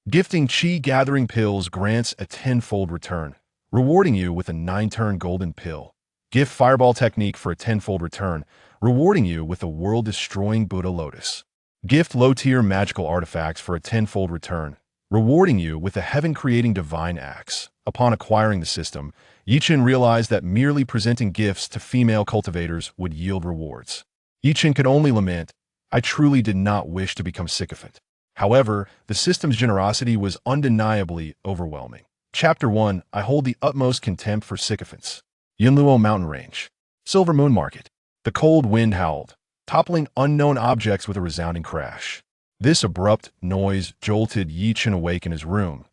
Gifting Chi Gathering Pills grants a tenfold return, rewarding you with a 9-turn golden pill. Gift Fireball Technique for a tenfold return, rewarding you with a world-destroying Buddha Lotus. Gift Low-tier Magical Artifacts for a tenfold return, rewarding you with a heaven-creating Divine Axe. Upon acquiring the system, Chen realized that merely presenting gifts to female cultivators would yield rewards. Chen could only lament, "I truly did not wish to become sycophant." However, the system's generosity was undeniably overwhelming. Chapter 1. I hold the utmost contempt for sycophants. Yunluo Mountain Range. Silver Moon Market. The cold wind howled, toppling unknown objects with a resounding crash. This abrupt noise jolted Chen awake in his room.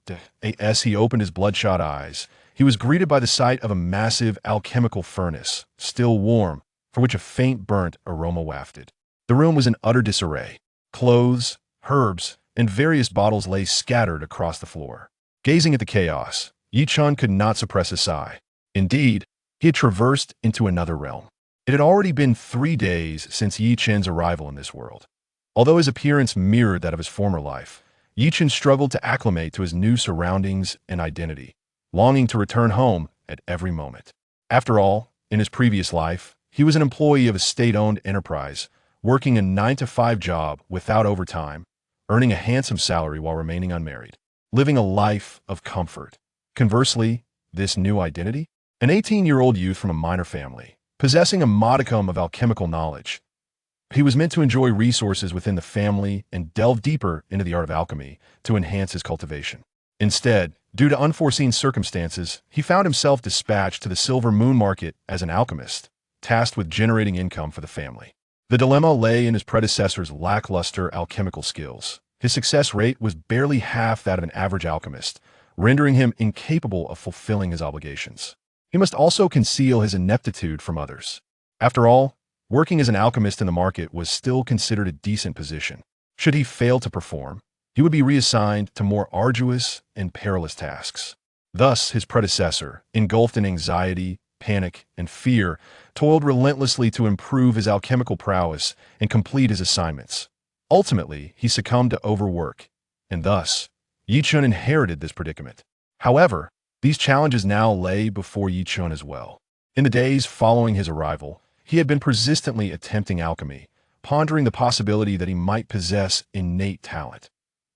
As he opened his bloodshot eyes, he was greeted by the sight of a massive alchemical furnace, still warm, for which a faint burnt aroma wafted. The room was in utter disarray. Clothes, herbs, and various bottles lay scattered across the floor. Gazing at the chaos, Chen could not suppress a sigh. Indeed, he had traversed into another realm. It had already been 3 days since Chen's arrival in this world. Although his appearance mirrored that of his former life, Chen struggled to acclimate to his new surroundings and identity, longing to return home at every moment. After all, in his previous life, he was an employee of a state-owned enterprise, working a 9-to-5 job without overtime, earning a handsome salary while remaining unmarried, living a life of comfort. Conversely, this new identity? An 18-year-old youth from a minor family, possessing a modicum of alchemical knowledge. He was meant to enjoy resources within the family and delve deeper into the art of alchemy to enhance his cultivation. Instead, due to unforeseen circumstances, he found himself dispatched to the Silver Moon Market as an alchemist, tasked with generating income for the family. The dilemma lay in his predecessor's lackluster alchemical skills. His success rate was barely half that of an average alchemist, rendering him incapable of fulfilling his obligations. He must also conceal his ineptitude from others. After all, working as an alchemist in the market was still considered a decent position. Should he fail to perform, he would be reassigned to more arduous and perilous tasks. Thus, his predecessor, engulfed in anxiety, panic, and fear, toiled relentlessly to improve his alchemical prowess and complete his assignments. Ultimately, he succumbed to overwork, and thus, Chen inherited this predicament. However, these challenges now lay before Chen as well. In the days following his arrival, he had been persistently attempting alchemy, pondering the possibility that he might possess innate talent.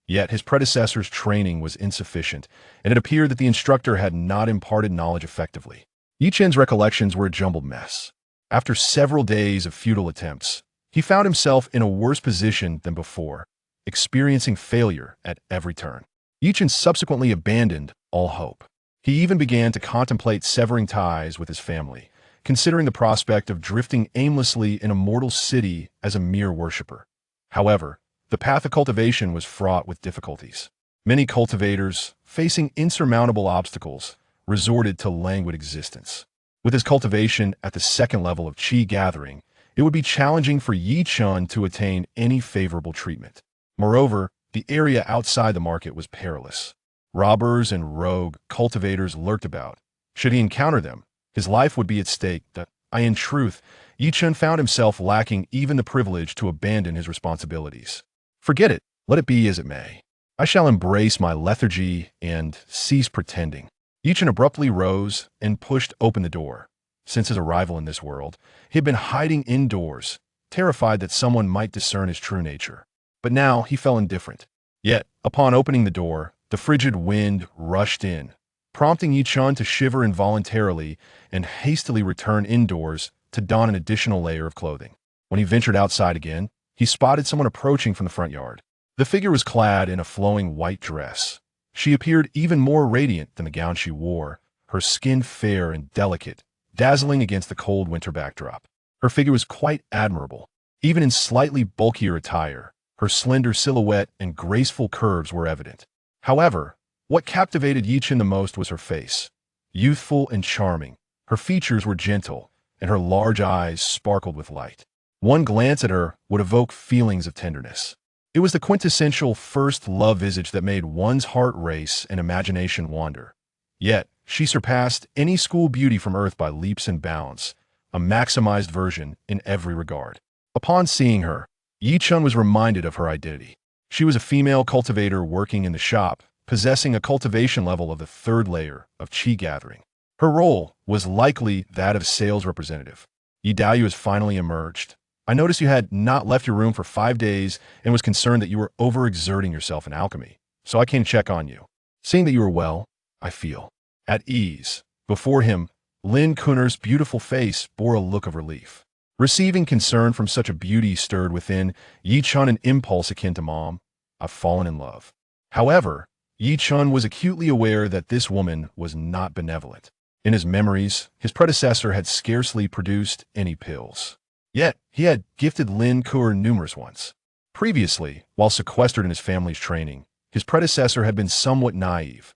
Yet his predecessor's training was insufficient, and it appeared that the instructor had not imparted knowledge effectively. Chen's recollections were a jumbled mess. After several days of futile attempts, he found himself in a worse position than before, experiencing failure at every turn. Chen subsequently abandoned all hope. He even began to contemplate severing ties with his family, considering the prospect of drifting aimlessly in a mortal city as a mere worshiper. However, the path of cultivation was fraught with difficulties. Many cultivators, facing insurmountable obstacles, resorted to languid existence. With his cultivation at the second level of Qi gathering, it would be challenging for Chen to attain any favorable treatment. Moreover, the area outside the market was perilous. Robbers and rogue cultivators lurked about. Should he encounter them, his life would be at stake. In truth, Chen found himself lacking even the privilege to abandon his responsibilities. Forget it, let it be as it may. I shall embrace my lethargy and cease pretending. Chen abruptly rose and pushed open the door. Since his arrival in this world, he had been hiding indoors, terrified that someone might discern his true nature. But now he felt indifferent. Yet, upon opening the door, the frigid wind rushed in, prompting Chen to shiver involuntarily and hastily return indoors to don an additional layer of clothing. When he ventured outside again, he spotted someone approaching from the front yard. The figure was clad in a flowing white dress. She appeared even more radiant than the gown she wore, her skin fair and delicate, dazzling against the cold winter backdrop. Her figure was quite admirable. Even in slightly bulkier attire, her slender silhouette and graceful curves were evident. However, what captivated Chen the most was her face. Youthful and charming, her features were gentle, and her large eyes sparkled with light. One glance at her would evoke feelings of tenderness. It was the quintessential first love visage that made one's heart race and imagination wander. Yet, she surpassed any school beauty from Earth by leaps and bounds, a maximized version in every regard. Upon seeing her, Chen was reminded of her identity. She was a female cultivator working in the shop, possessing a cultivation level of the third layer of qi gathering. Her role was likely that of sales representative. Yi Daoyu has finally emerged. I noticed you had not left your room for 5 days and was concerned that you were overexerting yourself in alchemy, so I came to check on you. Seeing that you were well, I feel at ease. Before him, Lin Kuner's beautiful face bore a look of relief. Receiving concern from such a beauty stirred within Yi Chun an impulse akin to mom. I've fallen in love. However, Yi Chun was acutely aware that this woman was not benevolent. In his memories, his predecessor had scarcely produced any pills. Yet, he had gifted Lin Kuer numerous ones. Previously, while sequestered in his family's training, his predecessor had been somewhat naive.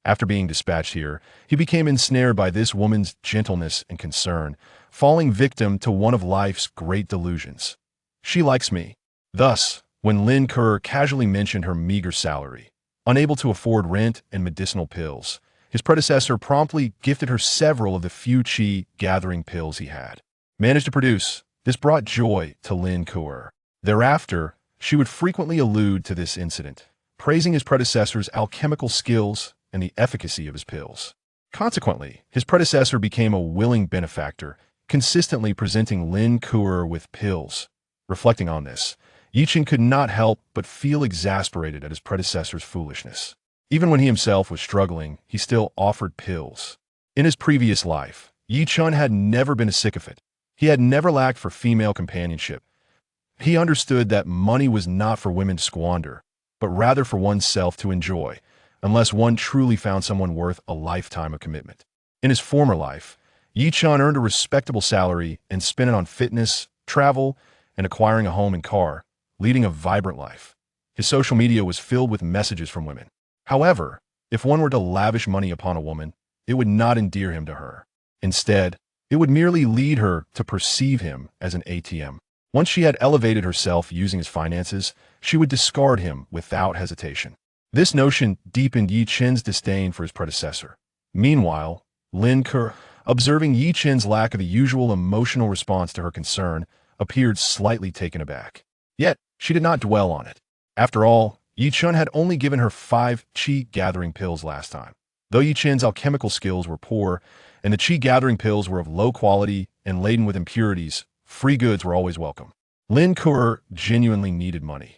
After being dispatched here, he became ensnared by this woman's gentleness and concern, falling victim to one of life's great delusions. She likes me. Thus, when Lin Kuer casually mentioned her meager salary, unable to afford rent and medicinal pills, his predecessor promptly gifted her several of the few qi gathering pills he had managed to produce. This brought joy to Lin Kuer. Thereafter, she would frequently allude to this incident, praising his predecessor's alchemical skills and the efficacy of his pills. Consequently, his predecessor became a willing benefactor, consistently presenting Lin Kuer with pills. Reflecting on this, Yi Chen could not help but feel exasperated at his predecessor's foolishness. Even when he himself was struggling, he still offered pills. In his previous life, Yi Chen had never been a sycophant. He had never lacked for female companionship. He understood that money was not for women to squander, but rather for oneself to enjoy, unless one truly found someone worth a lifetime of commitment. In his former life, Yi Chen earned a respectable salary and spent it on fitness, travel, and acquiring a home and car, leading a vibrant life. His social media was filled with messages from women. However, if one were to lavish money upon a woman, it would not endear him to her. Instead, it would merely lead her to perceive him as an ATM. Once she had elevated herself using his finances, she would discard him without hesitation. This notion deepened Yi Chen's disdain for his predecessor. Meanwhile, Lin Kuer, observing Yi Chen's lack of the usual emotional response to her concern, appeared slightly taken aback. Yet, she did not dwell on it. After all, Yi Chen had only given her 5 qi gathering pills last time. Though Yi Chen's alchemical skills were poor, and the qi gathering pills were of low quality and laden with impurities, free goods were always welcome. Lin Kuer genuinely needed money.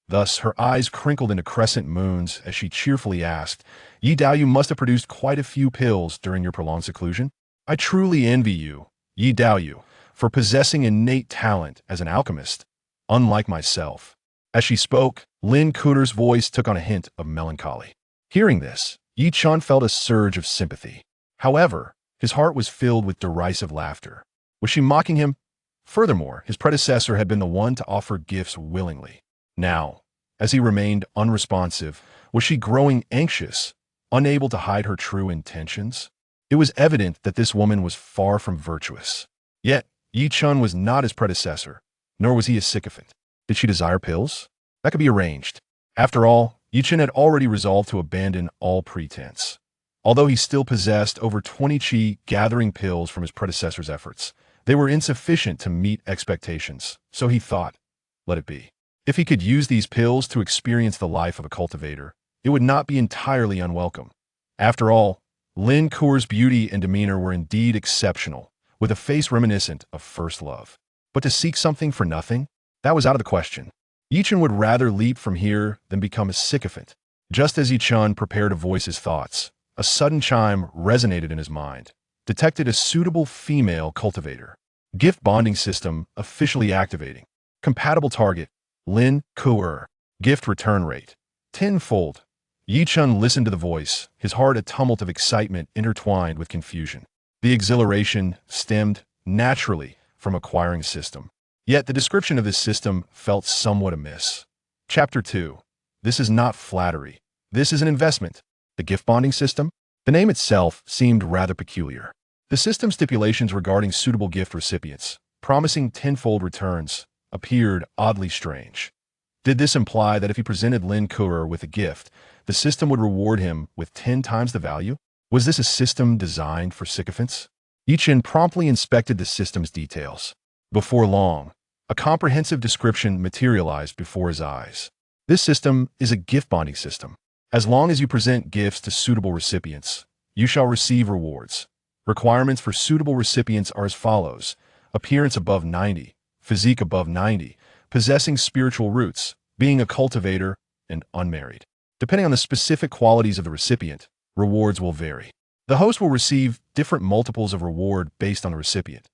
Thus, her eyes crinkled into crescent moons as she cheerfully asked, Yi Daoyu must have produced quite a few pills during your prolonged seclusion. I truly envy you, Yi Daoyu, for possessing innate talent as an alchemist, unlike myself. As she spoke, Lin Kuer's voice took on a hint of melancholy. Hearing this, Yi Chen felt a surge of sympathy. However, his heart was filled with derisive laughter. Was she mocking him? Furthermore, his predecessor had been the one to offer gifts willingly. Now, as he remained unresponsive, was she growing anxious, unable to hide her true intentions? It was evident that this woman was far from virtuous. Yet, Yi Chen was not his predecessor, nor was he a sycophant. Did she desire pills? That could be arranged. After all, Yi Chen had already resolved to abandon all pretense. Although he still possessed over 20 qi gathering pills from his predecessor's efforts, they were insufficient to meet expectations, so he thought, let it be. If he could use these pills to experience the life of a cultivator, it would not be entirely unwelcome. After all, Lin Kuer's beauty and demeanor were indeed exceptional, with a face reminiscent of first love. But to seek something for nothing? That was out of the question. Yi Chen would rather leap from here than become a sycophant. Just as Yi Chen prepared to voice his thoughts, a sudden chime resonated in his mind, detected a suitable female cultivator. Gift bonding system officially activating. Compatible target, Lin Kuer. Gift return rate, 10-fold. Yi Chen listened to the voice, his heart a tumult of excitement intertwined with confusion. The exhilaration stemmed, naturally, from acquiring a system. Yet the description of this system felt somewhat amiss. Chapter 2. This is not flattery. This is an investment. The gift bonding system? The name itself seemed rather peculiar. The system stipulations regarding suitable gift recipients, promising 10-fold returns, appeared oddly strange. Did this imply that if he presented Lin Kuer with a gift, the system would reward him with 10 times the value? Was this a system designed for sycophants? Yi Chen promptly inspected the system's details. Before long, a comprehensive description materialized before his eyes. This system is a gift bonding system. As long as you present gifts to suitable recipients, you shall receive rewards. Requirements for suitable recipients are as follows: appearance above 90, physique above 90, possessing spiritual roots, being a cultivator, and unmarried. Depending on the specific qualities of the recipient, rewards will vary. The host will receive different multiples of reward based on the recipient.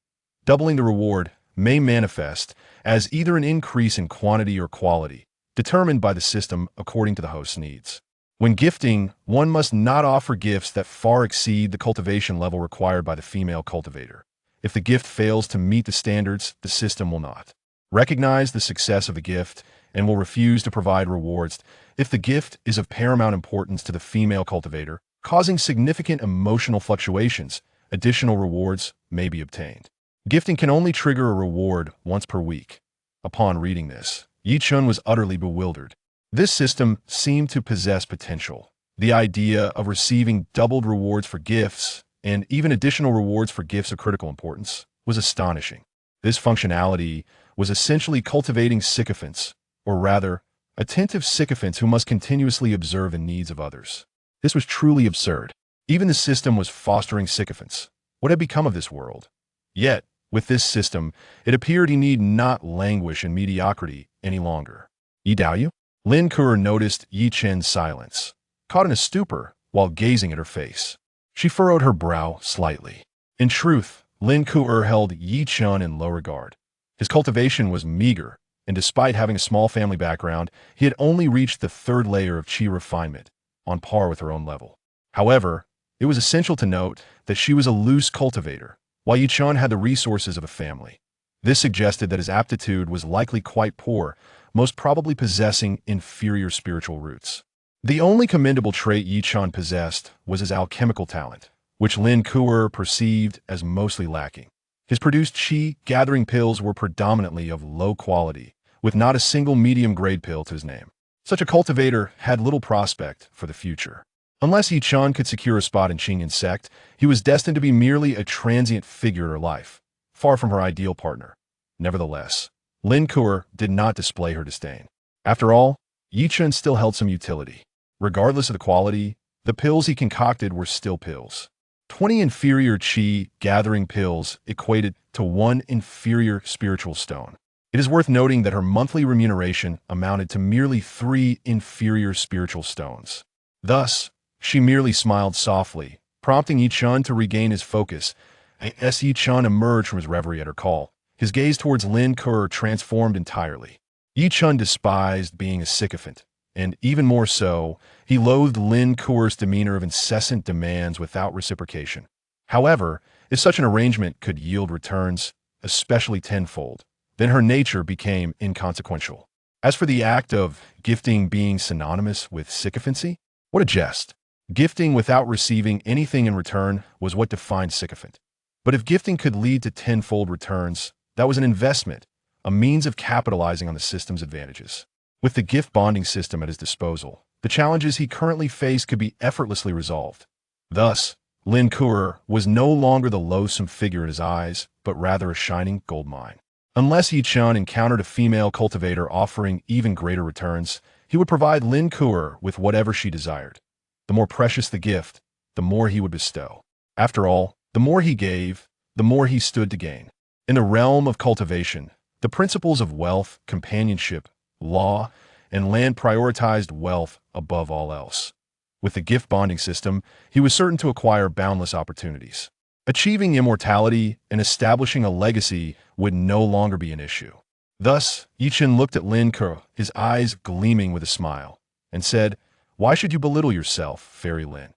Doubling the reward may manifest as either an increase in quantity or quality, determined by the system according to the host's needs. When gifting, one must not offer gifts that far exceed the cultivation level required by the female cultivator. If the gift fails to meet the standards, the system will not recognize the success of the gift and will refuse to provide rewards if the gift is of paramount importance to the female cultivator, causing significant emotional fluctuations. Additional rewards may be obtained. Gifting can only trigger a reward once per week. Upon reading this, Chen was utterly bewildered. This system seemed to possess potential. The idea of receiving doubled rewards for gifts, and even additional rewards for gifts of critical importance, was astonishing. This functionality was essentially cultivating sycophants, or rather, attentive sycophants who must continuously observe the needs of others. This was truly absurd. Even the system was fostering sycophants. What had become of this world? Yet, with this system, it appeared he need not languish in mediocrity any longer. Yi Daoyu? Lin Ku'er noticed Yi Chen's silence, caught in a stupor while gazing at her face. She furrowed her brow slightly. In truth, Lin Ku'er held Yi Chen in low regard. His cultivation was meager, and despite having a small family background, he had only reached the third layer of qi refinement, on par with her own level. However, it was essential to note that she was a loose cultivator, while Yi Chen had the resources of a family. This suggested that his aptitude was likely quite poor, most probably possessing inferior spiritual roots. The only commendable trait Yi Chen possessed was his alchemical talent, which Lin Ku'er perceived as mostly lacking. His produced qi gathering pills were predominantly of low quality, with not a single medium-grade pill to his name. Such a cultivator had little prospect for the future. Unless Yi Chen could secure a spot in Qingyan sect, he was destined to be merely a transient figure in her life, far from her ideal partner. Nevertheless, Lin Ku'er did not display her disdain. After all, Yi Chen still held some utility. Regardless of the quality, the pills he concocted were still pills. 20 inferior qi gathering pills equated to 1 inferior spiritual stone. It is worth noting that her monthly remuneration amounted to merely 3 inferior spiritual stones. Thus, she merely smiled softly, prompting Yi Chen to regain his focus. As Yi Chen emerged from his reverie at her call, his gaze towards Lin Ku'er transformed entirely. Yi Chen despised being a sycophant, and even more so, he loathed Lin Ku'er's demeanor of incessant demands without reciprocation. However, if such an arrangement could yield returns, especially tenfold, then her nature became inconsequential. As for the act of gifting being synonymous with sycophancy, what a jest. Gifting without receiving anything in return was what defined sycophant. But if gifting could lead to tenfold returns, that was an investment, a means of capitalizing on the system's advantages. With the gift bonding system at his disposal, the challenges he currently faced could be effortlessly resolved. Thus, Lin Ku'er was no longer the loathsome figure in his eyes, but rather a shining gold mine. Unless Yi Chen encountered a female cultivator offering even greater returns, he would provide Lin Ku'er with whatever she desired. The more precious the gift, the more he would bestow. After all, the more he gave, the more he stood to gain. In the realm of cultivation, the principles of wealth, companionship, law, and land prioritized wealth above all else. With the gift bonding system, he was certain to acquire boundless opportunities. Achieving immortality and establishing a legacy would no longer be an issue. Thus, Yi Chen looked at Lin Ku'er, his eyes gleaming with a smile, and said, "Why should you belittle yourself, Fairy Lin?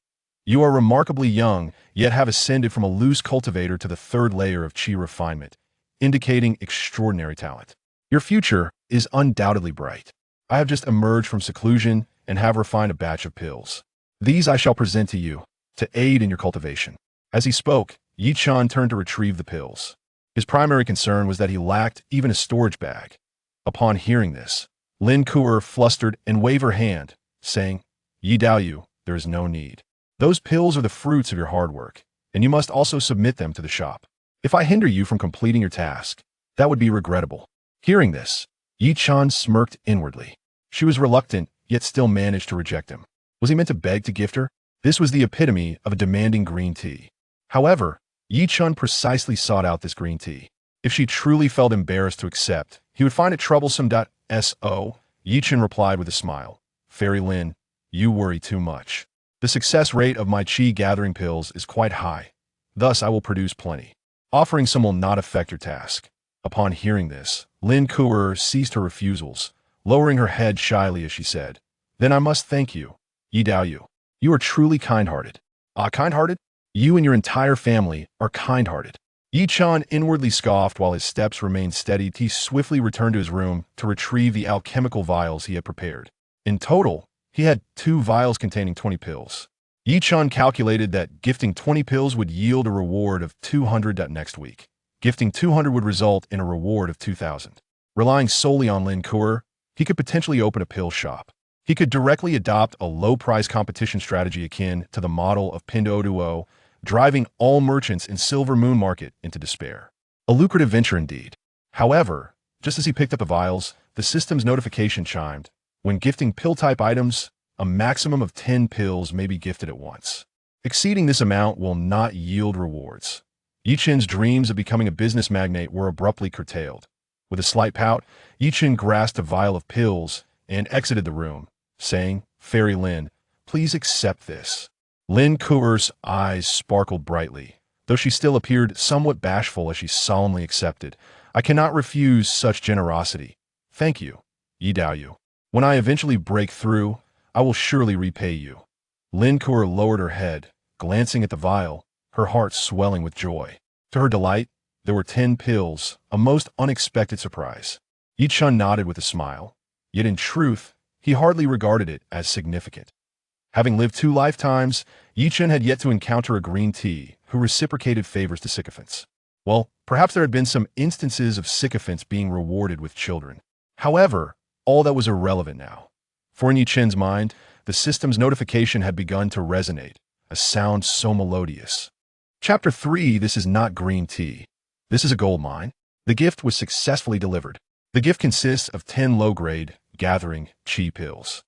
You are remarkably young, yet have ascended from a loose cultivator to the third layer of qi refinement, indicating extraordinary talent. Your future is undoubtedly bright. I have just emerged from seclusion and have refined a batch of pills. These I shall present to you, to aid in your cultivation." As he spoke, Yi Chen turned to retrieve the pills. His primary concern was that he lacked even a storage bag. Upon hearing this, Lin Ku'er flustered and waved her hand, saying, "Yi Daoyu, there is no need. Those pills are the fruits of your hard work, and you must also submit them to the shop. If I hinder you from completing your task, that would be regrettable." Hearing this, Yi Chen smirked inwardly. She was reluctant, yet still managed to reject him. Was he meant to beg to gift her? This was the epitome of a demanding green tea. However, Chen precisely sought out this green tea. If she truly felt embarrassed to accept, he would find it troublesome. So, Chen replied with a smile. Fairy Lin, you worry too much. The success rate of my qi gathering pills is quite high. Thus, I will produce plenty. Offering some will not affect your task. Upon hearing this, Lin Kuer ceased her refusals, lowering her head shyly as she said, Then I must thank you, Yi Dao Yu. You are truly kind-hearted. Kind-hearted? You and your entire family are kind-hearted. Yi Chen inwardly scoffed while his steps remained steady. He swiftly returned to his room to retrieve the alchemical vials he had prepared. In total, he had 2 vials containing 20 pills. Yi Chen calculated that gifting 20 pills would yield a reward of 200 next week. Gifting 200 would result in a reward of 2,000. Relying solely on Lin Kuer, he could potentially open a pill shop. He could directly adopt a low-price competition strategy akin to the model of Pinduoduo, driving all merchants in Silver Moon Market into despair. A lucrative venture indeed. However, just as he picked up the vials, the system's notification chimed. When gifting pill-type items, a maximum of 10 pills may be gifted at once. Exceeding this amount will not yield rewards. Yi Chen's dreams of becoming a business magnate were abruptly curtailed. With a slight pout, Yi Chen grasped a vial of pills and exited the room, saying, Fairy Lin, please accept this. Lin Kuer's eyes sparkled brightly, though she still appeared somewhat bashful as she solemnly accepted. I cannot refuse such generosity. Thank you, Yi Dao Yu. When I eventually break through, I will surely repay you. Lin Kuer lowered her head, glancing at the vial, her heart swelling with joy. To her delight, there were 10 pills, a most unexpected surprise. Yi Chen nodded with a smile, yet in truth, he hardly regarded it as significant. Having lived 2 lifetimes, Yi Chen had yet to encounter a green tea who reciprocated favors to sycophants. Well, perhaps there had been some instances of sycophants being rewarded with children. However, all that was irrelevant now. For in Yi Chen's mind, the system's notification had begun to resonate, a sound so melodious. Chapter 3. This is not green tea. This is a gold mine. The gift was successfully delivered. The gift consists of 10 low-grade, gathering, qi pills.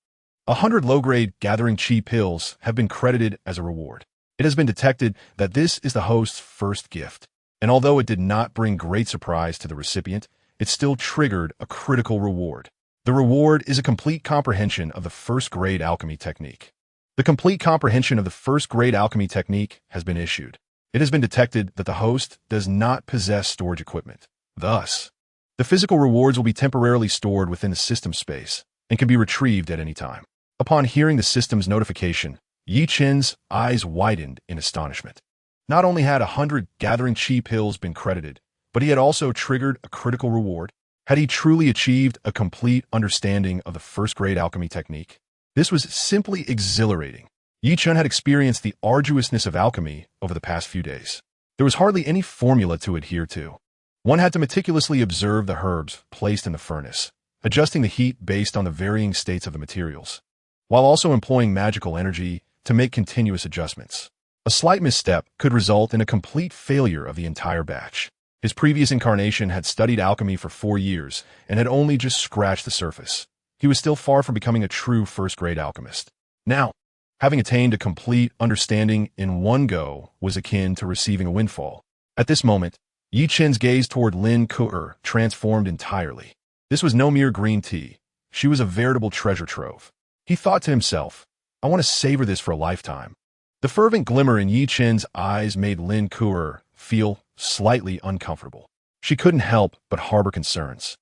100 low-grade, gathering qi pills have been credited as a reward. It has been detected that this is the host's first gift, and although it did not bring great surprise to the recipient, it still triggered a critical reward. The reward is a complete comprehension of the first-grade alchemy technique. The complete comprehension of the first-grade alchemy technique has been issued. It has been detected that the host does not possess storage equipment. Thus, the physical rewards will be temporarily stored within the system space and can be retrieved at any time. Upon hearing the system's notification, Yi Chen's eyes widened in astonishment. Not only had 100 gathering qi pills been credited, but he had also triggered a critical reward. Had he truly achieved a complete understanding of the first-grade alchemy technique? This was simply exhilarating. Yi Chen had experienced the arduousness of alchemy over the past few days. There was hardly any formula to adhere to. One had to meticulously observe the herbs placed in the furnace, adjusting the heat based on the varying states of the materials, while also employing magical energy to make continuous adjustments. A slight misstep could result in a complete failure of the entire batch. His previous incarnation had studied alchemy for 4 years and had only just scratched the surface. He was still far from becoming a true first-grade alchemist. Now, having attained a complete understanding in one go was akin to receiving a windfall. At this moment, Yi Chen's gaze toward Lin Kuer transformed entirely. This was no mere green tea. She was a veritable treasure trove. He thought to himself, I want to savor this for a lifetime. The fervent glimmer in Yi Chen's eyes made Lin Kuer feel slightly uncomfortable. She couldn't help but harbor concerns.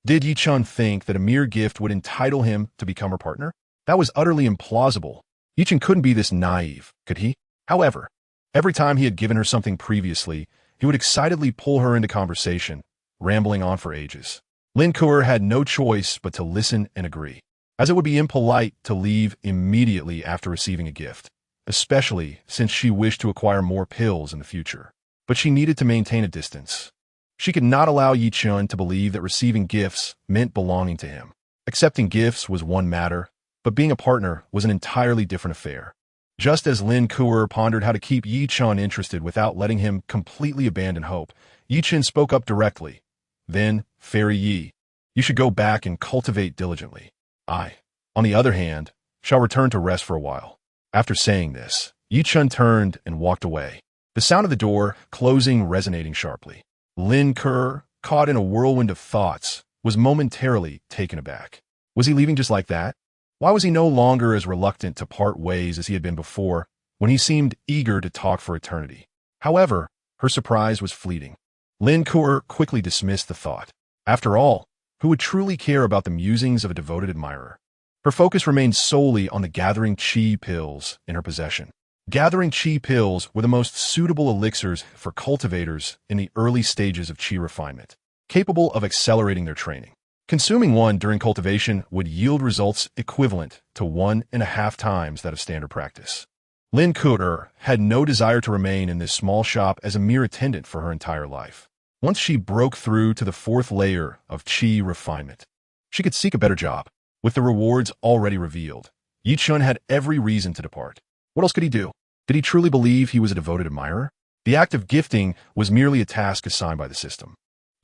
Did Yi Chen think that a mere gift would entitle him to become her partner? That was utterly implausible. Yi Chen couldn't be this naive, could he? However, every time he had given her something previously, he would excitedly pull her into conversation, rambling on for ages. Lin Kuer had no choice but to listen and agree, as it would be impolite to leave immediately after receiving a gift, especially since she wished to acquire more pills in the future. But she needed to maintain a distance. She could not allow Yi Chen to believe that receiving gifts meant belonging to him. Accepting gifts was one matter, but being a partner was an entirely different affair. Just as Lin Kuer pondered how to keep Yi Chen interested without letting him completely abandon hope, Yi Chen spoke up directly. Then, Fairy Yi, you should go back and cultivate diligently. I, on the other hand, shall return to rest for a while." After saying this, Chen turned and walked away, the sound of the door closing resonating sharply. Lin Ke, caught in a whirlwind of thoughts, was momentarily taken aback. Was he leaving just like that? Why was he no longer as reluctant to part ways as he had been before, when he seemed eager to talk for eternity? However, her surprise was fleeting. Lin Ke quickly dismissed the thought. After all, who would truly care about the musings of a devoted admirer? Her focus remained solely on the gathering qi pills in her possession. Gathering qi pills were the most suitable elixirs for cultivators in the early stages of qi refinement, capable of accelerating their training. Consuming one during cultivation would yield results equivalent to 1.5 times that of standard practice. Lin Ke had no desire to remain in this small shop as a mere attendant for her entire life. Once she broke through to the 4th layer of qi refinement, she could seek a better job. With the rewards already revealed, Chen had every reason to depart. What else could he do? Did he truly believe he was a devoted admirer? The act of gifting was merely a task assigned by the system.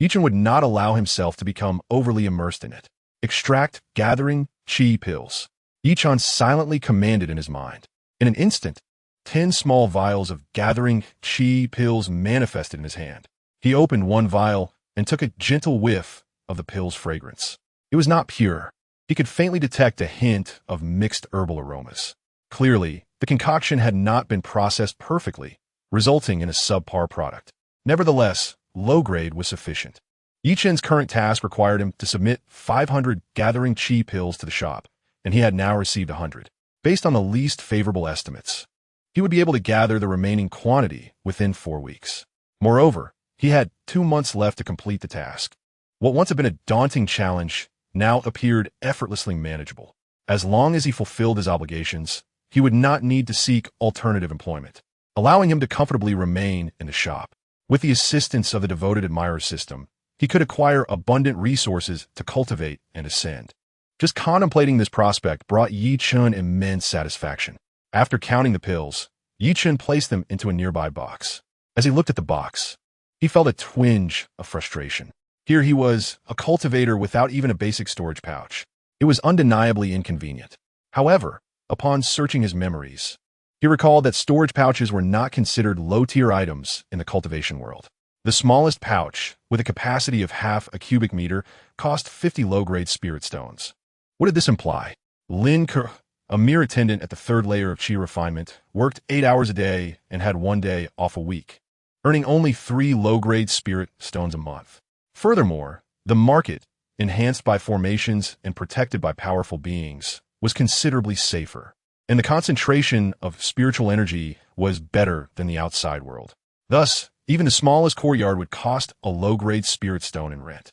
Chen would not allow himself to become overly immersed in it. Extract gathering qi pills. Chen silently commanded in his mind. In an instant, 10 small vials of gathering qi pills manifested in his hand. He opened one vial and took a gentle whiff of the pill's fragrance. It was not pure. He could faintly detect a hint of mixed herbal aromas. Clearly, the concoction had not been processed perfectly, resulting in a subpar product. Nevertheless, low grade was sufficient. Chen's current task required him to submit 500 gathering qi pills to the shop, and he had now received 100. Based on the least favorable estimates, he would be able to gather the remaining quantity within 4 weeks. Moreover, he had 2 months left to complete the task. What once had been a daunting challenge now appeared effortlessly manageable. As long as he fulfilled his obligations, he would not need to seek alternative employment, allowing him to comfortably remain in the shop. With the assistance of the devoted admirer system, he could acquire abundant resources to cultivate and ascend. Just contemplating this prospect brought Chen immense satisfaction. After counting the pills, Chen placed them into a nearby box. As he looked at the box, he felt a twinge of frustration. Here he was, a cultivator without even a basic storage pouch. It was undeniably inconvenient. However, upon searching his memories, he recalled that storage pouches were not considered low-tier items in the cultivation world. The smallest pouch, with a capacity of half a cubic meter, cost 50 low-grade spirit stones. What did this imply? Lin Ke, a mere attendant at the 3rd layer of qi refinement, worked 8 hours a day and had 1 day off a week, earning only 3 low-grade spirit stones a month. Furthermore, the market, enhanced by formations and protected by powerful beings, was considerably safer, and the concentration of spiritual energy was better than the outside world. Thus, even the smallest courtyard would cost a low-grade spirit stone in rent.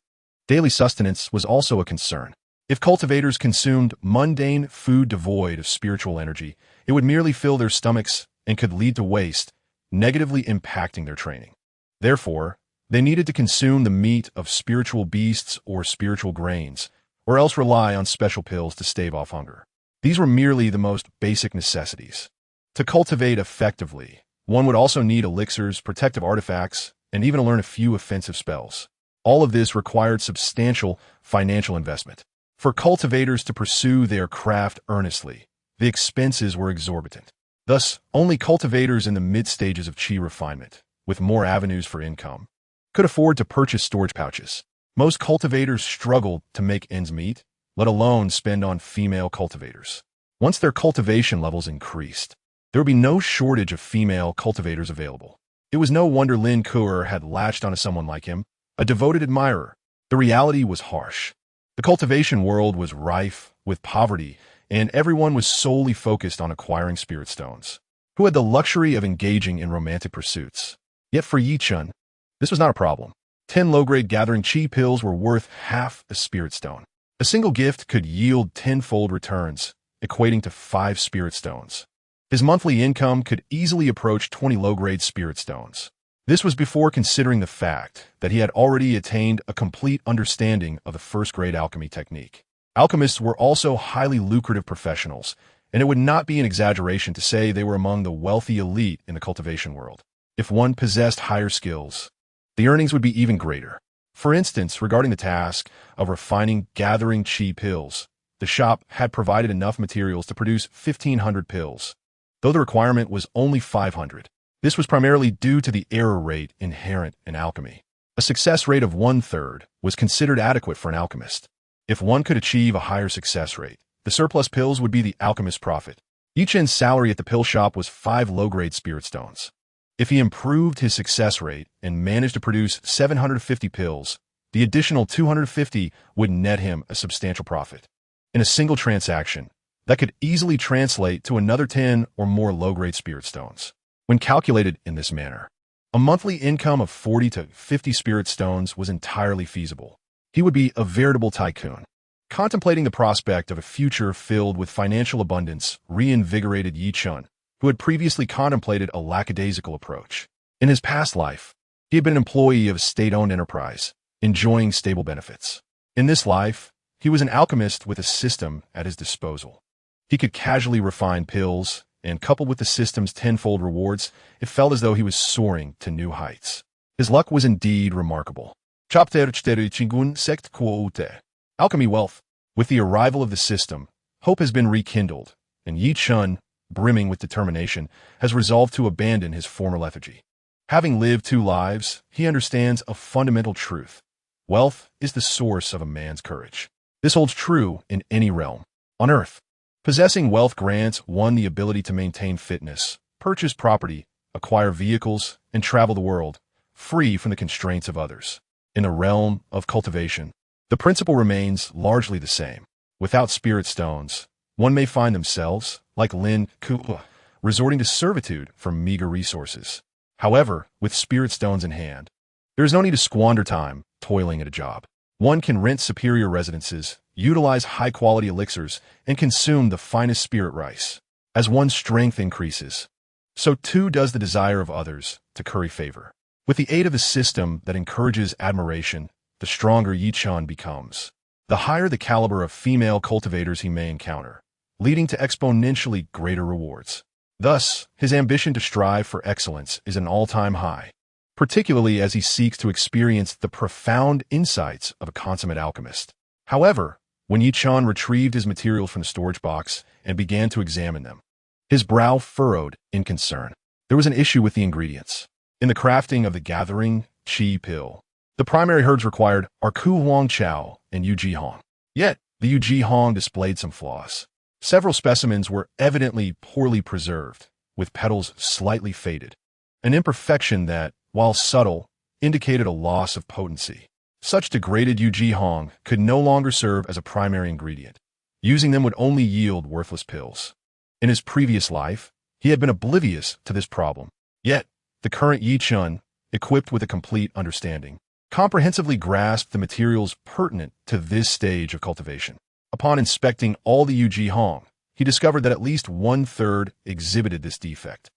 Daily sustenance was also a concern. If cultivators consumed mundane food devoid of spiritual energy, it would merely fill their stomachs and could lead to waste, negatively impacting their training. Therefore, they needed to consume the meat of spiritual beasts or spiritual grains, or else rely on special pills to stave off hunger. These were merely the most basic necessities. To cultivate effectively, one would also need elixirs, protective artifacts, and even learn a few offensive spells. All of this required substantial financial investment. For cultivators to pursue their craft earnestly, the expenses were exorbitant. Thus, only cultivators in the mid-stages of qi refinement, with more avenues for income, could afford to purchase storage pouches. Most cultivators struggled to make ends meet, let alone spend on female cultivators. Once their cultivation levels increased, there would be no shortage of female cultivators available. It was no wonder Lin Ke had latched onto someone like him, a devoted admirer. The reality was harsh. The cultivation world was rife with poverty, and everyone was solely focused on acquiring spirit stones. Who had the luxury of engaging in romantic pursuits? Yet for Chen, this was not a problem. 10 low-grade gathering qi pills were worth half a spirit stone. A single gift could yield 10-fold returns, equating to 5 spirit stones. His monthly income could easily approach 20 low-grade spirit stones. This was before considering the fact that he had already attained a complete understanding of the first-grade alchemy technique. Alchemists were also highly lucrative professionals, and it would not be an exaggeration to say they were among the wealthy elite in the cultivation world. If one possessed higher skills, the earnings would be even greater. For instance, regarding the task of refining gathering qi pills, The shop had provided enough materials to produce 1,500 pills, though the requirement was only 500. This was primarily due to the error rate inherent in alchemy. A success rate of 1/3 was considered adequate for an alchemist. If one could achieve a higher success rate, the surplus pills would be the alchemist's profit. Chen's salary at the pill shop was 5 low-grade spirit stones. If he improved his success rate and managed to produce 750 pills, the additional 250 would net him a substantial profit. In a single transaction, that could easily translate to another 10 or more low-grade spirit stones. When calculated in this manner, a monthly income of 40 to 50 spirit stones was entirely feasible. He would be a veritable tycoon. Contemplating the prospect of a future filled with financial abundance reinvigorated Chen, who had previously contemplated a lackadaisical approach. In his past life, he had been an employee of a state-owned enterprise, enjoying stable benefits. In this life, he was an alchemist with a system at his disposal. He could casually refine pills, and coupled with the system's tenfold rewards, it felt as though he was soaring to new heights. His luck was indeed remarkable. Alchemy wealth. With the arrival of the system, hope has been rekindled, and Chen, brimming with determination, has resolved to abandon his former lethargy. Having lived 2 lives, he understands a fundamental truth. Wealth is the source of a man's courage. This holds true in any realm. On Earth, possessing wealth grants one the ability to maintain fitness, purchase property, acquire vehicles, and travel the world, free from the constraints of others. In the realm of cultivation, the principle remains largely the same. Without spirit stones, one may find themselves, like Lin Ku, resorting to servitude for meager resources. However, with spirit stones in hand, there is no need to squander time toiling at a job. One can rent superior residences, utilize high-quality elixirs, and consume the finest spirit rice. As one's strength increases, so too does the desire of others to curry favor. With the aid of a system that encourages admiration, the stronger Chen becomes. The higher the caliber of female cultivators he may encounter, leading to exponentially greater rewards. Thus, his ambition to strive for excellence is an all-time high, particularly as he seeks to experience the profound insights of a consummate alchemist. However, when Chen retrieved his materials from the storage box and began to examine them, his brow furrowed in concern. There was an issue with the ingredients. In the crafting of the gathering Qi pill, the primary herbs required are Ku Huang Chao and Yu Ji Hong. Yet, the Yu Ji Hong displayed some flaws. Several specimens were evidently poorly preserved, with petals slightly faded, an imperfection that, while subtle, indicated a loss of potency. Such degraded Yu Ji Hong could no longer serve as a primary ingredient. Using them would only yield worthless pills. In his previous life, he had been oblivious to this problem. Yet, the current Chen, equipped with a complete understanding, comprehensively grasped the materials pertinent to this stage of cultivation. Upon inspecting all the Yu Ji Hong, he discovered that at least 1/3 exhibited this defect.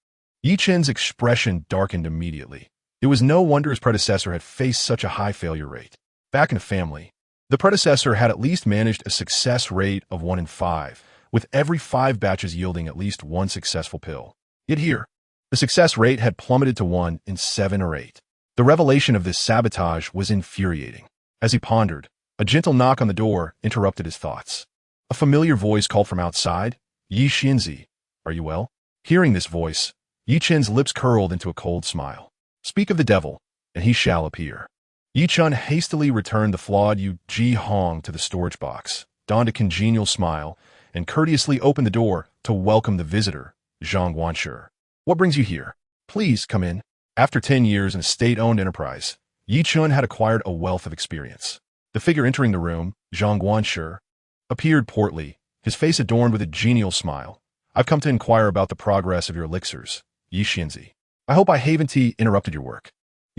Chen's expression darkened immediately. It was no wonder his predecessor had faced such a high failure rate. Back in the family, the predecessor had at least managed a success rate of 1 in 5, with every 5 batches yielding at least 1 successful pill. Yet here, the success rate had plummeted to 1 in 7 or 8. The revelation of this sabotage was infuriating. As he pondered, a gentle knock on the door interrupted his thoughts. A familiar voice called from outside, "Xianxia, are you well?" Hearing this voice, Chen's lips curled into a cold smile. "Speak of the devil, and he shall appear." Chen hastily returned the flawed Yu Ji Hong to the storage box, donned a congenial smile, and courteously opened the door to welcome the visitor, xianxia. "What brings you here? Please come in." After 10 years in a state-owned enterprise, Chen had acquired a wealth of experience. The figure entering the room, xianxia, appeared portly, his face adorned with a genial smile. "I've come to inquire about the progress of your elixirs, Xianxia. I hope I haven't interrupted your work."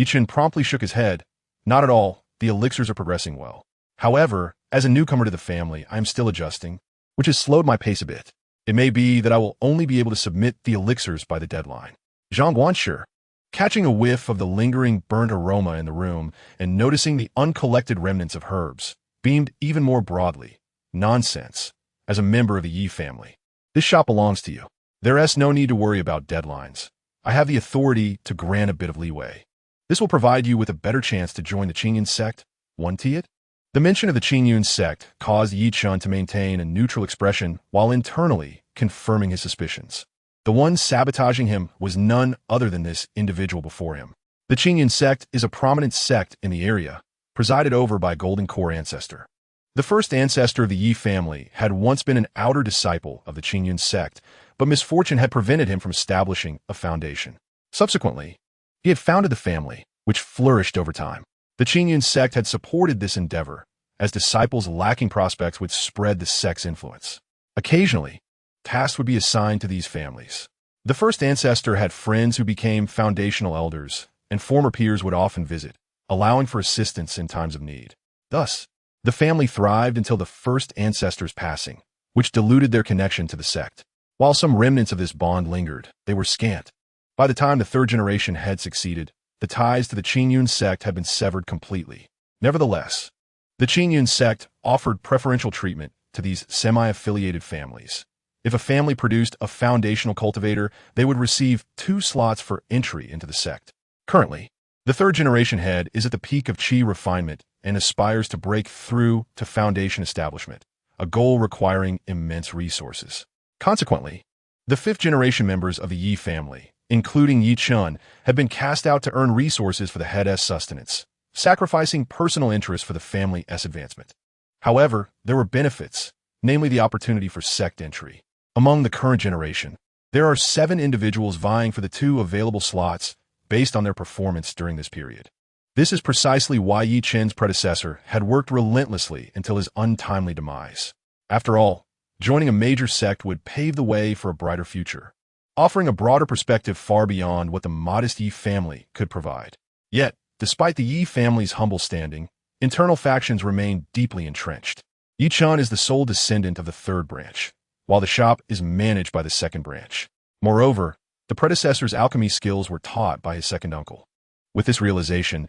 Chen promptly shook his head. "Not at all. The elixirs are progressing well. However, as a newcomer to the family, I am still adjusting, which has slowed my pace a bit. It may be that I will only be able to submit the elixirs by the deadline." Xianxia, catching a whiff of the lingering burnt aroma in the room and noticing the uncollected remnants of herbs, beamed even more broadly. "Nonsense. As a member of the Yi family, this shop belongs to you. There's no need to worry about deadlines. I have the authority to grant a bit of leeway. This will provide you with a better chance to join the Qingyan sect, won't it?" The mention of the Qingyun sect caused Chen to maintain a neutral expression while internally confirming his suspicions. The one sabotaging him was none other than this individual before him. The Qingyun sect is a prominent sect in the area, presided over by a golden core ancestor. The first ancestor of the Yi family had once been an outer disciple of the Qingyun sect, but misfortune had prevented him from establishing a foundation. Subsequently, he had founded the family, which flourished over time. The Qingyun sect had supported this endeavor, as disciples lacking prospects would spread the sect's influence. Occasionally, tasks would be assigned to these families. The first ancestor had friends who became foundational elders, and former peers would often visit, allowing for assistance in times of need. Thus, the family thrived until the first ancestor's passing, which diluted their connection to the sect. While some remnants of this bond lingered, they were scant. By the time the third generation had succeeded, the ties to the Qingyun sect had been severed completely. Nevertheless, the Qingyun sect offered preferential treatment to these semi-affiliated families. If a family produced a foundational cultivator, they would receive 2 slots for entry into the sect. Currently, the third generation head is at the peak of Qi refinement and aspires to break through to foundation establishment, a goal requiring immense resources. Consequently, the fifth generation members of the Yi family, including Chen, have been cast out to earn resources for the head's sustenance, sacrificing personal interests for the family's advancement. However, there were benefits, namely the opportunity for sect entry. Among the current generation, there are 7 individuals vying for the 2 available slots based on their performance during this period. This is precisely why Chen's predecessor had worked relentlessly until his untimely demise. After all, joining a major sect would pave the way for a brighter future, offering a broader perspective far beyond what the modest Yi family could provide. Yet, despite the Yi family's humble standing, internal factions remain deeply entrenched. Chen is the sole descendant of the third branch, while the shop is managed by the second branch. Moreover, the predecessor's alchemy skills were taught by his second uncle. With this realization,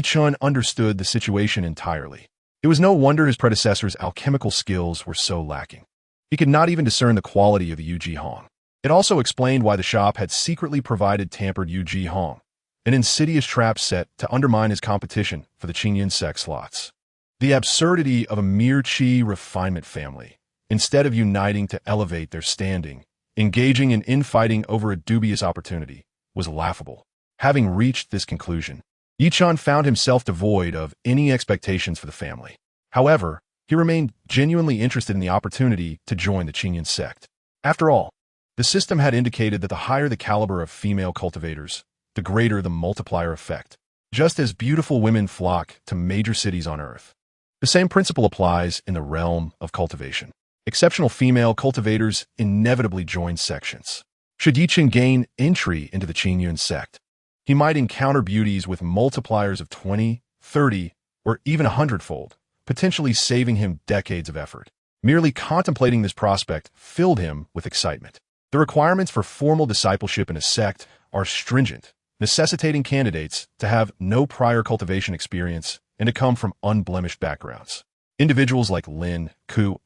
Chen understood the situation entirely. It was no wonder his predecessor's alchemical skills were so lacking. He could not even discern the quality of the Yuji Hong. It also explained why the shop had secretly provided tampered Yuji Hong, an insidious trap set to undermine his competition for the Qingyun sect slots. The absurdity of a mere Qi refinement family, instead of uniting to elevate their standing, engaging in infighting over a dubious opportunity, was laughable. Having reached this conclusion, Chen found himself devoid of any expectations for the family. However, he remained genuinely interested in the opportunity to join the Qingyun sect. After all, the system had indicated that the higher the caliber of female cultivators, the greater the multiplier effect, just as beautiful women flock to major cities on Earth. The same principle applies in the realm of cultivation. Exceptional female cultivators inevitably join sections. Should Chen gain entry into the Qingyun sect, he might encounter beauties with multipliers of 20, 30, or even 100-fold, potentially saving him decades of effort. Merely contemplating this prospect filled him with excitement. The requirements for formal discipleship in a sect are stringent, necessitating candidates to have no prior cultivation experience and to come from unblemished backgrounds. Individuals like Lin, Ku,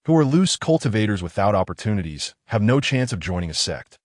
who are loose cultivators without opportunities, have no chance of joining a sect.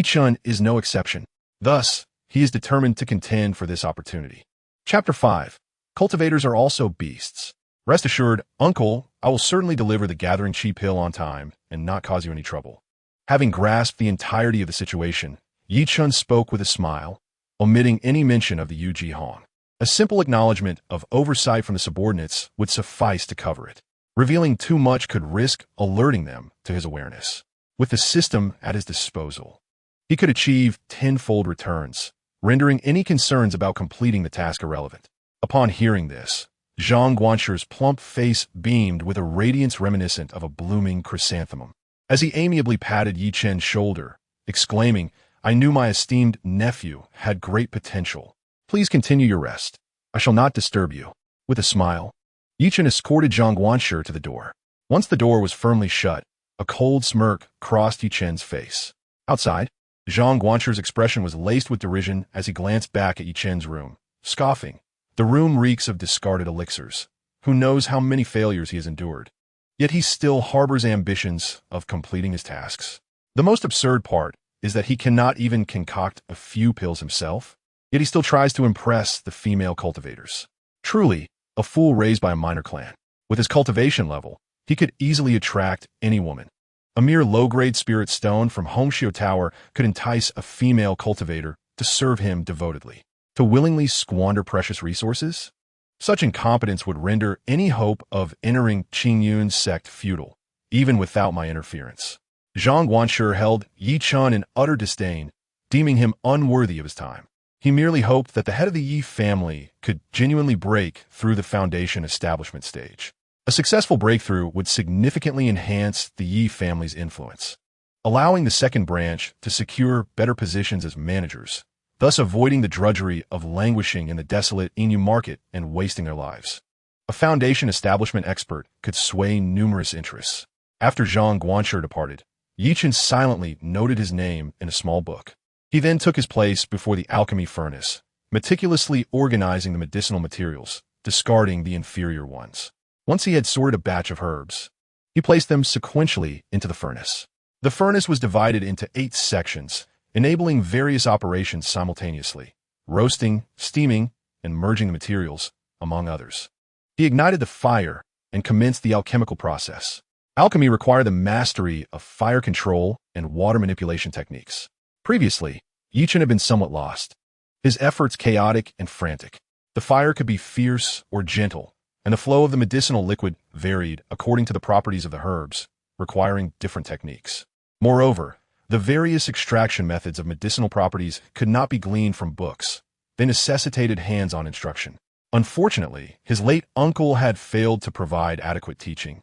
Chen is no exception. Thus, he is determined to contend for this opportunity. Chapter 5. Cultivators are also beasts. Rest assured, Uncle, I will certainly deliver the gathering Qi pill on time and not cause you any trouble. Having grasped the entirety of the situation, Chen spoke with a smile, omitting any mention of the Yuji Hong. A simple acknowledgement of oversight from the subordinates would suffice to cover it. Revealing too much could risk alerting them to his awareness. With the system at his disposal, he could achieve tenfold returns, rendering any concerns about completing the task irrelevant. Upon hearing this, Zhang Guanshir's plump face beamed with a radiance reminiscent of a blooming chrysanthemum. As he amiably patted Chen's shoulder, exclaiming, "I knew my esteemed nephew had great potential. Please continue your rest. I shall not disturb you." With a smile, Chen escorted Zhang Guanshir to the door. Once the door was firmly shut, a cold smirk crossed Chen's face. Outside, Zhang Guanshir's expression was laced with derision as he glanced back at Chen's room, scoffing. The room reeks of discarded elixirs. Who knows how many failures he has endured? Yet he still harbors ambitions of completing his tasks. The most absurd part is that he cannot even concoct a few pills himself, yet he still tries to impress the female cultivators. Truly, a fool raised by a minor clan. With his cultivation level, he could easily attract any woman. A mere low-grade spirit stone from Hongxiu Tower could entice a female cultivator to serve him devotedly. To willingly squander precious resources? Such incompetence would render any hope of entering Qingyun's sect futile, even without my interference. Zhang Guanshi held Yi Chen in utter disdain, deeming him unworthy of his time. He merely hoped that the head of the Yi family could genuinely break through the foundation establishment stage. A successful breakthrough would significantly enhance the Yi family's influence, allowing the second branch to secure better positions as managers, thus avoiding the drudgery of languishing in the desolate Inu market and wasting their lives. A foundation establishment expert could sway numerous interests. After Zhang Guanshi departed, Yi Chen silently noted his name in a small book. He then took his place before the alchemy furnace, meticulously organizing the medicinal materials, discarding the inferior ones. Once he had sorted a batch of herbs, he placed them sequentially into the furnace. The furnace was divided into 8 sections, enabling various operations simultaneously: roasting, steaming, and merging the materials, among others. He ignited the fire and commenced the alchemical process. Alchemy required the mastery of fire control and water manipulation techniques. Previously, Yi Chen had been somewhat lost, his efforts chaotic and frantic. The fire could be fierce or gentle, and the flow of the medicinal liquid varied according to the properties of the herbs, requiring different techniques. Moreover, the various extraction methods of medicinal properties could not be gleaned from books. They necessitated hands-on instruction. Unfortunately, his late uncle had failed to provide adequate teaching,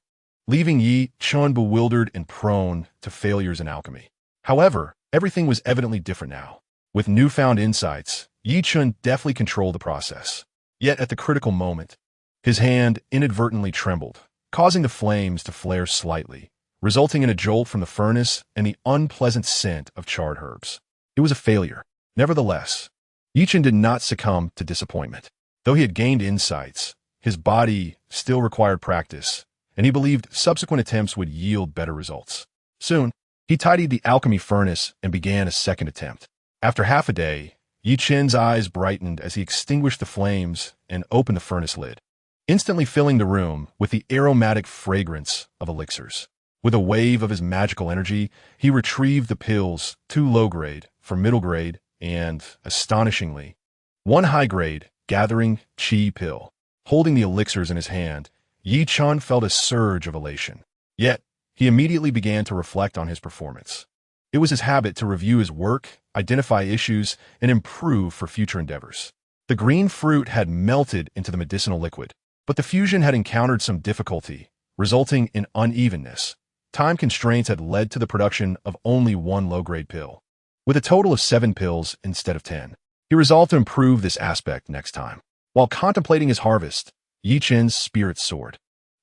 leaving Yi Chen bewildered and prone to failures in alchemy. However, everything was evidently different now. With newfound insights, Yi Chen deftly controlled the process. Yet at the critical moment, his hand inadvertently trembled, causing the flames to flare slightly, resulting in a jolt from the furnace and the unpleasant scent of charred herbs. It was a failure. Nevertheless, Yi Chen did not succumb to disappointment. Though he had gained insights, his body still required practice, and he believed subsequent attempts would yield better results. Soon, he tidied the alchemy furnace and began a second attempt. After half a day, Yi Chen's eyes brightened as he extinguished the flames and opened the furnace lid, instantly filling the room with the aromatic fragrance of elixirs. With a wave of his magical energy, he retrieved the pills, 2 low-grade for middle-grade and, astonishingly, 1 high-grade, gathering qi pill. Holding the elixirs in his hand, Yi Chen felt a surge of elation. Yet, he immediately began to reflect on his performance. It was his habit to review his work, identify issues, and improve for future endeavors. The green fruit had melted into the medicinal liquid, but the fusion had encountered some difficulty, resulting in unevenness. Time constraints had led to the production of only 1 low-grade pill, with a total of 7 pills instead of 10. He resolved to improve this aspect next time. While contemplating his harvest, Yi Chen's spirits soared.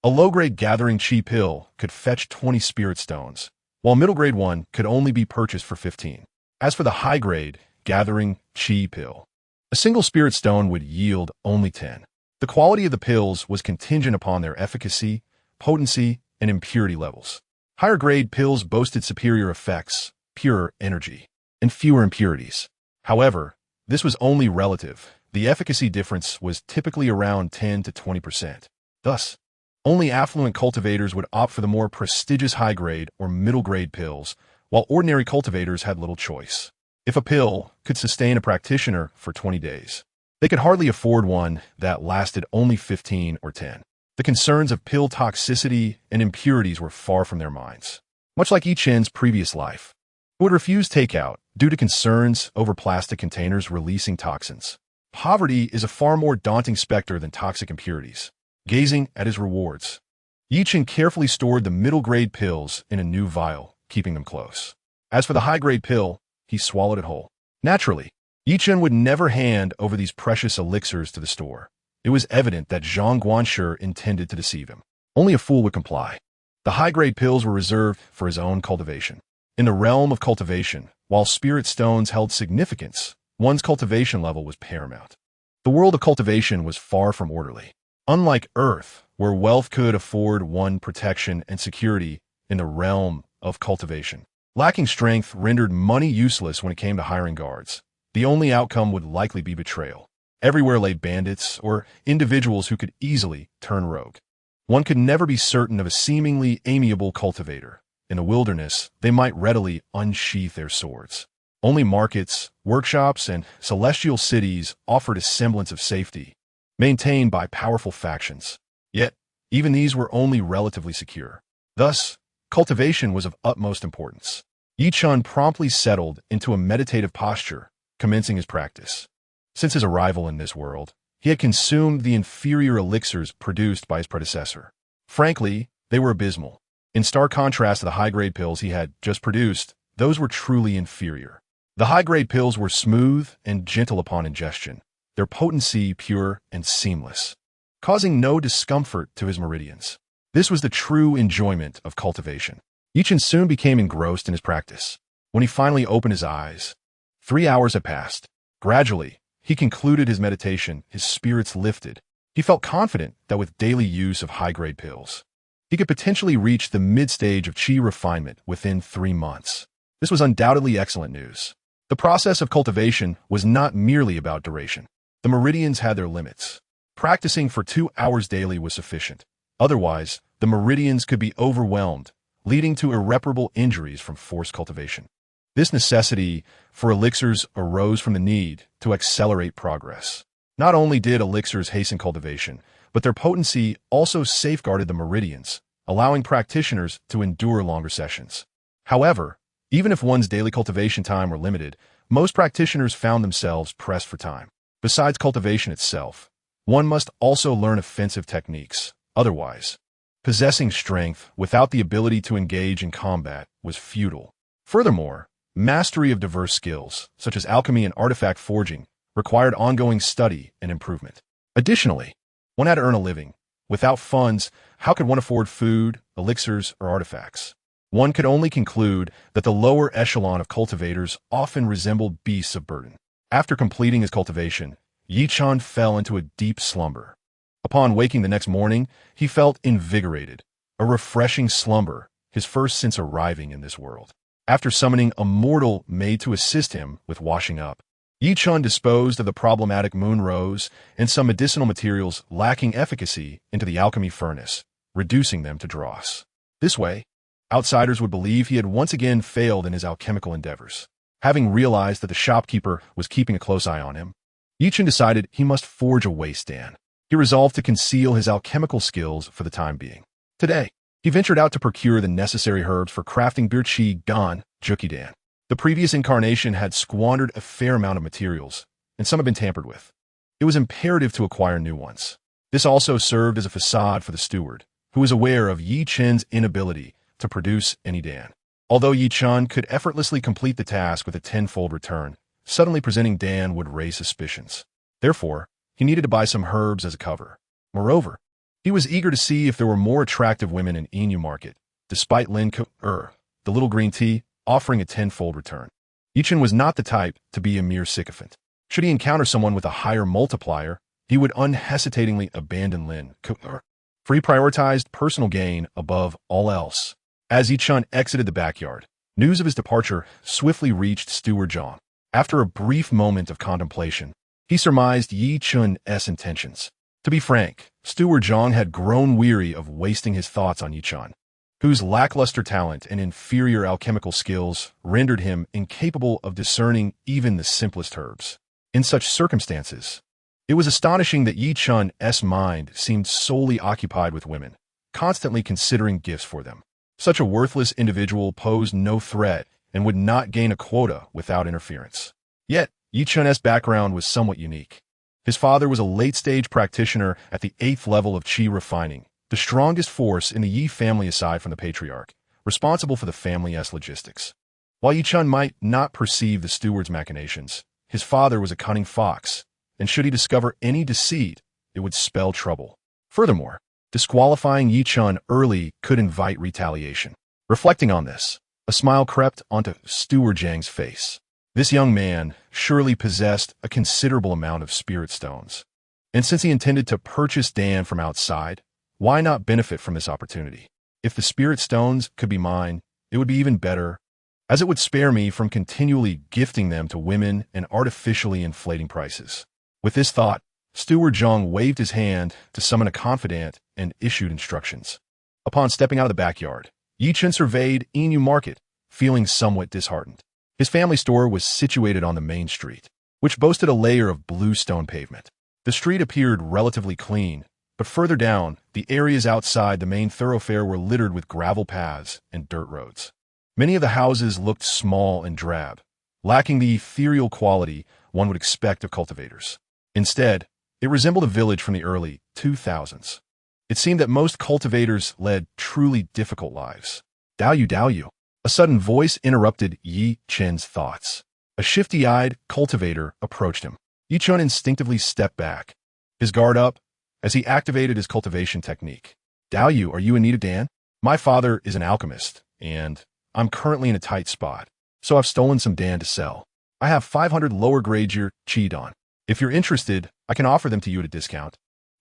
A low-grade gathering qi pill could fetch 20 spirit stones, while middle-grade one could only be purchased for 15. As for the high-grade gathering qi pill, a single spirit stone would yield only 10. The quality of the pills was contingent upon their efficacy, potency, and impurity levels. Higher-grade pills boasted superior effects, pure energy, and fewer impurities. However, this was only relative. The efficacy difference was typically around 10 to 20%. Thus, only affluent cultivators would opt for the more prestigious high-grade or middle-grade pills, while ordinary cultivators had little choice. If a pill could sustain a practitioner for 20 days, they could hardly afford one that lasted only 15 or 10. The concerns of pill toxicity and impurities were far from their minds. Much like Yi Chen's previous life, he would refuse takeout due to concerns over plastic containers releasing toxins. Poverty is a far more daunting specter than toxic impurities. Gazing at his rewards, Yi Chen carefully stored the middle-grade pills in a new vial, keeping them close. As for the high-grade pill, he swallowed it whole. Naturally, Yi Chen would never hand over these precious elixirs to the store. It was evident that Zhang Guanshi intended to deceive him. Only a fool would comply. The high-grade pills were reserved for his own cultivation. In the realm of cultivation, while spirit stones held significance, one's cultivation level was paramount. The world of cultivation was far from orderly. Unlike Earth, where wealth could afford one protection and security, in the realm of cultivation, lacking strength rendered money useless when it came to hiring guards. The only outcome would likely be betrayal. Everywhere lay bandits or individuals who could easily turn rogue. One could never be certain of a seemingly amiable cultivator. In the wilderness, they might readily unsheath their swords. Only markets, workshops, and celestial cities offered a semblance of safety, maintained by powerful factions. Yet, even these were only relatively secure. Thus, cultivation was of utmost importance. Chen promptly settled into a meditative posture, commencing his practice. Since his arrival in this world, he had consumed the inferior elixirs produced by his predecessor. Frankly, they were abysmal. In stark contrast to the high-grade pills he had just produced, those were truly inferior. The high-grade pills were smooth and gentle upon ingestion, their potency pure and seamless, causing no discomfort to his meridians. This was the true enjoyment of cultivation. Chen soon became engrossed in his practice. When he finally opened his eyes, 3 hours had passed. Gradually, he concluded his meditation, his spirits lifted. He felt confident that with daily use of high-grade pills, he could potentially reach the mid-stage of qi refinement within 3 months. This was undoubtedly excellent news. The process of cultivation was not merely about duration. The meridians had their limits. Practicing for 2 hours daily was sufficient. Otherwise, the meridians could be overwhelmed, leading to irreparable injuries from forced cultivation. This necessity for elixirs arose from the need to accelerate progress. Not only did elixirs hasten cultivation, but their potency also safeguarded the meridians, allowing practitioners to endure longer sessions. However, even if one's daily cultivation time were limited, most practitioners found themselves pressed for time. Besides cultivation itself, one must also learn offensive techniques. Otherwise, possessing strength without the ability to engage in combat was futile. Furthermore, mastery of diverse skills, such as alchemy and artifact forging, required ongoing study and improvement. Additionally, one had to earn a living. Without funds, how could one afford food, elixirs, or artifacts? One could only conclude that the lower echelon of cultivators often resembled beasts of burden. After completing his cultivation, Chen fell into a deep slumber. Upon waking the next morning, he felt invigorated, a refreshing slumber, his first since arriving in this world. After summoning a mortal maid to assist him with washing up, Chen disposed of the problematic moon rose and some medicinal materials lacking efficacy into the alchemy furnace, reducing them to dross. This way, outsiders would believe he had once again failed in his alchemical endeavors. Having realized that the shopkeeper was keeping a close eye on him, Chen decided he must forge a waste dan. He resolved to conceal his alchemical skills for the time being. Today, he ventured out to procure the necessary herbs for crafting birchi gan jukidan. The previous incarnation had squandered a fair amount of materials, and some had been tampered with. It was imperative to acquire new ones. This also served as a facade for the steward, who was aware of Chen's inability to produce any dan. Although Chen could effortlessly complete the task with a tenfold return, suddenly presenting dan would raise suspicions. Therefore, he needed to buy some herbs as a cover. Moreover, he was eager to see if there were more attractive women in Inu Market, despite the little green tea, offering a tenfold return. Chen was not the type to be a mere sycophant. Should he encounter someone with a higher multiplier, he would unhesitatingly abandon Lin, for he prioritized personal gain above all else. As Chen exited the backyard, news of his departure swiftly reached Steward Zhang. After a brief moment of contemplation, he surmised Chen's intentions. To be frank, Steward Zhang had grown weary of wasting his thoughts on Chen, whose lackluster talent and inferior alchemical skills rendered him incapable of discerning even the simplest herbs. In such circumstances, it was astonishing that Chen's mind seemed solely occupied with women, constantly considering gifts for them. Such a worthless individual posed no threat and would not gain a quota without interference. Yet, Chen's background was somewhat unique. His father was a late-stage practitioner at the 8th level of qi refining, the strongest force in the Yi family aside from the patriarch, responsible for the family's logistics. While Chen might not perceive the steward's machinations, his father was a cunning fox, and should he discover any deceit, it would spell trouble. Furthermore, disqualifying Chen early could invite retaliation. Reflecting on this, a smile crept onto Steward Zhang's face. This young man surely possessed a considerable amount of spirit stones. And since he intended to purchase Dan from outside, why not benefit from this opportunity? If the spirit stones could be mine, it would be even better, as it would spare me from continually gifting them to women and artificially inflating prices. With this thought, Steward Zhang waved his hand to summon a confidant and issued instructions. Upon stepping out of the backyard, Chen surveyed Inu Market, feeling somewhat disheartened. His family store was situated on the main street, which boasted a layer of blue stone pavement. The street appeared relatively clean, but further down, the areas outside the main thoroughfare were littered with gravel paths and dirt roads. Many of the houses looked small and drab, lacking the ethereal quality one would expect of cultivators. Instead, it resembled a village from the early 2000s. It seemed that most cultivators led truly difficult lives. Dao. A sudden voice interrupted Chen's thoughts. A shifty-eyed cultivator approached him. Chen instinctively stepped back, his guard up, as he activated his cultivation technique. Dao, are you in need of Dan? My father is an alchemist, and I'm currently in a tight spot, so I've stolen some Dan to sell. I have 500 lower grade year Qi Dan. If you're interested, I can offer them to you at a discount.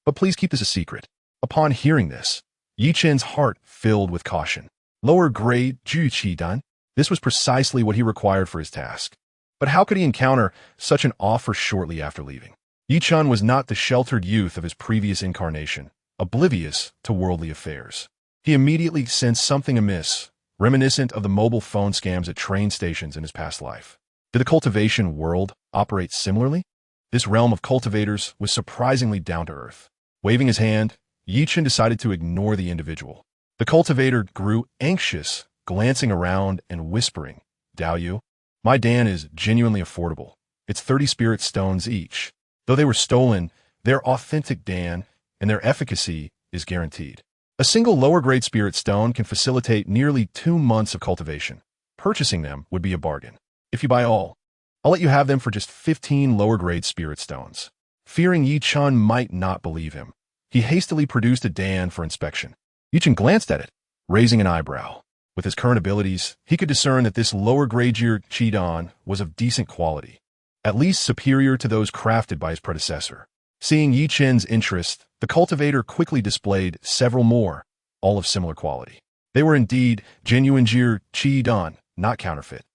But please keep this a secret. Upon hearing this, Chen's heart filled with caution. Lower grade Ju Qi Dan? This was precisely what he required for his task. But how could he encounter such an offer shortly after leaving? Chen was not the sheltered youth of his previous incarnation, oblivious to worldly affairs. He immediately sensed something amiss, reminiscent of the mobile phone scams at train stations in his past life. Did the cultivation world operate similarly? This realm of cultivators was surprisingly down to earth. Waving his hand, Chen decided to ignore the individual. The cultivator grew anxious, glancing around and whispering, Dao, my Dan is genuinely affordable. It's 30 spirit stones each. Though they were stolen, they're authentic Dan, and their efficacy is guaranteed. A single lower-grade spirit stone can facilitate nearly 2 months of cultivation. Purchasing them would be a bargain. If you buy all, I'll let you have them for just 15 lower-grade spirit stones. Fearing Chen might not believe him, he hastily produced a Dan for inspection. Chen glanced at it, raising an eyebrow. With his current abilities, he could discern that this lower-grade year Qi Dan was of decent quality, at least superior to those crafted by his predecessor. Seeing Chen's interest, the cultivator quickly displayed several more, all of similar quality. They were indeed genuine year Qi Dan, not counterfeit.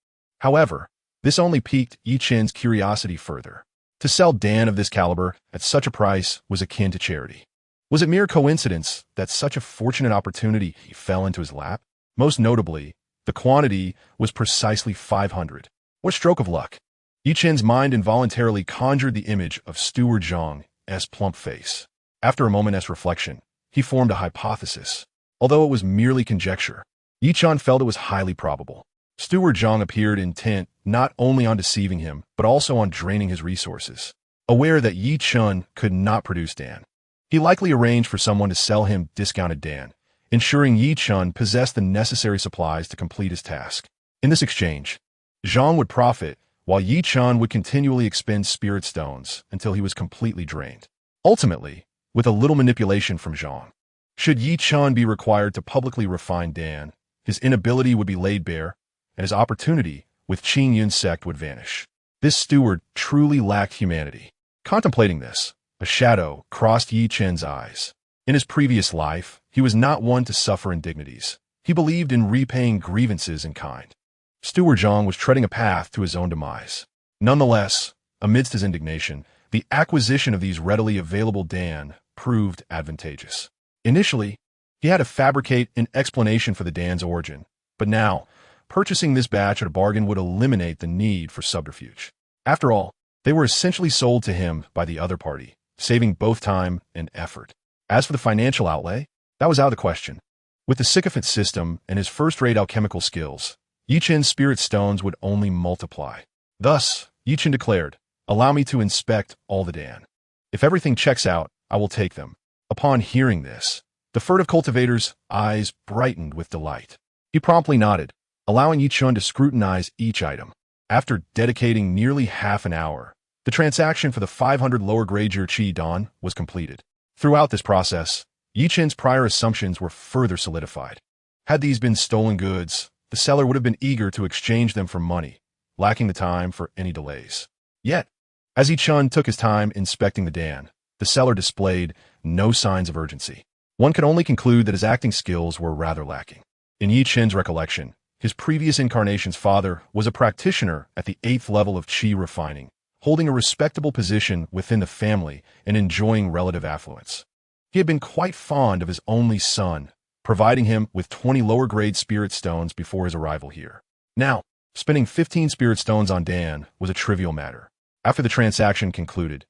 However, this only piqued Chen's curiosity further. To sell Dan of this caliber at such a price was akin to charity. Was it mere coincidence that such a fortunate opportunity fell into his lap? Most notably, the quantity was precisely 500. What stroke of luck! Chen's mind involuntarily conjured the image of Steward Zhang's plump face. After a moment's reflection, he formed a hypothesis. Although it was merely conjecture, Chen felt it was highly probable. Steward Zhang appeared intent not only on deceiving him, but also on draining his resources. Aware that Chen could not produce Dan, he likely arranged for someone to sell him discounted Dan, ensuring Chen possessed the necessary supplies to complete his task. In this exchange, Zhang would profit, while Chen would continually expend spirit stones until he was completely drained. Ultimately, with a little manipulation from Zhang, should Chen be required to publicly refine Dan, his inability would be laid bare, and his opportunity with Qing Yun's sect would vanish. This steward truly lacked humanity. Contemplating this, a shadow crossed Chen's eyes. In his previous life, he was not one to suffer indignities. He believed in repaying grievances in kind. Steward Zhang was treading a path to his own demise. Nonetheless, amidst his indignation, the acquisition of these readily available Dan proved advantageous. Initially, he had to fabricate an explanation for the Dan's origin, but now, purchasing this batch at a bargain would eliminate the need for subterfuge. After all, they were essentially sold to him by the other party, saving both time and effort. As for the financial outlay, that was out of the question. With the sycophant system and his first-rate alchemical skills, Chen's spirit stones would only multiply. Thus, Chen declared, "Allow me to inspect all the Dan. If everything checks out, I will take them." Upon hearing this, the furtive cultivator's eyes brightened with delight. He promptly nodded, allowing Chen to scrutinize each item. After dedicating nearly half an hour, the transaction for the 500 lower-grade year Qi Dan was completed. Throughout this process, Chen's prior assumptions were further solidified. Had these been stolen goods, the seller would have been eager to exchange them for money, lacking the time for any delays. Yet, as Chen took his time inspecting the Dan, the seller displayed no signs of urgency. One could only conclude that his acting skills were rather lacking. In Chen's recollection, his previous incarnation's father was a practitioner at the 8th level of Qi refining, holding a respectable position within the family and enjoying relative affluence. He had been quite fond of his only son, providing him with 20 lower-grade spirit stones before his arrival here. Now, spending 15 spirit stones on Dan was a trivial matter. After the transaction concluded,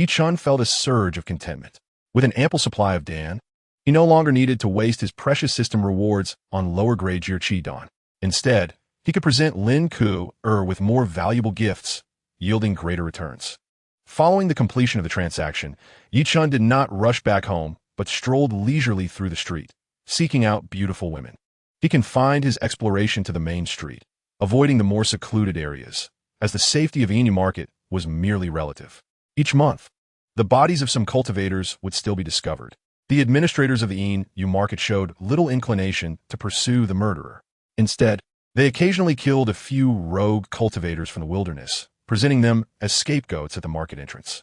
Chen felt a surge of contentment. With an ample supply of Dan, he no longer needed to waste his precious system rewards on lower-grade Jirqi Dan. Instead, he could present Lin Ku with more valuable gifts, yielding greater returns. Following the completion of the transaction, Chen did not rush back home, but strolled leisurely through the street, seeking out beautiful women. He confined his exploration to the main street, avoiding the more secluded areas, as the safety of Yin Market was merely relative. Each month, the bodies of some cultivators would still be discovered. The administrators of the Yin Market showed little inclination to pursue the murderer. Instead, they occasionally killed a few rogue cultivators from the wilderness, presenting them as scapegoats at the market entrance.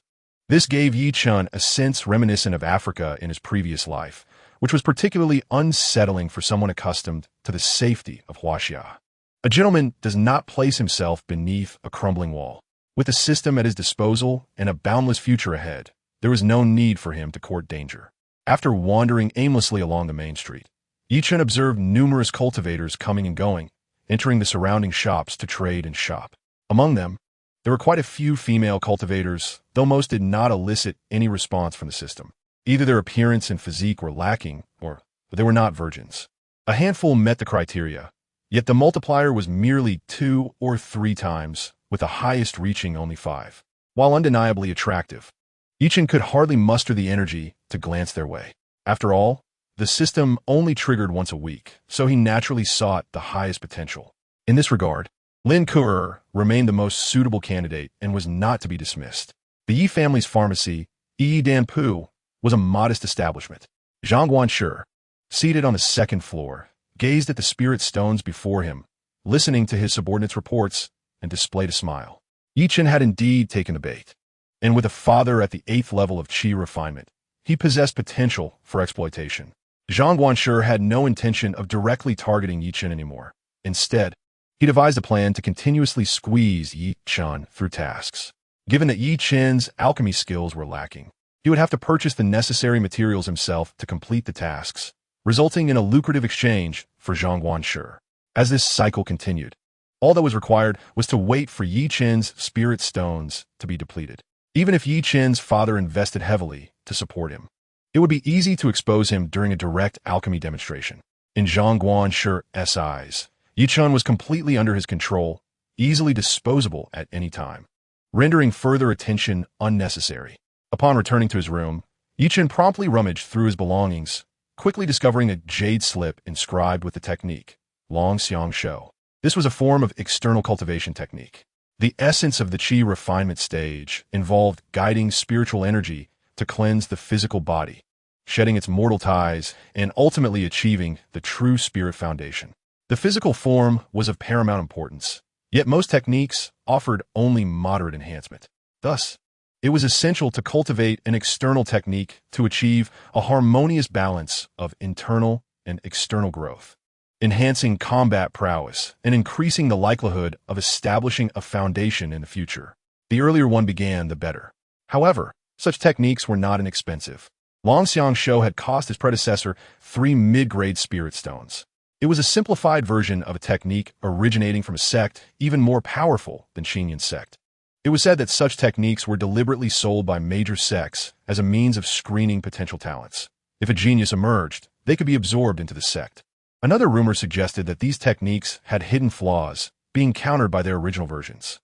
This gave Chen a sense reminiscent of Africa in his previous life, which was particularly unsettling for someone accustomed to the safety of xianxia. A gentleman does not place himself beneath a crumbling wall. With a system at his disposal and a boundless future ahead, there was no need for him to court danger. After wandering aimlessly along the main street, Chen observed numerous cultivators coming and going, entering the surrounding shops to trade and shop. Among them, there were quite a few female cultivators, though most did not elicit any response from the system. Either their appearance and physique were lacking, or they were not virgins. A handful met the criteria, yet the multiplier was merely 2 or 3 times, with the highest reaching only 5. While undeniably attractive, Chen could hardly muster the energy to glance their way. After all, the system only triggered once a week, so he naturally sought the highest potential. In this regard, Lin Ku remained the most suitable candidate and was not to be dismissed. The Yi family's pharmacy, Yi Danpu, was a modest establishment. Zhang Guanshi, seated on the second floor, gazed at the spirit stones before him, listening to his subordinates' reports, and displayed a smile. Chen had indeed taken the bait, and with a father at the 8th level of qi refinement, he possessed potential for exploitation. Zhang Guanshi had no intention of directly targeting Chen anymore. Instead, he devised a plan to continuously squeeze Chen through tasks. Given that Chen's alchemy skills were lacking, he would have to purchase the necessary materials himself to complete the tasks, resulting in a lucrative exchange for Zhang Guanshi. As this cycle continued, all that was required was to wait for Chen's spirit stones to be depleted. Even if Chen's father invested heavily to support him, it would be easy to expose him during a direct alchemy demonstration. In Zhang Guanshi's eyes, Chen was completely under his control, easily disposable at any time, rendering further attention unnecessary. Upon returning to his room, Chen promptly rummaged through his belongings, quickly discovering a jade slip inscribed with the technique, long xianxia. This was a form of external cultivation technique. The essence of the qi refinement stage involved guiding spiritual energy to cleanse the physical body, shedding its mortal ties, and ultimately achieving the true spirit foundation. The physical form was of paramount importance, yet most techniques offered only moderate enhancement. Thus, it was essential to cultivate an external technique to achieve a harmonious balance of internal and external growth, enhancing combat prowess and increasing the likelihood of establishing a foundation in the future. The earlier one began, the better. However, such techniques were not inexpensive. Long Xianxia had cost his predecessor 3 mid-grade spirit stones. It was a simplified version of a technique originating from a sect even more powerful than Xinyan sect. It was said that such techniques were deliberately sold by major sects as a means of screening potential talents. If a genius emerged, they could be absorbed into the sect. Another rumor suggested that these techniques had hidden flaws, being countered by their original versions.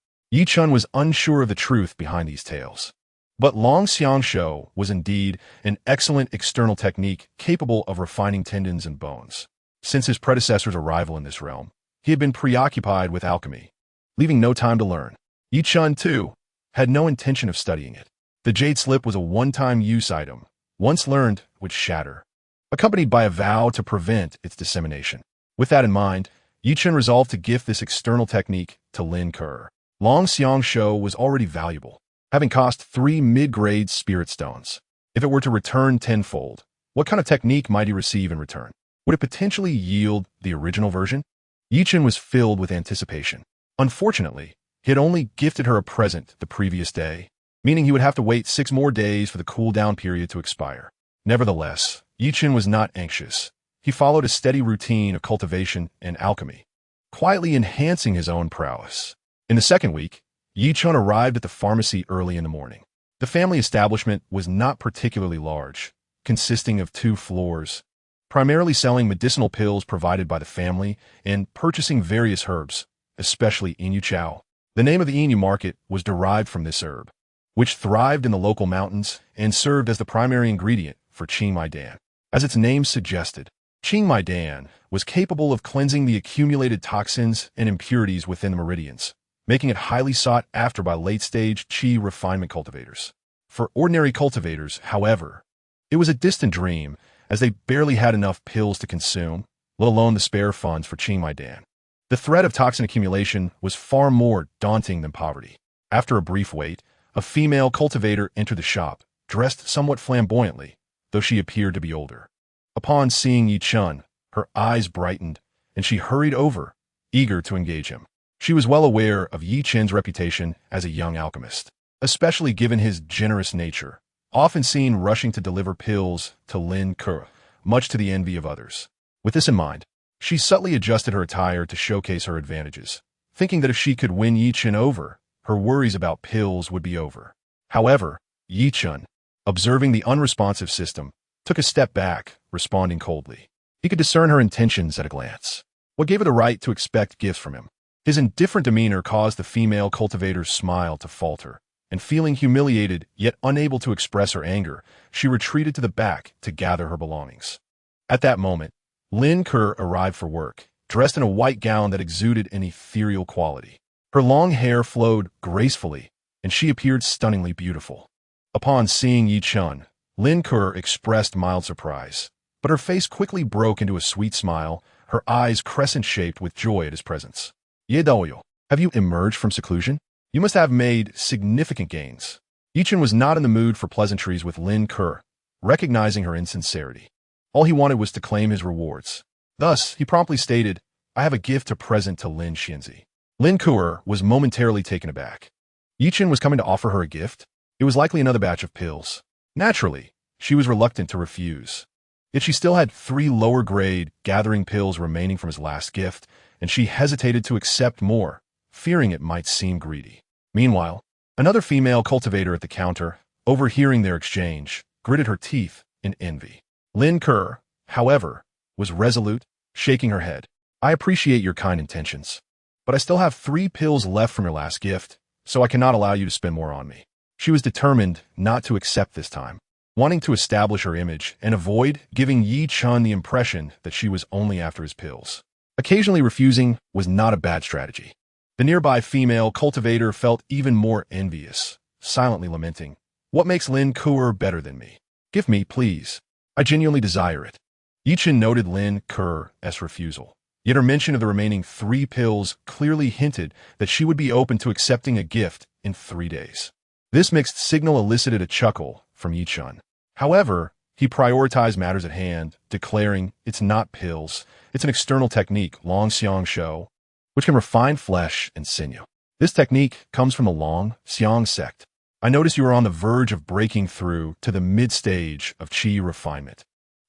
Chen was unsure of the truth behind these tales. But Long Xianxia was indeed an excellent external technique capable of refining tendons and bones. Since his predecessor's arrival in this realm, he had been preoccupied with alchemy, leaving no time to learn. Chen, too, had no intention of studying it. The jade slip was a one-time use item, once learned would shatter, accompanied by a vow to prevent its dissemination. With that in mind, Chen resolved to gift this external technique to Lin Ku. Long Xianxia was already valuable, having cost 3 mid-grade spirit stones. If it were to return tenfold, what kind of technique might he receive in return? Would it potentially yield the original version? Chen was filled with anticipation. Unfortunately, He had only gifted her a present the previous day, meaning he would have to wait 6 more days for the cool-down period to expire. Nevertheless, Chen was not anxious. He followed a steady routine of cultivation and alchemy, quietly enhancing his own prowess. In the second week, Chen arrived at the pharmacy early in the morning. The family establishment was not particularly large, consisting of 2 floors, primarily selling medicinal pills provided by the family and purchasing various herbs, especially Inu Chow. The name of the Inu market was derived from this herb, which thrived in the local mountains and served as the primary ingredient for Qing Mai Dan. As its name suggested, Qing Mai Dan was capable of cleansing the accumulated toxins and impurities within the meridians, making it highly sought after by late-stage qi refinement cultivators. For ordinary cultivators, however, it was a distant dream, as they barely had enough pills to consume, let alone the spare funds for Qing Mai Dan. The threat of toxin accumulation was far more daunting than poverty. After a brief wait, a female cultivator entered the shop, dressed somewhat flamboyantly, though she appeared to be older. Upon seeing Chen, her eyes brightened, and she hurried over, eager to engage him. She was well aware of Chen's reputation as a young alchemist, especially given his generous nature, often seen rushing to deliver pills to Lin Ke, much to the envy of others. With this in mind, she subtly adjusted her attire to showcase her advantages, thinking that if she could win Chen over, her worries about pills would be over. However, Chen, observing the unresponsive system, took a step back, responding coldly. He could discern her intentions at a glance. What gave her the right to expect gifts from him? His indifferent demeanor caused the female cultivator's smile to falter, and feeling humiliated yet unable to express her anger, she retreated to the back to gather her belongings. At that moment, Lin Ke arrived for work, dressed in a white gown that exuded an ethereal quality. Her long hair flowed gracefully, and she appeared stunningly beautiful. Upon seeing Chen, Lin Ke expressed mild surprise, but her face quickly broke into a sweet smile, her eyes crescent-shaped with joy at his presence. Ye Daoyo, have you emerged from seclusion? You must have made significant gains. Chen was not in the mood for pleasantries with Lin Ke, recognizing her insincerity. All he wanted was to claim his rewards. Thus, he promptly stated, I have a gift to present to Lin Xianxia. Lin Ke was momentarily taken aback. Chen was coming to offer her a gift? It was likely another batch of pills. Naturally, she was reluctant to refuse. Yet she still had 3 lower-grade gathering pills remaining from his last gift, and she hesitated to accept more, fearing it might seem greedy. Meanwhile, another female cultivator at the counter, overhearing their exchange, gritted her teeth in envy. Lin Ke, however, was resolute, shaking her head. I appreciate your kind intentions, but I still have 3 pills left from your last gift, so I cannot allow you to spend more on me. She was determined not to accept this time, wanting to establish her image and avoid giving Chen the impression that she was only after his pills. Occasionally refusing was not a bad strategy. The nearby female cultivator felt even more envious, silently lamenting, what makes Lin Ke better than me? Give me, please. I genuinely desire it. Chen noted Lin Ke's refusal, yet her mention of the remaining 3 pills clearly hinted that she would be open to accepting a gift in 3 days. This mixed signal elicited a chuckle from Chen. However, he prioritized matters at hand, declaring, it's not pills, it's an external technique, xianxia, which can refine flesh and sinew. This technique comes from the xiang sect. I notice you are on the verge of breaking through to the mid-stage of qi refinement.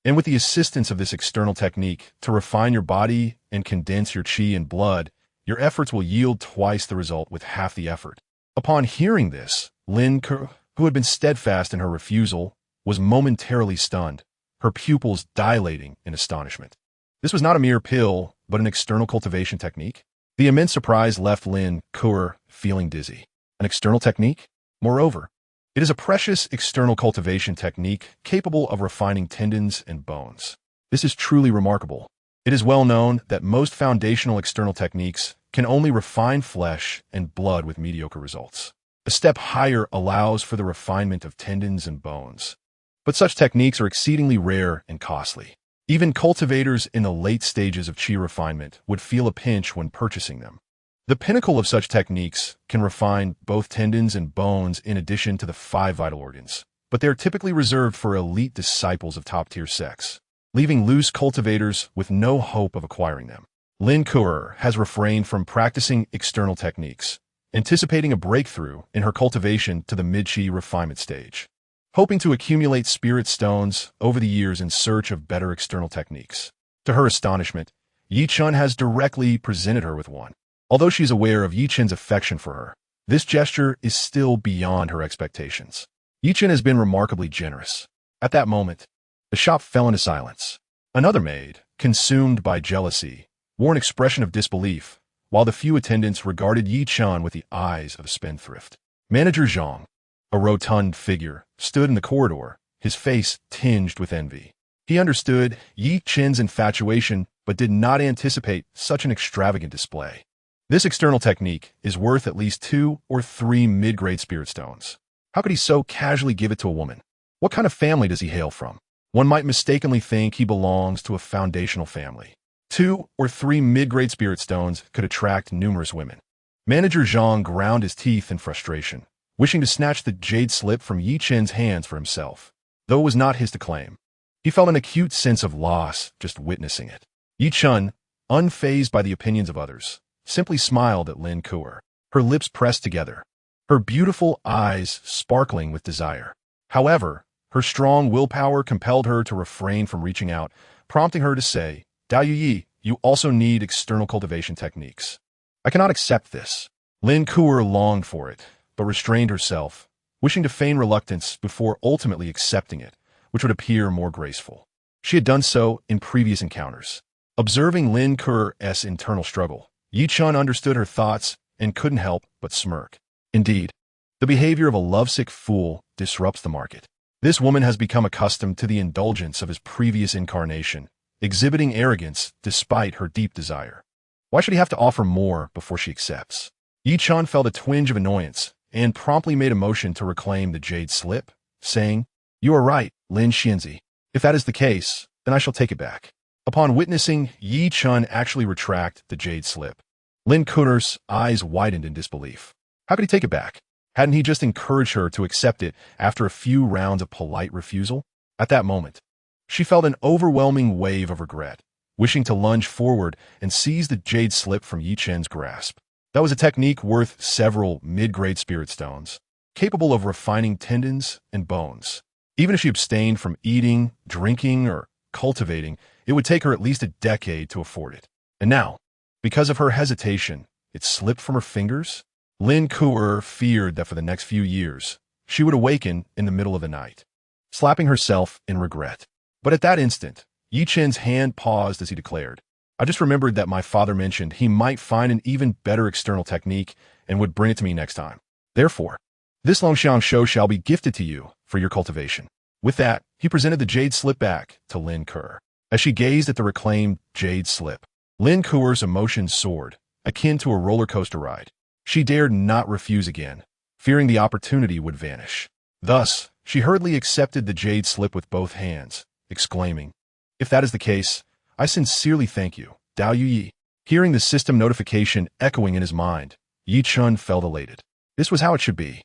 And with the assistance of this external technique to refine your body and condense your qi and blood, your efforts will yield twice the result with half the effort. Upon hearing this, Lin Ke, who had been steadfast in her refusal, was momentarily stunned, her pupils dilating in astonishment. This was not a mere pill, but an external cultivation technique. The immense surprise left Lin Ke feeling dizzy. An external technique? Moreover, it is a precious external cultivation technique capable of refining tendons and bones. This is truly remarkable. It is well known that most foundational external techniques can only refine flesh and blood with mediocre results. A step higher allows for the refinement of tendons and bones. But such techniques are exceedingly rare and costly. Even cultivators in the late stages of qi refinement would feel a pinch when purchasing them. The pinnacle of such techniques can refine both tendons and bones in addition to the 5 vital organs, but they are typically reserved for elite disciples of top-tier sects, leaving loose cultivators with no hope of acquiring them. Lin Ke has refrained from practicing external techniques, anticipating a breakthrough in her cultivation to the mid-chi refinement stage. Hoping to accumulate spirit stones over the years in search of better external techniques. To her astonishment, Chen has directly presented her with one. Although she's aware of Chen's affection for her, this gesture is still beyond her expectations. Chen has been remarkably generous. At that moment, the shop fell into silence. Another maid, consumed by jealousy, wore an expression of disbelief, while the few attendants regarded Chen with the eyes of a spendthrift. Manager Zhang, a rotund figure, stood in the corridor, his face tinged with envy. He understood Chen's infatuation, but did not anticipate such an extravagant display. This external technique is worth at least 2 or 3 mid-grade spirit stones. How could he so casually give it to a woman? What kind of family does he hail from? One might mistakenly think he belongs to a foundational family. 2 or 3 mid-grade spirit stones could attract numerous women. Manager Zhang ground his teeth in frustration, wishing to snatch the jade slip from Chen's hands for himself, though it was not his to claim. He felt an acute sense of loss just witnessing it. Chen, unfazed by the opinions of others, simply smiled at Lin Kuer, her lips pressed together, her beautiful eyes sparkling with desire. However, her strong willpower compelled her to refrain from reaching out, prompting her to say, "Dao Yi, you also need external cultivation techniques. I cannot accept this." Lin Kuer longed for it, but restrained herself, wishing to feign reluctance before ultimately accepting it, which would appear more graceful. She had done so in previous encounters. Observing Lin Kuer's internal struggle, Chen understood her thoughts and couldn't help but smirk. Indeed, the behavior of a lovesick fool disrupts the market. This woman has become accustomed to the indulgence of his previous incarnation, exhibiting arrogance despite her deep desire. Why should he have to offer more before she accepts? Chen felt a twinge of annoyance and promptly made a motion to reclaim the jade slip, saying, "You are right, Lin Xianxia. If that is the case, then I shall take it back." Upon witnessing Chen actually retract the jade slip, Lin Kuer's eyes widened in disbelief. How could he take it back? Hadn't he just encouraged her to accept it after a few rounds of polite refusal? At that moment, she felt an overwhelming wave of regret, wishing to lunge forward and seize the jade slip from Chen's grasp. That was a technique worth several mid-grade spirit stones, capable of refining tendons and bones. Even if she abstained from eating, drinking, or cultivating, it would take her at least a decade to afford it. And now, because of her hesitation, it slipped from her fingers? Lin Kuer feared that for the next few years, she would awaken in the middle of the night, slapping herself in regret. But at that instant, Chen's hand paused as he declared, "I just remembered that my father mentioned he might find an even better external technique and would bring it to me next time. Therefore, this Longxiang Shou shall be gifted to you for your cultivation." With that, he presented the jade slip back to Lin Kuer. As she gazed at the reclaimed jade slip, Lin Kuer's emotions soared, akin to a roller coaster ride. She dared not refuse again, fearing the opportunity would vanish. Thus, she hurriedly accepted the jade slip with both hands, exclaiming, "If that is the case, I sincerely thank you, Dao Yi." Hearing the system notification echoing in his mind, Chen felt elated. This was how it should be.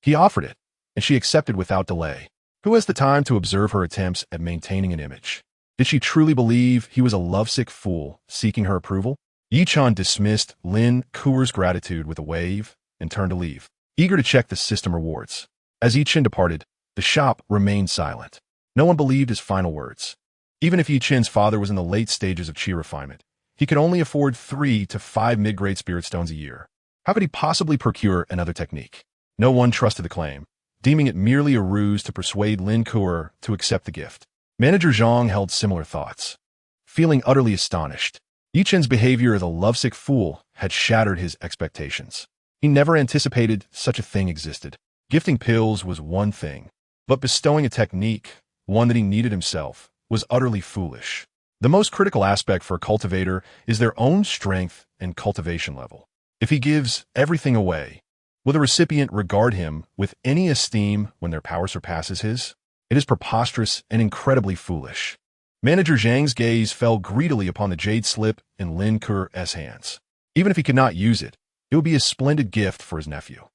He offered it, and she accepted without delay. Who has the time to observe her attempts at maintaining an image? Did she truly believe he was a lovesick fool seeking her approval? Chen dismissed Lin Kuer's gratitude with a wave and turned to leave, eager to check the system rewards. As Chen departed, the shop remained silent. No one believed his final words. Even if Chen's father was in the late stages of chi refinement, he could only afford 3 to 5 mid-grade spirit stones a year. How could he possibly procure another technique? No one trusted the claim, deeming it merely a ruse to persuade Lin Kuer to accept the gift. Manager Zhang held similar thoughts. Feeling utterly astonished, Chen's behavior as a lovesick fool had shattered his expectations. He never anticipated such a thing existed. Gifting pills was one thing, but bestowing a technique, one that he needed himself, was utterly foolish. The most critical aspect for a cultivator is their own strength and cultivation level. If he gives everything away, will the recipient regard him with any esteem when their power surpasses his? It is preposterous and incredibly foolish. Manager Zhang's gaze fell greedily upon the jade slip in Lin Kuer's hands. Even if he could not use it, it would be a splendid gift for his nephew.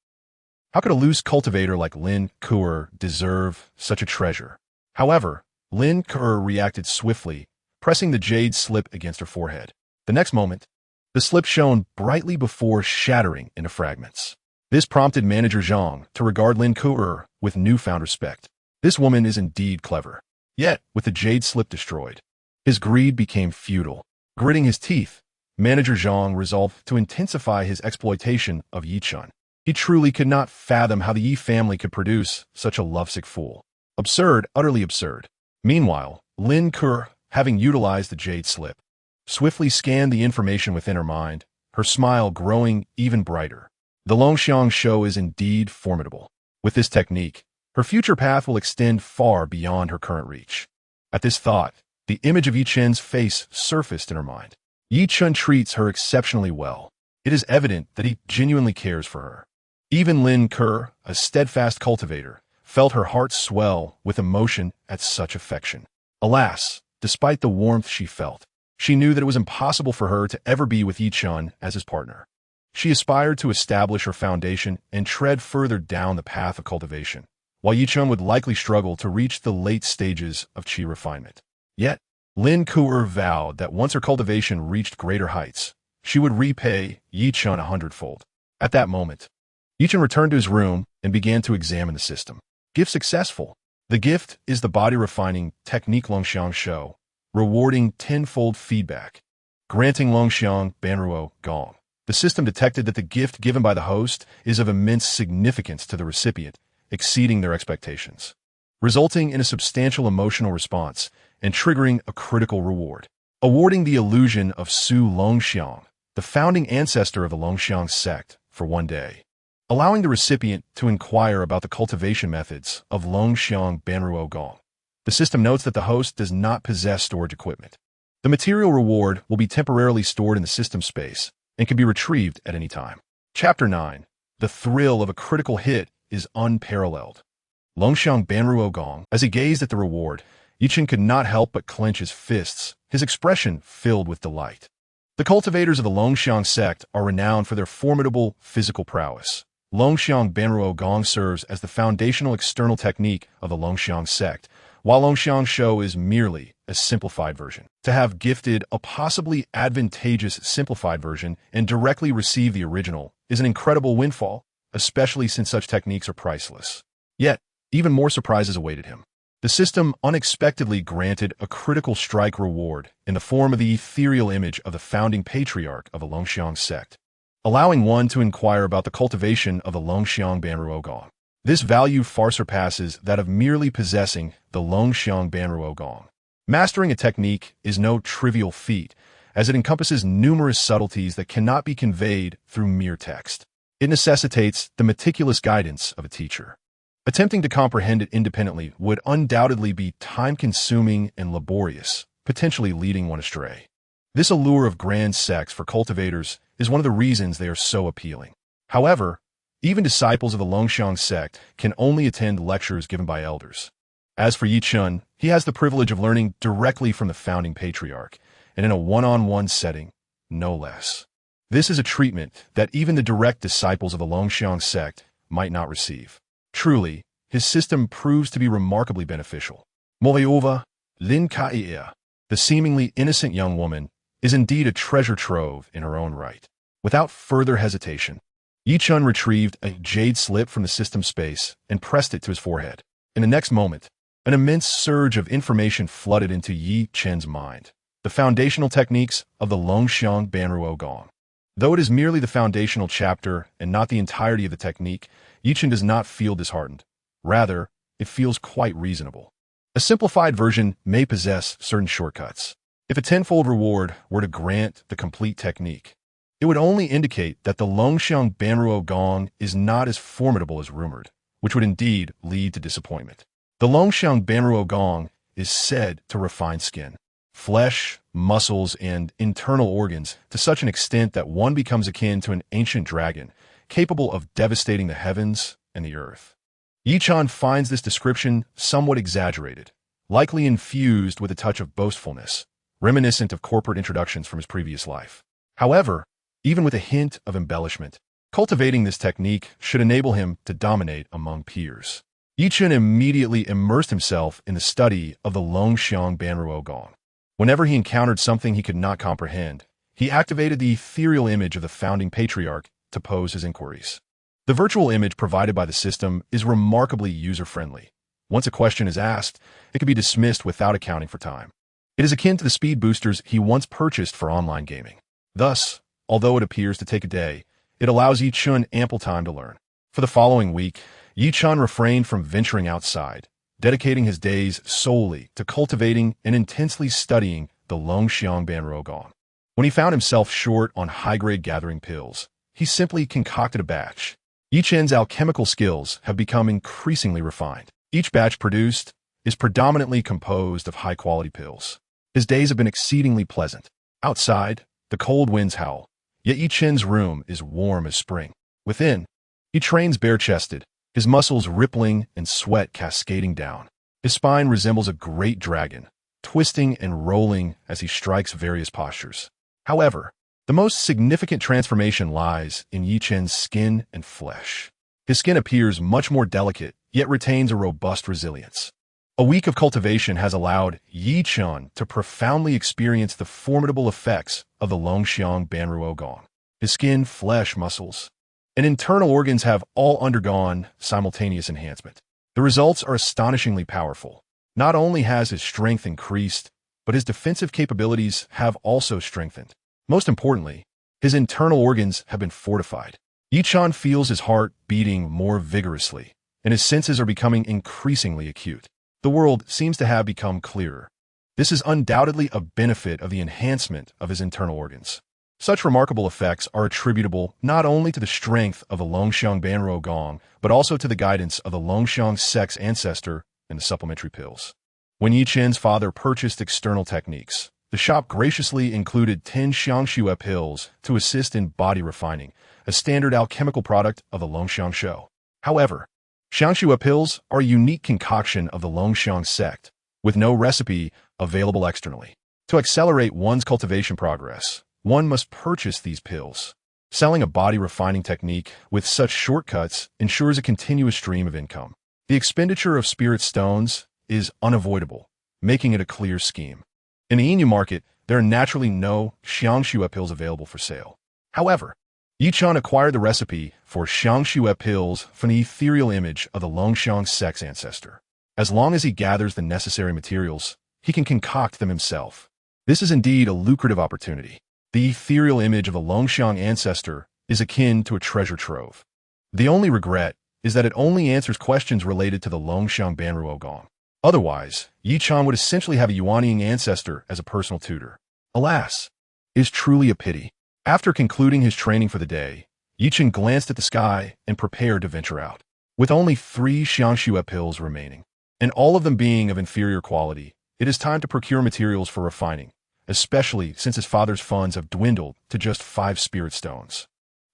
How could a loose cultivator like Lin Kuer deserve such a treasure? However, Lin Kuer reacted swiftly, pressing the jade slip against her forehead. The next moment, The slip shone brightly before shattering into fragments. This prompted Manager Zhang to regard Lin Ku'er with newfound respect. This woman is indeed clever. Yet, with the jade slip destroyed, his greed became futile. Gritting his teeth, Manager Zhang resolved to intensify his exploitation of Yi Chen. He truly could not fathom how the Yi family could produce such a lovesick fool. Absurd, utterly absurd. Meanwhile, Lin Ku'er, having utilized the jade slip, swiftly scanned the information within her mind, her smile growing even brighter. The Longxiang show is indeed formidable. With this technique, her future path will extend far beyond her current reach. At this thought, the image of Yi Chen's face surfaced in her mind. Yi Chen treats her exceptionally well. It is evident that he genuinely cares for her. Even Lin Ku'er, a steadfast cultivator, felt her heart swell with emotion at such affection. Alas, despite the warmth she felt, she knew that it was impossible for her to ever be with Yi Chen as his partner. She aspired to establish her foundation and tread further down the path of cultivation, while Yi Chen would likely struggle to reach the late stages of qi refinement. Yet, Lin Ku'er vowed that once her cultivation reached greater heights, she would repay Yi Chen 100-fold. At that moment, Yi Chen returned to his room and began to examine the system. Gift successful. The gift is the body-refining technique Longxiang show, rewarding 10-fold feedback, granting Longxiang Banruo Gong. The system detected that the gift given by the host is of immense significance to the recipient, exceeding their expectations, resulting in a substantial emotional response and triggering a critical reward. Awarding the illusion of Su Longxiang, the founding ancestor of the Longxiang sect, for 1 day, allowing the recipient to inquire about the cultivation methods of Longxiang Banruo Gong. The system notes that the host does not possess storage equipment. The material reward will be temporarily stored in the system space and can be retrieved at any time. Chapter 9. The thrill of a critical hit is unparalleled. Longxiang Banruo Gong, as he gazed at the reward, Yi Chen could not help but clench his fists, his expression filled with delight. The cultivators of the Longxiang sect are renowned for their formidable physical prowess. Longxiang Banruo Gong serves as the foundational external technique of the Longxiang sect, while Longxiang Shou is merely a simplified version. To have gifted a possibly advantageous simplified version and directly receive the original is an incredible windfall, especially since such techniques are priceless. Yet, even more surprises awaited him. The system unexpectedly granted a critical strike reward in the form of the ethereal image of the founding patriarch of the Longxiang sect, allowing one to inquire about the cultivation of the Longxiang Banruo Gong. This value far surpasses that of merely possessing the Longxiang Banruo Gong. Mastering a technique is no trivial feat, as it encompasses numerous subtleties that cannot be conveyed through mere text. It necessitates the meticulous guidance of a teacher. Attempting to comprehend it independently would undoubtedly be time-consuming and laborious, potentially leading one astray. This allure of grand sects for cultivators is one of the reasons they are so appealing. However, even disciples of the Longxiang sect can only attend lectures given by elders. As for Yi Chen, he has the privilege of learning directly from the founding patriarch, and in a one-on-one setting, no less. This is a treatment that even the direct disciples of the Longxiang sect might not receive. Truly, his system proves to be remarkably beneficial. Moreover, Lin Ku'er, the seemingly innocent young woman, is indeed a treasure trove in her own right. Without further hesitation, Yi Chen retrieved a jade slip from the system space and pressed it to his forehead. In the next moment, an immense surge of information flooded into Yi Chen's mind. The foundational techniques of the Longxiang Banruo Gong. Though it is merely the foundational chapter and not the entirety of the technique, Yi Chen does not feel disheartened. Rather, it feels quite reasonable. A simplified version may possess certain shortcuts. If a 10-fold reward were to grant the complete technique, it would only indicate that the Longxiang Banruo Gong is not as formidable as rumored, which would indeed lead to disappointment. The Longxiang Banruo Gong is said to refine skin, flesh, muscles, and internal organs to such an extent that one becomes akin to an ancient dragon, capable of devastating the heavens and the earth. Yi Chen finds this description somewhat exaggerated, likely infused with a touch of boastfulness, reminiscent of corporate introductions from his previous life. However, even with a hint of embellishment, cultivating this technique should enable him to dominate among peers. Yi Chen immediately immersed himself in the study of the Longxiang Banruo Gong. Whenever he encountered something he could not comprehend, he activated the ethereal image of the founding patriarch to pose his inquiries. The virtual image provided by the system is remarkably user-friendly. Once a question is asked, it can be dismissed without accounting for time. It is akin to the speed boosters he once purchased for online gaming. Thus, although it appears to take a day, it allows Chen ample time to learn. For the following week, Chen refrained from venturing outside, dedicating his days solely to cultivating and intensely studying the Longxiang Banruo Gong. When he found himself short on high-grade gathering pills, he simply concocted a batch. Chen's alchemical skills have become increasingly refined. Each batch produced is predominantly composed of high-quality pills. His days have been exceedingly pleasant. Outside, the cold winds howl, yet Chen's room is warm as spring. Within, he trains bare-chested, his muscles rippling and sweat cascading down. His spine resembles a great dragon, twisting and rolling as he strikes various postures. However, the most significant transformation lies in Chen's skin and flesh. His skin appears much more delicate, yet retains a robust resilience. A week of cultivation has allowed Chen to profoundly experience the formidable effects of the Longxiang Banruo Gong. His skin, flesh, muscles, and internal organs have all undergone simultaneous enhancement. The results are astonishingly powerful. Not only has his strength increased, but his defensive capabilities have also strengthened. Most importantly, his internal organs have been fortified. Chen feels his heart beating more vigorously, and his senses are becoming increasingly acute. The world seems to have become clearer. This is undoubtedly a benefit of the enhancement of his internal organs. Such remarkable effects are attributable not only to the strength of the Longxiang Banruo Gong, but also to the guidance of the Longxiang sect's ancestor and the supplementary pills. When Chen's father purchased external techniques, the shop graciously included 10 xianxia pills to assist in body refining, a standard alchemical product of the Longxiang show. However, xianxia pills are a unique concoction of the Longxiang sect, with no recipe available externally. To accelerate one's cultivation progress, one must purchase these pills. Selling a body refining technique with such shortcuts ensures a continuous stream of income. The expenditure of spirit stones is unavoidable, making it a clear scheme. In the Inu market, there are naturally no xianxia pills available for sale. However, Chen acquired the recipe for xianxia pills from the ethereal image of the Longxiang sect's ancestor. As long as he gathers the necessary materials, he can concoct them himself. This is indeed a lucrative opportunity. The ethereal image of a Longxiang ancestor is akin to a treasure trove. The only regret is that it only answers questions related to the Longxiang Banruo Gong. Otherwise, Chen would essentially have a Yuanying ancestor as a personal tutor. Alas, it is truly a pity. After concluding his training for the day, Chen glanced at the sky and prepared to venture out. With only 3 xianxia pills remaining, and all of them being of inferior quality, it is time to procure materials for refining, especially since his father's funds have dwindled to just 5 spirit stones.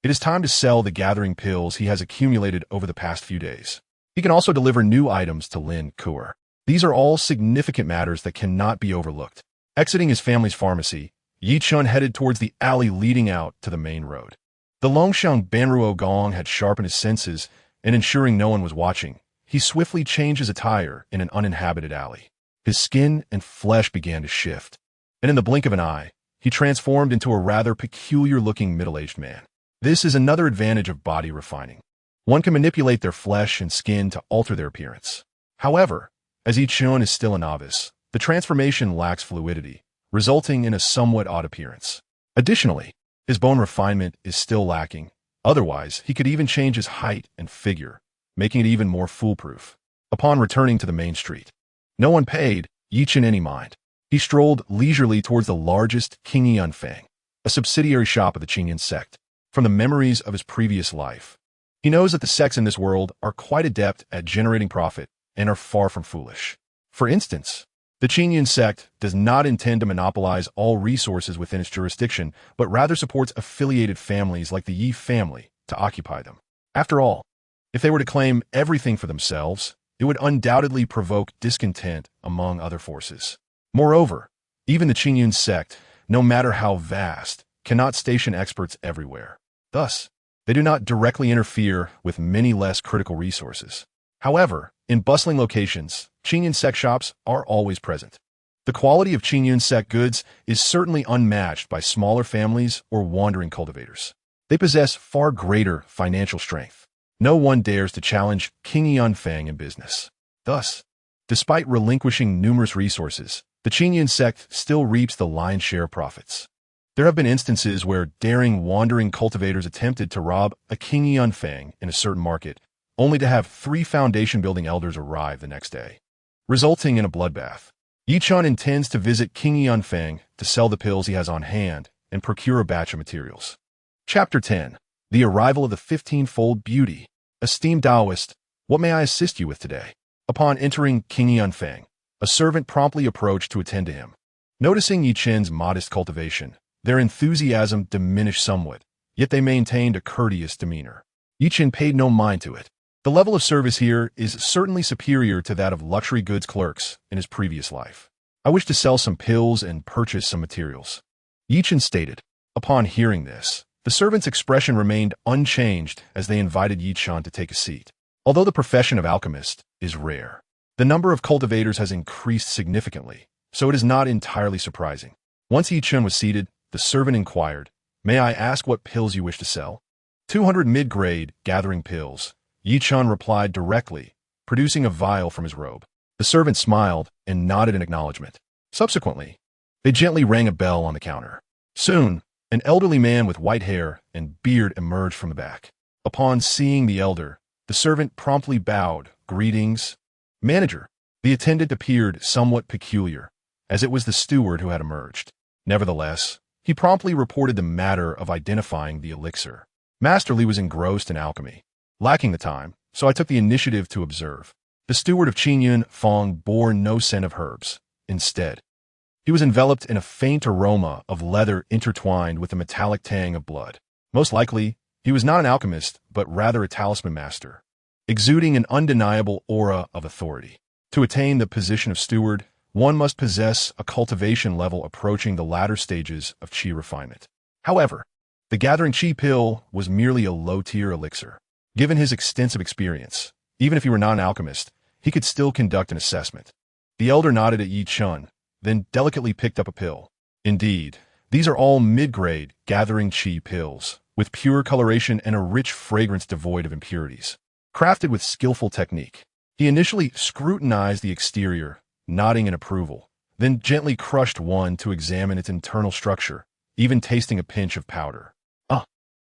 It is time to sell the gathering pills he has accumulated over the past few days. He can also deliver new items to Lin Kuer. These are all significant matters that cannot be overlooked. Exiting his family's pharmacy, Chen headed towards the alley leading out to the main road. The Longxiang Banruo Gong had sharpened his senses, and ensuring no one was watching, he swiftly changed his attire in an uninhabited alley. His skin and flesh began to shift, and in the blink of an eye, he transformed into a rather peculiar-looking middle-aged man. This is another advantage of body refining. One can manipulate their flesh and skin to alter their appearance. However, as Chen is still a novice, the transformation lacks fluidity, resulting in a somewhat odd appearance. Additionally, his bone refinement is still lacking. Otherwise, he could even change his height and figure, making it even more foolproof. Upon returning to the main street, no one paid Chen any mind. He strolled leisurely towards the largest Qingyan Fang, a subsidiary shop of the Qingyan sect. From the memories of his previous life, he knows that the sects in this world are quite adept at generating profit and are far from foolish. For instance, the Qingyan sect does not intend to monopolize all resources within its jurisdiction, but rather supports affiliated families like the Yi family to occupy them. After all, if they were to claim everything for themselves, it would undoubtedly provoke discontent among other forces. Moreover, even the Qingyan sect, no matter how vast, cannot station experts everywhere. Thus, they do not directly interfere with many less critical resources. However, in bustling locations, Qingyan sect shops are always present. The quality of Qingyun sect goods is certainly unmatched by smaller families or wandering cultivators. They possess far greater financial strength. No one dares to challenge King Yanfang in business. Thus, despite relinquishing numerous resources, the Qingyun sect still reaps the lion's share of profits. There have been instances where daring wandering cultivators attempted to rob a King Yanfang in a certain market, only to have 3 foundation-building elders arrive the next day, resulting in a bloodbath. Chen intends to visit King Yanfang to sell the pills he has on hand and procure a batch of materials. Chapter 10. The Arrival of the 15-Fold Beauty. Esteemed Taoist, what may I assist you with today? Upon entering King Yanfang, a servant promptly approached to attend to him. Noticing Chen's modest cultivation, their enthusiasm diminished somewhat, yet they maintained a courteous demeanor. Chen paid no mind to it. The level of service here is certainly superior to that of luxury goods clerks in his previous life. I wish to sell some pills and purchase some materials, Chen stated. Upon hearing this, the servant's expression remained unchanged as they invited Chen to take a seat. Although the profession of alchemist is rare, the number of cultivators has increased significantly, so it is not entirely surprising. Once Chen was seated, the servant inquired, "May I ask what pills you wish to sell?" 200 mid-grade gathering pills, Chen replied directly, producing a vial from his robe. The servant smiled and nodded in acknowledgement. Subsequently, they gently rang a bell on the counter. Soon, an elderly man with white hair and beard emerged from the back. Upon seeing the elder, the servant promptly bowed. "Greetings, manager." The attendant appeared somewhat peculiar, as it was the steward who had emerged. Nevertheless, he promptly reported the matter of identifying the elixir. Master Li was engrossed in alchemy, lacking the time, so I took the initiative to observe. The steward of Qingyun Fang bore no scent of herbs. Instead, he was enveloped in a faint aroma of leather intertwined with a metallic tang of blood. Most likely, he was not an alchemist, but rather a talisman master, exuding an undeniable aura of authority. To attain the position of steward, one must possess a cultivation level approaching the latter stages of qi refinement. However, the gathering qi pill was merely a low-tier elixir. Given his extensive experience, even if he were not an alchemist, he could still conduct an assessment. The elder nodded at Chen, then delicately picked up a pill. Indeed, these are all mid-grade gathering qi pills, with pure coloration and a rich fragrance devoid of impurities. Crafted with skillful technique, he initially scrutinized the exterior, nodding in approval, then gently crushed one to examine its internal structure, even tasting a pinch of powder.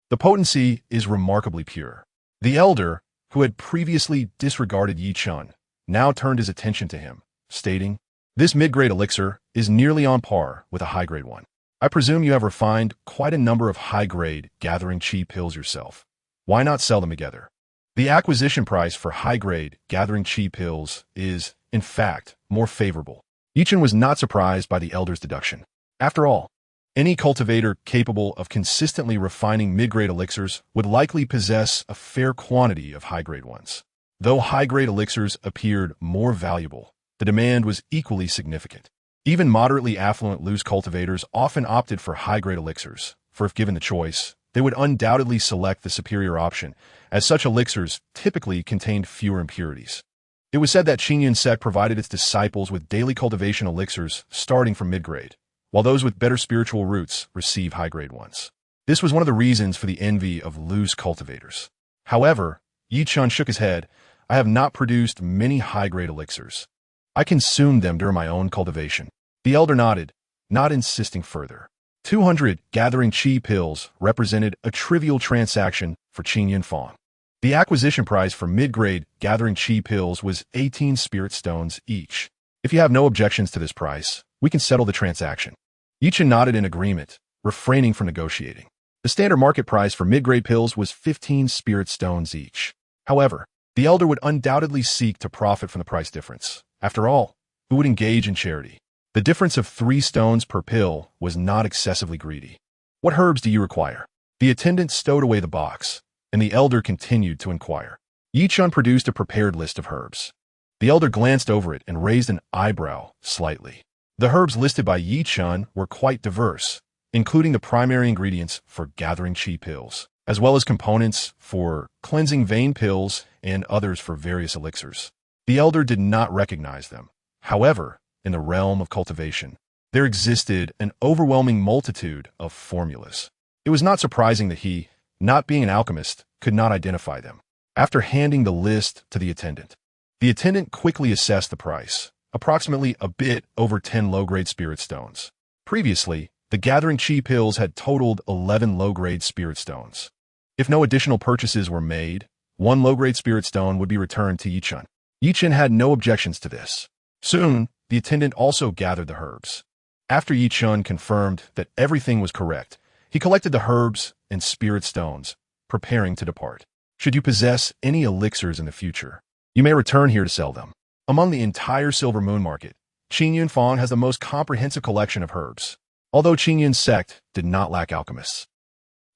The potency is remarkably pure. The elder, who had previously disregarded Chen, now turned his attention to him, stating, "This mid-grade elixir is nearly on par with a high-grade one. I presume you have refined quite a number of high-grade gathering qi pills yourself. Why not sell them together?" The acquisition price for high-grade gathering qi pills is, in fact, more favorable. Chen was not surprised by the elder's deduction. After all, any cultivator capable of consistently refining mid-grade elixirs would likely possess a fair quantity of high-grade ones. Though high-grade elixirs appeared more valuable, the demand was equally significant. Even moderately affluent loose cultivators often opted for high-grade elixirs, for if given the choice, they would undoubtedly select the superior option, as such elixirs typically contained fewer impurities. It was said that Qingyun sect provided its disciples with daily cultivation elixirs starting from mid-grade, while those with better spiritual roots receive high-grade ones. This was one of the reasons for the envy of loose cultivators. However, Chen shook his head. "I have not produced many high-grade elixirs. I consumed them during my own cultivation." The elder nodded, not insisting further. 200 gathering qi pills represented a trivial transaction for Qingyun Fang. The acquisition price for mid-grade gathering qi pills was 18 spirit stones each. "If you have no objections to this price, we can settle the transaction." Chen nodded in agreement, refraining from negotiating. The standard market price for mid-grade pills was 15 spirit stones each. However, the elder would undoubtedly seek to profit from the price difference. After all, who would engage in charity? The difference of 3 stones per pill was not excessively greedy. "What herbs do you require?" The attendant stowed away the box, and the elder continued to inquire. Chen produced a prepared list of herbs. The elder glanced over it and raised an eyebrow slightly. The herbs listed by Chen were quite diverse, including the primary ingredients for gathering qi pills, as well as components for cleansing vein pills and others for various elixirs. The elder did not recognize them. However, in the realm of cultivation. There existed an overwhelming multitude of formulas. It was not surprising that he, not being an alchemist, could not identify them. After handing the list to the attendant quickly assessed the price, approximately a bit over 10 low-grade spirit stones. Previously, the gathering chi pills had totaled 11 low-grade spirit stones. If no additional purchases were made, 1 low-grade spirit stone would be returned to Chen. Chen had no objections to this. Soon, the attendant also gathered the herbs. After Chen confirmed that everything was correct, he collected the herbs and spirit stones, preparing to depart. Should you possess any elixirs in the future, you may return here to sell them. Among the entire Silver Moon market, Qin Fang has the most comprehensive collection of herbs. Although Qin sect did not lack alchemists,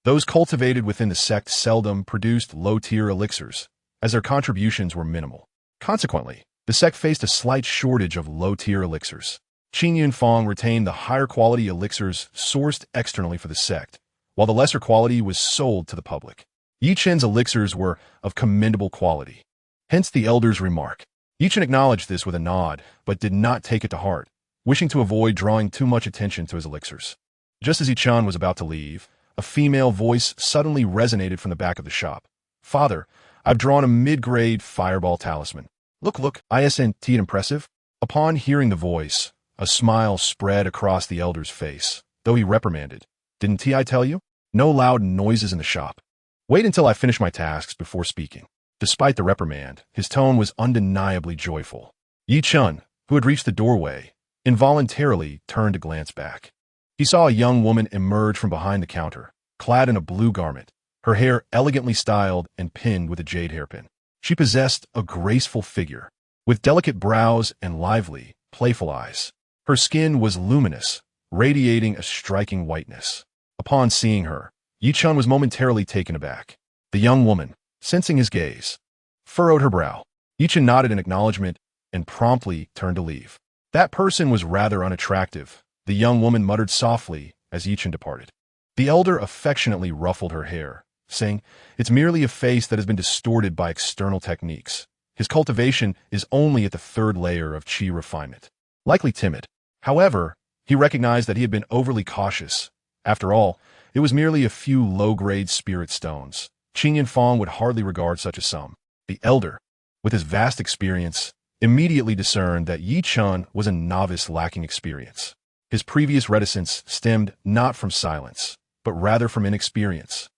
those cultivated within the sect seldom produced low-tier elixirs, as their contributions were minimal. Consequently, the sect faced a slight shortage of low-tier elixirs. Qin Fang retained the higher-quality elixirs sourced externally for the sect, while the lesser quality was sold to the public. Chen's elixirs were of commendable quality. Hence the elder's remark. Chen acknowledged this with a nod, but did not take it to heart, wishing to avoid drawing too much attention to his elixirs. Just as Chen was about to leave, a female voice suddenly resonated from the back of the shop. "Father, I've drawn a mid-grade fireball talisman. Look, isn't it impressive?" Upon hearing the voice, a smile spread across the elder's face, though he reprimanded. "Didn't I tell you? No loud noises in the shop. Wait until I finish my tasks before speaking." Despite the reprimand, his tone was undeniably joyful. Chen, who had reached the doorway, involuntarily turned to glance back. He saw a young woman emerge from behind the counter, clad in a blue garment, her hair elegantly styled and pinned with a jade hairpin. She possessed a graceful figure, with delicate brows and lively, playful eyes. Her skin was luminous, radiating a striking whiteness. Upon seeing her, Chen was momentarily taken aback. The young woman, sensing his gaze, furrowed her brow. Chen nodded in acknowledgement and promptly turned to leave. That person was rather unattractive, the young woman muttered softly as Chen departed. The elder affectionately ruffled her hair, saying, "It's merely a face that has been distorted by external techniques. His cultivation is only at the 3rd layer of chi refinement. Likely timid." However, he recognized that he had been overly cautious. After all, it was merely a few low-grade spirit stones. Qin Fang would hardly regard such a sum. The elder, with his vast experience, immediately discerned that Chen was a novice lacking experience. His previous reticence stemmed not from silence, but rather from inexperience,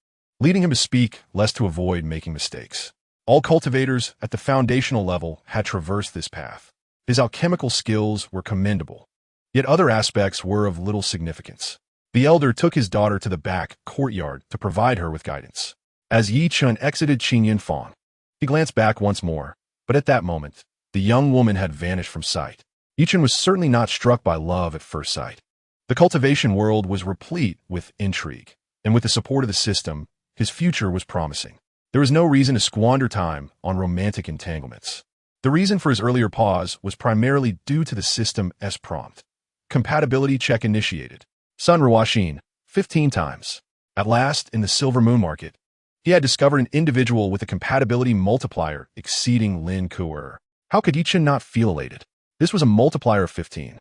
leading him to speak less to avoid making mistakes. All cultivators at the foundational level had traversed this path. His alchemical skills were commendable, yet other aspects were of little significance. The elder took his daughter to the back courtyard to provide her with guidance. As Chen exited Qin Fang, he glanced back once more, but at that moment, the young woman had vanished from sight. Chen was certainly not struck by love at first sight. The cultivation world was replete with intrigue, and with the support of the system, his future was promising. There was no reason to squander time on romantic entanglements. The reason for his earlier pause was primarily due to the system's prompt. Compatibility check initiated. Sun Ruoxin, 15 times. At last, in the Silver Moon market, he had discovered an individual with a compatibility multiplier exceeding Lin Ku'er. How could Chen not feel elated? This was a multiplier of 15.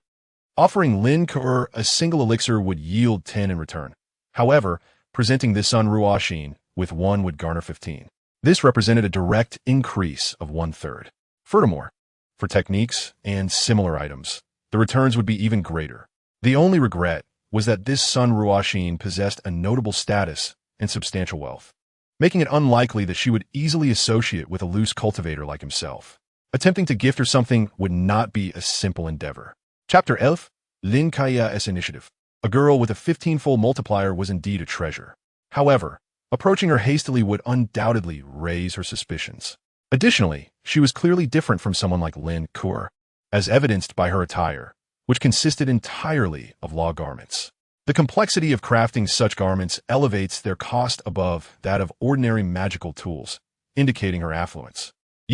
Offering Lin Ku'er a single elixir would yield 10 in return. However, presenting this Sun Ruoxin with 1 would garner 15. This represented a direct increase of 1/3. Furthermore, for techniques and similar items, the returns would be even greater. The only regret was that this Sun Ruoxin possessed a notable status and substantial wealth, making it unlikely that she would easily associate with a loose cultivator like himself. Attempting to gift her something would not be a simple endeavor. Chapter 11, Lin Kaiya's Initiative. A girl with a 15-fold multiplier was indeed a treasure. However, approaching her hastily would undoubtedly raise her suspicions. Additionally, she was clearly different from someone like Lin Ku'er, as evidenced by her attire, which consisted entirely of law garments. The complexity of crafting such garments elevates their cost above that of ordinary magical tools, indicating her affluence.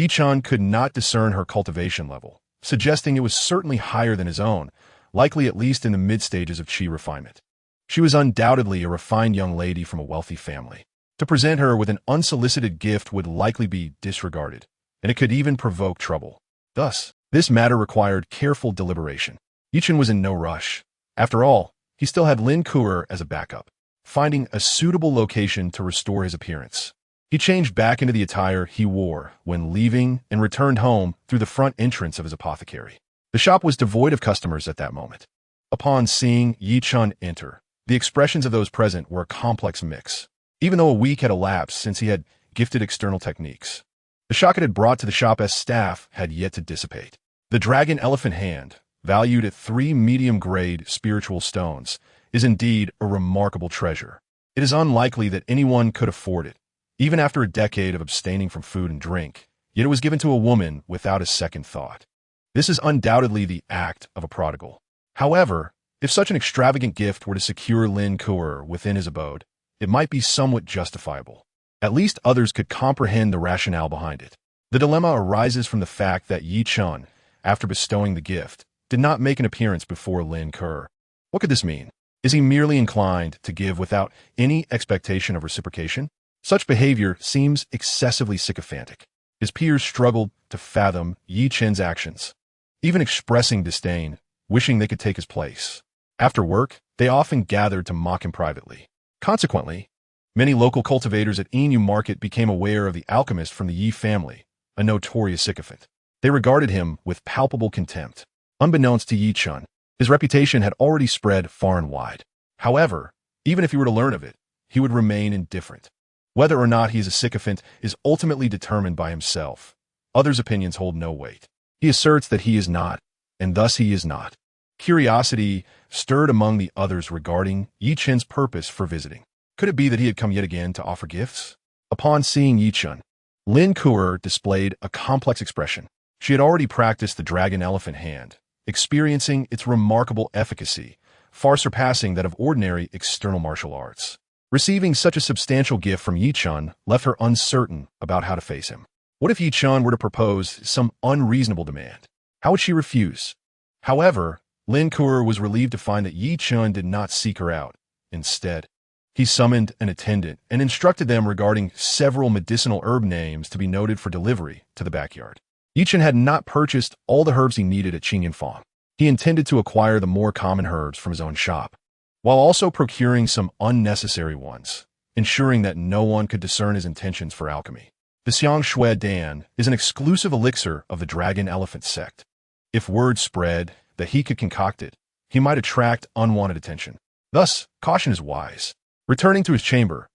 Chen could not discern her cultivation level, suggesting it was certainly higher than his own, likely at least in the mid-stages of chi refinement. She was undoubtedly a refined young lady from a wealthy family. To present her with an unsolicited gift would likely be disregarded, and it could even provoke trouble. Thus, This matter required careful deliberation. Chen was in no rush. After all, he still had Lin Kuer as a backup. Finding a suitable location to restore his appearance, he changed back into the attire he wore when leaving and returned home through the front entrance of his apothecary. The shop was devoid of customers at that moment. Upon seeing Chen enter, the expressions of those present were a complex mix. Even though a week had elapsed since he had gifted external techniques, the shock it had brought to the shop as staff had yet to dissipate. The dragon elephant hand, valued at 3 medium-grade spiritual stones, is indeed a remarkable treasure. It is unlikely that anyone could afford it, even after a decade of abstaining from food and drink, yet it was given to a woman without a second thought. This is undoubtedly the act of a prodigal. However, if such an extravagant gift were to secure Lin Kuer within his abode, it might be somewhat justifiable. At least others could comprehend the rationale behind it. The dilemma arises from the fact that Chen, after bestowing the gift, did not make an appearance before Lin Kuer. What could this mean? Is he merely inclined to give without any expectation of reciprocation? Such behavior seems excessively sycophantic. His peers struggled to fathom Chen's actions, even expressing disdain, wishing they could take his place. After work, they often gathered to mock him privately. Consequently, many local cultivators at Inu Market became aware of the alchemist from the Yi family, a notorious sycophant. They regarded him with palpable contempt. Unbeknownst to Chen, his reputation had already spread far and wide. However, even if he were to learn of it, he would remain indifferent. Whether or not he is a sycophant is ultimately determined by himself. Others' opinions hold no weight. He asserts that he is not, and thus he is not. Curiosity stirred among the others regarding Chen's purpose for visiting. Could it be that he had come yet again to offer gifts? Upon seeing Chen, Lin Kuer displayed a complex expression. She had already practiced the dragon elephant hand, experiencing its remarkable efficacy, far surpassing that of ordinary external martial arts. Receiving such a substantial gift from Chen left her uncertain about how to face him. What if Chen were to propose some unreasonable demand? How would she refuse? However, Lin Kuer was relieved to find that Chen did not seek her out. Instead, he summoned an attendant and instructed them regarding several medicinal herb names to be noted for delivery to the backyard. Chen had not purchased all the herbs he needed at Qingyanfang. He intended to acquire the more common herbs from his own shop, while also procuring some unnecessary ones, ensuring that no one could discern his intentions for alchemy. The xianxia Dan is an exclusive elixir of the dragon elephant sect. If word spread that he could concoct it, he might attract unwanted attention. Thus, caution is wise. Returning to his chamber,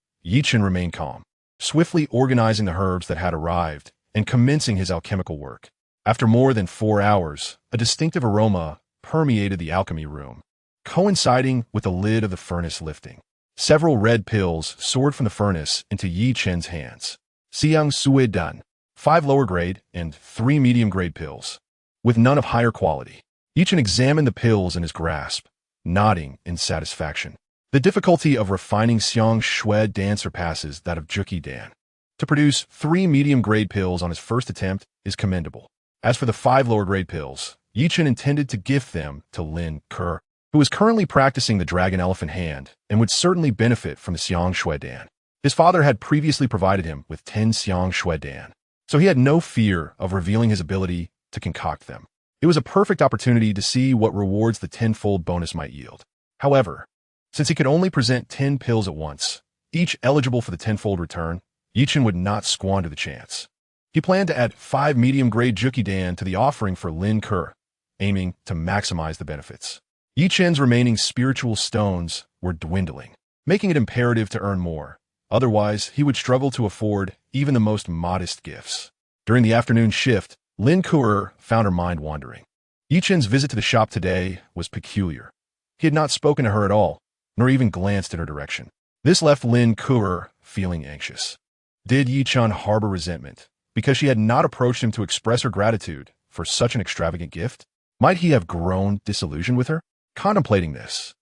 Chen remained calm, swiftly organizing the herbs that had arrived and commencing his alchemical work. After more than 4 hours, a distinctive aroma permeated the alchemy room, coinciding with the lid of the furnace lifting. Several red pills soared from the furnace into Chen's hands. Xianxia Dan, 5 lower grade and 3 medium grade pills, with none of higher quality. Chen examined the pills in his grasp, nodding in satisfaction. The difficulty of refining Xianxia Dan surpasses that of Juki Dan. To produce 3 medium-grade pills on his first attempt is commendable. As for the 5 lower-grade pills, Chen intended to gift them to Lin Kuer, who was currently practicing the dragon elephant hand and would certainly benefit from the Xianxia Dan. His father had previously provided him with 10 Xianxia Dan, so he had no fear of revealing his ability to concoct them. It was a perfect opportunity to see what rewards the 10-fold bonus might yield. However, since he could only present 10 pills at once, each eligible for the 10-fold return, Chen would not squander the chance. He planned to add 5 medium-grade Juki Dan to the offering for Lin Kuer, aiming to maximize the benefits. Chen's remaining spiritual stones were dwindling, making it imperative to earn more. Otherwise, he would struggle to afford even the most modest gifts. During the afternoon shift, Lin Kuer found her mind wandering. Chen's visit to the shop today was peculiar. He had not spoken to her at all, nor even glanced in her direction. This left Lin Kuer feeling anxious. Did Chen harbor resentment because she had not approached him to express her gratitude for such an extravagant gift? Might he have grown disillusioned with her? Contemplating this,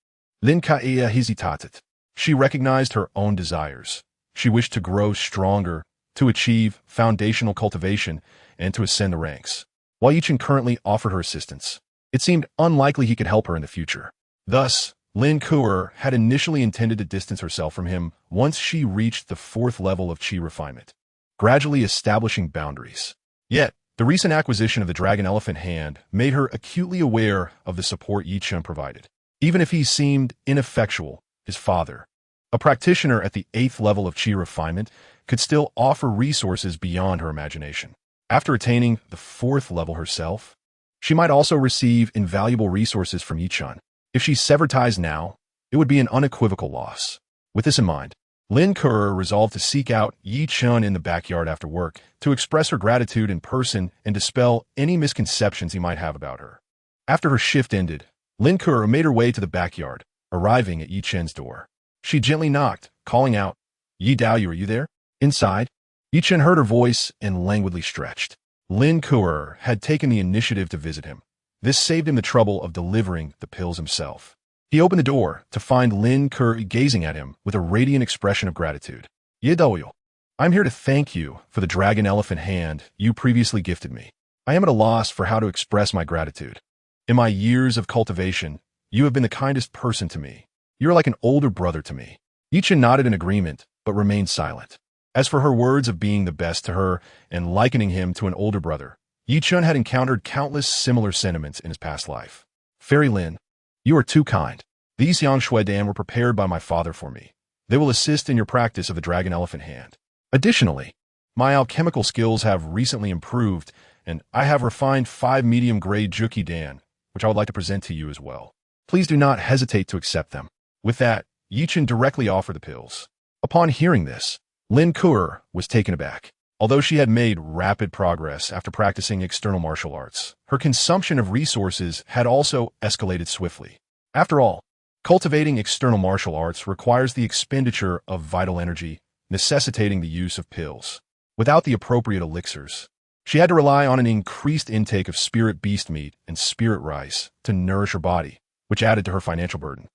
Lin Kuer hesitated. She recognized her own desires. She wished to grow stronger, to achieve foundational cultivation, and to ascend the ranks. While Chen currently offered her assistance, it seemed unlikely he could help her in the future. Thus, Lin Kuer had initially intended to distance herself from him once she reached the 4th level of qi refinement, gradually establishing boundaries. Yet, The recent acquisition of the dragon elephant hand made her acutely aware of the support Chen provided. Even if he seemed ineffectual, his father, a practitioner at the 8th level of Qi refinement, could still offer resources beyond her imagination. After attaining the 4th level herself, she might also receive invaluable resources from Chen. If she severed ties now, it would be an unequivocal loss. With this in mind, Lin Kurer resolved to seek out Chen in the backyard after work to express her gratitude in person and dispel any misconceptions he might have about her. After her shift ended, Lin Kurer made her way to the backyard, arriving at Chen's door. She gently knocked, calling out, "Yi Daoyu, are you there?" Inside, Chen heard her voice and languidly stretched. Lin Kurer had taken the initiative to visit him. This saved him the trouble of delivering the pills himself. He opened the door to find Lin Kurer gazing at him with a radiant expression of gratitude. "Yi Daoyu, I'm here to thank you for the dragon elephant hand you previously gifted me. I am at a loss for how to express my gratitude. In my years of cultivation, you have been the kindest person to me. You are like an older brother to me." Chen nodded in agreement, but remained silent. As for her words of being the best to her and likening him to an older brother, Chen had encountered countless similar sentiments in his past life. "Fairy Lin, you are too kind. These xianxia were prepared by my father for me. They will assist in your practice of the dragon elephant hand. Additionally, my alchemical skills have recently improved, and I have refined 5 medium-grade Juki Dan, which I would like to present to you as well. Please do not hesitate to accept them." With that, Chen directly offered the pills. Upon hearing this, Lin Kurer was taken aback. Although she had made rapid progress after practicing external martial arts, her consumption of resources had also escalated swiftly. After all, cultivating external martial arts requires the expenditure of vital energy, necessitating the use of pills. Without the appropriate elixirs, she had to rely on an increased intake of spirit beast meat and spirit rice to nourish her body, which added to her financial burden.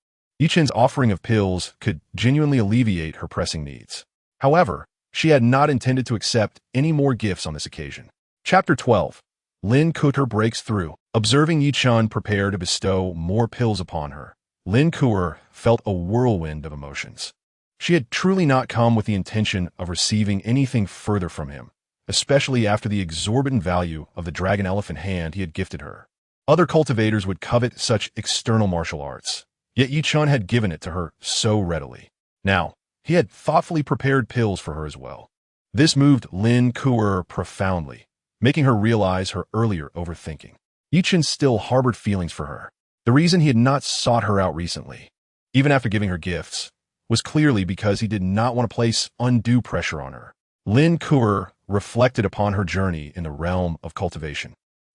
Chen's offering of pills could genuinely alleviate her pressing needs. However, she had not intended to accept any more gifts on this occasion. Chapter 12. Lin Kurer breaks through. Observing Chen prepare to bestow more pills upon her, Lin Kurer felt a whirlwind of emotions. She had truly not come with the intention of receiving anything further from him, especially after the exorbitant value of the dragon elephant hand he had gifted her. Other cultivators would covet such external martial arts, yet Chen had given it to her so readily. Now, he had thoughtfully prepared pills for her as well. This moved Lin Kurer profoundly, making her realize her earlier overthinking. Chen still harbored feelings for her. The reason he had not sought her out recently, even after giving her gifts, was clearly because he did not want to place undue pressure on her. Lin Kurer reflected upon her journey in the realm of cultivation.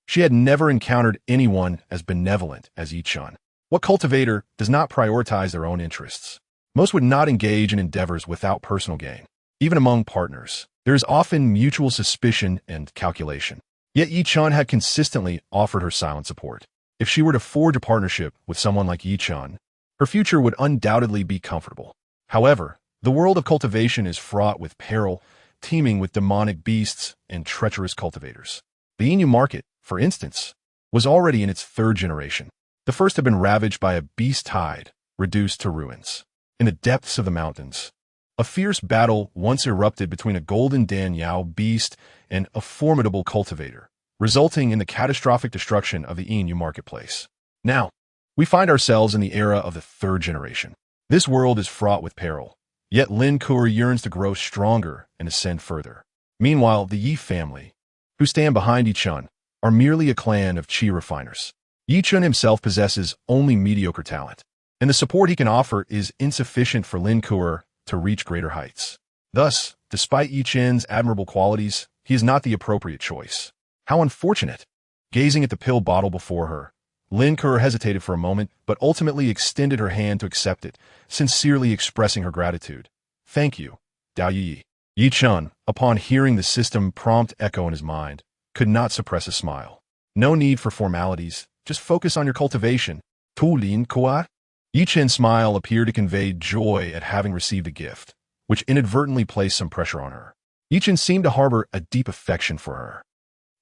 She had never encountered anyone as benevolent as Chen. What cultivator does not prioritize their own interests? Most would not engage in endeavors without personal gain. Even among partners, there is often mutual suspicion and calculation. Yet Chen had consistently offered her silent support. If she were to forge a partnership with someone like Chen, her future would undoubtedly be comfortable. However, the world of cultivation is fraught with peril, teeming with demonic beasts and treacherous cultivators. The Inu market, for instance, was already in its 3rd generation. The first had been ravaged by a beast tide, reduced to ruins. In the depths of the mountains, a fierce battle once erupted between a golden Danyao beast and a formidable cultivator, resulting in the catastrophic destruction of the Inu marketplace. Now, we find ourselves in the era of the 3rd generation. This world is fraught with peril, yet Lin Kurer yearns to grow stronger and ascend further. Meanwhile, the Yi family, who stand behind Chen, are merely a clan of Qi refiners. Chen himself possesses only mediocre talent, and the support he can offer is insufficient for Lin Kurer to reach greater heights. Thus, despite Chen's admirable qualities, he is not the appropriate choice. How unfortunate! Gazing at the pill bottle before her, Lin Kurer hesitated for a moment, but ultimately extended her hand to accept it, sincerely expressing her gratitude. "Thank you, Dao Yi." Chen, upon hearing the system prompt echo in his mind, could not suppress a smile. "No need for formalities, just focus on your cultivation. Tu lin kuat?" Chen's smile appeared to convey joy at having received a gift, which inadvertently placed some pressure on her. Chen seemed to harbor a deep affection for her.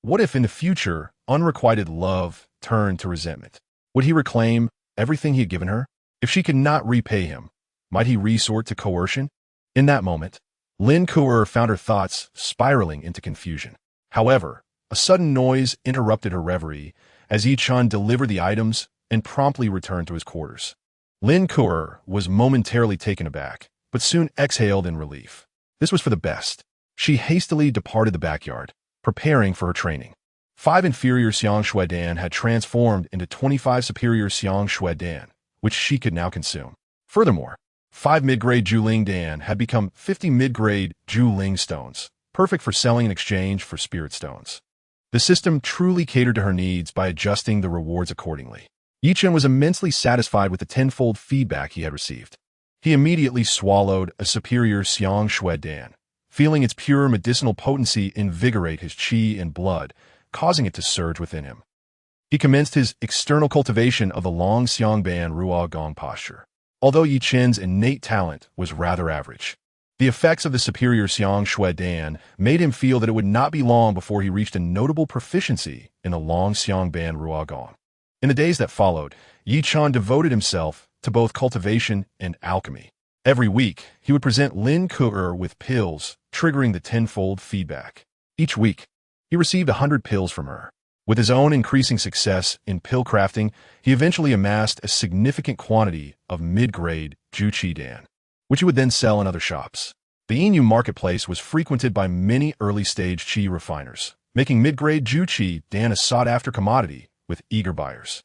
What if in the future, unrequited love turned to resentment? Would he reclaim everything he had given her? If she could not repay him, might he resort to coercion? In that moment, Lin Kurer found her thoughts spiraling into confusion. However, A sudden noise interrupted her reverie as Chen delivered the items and promptly returned to his quarters. Lin Kuo was momentarily taken aback, but soon exhaled in relief. This was for the best. She hastily departed the backyard, preparing for her training. 5 inferior xianxia dan had transformed into 25 superior xianxia dan, which she could now consume. Furthermore, 5 mid-grade Juling dan had become 50 mid-grade Juling stones, perfect for selling in exchange for spirit stones. The system truly catered to her needs by adjusting the rewards accordingly. Chen was immensely satisfied with the tenfold feedback he had received. He immediately swallowed a superior xianxia dan, feeling its pure medicinal potency invigorate his qi and blood, causing it to surge within him. He commenced his external cultivation of the long xiangban ruo gong posture. Although Chen's innate talent was rather average, the effects of the superior xianxia dan made him feel that it would not be long before he reached a notable proficiency in the long xiangban ruo gong. In the days that followed, Chen devoted himself to both cultivation and alchemy. Every week, he would present Lin Kuo with pills, triggering the tenfold feedback. Each week, he received 100 pills from her. With his own increasing success in pill crafting, he eventually amassed a significant quantity of mid-grade Juqi Dan, which he would then sell in other shops. The Inu marketplace was frequented by many early-stage qi refiners, making mid-grade Juqi Dan a sought-after commodity with eager buyers.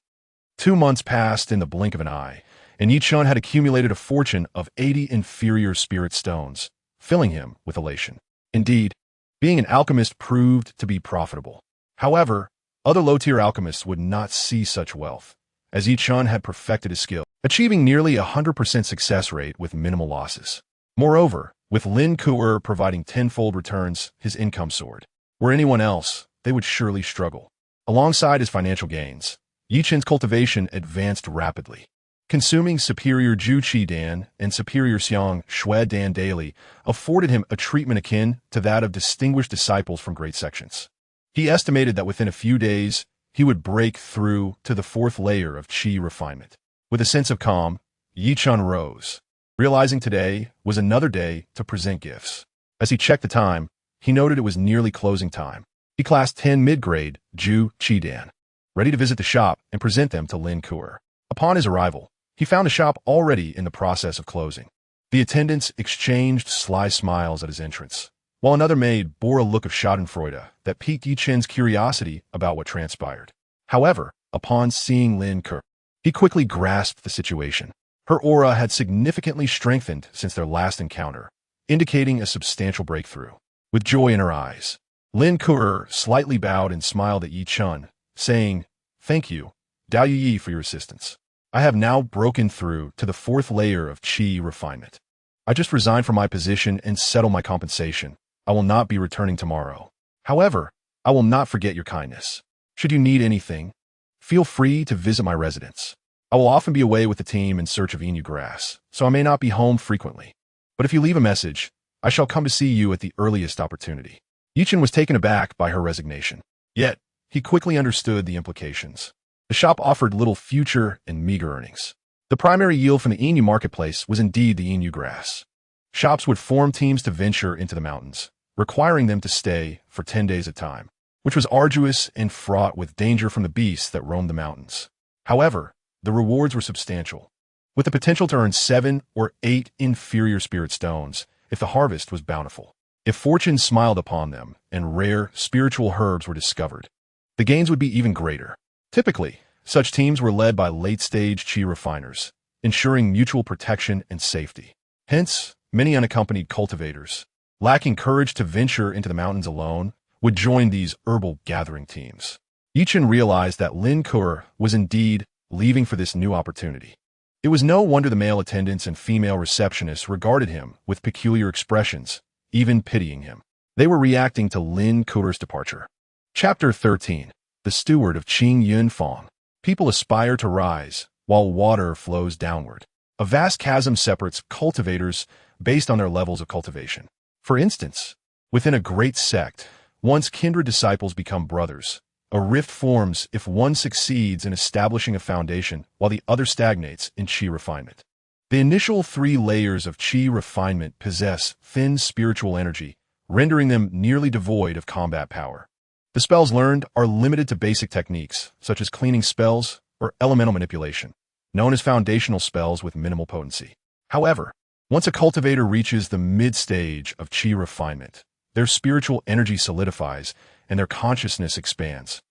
2 months passed in the blink of an eye, and Chen had accumulated a fortune of 80 inferior spirit stones, filling him with elation. Indeed, being an alchemist proved to be profitable. However, other low-tier alchemists would not see such wealth, as Chen had perfected his skill, achieving nearly 100% success rate with minimal losses. Moreover, with Lin Kuo providing tenfold returns, his income soared. Were anyone else, they would surely struggle. Alongside his financial gains, Chen's cultivation advanced rapidly. Consuming superior Juqi Dan and superior xianxia Dan daily afforded him a treatment akin to that of distinguished disciples from great sections. He estimated that within a few days, he would break through to the 4th layer of qi refinement. With a sense of calm, Chen rose, realizing today was another day to present gifts. As he checked the time, he noted it was nearly closing time. He classed 10 mid-grade Juqi Dan, ready to visit the shop and present them to Lin Kuo. Upon his arrival, he found the shop already in the process of closing. The attendants exchanged sly smiles at his entrance, while another maid bore a look of schadenfreude that piqued Chen's curiosity about what transpired. However, upon seeing Lin Kuo, he quickly grasped the situation. Her aura had significantly strengthened since their last encounter, indicating a substantial breakthrough. With joy in her eyes, Lin Kuo slightly bowed and smiled at Chen, saying, "Thank you, Dao Yi, for your assistance. I have now broken through to the 4th layer of qi refinement. I just resigned from my position and settle my compensation. I will not be returning tomorrow. However, I will not forget your kindness. Should you need anything, feel free to visit my residence. I will often be away with the team in search of Inu grass, so I may not be home frequently. But if you leave a message, I shall come to see you at the earliest opportunity." Chen was taken aback by her resignation. Yet, he quickly understood the implications. The shop offered little future and meager earnings. The primary yield from the Inu marketplace was indeed the Inu grass. Shops would form teams to venture into the mountains, requiring them to stay for 10 days at a time, which was arduous and fraught with danger from the beasts that roamed the mountains. However, the rewards were substantial, with the potential to earn 7 or 8 inferior spirit stones if the harvest was bountiful. If fortune smiled upon them and rare spiritual herbs were discovered, the gains would be even greater. Typically, such teams were led by late-stage qi refiners, ensuring mutual protection and safety. Hence, many unaccompanied cultivators, lacking courage to venture into the mountains alone, would join these herbal gathering teams. Chen realized that Lin Kuo was indeed leaving for this new opportunity. It was no wonder the male attendants and female receptionists regarded him with peculiar expressions, even pitying him. They were reacting to Lin Kuo's departure. Chapter 13. The Steward of Qing Yun Fong. People aspire to rise, while water flows downward. A vast chasm separates cultivators based on their levels of cultivation. For instance, within a great sect, once kindred disciples become brothers. A rift forms if one succeeds in establishing a foundation while the other stagnates in qi refinement. The initial 3 layers of qi refinement possess thin spiritual energy, rendering them nearly devoid of combat power. The spells learned are limited to basic techniques, such as cleaning spells or elemental manipulation, known as foundational spells with minimal potency. However, once a cultivator reaches the mid-stage of chi refinement, their spiritual energy solidifies and their consciousness expands,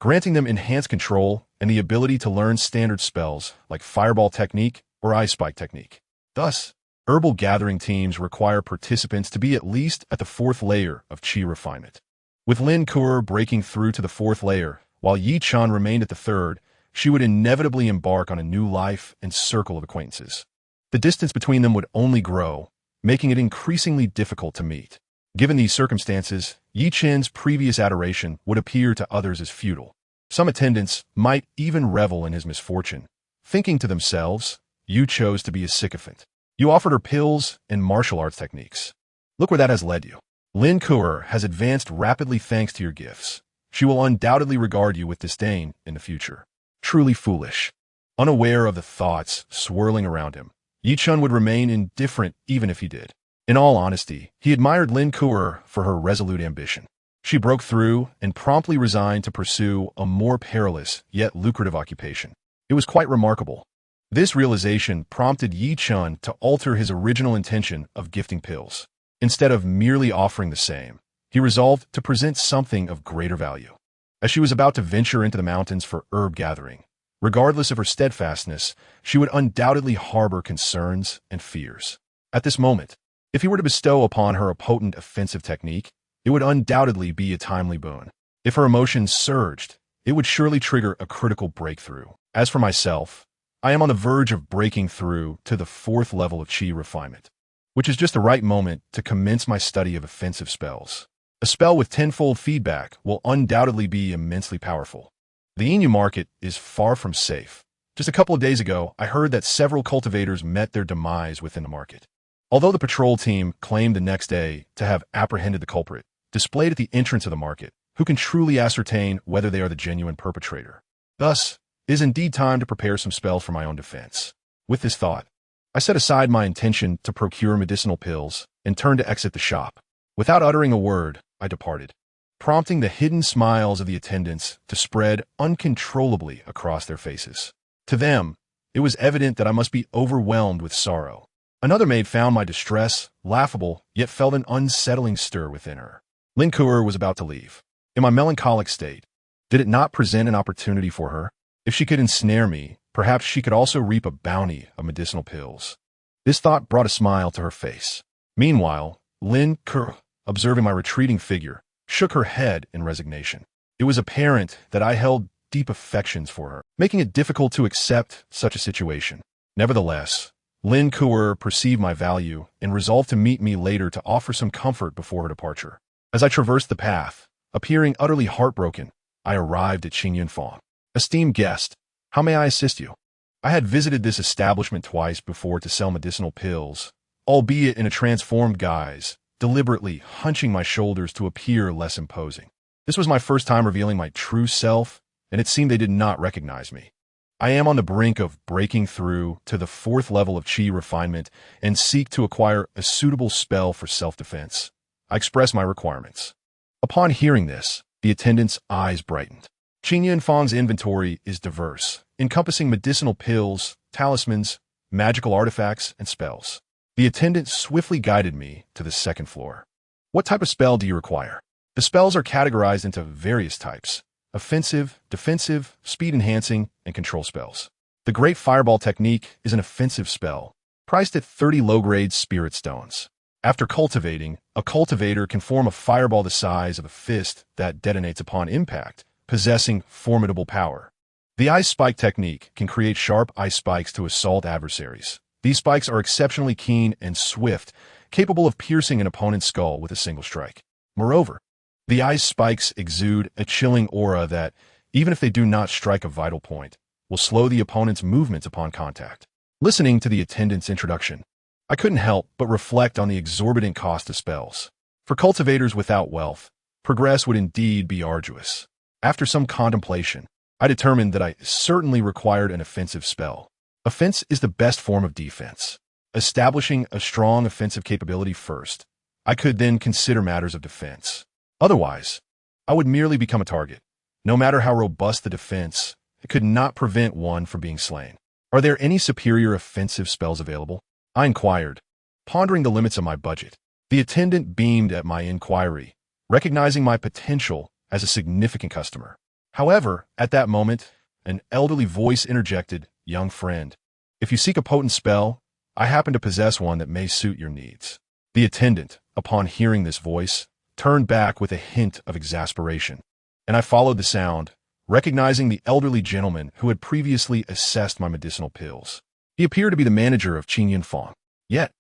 granting them enhanced control and the ability to learn standard spells like fireball technique or ice spike technique. Thus, herbal gathering teams require participants to be at least at the 4th layer of chi refinement. With Lin Kuo breaking through to the 4th layer, while Yi Chen remained at the 3rd, she would inevitably embark on a new life and circle of acquaintances. The distance between them would only grow, making it increasingly difficult to meet. Given these circumstances, Yi Chen's previous adoration would appear to others as futile. Some attendants might even revel in his misfortune, thinking to themselves, "You chose to be a sycophant. You offered her pills and martial arts techniques. Look where that has led you. Lin Kuo has advanced rapidly thanks to your gifts. She will undoubtedly regard you with disdain in the future." Truly foolish. Unaware of the thoughts swirling around him, Yi Chen would remain indifferent even if he did. In all honesty, he admired Lin Kuo for her resolute ambition. She broke through and promptly resigned to pursue a more perilous yet lucrative occupation. It was quite remarkable. This realization prompted Yi Chen to alter his original intention of gifting pills. Instead of merely offering the same, he resolved to present something of greater value. As she was about to venture into the mountains for herb gathering, regardless of her steadfastness, she would undoubtedly harbor concerns and fears. At this moment, if he were to bestow upon her a potent offensive technique, it would undoubtedly be a timely boon. If her emotions surged, it would surely trigger a critical breakthrough. As for myself, I am on the verge of breaking through to the 4th level of chi refinement, which is just the right moment to commence my study of offensive spells. A spell with tenfold feedback will undoubtedly be immensely powerful. The Inu market is far from safe. Just a couple of days ago, I heard that several cultivators met their demise within the market. Although the patrol team claimed the next day to have apprehended the culprit, displayed at the entrance of the market, who can truly ascertain whether they are the genuine perpetrator? Thus, it is indeed time to prepare some spells for my own defense. With this thought, I set aside my intention to procure medicinal pills and turned to exit the shop. Without uttering a word, I departed, prompting the hidden smiles of the attendants to spread uncontrollably across their faces. To them, it was evident that I must be overwhelmed with sorrow. Another maid found my distress laughable, yet felt an unsettling stir within her. Lin Kuo was about to leave. In my melancholic state, did it not present an opportunity for her? If she could ensnare me, perhaps she could also reap a bounty of medicinal pills. This thought brought a smile to her face. Meanwhile, Lin Kuo, observing my retreating figure, shook her head in resignation. It was apparent that I held deep affections for her, making it difficult to accept such a situation. Nevertheless, Lin Kuo perceived my value and resolved to meet me later to offer some comfort before her departure. As I traversed the path, appearing utterly heartbroken, I arrived at Xianxia. "Esteemed guest, how may I assist you?" I had visited this establishment twice before to sell medicinal pills, albeit in a transformed guise, deliberately hunching my shoulders to appear less imposing. This was my first time revealing my true self, and it seemed they did not recognize me. I am on the brink of breaking through to the 4th level of chi refinement and seek to acquire a suitable spell for self-defense. I express my requirements. Upon hearing this, the attendant's eyes brightened. Xianxia's inventory is diverse, encompassing medicinal pills, talismans, magical artifacts, and spells. The attendant swiftly guided me to the 2nd floor. "What type of spell do you require?" The spells are categorized into various types: offensive, defensive, speed-enhancing, and control spells. The Great Fireball technique is an offensive spell, priced at 30 low-grade spirit stones. After cultivating, a cultivator can form a fireball the size of a fist that detonates upon impact, possessing formidable power. The ice spike technique can create sharp ice spikes to assault adversaries. These spikes are exceptionally keen and swift, capable of piercing an opponent's skull with a single strike. Moreover, the ice spikes exude a chilling aura that, even if they do not strike a vital point, will slow the opponent's movements upon contact. Listening to the attendant's introduction, I couldn't help but reflect on the exorbitant cost of spells. For cultivators without wealth, progress would indeed be arduous. After some contemplation, I determined that I certainly required an offensive spell. Offense is the best form of defense. Establishing a strong offensive capability first, I could then consider matters of defense. Otherwise, I would merely become a target. No matter how robust the defense, it could not prevent one from being slain. Are there any superior offensive spells available? I inquired, pondering the limits of my budget. The attendant beamed at my inquiry, recognizing my potential as a significant customer. However, at that moment, an elderly voice interjected, "Young friend, if you seek a potent spell, I happen to possess one that may suit your needs." The attendant, upon hearing this voice, turned back with a hint of exasperation, and I followed the sound, recognizing the elderly gentleman who had previously assessed my medicinal pills. He appeared to be the manager of xianxia. Yet,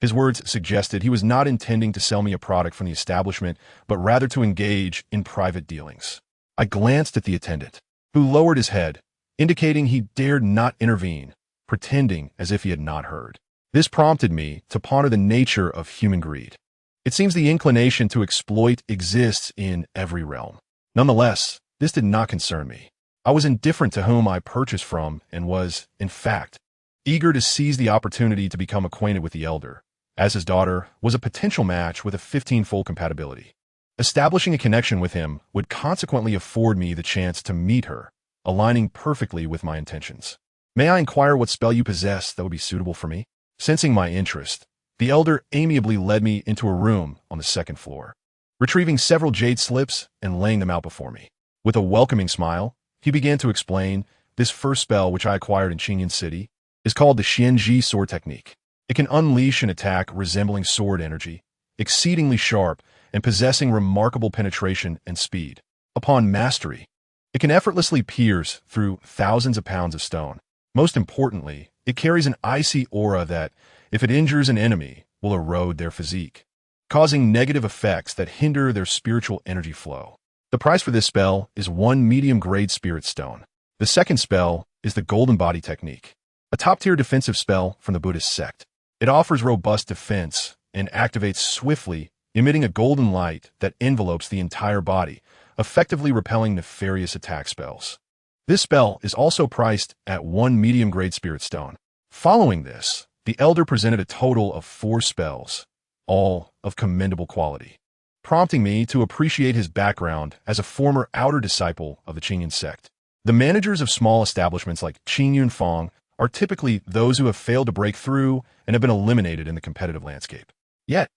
his words suggested he was not intending to sell me a product from the establishment, but rather to engage in private dealings. I glanced at the attendant, who lowered his head, indicating he dared not intervene, pretending as if he had not heard. This prompted me to ponder the nature of human greed. It seems the inclination to exploit exists in every realm. Nonetheless, this did not concern me. I was indifferent to whom I purchased from and was, in fact, eager to seize the opportunity to become acquainted with the elder, as his daughter was a potential match with a 15-fold compatibility. Establishing a connection with him would consequently afford me the chance to meet her, aligning perfectly with my intentions. "May I inquire what spell you possess that would be suitable for me?" Sensing my interest, the elder amiably led me into a room on the second floor, retrieving several jade slips and laying them out before me. With a welcoming smile, he began to explain, "This first spell, which I acquired in Qingyan City, is called the xianxia sword technique. It can unleash an attack resembling sword energy, exceedingly sharp and possessing remarkable penetration and speed. Upon mastery, it can effortlessly pierce through thousands of pounds of stone. Most importantly, it carries an icy aura that, if it injures an enemy, will erode their physique, causing negative effects that hinder their spiritual energy flow. The price for this spell is 1 medium-grade spirit stone. The second spell is the golden body technique, a top-tier defensive spell from the Buddhist sect. It offers robust defense and activates swiftly, emitting a golden light that envelopes the entire body, effectively repelling nefarious attack spells. This spell is also priced at 1 medium-grade spirit stone. Following this, the elder presented a total of 4 spells, all of commendable quality, prompting me to appreciate his background as a former outer disciple of the Qingyan sect. The managers of small establishments like Qingyun Fong are typically those who have failed to break through and have been eliminated in the competitive landscape. Yet,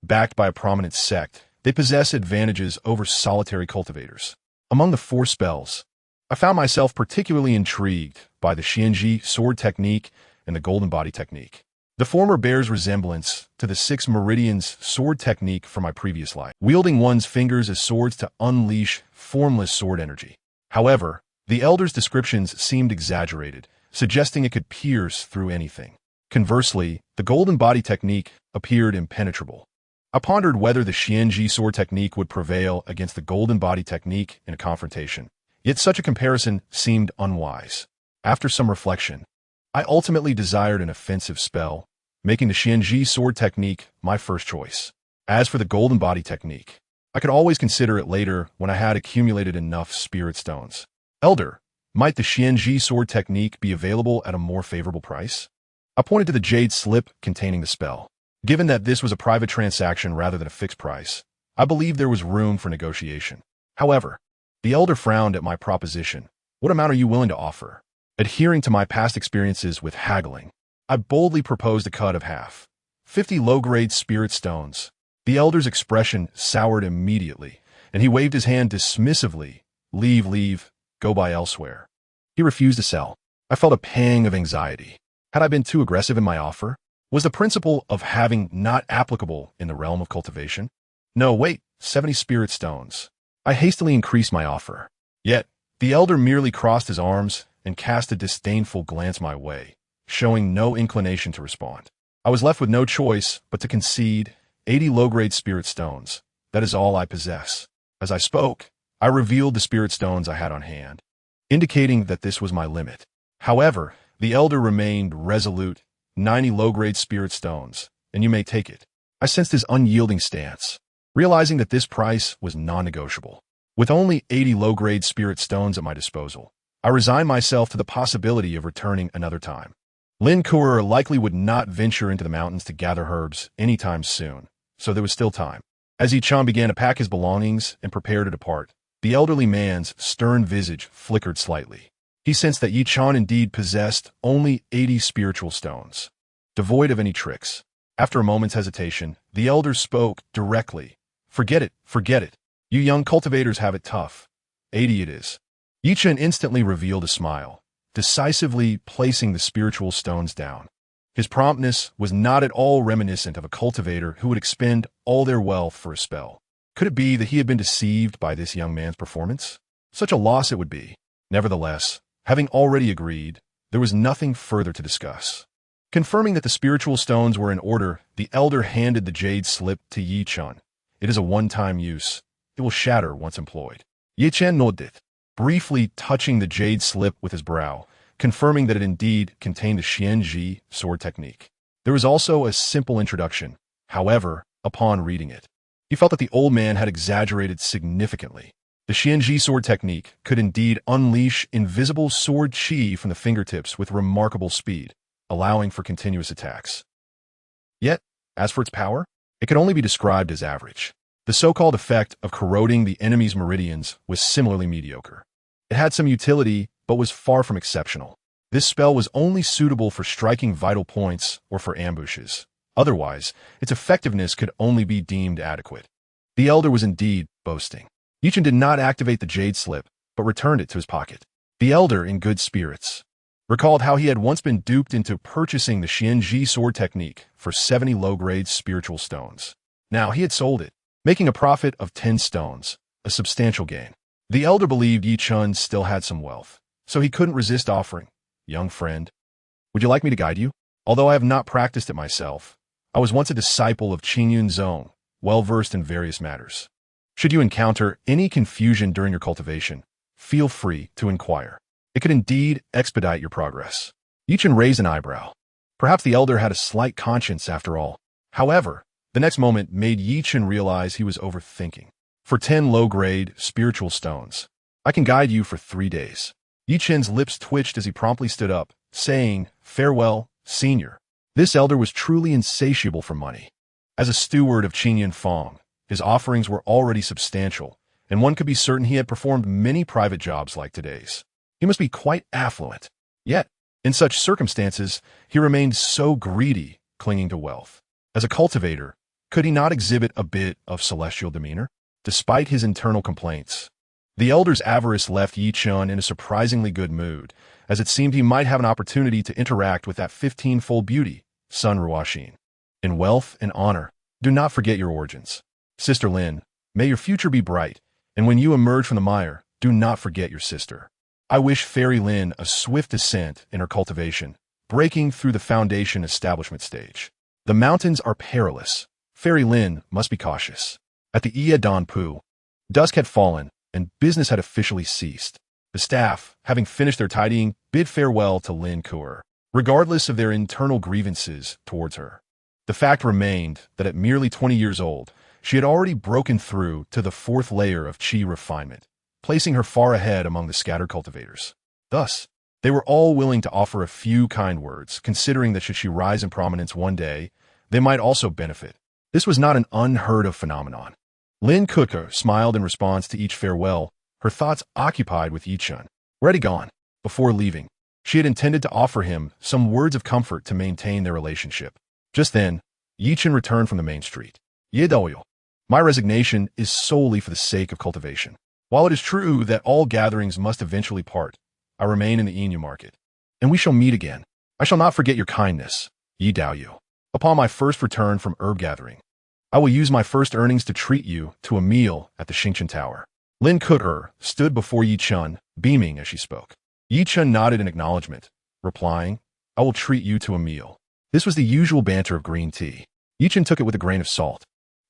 backed by a prominent sect, they possess advantages over solitary cultivators. Among the 4 spells, I found myself particularly intrigued by the xianxia sword technique and the golden body technique. The former bears resemblance to the 6 meridians sword technique from my previous life, wielding one's fingers as swords to unleash formless sword energy. However, the elder's descriptions seemed exaggerated, suggesting it could pierce through anything. Conversely, the golden body technique appeared impenetrable. I pondered whether the xianxia sword technique would prevail against the golden body technique in a confrontation. Yet such a comparison seemed unwise. After some reflection, I ultimately desired an offensive spell, making the xianxia sword technique my first choice. As for the golden body technique, I could always consider it later when I had accumulated enough spirit stones. "Elder, might the xianxia sword technique be available at a more favorable price?" I pointed to the jade slip containing the spell. Given that this was a private transaction rather than a fixed price, I believed there was room for negotiation. However, the elder frowned at my proposition. "What amount are you willing to offer?" Adhering to my past experiences with haggling, I boldly proposed a cut of half, 50 low-grade spirit stones. The elder's expression soured immediately, and he waved his hand dismissively. Leave, go buy elsewhere." He refused to sell. I felt a pang of anxiety. Had I been too aggressive in my offer? Was the principle of having not applicable in the realm of cultivation? No, wait, 70 spirit stones. I hastily increased my offer. Yet, the elder merely crossed his arms and cast a disdainful glance my way, showing no inclination to respond. I was left with no choice but to concede 80 low-grade spirit stones. That is all I possess. As I spoke, I revealed the spirit stones I had on hand, indicating that this was my limit. However, the elder remained resolute. 90 low-grade spirit stones, and you may take it. I sensed his unyielding stance, realizing that this price was non-negotiable. With only 80 low-grade spirit stones at my disposal, I resigned myself to the possibility of returning another time. Lin Kurer likely would not venture into the mountains to gather herbs anytime soon, so there was still time. As Chen began to pack his belongings and prepare to depart, The elderly man's stern visage flickered slightly. He sensed that Chen indeed possessed only 80 spiritual stones, devoid of any tricks. After a moment's hesitation, the elder spoke directly. Forget it, forget it. You young cultivators have it tough. 80 it is. Chen instantly revealed a smile, decisively placing the spiritual stones down. His promptness was not at all reminiscent of a cultivator who would expend all their wealth for a spell. Could it be that he had been deceived by this young man's performance? Such a loss it would be. Nevertheless, having already agreed, there was nothing further to discuss. Confirming that the spiritual stones were in order, the elder handed the jade slip to Chen. It is a one-time use. It will shatter once employed. Chen nodded, briefly touching the jade slip with his brow, confirming that it indeed contained the xianxia sword technique. There was also a simple introduction. However, upon reading it, he felt that the old man had exaggerated significantly. The xianxia sword technique could indeed unleash invisible sword chi from the fingertips with remarkable speed, allowing for continuous attacks. Yet, as for its power, it could only be described as average. The so-called effect of corroding the enemy's meridians was similarly mediocre. It had some utility, but was far from exceptional. This spell was only suitable for striking vital points or for ambushes. Otherwise, its effectiveness could only be deemed adequate. The elder was indeed boasting. Chen did not activate the jade slip, but returned it to his pocket. The elder, in good spirits, recalled how he had once been duped into purchasing the xianxia sword technique for 70 low-grade spiritual stones. Now he had sold it, making a profit of 10 stones, a substantial gain. The elder believed Chen still had some wealth, so he couldn't resist offering, "Young friend, would you like me to guide you? Although I have not practiced it myself, I was once a disciple of Qingyun Zong, well-versed in various matters. Should you encounter any confusion during your cultivation, feel free to inquire. It could indeed expedite your progress." Chen raised an eyebrow. Perhaps the elder had a slight conscience after all. However, the next moment made Chen realize he was overthinking. "For 10 low-grade spiritual stones, I can guide you for 3 days." Chen's lips twitched as he promptly stood up, saying, "Farewell, senior." This elder was truly insatiable for money. As a steward of Qingyun Fong, his offerings were already substantial, and one could be certain he had performed many private jobs like today's. He must be quite affluent. Yet, in such circumstances, he remained so greedy, clinging to wealth. As a cultivator, could he not exhibit a bit of celestial demeanor? Despite his internal complaints, the elder's avarice left Chen in a surprisingly good mood, as it seemed he might have an opportunity to interact with that 15-fold beauty, Sun Ruoxin. In wealth and honor, do not forget your origins. Sister Lin, may your future be bright, and when you emerge from the mire, do not forget your sister. I wish Fairy Lin a swift ascent in her cultivation, breaking through the foundation establishment stage. The mountains are perilous. Fairy Lin must be cautious. At the Ia Dan Pu, dusk had fallen, and business had officially ceased. The staff, having finished their tidying, bid farewell to Lin Kuer, regardless of their internal grievances towards her. The fact remained that at merely 20 years old, she had already broken through to the 4th layer of qi refinement, placing her far ahead among the scattered cultivators. Thus, they were all willing to offer a few kind words, considering that should she rise in prominence one day, they might also benefit. This was not an unheard-of phenomenon. Lin Kuer smiled in response to each farewell, her thoughts occupied with Chen. Already gone. Before leaving, she had intended to offer him some words of comfort to maintain their relationship. Just then, Chen returned from the main street. "Ye, my resignation is solely for the sake of cultivation. While it is true that all gatherings must eventually part, I remain in the Inu market, and we shall meet again. I shall not forget your kindness, Ye Daoyu. Upon my first return from herb gathering, I will use my first earnings to treat you to a meal at the Xingchen Tower." Lin Kuer stood before Chen, beaming as she spoke. Chen nodded in acknowledgement, replying, "I will treat you to a meal." This was the usual banter of green tea. Chen took it with a grain of salt.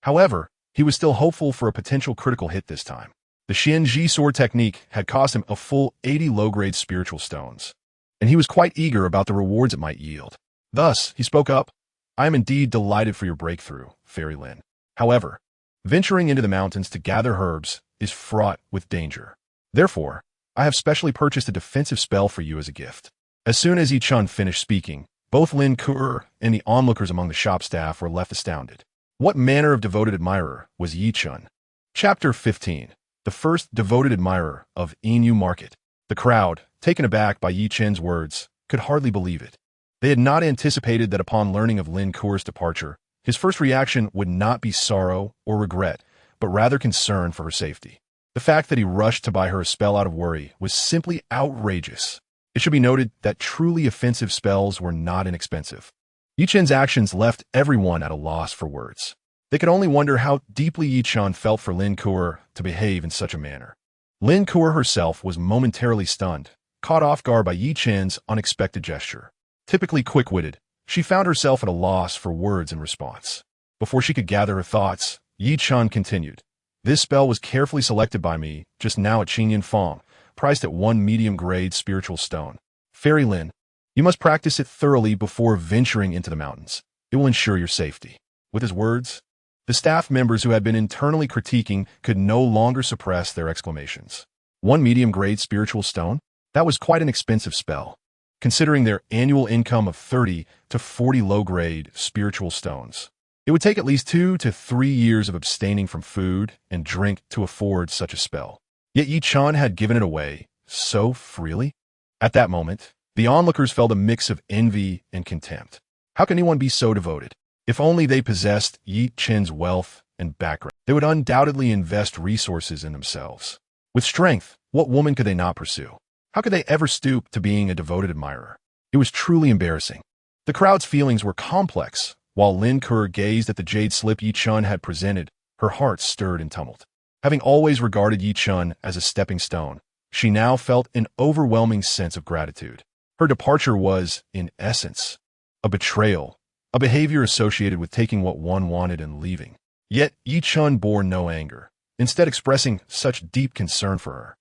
However, he was still hopeful for a potential critical hit this time. The xianxia sword technique had cost him a full 80 low-grade spiritual stones, and he was quite eager about the rewards it might yield. Thus, he spoke up, "I am indeed delighted for your breakthrough, Fairy Lin. However, venturing into the mountains to gather herbs is fraught with danger. Therefore, I have specially purchased a defensive spell for you as a gift." As soon as Chen finished speaking, both Lin Kuer and the onlookers among the shop staff were left astounded. What manner of devoted admirer was Chen? Chapter 15. the first devoted admirer of Inu Market. The crowd, taken aback by Yi Chen's words, could hardly believe it. They had not anticipated that upon learning of Lin Kuer's departure, his first reaction would not be sorrow or regret, but rather concern for her safety. The fact that he rushed to buy her a spell out of worry was simply outrageous. It should be noted that truly offensive spells were not inexpensive. Yi Chen's actions left everyone at a loss for words. They could only wonder how deeply Yi Chen felt for Lin Kuer to behave in such a manner. Lin Kuer herself was momentarily stunned, caught off guard by Yi Chen's unexpected gesture. Typically quick-witted, she found herself at a loss for words in response. Before she could gather her thoughts, Yi Chen continued. This spell was carefully selected by me just now at Qingyan Fong, priced at 1 medium-grade spiritual stone. Fairy Lin, you must practice it thoroughly before venturing into the mountains. It will ensure your safety. With his words, the staff members who had been internally critiquing could no longer suppress their exclamations. 1 medium-grade spiritual stone? That was quite an expensive spell, considering their annual income of 30 to 40 low-grade spiritual stones. It would take at least 2 to 3 years of abstaining from food and drink to afford such a spell. Yet Yi Chen had given it away so freely. At that moment, the onlookers felt a mix of envy and contempt. How can anyone be so devoted? If only they possessed Yi Chen's wealth and background, they would undoubtedly invest resources in themselves. With strength, what woman could they not pursue? How could they ever stoop to being a devoted admirer? It was truly embarrassing. The crowd's feelings were complex. While Lin Kuer gazed at the jade slip Yi Chen had presented, her heart stirred in tumult. Having always regarded Yi Chen as a stepping stone, she now felt an overwhelming sense of gratitude. Her departure was, in essence, a betrayal, a behavior associated with taking what one wanted and leaving. Yet Yi Chen bore no anger, instead expressing such deep concern for her.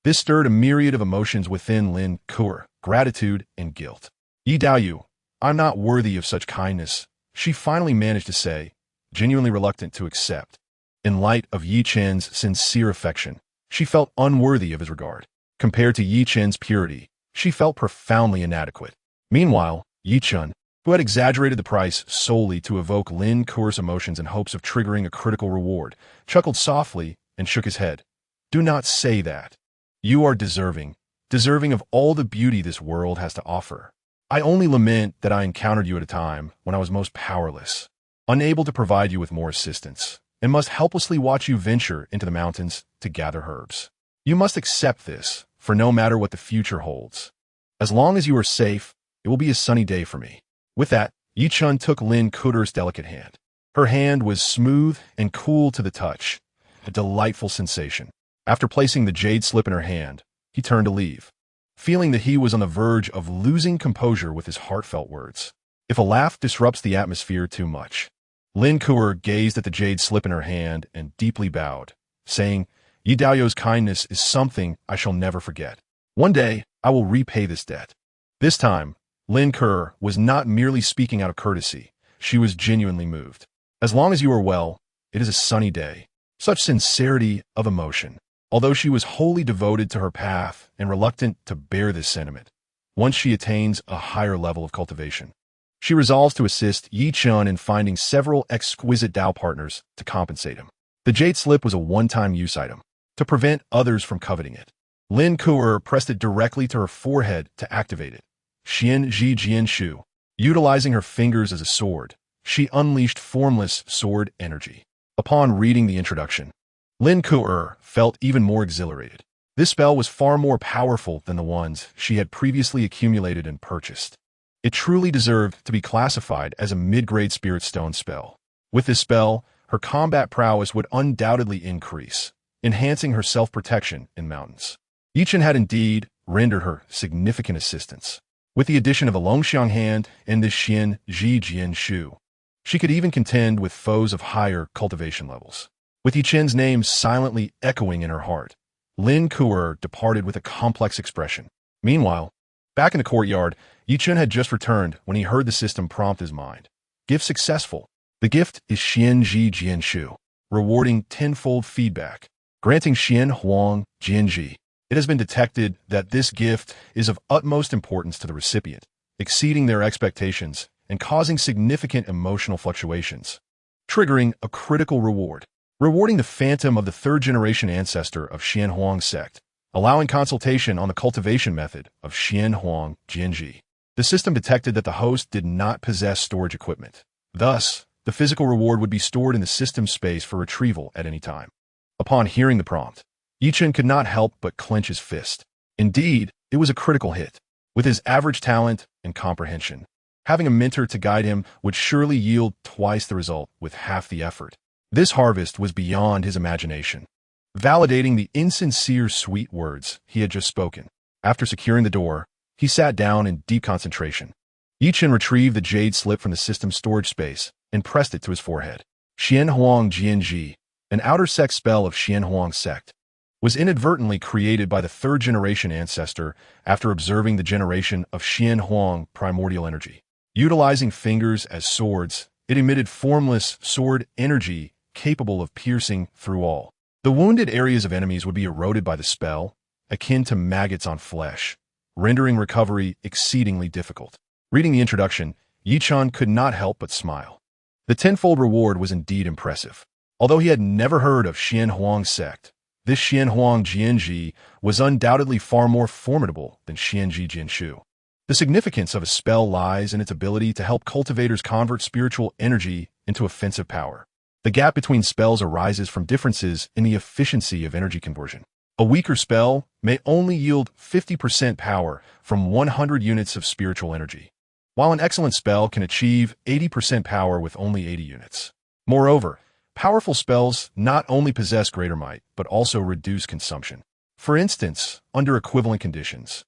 This stirred a myriad of emotions within Lin Kuer, gratitude and guilt. Yi Daoyu, I'm not worthy of such kindness, she finally managed to say, genuinely reluctant to accept. In light of Yi Chen's sincere affection, she felt unworthy of his regard. Compared to Yi Chen's purity, she felt profoundly inadequate. Meanwhile, Yi Chen, who had exaggerated the price solely to evoke Lin Kuer's emotions in hopes of triggering a critical reward, chuckled softly and shook his head. Do not say that. You are deserving of all the beauty this world has to offer. I only lament that I encountered you at a time when I was most powerless, unable to provide you with more assistance, and must helplessly watch you venture into the mountains to gather herbs. You must accept this, for no matter what the future holds, as long as you are safe, it will be a sunny day for me. With that, Yi Chen took Lin Kuer's delicate hand. Her hand was smooth and cool to the touch, a delightful sensation. After placing the jade slip in her hand, he turned to leave, feeling that he was on the verge of losing composure with his heartfelt words. If a laugh disrupts the atmosphere too much. Lin Kuer gazed at the jade slip in her hand and deeply bowed, saying, Yi Daoyu's kindness is something I shall never forget. One day, I will repay this debt. This time, Lin Kuer was not merely speaking out of courtesy. She was genuinely moved. As long as you are well, it is a sunny day. Such sincerity of emotion. Although she was wholly devoted to her path and reluctant to bear this sentiment, once she attains a higher level of cultivation, she resolves to assist Yi Chen in finding several exquisite Dao partners to compensate him. The jade slip was a one-time use item, to prevent others from coveting it. Lin Kuer pressed it directly to her forehead to activate it. Xianxia. Utilizing her fingers as a sword, she unleashed formless sword energy. Upon reading the introduction, Lin Kuer felt even more exhilarated. This spell was far more powerful than the ones she had previously accumulated and purchased. It truly deserved to be classified as a mid-grade spirit stone spell. With this spell, her combat prowess would undoubtedly increase, enhancing her self-protection in mountains. Yi Chen had indeed rendered her significant assistance. With the addition of a Longxiang hand and this Xianxia, she could even contend with foes of higher cultivation levels. With Yi Chen's name silently echoing in her heart, Lin Kuer departed with a complex expression. Meanwhile, back in the courtyard, Yi Chen had just returned when he heard the system prompt his mind. Gift successful. The gift is Xianxia, rewarding tenfold feedback, granting Xian Huang Jianji. It has been detected that this gift is of utmost importance to the recipient, exceeding their expectations and causing significant emotional fluctuations, triggering a critical reward. rewarding the phantom of the third-generation ancestor of Xianxia sect, allowing consultation on the cultivation method of xianxia. The system detected that the host did not possess storage equipment. Thus, the physical reward would be stored in the system space for retrieval at any time. Upon hearing the prompt, Chen could not help but clench his fist. Indeed, it was a critical hit. With his average talent and comprehension, having a mentor to guide him would surely yield twice the result with half the effort. This harvest was beyond his imagination, validating the insincere sweet words he had just spoken. After securing the door, he sat down in deep concentration. Chen retrieved the jade slip from the system's storage space and pressed it to his forehead. Xianxia, an outer sect spell of Xianxia sect, was inadvertently created by the third-generation ancestor after observing the generation of Xianxia primordial energy. Utilizing fingers as swords, it emitted formless sword energy capable of piercing through all. The wounded areas of enemies would be eroded by the spell, akin to maggots on flesh, rendering recovery exceedingly difficult. Reading the introduction, Chen could not help but smile. The tenfold reward was indeed impressive. Although he had never heard of Xianxia sect, this Xianxia was undoubtedly far more formidable than Xianxia. The significance of a spell lies in its ability to help cultivators convert spiritual energy into offensive power. The gap between spells arises from differences in the efficiency of energy conversion. A weaker spell may only yield 50% power from 100 units of spiritual energy, while an excellent spell can achieve 80% power with only 80 units. Moreover, powerful spells not only possess greater might, but also reduce consumption. For instance, under equivalent conditions,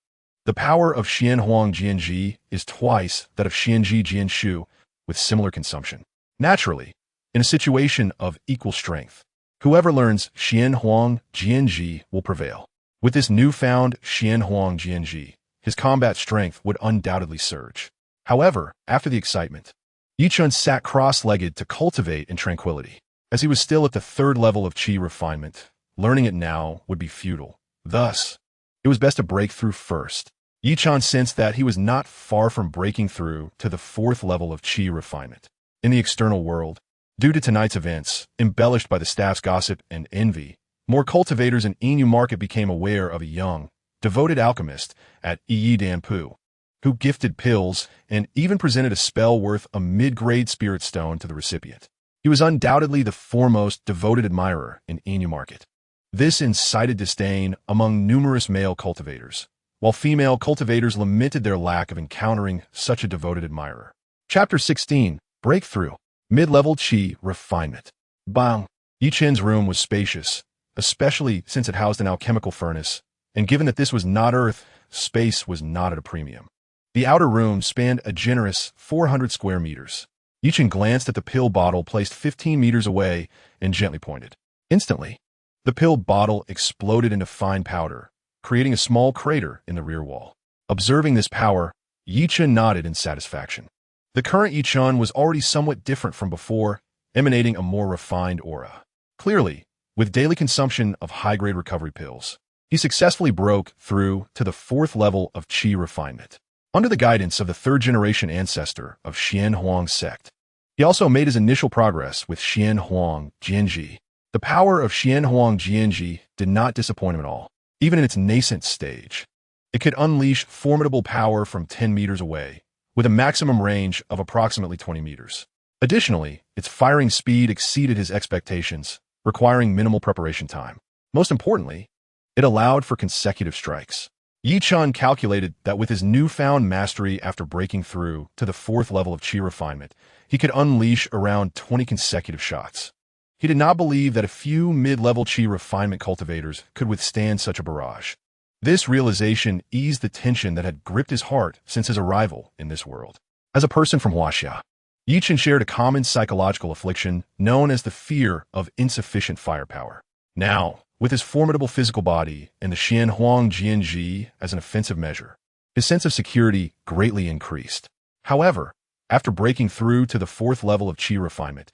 the power of Xianxia is twice that of Xianxia with similar consumption. Naturally, in a situation of equal strength, whoever learns Xianxia will prevail. With this newfound Xianxia, his combat strength would undoubtedly surge. However, after the excitement, Chen sat cross-legged to cultivate in tranquility. As he was still at the third level of qi refinement, learning it now would be futile. Thus, it was best to break through first. Chen sensed that he was not far from breaking through to the fourth level of qi refinement. In the external world, due to tonight's events, embellished by the staff's gossip and envy, more cultivators in Inu Market became aware of a young, devoted alchemist at Yi Danpu, who gifted pills and even presented a spell worth a mid-grade spirit stone to the recipient. He was undoubtedly the foremost devoted admirer in Inu Market. This incited disdain among numerous male cultivators, while female cultivators lamented their lack of encountering such a devoted admirer. Chapter 16, Breakthrough, Mid-Level Qi Refinement. Bang! Chen's room was spacious, especially since it housed an alchemical furnace, and given that this was not Earth, space was not at a premium. The outer room spanned a generous 400 square meters. Chen glanced at the pill bottle placed 15 meters away and gently pointed. Instantly, the pill bottle exploded into fine powder, creating a small crater in the rear wall. Observing this power, Chen nodded in satisfaction. The current Chen was already somewhat different from before, emanating a more refined aura. Clearly, with daily consumption of high-grade recovery pills, he successfully broke through to the fourth level of qi refinement. Under the guidance of the third-generation ancestor of Xianxia sect, he also made his initial progress with Xianxia. The power of Xianxia did not disappoint him at all. Even in its nascent stage, it could unleash formidable power from 10 meters away, with a maximum range of approximately 20 meters. Additionally, its firing speed exceeded his expectations, requiring minimal preparation time. Most importantly, it allowed for consecutive strikes. Chen calculated that with his newfound mastery after breaking through to the fourth level of qi refinement, he could unleash around 20 consecutive shots. He did not believe that a few mid-level qi refinement cultivators could withstand such a barrage. This realization eased the tension that had gripped his heart since his arrival in this world. As a person from Huaxia, Chen shared a common psychological affliction known as the fear of insufficient firepower. Now, with his formidable physical body and the Xianxia as an offensive measure, his sense of security greatly increased. However, after breaking through to the fourth level of qi refinement,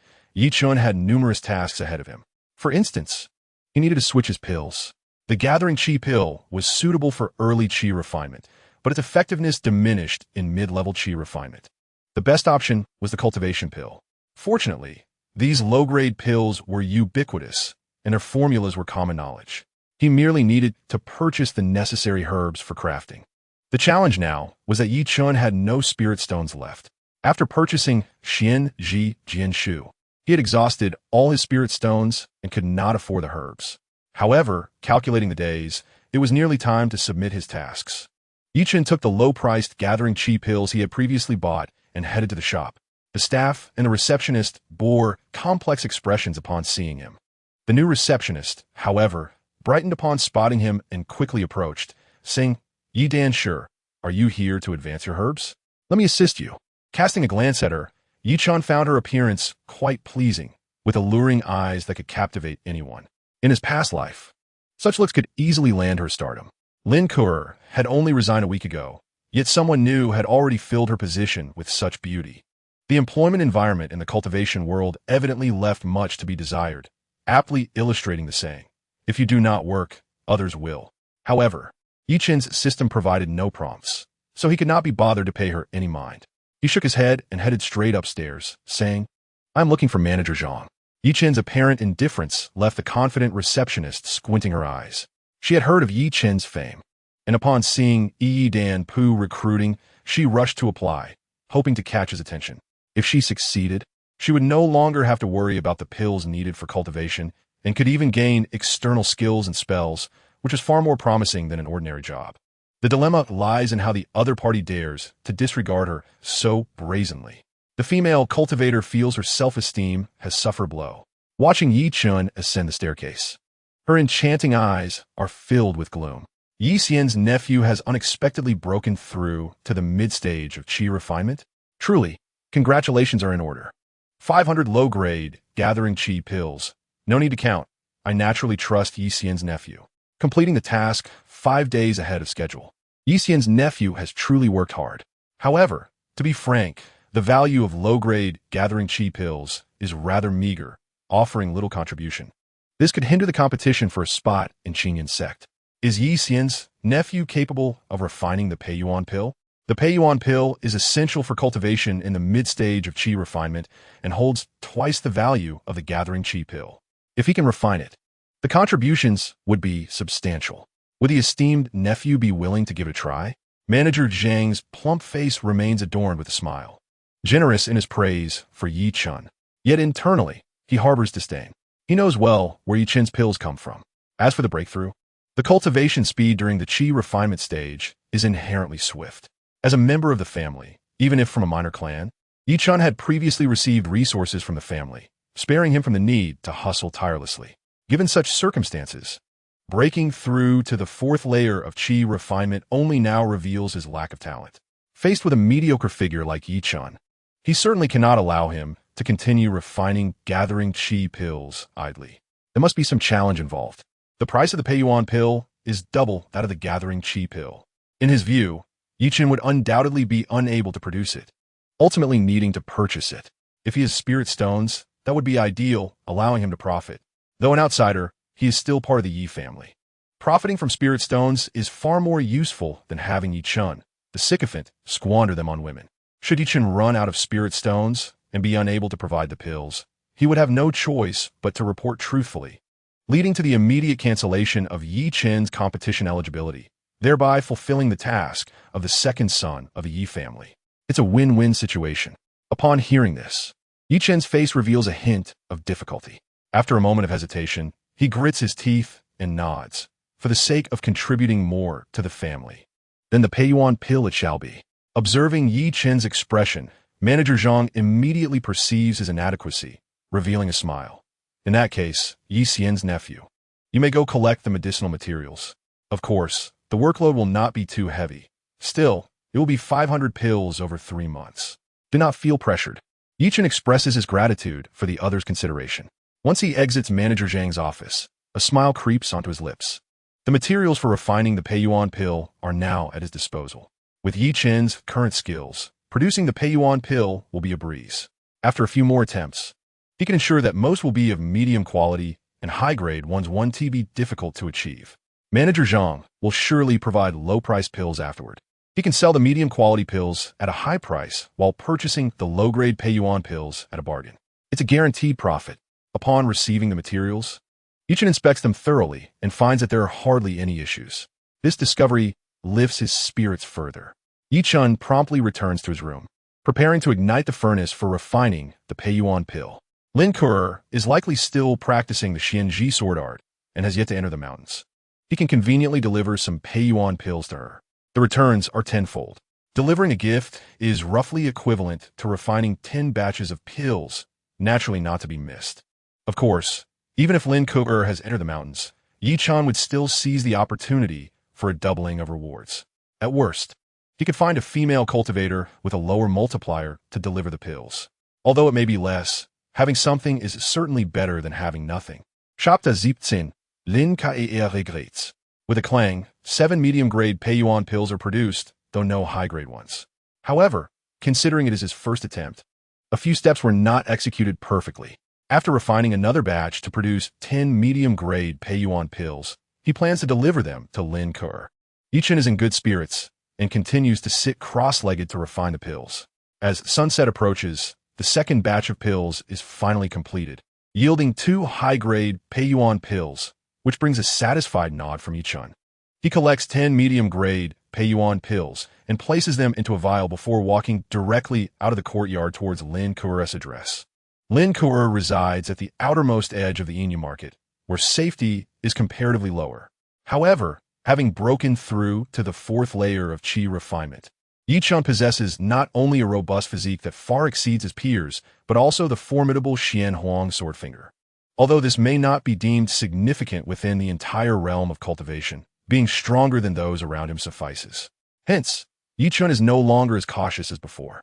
Chen had numerous tasks ahead of him. For instance, he needed to switch his pills. The Gathering Qi pill was suitable for early qi refinement, but its effectiveness diminished in mid-level qi refinement. The best option was the Cultivation pill. Fortunately, These low-grade pills were ubiquitous, and their formulas were common knowledge. He merely needed to purchase the necessary herbs for crafting. The challenge now was that Chen had no spirit stones left. After purchasing xianxia, he had exhausted all his spirit stones and could not afford the herbs. However, calculating the days, it was nearly time to submit his tasks. Chen took the low-priced gathering chi pills he had previously bought and headed to the shop. The staff and the receptionist bore complex expressions upon seeing him. The new receptionist, however, brightened upon spotting him and quickly approached, saying, "Yi Dan Sure, are you here to advance your herbs? Let me assist you." Casting a glance at her, Chen found her appearance quite pleasing, with alluring eyes that could captivate anyone. In his past life, such looks could easily land her stardom. Lin Kurer had only resigned a week ago, yet someone new had already filled her position with such beauty. The employment environment in the cultivation world evidently left much to be desired, aptly illustrating the saying, "If you do not work, others will." However, Chen's system provided no prompts, so he could not be bothered to pay her any mind. He shook his head and headed straight upstairs, saying, "I'm looking for Manager Zhang." Chen's apparent indifference left the confident receptionist squinting her eyes. She had heard of Chen's fame, and upon seeing Yi Dan Pu recruiting, she rushed to apply, hoping to catch his attention. If she succeeded, she would no longer have to worry about the pills needed for cultivation and could even gain external skills and spells, which is far more promising than an ordinary job. The dilemma lies in how the other party dares to disregard her so brazenly. The female cultivator feels her self-esteem has suffered a blow. Watching Chen ascend the staircase, her enchanting eyes are filled with gloom. Yi Xian's nephew has unexpectedly broken through to the mid-stage of qi refinement. Truly, congratulations are in order. 500 low-grade, gathering qi pills. No need to count. I naturally trust Yi Xian's nephew. Completing the task 5 days ahead of schedule. Yi Xian's nephew has truly worked hard. However, to be frank, the value of low-grade, gathering qi pills is rather meager, offering little contribution. This could hinder the competition for a spot in Qinyan sect. Is Yi Xian's nephew capable of refining the Peiyuan pill? The Peiyuan pill is essential for cultivation in the mid-stage of qi refinement and holds twice the value of the gathering qi pill. If he can refine it, the contributions would be substantial. Would the esteemed nephew be willing to give it a try? Manager Zhang's plump face remains adorned with a smile, generous in his praise for Yi Chen. Yet internally, he harbors disdain. He knows well where Yi Chen's pills come from. As for the breakthrough, the cultivation speed during the qi refinement stage is inherently swift. As a member of the family, even if from a minor clan, Yi Chen had previously received resources from the family, sparing him from the need to hustle tirelessly. Given such circumstances, breaking through to the 4th layer of qi refinement only now reveals his lack of talent. Faced with a mediocre figure like Yi Chen, he certainly cannot allow him to continue refining gathering qi pills idly. There must be some challenge involved. The price of the Peiyuan pill is double that of the gathering qi pill. In his view, Yi Chen would undoubtedly be unable to produce it, ultimately needing to purchase it. If he has spirit stones, that would be ideal, allowing him to profit. Though an outsider, he is still part of the Yi family. Profiting from spirit stones is far more useful than having Yi Chen, the sycophant, squander them on women. Should Yi Chen run out of spirit stones and be unable to provide the pills, he would have no choice but to report truthfully, leading to the immediate cancellation of Yi Chen's competition eligibility, thereby fulfilling the task of the second son of the Yi family. It's a win-win situation. Upon hearing this, Yi Chen's face reveals a hint of difficulty. After a moment of hesitation, he grits his teeth and nods, for the sake of contributing more to the family. Then the Peiyuan pill it shall be. Observing Yi Chen's expression, Manager Zhang immediately perceives his inadequacy, revealing a smile. In that case, Yi Xian's nephew, you may go collect the medicinal materials. Of course, the workload will not be too heavy. Still, it will be 500 pills over 3 months. Do not feel pressured. Yi Chen expresses his gratitude for the other's consideration. Once he exits Manager Zhang's office, a smile creeps onto his lips. The materials for refining the Peiyuan pill are now at his disposal. With Yi Chen's current skills, producing the Peiyuan pill will be a breeze. After a few more attempts, he can ensure that most will be of medium quality and high-grade ones won't be difficult to achieve. Manager Zhang will surely provide low-price pills afterward. He can sell the medium-quality pills at a high price while purchasing the low-grade Peiyuan pills at a bargain. It's a guaranteed profit. Upon receiving the materials, Chen inspects them thoroughly and finds that there are hardly any issues. This discovery lifts his spirits further. Chen promptly returns to his room, preparing to ignite the furnace for refining the Peiyuan pill. Lin Ku'er is likely still practicing the xianxia sword art and has yet to enter the mountains. He can conveniently deliver some Peiyuan pills to her. The returns are tenfold. Delivering a gift is roughly equivalent to refining 10 batches of pills, naturally not to be missed. Of course, even if Lin Ku'er has entered the mountains, Chen would still seize the opportunity for a doubling of rewards. At worst, he could find a female cultivator with a lower multiplier to deliver the pills. Although it may be less, having something is certainly better than having nothing. Chapter 17, Lin Ku'er regrets. With a clang, 7 medium-grade Peiyuan pills are produced, though no high-grade ones. However, considering it is his first attempt, a few steps were not executed perfectly. After refining another batch to produce 10 medium-grade Peiyuan pills, he plans to deliver them to Lin Ku'er. Chen is in good spirits and continues to sit cross-legged to refine the pills. As sunset approaches, the second batch of pills is finally completed, yielding 2 high-grade Peiyuan pills, which brings a satisfied nod from Chen. He collects 10 medium-grade Peiyuan pills and places them into a vial before walking directly out of the courtyard towards Lin Ku'er's address. Lin Ku'er resides at the outermost edge of the Inu market, where safety is comparatively lower. However, having broken through to the 4th layer of qi refinement, Chen possesses not only a robust physique that far exceeds his peers, but also the formidable Xian Huang swordfinger. Although this may not be deemed significant within the entire realm of cultivation, being stronger than those around him suffices. Hence, Chen is no longer as cautious as before.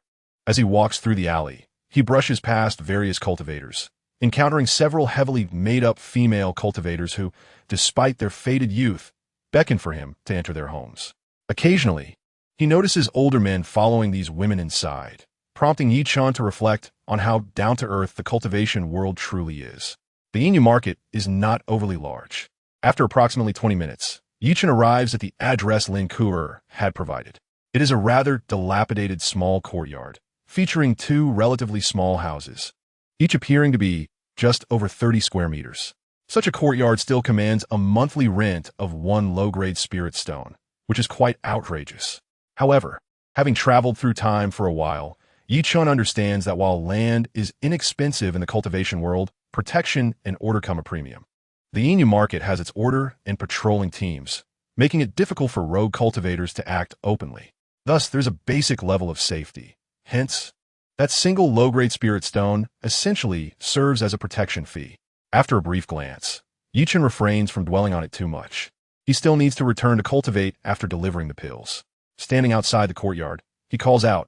As he walks through the alley, he brushes past various cultivators, encountering several heavily made-up female cultivators who, despite their faded youth, beckon for him to enter their homes. Occasionally, he notices older men following these women inside, prompting Chen to reflect on how down-to-earth the cultivation world truly is. The Inu market is not overly large. After approximately 20 minutes, Chen arrives at the address Lin Ku'er had provided. It is a rather dilapidated small courtyard, featuring 2 relatively small houses, each appearing to be just over 30 square meters. Such a courtyard still commands a monthly rent of 1 low-grade spirit stone, which is quite outrageous. However, having traveled through time for a while, Chen understands that while land is inexpensive in the cultivation world, protection and order come a premium. The Inu market has its order and patrolling teams, making it difficult for rogue cultivators to act openly. Thus, there's a basic level of safety. Hence, that single low-grade spirit stone essentially serves as a protection fee. After a brief glance, Chen refrains from dwelling on it too much. He still needs to return to cultivate after delivering the pills. Standing outside the courtyard, he calls out,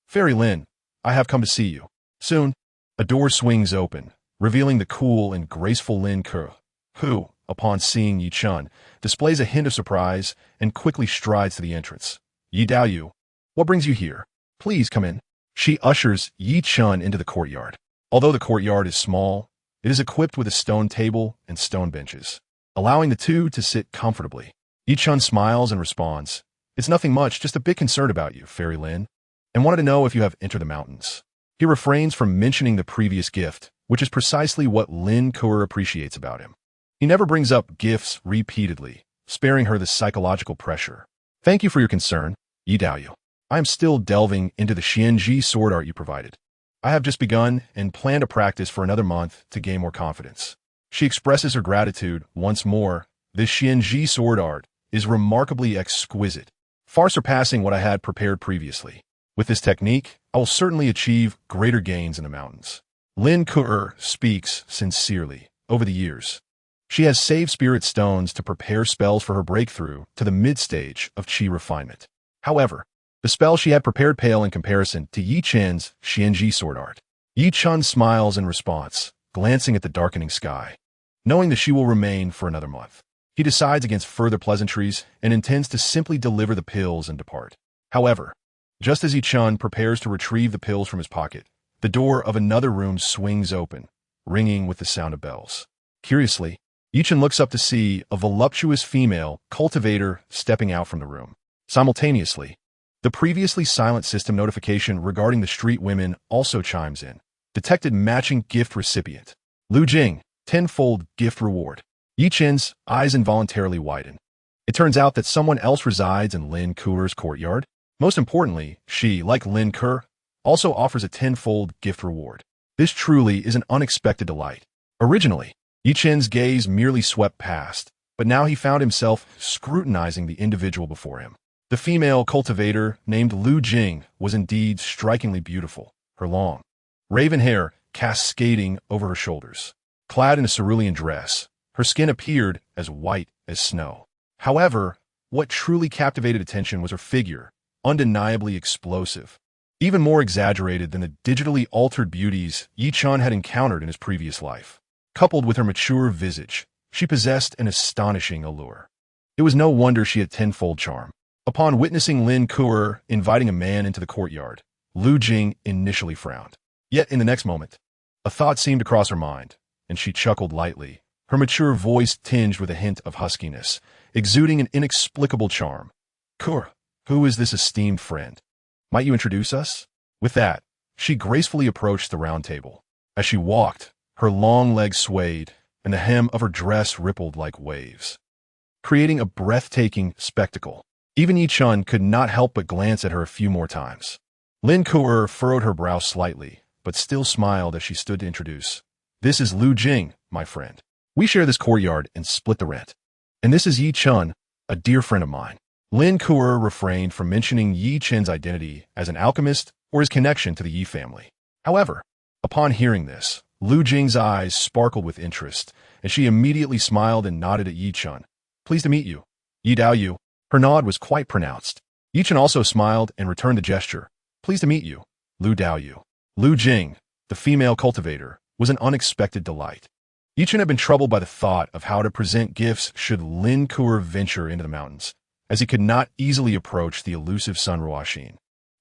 "Fairy Lin, I have come to see you." Soon, a door swings open, revealing the cool and graceful Lin Ku'er, who, upon seeing Chen, displays a hint of surprise and quickly strides to the entrance. "Yi Dao Yu, what brings you here? Please come in." She ushers Chen into the courtyard. Although the courtyard is small, it is equipped with a stone table and stone benches, allowing the two to sit comfortably. Chen smiles and responds, "It's nothing much, just a bit concerned about you, Fairy Lin, and wanted to know if you have entered the mountains." He refrains from mentioning the previous gift, which is precisely what Lin Ku'er appreciates about him. He never brings up gifts repeatedly, sparing her the psychological pressure. "Thank you for your concern, Yi Dao Yu. I am still delving into the xianxia sword art you provided. I have just begun and plan to practice for another month to gain more confidence." She expresses her gratitude once more. "This xianxia sword art is remarkably exquisite, far surpassing what I had prepared previously. With this technique, I will certainly achieve greater gains in the mountains." Lin Ku'er speaks sincerely. Over the years, she has saved spirit stones to prepare spells for her breakthrough to the mid-stage of qi refinement. However, the spell she had prepared pale in comparison to Chen's xianxia sword art. Chen smiles in response, glancing at the darkening sky. Knowing that she will remain for another month, he decides against further pleasantries and intends to simply deliver the pills and depart. However, just as Chen prepares to retrieve the pills from his pocket, the door of another room swings open, ringing with the sound of bells. Curiously, Chen looks up to see a voluptuous female cultivator stepping out from the room. Simultaneously, the previously silent system notification regarding the street women also chimes in, detected matching gift recipient. Lu Jing, tenfold gift reward. Yi Chen's eyes involuntarily widen. It turns out that someone else resides in Lin Kuer's courtyard. Most importantly, she, like Lin Kuer, also offers a tenfold gift reward. This truly is an unexpected delight. Originally, Yi Chen's gaze merely swept past, but now he found himself scrutinizing the individual before him. The female cultivator, named Lu Jing, was indeed strikingly beautiful, her long, raven hair cascading over her shoulders. Clad in a cerulean dress, her skin appeared as white as snow. However, what truly captivated attention was her figure, undeniably explosive. Even more exaggerated than the digitally altered beauties Yi Chen had encountered in his previous life. Coupled with her mature visage, she possessed an astonishing allure. It was no wonder she had tenfold charm. Upon witnessing Lin Kuer inviting a man into the courtyard, Lu Jing initially frowned. Yet in the next moment, a thought seemed to cross her mind, and she chuckled lightly, her mature voice tinged with a hint of huskiness, exuding an inexplicable charm. "Kuer, who is this esteemed friend? Might you introduce us?" With that, she gracefully approached the round table. As she walked, her long legs swayed, and the hem of her dress rippled like waves, creating a breathtaking spectacle. Even Yi Chen could not help but glance at her a few more times. Lin Kuer furrowed her brow slightly, but still smiled as she stood to introduce. "This is Lu Jing, my friend. We share this courtyard and split the rent. And this is Yi Chen, a dear friend of mine." Lin Kuer refrained from mentioning Yi Chen's identity as an alchemist or his connection to the Yi family. However, upon hearing this, Lu Jing's eyes sparkled with interest, and she immediately smiled and nodded at Yi Chen. "Pleased to meet you. Yi Dao Yu." Her nod was quite pronounced. Yi Chen also smiled and returned the gesture. "Pleased to meet you, Lu Dao Yu." Lu Jing, the female cultivator, was an unexpected delight. Yi Chen had been troubled by the thought of how to present gifts should Lin Kuer venture into the mountains, as he could not easily approach the elusive Sun Ruoxin,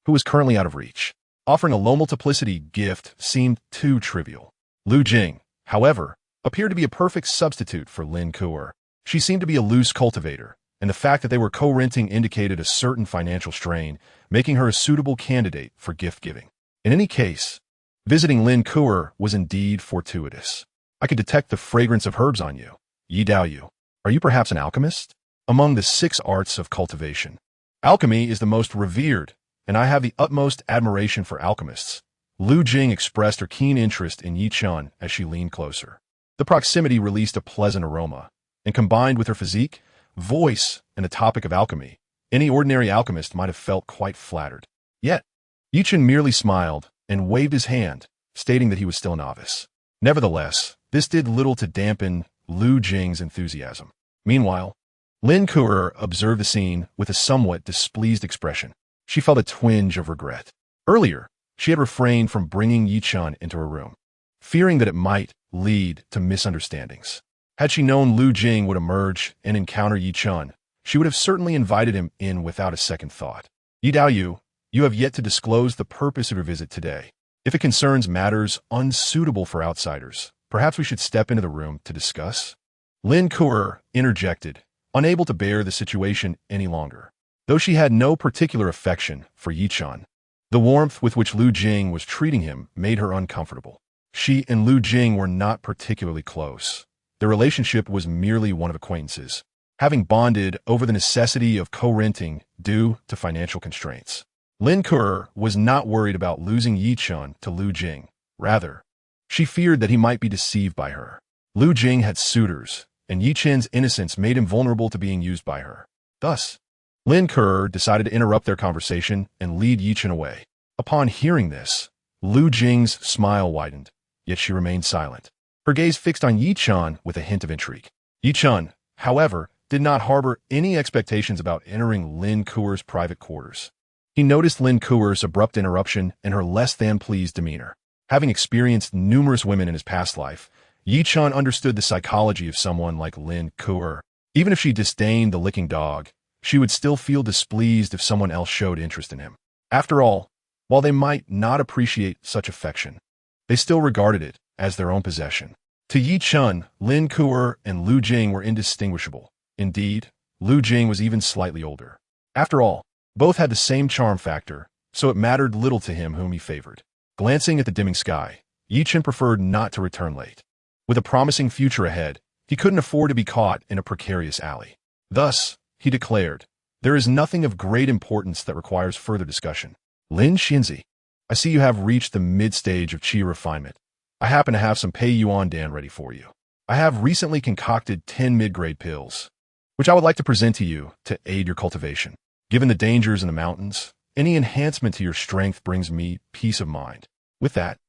who was currently out of reach. Offering a low multiplicity gift seemed too trivial. Lu Jing, however, appeared to be a perfect substitute for Lin Kuer. She seemed to be a loose cultivator, and the fact that they were co-renting indicated a certain financial strain, making her a suitable candidate for gift-giving. In any case, visiting Lin Kuer was indeed fortuitous. "I could detect the fragrance of herbs on you. Yi Dao Yu. Are you perhaps an alchemist?" Among the 6 arts of cultivation, alchemy is the most revered, and I have the utmost admiration for alchemists. Lu Jing expressed her keen interest in Yi Chen as she leaned closer. The proximity released a pleasant aroma, and combined with her physique, voice, and the topic of alchemy, any ordinary alchemist might have felt quite flattered. Yet, Yi Chen merely smiled and waved his hand, stating that he was still a novice. Nevertheless, this did little to dampen Lu Jing's enthusiasm. Meanwhile, Lin Kuer observed the scene with a somewhat displeased expression. She felt a twinge of regret. Earlier, she had refrained from bringing Yi Chen into her room, fearing that it might lead to misunderstandings. Had she known Lu Jing would emerge and encounter Yi Chen, she would have certainly invited him in without a second thought. "Yi Dao Yu, you have yet to disclose the purpose of your visit today. If it concerns matters unsuitable for outsiders, perhaps we should step into the room to discuss." Lin Kuer interjected, unable to bear the situation any longer. Though she had no particular affection for Yi Chen, the warmth with which Lu Jing was treating him made her uncomfortable. She and Lu Jing were not particularly close. Their relationship was merely one of acquaintances, having bonded over the necessity of co-renting due to financial constraints. Lin Kuer was not worried about losing Yi Chen to Lu Jing. Rather, she feared that he might be deceived by her. Lu Jing had suitors, and Yi Chen's innocence made him vulnerable to being used by her. Thus, Lin Kuer decided to interrupt their conversation and lead Yi Chen away. Upon hearing this, Lu Jing's smile widened, yet she remained silent, her gaze fixed on Yi Chen with a hint of intrigue. Yi Chen, however, did not harbor any expectations about entering Lin Kuer's private quarters. He noticed Lin Kuer's abrupt interruption and her less-than-pleased demeanor. Having experienced numerous women in his past life, Yi Chen understood the psychology of someone like Lin Kuer. Even if she disdained the licking dog, she would still feel displeased if someone else showed interest in him. After all, while they might not appreciate such affection, they still regarded it as their own possession. To Yi Chen, Lin Kuer and Lu Jing were indistinguishable. Indeed, Lu Jing was even slightly older. After all, both had the same charm factor, so it mattered little to him whom he favored. Glancing at the dimming sky, Chen preferred not to return late. With a promising future ahead, he couldn't afford to be caught in a precarious alley. Thus, he declared, "There is nothing of great importance that requires further discussion. Lin Xianxia, I see you have reached the mid-stage of qi refinement. I happen to have some Pei Yuan Dan ready for you. I have recently concocted 10 mid-grade pills, which I would like to present to you to aid your cultivation. Given the dangers in the mountains, any enhancement to your strength brings me peace of mind." With that,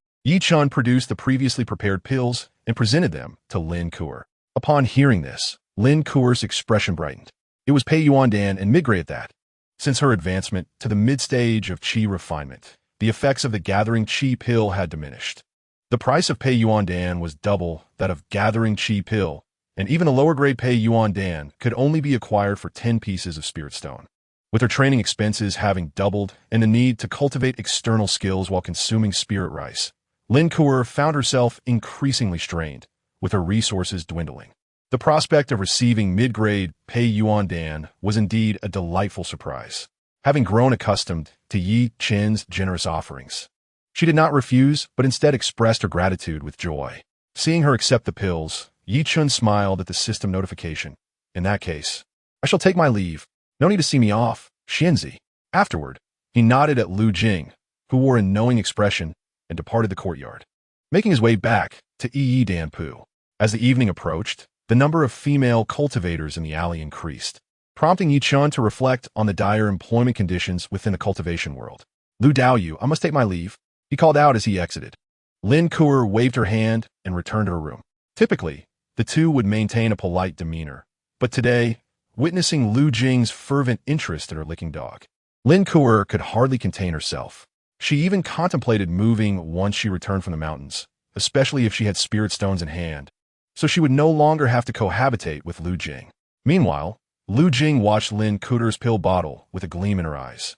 Chen produced the previously prepared pills and presented them to Lin Kuer. Upon hearing this, Lin Kuer's expression brightened. It was Pei Yuan Dan and mid-grade at that. Since her advancement to the mid-stage of qi refinement, the effects of the gathering qi pill had diminished. The price of Pei Yuan Dan was double that of gathering qi pill, and even a lower-grade Pei Yuan Dan could only be acquired for 10 pieces of spirit stone. With her training expenses having doubled and the need to cultivate external skills while consuming spirit rice, Lin Kuer found herself increasingly strained, with her resources dwindling. The prospect of receiving mid-grade Pei Yuan Dan was indeed a delightful surprise. Having grown accustomed to Chen's generous offerings, she did not refuse, but instead expressed her gratitude with joy. Seeing her accept the pills, Chen smiled at the system notification. "In that case, I shall take my leave. No need to see me off, Xianxia." Afterward, he nodded at Lu Jing, who wore a knowing expression, and departed the courtyard, making his way back to Danpu. As the evening approached, the number of female cultivators in the alley increased, prompting Chen to reflect on the dire employment conditions within the cultivation world. "Lu Daoyu, I must take my leave," he called out as he exited. Lin Kuer waved her hand and returned to her room. Typically, the two would maintain a polite demeanor, but today, witnessing Lu Jing's fervent interest in her licking dog, Lin Kuer could hardly contain herself. She even contemplated moving once she returned from the mountains, especially if she had spirit stones in hand, so she would no longer have to cohabitate with Lu Jing. Meanwhile, Lu Jing watched Lin Kuer's pill bottle with a gleam in her eyes.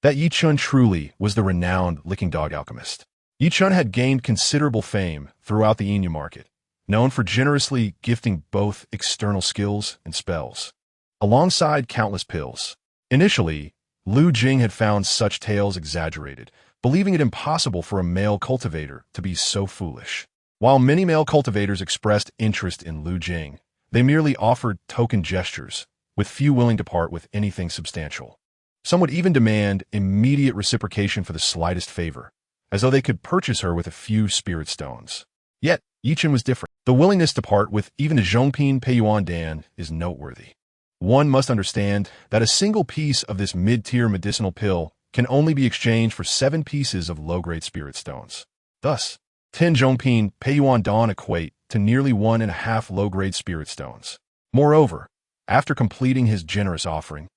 That Chen truly was the renowned licking dog alchemist. Chen had gained considerable fame throughout the Inu market, known for generously gifting both external skills and spells, alongside countless pills. Initially, Lu Jing had found such tales exaggerated, believing it impossible for a male cultivator to be so foolish. While many male cultivators expressed interest in Lu Jing, they merely offered token gestures, with few willing to part with anything substantial. Some would even demand immediate reciprocation for the slightest favor, as though they could purchase her with a few spirit stones. Yet, Chen was different. The willingness to part with even a Zhongping Pei Yuan Dan is noteworthy. One must understand that a single piece of this mid-tier medicinal pill can only be exchanged for 7 pieces of low-grade spirit stones. Thus, 10 Zhongping Pei Yuan Dan equate to nearly 1.5 low-grade spirit stones. Moreover, after completing his generous offering,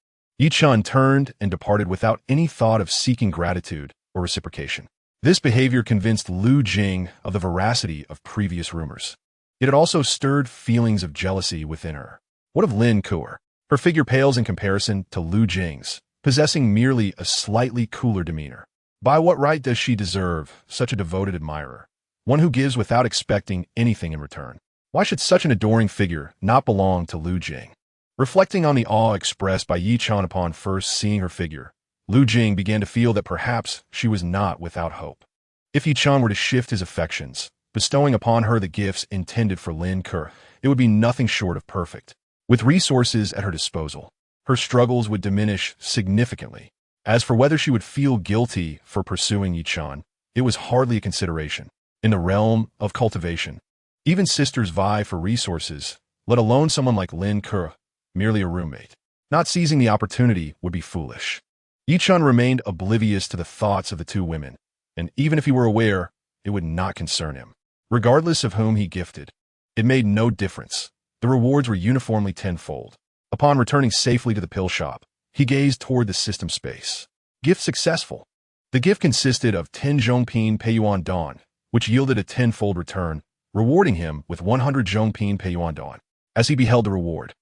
Chen turned and departed without any thought of seeking gratitude or reciprocation. This behavior convinced Lu Jing of the veracity of previous rumors. It had also stirred feelings of jealousy within her. What of Lin Kuer? Her figure pales in comparison to Lu Jing's, possessing merely a slightly cooler demeanor. By what right does she deserve such a devoted admirer, one who gives without expecting anything in return? Why should such an adoring figure not belong to Lu Jing? Reflecting on the awe expressed by Chen upon first seeing her figure, Lu Jing began to feel that perhaps she was not without hope. If Chen were to shift his affections, bestowing upon her the gifts intended for Lin Kuer, it would be nothing short of perfect. With resources at her disposal, her struggles would diminish significantly. As for whether she would feel guilty for pursuing Chen, it was hardly a consideration. In the realm of cultivation, even sisters vie for resources, let alone someone like Lin Kuer, merely a roommate. Not seizing the opportunity would be foolish. Chen remained oblivious to the thoughts of the two women, and even if he were aware, it would not concern him. Regardless of whom he gifted, it made no difference. The rewards were uniformly tenfold. Upon returning safely to the pill shop, he gazed toward the system space. Gift successful. The gift consisted of 10 Zhongping Pei Yuan Dan, which yielded a tenfold return, rewarding him with 100 Zhongping Pei Yuan Dan. As he beheld the reward,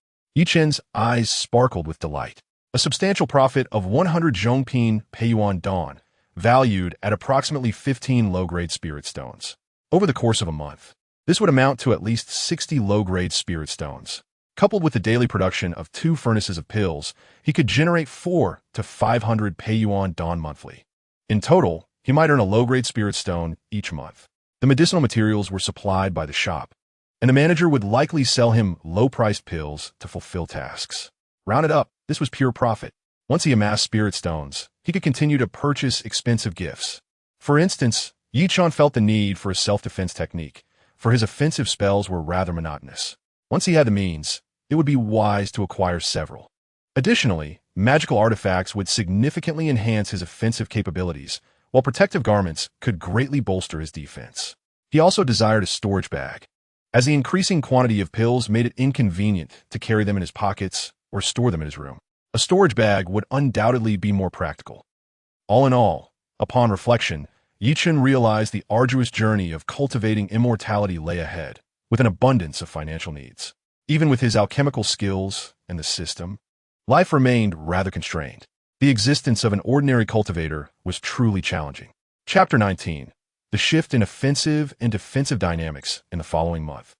Chen's eyes sparkled with delight. A substantial profit of 100 Zhongping Pei Yuan Dan, valued at approximately 15 low-grade spirit stones. Over the course of a month, this would amount to at least 60 low-grade spirit stones. Coupled with the daily production of 2 furnaces of pills, he could generate 400 to 500 Pei Yuan Dan monthly. In total, he might earn a low-grade spirit stone each month. The medicinal materials were supplied by the shop, and the manager would likely sell him low-priced pills to fulfill tasks. Rounded up, this was pure profit. Once he amassed spirit stones, he could continue to purchase expensive gifts. For instance, Chen felt the need for a self-defense technique, for his offensive spells were rather monotonous. Once he had the means, it would be wise to acquire several. Additionally, magical artifacts would significantly enhance his offensive capabilities, while protective garments could greatly bolster his defense. He also desired a storage bag, as the increasing quantity of pills made it inconvenient to carry them in his pockets or store them in his room. A storage bag would undoubtedly be more practical. All in all, upon reflection, Chen realized the arduous journey of cultivating immortality lay ahead, with an abundance of financial needs. Even with his alchemical skills and the system, life remained rather constrained. The existence of an ordinary cultivator was truly challenging. Chapter 19. The shift in offensive and defensive dynamics in the following month.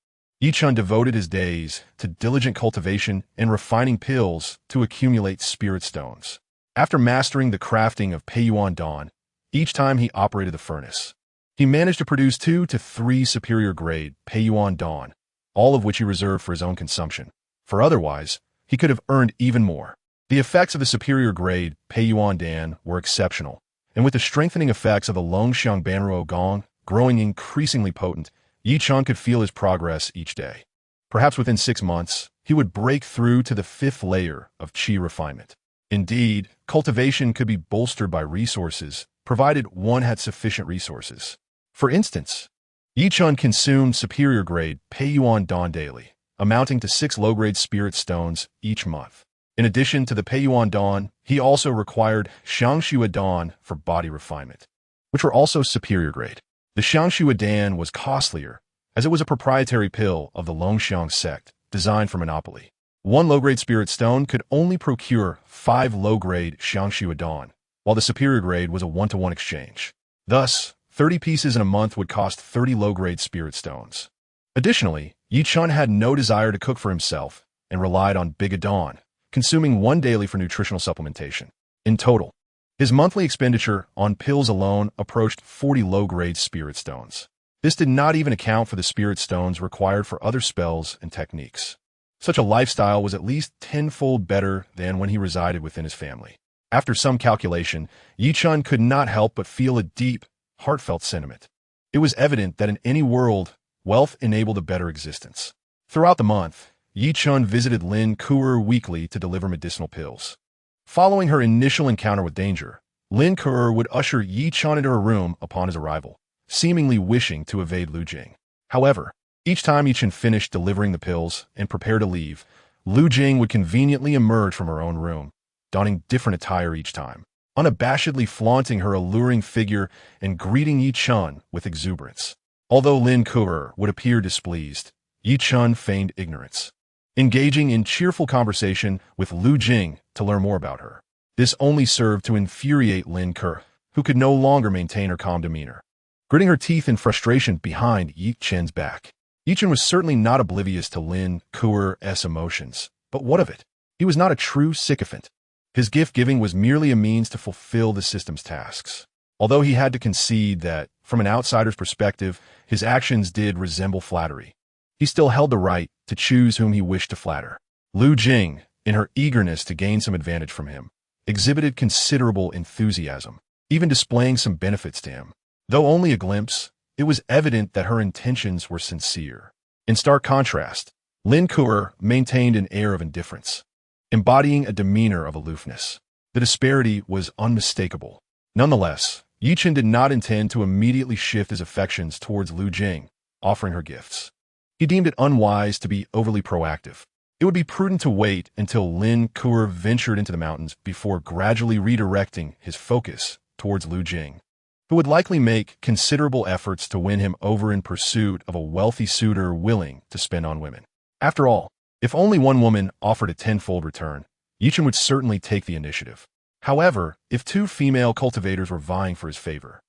Chen devoted his days to diligent cultivation and refining pills to accumulate spirit stones. After mastering the crafting of Peiyuan Dawn, each time he operated the furnace, he managed to produce 2 to 3 superior grade Peiyuan Dawn, all of which he reserved for his own consumption, for otherwise, he could have earned even more. The effects of the superior grade Peiyuan Dan were exceptional, and with the strengthening effects of the Longxiang Banruo Gong growing increasingly potent, Chen could feel his progress each day. Perhaps within 6 months, he would break through to the 5th layer of qi refinement. Indeed, cultivation could be bolstered by resources, provided one had sufficient resources. For instance, Chen consumed superior grade Peiyuan Dan daily, amounting to 6 low-grade spirit stones each month. In addition to the Peiyuan Dan, he also required xianxia Dan for body refinement, which were also superior grade. The xianxia Dan was costlier, as it was a proprietary pill of the Longxiang sect, designed for monopoly. 1 low-grade spirit stone could only procure 5 low-grade xianxia Dan, while the superior grade was a 1-to-1 exchange. Thus, 30 pieces in a month would cost 30 low-grade spirit stones. Additionally, Chen had no desire to cook for himself and relied on Big Dawn, consuming 1 daily for nutritional supplementation. In total, his monthly expenditure on pills alone approached 40 low-grade spirit stones. This did not even account for the spirit stones required for other spells and techniques. Such a lifestyle was at least 10-fold better than when he resided within his family. After some calculation, Chen could not help but feel a deep, heartfelt sentiment. It was evident that in any world, wealth enabled a better existence. Throughout the month, Chen visited Lin Ku'er weekly to deliver medicinal pills. Following her initial encounter with danger, Lin Ku'er would usher Chen into her room upon his arrival, seemingly wishing to evade Lu Jing. However, each time Chen finished delivering the pills and prepared to leave, Lu Jing would conveniently emerge from her own room, donning different attire each time, unabashedly flaunting her alluring figure and greeting Chen with exuberance. Although Lin Ku'er would appear displeased, Chen feigned ignorance, engaging in cheerful conversation with Lu Jing to learn more about her. This only served to infuriate Lin Ku'er, who could no longer maintain her calm demeanor, gritting her teeth in frustration behind Chen's back. Chen was certainly not oblivious to Lin Ku'er's emotions, but what of it? He was not a true sycophant. His gift-giving was merely a means to fulfill the system's tasks. Although he had to concede that, from an outsider's perspective, his actions did resemble flattery, he still held the right to choose whom he wished to flatter. Lu Jing, in her eagerness to gain some advantage from him, exhibited considerable enthusiasm, even displaying some benefits to him. Though only a glimpse, it was evident that her intentions were sincere. In stark contrast, Lin Ku'er maintained an air of indifference, embodying a demeanor of aloofness. The disparity was unmistakable. Nonetheless, Chen did not intend to immediately shift his affections towards Lu Jing, offering her gifts. He deemed it unwise to be overly proactive. It would be prudent to wait until Lin Ku'er ventured into the mountains before gradually redirecting his focus towards Lu Jing, who would likely make considerable efforts to win him over in pursuit of a wealthy suitor willing to spend on women. After all, if only one woman offered a 10-fold return, Chen would certainly take the initiative. However, if 2 female cultivators were vying for his favor,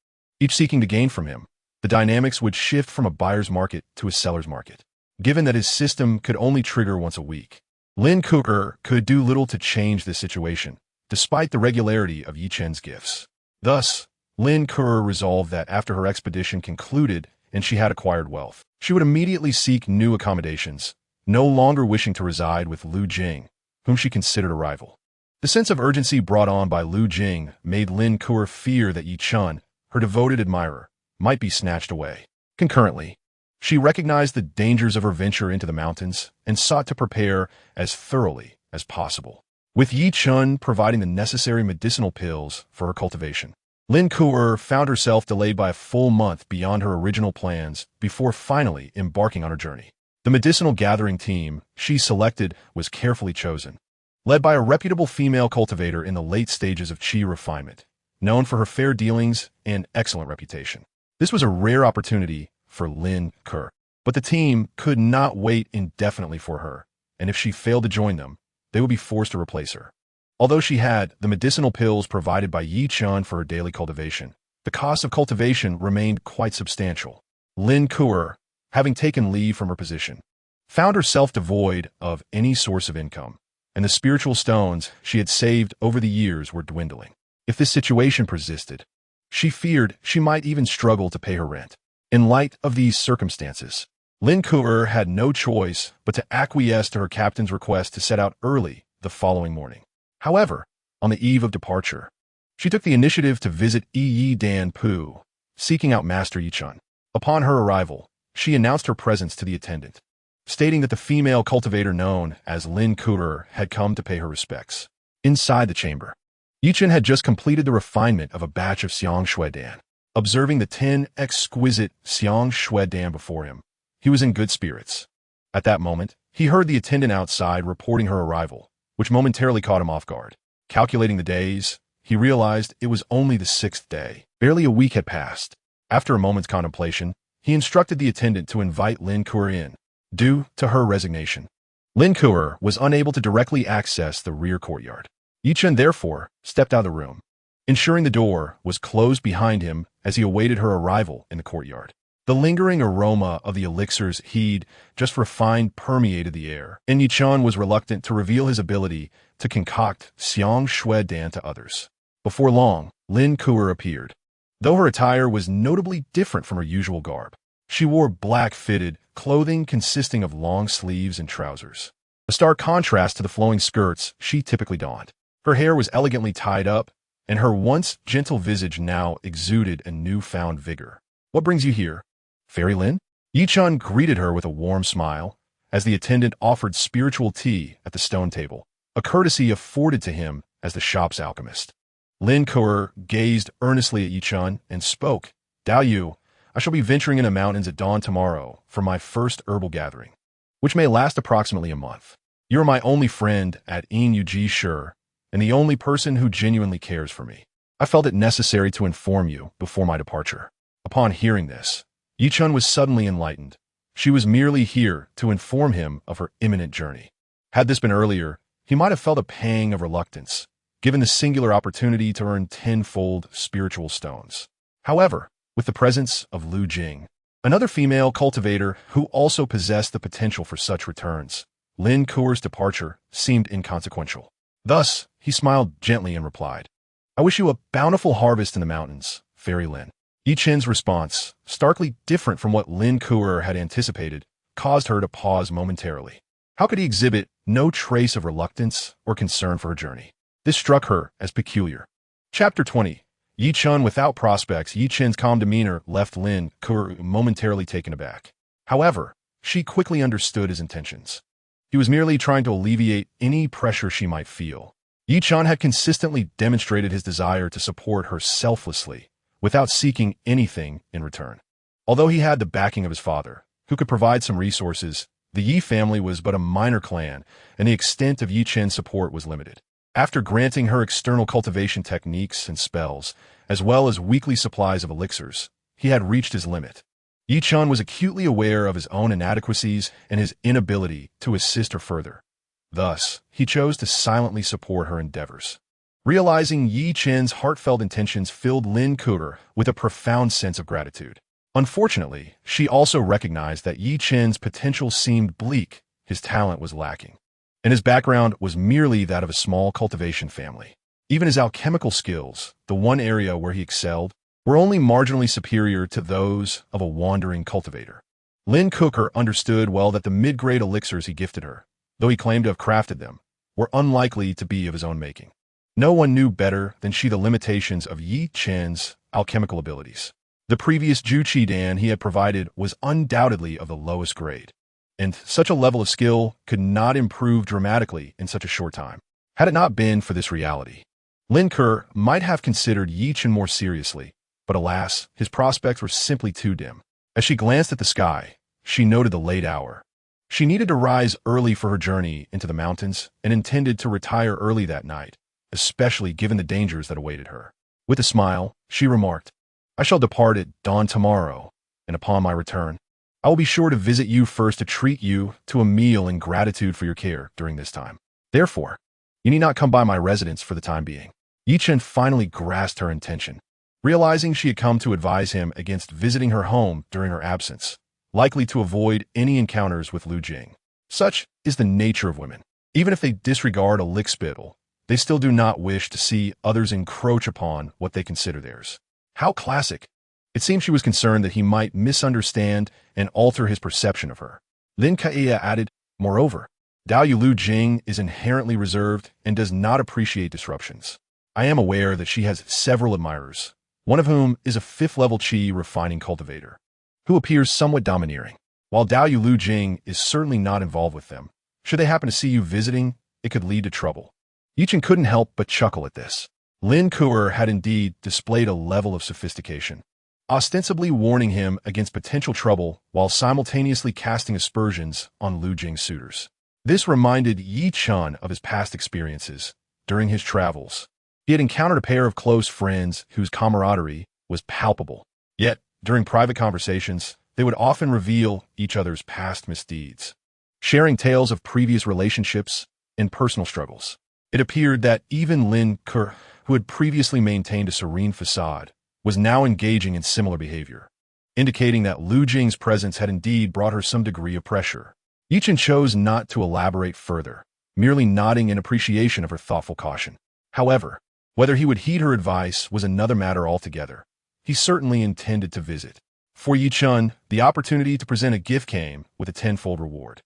each seeking to gain from him, the dynamics would shift from a buyer's market to a seller's market. Given that his system could only trigger once a week, Lin Ku'er could do little to change this situation, despite the regularity of Chen's gifts. Thus, Lin Ku'er resolved that after her expedition concluded, and she had acquired wealth, she would immediately seek new accommodations, no longer wishing to reside with Lu Jing, whom she considered a rival. The sense of urgency brought on by Lu Jing made Lin Kuo fear that Yi Chen, her devoted admirer, might be snatched away. Concurrently, she recognized the dangers of her venture into the mountains and sought to prepare as thoroughly as possible, with Yi Chen providing the necessary medicinal pills for her cultivation. Lin Kuo found herself delayed by a full month beyond her original plans before finally embarking on her journey. The medicinal gathering team she selected was carefully chosen, led by a reputable female cultivator in the late stages of qi refinement, known for her fair dealings and excellent reputation. This was a rare opportunity for Lin Kuo, but the team could not wait indefinitely for her, and if she failed to join them, they would be forced to replace her. Although she had the medicinal pills provided by Yi Chen for her daily cultivation, the cost of cultivation remained quite substantial. Lin Kuo, having taken leave from her position, found herself devoid of any source of income, and the spiritual stones she had saved over the years were dwindling. If this situation persisted, she feared she might even struggle to pay her rent. In light of these circumstances, Lin Kuo had no choice but to acquiesce to her captain's request to set out early the following morning. However, on the eve of departure, she took the initiative to visit Yi Dan Pu, seeking out Master Yi Chen. Upon her arrival, she announced her presence to the attendant, stating that the female cultivator known as Lin Kuo had come to pay her respects. Inside the chamber, Yi Chen had just completed the refinement of a batch of xianxia. Observing the 10 exquisite xianxia before him, he was in good spirits. At that moment, he heard the attendant outside reporting her arrival, which momentarily caught him off guard. Calculating the days, he realized it was only the 6th day. Barely a week had passed. After a moment's contemplation, he instructed the attendant to invite Lin Kuo in. Due to her resignation, Lin Kuo was unable to directly access the rear courtyard. Yi Chen therefore stepped out of the room, ensuring the door was closed behind him as he awaited her arrival in the courtyard. The lingering aroma of the elixirs he'd just refined permeated the air, and Yi Chen was reluctant to reveal his ability to concoct xianxia to others. Before long, Lin Kuo appeared. Though her attire was notably different from her usual garb, she wore black-fitted clothing consisting of long sleeves and trousers, a stark contrast to the flowing skirts she typically donned. Her hair was elegantly tied up, and her once gentle visage now exuded a newfound vigor. "What brings you here, Fairy Lin?" Yi Chen greeted her with a warm smile as the attendant offered spiritual tea at the stone table, a courtesy afforded to him as the shop's alchemist. Lin Kuo gazed earnestly at Yi Chen and spoke. "Dao Yu, I shall be venturing in the mountains at dawn tomorrow for my first herbal gathering, which may last approximately a month. You are my only friend at Yin Yuji Shi, and the only person who genuinely cares for me. I felt it necessary to inform you before my departure." Upon hearing this, Yi Chen was suddenly enlightened. She was merely here to inform him of her imminent journey. Had this been earlier, he might have felt a pang of reluctance, given the singular opportunity to earn tenfold spiritual stones. However, with the presence of Lu Jing, another female cultivator who also possessed the potential for such returns, Lin Kuo's departure seemed inconsequential. Thus, he smiled gently and replied, "I wish you a bountiful harvest in the mountains, Fairy Lin." Yi Chen's response, starkly different from what Lin Kuo had anticipated, caused her to pause momentarily. How could he exhibit no trace of reluctance or concern for her journey? This struck her as peculiar. Chapter 20. Yi Chen without prospects. Yi Chen's calm demeanor left Lin Kuo momentarily taken aback. However, she quickly understood his intentions. He was merely trying to alleviate any pressure she might feel. Yi Chen had consistently demonstrated his desire to support her selflessly, without seeking anything in return. Although he had the backing of his father, who could provide some resources, the Yi family was but a minor clan, and the extent of Yi Chen's support was limited. After granting her external cultivation techniques and spells, as well as weekly supplies of elixirs, he had reached his limit. Yi Chen was acutely aware of his own inadequacies and his inability to assist her further. Thus, he chose to silently support her endeavors. Realizing Yi Chen's heartfelt intentions filled Lin Kuo with a profound sense of gratitude. Unfortunately, she also recognized that Yi Chen's potential seemed bleak, his talent was lacking, and his background was merely that of a small cultivation family. Even his alchemical skills, the one area where he excelled, were only marginally superior to those of a wandering cultivator. Lin Cooker understood well that the mid-grade elixirs he gifted her, though he claimed to have crafted them, were unlikely to be of his own making. No one knew better than she the limitations of Yi Chen's alchemical abilities. The previous Juqi Dan he had provided was undoubtedly of the lowest grade, and such a level of skill could not improve dramatically in such a short time. Had it not been for this reality, Lin Ke might have considered Yi Chen more seriously, but alas, his prospects were simply too dim. As she glanced at the sky, she noted the late hour. She needed to rise early for her journey into the mountains and intended to retire early that night, especially given the dangers that awaited her. With a smile, she remarked, "I shall depart at dawn tomorrow, and upon my return, I will be sure to visit you first to treat you to a meal in gratitude for your care during this time. Therefore, you need not come by my residence for the time being." Yi Chen finally grasped her intention, realizing she had come to advise him against visiting her home during her absence, likely to avoid any encounters with Lu Jing. Such is the nature of women. Even if they disregard a lick spittle, they still do not wish to see others encroach upon what they consider theirs. How classic! It seemed she was concerned that he might misunderstand and alter his perception of her. Lin Ke added, "Moreover, Dao Yu Lu Jing is inherently reserved and does not appreciate disruptions. I am aware that she has several admirers, one of whom is a 5th-level Qi refining cultivator, who appears somewhat domineering. While Dao Yu Lu Jing is certainly not involved with them, should they happen to see you visiting, it could lead to trouble." Yi Chen couldn't help but chuckle at this. Lin Ke had indeed displayed a level of sophistication, ostensibly warning him against potential trouble while simultaneously casting aspersions on Lu Jing's suitors. This reminded Yi Chen of his past experiences. During his travels, he had encountered a pair of close friends whose camaraderie was palpable. Yet, during private conversations, they would often reveal each other's past misdeeds, sharing tales of previous relationships and personal struggles. It appeared that even Lin Ke, who had previously maintained a serene facade, was now engaging in similar behavior, indicating that Lu Jing's presence had indeed brought her some degree of pressure. Yi Chen chose not to elaborate further, merely nodding in appreciation of her thoughtful caution. However, whether he would heed her advice was another matter altogether. He certainly intended to visit. For Yi Chen, the opportunity to present a gift came with a 10-fold reward.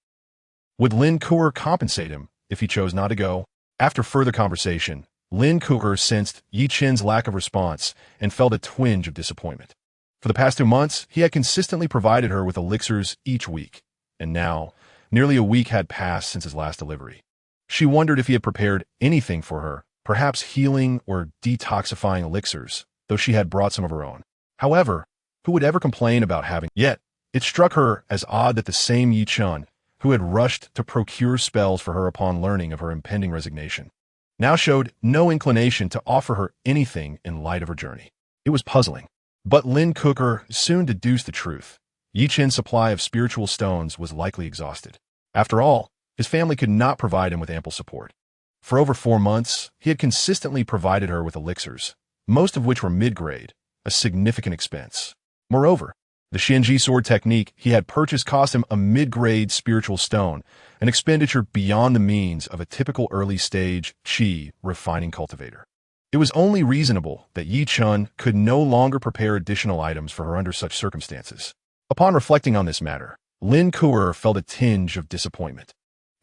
Would Lin Ke compensate him if he chose not to go? After further conversation, Lin Ke sensed Yi Chen's lack of response and felt a twinge of disappointment. For the past 2 months, he had consistently provided her with elixirs each week, and now, nearly a week had passed since his last delivery. She wondered if he had prepared anything for her, perhaps healing or detoxifying elixirs, though she had brought some of her own. However, who would ever complain about having? Yet, it struck her as odd that the same Yi Chen, who had rushed to procure spells for her upon learning of her impending resignation, now showed no inclination to offer her anything in light of her journey. It was puzzling. But Lin Ke soon deduced the truth. Yi Chen's supply of spiritual stones was likely exhausted. After all, his family could not provide him with ample support. For over 4 months, he had consistently provided her with elixirs, most of which were mid-grade, a significant expense. Moreover, the xianxia sword technique he had purchased cost him a mid-grade spiritual stone, an expenditure beyond the means of a typical early-stage Qi refining cultivator. It was only reasonable that Yi Chen could no longer prepare additional items for her under such circumstances. Upon reflecting on this matter, Lin Ke felt a tinge of disappointment.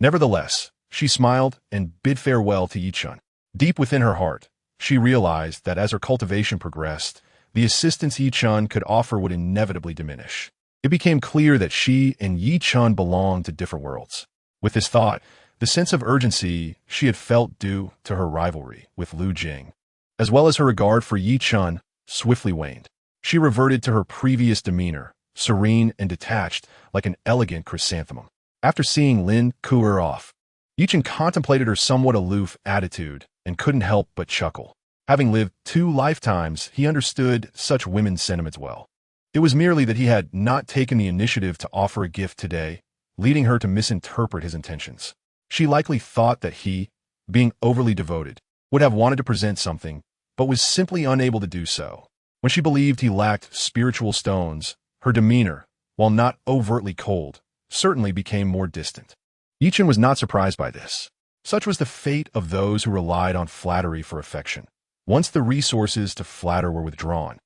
Nevertheless, she smiled and bid farewell to Yi Chen. Deep within her heart, she realized that as her cultivation progressed, the assistance Yi Chen could offer would inevitably diminish. It became clear that she and Yi Chen belonged to different worlds. With this thought, the sense of urgency she had felt due to her rivalry with Lu Jing, as well as her regard for Yi Chen, swiftly waned. She reverted to her previous demeanor, serene and detached like an elegant chrysanthemum. After seeing Lin Ke off, Yi Chen contemplated her somewhat aloof attitude and couldn't help but chuckle. Having lived 2 lifetimes, he understood such women's sentiments well. It was merely that he had not taken the initiative to offer a gift today, leading her to misinterpret his intentions. She likely thought that he, being overly devoted, would have wanted to present something, but was simply unable to do so. When she believed he lacked spiritual stones, her demeanor, while not overtly cold, certainly became more distant. Yi Chen was not surprised by this. Such was the fate of those who relied on flattery for affection. Once the resources to flatter were withdrawn,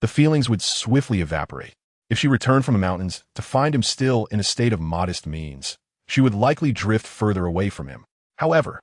the the feelings would swiftly evaporate. If she returned from the mountains to find him still in a state of modest means, she would likely drift further away from him. However,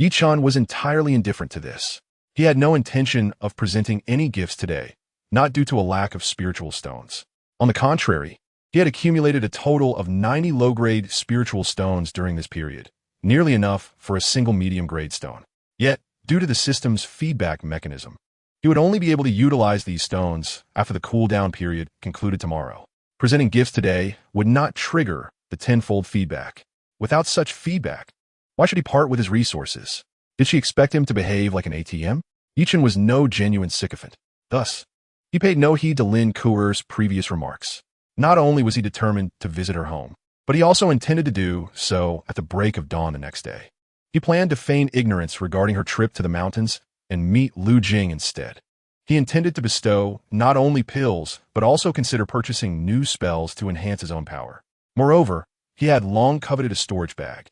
Chen was entirely indifferent to this. He had no intention of presenting any gifts today, not due to a lack of spiritual stones. On the contrary, he had accumulated a total of 90 low-grade spiritual stones during this period, nearly enough for a single medium-grade stone. Yet, due to the system's feedback mechanism, he would only be able to utilize these stones after the cooldown period concluded tomorrow. Presenting gifts today would not trigger the tenfold feedback. Without such feedback, why should he part with his resources? Did she expect him to behave like an ATM? Chen was no genuine sycophant. Thus, he paid no heed to Lin Kuer's previous remarks. Not only was he determined to visit her home, but he also intended to do so at the break of dawn the next day. He planned to feign ignorance regarding her trip to the mountains and meet Lu Jing instead. He intended to bestow not only pills, but also consider purchasing new spells to enhance his own power. Moreover, he had long coveted a storage bag.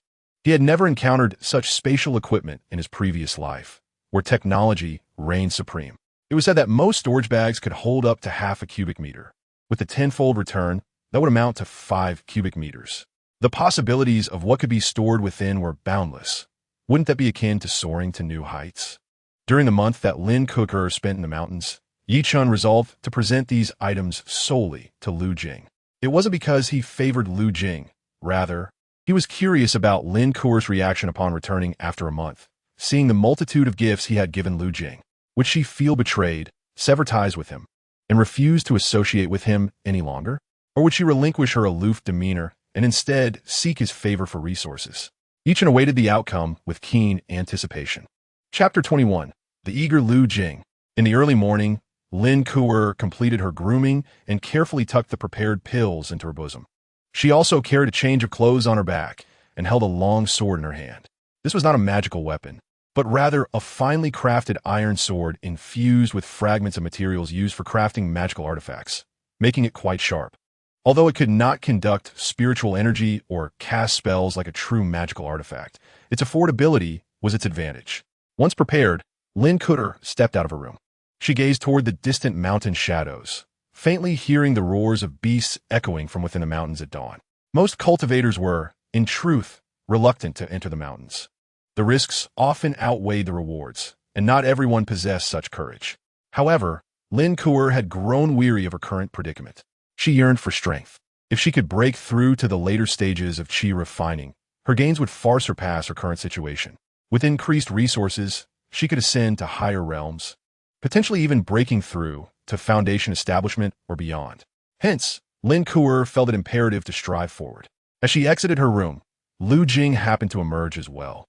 He had never encountered such spatial equipment in his previous life, where technology reigned supreme. It was said that most storage bags could hold up to half a cubic meter. With the tenfold return, that would amount to 5 cubic meters. The possibilities of what could be stored within were boundless. Wouldn't that be akin to soaring to new heights? During the month that Lin Kuer spent in the mountains, Chen resolved to present these items solely to Lu Jing. It wasn't because he favored Lu Jing. Rather, he was curious about Lin Kuer's reaction upon returning after a month, seeing the multitude of gifts he had given Lu Jing. Would she feel betrayed, sever ties with him, and refuse to associate with him any longer? Or would she relinquish her aloof demeanor and instead seek his favor for resources? Chen awaited the outcome with keen anticipation. Chapter 21. The Eager Lu Jing. In the early morning, Lin Kuer completed her grooming and carefully tucked the prepared pills into her bosom. She also carried a change of clothes on her back and held a long sword in her hand. This was not a magical weapon, but rather a finely crafted iron sword infused with fragments of materials used for crafting magical artifacts, making it quite sharp. Although it could not conduct spiritual energy or cast spells like a true magical artifact, its affordability was its advantage. Once prepared, Lin Kuer stepped out of her room. She gazed toward the distant mountain shadows, faintly hearing the roars of beasts echoing from within the mountains at dawn. Most cultivators were, in truth, reluctant to enter the mountains. The risks often outweighed the rewards, and not everyone possessed such courage. However, Lin Kuer had grown weary of her current predicament. She yearned for strength. If she could break through to the later stages of qi refining, her gains would far surpass her current situation. With increased resources, she could ascend to higher realms, potentially even breaking through to foundation establishment or beyond. Hence, Lin Kuer felt it imperative to strive forward. As she exited her room, Lu Jing happened to emerge as well,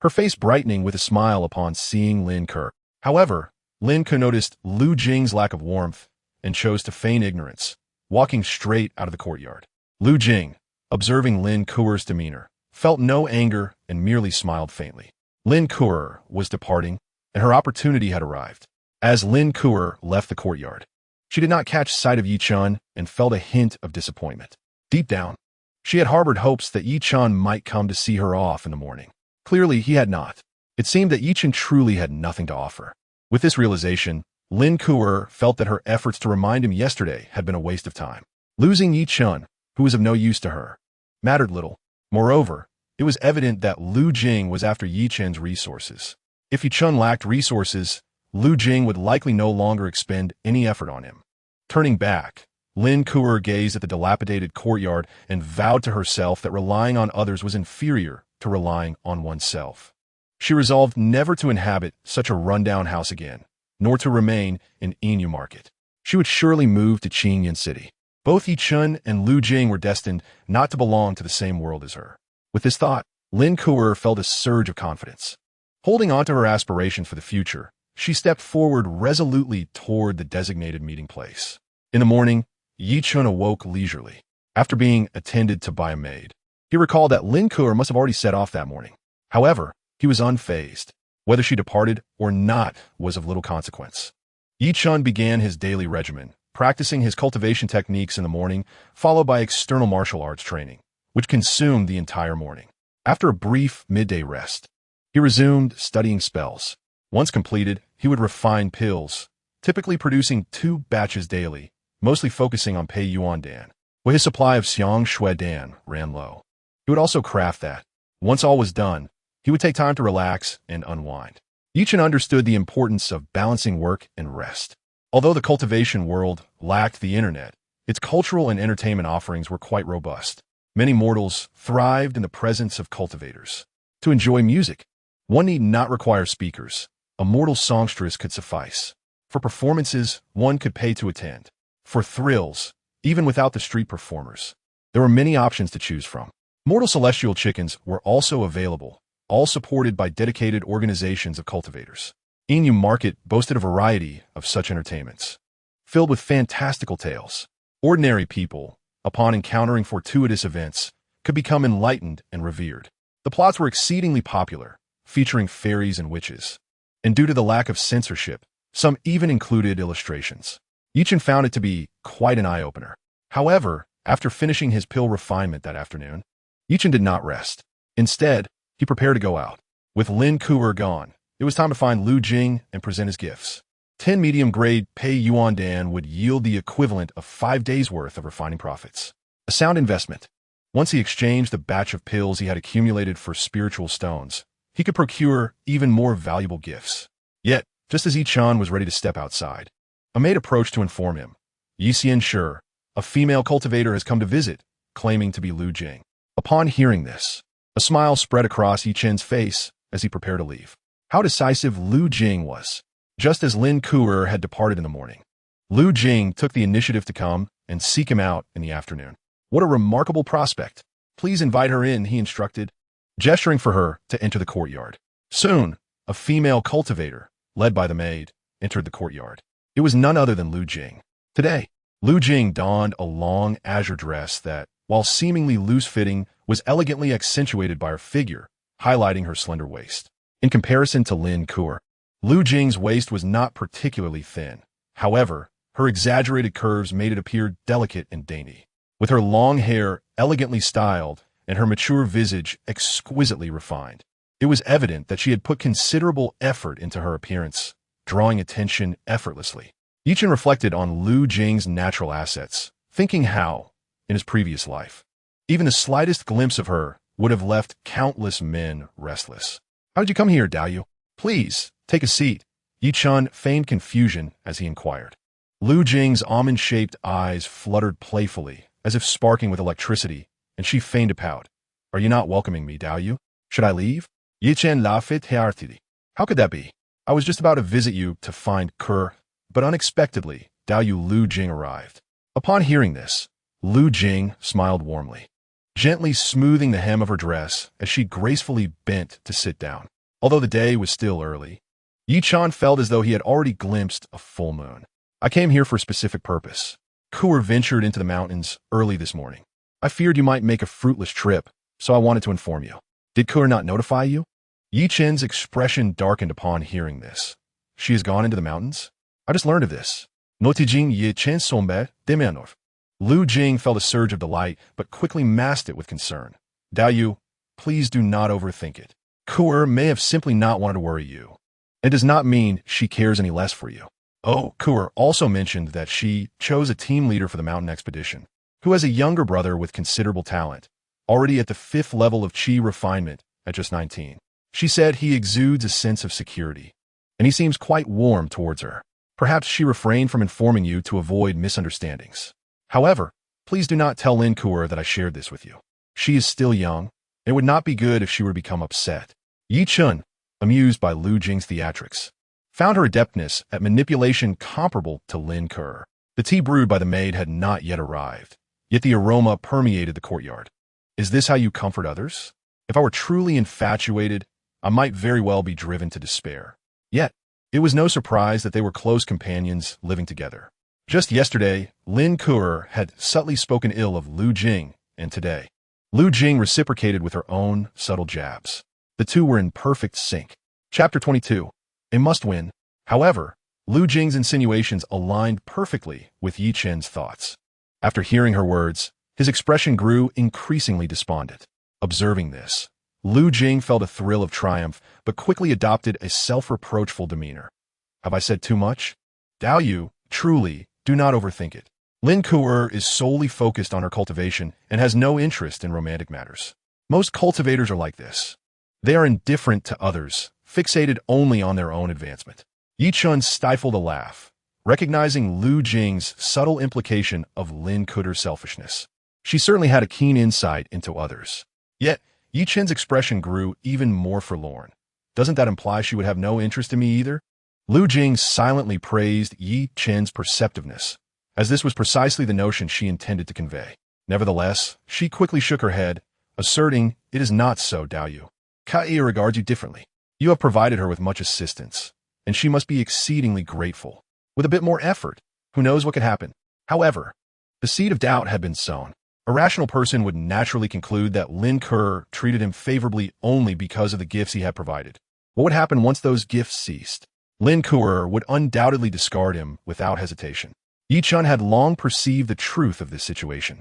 her face brightening with a smile upon seeing Lin Kuer. However, Lin Kuer noticed Lu Jing's lack of warmth and chose to feign ignorance, walking straight out of the courtyard. Lu Jing, observing Lin Kuer's demeanor, felt no anger and merely smiled faintly. Lin Kuer was departing, and her opportunity had arrived. As Lin Kuer left the courtyard, she did not catch sight of Chen and felt a hint of disappointment. Deep down, she had harbored hopes that Chen might come to see her off in the morning. Clearly, he had not. It seemed that Chen truly had nothing to offer. With this realization, Lin Kuer felt that her efforts to remind him yesterday had been a waste of time. Losing Chen, who was of no use to her, mattered little. Moreover, it was evident that Lu Jing was after Chen's resources. If Chen lacked resources, Lu Jing would likely no longer expend any effort on him. Turning back, Lin Kuer gazed at the dilapidated courtyard and vowed to herself that relying on others was inferior to relying on oneself. She resolved never to inhabit such a rundown house again, nor to remain in Inu Market. She would surely move to Qingyan City. Both Chen and Lu Jing were destined not to belong to the same world as her. With this thought, Lin Kuer felt a surge of confidence. Holding on to her aspirations for the future, she stepped forward resolutely toward the designated meeting place. In the morning, Chen awoke leisurely. After being attended to by a maid, he recalled that Lin Kuer must have already set off that morning. However, he was unfazed. Whether she departed or not was of little consequence. Chen began his daily regimen, practicing his cultivation techniques in the morning, followed by external martial arts training, which consumed the entire morning. After a brief midday rest, he resumed studying spells. Once completed, he would refine pills, typically producing 2 batches daily, mostly focusing on Pei Yuan Dan. But his supply of xianxia Dan ran low. He would also craft that. Once all was done, he would take time to relax and unwind. Chen understood the importance of balancing work and rest. Although the cultivation world lacked the internet, its cultural and entertainment offerings were quite robust. Many mortals thrived in the presence of cultivators. To enjoy music, one need not require speakers. A mortal songstress could suffice. For performances, one could pay to attend. For thrills, even without the street performers, there were many options to choose from. Mortal celestial chickens were also available, all supported by dedicated organizations of cultivators. Inu Market boasted a variety of such entertainments, filled with fantastical tales. Ordinary people, upon encountering fortuitous events, could become enlightened and revered. The plots were exceedingly popular, featuring fairies and witches. And due to the lack of censorship, some even included illustrations. Chen found it to be quite an eye-opener. However, after finishing his pill refinement that afternoon, Chen did not rest. Instead, he prepared to go out. With Lin Kuer gone, it was time to find Lu Jing and present his gifts. 10 medium-grade Pei Yuan Dan would yield the equivalent of 5 days' worth of refining profits. A sound investment. Once he exchanged the batch of pills he had accumulated for spiritual stones, he could procure even more valuable gifts. Yet, just as Chen was ready to step outside, a maid approached to inform him. Xianxia, a female cultivator, has come to visit, claiming to be Lu Jing. Upon hearing this, a smile spread across Chen's face as he prepared to leave. How decisive Lu Jing was. Just as Lin Kuer had departed in the morning, Lu Jing took the initiative to come and seek him out in the afternoon. What a remarkable prospect. Please invite her in, he instructed, gesturing for her to enter the courtyard. Soon, a female cultivator, led by the maid, entered the courtyard. It was none other than Lu Jing. Today, Lu Jing donned a long azure dress that, while seemingly loose-fitting, was elegantly accentuated by her figure, highlighting her slender waist. In comparison to Lin Kuer, Lu Jing's waist was not particularly thin. However, her exaggerated curves made it appear delicate and dainty. With her long hair elegantly styled and her mature visage exquisitely refined, it was evident that she had put considerable effort into her appearance, drawing attention effortlessly. Chen reflected on Lu Jing's natural assets, thinking how, in his previous life, even the slightest glimpse of her would have left countless men restless. How did you come here, Daoyu? Please, take a seat. Chen feigned confusion as he inquired. Lu Jing's almond-shaped eyes fluttered playfully, as if sparking with electricity, and she feigned a pout. Are you not welcoming me, Daoyu? Should I leave? Chen laughed heartily. How could that be? I was just about to visit you to find Kerr, but unexpectedly, Daoyu Lu Jing arrived. Upon hearing this, Lu Jing smiled warmly, gently smoothing the hem of her dress as she gracefully bent to sit down. Although the day was still early, Chen felt as though he had already glimpsed a full moon. I came here for a specific purpose. Kuer ventured into the mountains early this morning. I feared you might make a fruitless trip, so I wanted to inform you. Did Kuer not notify you? Chen's expression darkened upon hearing this. She has gone into the mountains? I just learned of this. Notijing Ye Chen Sombe Demanov. Lu Jing felt a surge of delight, but quickly masked it with concern. Daoyu, please do not overthink it. Kuer may have simply not wanted to worry you. It does not mean she cares any less for you. Oh, Kuer also mentioned that she chose a team leader for the mountain expedition, who has a younger brother with considerable talent, already at the 5th level of Qi refinement at just 19. She said he exudes a sense of security, and he seems quite warm towards her. Perhaps she refrained from informing you to avoid misunderstandings. However, please do not tell Lin Kuer that I shared this with you. She is still young. It would not be good if she were to become upset. Chen, amused by Lu Jing's theatrics, found her adeptness at manipulation comparable to Lin Kuer. The tea brewed by the maid had not yet arrived, yet the aroma permeated the courtyard. Is this how you comfort others? If I were truly infatuated, I might very well be driven to despair. Yet, it was no surprise that they were close companions living together. Just yesterday, Lin Kuer had subtly spoken ill of Lu Jing, and today, Lu Jing reciprocated with her own subtle jabs. The two were in perfect sync. Chapter 22. A must-win. However, Lu Jing's insinuations aligned perfectly with Chen's thoughts. After hearing her words, his expression grew increasingly despondent. Observing this, Lu Jing felt a thrill of triumph, but quickly adopted a self-reproachful demeanor. Have I said too much? Dao Yu, truly, do not overthink it. Lin Kuer is solely focused on her cultivation and has no interest in romantic matters. Most cultivators are like this. They are indifferent to others, fixated only on their own advancement. Yi Chun stifled a laugh, recognizing Lu Jing's subtle implication of Lin Kuer's selfishness. She certainly had a keen insight into others. Yet, Yi Chen's expression grew even more forlorn. Doesn't that imply she would have no interest in me either? Lu Jing silently praised Yi Chen's perceptiveness, as this was precisely the notion she intended to convey. Nevertheless, she quickly shook her head, asserting, "It is not so, Dao Yu. Kai regards you differently. You have provided her with much assistance, and she must be exceedingly grateful. With a bit more effort, who knows what could happen?" However, the seed of doubt had been sown. A rational person would naturally conclude that Lin Kuer treated him favorably only because of the gifts he had provided. What would happen once those gifts ceased? Lin Kuer would undoubtedly discard him without hesitation. Yi Chun had long perceived the truth of this situation.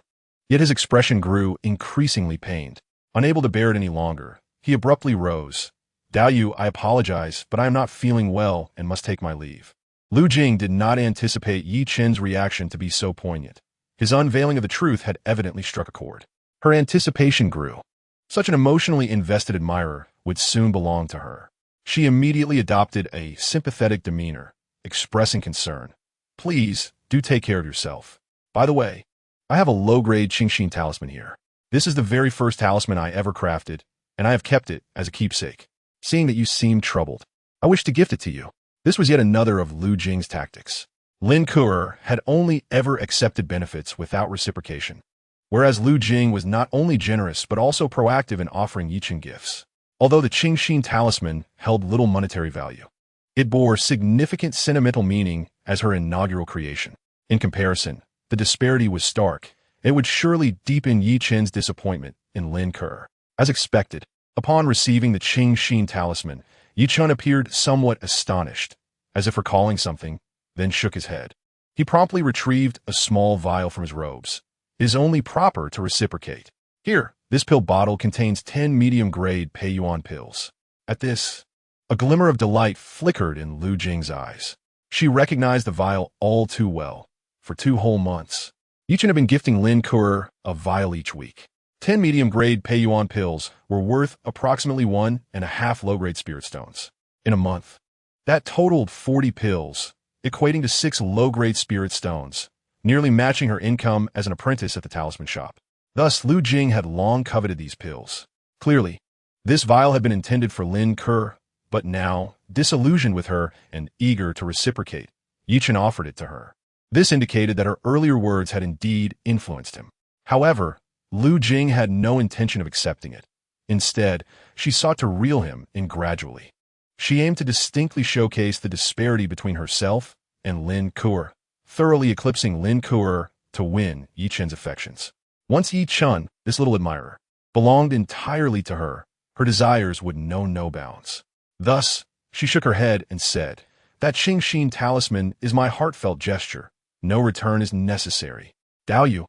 Yet his expression grew increasingly pained. Unable to bear it any longer, he abruptly rose. "Dao Yu, I apologize, but I am not feeling well and must take my leave." Lu Jing did not anticipate Yi Chen's reaction to be so poignant. His unveiling of the truth had evidently struck a chord. Her anticipation grew. Such an emotionally invested admirer would soon belong to her. She immediately adopted a sympathetic demeanor, expressing concern. "Please, do take care of yourself. By the way, I have a low-grade xianxia talisman here. This is the very first talisman I ever crafted, and I have kept it as a keepsake. Seeing that you seem troubled, I wish to gift it to you." This was yet another of Lu Jing's tactics. Lin Kuer had only ever accepted benefits without reciprocation, whereas Lu Jing was not only generous but also proactive in offering Yi Chen gifts. Although the xianxia talisman held little monetary value, it bore significant sentimental meaning as her inaugural creation. In comparison, the disparity was stark. It would surely deepen Yi Chen's disappointment in Lin Kuer. As expected, upon receiving the xianxia talisman, Yi Chun appeared somewhat astonished, as if recalling something, then shook his head. He promptly retrieved a small vial from his robes. It is only proper to reciprocate. "Here, this pill bottle contains 10 medium-grade Peiyuan pills." At this, a glimmer of delight flickered in Lu Jing's eyes. She recognized the vial all too well. For 2 whole months, Yi Chen had been gifting Lin Kuer a vial each week. 10 medium-grade Peiyuan pills were worth approximately 1.5 low-grade spirit stones. In a month, that totaled 40 pills, equating to 6 low-grade spirit stones, nearly matching her income as an apprentice at the talisman shop. Thus, Lu Jing had long coveted these pills. Clearly, this vial had been intended for Lin Kuer, but now, disillusioned with her and eager to reciprocate, Yi Chen offered it to her. This indicated that her earlier words had indeed influenced him. However, Lu Jing had no intention of accepting it. Instead, she sought to reel him in gradually. She aimed to distinctly showcase the disparity between herself and Lin Kuer, thoroughly eclipsing Lin Kuer to win Yi Chen's affections. Once Yi Chun, this little admirer, belonged entirely to her, her desires would know no bounds. Thus, she shook her head and said, "That xianxia talisman is my heartfelt gesture. No return is necessary. Dao Yu,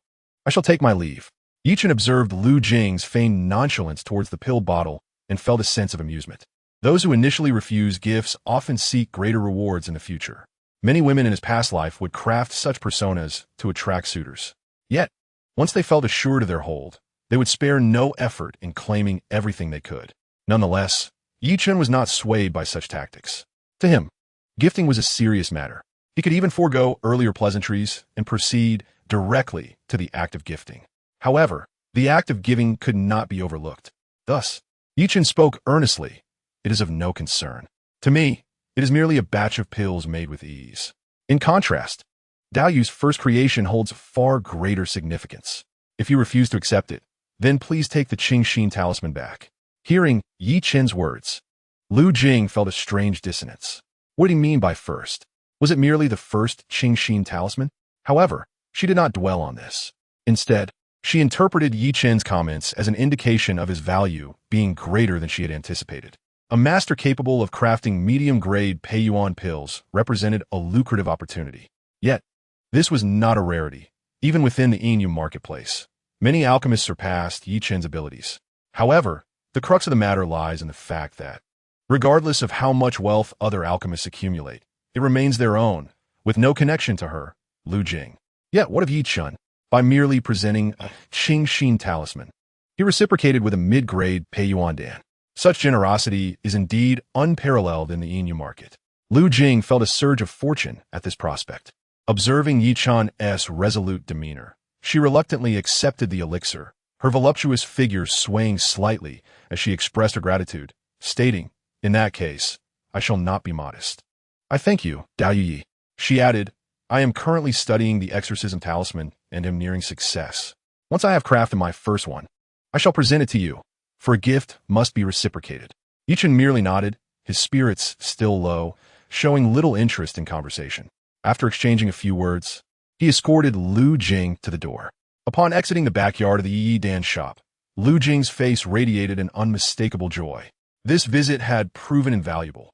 I shall take my leave." Yi Chen observed Lu Jing's feigned nonchalance towards the pill bottle and felt a sense of amusement. Those who initially refuse gifts often seek greater rewards in the future. Many women in his past life would craft such personas to attract suitors. Yet, once they felt assured of their hold, they would spare no effort in claiming everything they could. Nonetheless, Yi Chen was not swayed by such tactics. To him, gifting was a serious matter. He could even forego earlier pleasantries and proceed directly to the act of gifting. However, the act of giving could not be overlooked. Thus, Yi Chen spoke earnestly. "It is of no concern. To me, it is merely a batch of pills made with ease." In contrast, Dao Yu's first creation holds far greater significance. If you refuse to accept it, then please take the xianxia talisman back. Hearing Yi Chen's words, Lu Jing felt a strange dissonance. What did he mean by first? Was it merely the first xianxia talisman? However, she did not dwell on this. Instead, she interpreted Yi Chen's comments as an indication of his value being greater than she had anticipated. A master capable of crafting medium-grade Peiyuan pills represented a lucrative opportunity. Yet, this was not a rarity, even within the Inu marketplace. Many alchemists surpassed Yi Chen's abilities. However, the crux of the matter lies in the fact that, regardless of how much wealth other alchemists accumulate, it remains their own, with no connection to her, Lu Jing. Yet what of Yi Chen? By merely presenting a Qingxin talisman, he reciprocated with a mid-grade Pei Yuan Dan. Such generosity is indeed unparalleled in the Inu market. Lu Jing felt a surge of fortune at this prospect. Observing Yi Chen's resolute demeanor, she reluctantly accepted the elixir, her voluptuous figure swaying slightly as she expressed her gratitude, stating, "In that case, I shall not be modest. I thank you, Dao Yi." She added, "I am currently studying the exorcism talisman and am nearing success. Once I have crafted my first one, I shall present it to you, for a gift must be reciprocated." Yi Chen merely nodded, his spirits still low, showing little interest in conversation. After exchanging a few words, he escorted Lu Jing to the door. Upon exiting the backyard of the Yi Dan shop, Lu Jing's face radiated an unmistakable joy. This visit had proven invaluable,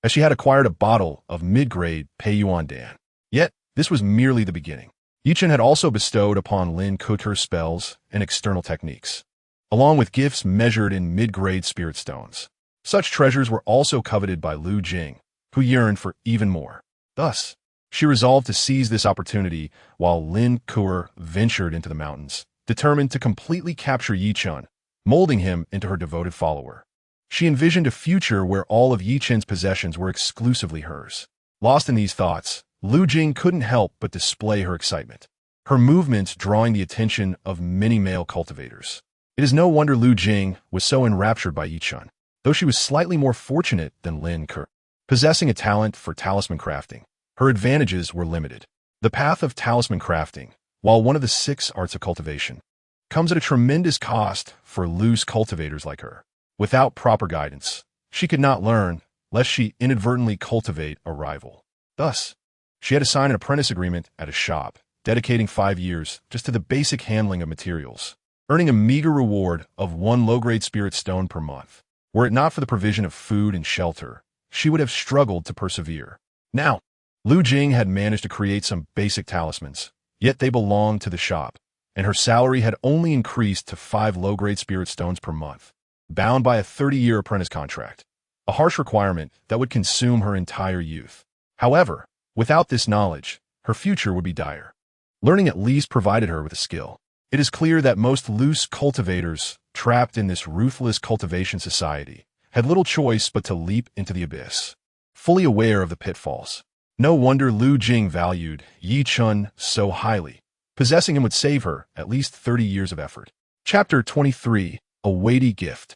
as she had acquired a bottle of mid-grade Pei Yuan Dan. Yet, this was merely the beginning. Yi Chen had also bestowed upon Lin Kuter spells and external techniques, along with gifts measured in mid-grade spirit stones. Such treasures were also coveted by Lu Jing, who yearned for even more. Thus, she resolved to seize this opportunity while Lin Kuer ventured into the mountains, determined to completely capture Yi Chen, molding him into her devoted follower. She envisioned a future where all of Yi Chen's possessions were exclusively hers. Lost in these thoughts, Lu Jing couldn't help but display her excitement, her movements drawing the attention of many male cultivators. It is no wonder Lu Jing was so enraptured by Yi Chen, though she was slightly more fortunate than Lin Kuer. Possessing a talent for talisman crafting, her advantages were limited. The path of talisman crafting, while one of the 6 arts of cultivation, comes at a tremendous cost for loose cultivators like her. Without proper guidance, she could not learn, lest she inadvertently cultivate a rival. Thus, she had to sign an apprentice agreement at a shop, dedicating 5 years just to the basic handling of materials, earning a meager reward of 1 low-grade spirit stone per month. Were it not for the provision of food and shelter, she would have struggled to persevere. Now, Lu Jing had managed to create some basic talismans, yet they belonged to the shop, and her salary had only increased to 5 low-grade spirit stones per month, bound by a 30-year apprentice contract, a harsh requirement that would consume her entire youth. However, without this knowledge, her future would be dire. Learning at least provided her with a skill. It is clear that most loose cultivators, trapped in this ruthless cultivation society, had little choice but to leap into the abyss, fully aware of the pitfalls. No wonder Lu Jing valued Yi Chen so highly. Possessing him would save her at least 30 years of effort. Chapter 23. A weighty gift.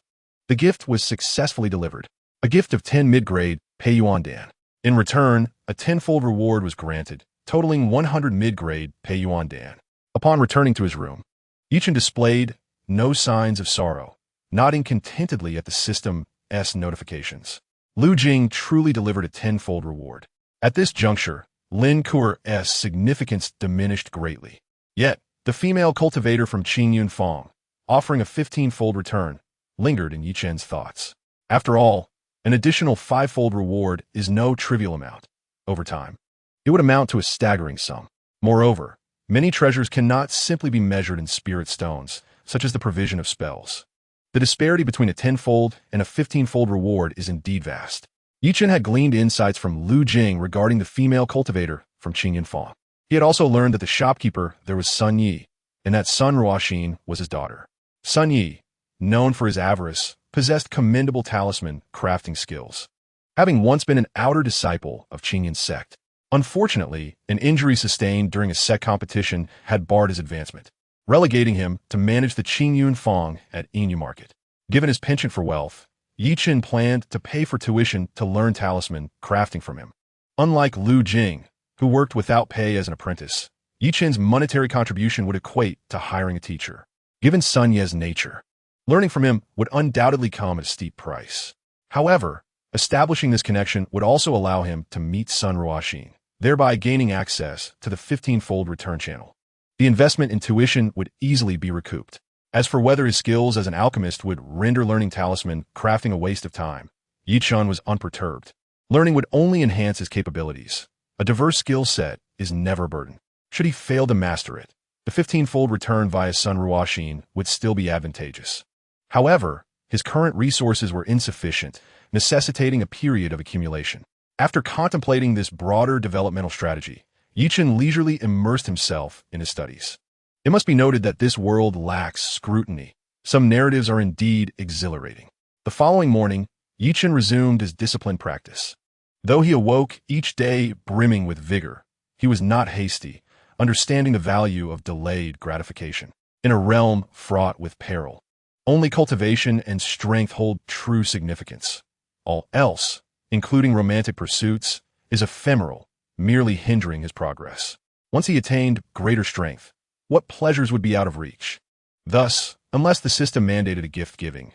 The gift was successfully delivered. A gift of 10 mid-grade Pei Yuan Dan. In return, a 10-fold reward was granted, totaling 100 mid-grade Pei Yuan Dan. Upon returning to his room, Yi Chen displayed no signs of sorrow, nodding contentedly at the system's notifications. Lu Jing truly delivered a 10-fold reward. At this juncture, Lin Kuer's significance diminished greatly. Yet, the female cultivator from Qingyun Fong, offering a 15-fold return, lingered in Yi Chen's thoughts. After all, an additional 5-fold reward is no trivial amount. Over time, it would amount to a staggering sum. Moreover, many treasures cannot simply be measured in spirit stones, such as the provision of spells. The disparity between a 10-fold and a 15-fold reward is indeed vast. Yi Chen had gleaned insights from Lu Jing regarding the female cultivator from Qingyun Fong. He had also learned that the shopkeeper there was Sun Yi, and that Sun Ruoxin was his daughter. Sun Yi, known for his avarice, possessed commendable talisman crafting skills, having once been an outer disciple of Qingyun's sect. Unfortunately, an injury sustained during a sect competition had barred his advancement, relegating him to manage the Qingyun Fong at Inu Market. Given his penchant for wealth, Yi Chen planned to pay for tuition to learn talisman crafting from him. Unlike Lu Jing, who worked without pay as an apprentice, Yi Chen's monetary contribution would equate to hiring a teacher. Given Sun Ye's nature, learning from him would undoubtedly come at a steep price. However, establishing this connection would also allow him to meet Sun Ruoxin, thereby gaining access to the 15-fold return channel. The investment in tuition would easily be recouped. As for whether his skills as an alchemist would render learning talisman crafting a waste of time, Yi Chen was unperturbed. Learning would only enhance his capabilities. A diverse skill set is never a burden. Should he fail to master it, the 15-fold return via Sun Ruoxin would still be advantageous. However, his current resources were insufficient, necessitating a period of accumulation. After contemplating this broader developmental strategy, Chen leisurely immersed himself in his studies. It must be noted that this world lacks scrutiny. Some narratives are indeed exhilarating. The following morning, Chen resumed his disciplined practice. Though he awoke each day brimming with vigor, he was not hasty, understanding the value of delayed gratification. In a realm fraught with peril, only cultivation and strength hold true significance. All else, including romantic pursuits, is ephemeral, merely hindering his progress. Once he attained greater strength, what pleasures would be out of reach? Thus, unless the system mandated a gift-giving,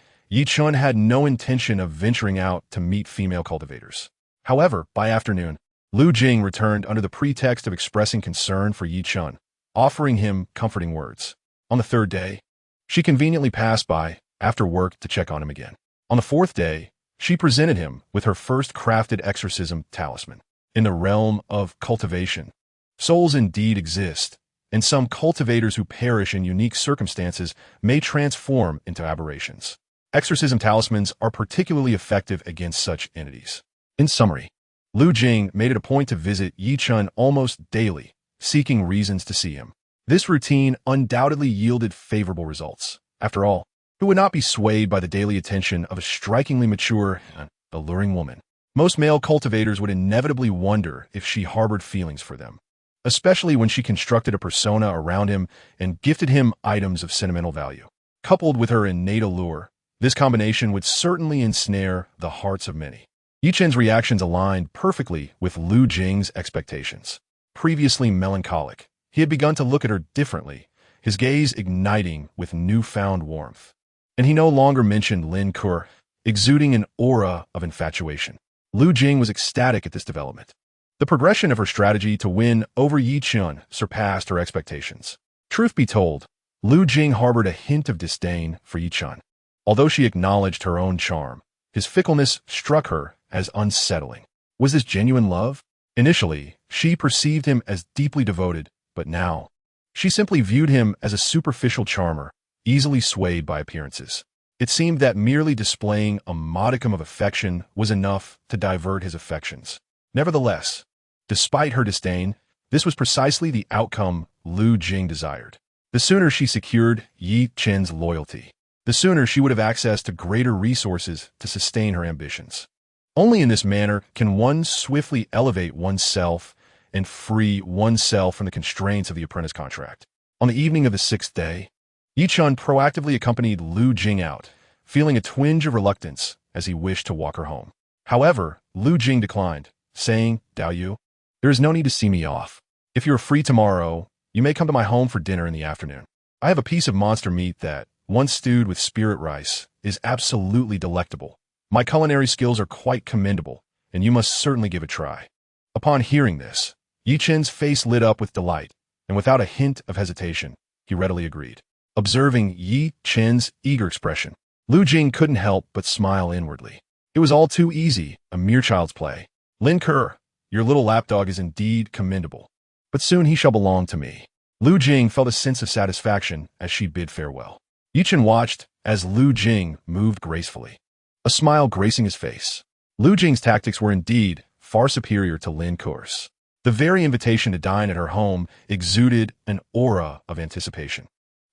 Chen had no intention of venturing out to meet female cultivators. However, by afternoon, Lu Jing returned under the pretext of expressing concern for Chen, offering him comforting words. On the third day, she conveniently passed by after work to check on him again. On the fourth day, she presented him with her first crafted exorcism talisman. In the realm of cultivation, souls indeed exist, and some cultivators who perish in unique circumstances may transform into aberrations. Exorcism talismans are particularly effective against such entities. In summary, Lu Jing made it a point to visit Chen almost daily, seeking reasons to see him. This routine undoubtedly yielded favorable results. After all, who would not be swayed by the daily attention of a strikingly mature and alluring woman? Most male cultivators would inevitably wonder if she harbored feelings for them, especially when she constructed a persona around him and gifted him items of sentimental value. Coupled with her innate allure, this combination would certainly ensnare the hearts of many. Chen's reactions aligned perfectly with Lu Jing's expectations. Previously melancholic, he had begun to look at her differently, his gaze igniting with newfound warmth. And he no longer mentioned Lin Ke, exuding an aura of infatuation. Lu Jing was ecstatic at this development. The progression of her strategy to win over Chen surpassed her expectations. Truth be told, Lu Jing harbored a hint of disdain for Chen. Although she acknowledged her own charm, his fickleness struck her as unsettling. Was this genuine love? Initially, she perceived him as deeply devoted, but now, she simply viewed him as a superficial charmer, easily swayed by appearances. It seemed that merely displaying a modicum of affection was enough to divert his affections. Nevertheless, despite her disdain, this was precisely the outcome Lu Jing desired. The sooner she secured Chen's loyalty, the sooner she would have access to greater resources to sustain her ambitions. Only in this manner can one swiftly elevate oneself and free oneself from the constraints of the apprentice contract. On the evening of the sixth day, Chen proactively accompanied Lu Jing out, feeling a twinge of reluctance as he wished to walk her home. However, Lu Jing declined, saying, "Dao Yu, there is no need to see me off. If you are free tomorrow, you may come to my home for dinner in the afternoon. I have a piece of monster meat that, once stewed with spirit rice, is absolutely delectable. My culinary skills are quite commendable, and you must certainly give it a try." Upon hearing this, Chen's face lit up with delight, and without a hint of hesitation, he readily agreed. Observing Chen's eager expression, Lu Jing couldn't help but smile inwardly. It was all too easy, a mere child's play. "Lin Ke, your little lapdog is indeed commendable, but soon he shall belong to me." Lu Jing felt a sense of satisfaction as she bid farewell. Chen watched as Lu Jing moved gracefully, a smile gracing his face. Lu Jing's tactics were indeed far superior to Lin Ke's. The very invitation to dine at her home exuded an aura of anticipation.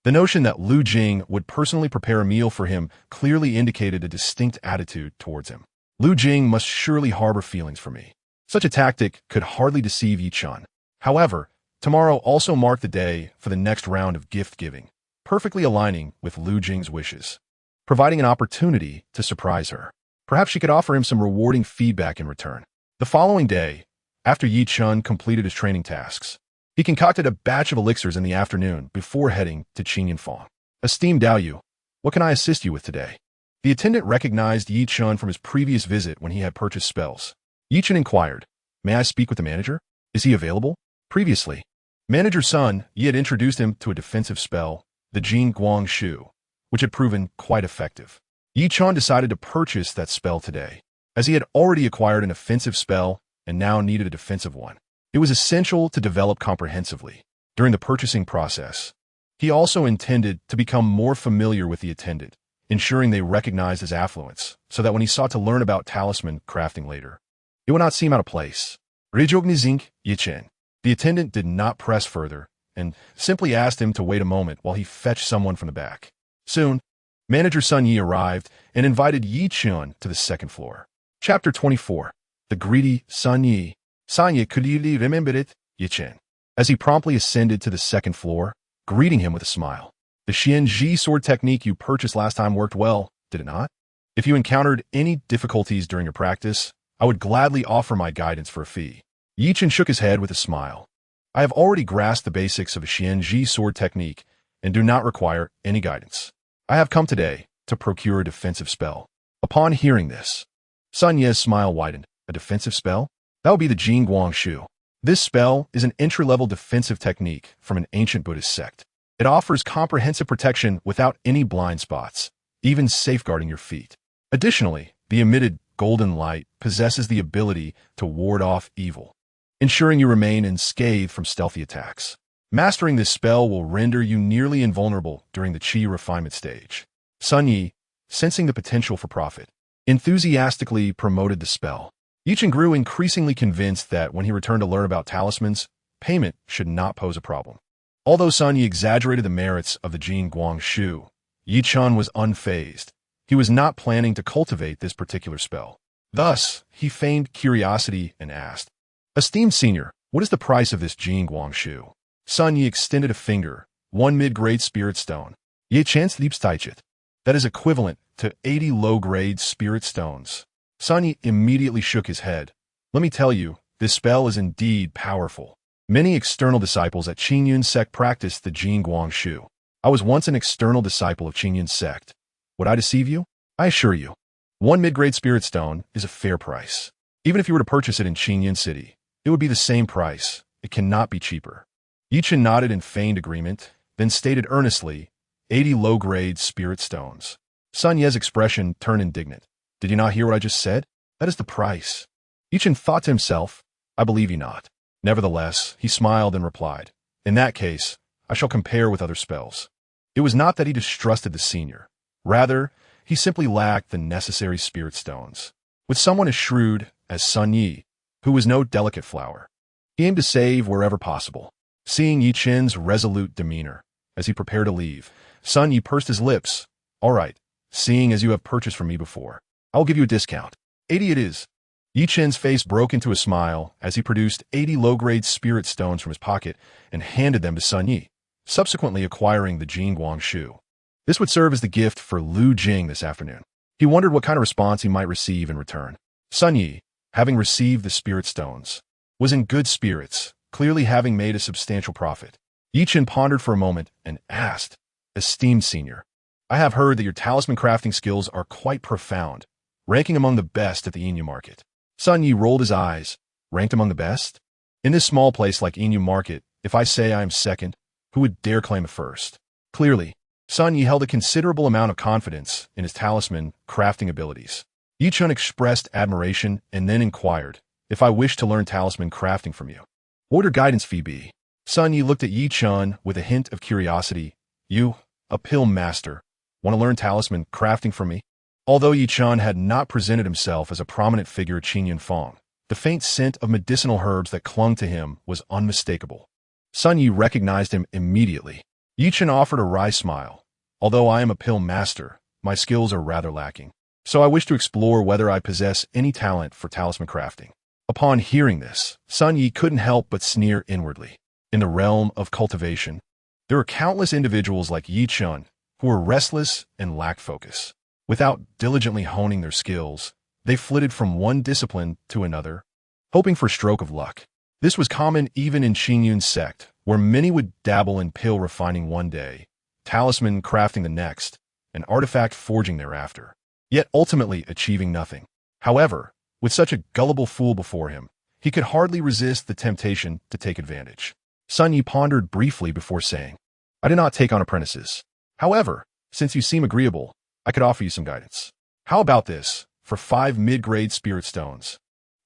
The notion that Lu Jing would personally prepare a meal for him clearly indicated a distinct attitude towards him. Lu Jing must surely harbor feelings for me. Such a tactic could hardly deceive Chen. However, tomorrow also marked the day for the next round of gift-giving, perfectly aligning with Lu Jing's wishes, providing an opportunity to surprise her. Perhaps she could offer him some rewarding feedback in return. The following day, after Chen completed his training tasks, he concocted a batch of elixirs in the afternoon before heading to Qianfang. "Esteemed Dao Yu, what can I assist you with today?" The attendant recognized Chen from his previous visit when he had purchased spells. Chen inquired, "May I speak with the manager? Is he available?" Previously, Manager Sun Yi had introduced him to a defensive spell, the Jing Guang Shu, which had proven quite effective. Chen decided to purchase that spell today, as he had already acquired an offensive spell and now needed a defensive one. It was essential to develop comprehensively. During the purchasing process, he also intended to become more familiar with the attendant, ensuring they recognized his affluence, so that when he sought to learn about talisman crafting later, It would not seem out of place. Recognizing Chen. The attendant did not press further and simply asked him to wait a moment while he fetched someone from the back. Soon, Manager Sun Yi arrived and invited Yi Chun to the second floor. Chapter 24. The Greedy Sun Yi. Sun Yi, could you remember it? Yi Chen. As he promptly ascended to the second floor, greeting him with a smile. The xianxia sword technique you purchased last time worked well, did it not? If you encountered any difficulties during your practice, I would gladly offer my guidance for a fee. Yi Chen shook his head with a smile. I have already grasped the basics of a xianxia sword technique and do not require any guidance. I have come today to procure a defensive spell. Upon hearing this, Sun Ye's smile widened. A defensive spell? That would be the Jing Guang Shu. This spell is an entry-level defensive technique from an ancient Buddhist sect. It offers comprehensive protection without any blind spots, even safeguarding your feet. Additionally, the emitted golden light possesses the ability to ward off evil, ensuring you remain unscathed from stealthy attacks. Mastering this spell will render you nearly invulnerable during the Qi refinement stage. Sun Yi, sensing the potential for profit, enthusiastically promoted the spell. Yi Chen grew increasingly convinced that when he returned to learn about talismans, payment should not pose a problem. Although Sun Yi exaggerated the merits of the Jing Guang Shu, Yi Chen was unfazed. He was not planning to cultivate this particular spell. Thus, he feigned curiosity and asked, Esteemed senior, what is the price of this Jing Guang Shu? Sun Yi extended a finger, 1 mid-grade spirit stone. Ye Chan's Liebsteichit. That is equivalent to 80 low-grade spirit stones. Sun Yi immediately shook his head. Let me tell you, this spell is indeed powerful. Many external disciples at Qingyun sect practice the Jing Guang Shu. I was once an external disciple of Qingyun sect. Would I deceive you? I assure you, 1 mid-grade spirit stone is a fair price. Even if you were to purchase it in Qingyun City, it would be the same price. It cannot be cheaper. Yi Chen nodded in feigned agreement, then stated earnestly, 80 low-grade spirit stones. Sun Ye's expression turned indignant. Did you not hear what I just said? That is the price. Yi Chen thought to himself, I believe you not. Nevertheless, he smiled and replied, In that case, I shall compare with other spells. It was not that he distrusted the senior. Rather, he simply lacked the necessary spirit stones. With someone as shrewd as Sun Yi, who was no delicate flower, he aimed to save wherever possible. Seeing Yi Chen's resolute demeanor as he prepared to leave, Sun Yi pursed his lips. All right, seeing as you have purchased from me before, I will give you a discount. 80 it is. Yi Chen's face broke into a smile as he produced 80 low-grade spirit stones from his pocket and handed them to Sun Yi, subsequently acquiring the Jing Guang Shu. This would serve as the gift for Lu Jing this afternoon. He wondered what kind of response he might receive in return. Sun Yi, having received the spirit stones, was in good spirits, clearly having made a substantial profit. Yi Chen pondered for a moment and asked, Esteemed senior, I have heard that your talisman crafting skills are quite profound, ranking among the best at the Inu market. Sun Yi rolled his eyes. Ranked among the best? In this small place like Inu market, if I say I am second, who would dare claim a first? Clearly, Sun Yi held a considerable amount of confidence in his talisman crafting abilities. Yi Chen expressed admiration and then inquired, if I wish to learn talisman crafting from you, what would your guidance fee be? Sun Yi looked at Yi Chen with a hint of curiosity. You, a pill master, want to learn talisman crafting from me? Although Yi Chen had not presented himself as a prominent figure at Qingyun Feng, the faint scent of medicinal herbs that clung to him was unmistakable. Sun Yi recognized him immediately. Yi Chen offered a wry smile. Although I am a pill master, my skills are rather lacking, so I wish to explore whether I possess any talent for talisman crafting. Upon hearing this, Sun Yi couldn't help but sneer inwardly. In the realm of cultivation, there are countless individuals like Yi Chen who are restless and lack focus. Without diligently honing their skills, they flitted from one discipline to another, hoping for a stroke of luck. This was common even in Qingyun sect, where many would dabble in pill refining one day, talisman crafting the next, and artifact forging thereafter, yet ultimately achieving nothing. However, with such a gullible fool before him, he could hardly resist the temptation to take advantage. Sun Yi pondered briefly before saying, I do not take on apprentices. However, since you seem agreeable, I could offer you some guidance. How about this, for 5 mid-grade spirit stones?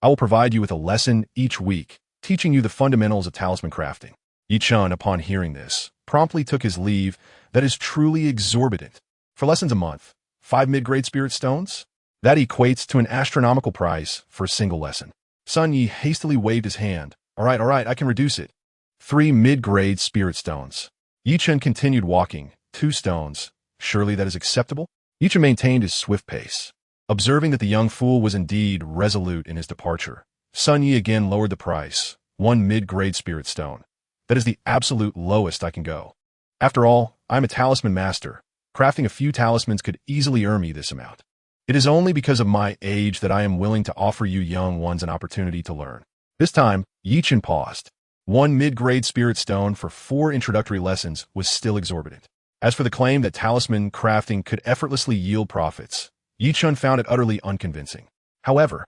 I will provide you with a lesson each week, teaching you the fundamentals of talisman crafting. Yi Chen, upon hearing this, promptly took his leave. That is truly exorbitant. For lessons a month, 5 mid-grade spirit stones? That equates to an astronomical price for a single lesson. Sun Yi hastily waved his hand. All right, I can reduce it. 3 mid-grade spirit stones. Yi Chen continued walking. 2 stones. Surely that is acceptable? Yi Chen maintained his swift pace. Observing that the young fool was indeed resolute in his departure, Sun Yi again lowered the price. 1 mid-grade spirit stone. That is the absolute lowest I can go. After all, I'm a talisman master. Crafting a few talismans could easily earn me this amount. It is only because of my age that I am willing to offer you young ones an opportunity to learn. This time, Yi Chen paused. 1 mid-grade spirit stone for 4 introductory lessons was still exorbitant. As for the claim that talisman crafting could effortlessly yield profits, Yi Chen found it utterly unconvincing. However,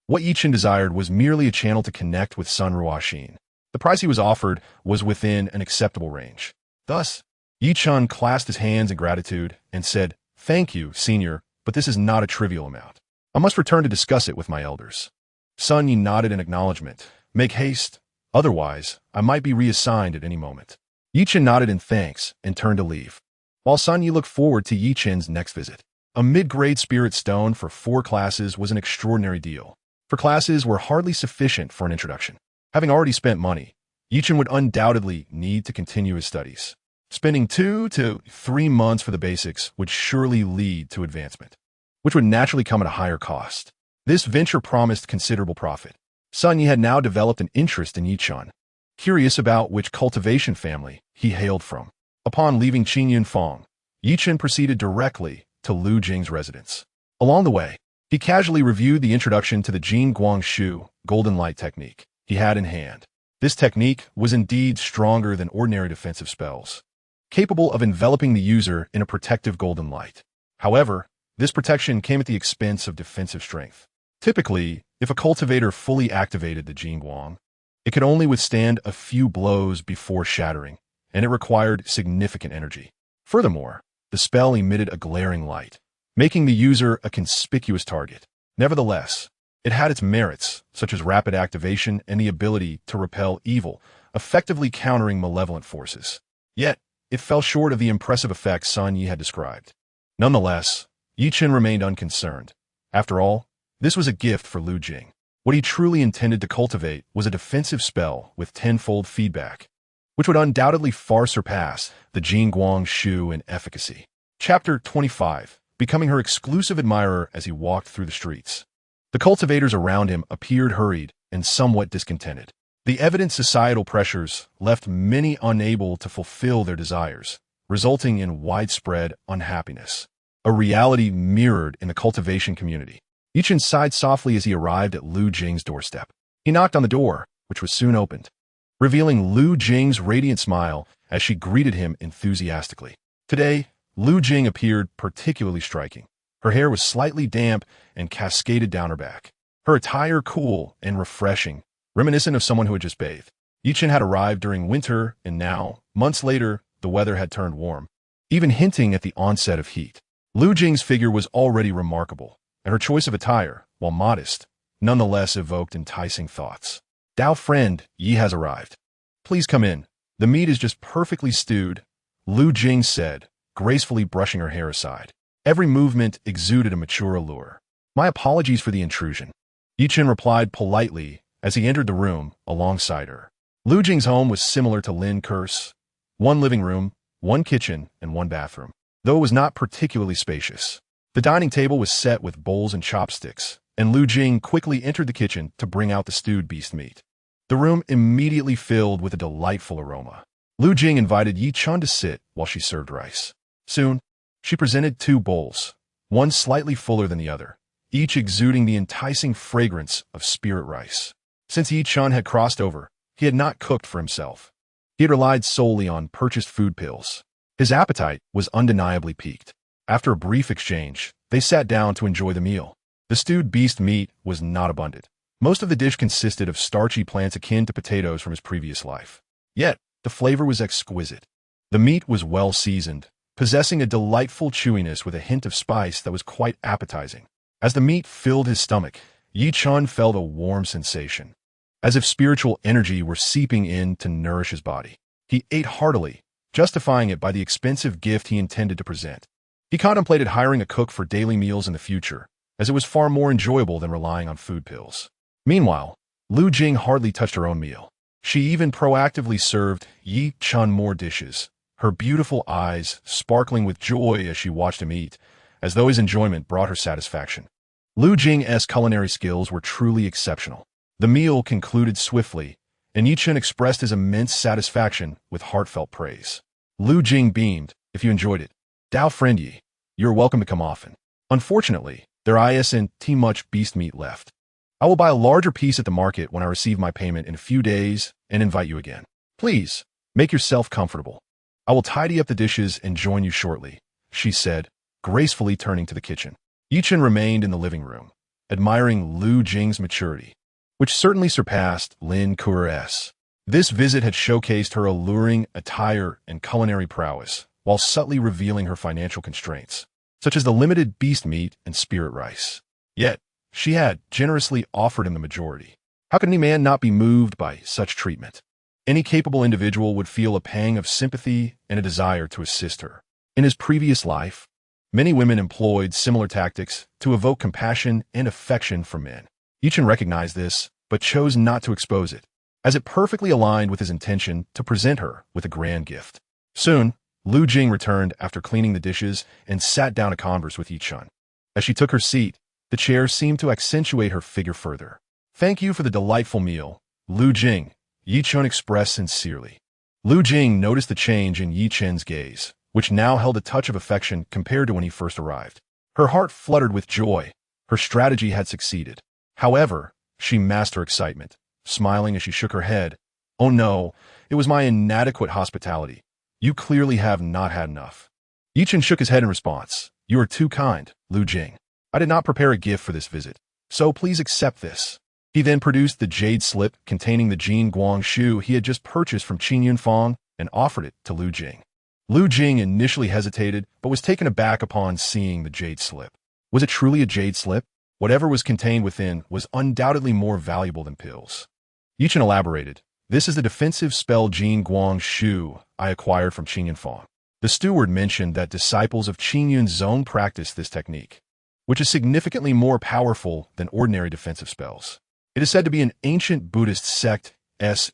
what Yi Chen desired was merely a channel to connect with Sun Ruoxin. The price he was offered was within an acceptable range. Thus, Yi Chen clasped his hands in gratitude and said, "Thank you, senior, but this is not a trivial amount. I must return to discuss it with my elders." Sun Yi nodded in acknowledgement. "Make haste, otherwise I might be reassigned at any moment." Yi Chen nodded in thanks and turned to leave, while Sun Yi looked forward to Yi Chen's next visit. A mid-grade spirit stone for 4 classes was an extraordinary deal, for classes were hardly sufficient for an introduction. Having already spent money, Yi Chen would undoubtedly need to continue his studies. Spending 2 to 3 months for the basics would surely lead to advancement, which would naturally come at a higher cost. This venture promised considerable profit. Sun Yi had now developed an interest in Yi Chen, curious about which cultivation family he hailed from. Upon leaving Qingyunfang, Yi Chen proceeded directly to Lu Jing's residence. Along the way, he casually reviewed the introduction to the Jing Guangshu golden light technique he had in hand. This technique was indeed stronger than ordinary defensive spells, capable of enveloping the user in a protective golden light. However, this protection came at the expense of defensive strength. Typically, if a cultivator fully activated the Jingguang, it could only withstand a few blows before shattering, and it required significant energy. Furthermore, the spell emitted a glaring light, making the user a conspicuous target. Nevertheless, it had its merits, such as rapid activation and the ability to repel evil, effectively countering malevolent forces. Yet, it fell short of the impressive effects Sun Yi had described. Nonetheless, Yi Chen remained unconcerned. After all, this was a gift for Lu Jing. What he truly intended to cultivate was a defensive spell with tenfold feedback, which would undoubtedly far surpass the Jingguang Shu in efficacy. Chapter 25. Becoming her exclusive admirer as he walked through the streets. The cultivators around him appeared hurried and somewhat discontented. The evident societal pressures left many unable to fulfill their desires, resulting in widespread unhappiness, a reality mirrored in the cultivation community. Yi Chen sighed softly as he arrived at Lu Jing's doorstep. He knocked on the door, which was soon opened, revealing Lu Jing's radiant smile as she greeted him enthusiastically. Today, Lu Jing appeared particularly striking. Her hair was slightly damp and cascaded down her back. Her attire cool and refreshing, reminiscent of someone who had just bathed. Yi Chen had arrived during winter, and now, months later, the weather had turned warm, even hinting at the onset of heat. Lu Jing's figure was already remarkable, and her choice of attire, while modest, nonetheless evoked enticing thoughts. "Dao friend, Yi has arrived. Please come in. The meat is just perfectly stewed," Lu Jing said, gracefully brushing her hair aside. Every movement exuded a mature allure. "My apologies for the intrusion," Yi Chen replied politely as he entered the room alongside her. Lu Jing's home was similar to Lin Kur's. 1 living room, 1 kitchen, and 1 bathroom, though it was not particularly spacious. The dining table was set with bowls and chopsticks, and Lu Jing quickly entered the kitchen to bring out the stewed beast meat. The room immediately filled with a delightful aroma. Lu Jing invited Yi Chen to sit while she served rice. Soon, she presented 2 bowls, one slightly fuller than the other, each exuding the enticing fragrance of spirit rice. Since Yi Chen had crossed over, he had not cooked for himself. He had relied solely on purchased food pills. His appetite was undeniably piqued. After a brief exchange, they sat down to enjoy the meal. The stewed beast meat was not abundant. Most of the dish consisted of starchy plants akin to potatoes from his previous life. Yet, the flavor was exquisite. The meat was well seasoned, possessing a delightful chewiness with a hint of spice that was quite appetizing. As the meat filled his stomach, Yi Chen felt a warm sensation, as if spiritual energy were seeping in to nourish his body. He ate heartily, justifying it by the expensive gift he intended to present. He contemplated hiring a cook for daily meals in the future, as it was far more enjoyable than relying on food pills. Meanwhile, Lu Jing hardly touched her own meal. She even proactively served Yi Chen more dishes, her beautiful eyes sparkling with joy as she watched him eat, as though his enjoyment brought her satisfaction. Lu Jing's culinary skills were truly exceptional. The meal concluded swiftly, and Yi Chen expressed his immense satisfaction with heartfelt praise. Lu Jing beamed, "If you enjoyed it, Dao friend Yi, you're welcome to come often. Unfortunately, there isn't too much beast meat left. I will buy a larger piece at the market when I receive my payment in a few days and invite you again. Please, make yourself comfortable. I will tidy up the dishes and join you shortly," she said, gracefully turning to the kitchen. Yi Chen remained in the living room, admiring Lu Jing's maturity, which certainly surpassed Lin Kuer's. This visit had showcased her alluring attire and culinary prowess, while subtly revealing her financial constraints, such as the limited beast meat and spirit rice. Yet, she had generously offered him the majority. How could any man not be moved by such treatment? Any capable individual would feel a pang of sympathy and a desire to assist her. In his previous life, many women employed similar tactics to evoke compassion and affection from men. Yi Chen recognized this, but chose not to expose it, as it perfectly aligned with his intention to present her with a grand gift. Soon, Lu Jing returned after cleaning the dishes and sat down to converse with Yi Chen. As she took her seat, the chair seemed to accentuate her figure further. "Thank you for the delightful meal, Lu Jing," Yi Chen expressed sincerely. Lu Jing noticed the change in Yi Chen's gaze, which now held a touch of affection compared to when he first arrived. Her heart fluttered with joy. Her strategy had succeeded. However, she masked her excitement, smiling as she shook her head. "Oh no, it was my inadequate hospitality. You clearly have not had enough." Yi Chen shook his head in response. "You are too kind, Lu Jing. I did not prepare a gift for this visit, so please accept this." He then produced the jade slip containing the Jin Guang shoe he had just purchased from Qin Yunfang and offered it to Lu Jing. Lu Jing initially hesitated, but was taken aback upon seeing the jade slip. Was it truly a jade slip? Whatever was contained within was undoubtedly more valuable than pills. Yi Chen elaborated, "This is the defensive spell Jin Guang shoe I acquired from Qin Yunfang." The steward mentioned that disciples of Qin Yunzong practice this technique, which is significantly more powerful than ordinary defensive spells. It is said to be an ancient Buddhist sect's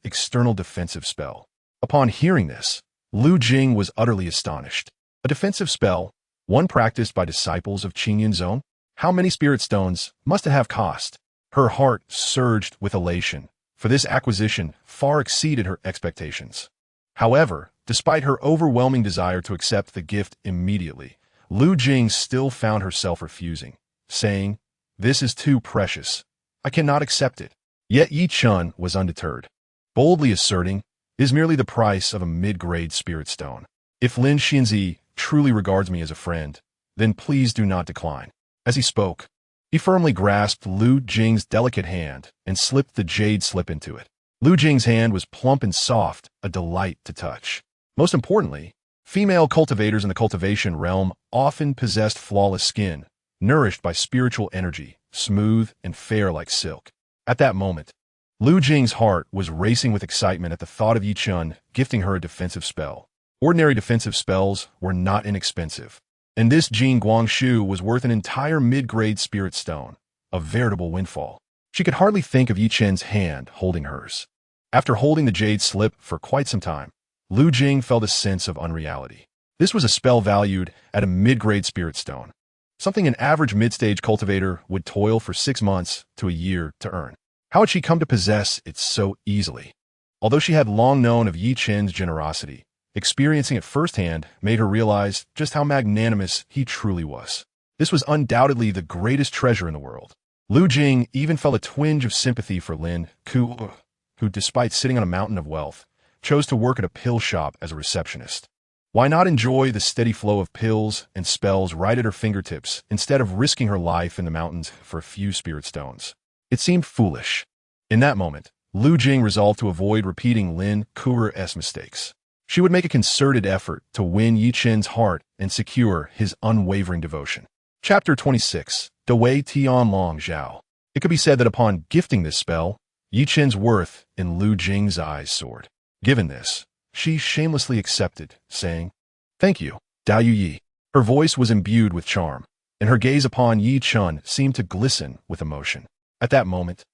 external defensive spell. Upon hearing this, Lu Jing was utterly astonished. A defensive spell, one practiced by disciples of Qin Yunzong? How many spirit stones must it have cost? Her heart surged with elation, for this acquisition far exceeded her expectations. However, despite her overwhelming desire to accept the gift immediately, Lu Jing still found herself refusing, saying, "This is too precious. I cannot accept it." Yet Yi Chen was undeterred, boldly asserting, "It is merely the price of a mid-grade spirit stone. If Lin Xianxia truly regards me as a friend, then please do not decline." As he spoke, he firmly grasped Lu Jing's delicate hand and slipped the jade slip into it. Lu Jing's hand was plump and soft, a delight to touch. Most importantly, female cultivators in the cultivation realm often possessed flawless skin, nourished by spiritual energy, smooth and fair like silk. At that moment, Lu Jing's heart was racing with excitement at the thought of Yi Chen gifting her a defensive spell. Ordinary defensive spells were not inexpensive, and this Jin Guang shoe was worth an entire mid-grade spirit stone, a veritable windfall. She could hardly think of Yi Chen's hand holding hers. After holding the jade slip for quite some time, Lu Jing felt a sense of unreality. This was a spell valued at a mid-grade spirit stone, something an average mid-stage cultivator would toil for 6 months to a year to earn. How had she come to possess it so easily? Although she had long known of Yi Chen's generosity, experiencing it firsthand made her realize just how magnanimous he truly was. This was undoubtedly the greatest treasure in the world. Lu Jing even felt a twinge of sympathy for Lin Ku, who, despite sitting on a mountain of wealth, chose to work at a pill shop as a receptionist. Why not enjoy the steady flow of pills and spells right at her fingertips instead of risking her life in the mountains for a few spirit stones? It seemed foolish. In that moment, Lu Jing resolved to avoid repeating Lin Kuer's mistakes. She would make a concerted effort to win Yi Chen's heart and secure his unwavering devotion. Chapter 26. Dawei Tian Long Zhao. It could be said that upon gifting this spell, Yi Chen's worth in Lu Jing's eyes soared. Given this, she shamelessly accepted, saying, "Thank you, Dao Yi." Her voice was imbued with charm, and her gaze upon Yi Chen seemed to glisten with emotion. At that moment,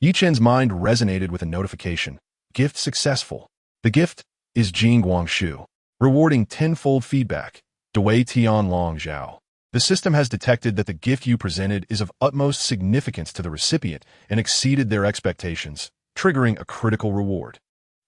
Yi Chen's mind resonated with a notification. Gift successful. The gift is Jing Guangshu, rewarding tenfold feedback. Dui Tian Long Zhao. The system has detected that the gift you presented is of utmost significance to the recipient and exceeded their expectations, triggering a critical reward.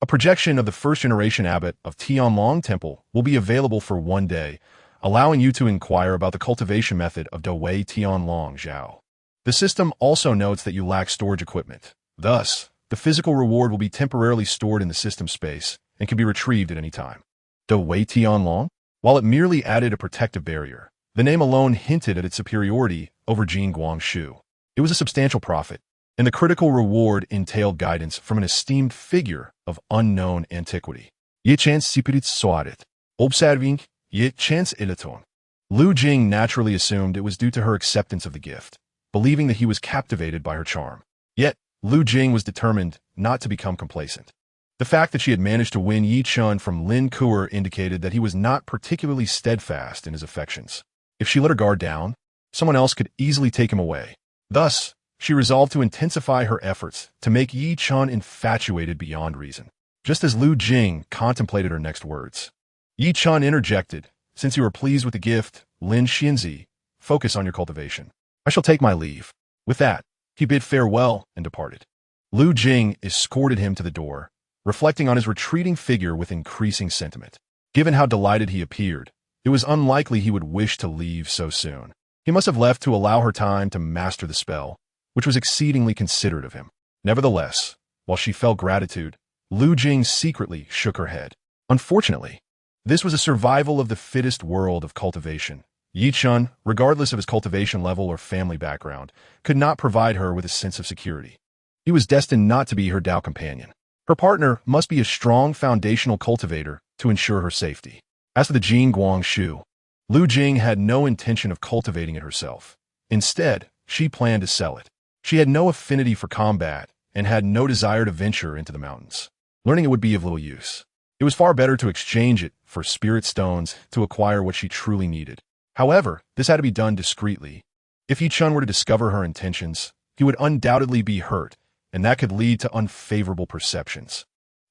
A projection of the first-generation abbot of Tianlong Temple will be available for 1 day, allowing you to inquire about the cultivation method of Dui Tianlong Zhao. The system also notes that you lack storage equipment. Thus, the physical reward will be temporarily stored in the system space and can be retrieved at any time. Dui Tianlong? While it merely added a protective barrier, the name alone hinted at its superiority over Jing Guangshu. It was a substantial profit, and the critical reward entailed guidance from an esteemed figure of unknown antiquity. Ye Chan's Sipirit Soarit. Observing Ye Chan's Ilaton. Lu Jing naturally assumed it was due to her acceptance of the gift, believing that he was captivated by her charm. Yet, Lu Jing was determined not to become complacent. The fact that she had managed to win Yi Chen from Lin Kuer indicated that he was not particularly steadfast in his affections. If she let her guard down, someone else could easily take him away. Thus, she resolved to intensify her efforts to make Yi Chen infatuated beyond reason. Just as Lu Jing contemplated her next words, Yi Chen interjected, "Since you are pleased with the gift, Lin Xianxia, focus on your cultivation. I shall take my leave." With that, he bid farewell and departed. Lu Jing escorted him to the door, reflecting on his retreating figure with increasing sentiment. Given how delighted he appeared, it was unlikely he would wish to leave so soon. He must have left to allow her time to master the spell, which was exceedingly considerate of him. Nevertheless, while she felt gratitude, Lu Jing secretly shook her head. Unfortunately, this was a survival of the fittest world of cultivation. Yi Chen, regardless of his cultivation level or family background, could not provide her with a sense of security. He was destined not to be her Dao companion. Her partner must be a strong foundational cultivator to ensure her safety. As for the Jing Guangshu, Lu Jing had no intention of cultivating it herself. Instead, she planned to sell it. She had no affinity for combat and had no desire to venture into the mountains. Learning it would be of little use. It was far better to exchange it for spirit stones to acquire what she truly needed. However, this had to be done discreetly. If Yi Chen were to discover her intentions, he would undoubtedly be hurt, and that could lead to unfavorable perceptions.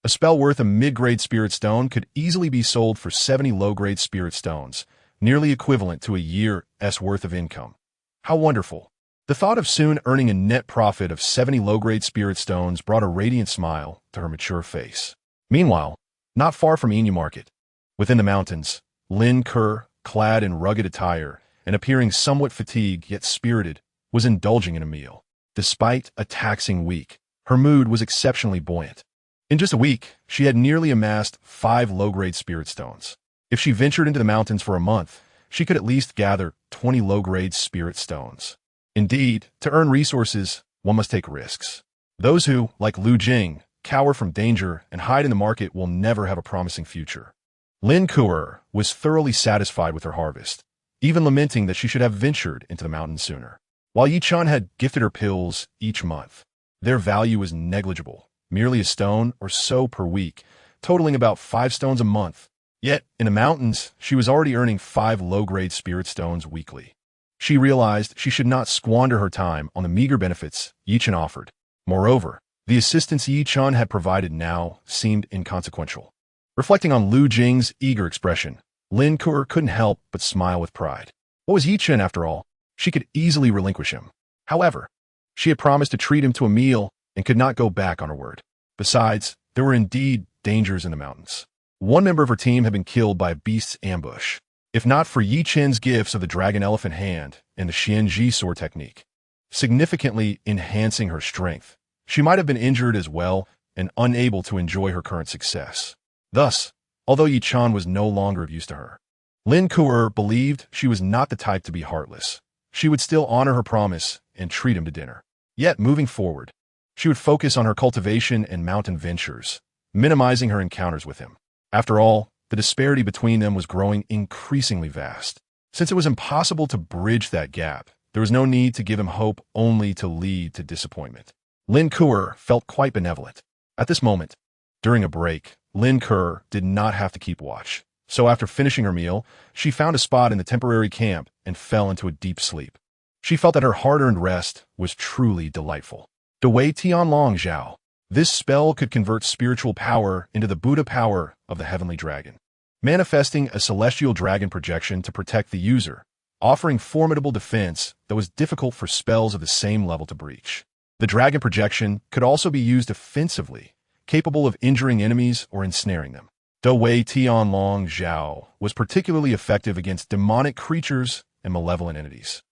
A spell worth a mid-grade spirit stone could easily be sold for 70 low-grade spirit stones, nearly equivalent to a year's worth of income. How wonderful! The thought of soon earning a net profit of 70 low-grade spirit stones brought a radiant smile to her mature face. Meanwhile, not far from Inu Market, within the mountains, Lin Kuer, clad in rugged attire and appearing somewhat fatigued yet spirited, was indulging in a meal. Despite a taxing week, her mood was exceptionally buoyant. In just a week, she had nearly amassed 5 low-grade spirit stones. If she ventured into the mountains for a month, she could at least gather 20 low-grade spirit stones. Indeed, to earn resources, one must take risks. Those who, like Lu Jing, cower from danger and hide in the market will never have a promising future. Lin Kuer was thoroughly satisfied with her harvest, even lamenting that she should have ventured into the mountains sooner. While Yi Chen had gifted her pills each month, their value was negligible, merely a stone or so per week, totaling about 5 stones a month. Yet, in the mountains, she was already earning 5 low-grade spirit stones weekly. She realized she should not squander her time on the meager benefits Yi Chen offered. Moreover, the assistance Yi Chen had provided now seemed inconsequential. Reflecting on Lu Jing's eager expression, Lin Kuer couldn't help but smile with pride. What was Yi Chen, after all? She could easily relinquish him. However, she had promised to treat him to a meal and could not go back on her word. Besides, there were indeed dangers in the mountains. One member of her team had been killed by a beast's ambush. If not for Yi Chen's gifts of the dragon elephant hand and the xianxia sword technique, significantly enhancing her strength, she might have been injured as well and unable to enjoy her current success. Thus, although Yi Chen was no longer of use to her, Lin Kuer believed she was not the type to be heartless. She would still honor her promise and treat him to dinner. Yet, moving forward, she would focus on her cultivation and mountain ventures, minimizing her encounters with him. After all, the disparity between them was growing increasingly vast. Since it was impossible to bridge that gap, there was no need to give him hope only to lead to disappointment. Lin Kuer felt quite benevolent. At this moment, during a break, Lin Kuer did not have to keep watch. So after finishing her meal, she found a spot in the temporary camp and fell into a deep sleep. She felt that her hard-earned rest was truly delightful. Dawei Tianlong Zhao. This spell could convert spiritual power into the Buddha power of the heavenly dragon, manifesting a celestial dragon projection to protect the user, offering formidable defense that was difficult for spells of the same level to breach. The dragon projection could also be used offensively, capable of injuring enemies or ensnaring them. Dawei Tianlong Zhao was particularly effective against demonic creatures and malevolent entities.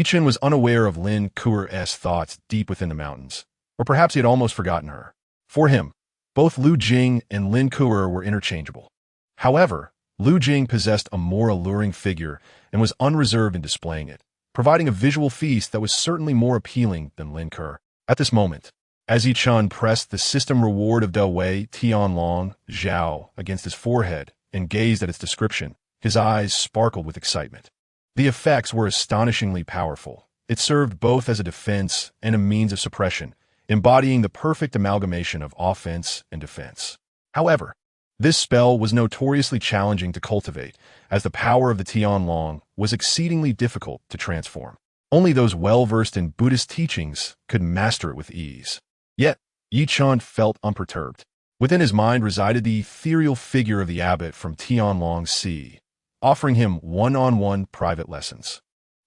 Chen was unaware of Lin Kuer's thoughts deep within the mountains, or perhaps he had almost forgotten her. For him, both Lu Jing and Lin Kuer were interchangeable. However, Lu Jing possessed a more alluring figure and was unreserved in displaying it, providing a visual feast that was certainly more appealing than Lin Kuer. At this moment, as Chen pressed the system reward of Dawei Tianlong Zhao against his forehead and gazed at its description, his eyes sparkled with excitement. The effects were astonishingly powerful. It served both as a defense and a means of suppression, embodying the perfect amalgamation of offense and defense. However, this spell was notoriously challenging to cultivate, as the power of the Tianlong was exceedingly difficult to transform. Only those well-versed in Buddhist teachings could master it with ease. Yet, Chen felt unperturbed. Within his mind resided the ethereal figure of the abbot from Tianlong Sea, offering him one-on-one private lessons.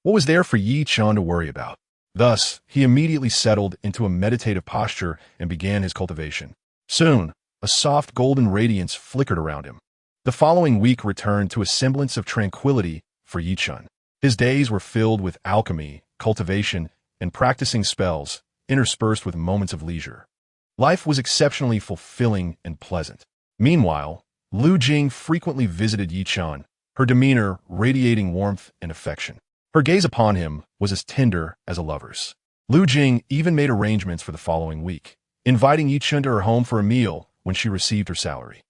What was there for Chen to worry about? Thus, he immediately settled into a meditative posture and began his cultivation. Soon, a soft golden radiance flickered around him. The following week returned to a semblance of tranquility for Chen. His days were filled with alchemy, cultivation, and practicing spells, interspersed with moments of leisure. Life was exceptionally fulfilling and pleasant. Meanwhile, Lu Jing frequently visited Chen, her demeanor radiating warmth and affection. Her gaze upon him was as tender as a lover's. Lu Jing even made arrangements for the following week, inviting Chen to her home for a meal when she received her salary.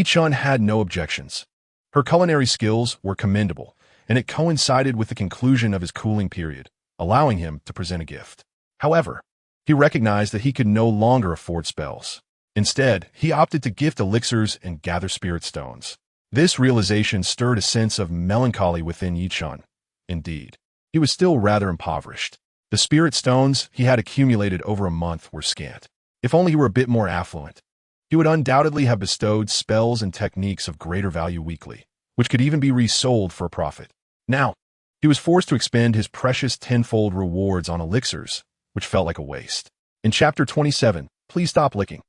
Chen had no objections. Her culinary skills were commendable, and it coincided with the conclusion of his cooling period, allowing him to present a gift. However, he recognized that he could no longer afford spells. Instead, he opted to gift elixirs and gather spirit stones. This realization stirred a sense of melancholy within Chen. Indeed, he was still rather impoverished. The spirit stones he had accumulated over a month were scant. If only he were a bit more affluent, he would undoubtedly have bestowed spells and techniques of greater value weekly, which could even be resold for a profit. Now, he was forced to expend his precious tenfold rewards on elixirs, which felt like a waste. In Chapter 27, Please Stop Licking,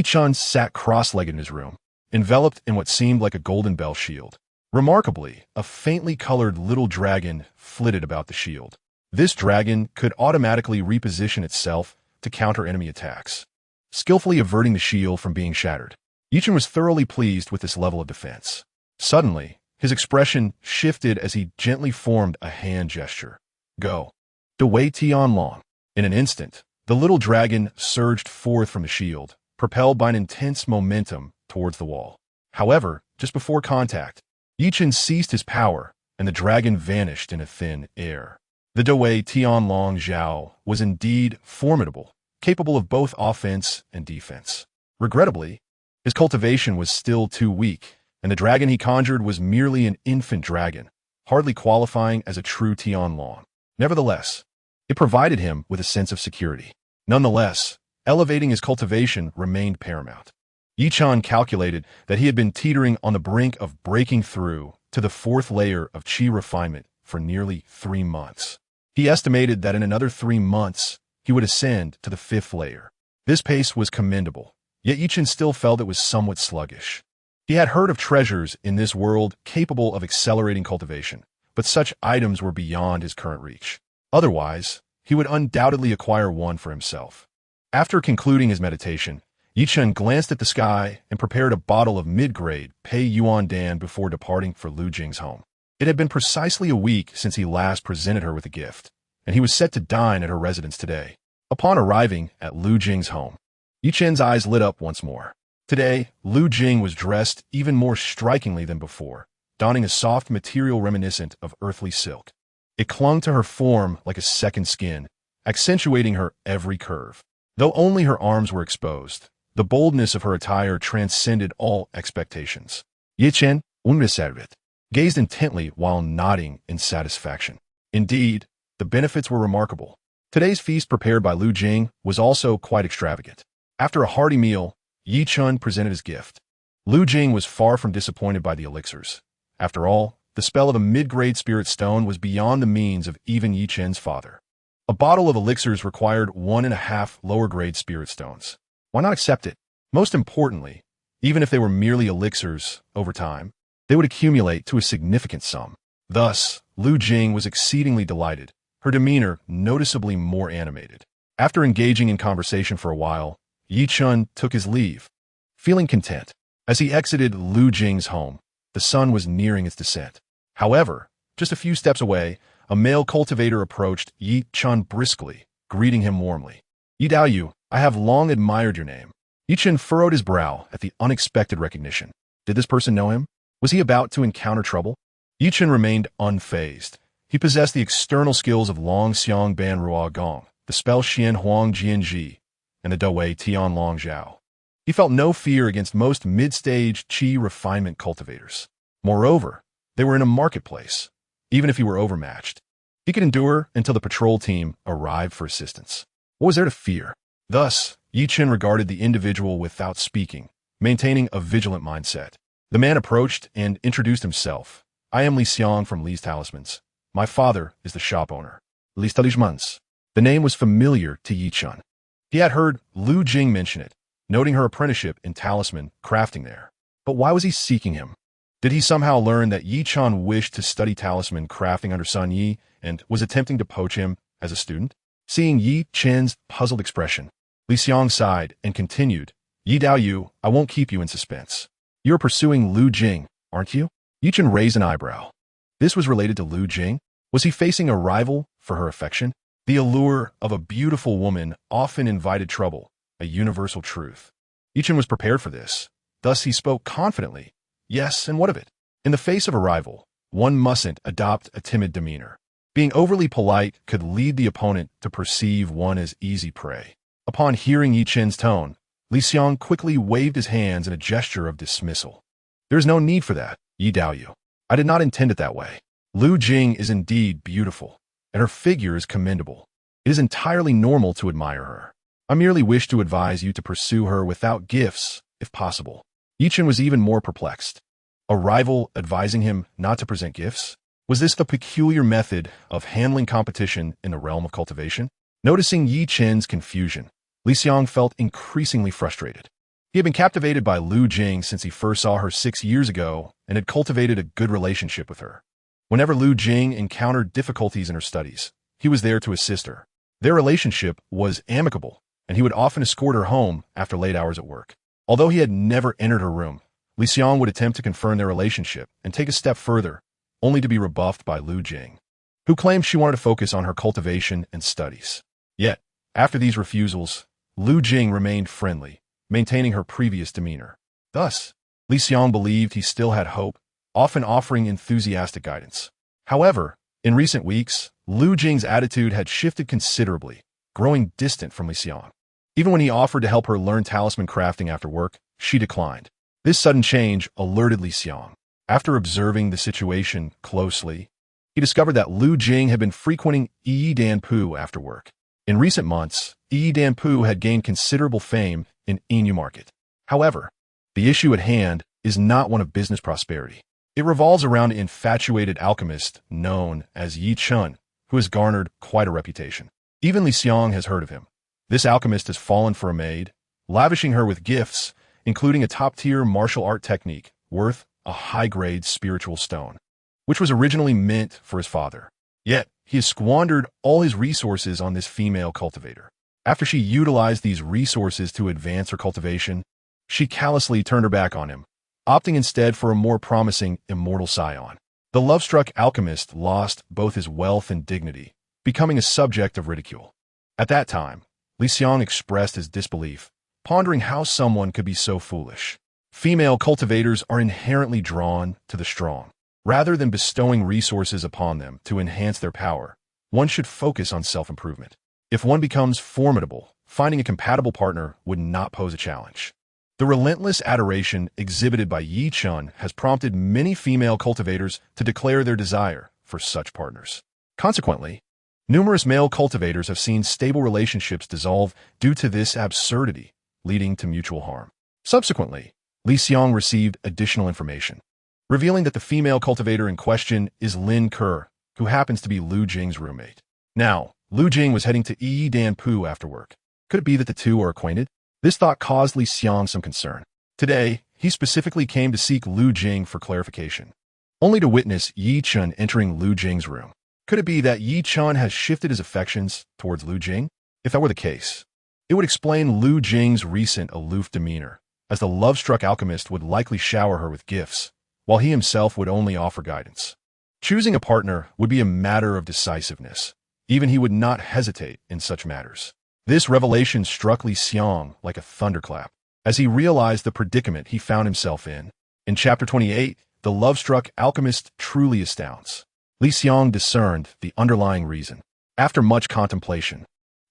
Chen sat cross-legged in his room, enveloped in what seemed like a golden bell shield. Remarkably, a faintly colored little dragon flitted about the shield. This dragon could automatically reposition itself to counter enemy attacks, skillfully averting the shield from being shattered. Chen was thoroughly pleased with this level of defense. Suddenly, his expression shifted as he gently formed a hand gesture. Go. Dawei Tianlong. In an instant, the little dragon surged forth from the shield, propelled by an intense momentum towards the wall. However, just before contact, Chen ceased his power, and the dragon vanished in a thin air. The Dawei Tianlong Zhao was indeed formidable, capable of both offense and defense. Regrettably, his cultivation was still too weak, and the dragon he conjured was merely an infant dragon, hardly qualifying as a true Tianlong. Nevertheless, it provided him with a sense of security. Nonetheless, elevating his cultivation remained paramount. Chen calculated that he had been teetering on the brink of breaking through to the fourth layer of qi refinement for nearly 3 months. He estimated that in another 3 months, he would ascend to the 5th layer. This pace was commendable, yet Chen still felt it was somewhat sluggish. He had heard of treasures in this world capable of accelerating cultivation, but such items were beyond his current reach. Otherwise, he would undoubtedly acquire one for himself. After concluding his meditation, Chen glanced at the sky and prepared a bottle of mid-grade Pei Yuan Dan before departing for Lu Jing's home. It had been precisely a week since he last presented her with a gift, and he was set to dine at her residence today. Upon arriving at Lu Jing's home, Chen's eyes lit up once more. Today, Lu Jing was dressed even more strikingly than before, donning a soft material reminiscent of earthly silk. It clung to her form like a second skin, accentuating her every curve. Though only her arms were exposed, the boldness of her attire transcended all expectations. Chen, unreserved, gazed intently while nodding in satisfaction. Indeed, the benefits were remarkable. Today's feast prepared by Lu Jing was also quite extravagant. After a hearty meal, Yi Chen presented his gift. Lu Jing was far from disappointed by the elixirs. After all, the spell of a mid-grade spirit stone was beyond the means of even Yi Chen's father. A bottle of elixirs required 1.5 lower-grade spirit stones. Why not accept it? Most importantly, even if they were merely elixirs, over time, they would accumulate to a significant sum. Thus, Lu Jing was exceedingly delighted, her demeanor noticeably more animated. After engaging in conversation for a while, Yi Chen took his leave, feeling content. As he exited Lu Jing's home, the sun was nearing its descent. However, just a few steps away, a male cultivator approached Yi Chen briskly, greeting him warmly. "Yi Daoyu, I have long admired your name." Yi Chen furrowed his brow at the unexpected recognition. Did this person know him? Was he about to encounter trouble? Yi Chen remained unfazed. He possessed the external skills of Long Xiang Ban Rua Gong, the spell Xian Huang Jian Ji, and the Dawei Tian Long Zhao. He felt no fear against most mid-stage qi refinement cultivators. Moreover, they were in a marketplace. Even if he were overmatched, he could endure until the patrol team arrived for assistance. What was there to fear? Thus, Yi Chen regarded the individual without speaking, maintaining a vigilant mindset. The man approached and introduced himself. "I am Li Xiang from Li's Talismans. My father is the shop owner." Li's Talismans. The name was familiar to Yi Chen. He had heard Lu Jing mention it, noting her apprenticeship in talisman crafting there. But why was he seeking him? Did he somehow learn that Yi Chen wished to study talisman crafting under Sun Yi and was attempting to poach him as a student? Seeing Yi Chen's puzzled expression, Li Xiang sighed and continued, "Yi Daoyu, I won't keep you in suspense. You're pursuing Lu Jing, aren't you?" Yi Chen raised an eyebrow. This was related to Lu Jing? Was he facing a rival for her affection? The allure of a beautiful woman often invited trouble, a universal truth. Yi Chen was prepared for this. Thus he spoke confidently. "Yes, and what of it? In the face of a rival, one mustn't adopt a timid demeanor. Being overly polite could lead the opponent to perceive one as easy prey." Upon hearing Yi Chen's tone, Li Xiang quickly waved his hands in a gesture of dismissal. "There is no need for that, Yi Daoyu. I did not intend it that way. Lu Jing is indeed beautiful, and her figure is commendable. It is entirely normal to admire her. I merely wish to advise you to pursue her without gifts, if possible." Yi Chen was even more perplexed. A rival advising him not to present gifts? Was this the peculiar method of handling competition in the realm of cultivation? Noticing Yi Chen's confusion, Li Xiang felt increasingly frustrated. He had been captivated by Lu Jing since he first saw her 6 years ago and had cultivated a good relationship with her. Whenever Lu Jing encountered difficulties in her studies, he was there to assist her. Their relationship was amicable, and he would often escort her home after late hours at work. Although he had never entered her room, Li Xiang would attempt to confirm their relationship and take a step further, only to be rebuffed by Lu Jing, who claimed she wanted to focus on her cultivation and studies. Yet, after these refusals, Lu Jing remained friendly, maintaining her previous demeanor. Thus, Li Xiang believed he still had hope, often offering enthusiastic guidance. However, in recent weeks, Lu Jing's attitude had shifted considerably, growing distant from Li Xiang. Even when he offered to help her learn talisman crafting after work, she declined. This sudden change alerted Li Xiang. After observing the situation closely, he discovered that Lu Jing had been frequenting Yi Danpu after work. In recent months, Yi Danpu had gained considerable fame in Inu Market. However, the issue at hand is not one of business prosperity. It revolves around an infatuated alchemist known as Yi Chen, who has garnered quite a reputation. Even Li Xiang has heard of him. This alchemist has fallen for a maid, lavishing her with gifts, including a top-tier martial art technique worth a high-grade spiritual stone, which was originally meant for his father. Yet, he has squandered all his resources on this female cultivator. After she utilized these resources to advance her cultivation, she callously turned her back on him, opting instead for a more promising immortal scion. The love-struck alchemist lost both his wealth and dignity, becoming a subject of ridicule. At that time, Li Xiang expressed his disbelief, pondering how someone could be so foolish. Female cultivators are inherently drawn to the strong. Rather than bestowing resources upon them to enhance their power, one should focus on self-improvement. If one becomes formidable, finding a compatible partner would not pose a challenge. The relentless adoration exhibited by Yi Chen has prompted many female cultivators to declare their desire for such partners. Consequently, Numerous male cultivators have seen stable relationships dissolve due to this absurdity, leading to mutual harm. Subsequently, Li Xiang received additional information, revealing that the female cultivator in question is Lin Ke, who happens to be Lu Jing's roommate. Now, Lu Jing was heading to Yi Danpu after work. Could it be that the two are acquainted? This thought caused Li Xiang some concern. Today, he specifically came to seek Lu Jing for clarification, only to witness Yi Chen entering Lu Jing's room. Could it be that Yi Chen has shifted his affections towards Lu Jing? If that were the case, it would explain Lu Jing's recent aloof demeanor, as the love-struck alchemist would likely shower her with gifts, while he himself would only offer guidance. Choosing a partner would be a matter of decisiveness. Even he would not hesitate in such matters. This revelation struck Li Xiang like a thunderclap, as he realized the predicament he found himself in. In Chapter 28, the love-struck alchemist truly astounds. Li Xiang discerned the underlying reason. After much contemplation,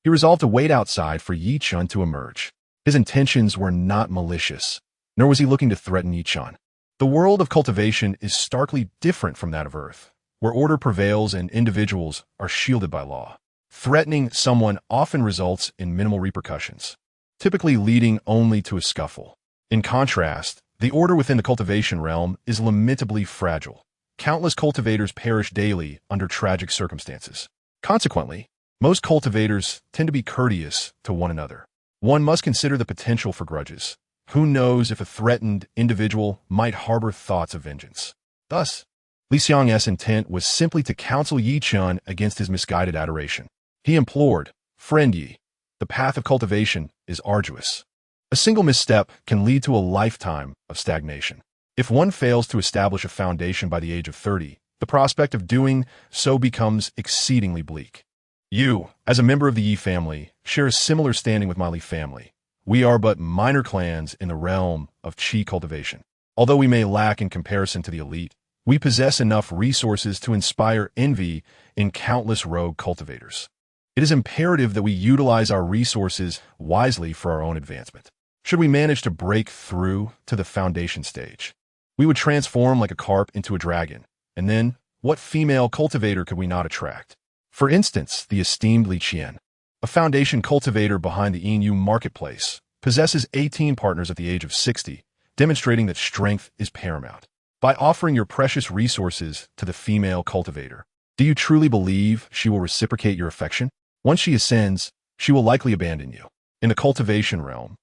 he resolved to wait outside for Yi Chen to emerge. His intentions were not malicious, nor was he looking to threaten Yi Chen. The world of cultivation is starkly different from that of Earth, where order prevails and individuals are shielded by law. Threatening someone often results in minimal repercussions, typically leading only to a scuffle. In contrast, the order within the cultivation realm is lamentably fragile. Countless cultivators perish daily under tragic circumstances. Consequently, most cultivators tend to be courteous to one another. One must consider the potential for grudges. Who knows if a threatened individual might harbor thoughts of vengeance? Thus, Li Xiang's intent was simply to counsel Yi Chen against his misguided adoration. He implored, "Friend Yi, the path of cultivation is arduous. A single misstep can lead to a lifetime of stagnation. If one fails to establish a foundation by the age of 30, the prospect of doing so becomes exceedingly bleak. You, as a member of the Yi family, share a similar standing with my Li family. We are but minor clans in the realm of Qi cultivation. Although we may lack in comparison to the elite, we possess enough resources to inspire envy in countless rogue cultivators. It is imperative that we utilize our resources wisely for our own advancement. Should we manage to break through to the foundation stage, we would transform like a carp into a dragon, and then what female cultivator could we not attract? For instance, the esteemed Li Qian, a foundation cultivator behind the Yin marketplace, possesses 18 partners at the age of 60, demonstrating that strength is paramount. By offering your precious resources to the female cultivator, do you truly believe she will reciprocate your affection? Once she ascends, she will likely abandon you. In the cultivation realm,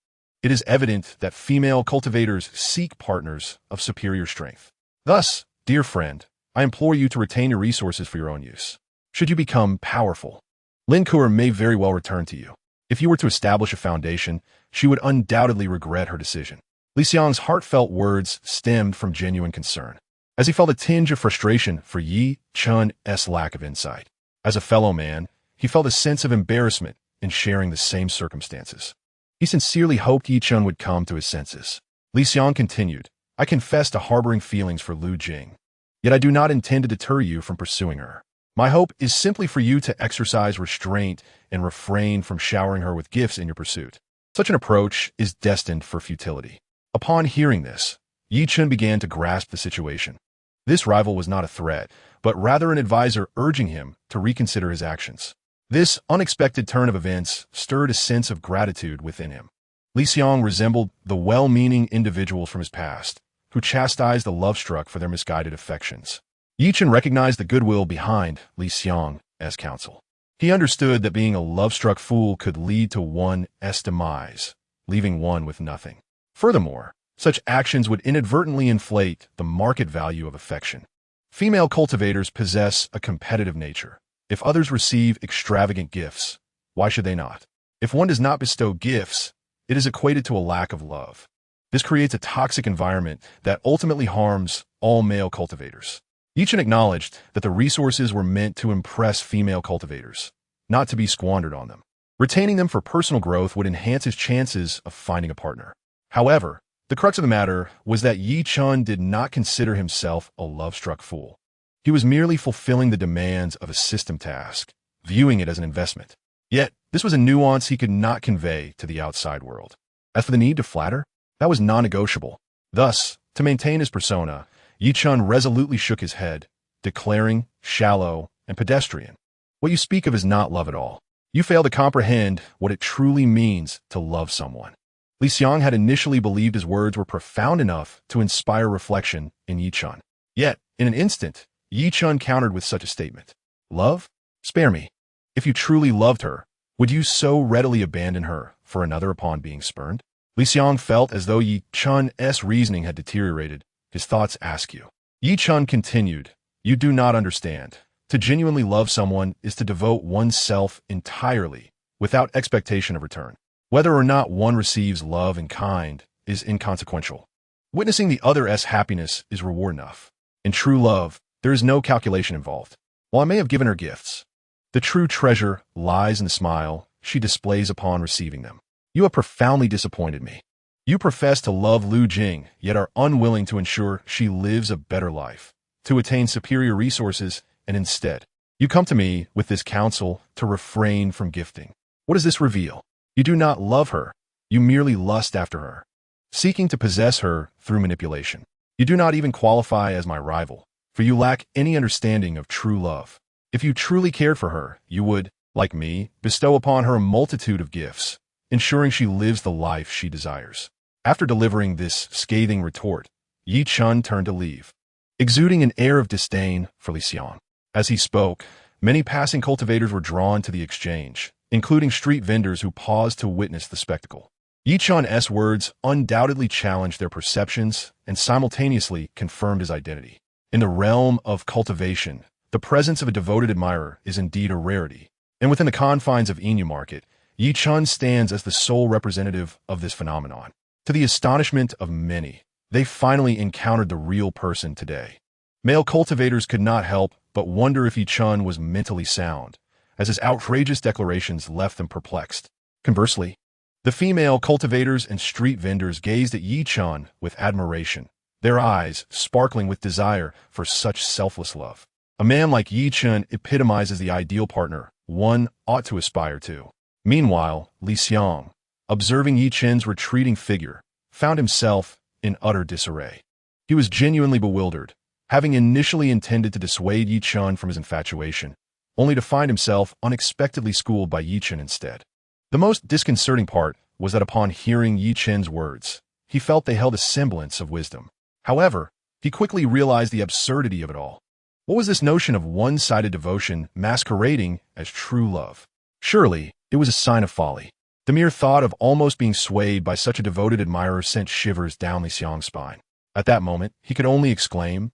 it is evident that female cultivators seek partners of superior strength. Thus, dear friend, I implore you to retain your resources for your own use. Should you become powerful, Lin Ke may very well return to you. If you were to establish a foundation, she would undoubtedly regret her decision. Li Xiang's heartfelt words stemmed from genuine concern, as he felt a tinge of frustration for Yi Chen's lack of insight. As a fellow man, he felt a sense of embarrassment in sharing the same circumstances. He sincerely hoped Yi Chen would come to his senses. Li Xiang continued, "I confess to harboring feelings for Lu Jing, yet I do not intend to deter you from pursuing her. My hope is simply for you to exercise restraint and refrain from showering her with gifts in your pursuit. Such an approach is destined for futility." Upon hearing this, Yi Chen began to grasp the situation. This rival was not a threat, but rather an advisor urging him to reconsider his actions. This unexpected turn of events stirred a sense of gratitude within him. Li Xiang resembled the well-meaning individuals from his past, who chastised the love-struck for their misguided affections. Yi Chen recognized the goodwill behind Li Xiang's counsel. He understood that being a love-struck fool could lead to one's demise, leaving one with nothing. Furthermore, such actions would inadvertently inflate the market value of affection. Female cultivators possess a competitive nature. If others receive extravagant gifts, why should they not? If one does not bestow gifts, it is equated to a lack of love. This creates a toxic environment that ultimately harms all male cultivators. Yi Chen acknowledged that the resources were meant to impress female cultivators, not to be squandered on them. Retaining them for personal growth would enhance his chances of finding a partner. However, the crux of the matter was that Yi Chen did not consider himself a love-struck fool. He was merely fulfilling the demands of a system task, viewing it as an investment. Yet, this was a nuance he could not convey to the outside world. As for the need to flatter, that was non-negotiable. Thus, to maintain his persona, Yi Chen resolutely shook his head, declaring shallow and pedestrian. What you speak of is not love at all. You fail to comprehend what it truly means to love someone. Li Xiang had initially believed his words were profound enough to inspire reflection in Yi Chun. Yet, in an instant, Yi Chun countered with such a statement. Love? Spare me. If you truly loved her, would you so readily abandon her for another upon being spurned? Li Xiang felt as though Yi Chun's reasoning had deteriorated. His thoughts ask you. Yi Chun continued, you do not understand. To genuinely love someone is to devote oneself entirely, without expectation of return. Whether or not one receives love in kind is inconsequential. Witnessing the other's happiness is reward enough. In true love, there is no calculation involved. While I may have given her gifts, the true treasure lies in the smile she displays upon receiving them. You have profoundly disappointed me. You profess to love Lu Jing, yet are unwilling to ensure she lives a better life, to attain superior resources, and instead, you come to me with this counsel to refrain from gifting. What does this reveal? You do not love her. You merely lust after her, seeking to possess her through manipulation. You do not even qualify as my rival, for you lack any understanding of true love. If you truly cared for her, you would, like me, bestow upon her a multitude of gifts, ensuring she lives the life she desires. After delivering this scathing retort, Yi Chun turned to leave, exuding an air of disdain for Li Xiang. As he spoke, many passing cultivators were drawn to the exchange, including street vendors who paused to witness the spectacle. Yi Chun's words undoubtedly challenged their perceptions and simultaneously confirmed his identity. In the realm of cultivation, the presence of a devoted admirer is indeed a rarity, and within the confines of Inu Market, Yi Chun stands as the sole representative of this phenomenon. To the astonishment of many, they finally encountered the real person today. Male cultivators could not help but wonder if Yi Chun was mentally sound, as his outrageous declarations left them perplexed. Conversely, the female cultivators and street vendors gazed at Yi Chun with admiration, their eyes sparkling with desire for such selfless love. A man like Yi Chun epitomizes the ideal partner one ought to aspire to. Meanwhile, Li Xiang, observing Yi Chun's retreating figure, found himself in utter disarray. He was genuinely bewildered, having initially intended to dissuade Yi Chun from his infatuation, only to find himself unexpectedly schooled by Yi Chun instead. The most disconcerting part was that upon hearing Yi Chun's words, he felt they held a semblance of wisdom. However, he quickly realized the absurdity of it all. What was this notion of one-sided devotion masquerading as true love? Surely, it was a sign of folly. The mere thought of almost being swayed by such a devoted admirer sent shivers down Li Xiang's spine. At that moment, he could only exclaim,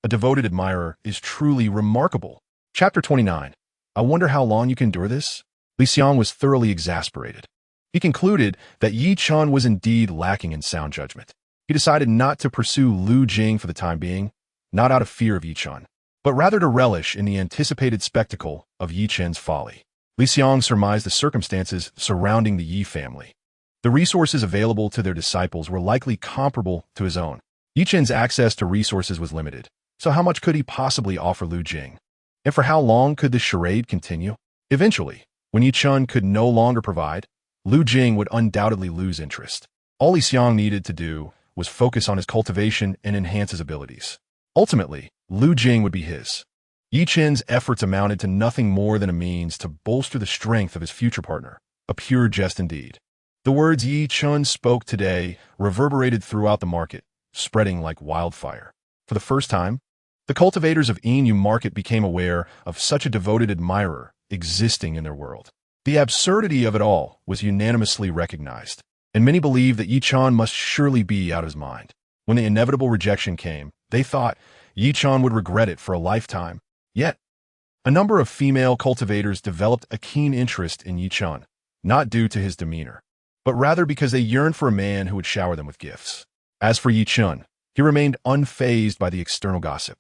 a devoted admirer is truly remarkable. Chapter 29. I wonder how long you can endure this? Li Xiang was thoroughly exasperated. He concluded that Yi Chun was indeed lacking in sound judgment. He decided not to pursue Lu Jing for the time being, not out of fear of Yi Chun, but rather to relish in the anticipated spectacle of Yi Chun's folly. Li Xiang surmised the circumstances surrounding the Yi family. The resources available to their disciples were likely comparable to his own. Yi Chun's access to resources was limited, so how much could he possibly offer Lu Jing? And for how long could this charade continue? Eventually, when Yi Chun could no longer provide, Lu Jing would undoubtedly lose interest. All Li Xiang needed to do was focus on his cultivation and enhance his abilities. Ultimately, Lu Jing would be his. Yi Chun's efforts amounted to nothing more than a means to bolster the strength of his future partner, a pure jest indeed. The words Yi Chun spoke today reverberated throughout the market, spreading like wildfire. For the first time, the cultivators of Inu Market became aware of such a devoted admirer existing in their world. The absurdity of it all was unanimously recognized, and many believed that Yi Chun must surely be out of his mind. When the inevitable rejection came, they thought Yi Chun would regret it for a lifetime. Yet, a number of female cultivators developed a keen interest in Yi Chun, not due to his demeanor, but rather because they yearned for a man who would shower them with gifts. As for Yi Chun, he remained unfazed by the external gossip.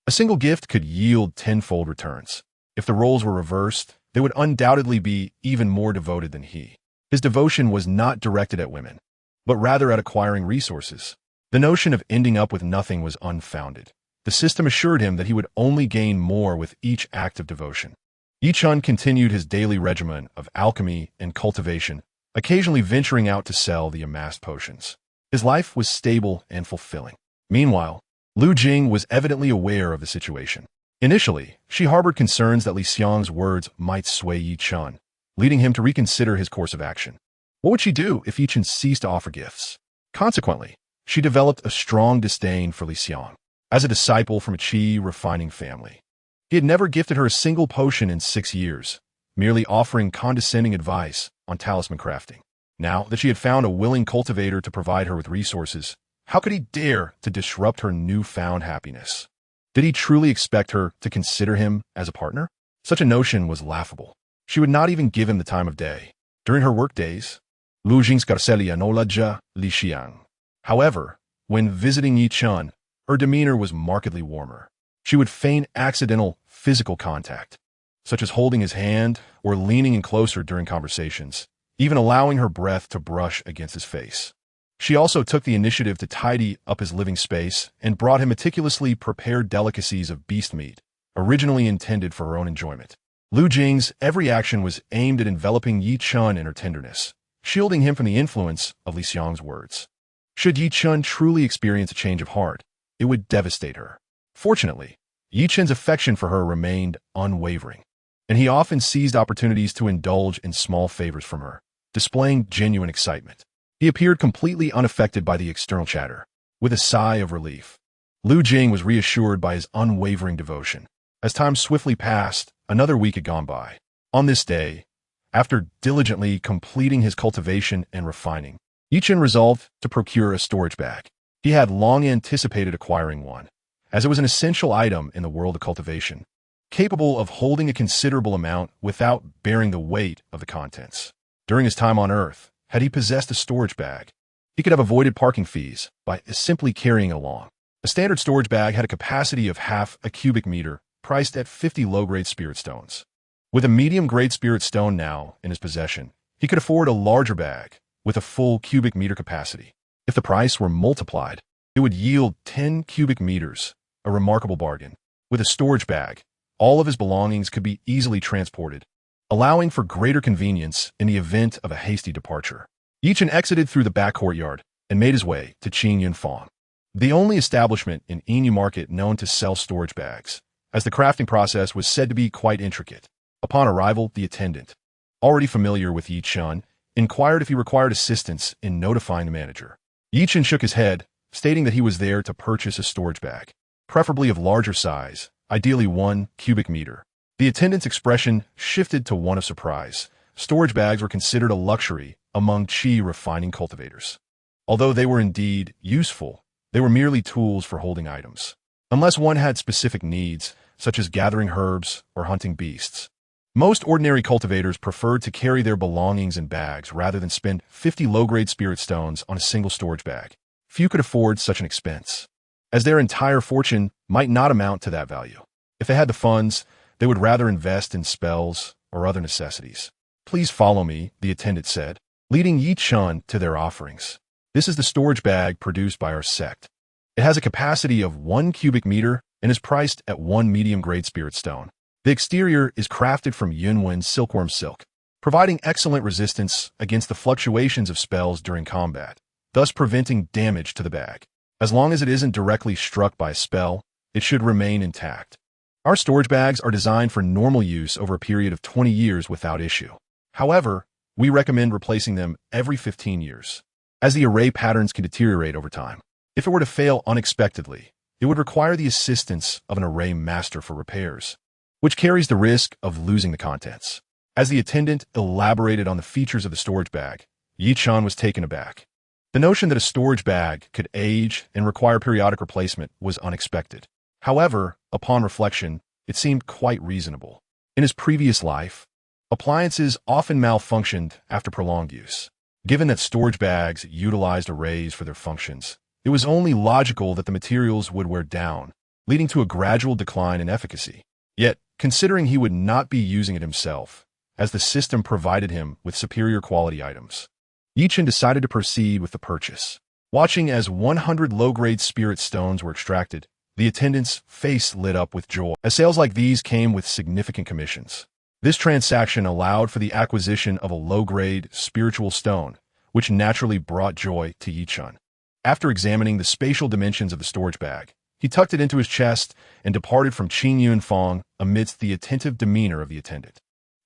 A single gift could yield tenfold returns. If the roles were reversed, they would undoubtedly be even more devoted than he. His devotion was not directed at women, but rather at acquiring resources. The notion of ending up with nothing was unfounded. The system assured him that he would only gain more with each act of devotion. Yi Chun continued his daily regimen of alchemy and cultivation, occasionally venturing out to sell the amassed potions. His life was stable and fulfilling. Meanwhile, Lu Jing was evidently aware of the situation. Initially, she harbored concerns that Li Xiang's words might sway Yi Chen, leading him to reconsider his course of action. What would she do if Yi Chen ceased to offer gifts? Consequently, she developed a strong disdain for Li Xiang. As a disciple from a qi refining family, he had never gifted her a single potion in 6 years, merely offering condescending advice on talisman crafting. Now that she had found a willing cultivator to provide her with resources, how could he dare to disrupt her newfound happiness? Did he truly expect her to consider him as a partner? Such a notion was laughable. She would not even give him the time of day. During her work days, Lu Jing's Garcelia no laja Li Xiang. However, when visiting Yi Chen, her demeanor was markedly warmer. She would feign accidental physical contact, such as holding his hand or leaning in closer during conversations, even allowing her breath to brush against his face. She also took the initiative to tidy up his living space and brought him meticulously prepared delicacies of beast meat, originally intended for her own enjoyment. Lu Jing's every action was aimed at enveloping Yi Chen in her tenderness, shielding him from the influence of Li Xiang's words. Should Yi Chen truly experience a change of heart, it would devastate her. Fortunately, Yi Chen's affection for her remained unwavering, and he often seized opportunities to indulge in small favors from her, displaying genuine excitement. He appeared completely unaffected by the external chatter. With a sigh of relief, Lu Jing was reassured by his unwavering devotion. As time swiftly passed, another week had gone by. On this day, after diligently completing his cultivation and refining, Yi Chen resolved to procure a storage bag. He had long anticipated acquiring one, as it was an essential item in the world of cultivation, capable of holding a considerable amount without bearing the weight of the contents. During his time on Earth, had he possessed a storage bag, he could have avoided parking fees by simply carrying it along. A standard storage bag had a capacity of half a cubic meter, priced at 50 low-grade spirit stones. With a medium-grade spirit stone now in his possession, he could afford a larger bag with a full cubic meter capacity. If the price were multiplied, it would yield 10 cubic meters, a remarkable bargain. With a storage bag, all of his belongings could be easily transported, allowing for greater convenience in the event of a hasty departure. Yi Chen exited through the back courtyard and made his way to Qin Yunfang, the only establishment in Yinyu Market known to sell storage bags, as the crafting process was said to be quite intricate. Upon arrival, the attendant, already familiar with Yi Chen, inquired if he required assistance in notifying the manager. Yi Chen shook his head, stating that he was there to purchase a storage bag, preferably of larger size, ideally 1 cubic meter. The attendant's expression shifted to one of surprise. Storage bags were considered a luxury among qi refining cultivators. Although they were indeed useful, they were merely tools for holding items, unless one had specific needs, such as gathering herbs or hunting beasts. Most ordinary cultivators preferred to carry their belongings in bags rather than spend 50 low-grade spirit stones on a single storage bag. Few could afford such an expense, as their entire fortune might not amount to that value. If they had the funds, they would rather invest in spells or other necessities. "Please follow me," the attendant said, leading Yi Chen to their offerings. "This is the storage bag produced by our sect. It has a capacity of 1 cubic meter and is priced at 1 medium-grade spirit stone. The exterior is crafted from Yunwen silkworm silk, providing excellent resistance against the fluctuations of spells during combat, thus preventing damage to the bag. As long as it isn't directly struck by a spell, it should remain intact. Our storage bags are designed for normal use over a period of 20 years without issue. However, we recommend replacing them every 15 years, as the array patterns can deteriorate over time. If it were to fail unexpectedly, it would require the assistance of an array master for repairs, which carries the risk of losing the contents." As the attendant elaborated on the features of the storage bag, Yi Chen was taken aback. The notion that a storage bag could age and require periodic replacement was unexpected. However, upon reflection, it seemed quite reasonable. In his previous life, appliances often malfunctioned after prolonged use. Given that storage bags utilized arrays for their functions, it was only logical that the materials would wear down, leading to a gradual decline in efficacy. Yet, considering he would not be using it himself, as the system provided him with superior quality items, Yi Chen decided to proceed with the purchase. Watching as 100 low-grade spirit stones were extracted, the attendant's face lit up with joy, as sales like these came with significant commissions. This transaction allowed for the acquisition of a low-grade spiritual stone, which naturally brought joy to Yi Chen. After examining the spatial dimensions of the storage bag, He tucked it into his chest and departed from Qin Yunfang amidst the attentive demeanor of the attendant.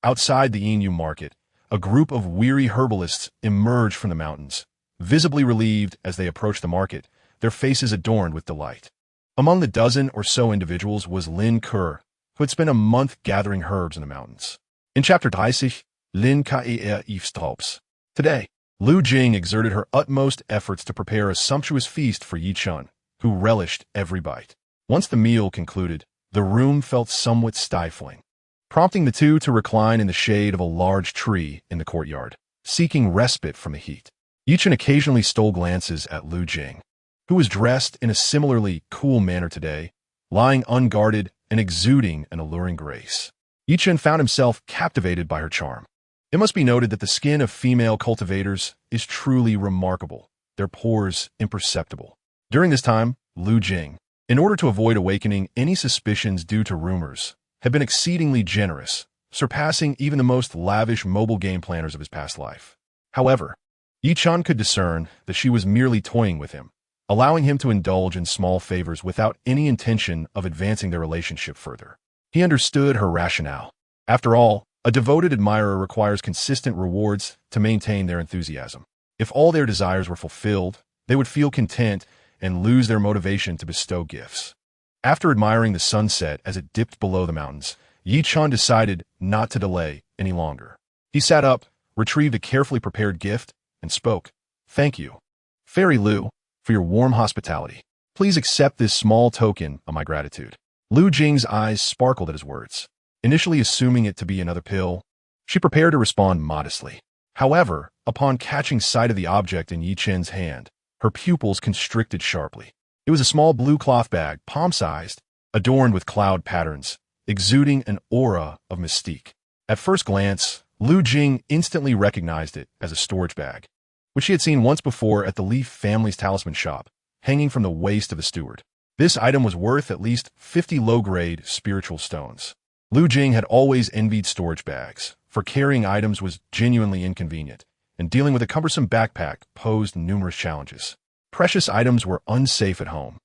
Outside the Yinyu market, a group of weary herbalists emerged from the mountains, visibly relieved as they approached the market, their faces adorned with delight. Among the dozen or so individuals was Lin Ke, who had spent a month gathering herbs in the mountains. In Chapter 30, Lin Ke eavesdrops. Today, Lu Jing exerted her utmost efforts to prepare a sumptuous feast for Yi Chen, who relished every bite. Once the meal concluded, the room felt somewhat stifling, prompting the two to recline in the shade of a large tree in the courtyard, seeking respite from the heat. Yi Chen occasionally stole glances at Lu Jing, who was dressed in a similarly cool manner today, lying unguarded and exuding an alluring grace. Yi Chen found himself captivated by her charm. It must be noted that the skin of female cultivators is truly remarkable, their pores imperceptible. During this time, Lu Jing, in order to avoid awakening any suspicions due to rumors, had been exceedingly generous, surpassing even the most lavish mobile game planners of his past life. However, Yi Chen could discern that she was merely toying with him, allowing him to indulge in small favors without any intention of advancing their relationship further. He understood her rationale. After all, a devoted admirer requires consistent rewards to maintain their enthusiasm. If all their desires were fulfilled, they would feel content and lose their motivation to bestow gifts. After admiring the sunset as it dipped below the mountains, Yi Chen decided not to delay any longer. He sat up, retrieved a carefully prepared gift, and spoke. "Thank you, Fairy Lu, for your warm hospitality. Please accept this small token of my gratitude." Lu Jing's eyes sparkled at his words. Initially assuming it to be another pill, she prepared to respond modestly. However, upon catching sight of the object in Yi Chen's hand, her pupils constricted sharply. It was a small blue cloth bag, palm-sized, adorned with cloud patterns, exuding an aura of mystique. At first glance, Lu Jing instantly recognized it as a storage bag, which she had seen once before at the Leaf family's talisman shop, hanging from the waist of the steward. This item was worth at least 50 low-grade spiritual stones. Lu Jing had always envied storage bags, for carrying items was genuinely inconvenient, and dealing with a cumbersome backpack posed numerous challenges. Precious items were unsafe at home,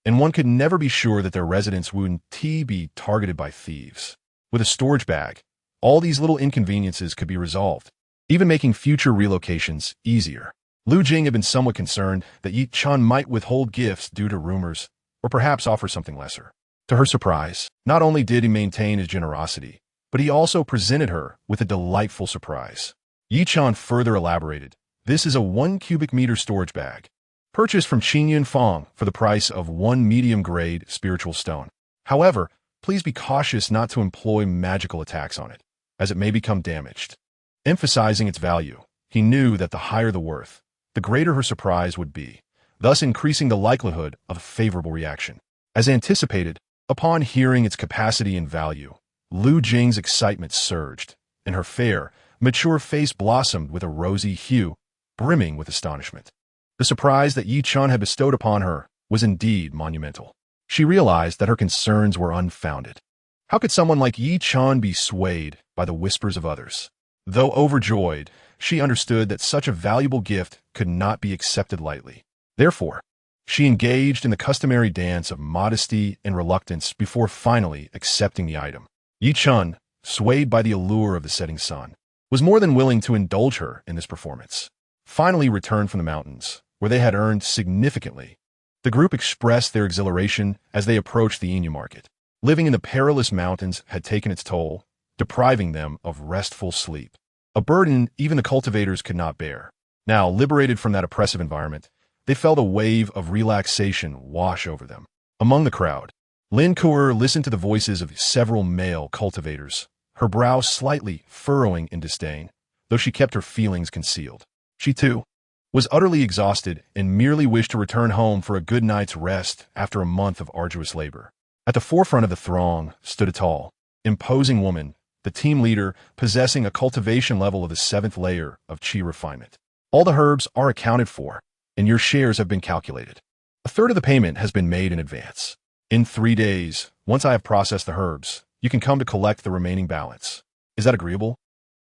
and one could never be sure that their residence wouldn't be targeted by thieves. With a storage bag, all these little inconveniences could be resolved, even making future relocations easier. Lu Jing had been somewhat concerned that Yi Chen might withhold gifts due to rumors, or perhaps offer something lesser. To her surprise, not only did he maintain his generosity, but he also presented her with a delightful surprise. Yi Chen further elaborated, "This is a 1 cubic meter storage bag, purchased from Qin Yunfang for the price of 1 medium-grade spiritual stone. However, please be cautious not to employ magical attacks on it, as it may become damaged." Emphasizing its value, he knew that the higher the worth, the greater her surprise would be, thus increasing the likelihood of a favorable reaction. As anticipated, upon hearing its capacity and value, Lu Jing's excitement surged, and her fair, mature face blossomed with a rosy hue, brimming with astonishment. The surprise that Yi Chen had bestowed upon her was indeed monumental. She realized that her concerns were unfounded. How could someone like Yi Chen be swayed by the whispers of others? Though overjoyed, she understood that such a valuable gift could not be accepted lightly. Therefore, she engaged in the customary dance of modesty and reluctance before finally accepting the item. Yi Chen, swayed by the allure of the setting sun, was more than willing to indulge her in this performance. Finally returned from the mountains, where they had earned significantly, the group expressed their exhilaration as they approached the Yinyu market. Living in the perilous mountains had taken its toll, depriving them of restful sleep, a burden even the cultivators could not bear. Now, liberated from that oppressive environment, they felt a wave of relaxation wash over them. Among the crowd, Lin Ke listened to the voices of several male cultivators, her brow slightly furrowing in disdain, though she kept her feelings concealed. She, too, was utterly exhausted and merely wished to return home for a good night's rest after a month of arduous labor. At the forefront of the throng stood a tall, imposing woman, the team leader, possessing a cultivation level of the 7th layer of qi refinement. "All the herbs are accounted for, and your shares have been calculated. A third of the payment has been made in advance. In 3 days, once I have processed the herbs, you can come to collect the remaining balance. Is that agreeable?"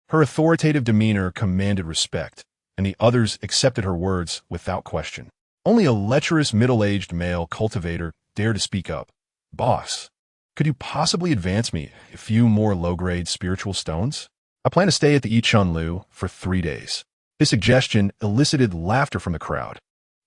Her authoritative demeanor commanded respect, and the others accepted her words without question. Only a lecherous middle-aged male cultivator dared to speak up. "Boss, could you possibly advance me a few more low-grade spiritual stones? I plan to stay at the Yichun Lu for 3 days." His suggestion elicited laughter from the crowd.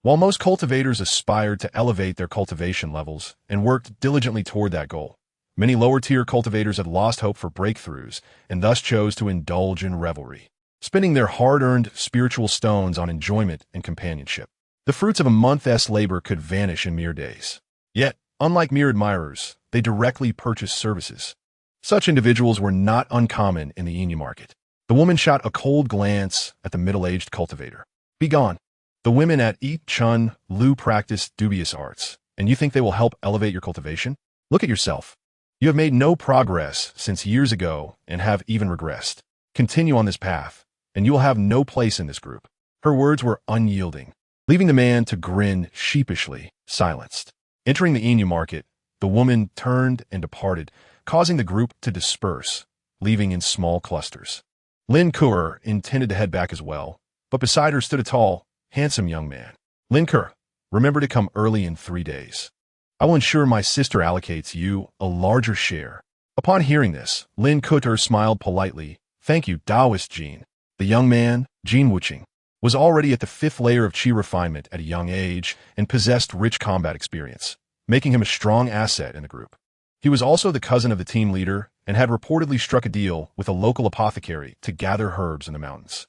While most cultivators aspired to elevate their cultivation levels and worked diligently toward that goal, many lower-tier cultivators had lost hope for breakthroughs and thus chose to indulge in revelry, spending their hard-earned spiritual stones on enjoyment and companionship. The fruits of a month's labor could vanish in mere days. Yet, unlike mere admirers, they directly purchased services. Such individuals were not uncommon in the Inu market. The woman shot a cold glance at the middle-aged cultivator. "Begone. The women at Yichun Lu practice dubious arts, and you think they will help elevate your cultivation? Look at yourself. You have made no progress since years ago and have even regressed. Continue on this path, and you will have no place in this group." Her words were unyielding, leaving the man to grin sheepishly, silenced. Entering the Inu market, the woman turned and departed, causing the group to disperse, leaving in small clusters. Lin Kuer intended to head back as well, but beside her stood a tall, handsome young man. "Lin Kuer, remember to come early in 3 days. I will ensure my sister allocates you a larger share." Upon hearing this, Lin Kuer smiled politely. "Thank you, Taoist Jin." The young man, Jin Wuqing, was already at the 5th layer of qi refinement at a young age and possessed rich combat experience, making him a strong asset in the group. He was also the cousin of the team leader and had reportedly struck a deal with a local apothecary to gather herbs in the mountains.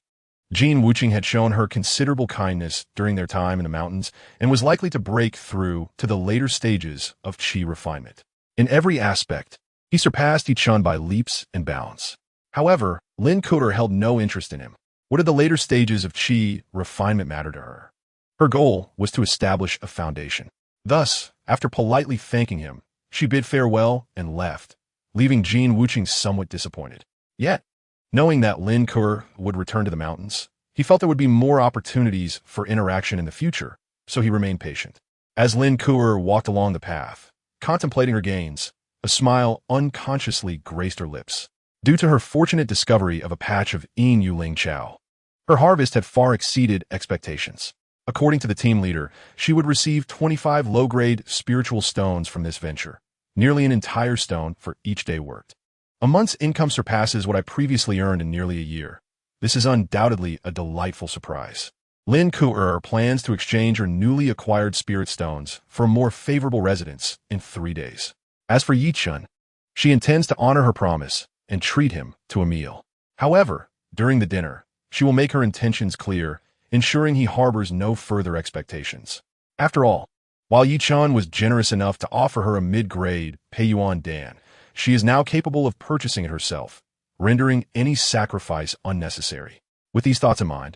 Jin Wuqing had shown her considerable kindness during their time in the mountains and was likely to break through to the later stages of qi refinement. In every aspect, he surpassed Yichun by leaps and bounds. However, Lin Kuer held no interest in him. What did the later stages of qi refinement matter to her? Her goal was to establish a foundation. Thus, after politely thanking him, she bid farewell and left, leaving Jin Wuqing somewhat disappointed. Yet, knowing that Lin Kuer would return to the mountains, he felt there would be more opportunities for interaction in the future, so he remained patient. As Lin Kuer walked along the path, contemplating her gains, a smile unconsciously graced her lips. Due to her fortunate discovery of a patch of Yin Yuling Chao, her harvest had far exceeded expectations. According to the team leader, she would receive 25 low-grade spiritual stones from this venture, nearly an entire stone for each day worked. A month's income surpasses what I previously earned in nearly a year. This is undoubtedly a delightful surprise. Lin Kuer plans to exchange her newly acquired spirit stones for a more favorable residence in 3 days. As for Yichun, she intends to honor her promise and treat him to a meal. However, during the dinner, she will make her intentions clear, ensuring he harbors no further expectations. After all, while Yichun was generous enough to offer her a mid-grade Peiyuan Dan, she is now capable of purchasing it herself, rendering any sacrifice unnecessary. With these thoughts in mind,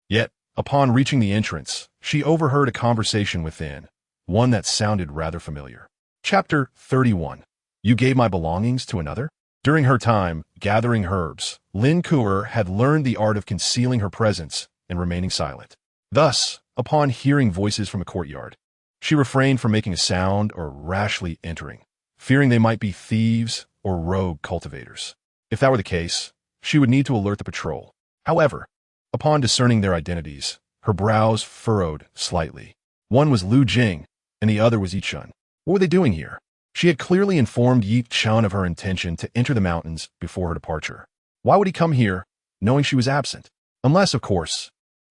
yet, upon reaching the entrance, she overheard a conversation within, one that sounded rather familiar. Chapter 31. You gave my belongings to another? During her time gathering herbs, Lin Kuer had learned the art of concealing her presence and remaining silent. Thus, upon hearing voices from a courtyard, she refrained from making a sound or rashly entering, fearing they might be thieves or rogue cultivators. If that were the case, she would need to alert the patrol. However, upon discerning their identities, her brows furrowed slightly. One was Lu Jing, and the other was Yichun. What were they doing here? She had clearly informed Yichun of her intention to enter the mountains before her departure. Why would he come here, knowing she was absent? Unless, of course,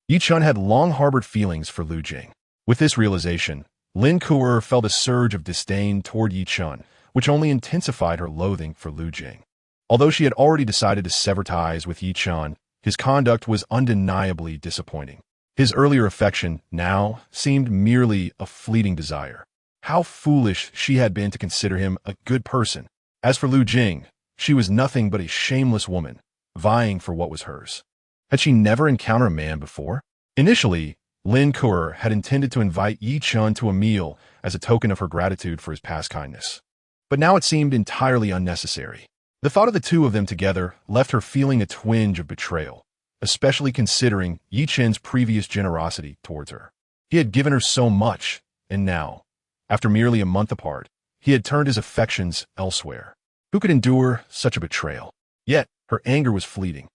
Yichun had long harbored feelings for Lu Jing. With this realization, Lin Kuer felt a surge of disdain toward Yichun, which only intensified her loathing for Lu Jing. Although she had already decided to sever ties with Yichun, his conduct was undeniably disappointing. His earlier affection now seemed merely a fleeting desire. How foolish she had been to consider him a good person. As for Lu Jing, she was nothing but a shameless woman, vying for what was hers. Had she never encountered a man before? Initially, Lin Kuer had intended to invite Yichun to a meal as a token of her gratitude for his past kindness. But now it seemed entirely unnecessary. The thought of the two of them together left her feeling a twinge of betrayal, especially considering Yichun's previous generosity towards her. He had given her so much, and now, after merely a month apart, he had turned his affections elsewhere. Who could endure such a betrayal? Yet, her anger was fleeting.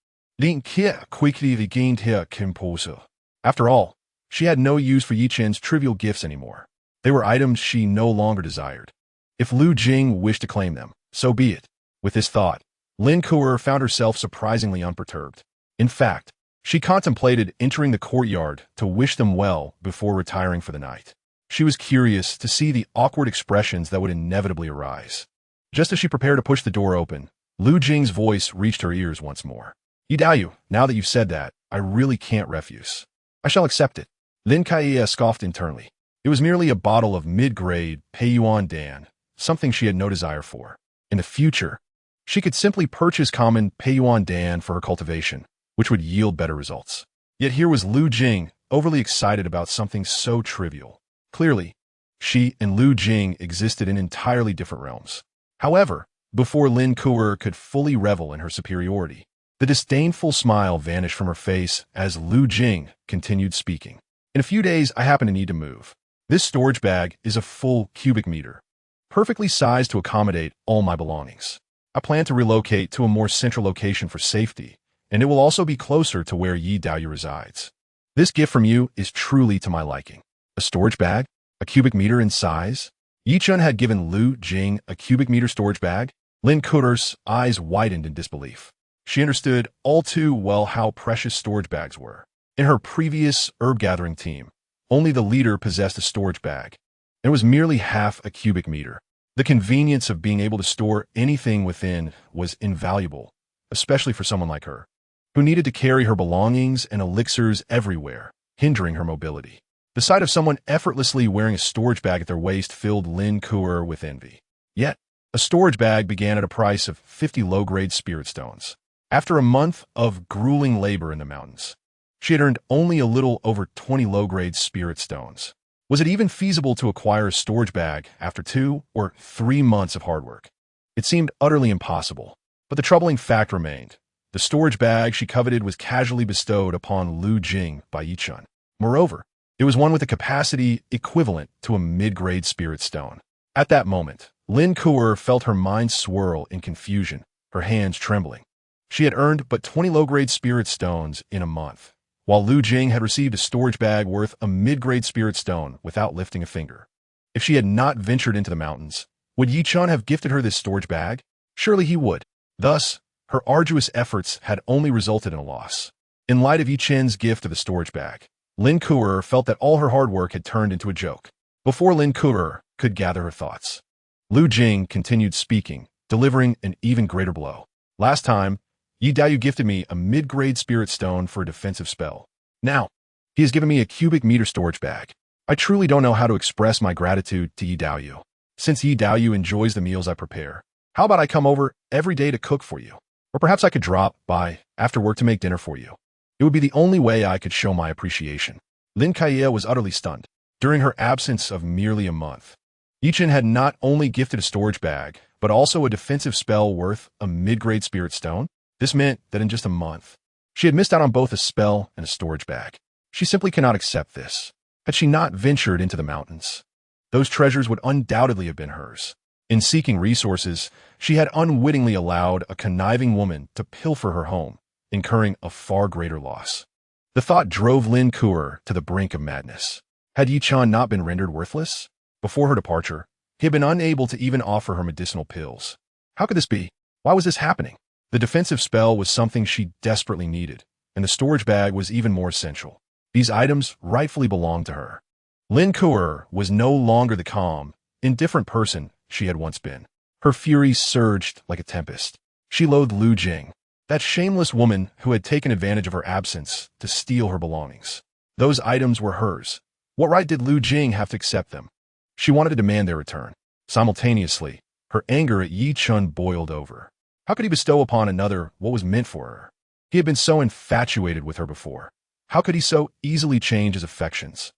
After all, She had no use for Yi Chen's trivial gifts anymore. They were items she no longer desired. If Lu Jing wished to claim them, so be it. With this thought, Lin Kuo found herself surprisingly unperturbed. In fact, she contemplated entering the courtyard to wish them well before retiring for the night. She was curious to see the awkward expressions that would inevitably arise. Just as she prepared to push the door open, Lu Jing's voice reached her ears once more. Yi Daoyu, now that you've said that, I really can't refuse. I shall accept it. Lin Kuo scoffed internally. It was merely a bottle of mid-grade Pei Yuan Dan, something she had no desire for. In the future, she could simply purchase common Pei Yuan Dan for her cultivation, which would yield better results. Yet here was Lu Jing, overly excited about something so trivial. Clearly, she and Lu Jing existed in entirely different realms. However, before Lin Kuo could fully revel in her superiority, the disdainful smile vanished from her face as Lu Jing continued speaking. In a few days, I happen to need to move. This storage bag is a full cubic meter, perfectly sized to accommodate all my belongings. I plan to relocate to a more central location for safety, and it will also be closer to where Yi Daoyu resides. This gift from you is truly to my liking. A storage bag? A cubic meter in size? Yi Chen had given Lu Jing a cubic meter storage bag? Lin Kuo's eyes widened in disbelief. She understood all too well how precious storage bags were. In her previous herb-gathering team, only the leader possessed a storage bag. It was merely half a cubic meter. The convenience of being able to store anything within was invaluable, especially for someone like her, who needed to carry her belongings and elixirs everywhere, hindering her mobility. The sight of someone effortlessly wearing a storage bag at their waist filled Lin Kuo with envy. Yet, a storage bag began at a price of 50 low-grade spirit stones. After a month of grueling labor in the mountains, she had earned only a little over 20 low-grade spirit stones. Was it even feasible to acquire a storage bag after 2 or 3 months of hard work? It seemed utterly impossible, but the troubling fact remained. The storage bag she coveted was casually bestowed upon Lu Jing by Yi Chen. Moreover, it was one with a capacity equivalent to a mid-grade spirit stone. At that moment, Lin Kuo felt her mind swirl in confusion, her hands trembling. She had earned but 20 low-grade spirit stones in a month, while Lu Jing had received a storage bag worth a mid-grade spirit stone without lifting a finger. If she had not ventured into the mountains, would Yi Chen have gifted her this storage bag? Surely he would. Thus, her arduous efforts had only resulted in a loss. In light of Yi Chen's gift of the storage bag, Lin Kuo felt that all her hard work had turned into a joke. Before Lin Kuo could gather her thoughts, Lu Jing continued speaking, delivering an even greater blow. Last time, Yi Daoyu gifted me a mid-grade spirit stone for a defensive spell. Now, he has given me a cubic meter storage bag. I truly don't know how to express my gratitude to Yi Daoyu. Since Yi Daoyu enjoys the meals I prepare, how about I come over every day to cook for you? Or perhaps I could drop by after work to make dinner for you. It would be the only way I could show my appreciation. Lin Kuo was utterly stunned. During her absence of merely a month, Yi Chen had not only gifted a storage bag, but also a defensive spell worth a mid-grade spirit stone. This meant that in just a month, she had missed out on both a spell and a storage bag. She simply cannot accept this. Had she not ventured into the mountains, those treasures would undoubtedly have been hers. In seeking resources, she had unwittingly allowed a conniving woman to pilfer her home, incurring a far greater loss. The thought drove Lin Kuo to the brink of madness. Had Yi Chen not been rendered worthless? Before her departure, he had been unable to even offer her medicinal pills. How could this be? Why was this happening? The defensive spell was something she desperately needed, and the storage bag was even more essential. These items rightfully belonged to her. Lin Kuo was no longer the calm, indifferent person she had once been. Her fury surged like a tempest. She loathed Lu Jing, that shameless woman who had taken advantage of her absence to steal her belongings. Those items were hers. What right did Lu Jing have to accept them? She wanted to demand their return. Simultaneously, her anger at Yi Chen boiled over. How could he bestow upon another what was meant for her? He had been so infatuated with her before. How could he so easily change his affections?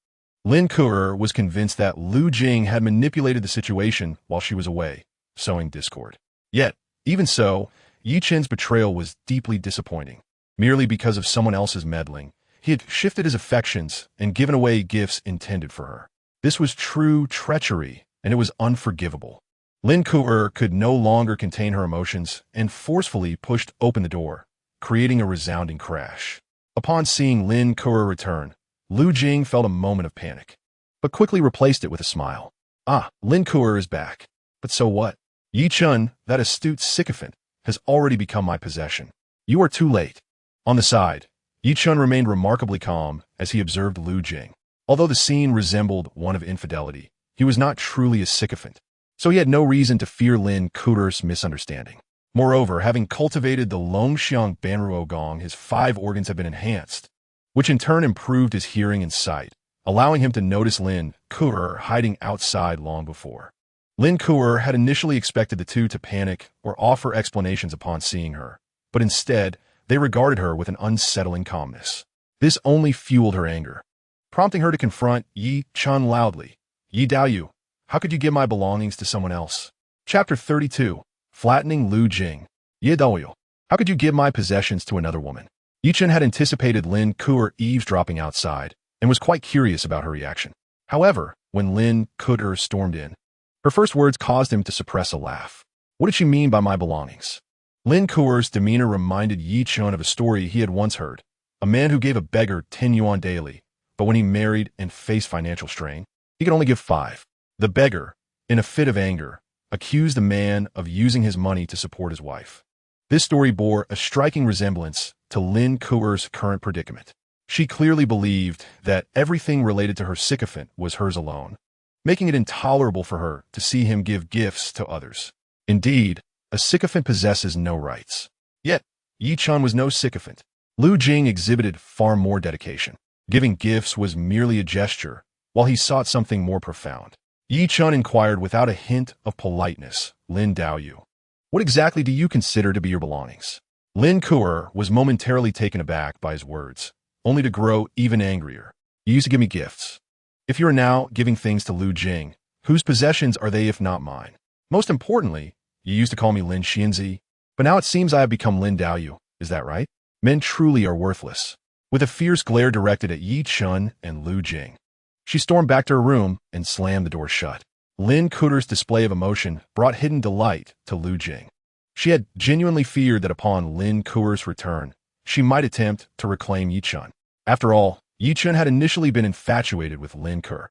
Lin Kuo was convinced that Lu Jing had manipulated the situation while she was away, sowing discord. Yet, even so, Yi Chen's betrayal was deeply disappointing. Merely because of someone else's meddling, he had shifted his affections and given away gifts intended for her. This was true treachery, and it was unforgivable. Lin Kuo could no longer contain her emotions and forcefully pushed open the door, creating a resounding crash. Upon seeing Lin Kuo return, Lu Jing felt a moment of panic, but quickly replaced it with a smile. Ah, Lin Kuer is back. But so what? Yi Chun, that astute sycophant, has already become my possession. You are too late. On the side, Yi Chun remained remarkably calm as he observed Lu Jing. Although the scene resembled one of infidelity, he was not truly a sycophant, so he had no reason to fear Lin Kuer's misunderstanding. Moreover, having cultivated the Longxiang Banruo Gong, his 5 organs have been enhanced, which in turn improved his hearing and sight, allowing him to notice Lin Kuer hiding outside long before. Lin Kuer had initially expected the two to panic or offer explanations upon seeing her, but instead, they regarded her with an unsettling calmness. This only fueled her anger, prompting her to confront Yi Chun loudly. Yi Daoyu, how could you give my belongings to someone else? Chapter 32. Flattening Lu Jing. Yi Daoyu, how could you give my possessions to another woman? Yi Chun had anticipated Lin Kuer eavesdropping outside and was quite curious about her reaction. However, when Lin Kuer stormed in, her first words caused him to suppress a laugh. What did she mean by my belongings? Lin Kuer's demeanor reminded Yi Chun of a story he had once heard. A man who gave a beggar 10 yuan daily, but when he married and faced financial strain, he could only give 5. The beggar, in a fit of anger, accused the man of using his money to support his wife. This story bore a striking resemblance to Lin Kuer's current predicament. She clearly believed that everything related to her sycophant was hers alone, making it intolerable for her to see him give gifts to others. Indeed, a sycophant possesses no rights. Yet, Yi Chun was no sycophant. Lu Jing exhibited far more dedication. Giving gifts was merely a gesture, while he sought something more profound. Yi Chun inquired without a hint of politeness, Lin Daoyu, what exactly do you consider to be your belongings? Lin Kuer was momentarily taken aback by his words, only to grow even angrier. You used to give me gifts. If you are now giving things to Lu Jing, whose possessions are they if not mine? Most importantly, you used to call me Lin Xianxia, but now it seems I have become Lin Daoyu. Is that right? Men truly are worthless. With a fierce glare directed at Yi Chun and Lu Jing, she stormed back to her room and slammed the door shut. Lin Kuer's display of emotion brought hidden delight to Lu Jing. She had genuinely feared that upon Lin Kuer's return, she might attempt to reclaim Yi Chun. After all, Yi Chun had initially been infatuated with Lin Kuer.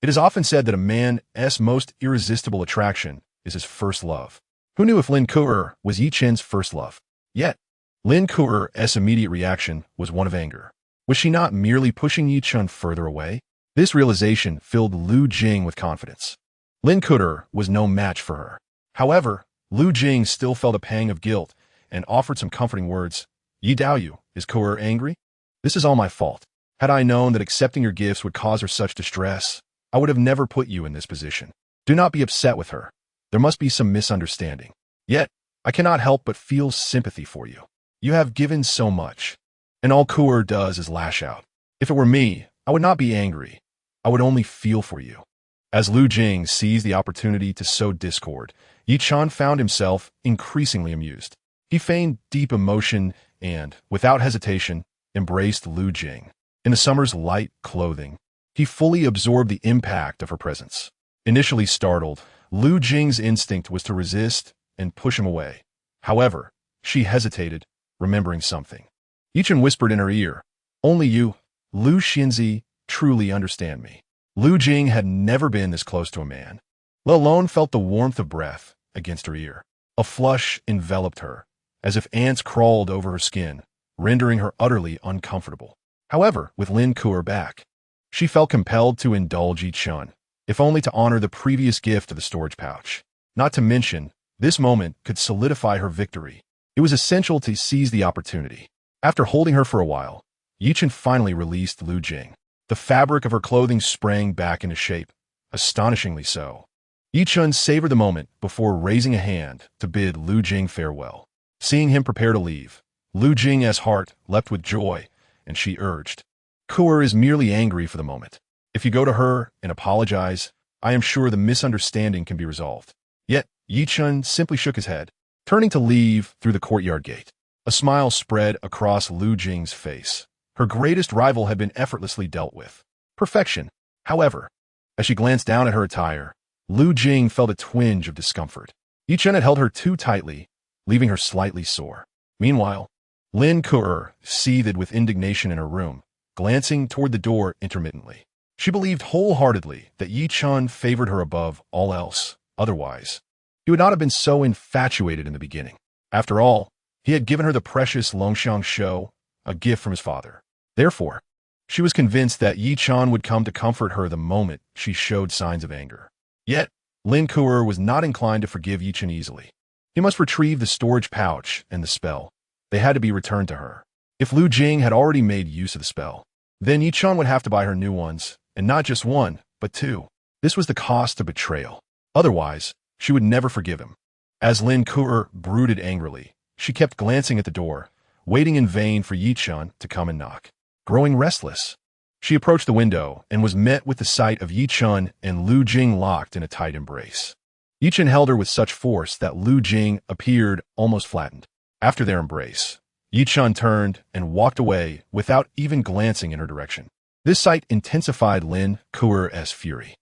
It is often said that a man's most irresistible attraction is his first love. Who knew if Lin Kuer was Yi Chun's first love? Yet, Lin Kuer's immediate reaction was one of anger. Was she not merely pushing Yi Chun further away? This realization filled Lu Jing with confidence. Lin Kuer was no match for her. However, Lu Jing still felt a pang of guilt and offered some comforting words. Yi Daoyu, is Kuer angry? This is all my fault. Had I known that accepting your gifts would cause her such distress, I would have never put you in this position. Do not be upset with her. There must be some misunderstanding. Yet, I cannot help but feel sympathy for you. You have given so much, and all Kuer does is lash out. If it were me, I would not be angry. I would only feel for you. As Lu Jing seized the opportunity to sow discord, Yi Chun found himself increasingly amused. He feigned deep emotion and, without hesitation, embraced Lu Jing. In the summer's light clothing, he fully absorbed the impact of her presence. Initially startled, Lu Jing's instinct was to resist and push him away. However, she hesitated, remembering something. Yi Chun whispered in her ear, only you, Lu Xianxia, truly understand me. Lu Jing had never been this close to a man, let alone felt the warmth of breath against her ear. A flush enveloped her, as if ants crawled over her skin, rendering her utterly uncomfortable. However, with Lin Kuer back, she felt compelled to indulge Yi Chun, if only to honor the previous gift of the storage pouch. Not to mention, this moment could solidify her victory. It was essential to seize the opportunity. After holding her for a while, Yi Chun finally released Lu Jing. The fabric of her clothing sprang back into shape, astonishingly so. Yi Chun savored the moment before raising a hand to bid Lu Jing farewell. Seeing him prepare to leave, Lu Jing's heart leapt with joy, and she urged, Kuer is merely angry for the moment. If you go to her and apologize, I am sure the misunderstanding can be resolved. Yet, Yi Chun simply shook his head, turning to leave through the courtyard gate. A smile spread across Lu Jing's face. Her greatest rival had been effortlessly dealt with. Perfection. However, as she glanced down at her attire, Lu Jing felt a twinge of discomfort. Yi Chun had held her too tightly, leaving her slightly sore. Meanwhile, Lin Kuer seethed with indignation in her room, glancing toward the door intermittently. She believed wholeheartedly that Chen favored her above all else. Otherwise, he would not have been so infatuated in the beginning. After all, he had given her the precious xianxia, a gift from his father. Therefore, she was convinced that Chen would come to comfort her the moment she showed signs of anger. Yet, Lin Kuer was not inclined to forgive Chen easily. He must retrieve the storage pouch and the spell. They had to be returned to her. If Lu Jing had already made use of the spell, then Chen would have to buy her new ones, and not just one, but two. This was the cost of betrayal. Otherwise, she would never forgive him. As Lin Kuer brooded angrily, she kept glancing at the door, waiting in vain for Chen to come and knock. Growing restless, she approached the window and was met with the sight of Chen and Lu Jing locked in a tight embrace. Chen held her with such force that Lu Jing appeared almost flattened. After their embrace, Chen turned and walked away without even glancing in her direction. This sight intensified Lin Kuer's fury.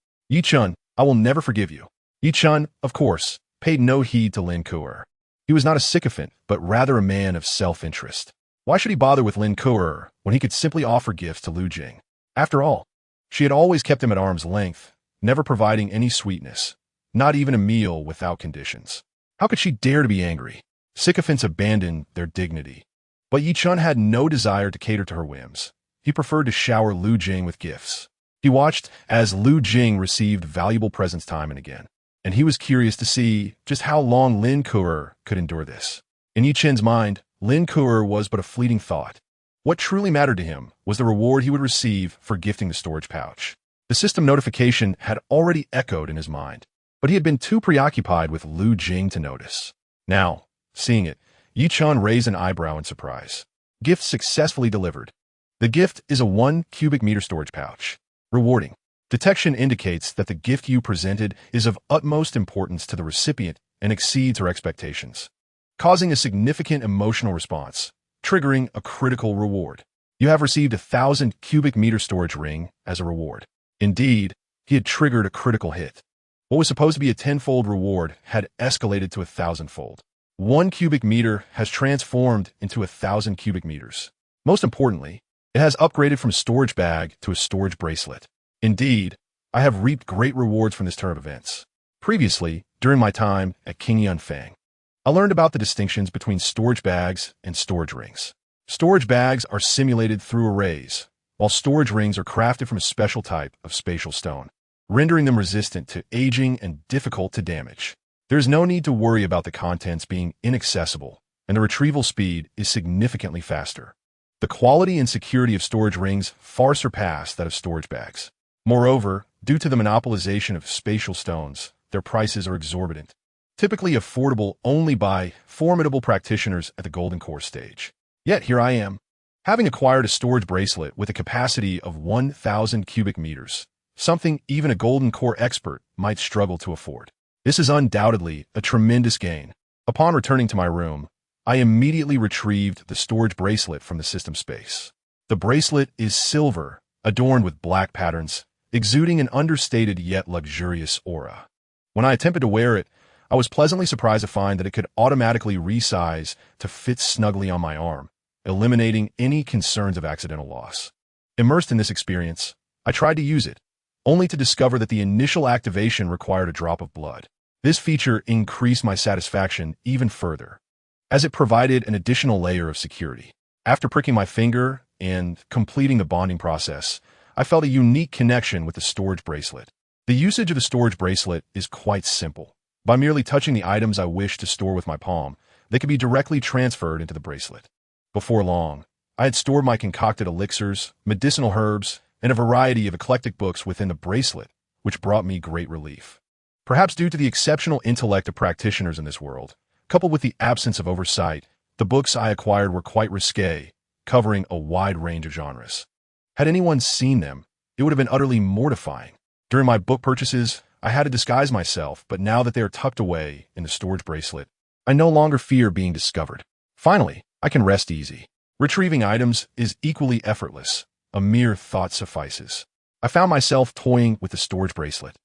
Chen, I will never forgive you. Chen, of course, paid no heed to Lin Kuer. He was not a sycophant, but rather a man of self-interest. Why should he bother with Lin Kuer when he could simply offer gifts to Lu Jing? After all, she had always kept him at arm's length, never providing any sweetness, not even a meal without conditions. How could she dare to be angry? Sycophants abandoned their dignity. But Chen had no desire to cater to her whims. He preferred to shower Lu Jing with gifts. He watched as Lu Jing received valuable presents time and again, and he was curious to see just how long Lin Kuer could endure this. In Chen's mind, Lin Kuer was but a fleeting thought. What truly mattered to him was the reward he would receive for gifting the storage pouch. The system notification had already echoed in his mind, but he had been too preoccupied with Lu Jing to notice. Now, seeing it, Chen raised an eyebrow in surprise. Gift successfully delivered. The gift is a 1 cubic meter storage pouch. Rewarding. Detection indicates that the gift you presented is of utmost importance to the recipient and exceeds her expectations, causing a significant emotional response, triggering a critical reward. You have received a 1,000 cubic meter storage ring as a reward. Indeed, he had triggered a critical hit. What was supposed to be a 10-fold reward had escalated to 1,000-fold. 1 cubic meter has transformed into 1,000 cubic meters. Most importantly, it has upgraded from a storage bag to a storage bracelet. Indeed, I have reaped great rewards from this turn of events. Previously, during my time at King Yunfang, I learned about the distinctions between storage bags and storage rings. Storage bags are simulated through arrays, while storage rings are crafted from a special type of spatial stone, rendering them resistant to aging and difficult to damage. There is no need to worry about the contents being inaccessible, and the retrieval speed is significantly faster. The quality and security of storage rings far surpass that of storage bags. Moreover, due to the monopolization of spatial stones, their prices are exorbitant, typically affordable only by formidable practitioners at the Golden Core stage. Yet here I am, having acquired a storage bracelet with a capacity of 1,000 cubic meters, something even a Golden Core expert might struggle to afford. This is undoubtedly a tremendous gain. Upon returning to my room, I immediately retrieved the storage bracelet from the system space. The bracelet is silver, adorned with black patterns, exuding an understated yet luxurious aura. When I attempted to wear it, I was pleasantly surprised to find that it could automatically resize to fit snugly on my arm, eliminating any concerns of accidental loss. Immersed in this experience, I tried to use it, only to discover that the initial activation required a drop of blood. This feature increased my satisfaction even further, as it provided an additional layer of security. After pricking my finger and completing the bonding process, I felt a unique connection with the storage bracelet. The usage of the storage bracelet is quite simple. By merely touching the items I wish to store with my palm, they can be directly transferred into the bracelet. Before long, I had stored my concocted elixirs, medicinal herbs, and a variety of eclectic books within the bracelet, which brought me great relief. Perhaps due to the exceptional intellect of practitioners in this world, coupled with the absence of oversight, the books I acquired were quite risque, covering a wide range of genres. Had anyone seen them, it would have been utterly mortifying. During my book purchases, I had to disguise myself, but now that they are tucked away in the storage bracelet, I no longer fear being discovered. Finally, I can rest easy. Retrieving items is equally effortless. A mere thought suffices. I found myself toying with the storage bracelet,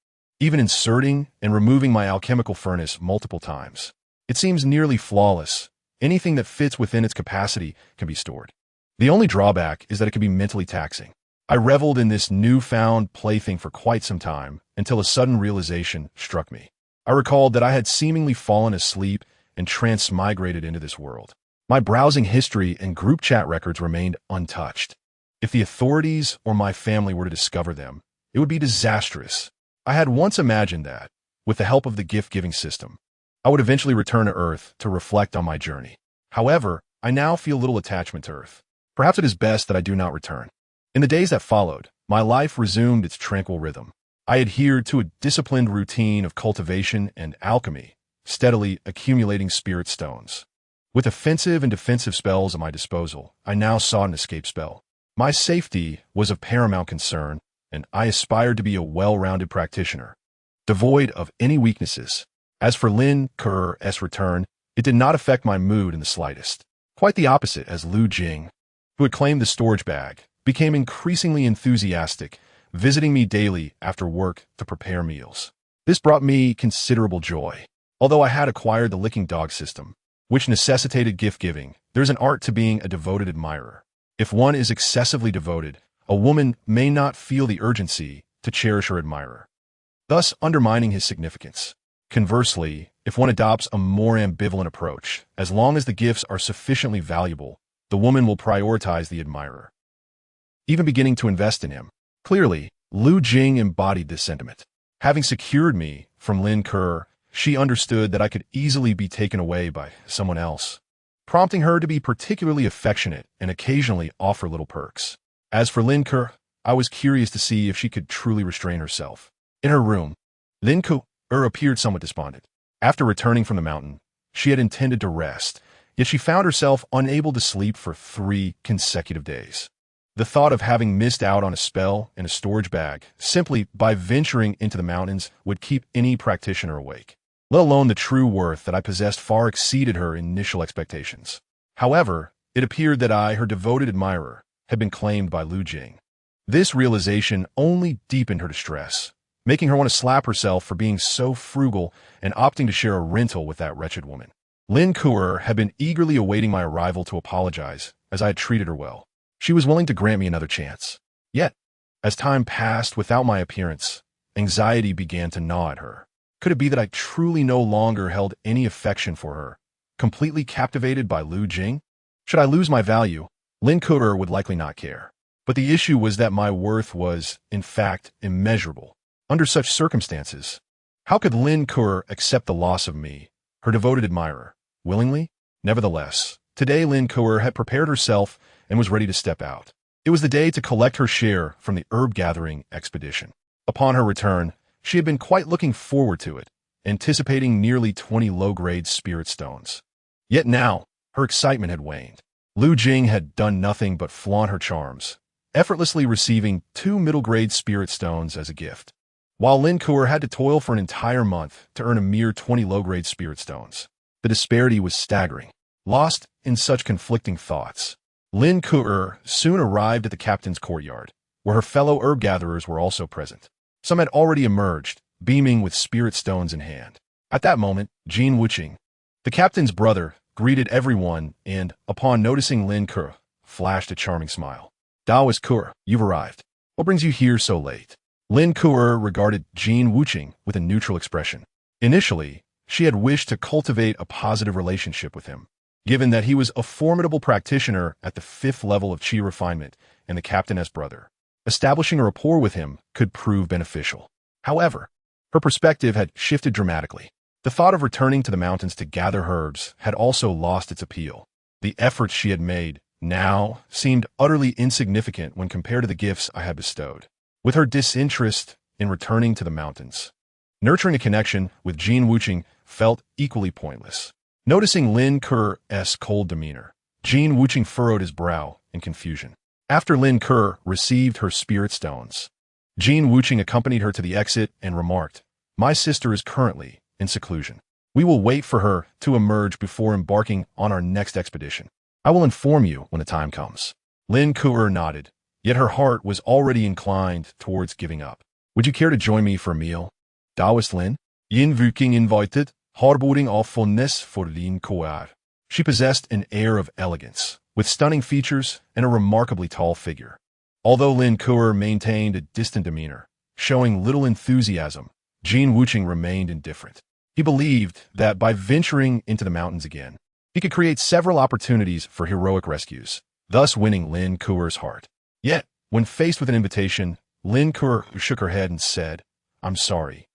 even inserting and removing my alchemical furnace multiple times. It seems nearly flawless. Anything that fits within its capacity can be stored. The only drawback is that it can be mentally taxing. I reveled in this newfound plaything for quite some time until a sudden realization struck me. I recalled that I had seemingly fallen asleep and transmigrated into this world. My browsing history and group chat records remained untouched. If the authorities or my family were to discover them, it would be disastrous. I had once imagined that, with the help of the gift-giving system, I would eventually return to Earth to reflect on my journey. However, I now feel little attachment to Earth. Perhaps it is best that I do not return. In the days that followed, my life resumed its tranquil rhythm. I adhered to a disciplined routine of cultivation and alchemy, steadily accumulating spirit stones. With offensive and defensive spells at my disposal, I now sought an escape spell. My safety was of paramount concern, and I aspired to be a well-rounded practitioner, devoid of any weaknesses. As for Lin Ku's return, it did not affect my mood in the slightest. Quite the opposite, as Lu Jing, who had claimed the storage bag, became increasingly enthusiastic, visiting me daily after work to prepare meals. This brought me considerable joy. Although I had acquired the licking dog system, which necessitated gift-giving, there's an art to being a devoted admirer. If one is excessively devoted, a woman may not feel the urgency to cherish her admirer, thus undermining his significance. Conversely, if one adopts a more ambivalent approach, as long as the gifts are sufficiently valuable, the woman will prioritize the admirer, even beginning to invest in him. Clearly, Lu Jing embodied this sentiment. Having secured me from Lin Ku, she understood that I could easily be taken away by someone else, prompting her to be particularly affectionate and occasionally offer little perks. As for Lin Ku, I was curious to see if she could truly restrain herself. In her room, Lin Ku appeared somewhat despondent. After returning from the mountain, she had intended to rest, yet she found herself unable to sleep for 3 consecutive days. The thought of having missed out on a spell in a storage bag simply by venturing into the mountains would keep any practitioner awake. Let alone the true worth that I possessed far exceeded her initial expectations. However, it appeared that I, her devoted admirer, had been claimed by Lu Jing. This realization only deepened her distress, making her want to slap herself for being so frugal and opting to share a rental with that wretched woman. Lin Ku had been eagerly awaiting my arrival to apologize, as I had treated her well. She was willing to grant me another chance. Yet, as time passed without my appearance, anxiety began to gnaw at her. Could it be that I truly no longer held any affection for her, completely captivated by Lu Jing? Should I lose my value, Lin Ku would likely not care. But the issue was that my worth was, in fact, immeasurable. Under such circumstances, how could Lin Ku accept the loss of me, her devoted admirer, willingly? Nevertheless, today Lin Ku had prepared herself and was ready to step out. It was the day to collect her share from the herb-gathering expedition. Upon her return, she had been quite looking forward to it, anticipating nearly 20 low-grade spirit stones. Yet now, her excitement had waned. Lu Jing had done nothing but flaunt her charms, effortlessly receiving 2 middle-grade spirit stones as a gift, while Lin Ku had to toil for an entire month to earn a mere 20 low-grade spirit stones. The disparity was staggering. Lost in such conflicting thoughts, Lin Ku soon arrived at the captain's courtyard, where her fellow herb-gatherers were also present. Some had already emerged, beaming with spirit stones in hand. At that moment, Jin Wuqing, the captain's brother, greeted everyone and, upon noticing Lin Ku, flashed a charming smile. Daoist Ku, you've arrived. What brings you here so late? Lin Ku regarded Jin Wuqing with a neutral expression. Initially, she had wished to cultivate a positive relationship with him, given that he was a formidable practitioner at the 5th level of Qi refinement and the captain's brother. Establishing a rapport with him could prove beneficial. However, her perspective had shifted dramatically. The thought of returning to the mountains to gather herbs had also lost its appeal. The efforts she had made now seemed utterly insignificant when compared to the gifts I had bestowed. With her disinterest in returning to the mountains, nurturing a connection with Jin Wuqing felt equally pointless. Noticing Lin Ku's cold demeanor, Jin Wuqing furrowed his brow in confusion. After Lin Ku received her spirit stones, Jin Wuqing accompanied her to the exit and remarked, "My sister is currently in seclusion. We will wait for her to emerge before embarking on our next expedition. I will inform you when the time comes." Lin Ku nodded, yet her heart was already inclined towards giving up. "Would you care to join me for a meal?" Daoist Lin, Yin Wuqing invited, harboring all fondness for Lin Ku. She possessed an air of elegance, with stunning features and a remarkably tall figure. Although Lin Kuo maintained a distant demeanor, showing little enthusiasm, Jin Wuqing remained indifferent. He believed that by venturing into the mountains again, he could create several opportunities for heroic rescues, thus winning Lin Kuo's heart. Yet, when faced with an invitation, Lin Kuo shook her head and said, "I'm sorry.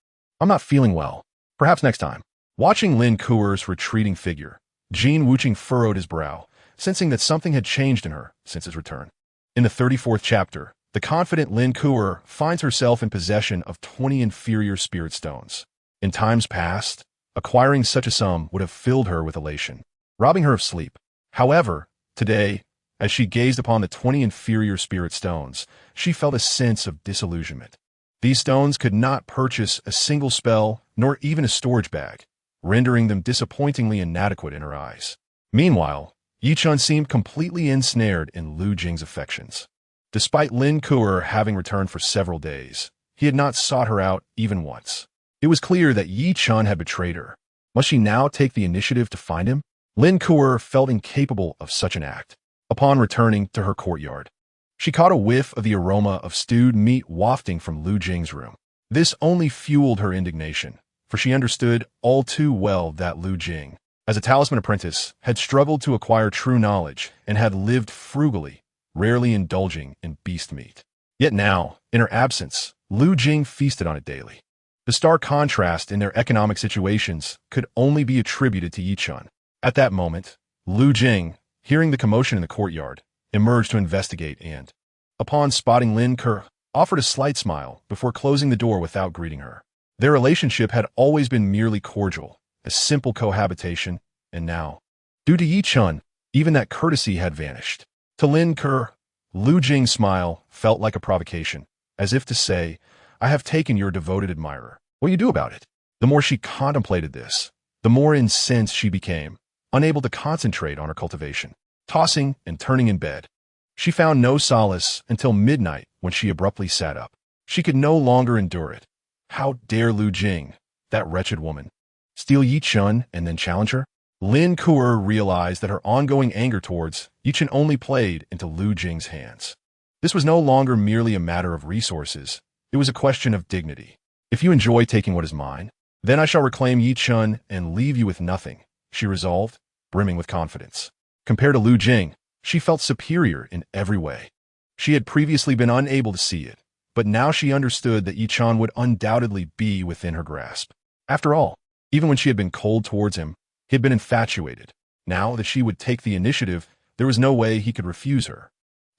I'm not feeling well. Perhaps next time." Watching Lin Kuo's retreating figure, Jin Wuqing furrowed his brow, sensing that something had changed in her since his return. In the 34th chapter, the confident Lin Kuo finds herself in possession of 20 inferior spirit stones. In times past, acquiring such a sum would have filled her with elation, robbing her of sleep. However, today, as she gazed upon the 20 inferior spirit stones, she felt a sense of disillusionment. These stones could not purchase a single spell, nor even a storage bag, rendering them disappointingly inadequate in her eyes. Meanwhile, Chen seemed completely ensnared in Lu Jing's affections. Despite Lin Kuo having returned for several days, he had not sought her out even once. It was clear that Chen had betrayed her. Must she now take the initiative to find him? Lin Kuo felt incapable of such an act. Upon returning to her courtyard, she caught a whiff of the aroma of stewed meat wafting from Lu Jing's room. This only fueled her indignation, for she understood all too well that Lu Jing, as a talisman apprentice, had struggled to acquire true knowledge and had lived frugally, rarely indulging in beast meat. Yet now, in her absence, Lu Jing feasted on it daily. The stark contrast in their economic situations could only be attributed to Chen. At that moment, Lu Jing, hearing the commotion in the courtyard, emerged to investigate and, upon spotting Lin Kuo, offered a slight smile before closing the door without greeting her. Their relationship had always been merely cordial, a simple cohabitation, and now, due to Chen, even that courtesy had vanished. To Lin Kuo, Lu Jing's smile felt like a provocation, as if to say, "I have taken your devoted admirer. What do you do about it?" The more she contemplated this, the more incensed she became, unable to concentrate on her cultivation. Tossing and turning in bed, she found no solace until midnight when she abruptly sat up. She could no longer endure it. How dare Lu Jing, that wretched woman, steal Chen and then challenge her? Lin Kuo realized that her ongoing anger towards Chen only played into Lu Jing's hands. This was no longer merely a matter of resources. It was a question of dignity. "If you enjoy taking what is mine, then I shall reclaim Chen and leave you with nothing," she resolved, brimming with confidence. Compared to Lu Jing, she felt superior in every way. She had previously been unable to see it, but now she understood that Chen would undoubtedly be within her grasp. After all, even when she had been cold towards him, he had been infatuated. Now that she would take the initiative, there was no way he could refuse her.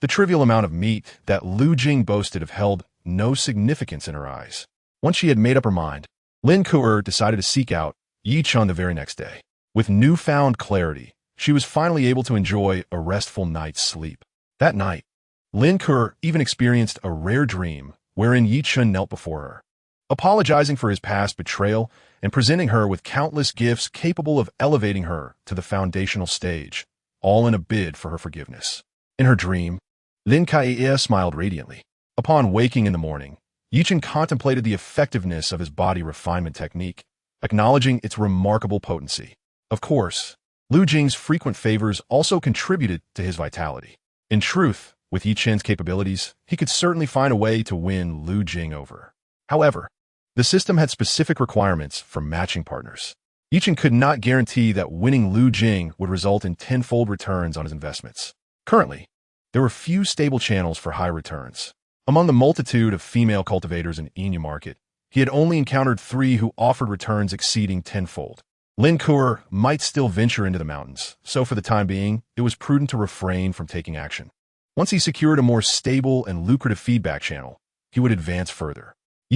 The trivial amount of meat that Lu Jing boasted of held no significance in her eyes. Once she had made up her mind, Lin Kuo decided to seek out Chen the very next day. With newfound clarity, she was finally able to enjoy a restful night's sleep. That night, Lin Kuo even experienced a rare dream wherein Chen knelt before her, apologizing for his past betrayal and presenting her with countless gifts capable of elevating her to the foundational stage, all in a bid for her forgiveness. In her dream, Lin Kuo smiled radiantly. Upon waking in the morning, Chen contemplated the effectiveness of his body refinement technique, acknowledging its remarkable potency. Of course, Lu Jing's frequent favors also contributed to his vitality. In truth, with Chen's capabilities, he could certainly find a way to win Lu Jing over. However, the system had specific requirements for matching partners. Chen could not guarantee that winning Lu Jing would result in tenfold returns on his investments. Currently, there were few stable channels for high returns. Among the multitude of female cultivators in Enya market, he had only encountered 3 who offered returns exceeding tenfold. Lin Kuo might still venture into the mountains, so for the time being, it was prudent to refrain from taking action. Once he secured a more stable and lucrative feedback channel, he would advance further.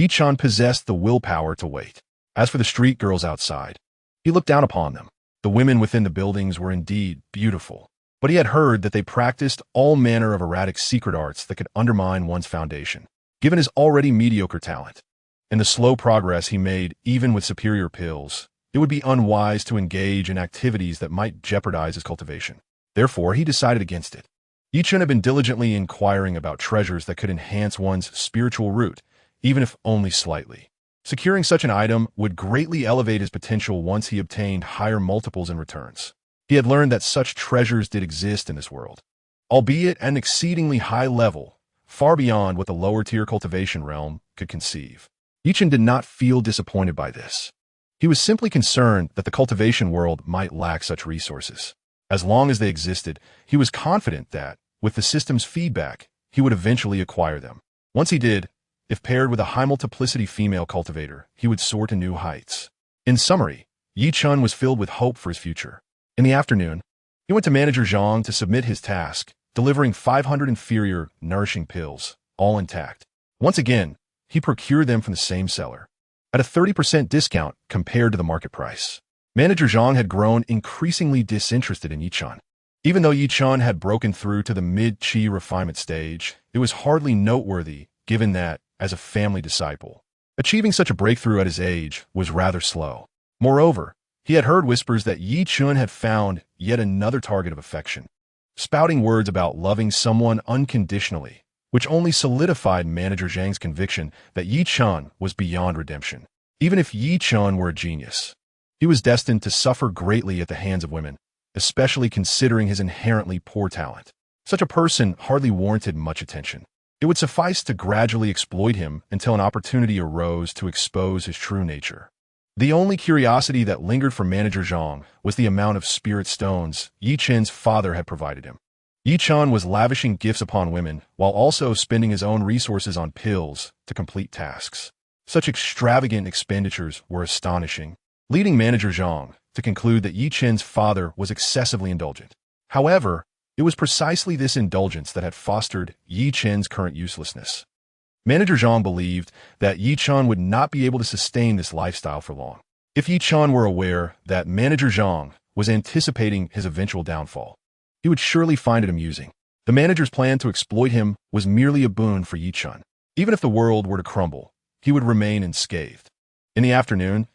Chen possessed the willpower to wait. As for the street girls outside, he looked down upon them. The women within the buildings were indeed beautiful, but he had heard that they practiced all manner of erratic secret arts that could undermine one's foundation, given his already mediocre talent. And the slow progress he made even with superior pills, it would be unwise to engage in activities that might jeopardize his cultivation. Therefore, he decided against it. Chen had been diligently inquiring about treasures that could enhance one's spiritual root, even if only slightly. Securing such an item would greatly elevate his potential once he obtained higher multiples in returns. He had learned that such treasures did exist in this world, albeit at an exceedingly high level, far beyond what the lower-tier cultivation realm could conceive. Chen did not feel disappointed by this. He was simply concerned that the cultivation world might lack such resources. As long as they existed, he was confident that, with the system's feedback, he would eventually acquire them. Once he did, if paired with a high-multiplicity female cultivator, he would soar to new heights. In summary, Chen was filled with hope for his future. In the afternoon, he went to Manager Zhang to submit his task, delivering 500 inferior, nourishing pills, all intact. Once again, he procured them from the same seller, at a 30% discount compared to the market price. Manager Zhang had grown increasingly disinterested in Chen. Even though Chen had broken through to the mid-qi refinement stage, it was hardly noteworthy, given that, as a family disciple, achieving such a breakthrough at his age was rather slow. Moreover, he had heard whispers that Chen had found yet another target of affection, spouting words about loving someone unconditionally, which only solidified Manager Zhang's conviction that Chen was beyond redemption. Even if Chen were a genius, he was destined to suffer greatly at the hands of women, especially considering his inherently poor talent. Such a person hardly warranted much attention. It would suffice to gradually exploit him until an opportunity arose to expose his true nature. The only curiosity that lingered for Manager Zhang was the amount of spirit stones Chen's father had provided him. Chen was lavishing gifts upon women while also spending his own resources on pills to complete tasks. Such extravagant expenditures were astonishing, leading Manager Zhang to conclude that Chen's father was excessively indulgent. However, it was precisely this indulgence that had fostered Chen's current uselessness. Manager Zhang believed that Chen would not be able to sustain this lifestyle for long. If Chen were aware that Manager Zhang was anticipating his eventual downfall, he would surely find it amusing. The manager's plan to exploit him was merely a boon for Chen. Even if the world were to crumble, he would remain unscathed. In the afternoon,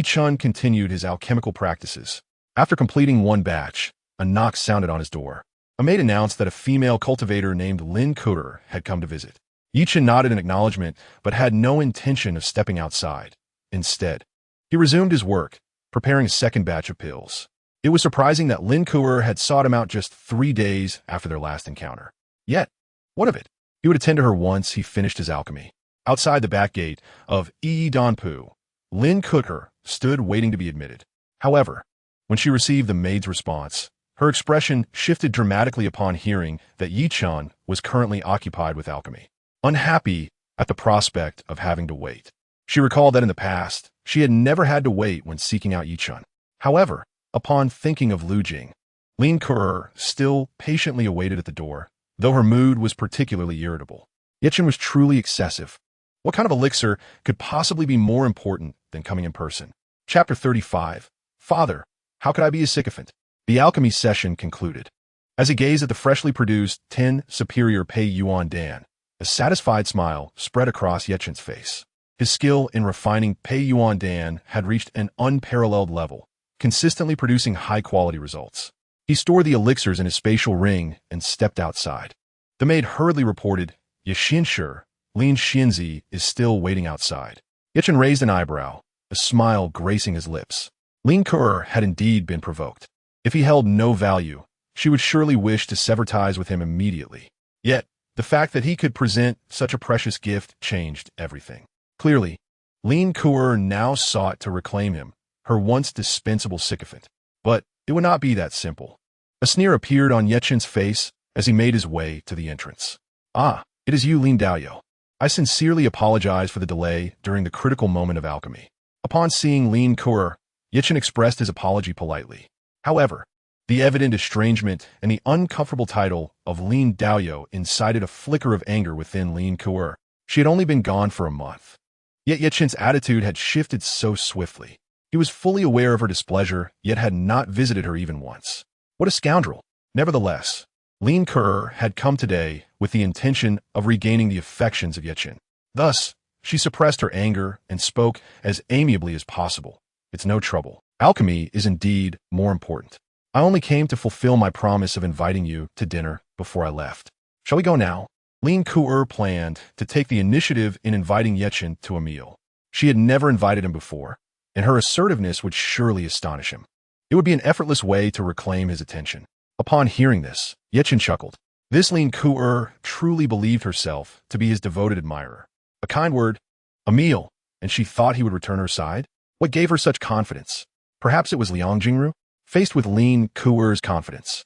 Chen continued his alchemical practices. After completing one batch, a knock sounded on his door. A maid announced that a female cultivator named Lin Kuter had come to visit. Chen nodded in acknowledgement, but had no intention of stepping outside. Instead, he resumed his work, preparing a second batch of pills. It was surprising that Lin Kuter had sought him out just 3 days after their last encounter. Yet, what of it? He would attend to her once he finished his alchemy. Outside the back gate of Danpu, Lin Kuter stood waiting to be admitted. However, when she received the maid's response, her expression shifted dramatically upon hearing that Chen was currently occupied with alchemy. Unhappy at the prospect of having to wait, she recalled that in the past, she had never had to wait when seeking out Chen. However, upon thinking of Lu Jing, Lin Kuter still patiently awaited at the door, though her mood was particularly irritable. Chen was truly excessive. What kind of elixir could possibly be more important than coming in person? Chapter 35. Father, how could I be a sycophant? The alchemy session concluded. As he gazed at the freshly produced 10 superior Pei Yuan Dan, a satisfied smile spread across Chen's face. His skill in refining Pei Yuan Dan had reached an unparalleled level, consistently producing high-quality results. He stored the elixirs in his spatial ring and stepped outside. The maid hurriedly reported, "Xianxia, Lin Xianzi is still waiting outside." Chen raised an eyebrow, a smile gracing his lips. Lin Kuter had indeed been provoked. If he held no value, she would surely wish to sever ties with him immediately. Yet, the fact that he could present such a precious gift changed everything. Clearly, Lin Kuter now sought to reclaim him, her once dispensable sycophant. But it would not be that simple. A sneer appeared on Chen's face as he made his way to the entrance. "Ah, it is you, Lin Daoyou. I sincerely apologize for the delay during the critical moment of alchemy." Upon seeing Lin Kuter, Chen expressed his apology politely. However, the evident estrangement and the uncomfortable title of Lin Daoyou incited a flicker of anger within Lin Kuter. She had only been gone for a month. Yet Chen's attitude had shifted so swiftly. He was fully aware of her displeasure, yet had not visited her even once. What a scoundrel! Nevertheless, Lin Kuter had come today with the intention of regaining the affections of Chen. Thus, she suppressed her anger and spoke as amiably as possible. "It's no trouble. Alchemy is indeed more important. I only came to fulfill my promise of inviting you to dinner before I left. Shall we go now?" Lin Kuter planned to take the initiative in inviting Chen to a meal. She had never invited him before, and her assertiveness would surely astonish him. It would be an effortless way to reclaim his attention. Upon hearing this, Chen chuckled. This Lin Ku'er truly believed herself to be his devoted admirer. A kind word, a meal, and she thought he would return her side? What gave her such confidence? Perhaps it was Liang Jingru? Faced with Lin Ku'er's confidence,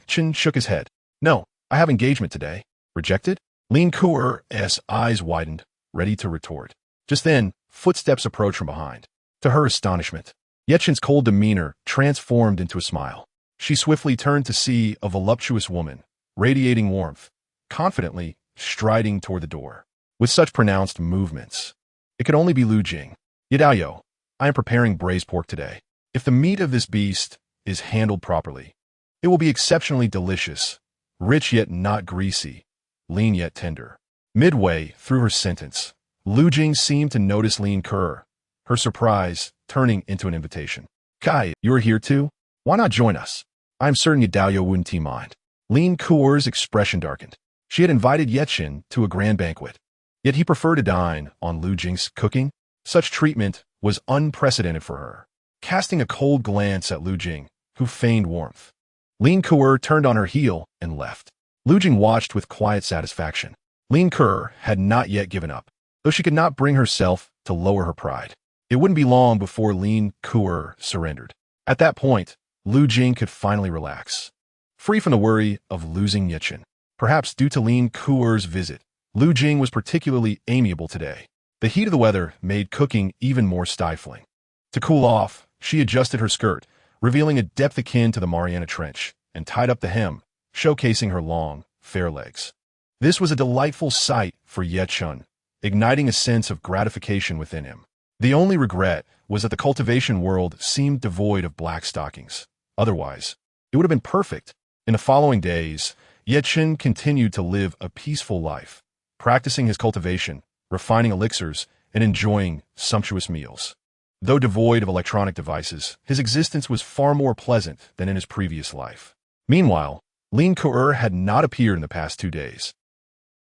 Chen shook his head. No, I have engagement today. Rejected? Lin Ku'er's eyes widened, ready to retort. Just then, footsteps approached from behind. To her astonishment, Chen's cold demeanor transformed into a smile. She swiftly turned to see a voluptuous woman, radiating warmth, confidently striding toward the door. With such pronounced movements, it could only be Lu Jing. Yadaoyo, I am preparing braised pork today. If the meat of this beast is handled properly, it will be exceptionally delicious, rich yet not greasy, lean yet tender. Midway through her sentence, Lu Jing seemed to notice Lin Ku'er, her surprise turning into an invitation. Kai, you are here too? Why not join us? I am certain Yadaoyo wouldn't mind. Lin Ku'er's expression darkened. She had invited Chen to a grand banquet, yet he preferred to dine on Lu Jing's cooking. Such treatment was unprecedented for her. Casting a cold glance at Lu Jing, who feigned warmth, Lin Ku'er turned on her heel and left. Lu Jing watched with quiet satisfaction. Lin Ku'er had not yet given up, though she could not bring herself to lower her pride. It wouldn't be long before Lin Ku'er surrendered. At that point, Lu Jing could finally relax, free from the worry of losing Chen. Perhaps due to Lin Ku'er's visit, Lu Jing was particularly amiable today. The heat of the weather made cooking even more stifling. To cool off, she adjusted her skirt, revealing a depth akin to the Mariana Trench, and tied up the hem, showcasing her long, fair legs. This was a delightful sight for Chen, igniting a sense of gratification within him. The only regret was that the cultivation world seemed devoid of black stockings. Otherwise, it would have been perfect. In the following days, Chen continued to live a peaceful life, practicing his cultivation, refining elixirs, and enjoying sumptuous meals. Though devoid of electronic devices, his existence was far more pleasant than in his previous life. Meanwhile, Lin Ku'er had not appeared in the past 2 days,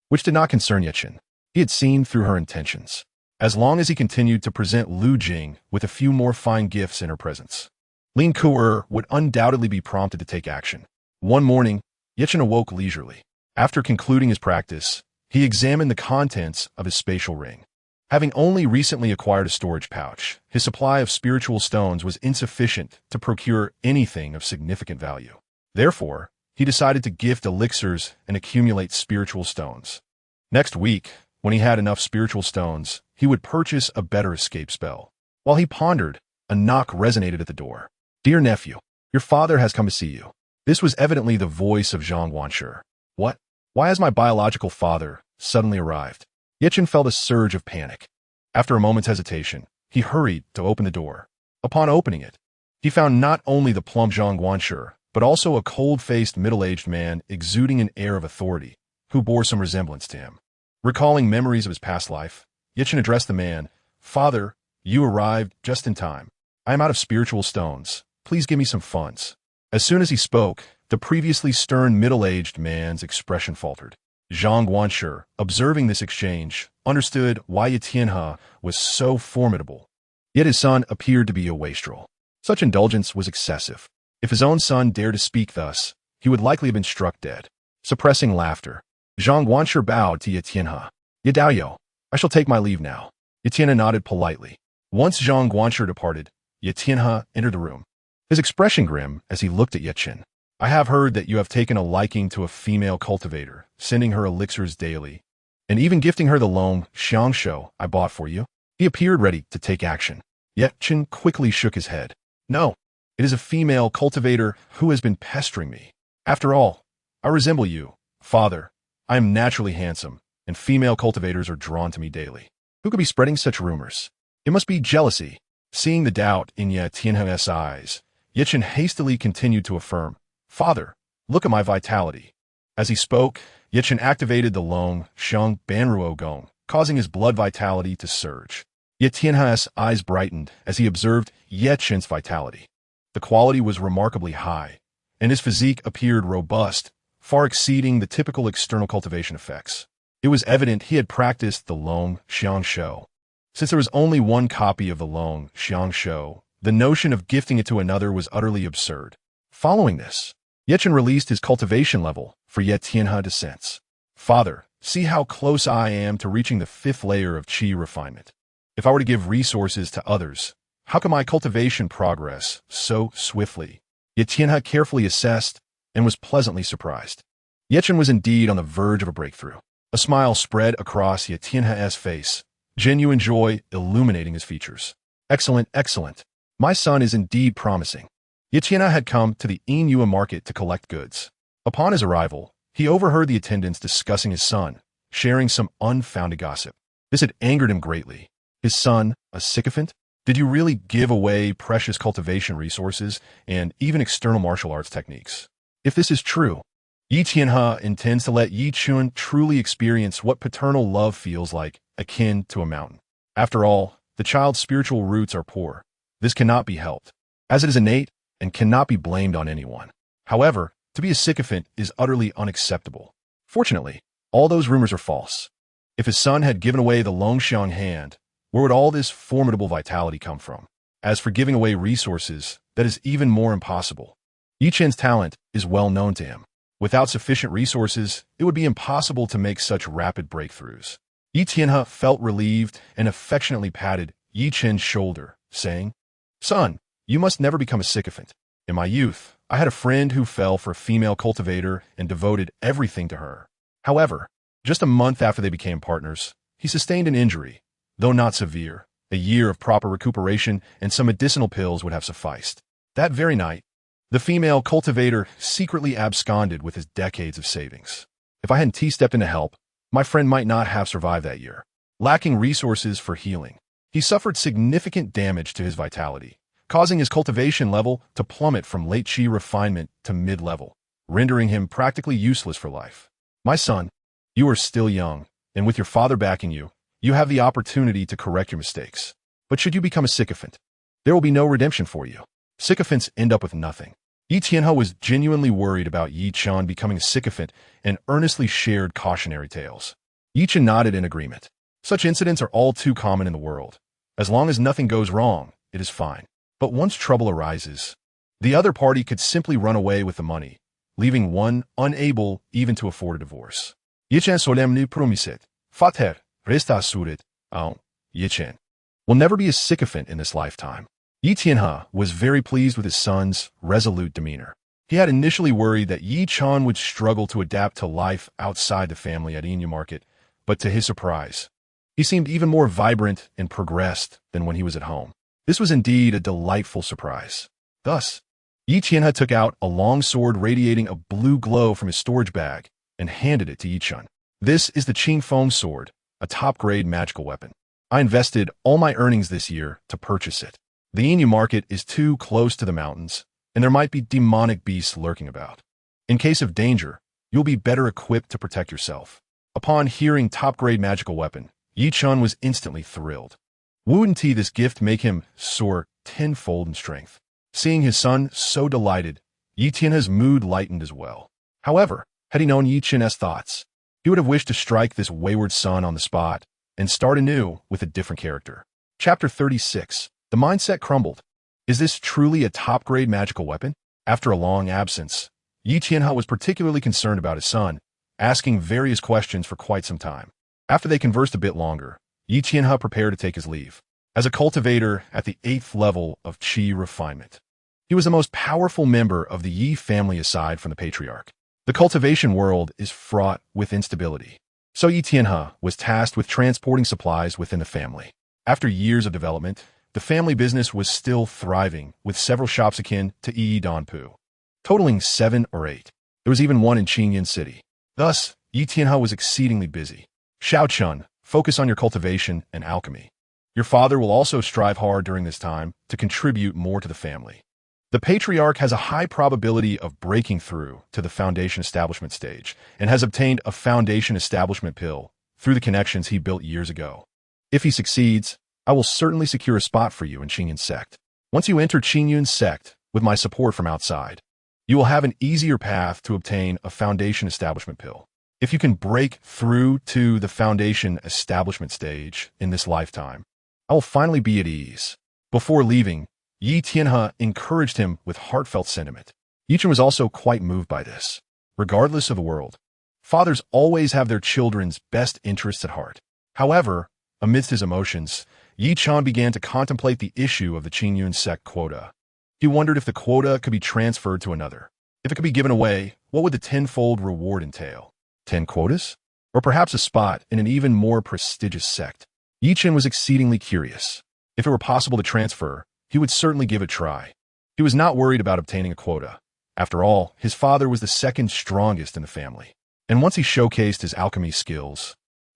which did not concern Chen. He had seen through her intentions. As long as he continued to present Lu Jing with a few more fine gifts in her presence, Lin Ku'er would undoubtedly be prompted to take action. One morning, Chen awoke leisurely. After concluding his practice, he examined the contents of his spatial ring. Having only recently acquired a storage pouch, his supply of spiritual stones was insufficient to procure anything of significant value. Therefore, he decided to gift elixirs and accumulate spiritual stones. Next week, when he had enough spiritual stones, he would purchase a better escape spell. While he pondered, a knock resonated at the door. Dear nephew, your father has come to see you. This was evidently the voice of Zhang Guanshi. What? Why has my biological father suddenly arrived? Chen felt a surge of panic. After a moment's hesitation, he hurried to open the door. Upon opening it, he found not only the plump Zhang Guanshi, but also a cold-faced middle-aged man exuding an air of authority, who bore some resemblance to him. Recalling memories of his past life, Chen addressed the man, Father, you arrived just in time. I am out of spiritual stones. Please give me some funds. As soon as he spoke, the previously stern middle-aged man's expression faltered. Zhang Guanshi, observing this exchange, understood why Xianxia was so formidable. Yet his son appeared to be a wastrel. Such indulgence was excessive. If his own son dared to speak thus, he would likely have been struck dead. Suppressing laughter, Zhang Guanshi bowed to Xianxia. Yadaoyo, I shall take my leave now. Xianxia nodded politely. Once Zhang Guanshi departed, Xianxia entered the room. His expression grim as he looked at Chen. I have heard that you have taken a liking to a female cultivator, sending her elixirs daily, and even gifting her the long xianxia I bought for you. He appeared ready to take action. Yet Chen quickly shook his head. No, it is a female cultivator who has been pestering me. After all, I resemble you, father. I am naturally handsome, and female cultivators are drawn to me daily. Who could be spreading such rumors? It must be jealousy. Seeing the doubt in Xianxia's eyes, Chen hastily continued to affirm, Father, look at my vitality. As he spoke, Chen activated the long Sheng Banruo Gong, causing his blood vitality to surge. Xianxia's eyes brightened as he observed Chen's vitality. The quality was remarkably high, and his physique appeared robust, far exceeding the typical external cultivation effects. It was evident he had practiced the long xianxia. Since there was only one copy of the long xianxia The notion of gifting it to another was utterly absurd. Following this, Chen released his cultivation level for Xianxia descents. Father, see how close I am to reaching the 5th layer of qi refinement. If I were to give resources to others, how can my cultivation progress so swiftly? Xianxia carefully assessed and was pleasantly surprised. Chen was indeed on the verge of a breakthrough. A smile spread across Xianxia's face, genuine joy illuminating his features. Excellent, excellent. My son is indeed promising. Xianxia had come to the Xianxia market to collect goods. Upon his arrival, he overheard the attendants discussing his son, sharing some unfounded gossip. This had angered him greatly. His son, a sycophant? Did you really give away precious cultivation resources and even external martial arts techniques? If this is true, Xianxia intends to let Chen truly experience what paternal love feels like, akin to a mountain. After all, the child's spiritual roots are poor. This cannot be helped, as it is innate and cannot be blamed on anyone. However, to be a sycophant is utterly unacceptable. Fortunately, all those rumors are false. If his son had given away the Longxiang hand, where would all this formidable vitality come from? As for giving away resources, that is even more impossible. Chen's talent is well known to him. Without sufficient resources, it would be impossible to make such rapid breakthroughs. Xianxia felt relieved and affectionately patted Chen's shoulder, saying, Son, you must never become a sycophant. In my youth, I had a friend who fell for a female cultivator and devoted everything to her. However, just a month after they became partners, he sustained an injury. Though not severe, a year of proper recuperation and some medicinal pills would have sufficed. That very night, the female cultivator secretly absconded with his decades of savings. If I hadn't stepped in to help, my friend might not have survived that year. Lacking resources for healing, he suffered significant damage to his vitality, causing his cultivation level to plummet from late qi refinement to mid-level, rendering him practically useless for life. My son, you are still young, and with your father backing you, you have the opportunity to correct your mistakes. But should you become a sycophant, there will be no redemption for you. Sycophants end up with nothing. Xianxia was genuinely worried about Chen becoming a sycophant and earnestly shared cautionary tales. Chen nodded in agreement. Such incidents are all too common in the world. As long as nothing goes wrong, it is fine. But once trouble arises, the other party could simply run away with the money, leaving one unable even to afford a divorce. Chen solemnly promised, Flatterer, resta assured, Chen will never be a sycophant in this lifetime. Xianxia was very pleased with his son's resolute demeanor. He had initially worried that Chen would struggle to adapt to life outside the family at Xianxia market, but to his surprise, he seemed even more vibrant and progressed than when he was at home. This was indeed a delightful surprise. Thus, Xianxia took out a long sword radiating a blue glow from his storage bag and handed it to Chen. This is the Qing Feng sword, a top-grade magical weapon. I invested all my earnings this year to purchase it. The Xianxia market is too close to the mountains, and there might be demonic beasts lurking about. In case of danger, you'll be better equipped to protect yourself. Upon hearing top-grade magical weapon, Chen was instantly thrilled. Wouldn't this gift make him soar tenfold in strength? Seeing his son so delighted, Xianxia's mood lightened as well. However, had he known Chen's thoughts, he would have wished to strike this wayward son on the spot and start anew with a different character. Chapter 36. The mindset crumbled. Is this truly a top-grade magical weapon? After a long absence, Xianxia was particularly concerned about his son, asking various questions for quite some time. After they conversed a bit longer, Xianxia prepared to take his leave. As a cultivator at the 8th level of qi refinement, he was the most powerful member of the Yi family aside from the patriarch. The cultivation world is fraught with instability, so Xianxia was tasked with transporting supplies within the family. After years of development, the family business was still thriving, with several shops akin to Yi Danpu, totaling 7 or 8. There was even one in Qingyan City. Thus, Xianxia was exceedingly busy. Xiao Chen, focus on your cultivation and alchemy. Your father will also strive hard during this time to contribute more to the family. The patriarch has a high probability of breaking through to the foundation establishment stage and has obtained a foundation establishment pill through the connections he built years ago. If he succeeds, I will certainly secure a spot for you in Qingyun sect. Once you enter Qingyun sect, with my support from outside, you will have an easier path to obtain a foundation establishment pill. If you can break through to the foundation establishment stage in this lifetime, I will finally be at ease. Before leaving, Yi Tianhe encouraged him with heartfelt sentiment. Yi Chen was also quite moved by this. Regardless of the world, fathers always have their children's best interests at heart. However, amidst his emotions, Yi Chen began to contemplate the issue of the Qingyun sect quota. He wondered if the quota could be transferred to another. If it could be given away, what would the tenfold reward entail? 10 quotas? Or perhaps a spot in an even more prestigious sect? Yi Chen was exceedingly curious. If it were possible to transfer, he would certainly give it a try. He was not worried about obtaining a quota. After all, his father was the second strongest in the family. And once he showcased his alchemy skills,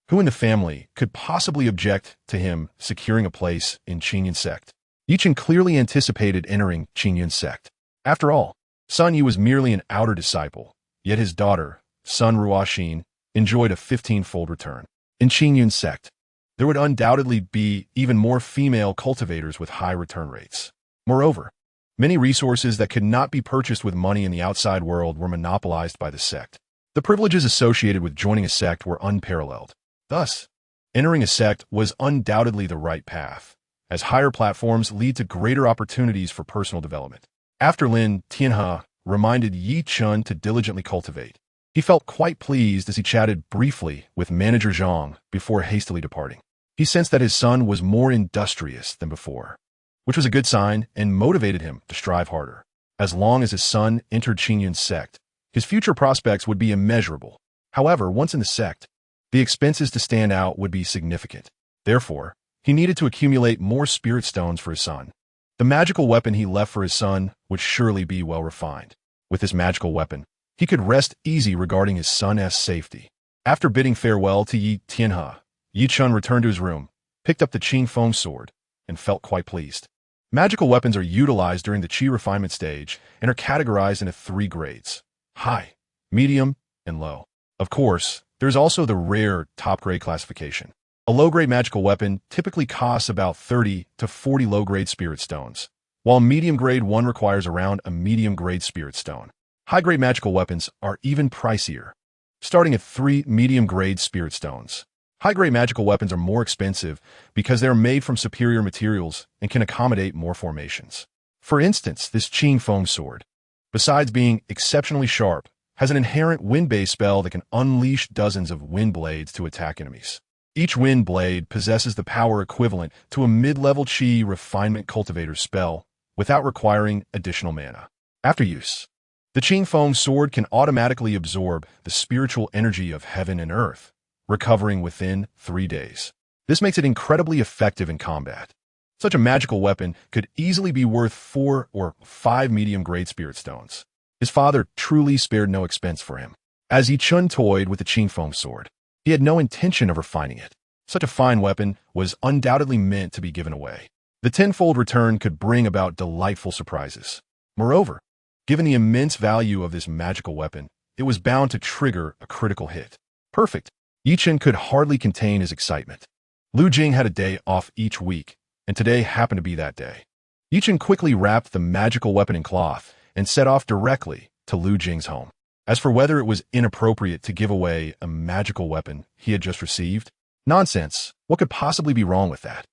who in the family could possibly object to him securing a place in Qingyun sect? Yi Chen clearly anticipated entering Qingyun sect. After all, Sun Yi was merely an outer disciple, yet his daughter, Sun Ruoxin, enjoyed a 15-fold return. In Qingyun sect, there would undoubtedly be even more female cultivators with high return rates. Moreover, many resources that could not be purchased with money in the outside world were monopolized by the sect. The privileges associated with joining a sect were unparalleled. Thus, entering a sect was undoubtedly the right path, as higher platforms lead to greater opportunities for personal development. After Lin Tianhe reminded Yi Chen to diligently cultivate, he felt quite pleased as he chatted briefly with Manager Zhang before hastily departing. He sensed that his son was more industrious than before, which was a good sign and motivated him to strive harder. As long as his son entered Qingyun sect, his future prospects would be immeasurable. However, once in the sect, the expenses to stand out would be significant. Therefore, he needed to accumulate more spirit stones for his son. The magical weapon he left for his son would surely be well refined. With this magical weapon, he could rest easy regarding his son's safety. After bidding farewell to Yi Tianhe, Yi Chen returned to his room, picked up the Qing foam sword, and felt quite pleased. Magical weapons are utilized during the Qi refinement stage and are categorized into 3 grades: high, medium, and low. Of course, there's also the rare top-grade classification. A low-grade magical weapon typically costs about 30 to 40 low-grade spirit stones, while medium-grade one requires around a medium-grade spirit stone. High-grade magical weapons are even pricier, starting at 3 medium-grade spirit stones. High-grade magical weapons are more expensive because they are made from superior materials and can accommodate more formations. For instance, this Qing foam sword, besides being exceptionally sharp, has an inherent wind-based spell that can unleash dozens of wind blades to attack enemies. Each wind blade possesses the power equivalent to a mid-level Qi refinement cultivator spell without requiring additional mana. After use, the Qing foam sword can automatically absorb the spiritual energy of heaven and earth, recovering within 3 days. This makes it incredibly effective in combat. Such a magical weapon could easily be worth 4 or 5 medium-grade spirit stones. His father truly spared no expense for him. As Yi Chen toyed with the Qing foam sword, he had no intention of refining it. Such a fine weapon was undoubtedly meant to be given away. The tenfold return could bring about delightful surprises. Moreover, given the immense value of this magical weapon, it was bound to trigger a critical hit. Perfect. Yi Chen could hardly contain his excitement. Lu Jing had a day off each week, and today happened to be that day. Yi Chen quickly wrapped the magical weapon in cloth and set off directly to Lu Jing's home. As for whether it was inappropriate to give away a magical weapon he had just received, nonsense. What could possibly be wrong with that?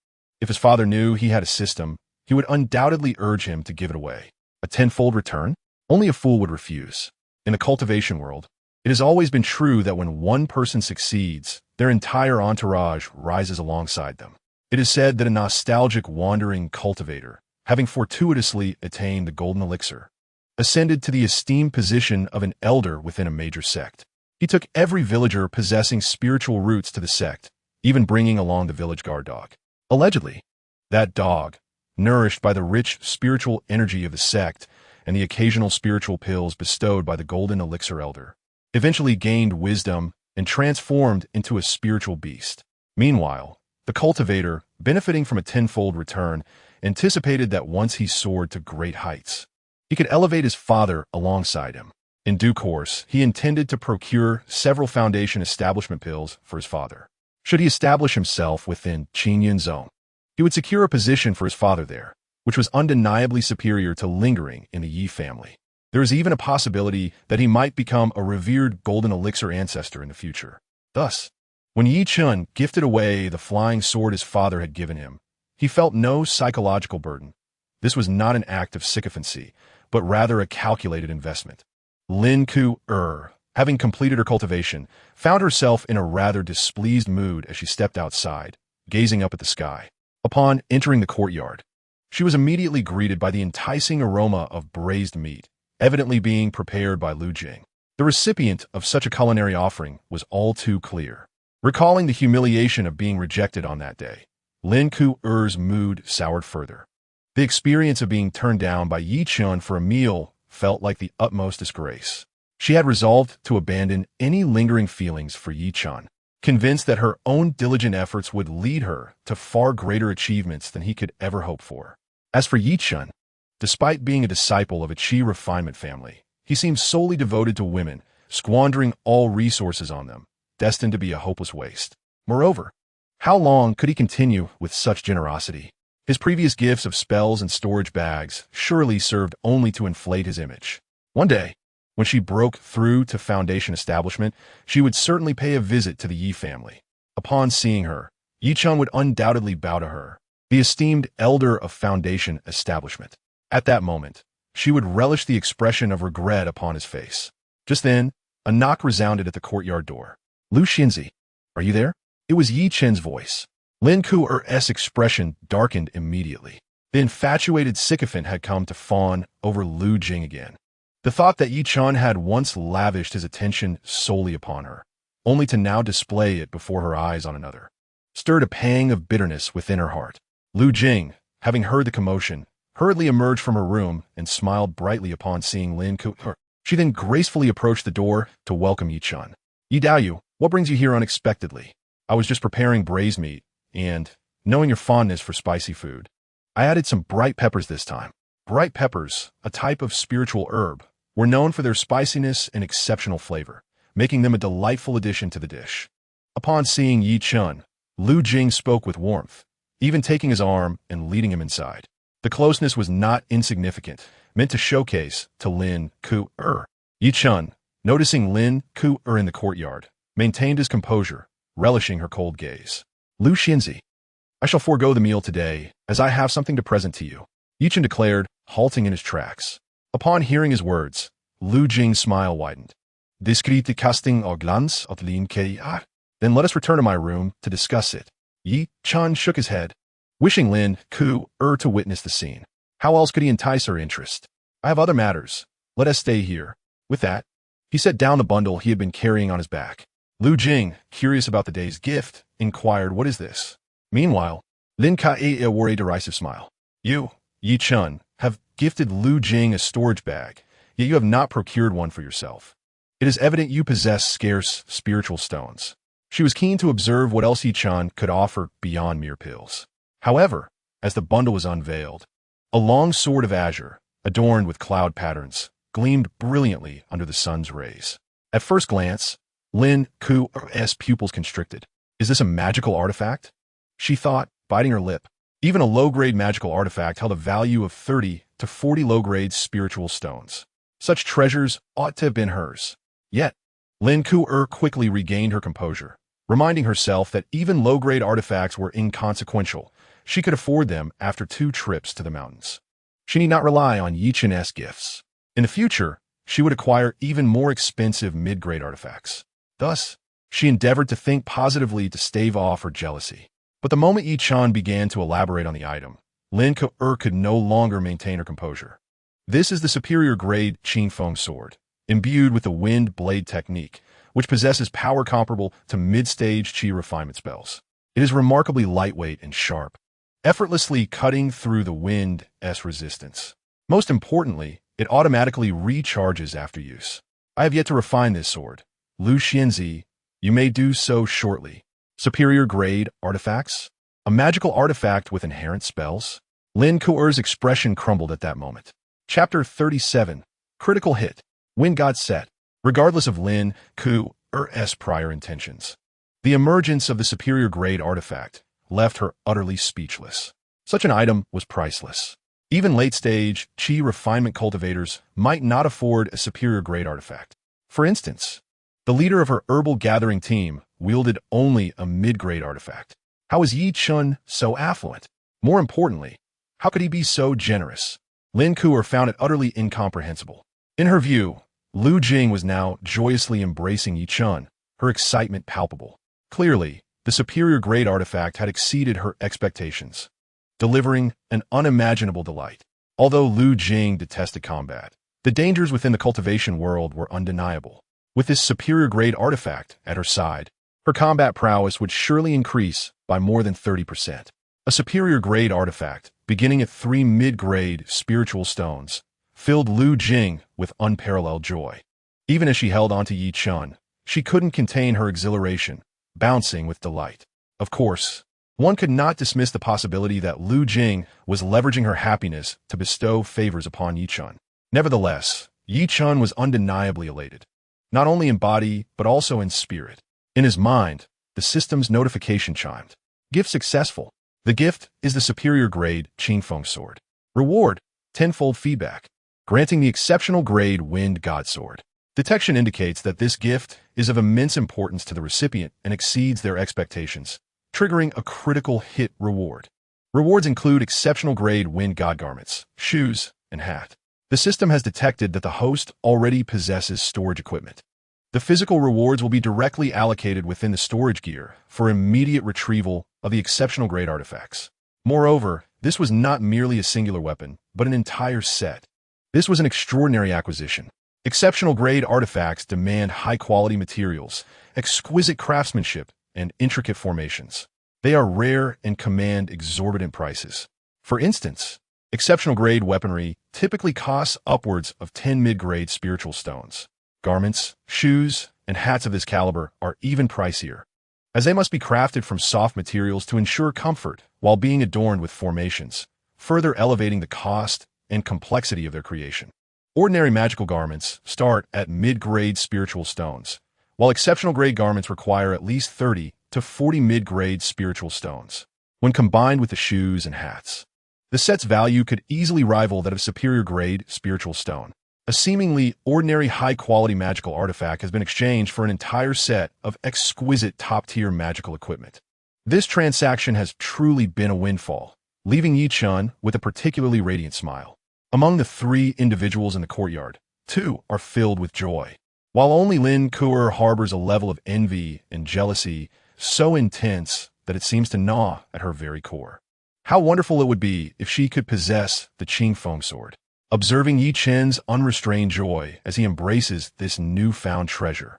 If his father knew he had a system, he would undoubtedly urge him to give it away. A tenfold return? Only a fool would refuse. In the cultivation world, it has always been true that when one person succeeds, their entire entourage rises alongside them. It is said that a nostalgic wandering cultivator, having fortuitously attained the golden elixir, ascended to the esteemed position of an elder within a major sect. He took every villager possessing spiritual roots to the sect, even bringing along the village guard dog. Allegedly, that dog, nourished by the rich spiritual energy of the sect and the occasional spiritual pills bestowed by the golden elixir elder, eventually gained wisdom and transformed into a spiritual beast. Meanwhile, the cultivator, benefiting from a tenfold return, anticipated that once he soared to great heights, he could elevate his father alongside him. In due course, he intended to procure several foundation establishment pills for his father. Should he establish himself within Qingyun zone, he would secure a position for his father there, which was undeniably superior to lingering in the Yi family. There is even a possibility that he might become a revered golden elixir ancestor in the future. Thus, when Yi Chen gifted away the flying sword his father had given him, he felt no psychological burden. This was not an act of sycophancy, but rather a calculated investment. Lin Ku-er, having completed her cultivation, found herself in a rather displeased mood as she stepped outside, gazing up at the sky. Upon entering the courtyard, she was immediately greeted by the enticing aroma of braised meat, evidently being prepared by Lu Jing. The recipient of such a culinary offering was all too clear. Recalling the humiliation of being rejected on that day, Lin Ku-er's mood soured further. The experience of being turned down by Yi Chen for a meal felt like the utmost disgrace. She had resolved to abandon any lingering feelings for Yi Chen, convinced that her own diligent efforts would lead her to far greater achievements than he could ever hope for. As for Yi Chen, despite being a disciple of a Qi refinement family, he seemed solely devoted to women, squandering all resources on them, destined to be a hopeless waste. Moreover, how long could he continue with such generosity? His previous gifts of spells and storage bags surely served only to inflate his image. One day, when she broke through to Foundation establishment, she would certainly pay a visit to the Yi family. Upon seeing her, Yi Chen would undoubtedly bow to her, the esteemed elder of Foundation establishment. At that moment, she would relish the expression of regret upon his face. Just then, a knock resounded at the courtyard door. Lu Xianxia, are you there? It was Yi Chen's voice. Lin Ku-er's expression darkened immediately. The infatuated sycophant had come to fawn over Lu Jing again. The thought that Yi Chen had once lavished his attention solely upon her, only to now display it before her eyes on another, stirred a pang of bitterness within her heart. Lu Jing, having heard the commotion, hurriedly emerged from her room and smiled brightly upon seeing Lin Ku-er. She then gracefully approached the door to welcome Yi Chen. Yi Daoyu, what brings you here unexpectedly? I was just preparing braised meat, and, knowing your fondness for spicy food, I added some bright peppers this time. Bright peppers, a type of spiritual herb, were known for their spiciness and exceptional flavor, making them a delightful addition to the dish. Upon seeing Yi Chen, Lu Jing spoke with warmth, even taking his arm and leading him inside. The closeness was not insignificant, meant to showcase to Lin Ku-er. Yi Chen, noticing Lin Ku-er in the courtyard, maintained his composure, relishing her cold gaze. Lu Xianxia, I shall forego the meal today, as I have something to present to you, Yi Chen declared, halting in his tracks. Upon hearing his words, Lu Jing's smile widened. Discrete casting or glance of Lin Ku-er. Then let us return to my room to discuss it. Yi Chen shook his head, wishing Lin Ku-er to witness the scene. How else could he entice her interest? I have other matters. Let us stay here. With that, he set down the bundle he had been carrying on his back. Lu Jing, curious about the day's gift, inquired, what is this? Meanwhile, Lin Ku-er wore a derisive smile. You, Yi Chen, have gifted Lu Jing a storage bag, yet you have not procured one for yourself. It is evident you possess scarce spiritual stones. She was keen to observe what else Yi Chen could offer beyond mere pills. However, as the bundle was unveiled, a long sword of azure, adorned with cloud patterns, gleamed brilliantly under the sun's rays. At first glance, Lin Ku-er's pupils constricted. Is this a magical artifact? She thought, biting her lip. Even a low-grade magical artifact held a value of 30 to 40 low-grade spiritual stones. Such treasures ought to have been hers. Yet, Lin Ku-er quickly regained her composure, reminding herself that even low-grade artifacts were inconsequential. She could afford them after 2 trips to the mountains. She need not rely on Yi Chen's gifts. In the future, she would acquire even more expensive mid-grade artifacts. Thus, she endeavored to think positively to stave off her jealousy. But the moment Yi Chen began to elaborate on the item, Lin Ku-er could no longer maintain her composure. This is the superior grade Qingfeng sword, imbued with the wind blade technique, which possesses power comparable to mid-stage Qi refinement spells. It is remarkably lightweight and sharp, effortlessly cutting through the wind's resistance. Most importantly, it automatically recharges after use. I have yet to refine this sword. Lu Xianxia, you may do so shortly. Superior grade artifacts? A magical artifact with inherent spells? Lin Ku-er's expression crumbled at that moment. Chapter 37. Critical hit. Wind God set. Regardless of Lin Ku-er's prior intentions, the emergence of the superior grade artifact left her utterly speechless. Such an item was priceless. Even late-stage Qi refinement cultivators might not afford a superior grade artifact. For instance, the leader of her herbal gathering team wielded only a mid-grade artifact. How is Yi Chen so affluent? More importantly, How could he be so generous? Lin Kuo found it utterly incomprehensible. In her view, Lu Jing was now joyously embracing Yi Chen, her excitement palpable. Clearly, the superior grade artifact had exceeded her expectations, delivering an unimaginable delight. Although Lu Jing detested combat, the dangers within the cultivation world were undeniable. With this superior grade artifact at her side, her combat prowess would surely increase by more than 30%. A superior grade artifact, beginning at 3 mid-grade spiritual stones, filled Lu Jing with unparalleled joy. Even as she held onto Yi Chen, she couldn't contain her exhilaration, bouncing with delight. Of course, one could not dismiss the possibility that Lu Jing was leveraging her happiness to bestow favors upon Yi Chen. Nevertheless, Yi Chen was undeniably elated, not only in body but also in spirit. In his mind, the system's notification chimed. Gift successful. The gift is the superior grade Qingfeng sword. Reward, 10-fold feedback, granting the exceptional grade Wind God sword. Detection indicates that this gift is of immense importance to the recipient and exceeds their expectations, triggering a critical hit reward. Rewards include exceptional grade Wind God garments, shoes, and hat. The system has detected that the host already possesses storage equipment. The physical rewards will be directly allocated within the storage gear for immediate retrieval of the exceptional grade artifacts. Moreover, this was not merely a singular weapon, but an entire set. This was an extraordinary acquisition. Exceptional grade artifacts demand high-quality materials, exquisite craftsmanship, and intricate formations. They are rare and command exorbitant prices. For instance, exceptional grade weaponry typically costs upwards of 10 mid-grade spiritual stones. Garments, shoes, and hats of this caliber are even pricier, as they must be crafted from soft materials to ensure comfort while being adorned with formations, further elevating the cost and complexity of their creation. Ordinary magical garments start at mid-grade spiritual stones, while exceptional grade garments require at least 30 to 40 mid-grade spiritual stones. When combined with the shoes and hats, the set's value could easily rival that of superior grade spiritual stone. A seemingly ordinary high-quality magical artifact has been exchanged for an entire set of exquisite top-tier magical equipment. This transaction has truly been a windfall, leaving Yi Chen with a particularly radiant smile. Among the 3 individuals in the courtyard, 2 are filled with joy, while only Lin Kuo harbors a level of envy and jealousy so intense that it seems to gnaw at her very core. How wonderful it would be if she could possess the Qingfeng sword. Observing Yi Chen's unrestrained joy as he embraces this newfound treasure,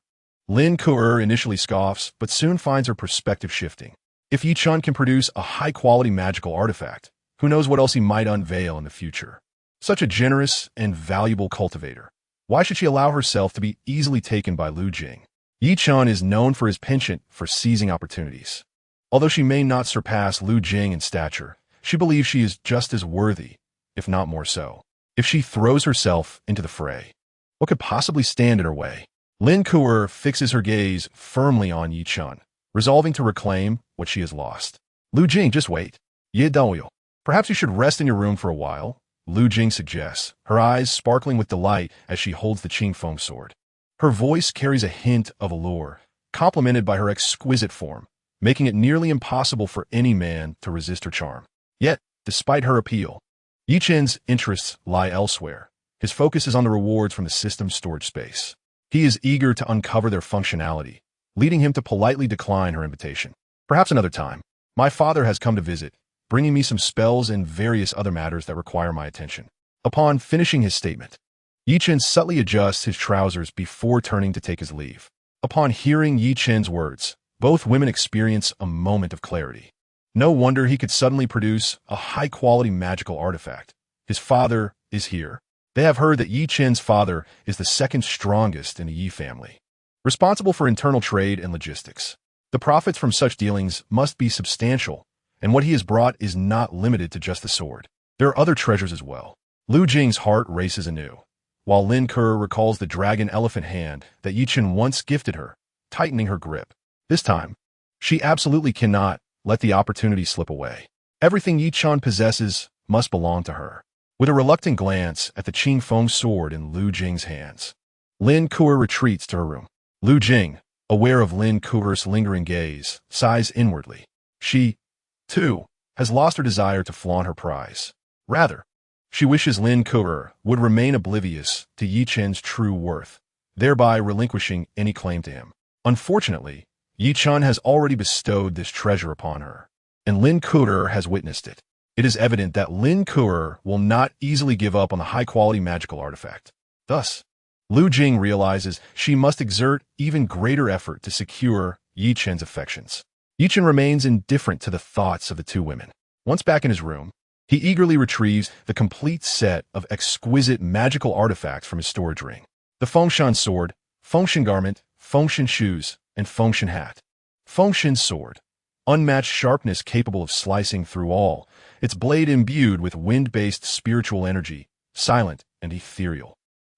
Lin Kuo initially scoffs but soon finds her perspective shifting. If Yi Chen can produce a high-quality magical artifact, who knows what else he might unveil in the future. Such a generous and valuable cultivator. Why should she allow herself to be easily taken by Lu Jing? Yi Chen is known for his penchant for seizing opportunities. Although she may not surpass Lu Jing in stature, she believes she is just as worthy, if not more so. If she throws herself into the fray, what could possibly stand in her way? Lin Kuo fixes her gaze firmly on Yi Chen, resolving to reclaim what she has lost. Lu Jing, just wait. Ye Dongyu. Perhaps you should rest in your room for a while, Lu Jing suggests, her eyes sparkling with delight as she holds the Qingfeng sword. Her voice carries a hint of allure, complemented by her exquisite form, making it nearly impossible for any man to resist her charm. Yet, despite her appeal, Yi Chen's interests lie elsewhere. His focus is on the rewards from the system's storage space. He is eager to uncover their functionality, leading him to politely decline her invitation. Perhaps another time. My father has come to visit, bringing me some spells and various other matters that require my attention. Upon finishing his statement, Yi Chen subtly adjusts his trousers before turning to take his leave. Upon hearing Yi Chen's words, both women experience a moment of clarity. No wonder he could suddenly produce a high-quality magical artifact. His father is here. They have heard that Yi Chen's father is the second strongest in the Yi family, responsible for internal trade and logistics. The profits from such dealings must be substantial, and what he has brought is not limited to just the sword. There are other treasures as well. Lu Jing's heart races anew, while Lin Kuo recalls the dragon elephant hand that Yi Chen once gifted her, tightening her grip. This time, she absolutely cannot let the opportunity slip away. Everything Yi Chen possesses must belong to her. With a reluctant glance at the Qingfeng sword in Lu Jing's hands, Lin Kuo retreats to her room. Lu Jing, aware of Lin Kuo's lingering gaze, sighs inwardly. She, too, has lost her desire to flaunt her prize. Rather, she wishes Lin Ku'er would remain oblivious to Yi Chen's true worth, thereby relinquishing any claim to him. Unfortunately, Yi Chen has already bestowed this treasure upon her, and Lin Ku'er has witnessed it. It is evident that Lin Ku'er will not easily give up on the high-quality magical artifact. Thus, Lu Jing realizes she must exert even greater effort to secure Yi Chen's affections. Yi Chen remains indifferent to the thoughts of the two women. Once back in his room, he eagerly retrieves the complete set of exquisite magical artifacts from his storage ring. The Fengshan sword, Fengshan garment, Fengshan shoes, and Fengshan hat. Fengshan sword. Unmatched sharpness capable of slicing through all, its blade imbued with wind-based spiritual energy, silent and ethereal,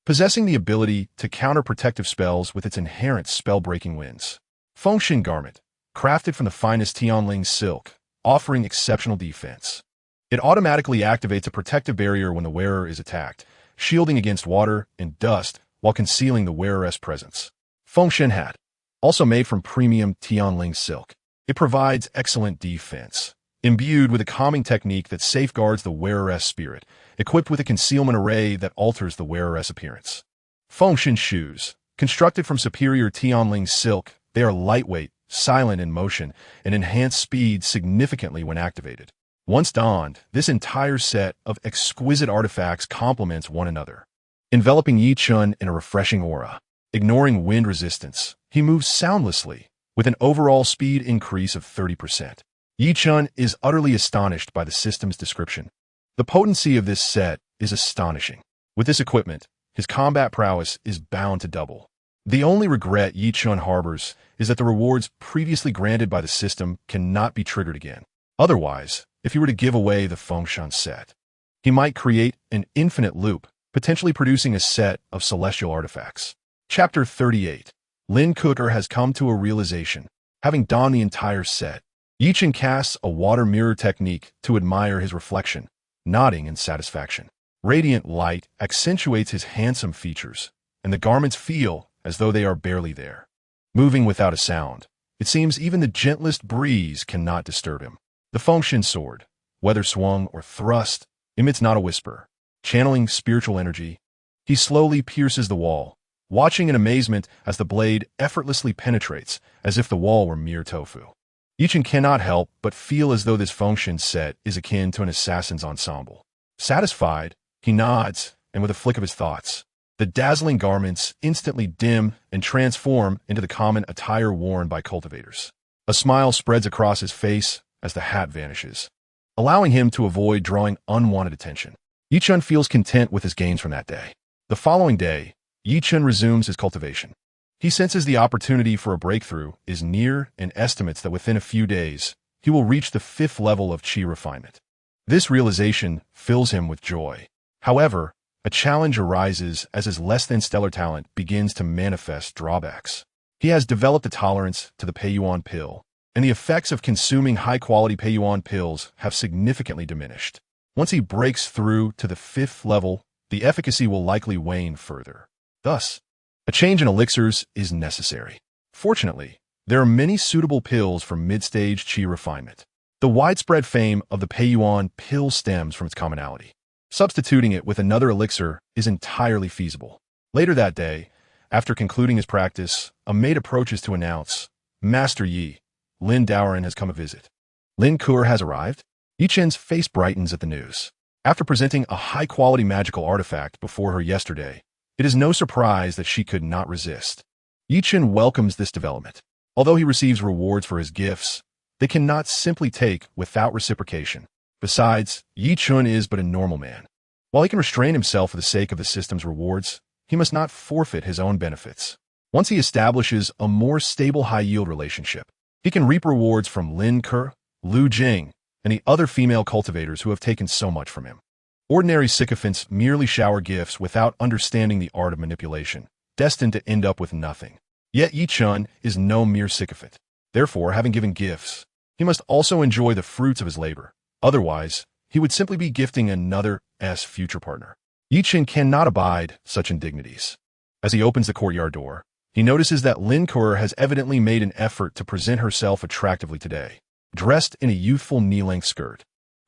possessing the ability to counter protective spells with its inherent spell-breaking winds. Fengshan garment, crafted from the finest Tianling silk, offering exceptional defense. It automatically activates a protective barrier when the wearer is attacked, shielding against water and dust while concealing the wearer's presence. Fengshan hat, also made from premium Tianling silk. It provides excellent defense, imbued with a calming technique that safeguards the wearer's spirit, equipped with a concealment array that alters the wearer's appearance. Fengshan shoes, constructed from superior Tianling silk, they are lightweight, silent in motion, and enhance speed significantly when activated. Once donned, this entire set of exquisite artifacts complements one another, enveloping Yi Chen in a refreshing aura. Ignoring wind resistance, he moves soundlessly, with an overall speed increase of 30%. Yi Chen is utterly astonished by the system's description. The potency of this set is astonishing. With this equipment, his combat prowess is bound to double. The only regret Yi Chen harbors is that the rewards previously granted by the system cannot be triggered again. Otherwise, if he were to give away the Fengshan set, he might create an infinite loop, potentially producing a set of celestial artifacts. Chapter 38. Lin Ku'er has come to a realization. Having donned the entire set, Yi Chen casts a water mirror technique to admire his reflection, nodding in satisfaction. Radiant light accentuates his handsome features, and the garments feel as though they are barely there. Moving without a sound, it seems even the gentlest breeze cannot disturb him. The Fengshan sword, whether swung or thrust, emits not a whisper. Channeling spiritual energy, he slowly pierces the wall, watching in amazement as the blade effortlessly penetrates, as if the wall were mere tofu. Yi Chen cannot help but feel as though this Fengshan set is akin to an assassin's ensemble. Satisfied, he nods, and with a flick of his thoughts, the dazzling garments instantly dim and transform into the common attire worn by cultivators. A smile spreads across his face as the hat vanishes, allowing him to avoid drawing unwanted attention. Yi Chen feels content with his gains from that day. The following day, Yi Chen resumes his cultivation. He senses the opportunity for a breakthrough is near and estimates that within a few days, he will reach the 5th level of Qi refinement. This realization fills him with joy. However, a challenge arises as his less-than-stellar talent begins to manifest drawbacks. He has developed a tolerance to the Peiyuan pill, and the effects of consuming high-quality Peiyuan pills have significantly diminished. Once he breaks through to the 5th level, the efficacy will likely wane further. Thus, a change in elixirs is necessary. Fortunately, there are many suitable pills for mid-stage Qi refinement. The widespread fame of the Peiyuan pill stems from its commonality. Substituting it with another elixir is entirely feasible. Later that day, after concluding his practice, a maid approaches to announce, "Master Yi, Lin Daoren has come a visit." Lin Ku'er has arrived? Yi Chen's face brightens at the news. After presenting a high-quality magical artifact before her yesterday, it is no surprise that she could not resist. Yi Chen welcomes this development. Although he receives rewards for his gifts, they cannot simply take without reciprocation. Besides, Yi Chen is but a normal man. While he can restrain himself for the sake of the system's rewards, he must not forfeit his own benefits. Once he establishes a more stable high-yield relationship, he can reap rewards from Lin Ku'er, Lu Jing, and the other female cultivators who have taken so much from him. Ordinary sycophants merely shower gifts without understanding the art of manipulation, destined to end up with nothing. Yet Yi Chen is no mere sycophant. Therefore, having given gifts, he must also enjoy the fruits of his labor. Otherwise, he would simply be gifting another's future partner. Yi Chen cannot abide such indignities. As he opens the courtyard door, he notices that Lin Ku'er has evidently made an effort to present herself attractively today, dressed in a youthful knee-length skirt.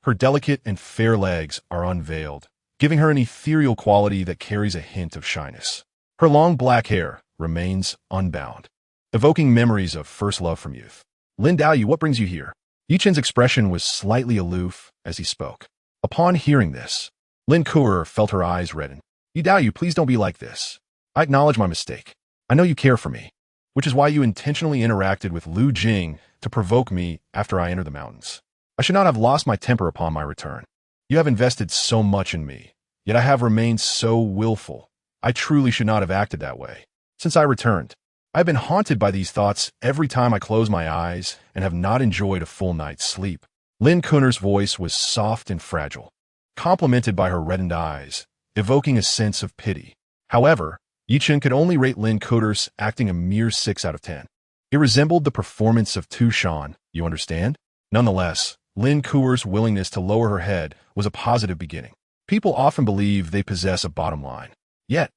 Her delicate and fair legs are unveiled, giving her an ethereal quality that carries a hint of shyness. Her long black hair remains unbound, evoking memories of first love from youth. Lin Daoyu, what brings you here? Yi Chen's expression was slightly aloof as he spoke. Upon hearing this, Lin Kuer felt her eyes redden. Yi Daoyu, please don't be like this. I acknowledge my mistake. I know you care for me, which is why you intentionally interacted with Lu Jing to provoke me after I entered the mountains. I should not have lost my temper upon my return. You have invested so much in me, yet I have remained so willful. I truly should not have acted that way. Since I returned, I have been haunted by these thoughts every time I close my eyes and have not enjoyed a full night's sleep. Lin Kuner's voice was soft and fragile, complemented by her reddened eyes, evoking a sense of pity. However, Yi Chen could only rate Lin Kuner's acting a mere 6 out of 10. It resembled the performance of Tu Shan, you understand? Nonetheless, Lin Kuer's willingness to lower her head was a positive beginning. People often believe they possess a bottom line. Yet,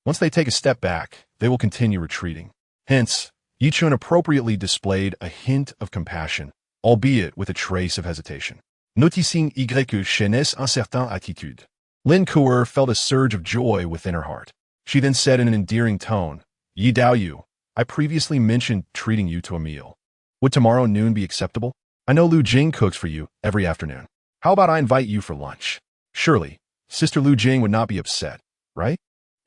once they take a step back, they will continue retreating. Hence, Yi Chen appropriately displayed a hint of compassion, albeit with a trace of hesitation. Noticing y que Chen's incertain attitude. Lin Kuer felt a surge of joy within her heart. She then said in an endearing tone, Yi Daoyu, I previously mentioned treating you to a meal. Would tomorrow noon be acceptable? I know Lu Jing cooks for you every afternoon. How about I invite you for lunch? Surely, Sister Lu Jing would not be upset, right?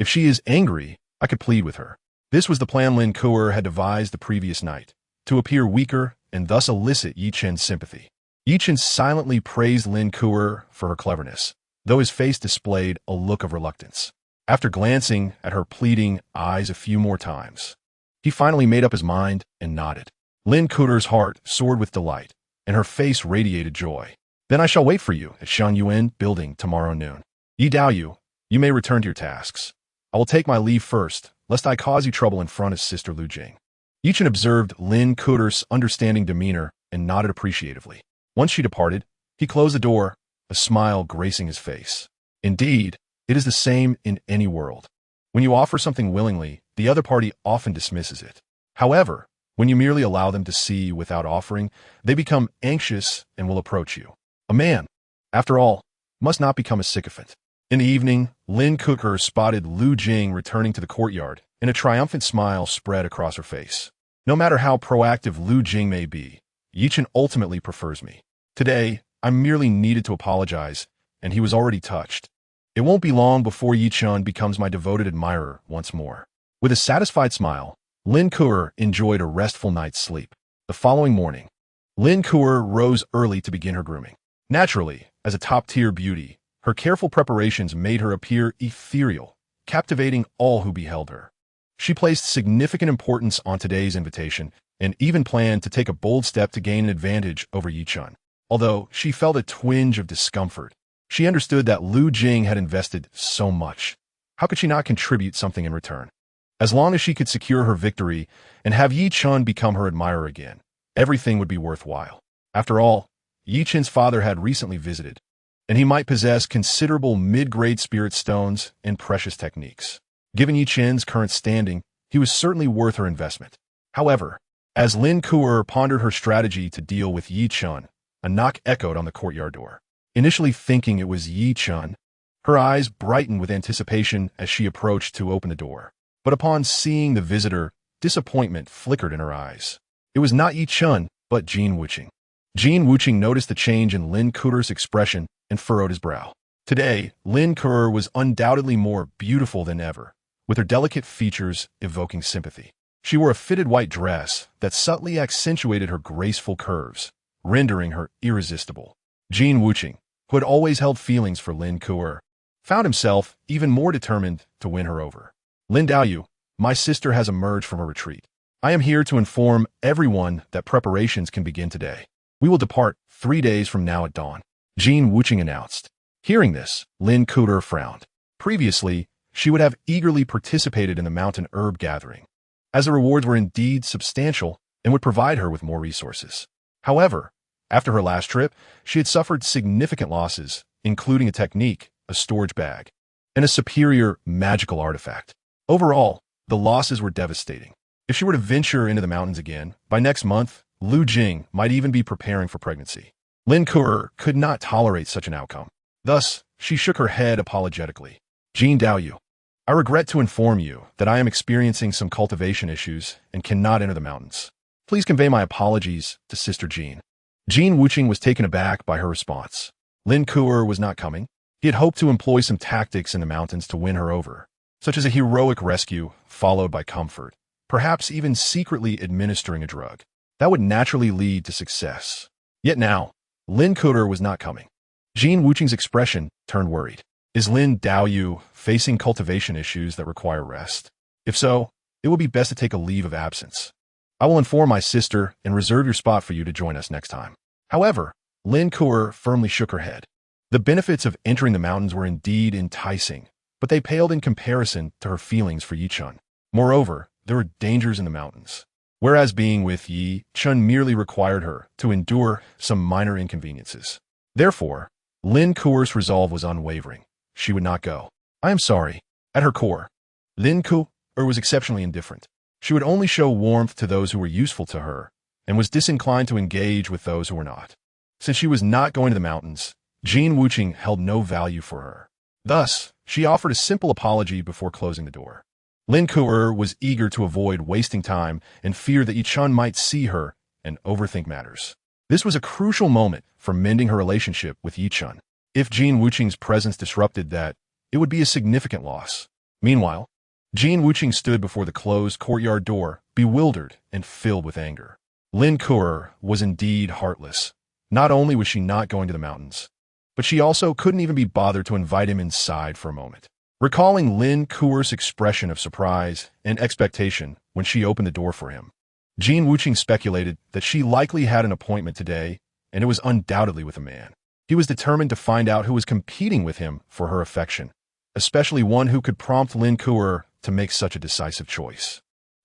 If she is angry, I could plead with her. This was the plan Lin Kuer had devised the previous night, to appear weaker and thus elicit Yi Chen's sympathy. Yi Chen silently praised Lin Kuer for her cleverness, though his face displayed a look of reluctance. After glancing at her pleading eyes a few more times, he finally made up his mind and nodded. Lin Kuer's heart soared with delight, and her face radiated joy. Then I shall wait for you at Xiangyuan building tomorrow noon. Yi Daoyu, you may return to your tasks. I will take my leave first, lest I cause you trouble in front of Sister Lu Jing. Yi Chen observed Lin Kuer's understanding demeanor and nodded appreciatively. Once she departed, he closed the door, a smile gracing his face. Indeed, it is the same in any world. When you offer something willingly, the other party often dismisses it. However, when you merely allow them to see you without offering, they become anxious and will approach you. A man, after all, must not become a sycophant. In the evening, Lin Kuer spotted Lu Jing returning to the courtyard, and a triumphant smile spread across her face. No matter how proactive Lu Jing may be, Yi Chen ultimately prefers me. Today, I merely needed to apologize, and he was already touched. It won't be long before Yi Chen becomes my devoted admirer once more. With a satisfied smile, Lin Kuer enjoyed a restful night's sleep. The following morning, Lin Kuer rose early to begin her grooming. Naturally, as a top-tier beauty, her careful preparations made her appear ethereal, captivating all who beheld her. She placed significant importance on today's invitation and even planned to take a bold step to gain an advantage over Yi Chen. Although she felt a twinge of discomfort, she understood that Lu Jing had invested so much. How could she not contribute something in return? As long as she could secure her victory and have Yi Chen become her admirer again, everything would be worthwhile. After all, Yi Chen's father had recently visited, and he might possess considerable mid-grade spirit stones and precious techniques. Given Yi Chen's current standing, he was certainly worth her investment. However, as Lin Kuer pondered her strategy to deal with Yi Chen, a knock echoed on the courtyard door. Initially thinking it was Yi Chen, her eyes brightened with anticipation as she approached to open the door. But upon seeing the visitor, disappointment flickered in her eyes. It was not Yi Chen, but Jin Wuqing. Jin Wuqing noticed the change in Lin Kuer's expression and furrowed his brow. Today, Lin Kuer was undoubtedly more beautiful than ever, with her delicate features evoking sympathy. She wore a fitted white dress that subtly accentuated her graceful curves, rendering her irresistible. Jin Wuqing, who had always held feelings for Lin Kuer, found himself even more determined to win her over. Lin Daoyu, my sister has emerged from her retreat. I am here to inform everyone that preparations can begin today. We will depart 3 days from now at dawn, Jin Wuqing announced. Hearing this, Lin Kuer frowned. Previously, she would have eagerly participated in the mountain herb gathering, as the rewards were indeed substantial and would provide her with more resources. However, after her last trip, she had suffered significant losses, including a technique, a storage bag, and a superior magical artifact. Overall, the losses were devastating. If she were to venture into the mountains again, by next month, Lu Jing might even be preparing for pregnancy. Lin Kuo could not tolerate such an outcome. Thus, she shook her head apologetically. Jin Daoyu, I regret to inform you that I am experiencing some cultivation issues and cannot enter the mountains. Please convey my apologies to Sister Jean. Jin Wuqing was taken aback by her response. Lin Kuo was not coming. He had hoped to employ some tactics in the mountains to win her over, such as a heroic rescue followed by comfort, perhaps even secretly administering a drug. That would naturally lead to success. Yet now, Lin Kuo was not coming. Jin Wuqing's expression turned worried. Is Lin Daoyu facing cultivation issues that require rest? If so, it will be best to take a leave of absence. I will inform my sister and reserve your spot for you to join us next time. However, Lin Kuo firmly shook her head. The benefits of entering the mountains were indeed enticing, but they paled in comparison to her feelings for Yi Chen. Moreover, there were dangers in the mountains, whereas being with Yi Chen merely required her to endure some minor inconveniences. Therefore, Lin Kuo's resolve was unwavering. She would not go. I am sorry. At her core, Lin Kuo was exceptionally indifferent. She would only show warmth to those who were useful to her, and was disinclined to engage with those who were not. Since she was not going to the mountains, Jin Wuqing held no value for her. Thus, she offered a simple apology before closing the door. Lin Kuo was eager to avoid wasting time and feared that Yi Chen might see her and overthink matters. This was a crucial moment for mending her relationship with Yi Chen. If Jin Wuqing's presence disrupted that, it would be a significant loss. Meanwhile, Jin Wuqing stood before the closed courtyard door, bewildered and filled with anger. Lin Kuo was indeed heartless. Not only was she not going to the mountains, but she also couldn't even be bothered to invite him inside for a moment. Recalling Lin Kuo's expression of surprise and expectation when she opened the door for him, Jin Wuqing speculated that she likely had an appointment today, and it was undoubtedly with a man. He was determined to find out who was competing with him for her affection, especially one who could prompt Lin Kuo to make such a decisive choice.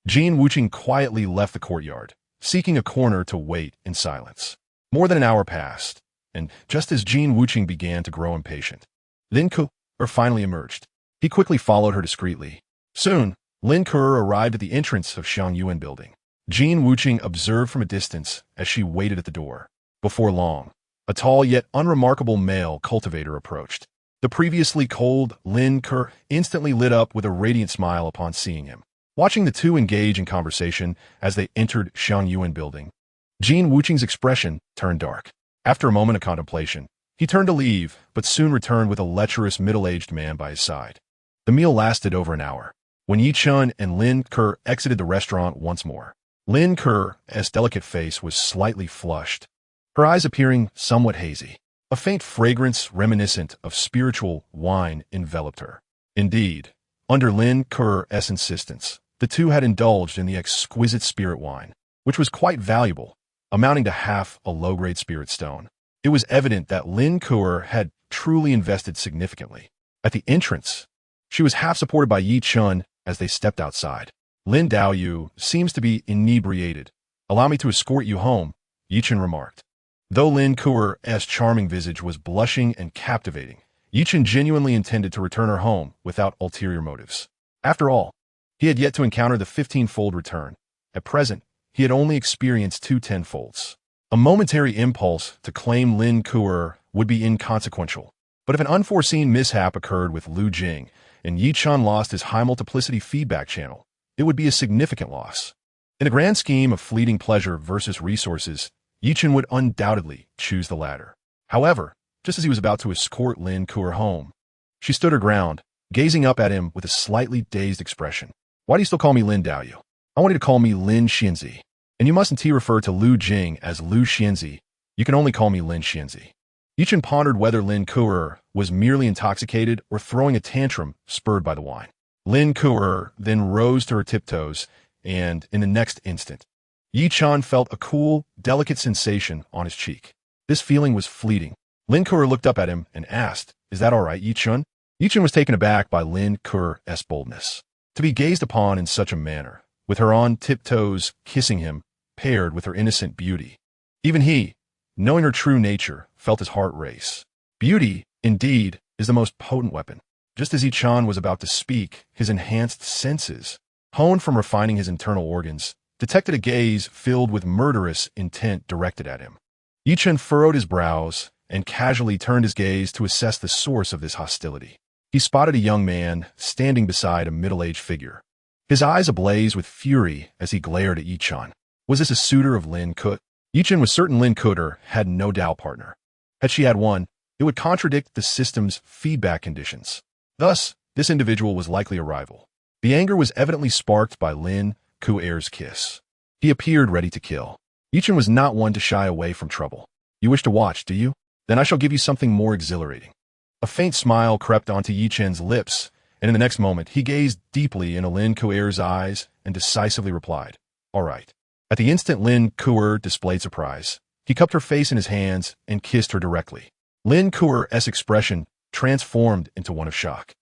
Jin Wuqing quietly left the courtyard, seeking a corner to wait in silence. More than an hour passed, and just as Jin Wuqing began to grow impatient, Lin Kuo finally emerged. He quickly followed her discreetly. Soon, Lin Kuo arrived at the entrance of Xianxia building. Jin Wuqing observed from a distance as she waited at the door. Before long, a tall yet unremarkable male cultivator approached. The previously cold Lin Kuo instantly lit up with a radiant smile upon seeing him. Watching the two engage in conversation as they entered Xianxia building, Jin Wuqing's expression turned dark. After a moment of contemplation, he turned to leave, but soon returned with a lecherous middle-aged man by his side. The meal lasted over an hour. When Yi Chen and Lin Kuo exited the restaurant once more, Lin Kuo's delicate face was slightly flushed, her eyes appearing somewhat hazy. A faint fragrance reminiscent of spiritual wine enveloped her. Indeed, under Lin Kuo's insistence, the two had indulged in the exquisite spirit wine, which was quite valuable, amounting to half a low-grade spirit stone. It was evident that Lin Kuo had truly invested significantly. At the entrance, she was half supported by Yi Chen as they stepped outside. Lin Daoyu seems to be inebriated. Allow me to escort you home, Yi Chen remarked. Though Lin Kuo's charming visage was blushing and captivating, Yi Chen genuinely intended to return her home without ulterior motives. After all, he had yet to encounter the 15-fold return. At present, he had only experienced 2 10-folds. A momentary impulse to claim Lin Kuo would be inconsequential. But if an unforeseen mishap occurred with Lu Jing and Yi Chen lost his high multiplicity feedback channel, it would be a significant loss. In a grand scheme of fleeting pleasure versus resources, Yi Chen would undoubtedly choose the latter. However, just as he was about to escort Lin Kuo home, she stood her ground, gazing up at him with a slightly dazed expression. Why do you still call me Lin Daoyu? I want you to call me Lin Xianxia. And you mustn't refer to Lu Jing as Lu Xianxia. You can only call me Lin Xianxia. Yi Chen pondered whether Lin Kuo was merely intoxicated or throwing a tantrum spurred by the wine. Lin Kuo then rose to her tiptoes, and in the next instant, Yi Chen felt a cool, delicate sensation on his cheek. This feeling was fleeting. Lin Kuo looked up at him and asked, "Is that all right, Yi Chen?" Yi Chen was taken aback by Lin Kuo's boldness. To be gazed upon in such a manner, with her on tiptoes kissing him, paired with her innocent beauty. Even he, knowing her true nature, felt his heart race. Beauty, indeed, is the most potent weapon. Just as Yi Chen was about to speak, his enhanced senses, honed from refining his internal organs, detected a gaze filled with murderous intent directed at him. Chen furrowed his brows and casually turned his gaze to assess the source of this hostility. He spotted a young man standing beside a middle-aged figure, his eyes ablaze with fury as he glared at Chen. Was this a suitor of Lin Kuo? Chen was certain Lin Kuo had no doubt partner. Had she had one, it would contradict the system's feedback conditions. Thus, this individual was likely a rival. The anger was evidently sparked by Lin Kuo's kiss. He appeared ready to kill. Chen was not one to shy away from trouble. You wish to watch, do you? Then I shall give you something more exhilarating. A faint smile crept onto Chen's lips, and in the next moment he gazed deeply into Lin Kuo's eyes and decisively replied, "All right." At the instant Lin Kuo displayed surprise. He cupped her face in his hands and kissed her directly. Lin Kuo's expression transformed into one of shock.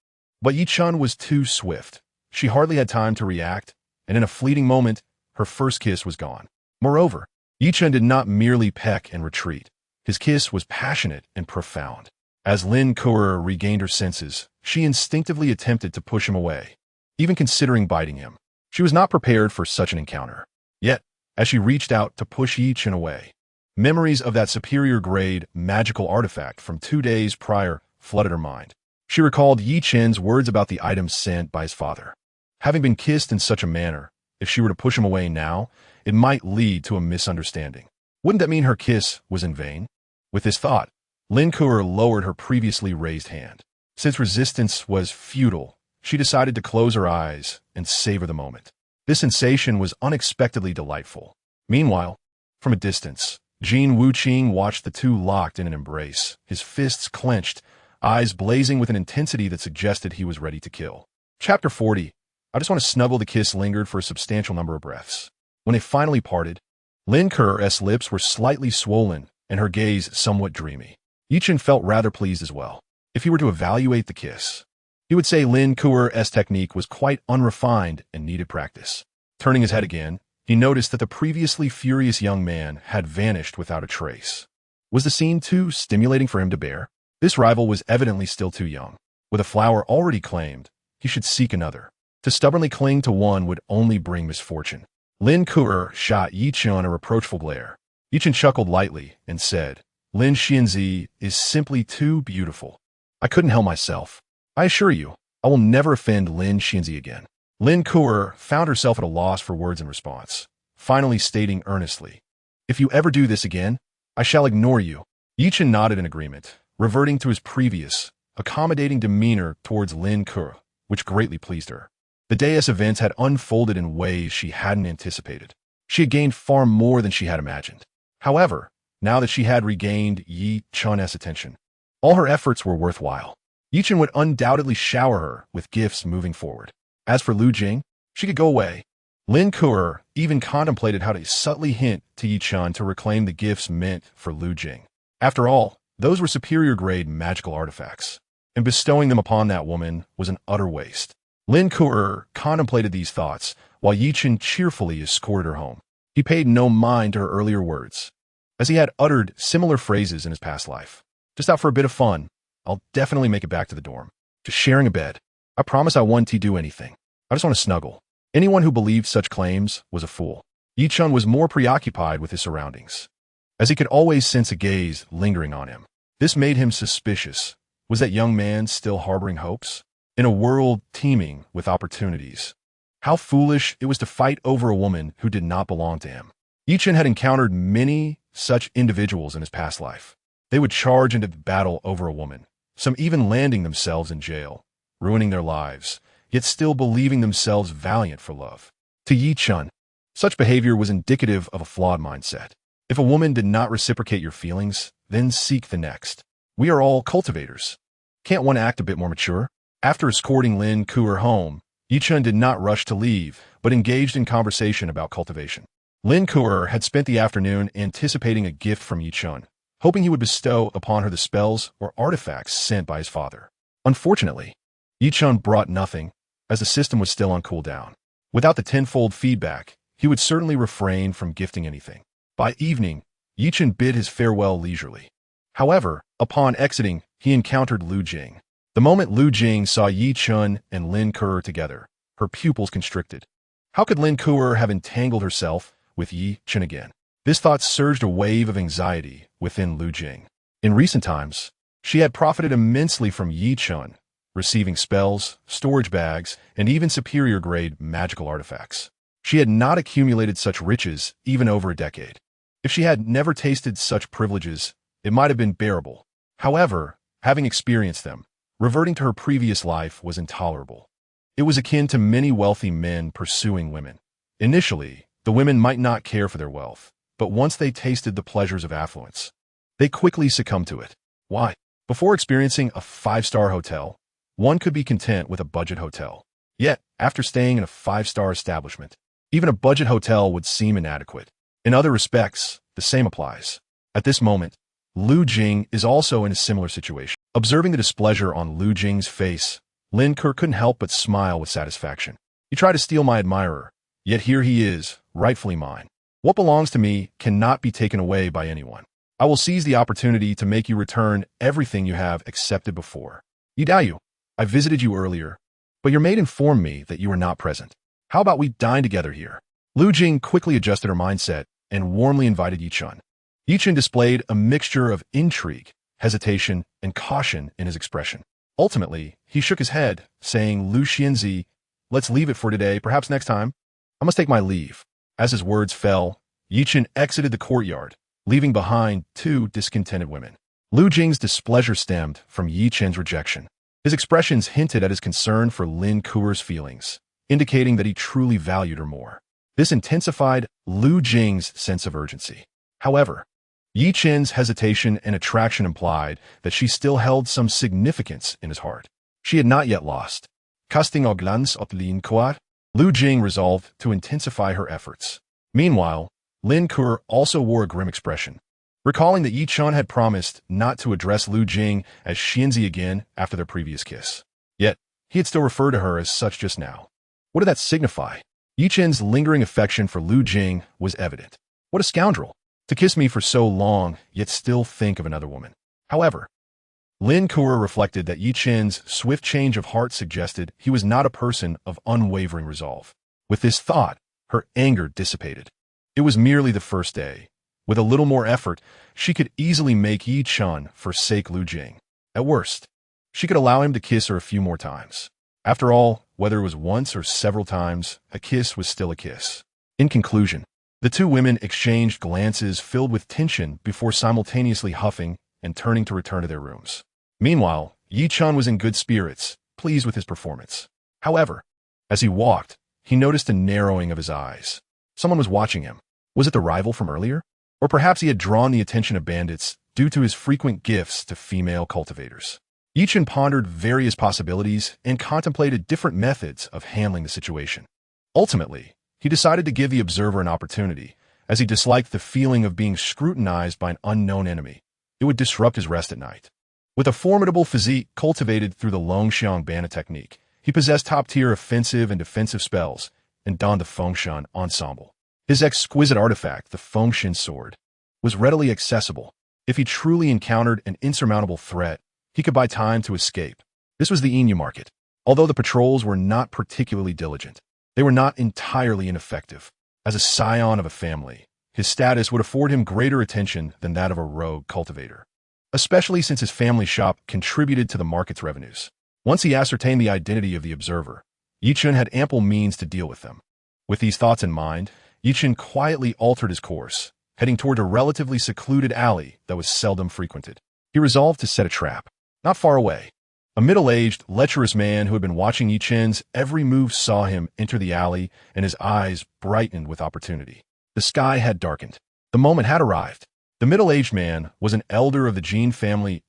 But Chen was too swift. She hardly had time to react, and in a fleeting moment, her first kiss was gone. Moreover, Chen did not merely peck and retreat. His kiss was passionate and profound. As Lin Kuo regained her senses, she instinctively attempted to push him away, even considering biting him. She was not prepared for such an encounter. Yet, as she reached out to push Chen away, memories of that superior-grade magical artifact from 2 days prior flooded her mind. She recalled Chen's words about the items sent by his father. Having been kissed in such a manner, if she were to push him away now, it might lead to a misunderstanding. Wouldn't that mean her kiss was in vain? With this thought, Lin Kuo lowered her previously raised hand. Since resistance was futile, she decided to close her eyes and savor the moment. This sensation was unexpectedly delightful. Meanwhile, from a distance, Jin Wuqing watched the two locked in an embrace, his fists clenched, eyes blazing with an intensity that suggested he was ready to kill. Chapter 40. I just want to snuggle. The kiss lingered for a substantial number of breaths. When they finally parted, Lin Kuo's lips were slightly swollen and her gaze somewhat dreamy. Chen felt rather pleased as well. If he were to evaluate the kiss, he would say Lin Kuo's technique was quite unrefined and needed practice. Turning his head again, he noticed that the previously furious young man had vanished without a trace. Was the scene too stimulating for him to bear? This rival was evidently still too young. With a flower already claimed, he should seek another. To stubbornly cling to one would only bring misfortune. Lin Kuo shot Chen a reproachful glare. Chen chuckled lightly and said, "Lin Xianxia is simply too beautiful. I couldn't help myself. I assure you, I will never offend Lin Xianxia again." Lin Kuo found herself at a loss for words in response, finally stating earnestly, "If you ever do this again, I shall ignore you." Chen nodded in agreement, reverting to his previous, accommodating demeanor towards Lin Kuo, which greatly pleased her. The day's events had unfolded in ways she hadn't anticipated. She had gained far more than she had imagined. However, now that she had regained Chen's attention, all her efforts were worthwhile. Chen would undoubtedly shower her with gifts moving forward. As for Lu Jing, she could go away. Lin Kuo even contemplated how to subtly hint to Chen to reclaim the gifts meant for Lu Jing. After all, those were superior-grade magical artifacts, and bestowing them upon that woman was an utter waste. Lin Kuo contemplated these thoughts while Chen cheerfully escorted her home. He paid no mind to her earlier words, as he had uttered similar phrases in his past life. Just out for a bit of fun, I'll definitely make it back to the dorm. Just sharing a bed. I promise I won't do anything. I just want to snuggle. Anyone who believed such claims was a fool. Chen was more preoccupied with his surroundings, as he could always sense a gaze lingering on him. This made him suspicious. Was that young man still harboring hopes? In a world teeming with opportunities, how foolish it was to fight over a woman who did not belong to him. Chen had encountered many such individuals in his past life. They would charge into battle over a woman, some even landing themselves in jail, ruining their lives, yet still believing themselves valiant for love. To Chen, such behavior was indicative of a flawed mindset. If a woman did not reciprocate your feelings, then seek the next. We are all cultivators. Can't one act a bit more mature? After escorting Lin Kuo home, Chen did not rush to leave, but engaged in conversation about cultivation. Lin Kuo had spent the afternoon anticipating a gift from Chen, hoping he would bestow upon her the spells or artifacts sent by his father. Unfortunately, Chen brought nothing, as the system was still on cooldown. Without the tenfold feedback, he would certainly refrain from gifting anything. By evening, Chen bid his farewell leisurely. However, upon exiting, he encountered Lu Jing. The moment Lu Jing saw Chen and Lin Kuo together, her pupils constricted. How could Lin Kuo have entangled herself with Chen again? This thought surged a wave of anxiety within Lu Jing. In recent times, she had profited immensely from Yi Chen, receiving spells, storage bags, and even superior-grade magical artifacts. She had not accumulated such riches even over a decade. If she had never tasted such privileges, it might have been bearable. However, having experienced them, reverting to her previous life was intolerable. It was akin to many wealthy men pursuing women. Initially, the women might not care for their wealth, but once they tasted the pleasures of affluence, they quickly succumbed to it. Why? Before experiencing a 5-star hotel, one could be content with a budget hotel. Yet, after staying in a 5-star establishment, even a budget hotel would seem inadequate. In other respects, the same applies. At this moment, Lu Jing is also in a similar situation. Observing the displeasure on Lu Jing's face, Lin Ke couldn't help but smile with satisfaction. "You tried to steal my admirer, yet here he is, rightfully mine. What belongs to me cannot be taken away by anyone. I will seize the opportunity to make you return everything you have accepted before. Yi Dayu, I visited you earlier, but your maid informed me that you were not present. How about we dine together here?" Lu Jing quickly adjusted her mindset and warmly invited Yi Chen. Yi Chen displayed a mixture of intrigue, hesitation, and caution in his expression. Ultimately, he shook his head, saying, "Lu Xianxia, let's leave it for today, perhaps next time. I must take my leave." As his words fell, Yi Chen exited the courtyard, leaving behind 2 discontented women. Lu Jing's displeasure stemmed from Yi Chen's rejection. His expressions hinted at his concern for Lin Ke's feelings, indicating that he truly valued her more. This intensified Lu Jing's sense of urgency. However, Yi Chen's hesitation and attraction implied that she still held some significance in his heart. She had not yet lost. Casting au glance at Lin Ke, Lu Jing resolved to intensify her efforts. Meanwhile, Lin Ke also wore a grim expression, recalling that Yi Chen had promised not to address Lu Jing as Xianxia again after their previous kiss. Yet, he had still referred to her as such just now. What did that signify? Yi Chen's lingering affection for Lu Jing was evident. What a scoundrel! To kiss me for so long, yet still think of another woman. However, Lin Ke reflected that Yi Chen's swift change of heart suggested he was not a person of unwavering resolve. With this thought, her anger dissipated. It was merely the first day. With a little more effort, she could easily make Yi Chen forsake Lu Jing. At worst, she could allow him to kiss her a few more times. After all, whether it was once or several times, a kiss was still a kiss. In conclusion, the 2 women exchanged glances filled with tension before simultaneously huffing and turning to return to their rooms. Meanwhile, Yi Chen was in good spirits, pleased with his performance. However, as he walked, he noticed a narrowing of his eyes. Someone was watching him. Was it the rival from earlier? Or perhaps he had drawn the attention of bandits due to his frequent gifts to female cultivators. Yi Chen pondered various possibilities and contemplated different methods of handling the situation. Ultimately, he decided to give the observer an opportunity, as he disliked the feeling of being scrutinized by an unknown enemy. It would disrupt his rest at night. With a formidable physique cultivated through the Longxiang Bana technique, he possessed top-tier offensive and defensive spells and donned the Fengshan ensemble. His exquisite artifact, the Fengshan sword, was readily accessible. If he truly encountered an insurmountable threat, he could buy time to escape. This was the Inu market. Although the patrols were not particularly diligent, they were not entirely ineffective. As a scion of a family, his status would afford him greater attention than that of a rogue cultivator, especially since his family shop contributed to the market's revenues. Once he ascertained the identity of the observer, Yi Chen had ample means to deal with them. With these thoughts in mind, Yi Chen quietly altered his course, heading toward a relatively secluded alley that was seldom frequented. He resolved to set a trap. Not far away, a middle-aged, lecherous man who had been watching Yi Chen's every move saw him enter the alley, and his eyes brightened with opportunity. The sky had darkened. The moment had arrived. The middle-aged man was an elder of the Jin family's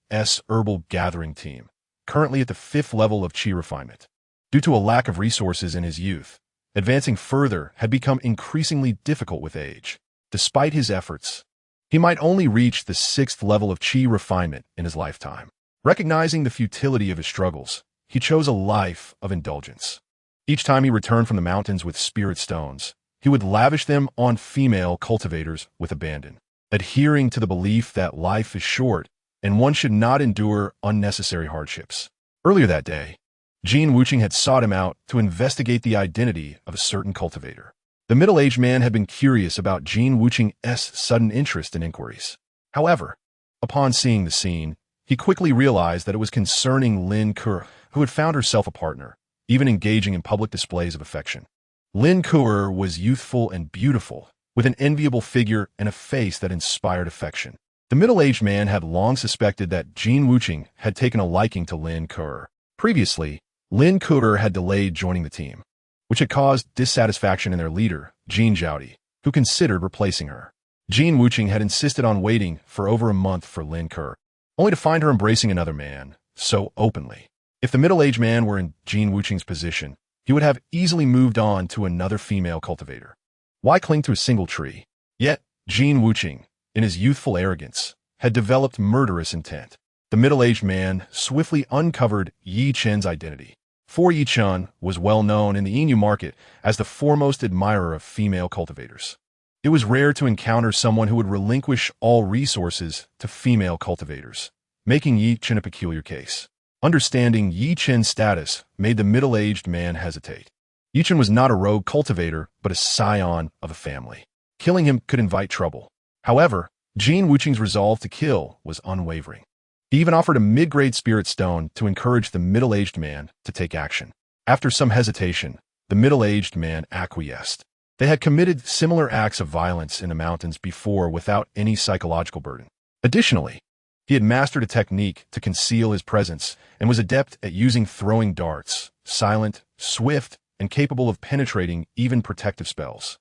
herbal gathering team, currently at the 5th level of Qi refinement. Due to a lack of resources in his youth, advancing further had become increasingly difficult with age. Despite his efforts, he might only reach the 6th level of Qi refinement in his lifetime. Recognizing the futility of his struggles, he chose a life of indulgence. Each time he returned from the mountains with spirit stones, he would lavish them on female cultivators with abandon, adhering to the belief that life is short and one should not endure unnecessary hardships. Earlier that day, Jin Wuqing had sought him out to investigate the identity of a certain cultivator. The middle-aged man had been curious about Jin Wuqing's sudden interest in inquiries. However, Upon seeing the scene, he quickly realized that it was concerning Lin Ke, who had found herself a partner, even engaging in public displays of affection. Lin Ke was youthful and beautiful, with an enviable figure and a face that inspired affection. The middle-aged man had long suspected that Jin Wuqing had taken a liking to Lin Ke. Previously, Lin Ke had delayed joining the team, which had caused dissatisfaction in their leader, Jin Zhaodi, who considered replacing her. Jin Wuqing had insisted on waiting for over a month for Lin Ke, only to find her embracing another man, so openly. If the middle-aged man were in Jin Wuqing's position, he would have easily moved on to another female cultivator. Why cling to a single tree? Yet, Jin Wuqing, in his youthful arrogance, had developed murderous intent. The middle-aged man swiftly uncovered Yi Chen's identity. For Yi Chen was well known in the Inu market as the foremost admirer of female cultivators. It was rare to encounter someone who would relinquish all resources to female cultivators, making Yi Chen a peculiar case. Understanding Yi Chen's status made the middle-aged man hesitate. Yi Chen was not a rogue cultivator, but a scion of a family. Killing him could invite trouble. However, Jin Wuqing's resolve to kill was unwavering. He even offered a mid-grade spirit stone to encourage the middle-aged man to take action. After some hesitation, the middle-aged man acquiesced. They had committed similar acts of violence in the mountains before without any psychological burden. Additionally, he had mastered a technique to conceal his presence and was adept at using throwing darts, silent, swift, and capable of penetrating even protective spells.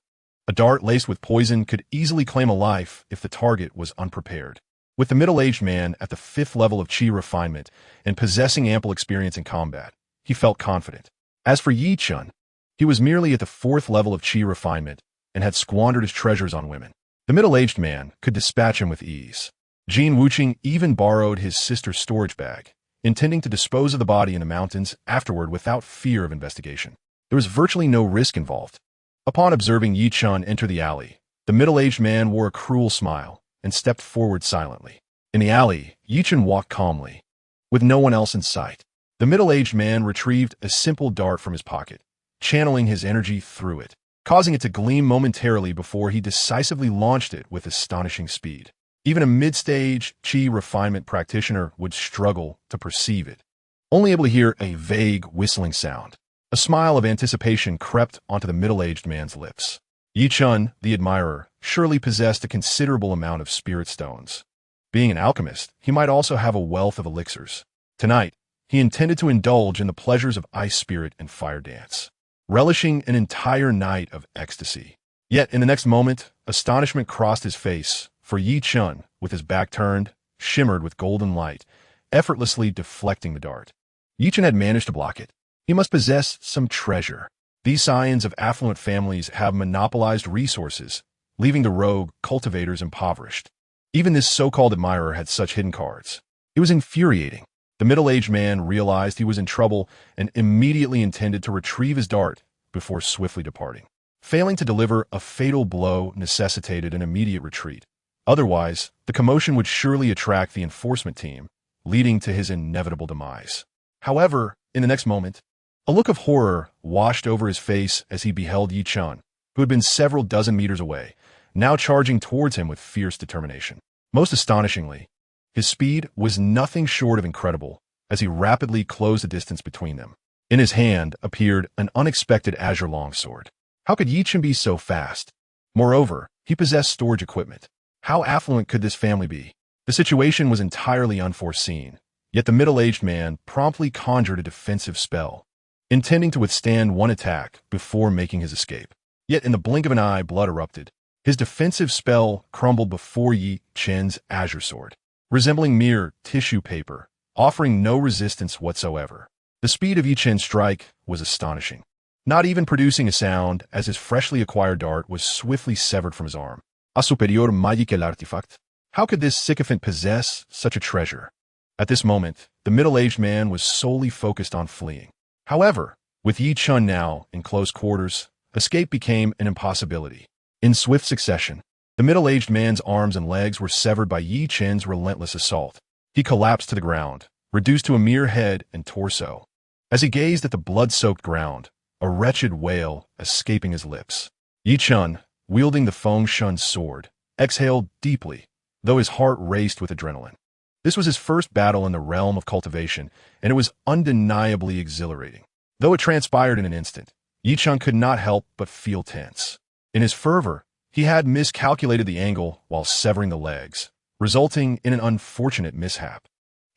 A dart laced with poison could easily claim a life if the target was unprepared. With the middle-aged man at the 5th level of Qi refinement and possessing ample experience in combat, he felt confident. As for Yi Chen, he was merely at the 4th level of Qi refinement and had squandered his treasures on women. The middle-aged man could dispatch him with ease. Jin Wuqing even borrowed his sister's storage bag, intending to dispose of the body in the mountains afterward without fear of investigation. There was virtually no risk involved. Upon observing Yi Chen enter the alley, the middle-aged man wore a cruel smile and stepped forward silently. In the alley, Yi Chen walked calmly, with no one else in sight. The middle-aged man retrieved a simple dart from his pocket, channeling his energy through it, causing it to gleam momentarily before he decisively launched it with astonishing speed. Even a mid-stage Qi refinement practitioner would struggle to perceive it, only able to hear a vague whistling sound. A smile of anticipation crept onto the middle-aged man's lips. Yi Chen, the admirer, surely possessed a considerable amount of spirit stones. Being an alchemist, he might also have a wealth of elixirs. Tonight, he intended to indulge in the pleasures of ice spirit and fire dance, relishing an entire night of ecstasy. Yet, in the next moment, astonishment crossed his face, for Yi Chen, with his back turned, shimmered with golden light, effortlessly deflecting the dart. Yi Chen had managed to block it. He must possess some treasure. These scions of affluent families have monopolized resources, leaving the rogue cultivators impoverished. Even this so-called admirer had such hidden cards. It was infuriating. The middle-aged man realized he was in trouble and immediately intended to retrieve his dart before swiftly departing. Failing to deliver a fatal blow necessitated an immediate retreat. Otherwise, the commotion would surely attract the enforcement team, leading to his inevitable demise. However, in the next moment, a look of horror washed over his face as he beheld Yi Chen, who had been several dozen meters away, now charging towards him with fierce determination. Most astonishingly, his speed was nothing short of incredible as he rapidly closed the distance between them. In his hand appeared an unexpected azure longsword. How could Yi Chen be so fast? Moreover, he possessed storage equipment. How affluent could this family be? The situation was entirely unforeseen, yet the middle-aged man promptly conjured a defensive spell, intending to withstand one attack before making his escape. Yet in the blink of an eye, blood erupted. His defensive spell crumbled before Yi Chen's azure sword, resembling mere tissue paper, offering no resistance whatsoever. The speed of Yi Chen's strike was astonishing, not even producing a sound as his freshly acquired dart was swiftly severed from his arm. A superior magique l'artefact. How could this sycophant possess such a treasure? At this moment, the middle-aged man was solely focused on fleeing. However, with Yi Chen now in close quarters, escape became an impossibility. In swift succession, the middle-aged man's arms and legs were severed by Yi Chen's relentless assault. He collapsed to the ground, reduced to a mere head and torso. As he gazed at the blood-soaked ground, a wretched wail escaping his lips. Yi Chen, wielding the Feng Shun sword, exhaled deeply, though his heart raced with adrenaline. This was his first battle in the realm of cultivation, and it was undeniably exhilarating. Though it transpired in an instant, Chen could not help but feel tense. In his fervor, he had miscalculated the angle while severing the legs, resulting in an unfortunate mishap.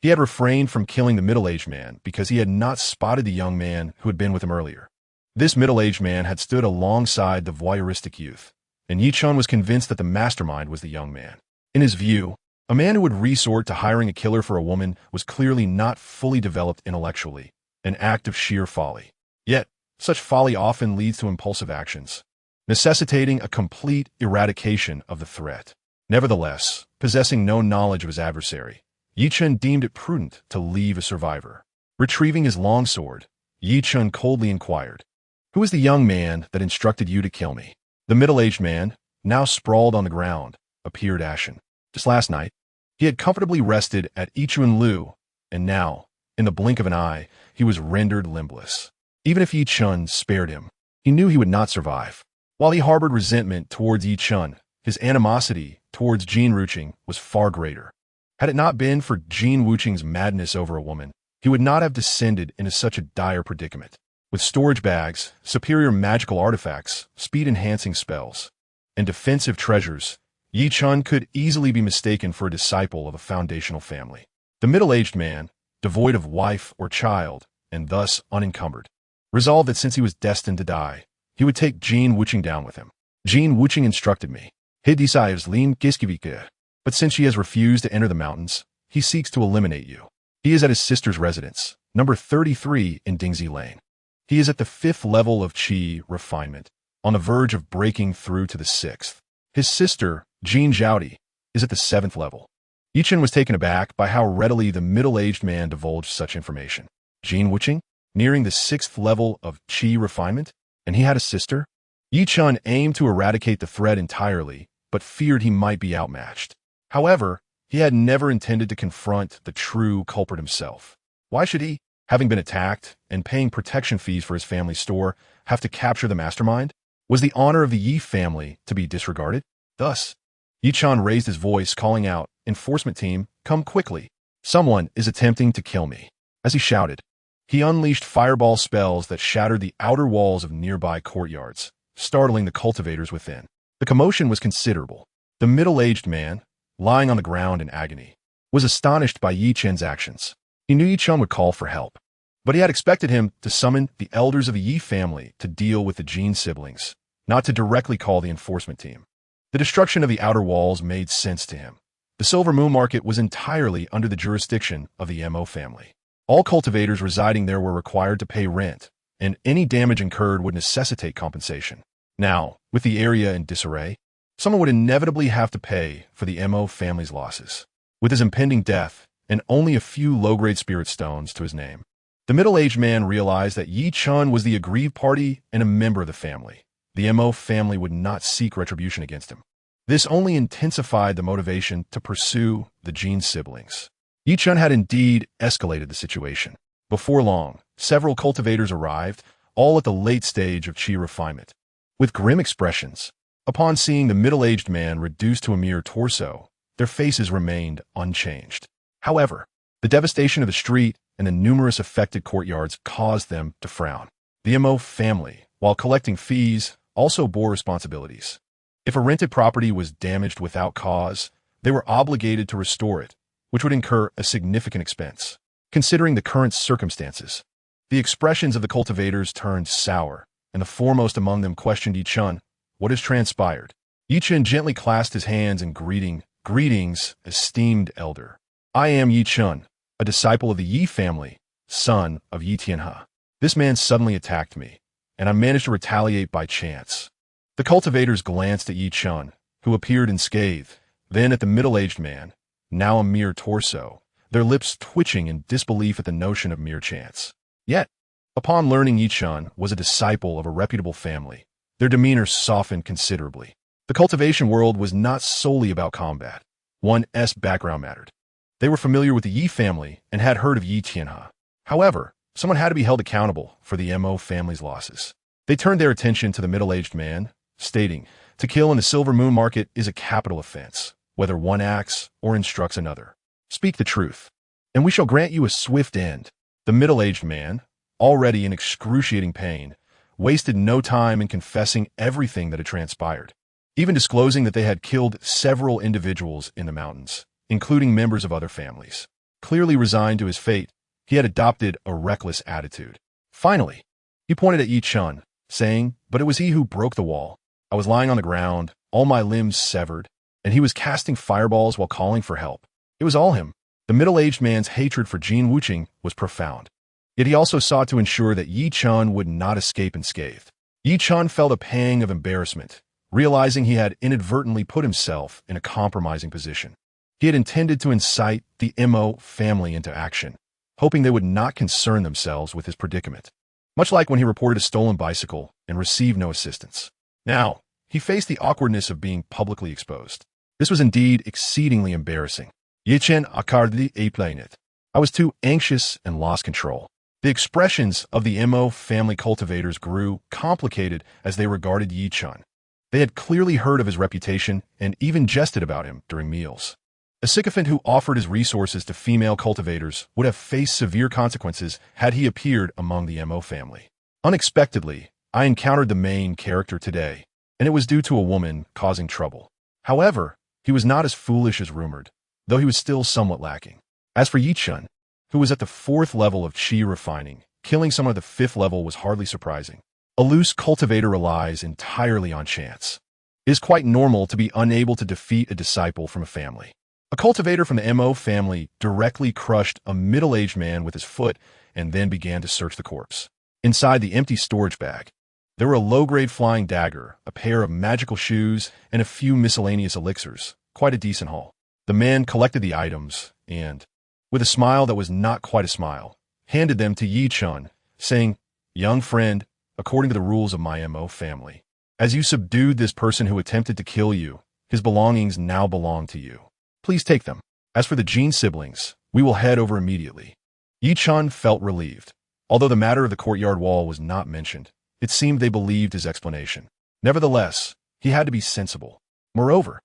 He had refrained from killing the middle-aged man because he had not spotted the young man who had been with him earlier. This middle-aged man had stood alongside the voyeuristic youth, and Chen was convinced that the mastermind was the young man. In his view, a man who would resort to hiring a killer for a woman was clearly not fully developed intellectually, an act of sheer folly. Yet, such folly often leads to impulsive actions, necessitating a complete eradication of the threat. Nevertheless, possessing no knowledge of his adversary, Chen deemed it prudent to leave a survivor. Retrieving his longsword, Chen coldly inquired, "Who is the young man that instructed you to kill me?" The middle-aged man, now sprawled on the ground, appeared ashen. Just last night, he had comfortably rested at Lu, and now, in the blink of an eye, he was rendered limbless. Even if Chen spared him, he knew he would not survive. While he harbored resentment towards Chen, his animosity towards Jin Wuqing was far greater. Had it not been for Jin Wuqing's madness over a woman, he would not have descended into such a dire predicament. With storage bags, superior magical artifacts, speed-enhancing spells, and defensive treasures, Chen could easily be mistaken for a disciple of a foundational family. The middle-aged man, devoid of wife or child, and thus unencumbered, resolved that since he was destined to die, he would take Jin Wuqing down with him. Jin Wuqing instructed me, but since she has refused to enter the mountains, he seeks to eliminate you. He is at his sister's residence, number 33 in Dingxi Lane. He is at the 5th level of Qi refinement, on the verge of breaking through to the 6th. His sister, Jin Zhaodi, is at the 7th level. Chen was taken aback by how readily the middle-aged man divulged such information. Jin Wuqing, nearing the 6th level of Qi refinement, and he had a sister? Chen aimed to eradicate the threat entirely, but feared he might be outmatched. However, he had never intended to confront the true culprit himself. Why should he, having been attacked and paying protection fees for his family's store, have to capture the mastermind? Was the honor of the Yi family to be disregarded? Thus, Chen raised his voice, calling out, "Enforcement team, come quickly. Someone is attempting to kill me." As he shouted, he unleashed fireball spells that shattered the outer walls of nearby courtyards, startling the cultivators within. The commotion was considerable. The middle-aged man, lying on the ground in agony, was astonished by Chen's actions. He knew Chen would call for help, but he had expected him to summon the elders of the Yi family to deal with the Jin siblings, not to directly call the enforcement team. The destruction of the outer walls made sense to him. The Silver Moon Market was entirely under the jurisdiction of the Mo family. All cultivators residing there were required to pay rent, and any damage incurred would necessitate compensation. Now, with the area in disarray, someone would inevitably have to pay for the Mo family's losses. With his impending death, and only a few low-grade spirit stones to his name, the middle-aged man realized that Chen was the aggrieved party and a member of the family. The Mo family would not seek retribution against him. This only intensified the motivation to pursue the Jin siblings. Chen had indeed escalated the situation. Before long, several cultivators arrived, all at the late stage of Qi refinement. With grim expressions, upon seeing the middle-aged man reduced to a mere torso, their faces remained unchanged. However, the devastation of the street and the numerous affected courtyards caused them to frown. The Mo family, while collecting fees, also bore responsibilities. If a rented property was damaged without cause, they were obligated to restore it, which would incur a significant expense. Considering the current circumstances, the expressions of the cultivators turned sour, and the foremost among them questioned Chen, "What has transpired?" Chen gently clasped his hands in "Greetings, esteemed elder. I am Chen, a disciple of the Yi family, son of Yi Tianhe. This man suddenly attacked me, and I managed to retaliate by chance." The cultivators glanced at Chen, who appeared unscathed, then at the middle-aged man, now a mere torso, their lips twitching in disbelief at the notion of mere chance. Yet, upon learning Chen was a disciple of a reputable family, their demeanor softened considerably. The cultivation world was not solely about combat. One's background mattered. They were familiar with the Yi family and had heard of Yi Tianhe. However, someone had to be held accountable for the Mo family's losses. They turned their attention to the middle-aged man, stating, "To kill in the Silver Moon Market is a capital offense. whether one acts or instructs another. Speak the truth, and we shall grant you a swift end. The middle-aged man, already in excruciating pain, wasted no time in confessing everything that had transpired, even disclosing that they had killed several individuals in the mountains, including members of other families. Clearly resigned to his fate, he had adopted a reckless attitude. Finally, he pointed at Chen, saying, "But it was he who broke the wall. I was lying on the ground, all my limbs severed, and he was casting fireballs while calling for help. It was all him." The middle-aged man's hatred for Jin Wuqing was profound. Yet he also sought to ensure that Chen would not escape unscathed. Chen felt a pang of embarrassment, realizing he had inadvertently put himself in a compromising position. He had intended to incite the Mo family into action, hoping they would not concern themselves with his predicament, much like when he reported a stolen bicycle and received no assistance. Now, he faced the awkwardness of being publicly exposed. This was indeed exceedingly embarrassing. Chen accarded a planet. I was too anxious and lost control. The expressions of the Mo family cultivators grew complicated as they regarded Chen. They had clearly heard of his reputation and even jested about him during meals. A sycophant who offered his resources to female cultivators would have faced severe consequences had he appeared among the Mo family. Unexpectedly, I encountered the main character today, and it was due to a woman causing trouble. However, he was not as foolish as rumored, though he was still somewhat lacking. As for Chen, who was at the 4th level of qi refining, killing someone at the 5th level was hardly surprising. A loose cultivator relies entirely on chance. It is quite normal to be unable to defeat a disciple from a family. A cultivator from the Mo family directly crushed a middle-aged man with his foot and then began to search the corpse. Inside the empty storage bag, there were a low-grade flying dagger, a pair of magical shoes, and a few miscellaneous elixirs. Quite a decent haul. The man collected the items and, with a smile that was not quite a smile, handed them to Chen, saying, "Young friend, according to the rules of my Mo family, as you subdued this person who attempted to kill you, his belongings now belong to you. Please take them. As for the Jin siblings, we will head over immediately." Chen felt relieved. Although the matter of the courtyard wall was not mentioned, it seemed they believed his explanation. Nevertheless, he had to be sensible. Moreover,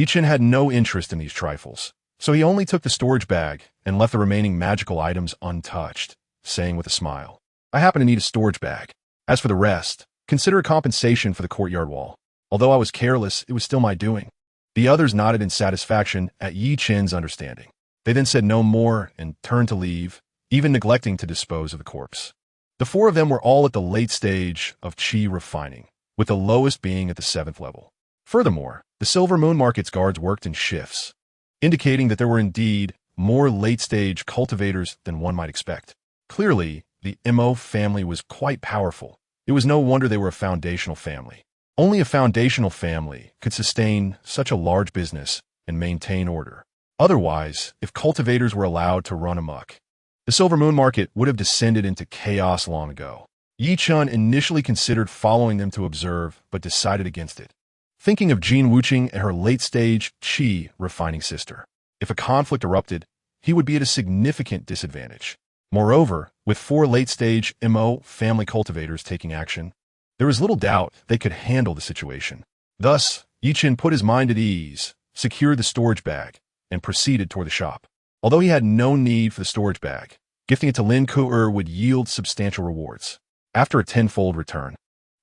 Chen had no interest in these trifles, so he only took the storage bag and left the remaining magical items untouched, saying with a smile, "I happen to need a storage bag. As for the rest, consider a compensation for the courtyard wall. Although I was careless, it was still my doing." The others nodded in satisfaction at Chen's understanding. They then said no more and turned to leave, even neglecting to dispose of the corpse. The 4 of them were all at the late stage of qi refining, with the lowest being at the 7th level. Furthermore, the Silver Moon Market's guards worked in shifts, indicating that there were indeed more late-stage cultivators than one might expect. Clearly, the Mo family was quite powerful. It was no wonder they were a foundational family. Only a foundational family could sustain such a large business and maintain order. Otherwise, if cultivators were allowed to run amok, the Silver Moon Market would have descended into chaos long ago. Chen initially considered following them to observe, but decided against it, thinking of Jin Wuqing and her late-stage qi refining sister. If a conflict erupted, he would be at a significant disadvantage. Moreover, with 4 late-stage Mo family cultivators taking action, there was little doubt they could handle the situation. Thus, Chen put his mind at ease, secured the storage bag, and proceeded toward the shop. Although he had no need for the storage bag, gifting it to Lin Ku'er would yield substantial rewards. After a 10-fold return,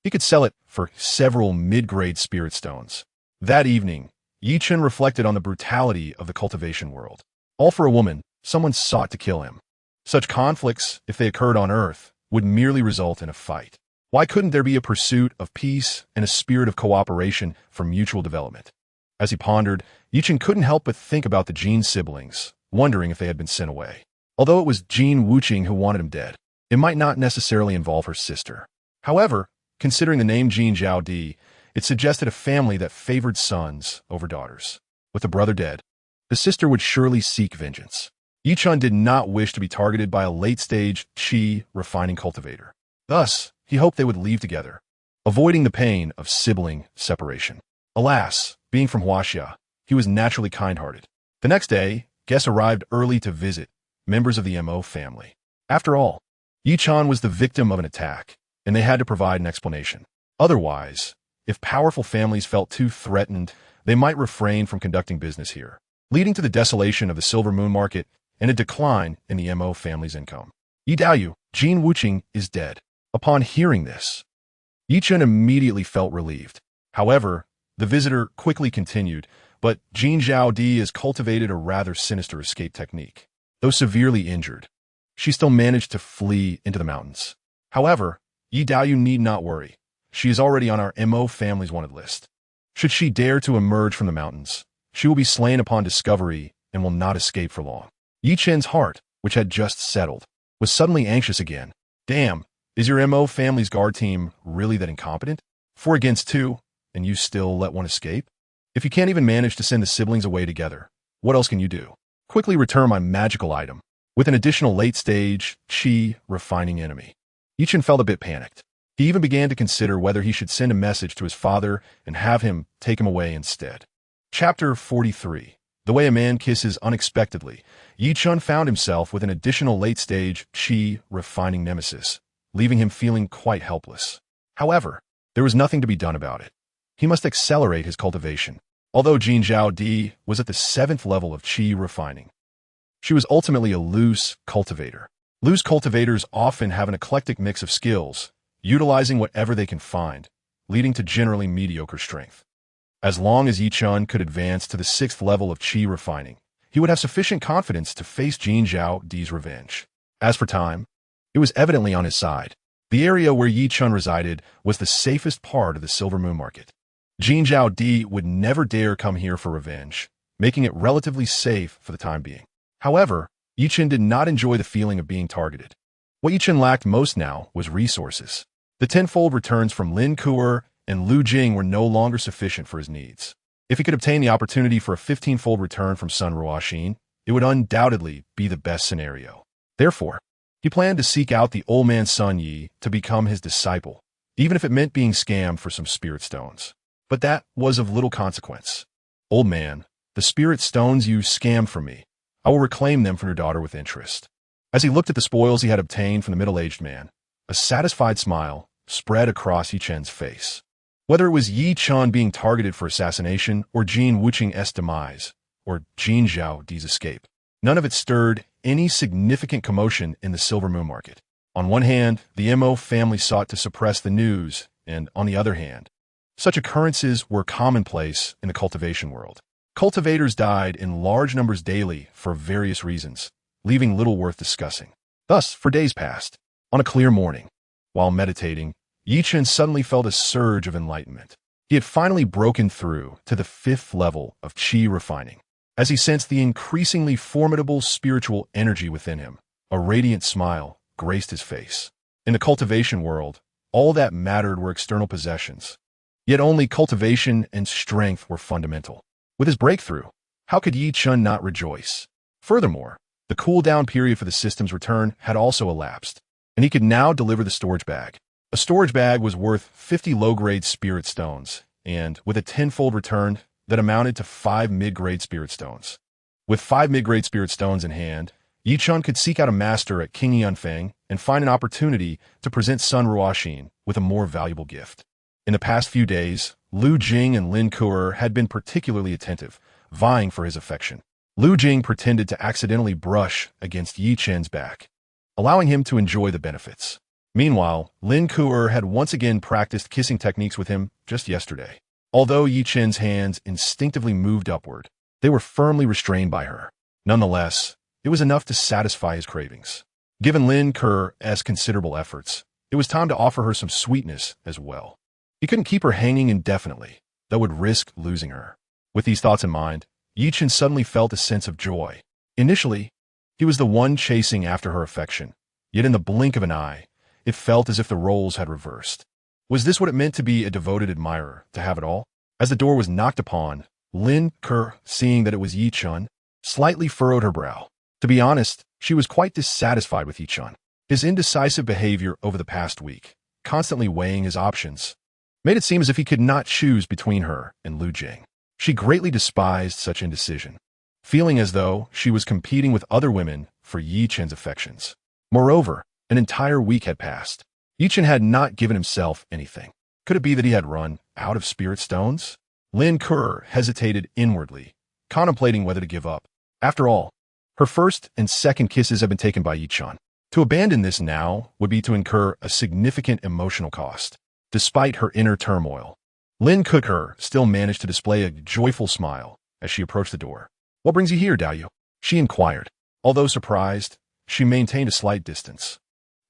he could sell it for several mid-grade spirit stones. That evening, Chen reflected on the brutality of the cultivation world. All for a woman, someone sought to kill him. Such conflicts, if they occurred on Earth, would merely result in a fight. Why couldn't there be a pursuit of peace and a spirit of cooperation for mutual development? As he pondered, Chen couldn't help but think about the Jin siblings, wondering if they had been sent away. Although it was Jin Wuqing who wanted him dead, it might not necessarily involve her sister. However, considering the name Jin Zhaodi, it suggested a family that favored sons over daughters. With the brother dead, the sister would surely seek vengeance. Chen did not wish to be targeted by a late-stage qi refining cultivator. Thus, he hoped they would leave together, avoiding the pain of sibling separation. Alas, being from Xianxia, he was naturally kind-hearted. The next day, guests arrived early to visit, members of the Mo family. After all, Chen was the victim of an attack, and they had to provide an explanation. Otherwise, If powerful families felt too threatened, they might refrain from conducting business here, leading to the desolation of the silver moon market and a decline in the Mo family's income. Yi Daoyu, Jin Wuqing, is dead. Upon hearing this, Yi Chen immediately felt relieved. However, the visitor quickly continued, but Jin Zhao Di has cultivated a rather sinister escape technique. Though severely injured, she still managed to flee into the mountains. However, Yi Daoyu need not worry. She is already on our Mo family's wanted list. Should she dare to emerge from the mountains, she will be slain upon discovery and will not escape for long. Yi Chen's heart, which had just settled, was suddenly anxious again. Damn, is your Mo family's guard team really that incompetent? 4 against 2, and you still let one escape? If you can't even manage to send the siblings away together, what else can you do? Quickly return my magical item, with an additional late-stage qi refining enemy. Yi Chen felt a bit panicked. He even began to consider whether he should send a message to his father and have him take him away instead. Chapter 43. The way a man kisses unexpectedly. Yi Chen found himself with an additional late-stage qi refining nemesis, leaving him feeling quite helpless. However, there was nothing to be done about it. He must accelerate his cultivation. Although Jin Zhao Di was at the 7th level of qi refining, she was ultimately a loose cultivator. Loose cultivators often have an eclectic mix of skills, utilizing whatever they can find, leading to generally mediocre strength. As long as Yi Chen could advance to the 6th level of qi refining, he would have sufficient confidence to face Jin Zhao Di's revenge. As for time, it was evidently on his side. The area where Yi Chen resided was the safest part of the silver moon market. Jin Zhao Di would never dare come here for revenge, making it relatively safe for the time being. However, Yi Chen did not enjoy the feeling of being targeted. What Yi Chen lacked most now was resources. The tenfold returns from Lin Kuer and Lu Jing were no longer sufficient for his needs. If he could obtain the opportunity for a 15-fold return from Sun Ruoxin, it would undoubtedly be the best scenario. Therefore, he planned to seek out the old man Sun Yi to become his disciple, even if it meant being scammed for some spirit stones. But that was of little consequence. Old man, the spirit stones you scammed from me, I will reclaim them from your daughter with interest. As he looked at the spoils he had obtained from the middle-aged man, a satisfied smile spread across Yi Chen's face. Whether it was Yi Chen being targeted for assassination, or Jin Wuqing's demise, or Jin Zhao Di's escape, none of it stirred any significant commotion in the silver moon market. On one hand, the Mo family sought to suppress the news, and on the other hand, such occurrences were commonplace in the cultivation world. Cultivators died in large numbers daily for various reasons, leaving little worth discussing. Thus, for days passed. On a clear morning, while meditating, Yi Chen suddenly felt a surge of enlightenment. He had finally broken through to the 5th level of qi refining. As he sensed the increasingly formidable spiritual energy within him, a radiant smile graced his face. In the cultivation world, all that mattered were external possessions. Yet only cultivation and strength were fundamental. With his breakthrough, how could Yi Chen not rejoice? Furthermore, the cool-down period for the system's return had also elapsed, and he could now deliver the storage bag. A storage bag was worth 50 low-grade spirit stones, and with a 10-fold return that amounted to 5 mid-grade spirit stones. With 5 mid-grade spirit stones in hand, Yi Chen could seek out a master at King Yanfeng and find an opportunity to present Sun Ruoxin with a more valuable gift. In the past few days, Lu Jing and Lin Kuer had been particularly attentive, vying for his affection. Lu Jing pretended to accidentally brush against Yi Chen's back, allowing him to enjoy the benefits. Meanwhile, Lin Kuer had once again practiced kissing techniques with him just yesterday. Although Yi Chen's hands instinctively moved upward, they were firmly restrained by her. Nonetheless, it was enough to satisfy his cravings. Given Lin Kuer's considerable efforts, it was time to offer her some sweetness as well. He couldn't keep her hanging indefinitely, that would risk losing her. With these thoughts in mind, Yi Chen suddenly felt a sense of joy. Initially, he was the one chasing after her affection, yet in the blink of an eye, it felt as if the roles had reversed. Was this what it meant to be a devoted admirer, to have it all? As the door was knocked upon, Lin Kuer, seeing that it was Yi Chen, slightly furrowed her brow. To be honest, she was quite dissatisfied with Yi Chen. His indecisive behavior over the past week, constantly weighing his options, made it seem as if he could not choose between her and Lu Jing. She greatly despised such indecision, feeling as though she was competing with other women for Yi Chen's affections. Moreover, an entire week had passed. Yi Chen had not given himself anything. Could it be that he had run out of spirit stones? Lin Kuo hesitated inwardly, contemplating whether to give up. After all, her first and second kisses had been taken by Yi-chan. To abandon this now would be to incur a significant emotional cost. Despite her inner turmoil, Lin Kuo still managed to display a joyful smile as she approached the door. "What brings you here, Dao?" she inquired. Although surprised, she maintained a slight distance,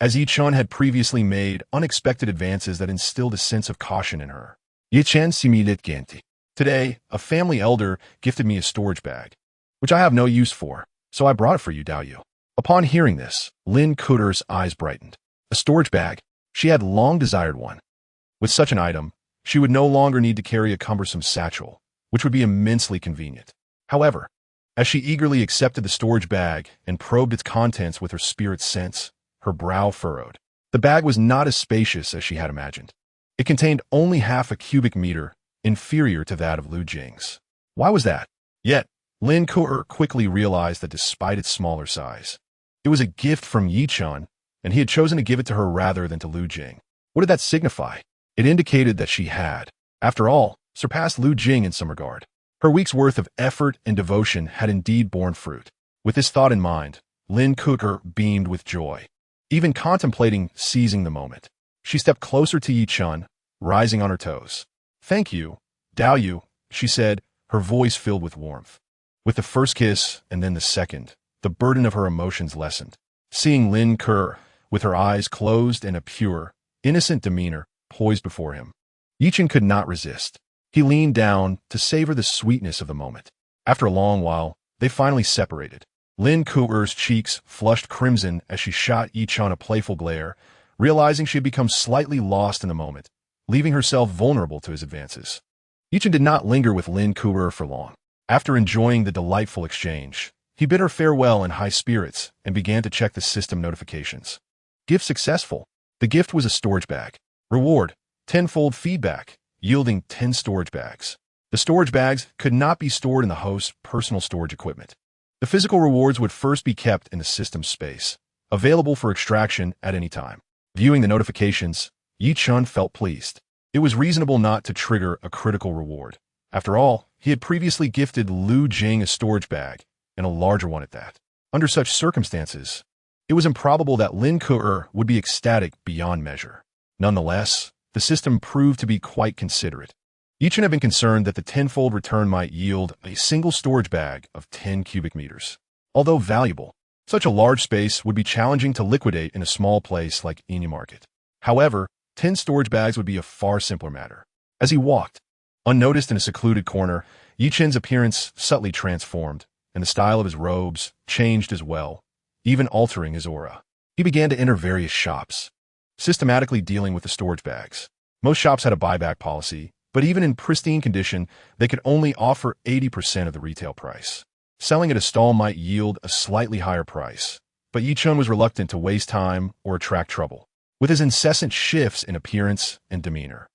as Yi-chan had previously made unexpected advances that instilled a sense of caution in her. "Yi-chan similit genti. Today, a family elder gifted me a storage bag, which I have no use for, so I brought it for you, Dao." Upon hearing this, Lin Kuo's eyes brightened. A storage bag? She had long desired one. With such an item, she would no longer need to carry a cumbersome satchel, which would be immensely convenient. However, as she eagerly accepted the storage bag and probed its contents with her spirit sense, her brow furrowed. The bag was not as spacious as she had imagined. It contained only half a cubic meter, inferior to that of Lu Jing's. Why was that? Yet, Lin Kuo quickly realized that despite its smaller size, it was a gift from Yi-chan, and he had chosen to give it to her rather than to Lu Jing. What did that signify? It indicated that she had, after all, surpassed Lu Jing in some regard. Her week's worth of effort and devotion had indeed borne fruit. With this thought in mind, Lin Kuo beamed with joy. Even contemplating seizing the moment, she stepped closer to Yi-chan, rising on her toes. "Thank you, Dao," she said, her voice filled with warmth. With the first kiss and then the second, the burden of her emotions lessened. Seeing Lin Kuo, with her eyes closed and a pure, innocent demeanor poised before him, Yi-chan could not resist. He leaned down to savor the sweetness of the moment. After a long while, they finally separated. Lin Kuo's cheeks flushed crimson as she shot Yi-chan a playful glare, realizing she had become slightly lost in the moment, leaving herself vulnerable to his advances. Yi-chan did not linger with Lin Kuo for long. After enjoying the delightful exchange, he bid her farewell in high spirits and began to check the system notifications. Gift successful. The gift was a storage bag. Reward, 10-fold feedback, yielding 10 storage bags. The storage bags could not be stored in the host's personal storage equipment. The physical rewards would first be kept in the system space, available for extraction at any time. Viewing the notifications, Yi-chan felt pleased. It was reasonable not to trigger a critical reward. After all, he had previously gifted Lu Jing a storage bag, and a larger one at that. Under such circumstances, it was improbable that Lin Kuo would be ecstatic beyond measure. Nonetheless, the system proved to be quite considerate. Yi-chan had been concerned that the 10-fold return might yield a single storage bag of 10 cubic meters. Although valuable, such a large space would be challenging to liquidate in a small place like Xianxia Market. However, 10 storage bags would be a far simpler matter. As he walked, unnoticed in a secluded corner, Yi-chan's appearance subtly transformed, and the style of his robes changed as well, even altering his aura. He began to enter various shops, systematically dealing with the storage bags. Most shops had a buyback policy, but even in pristine condition, they could only offer 80% of the retail price. Selling at a stall might yield a slightly higher price, but Yi-chan was reluctant to waste time or attract trouble. With his incessant shifts in appearance and demeanor,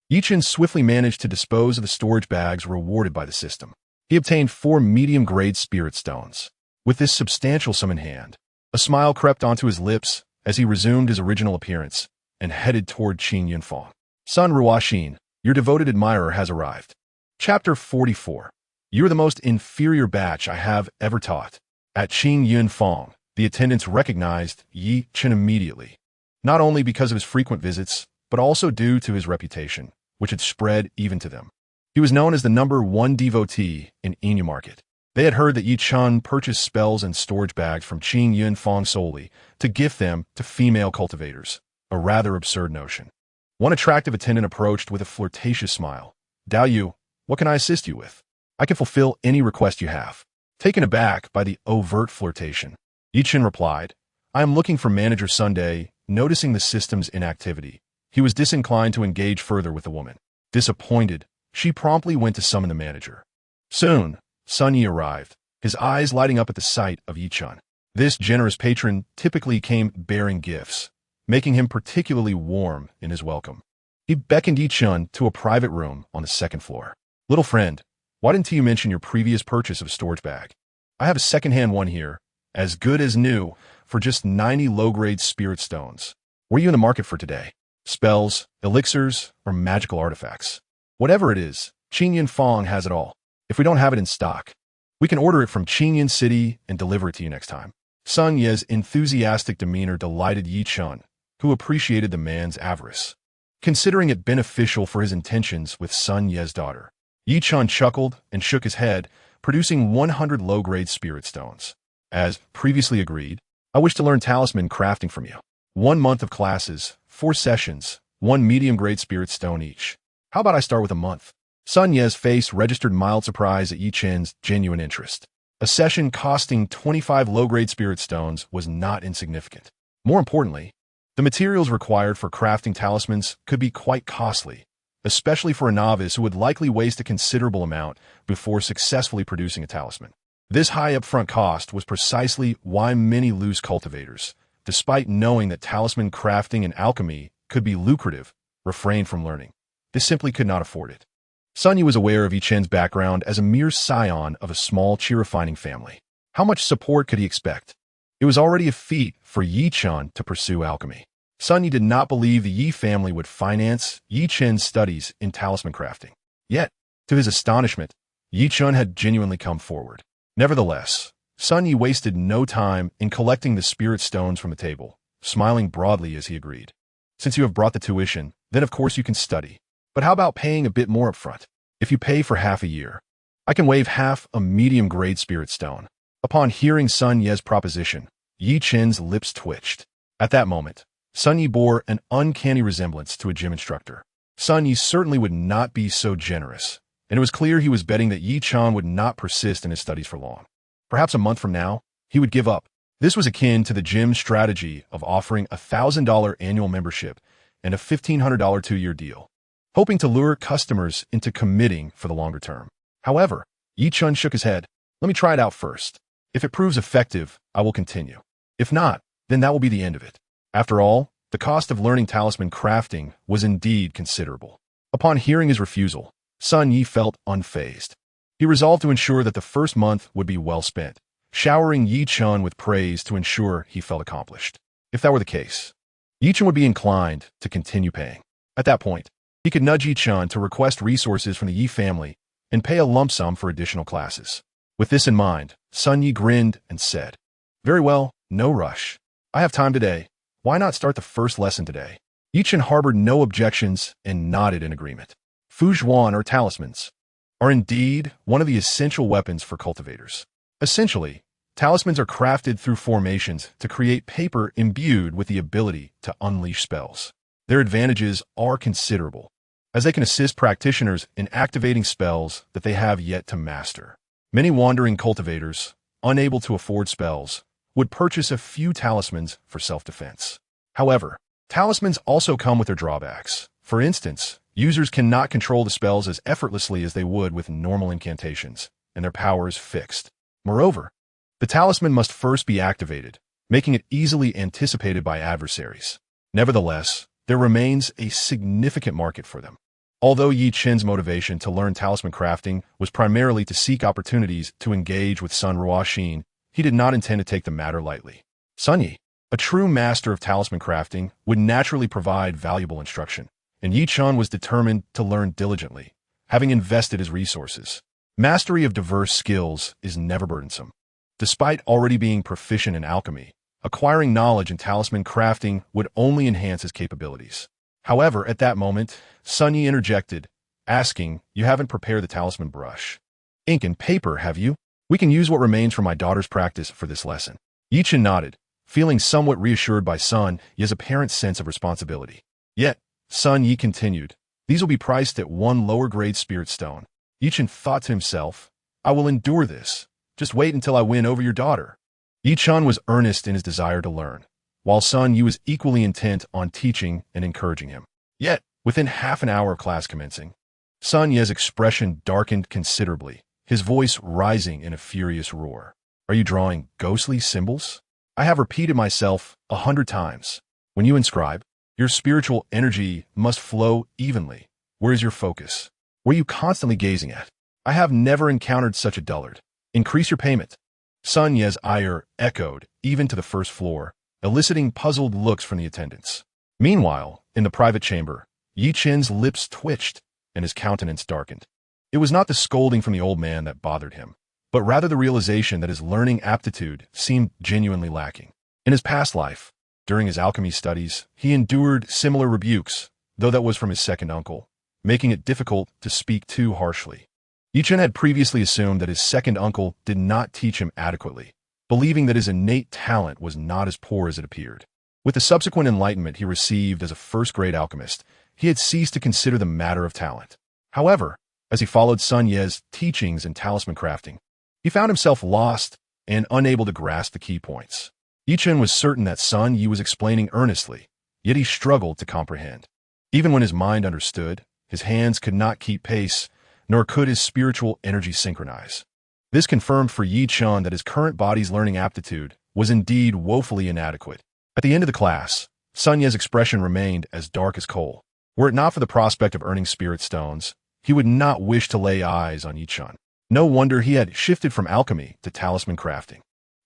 Yi-chan swiftly managed to dispose of the storage bags rewarded by the system. He obtained 4 medium-grade spirit stones. With this substantial sum in hand, a smile crept onto his lips as he resumed his original appearance and headed toward Qin Yunfang. "Son Ruoxin, your devoted admirer has arrived." Chapter 44. "You're the most inferior batch I have ever taught." At Qin Yunfang, the attendants recognized Yi-chan immediately, not only because of his frequent visits, but also due to his reputation, which had spread even to them. He was known as the #1 devotee in Xianxia Market. They had heard that Yi-chan purchased spells and storage bags from Qin Yunfang solely to gift them to female cultivators, a rather absurd notion. One attractive attendant approached with a flirtatious smile. "Dao, what can I assist you with?" "I can fulfill any request you have." Taken aback by the overt flirtation, Yi-chan replied, "I am looking for Manager Sunday." Noticing the system's inactivity, he was disinclined to engage further with the woman. Disappointed, she promptly went to summon the manager. Soon, Sun Yi arrived, his eyes lighting up at the sight of Yi-chan. This generous patron typically came bearing gifts, making him particularly warm in his welcome. He beckoned Yi-chan to a private room on the second floor. "Little friend, why didn't you mention your previous purchase of a storage bag? I have a second-hand one here, as good as new, for just 90 low-grade spirit stones. Were you in the market for today?" spells, elixirs, or magical artifacts. Whatever it is, Qingyan Fong has it all. If we don't have it in stock, we can order it from Qingyan City and deliver it to you next time. Sun Ye's enthusiastic demeanor delighted Yi Chun, who appreciated the man's avarice, considering it beneficial for his intentions with Sun Ye's daughter. Yi Chun chuckled and shook his head, producing 100 low-grade spirit stones. As previously agreed, I wish to learn talisman crafting from you. 1 month of classes, 4 sessions, 1 medium-grade spirit stone each. How about I start with a month? Sun Ye's face registered mild surprise at Yi Chen's genuine interest. A session costing 25 low-grade spirit stones was not insignificant. More importantly, the materials required for crafting talismans could be quite costly, especially for a novice who would likely waste a considerable amount before successfully producing a talisman. This high upfront cost was precisely why many loose cultivators, despite knowing that talisman crafting and alchemy could be lucrative, refrained from learning. They simply could not afford it. Sun Yi was aware of Yi Chen's background as a mere scion of a small chi-refining family. How much support could he expect? It was already a feat for Yi Chen to pursue alchemy. Sun Yi did not believe the Yi family would finance Yi Chen's studies in talisman crafting. Yet, to his astonishment, Yi Chen had genuinely come forward. Nevertheless, Sun Yi wasted no time in collecting the spirit stones from the table, smiling broadly as he agreed. Since you have brought the tuition, then of course you can study. But how about paying a bit more upfront? If you pay for half a year, I can waive half a medium-grade spirit stone. Upon hearing Sun Ye's proposition, Yi Chen's lips twitched. At that moment, Sun Yi bore an uncanny resemblance to a gym instructor. Sun Yi certainly would not be so generous, and it was clear he was betting that Yi Chen would not persist in his studies for long. Perhaps a month from now, he would give up. This was akin to the gym's strategy of offering a $1,000 annual membership and a $1,500 2-year deal, hoping to lure customers into committing for the longer term. However, Yi Chen shook his head. Let me try it out first. If it proves effective, I will continue. If not, then that will be the end of it. After all, the cost of learning talisman crafting was indeed considerable. Upon hearing his refusal, Sun Yi felt unfazed. He resolved to ensure that the first month would be well spent, showering Yi Chen with praise to ensure he felt accomplished. If that were the case, Yi Chen would be inclined to continue paying. At that point, he could nudge Yi Chen to request resources from the Yi family and pay a lump sum for additional classes. With this in mind, Sun Yi grinned and said, "Very well, no rush. I have time today. Why not start the first lesson today?" Yi Chen harbored no objections and nodded in agreement. Fuzhuan, or talismans, are indeed one of the essential weapons for cultivators. Essentially, talismans are crafted through formations to create paper imbued with the ability to unleash spells. Their advantages are considerable, as they can assist practitioners in activating spells that they have yet to master. Many wandering cultivators, unable to afford spells, would purchase a few talismans for self-defense. However, talismans also come with their drawbacks. For instance, users cannot control the spells as effortlessly as they would with normal incantations, and their power is fixed. Moreover, the talisman must first be activated, making it easily anticipated by adversaries. Nevertheless, there remains a significant market for them. Although Yi Chen's motivation to learn talisman crafting was primarily to seek opportunities to engage with Sun Ruoxin, he did not intend to take the matter lightly. Sun Yi, a true master of talisman crafting, would naturally provide valuable instruction, and Yi Chen was determined to learn diligently, having invested his resources. Mastery of diverse skills is never burdensome. Despite already being proficient in alchemy, acquiring knowledge in talisman crafting would only enhance his capabilities. However, at that moment, Sun Yi interjected, asking, "You haven't prepared the talisman brush, ink, and paper, have you? We can use what remains from my daughter's practice for this lesson." Yi Chen nodded, feeling somewhat reassured by Sun Yi's apparent sense of responsibility. Yet, Sun Yi continued, "These will be priced at 1 lower-grade spirit stone." Yi Chen thought to himself, "I will endure this. Just wait until I win over your daughter." Yi Chen was earnest in his desire to learn, while Sun Yi was equally intent on teaching and encouraging him. Yet, within half an hour of class commencing, Sun Yi's expression darkened considerably, his voice rising in a furious roar. "Are you drawing ghostly symbols? I have repeated myself 100 times. When you inscribe, your spiritual energy must flow evenly. Where is your focus? What are you constantly gazing at? I have never encountered such a dullard. Increase your payment." Sun Yi's ire echoed even to the first floor, eliciting puzzled looks from the attendants. Meanwhile, in the private chamber, Chen's lips twitched and his countenance darkened. It was not the scolding from the old man that bothered him, but rather the realization that his learning aptitude seemed genuinely lacking. In his past life, during his alchemy studies, he endured similar rebukes, though that was from his second uncle, making it difficult to speak too harshly. Chen had previously assumed that his second uncle did not teach him adequately, believing that his innate talent was not as poor as it appeared. With the subsequent enlightenment he received as a first-grade alchemist, he had ceased to consider the matter of talent. However, as he followed Sun Ye's teachings in talisman crafting, he found himself lost and unable to grasp the key points. Chen was certain that Sun Yi was explaining earnestly, yet he struggled to comprehend. Even when his mind understood, his hands could not keep pace, nor could his spiritual energy synchronize. This confirmed for Chen that his current body's learning aptitude was indeed woefully inadequate. At the end of the class, Sun Ye's expression remained as dark as coal. Were it not for the prospect of earning spirit stones, he would not wish to lay eyes on Chen. No wonder he had shifted from alchemy to talisman crafting.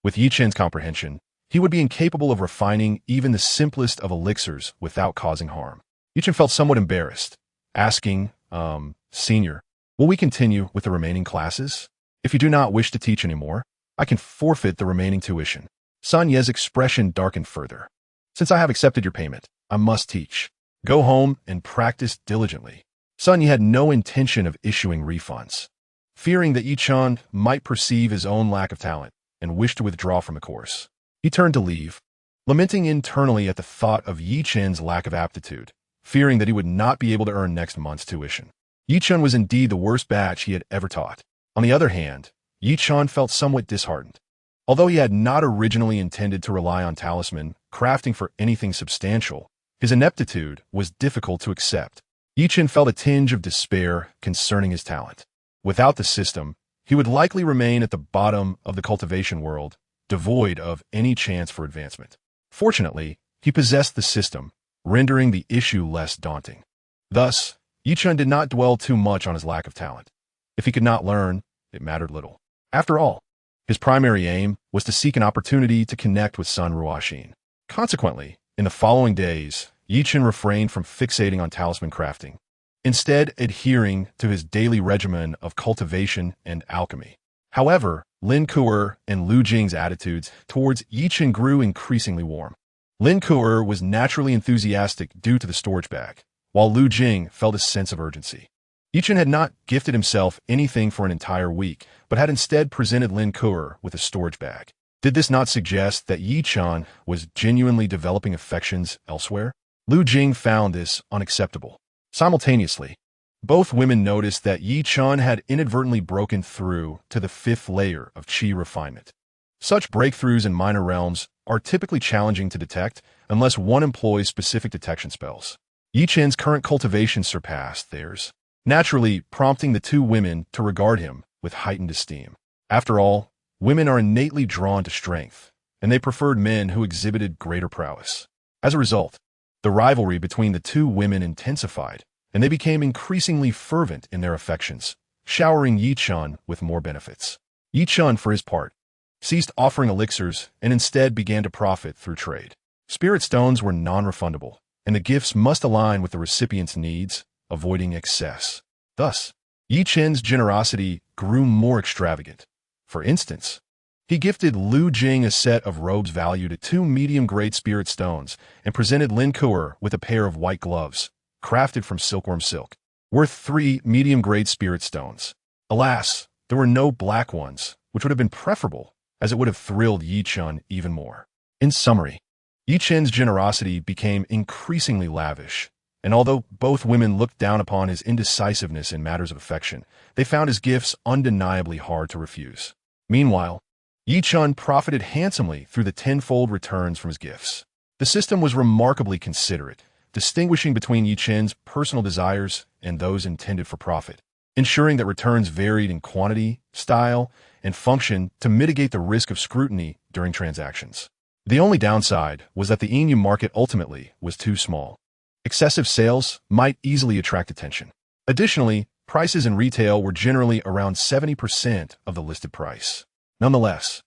With Chen's comprehension, he would be incapable of refining even the simplest of elixirs without causing harm. Chen felt somewhat embarrassed, asking, Senior, will we continue with the remaining classes? If you do not wish to teach anymore, I can forfeit the remaining tuition. Sun Ye's expression darkened further. Since I have accepted your payment, I must teach. Go home and practice diligently. Sun Ye had no intention of issuing refunds. Fearing that Chen might perceive his own lack of talent and wish to withdraw from the course, he turned to leave, lamenting internally at the thought of Chen's lack of aptitude, fearing that he would not be able to earn next month's tuition. Chen was indeed the worst batch he had ever taught. On the other hand, Chen felt somewhat disheartened. Although he had not originally intended to rely on talisman crafting for anything substantial, his ineptitude was difficult to accept. Chen felt a tinge of despair concerning his talent. Without the system, he would likely remain at the bottom of the cultivation world, devoid of any chance for advancement. Fortunately, he possessed the system, rendering the issue less daunting. Thus, Chen did not dwell too much on his lack of talent. If he could not learn, it mattered little. After all, his primary aim was to seek an opportunity to connect with Sun Ruoxin. Consequently, in the following days, Chen refrained from fixating on talisman crafting, instead adhering to his daily regimen of cultivation and alchemy. However, Lin Ku'er and Lu Jing's attitudes towards Chen grew increasingly warm. Lin Ku'er was naturally enthusiastic due to the storage bag, while Lu Jing felt a sense of urgency. Chen had not gifted himself anything for an entire week, but had instead presented Lin Ku'er with a storage bag. Did this not suggest that Chen was genuinely developing affections elsewhere? Lu Jing found this unacceptable. Simultaneously, both women noticed that Chen had inadvertently broken through to the fifth layer of qi refinement. Such breakthroughs in minor realms are typically challenging to detect unless one employs specific detection spells. Chen's current cultivation surpassed theirs, naturally prompting the two women to regard him with heightened esteem. After all, women are innately drawn to strength, and they preferred men who exhibited greater prowess. As a result, the rivalry between the two women intensified, and they became increasingly fervent in their affections, showering Chen with more benefits. Chen, for his part, ceased offering elixirs and instead began to profit through trade. Spirit stones were non-refundable, and the gifts must align with the recipient's needs, avoiding excess. Thus, Chen's generosity grew more extravagant. For instance, he gifted Lu Jing a set of robes valued at 2 medium-grade spirit stones and presented Lin Ku'er with a pair of white gloves, crafted from silkworm silk, worth 3 medium-grade spirit stones. Alas, there were no black ones, which would have been preferable, as it would have thrilled Chen even more. In summary, Chen's generosity became increasingly lavish, and although both women looked down upon his indecisiveness in matters of affection, they found his gifts undeniably hard to refuse. Meanwhile, Chen profited handsomely through the tenfold returns from his gifts. The system was remarkably considerate, distinguishing between Chen's personal desires and those intended for profit, ensuring that returns varied in quantity, style, and function to mitigate the risk of scrutiny during transactions. The only downside was that the Inu market ultimately was too small. Excessive sales might easily attract attention. Additionally, prices in retail were generally around 70% of the listed price. Nonetheless,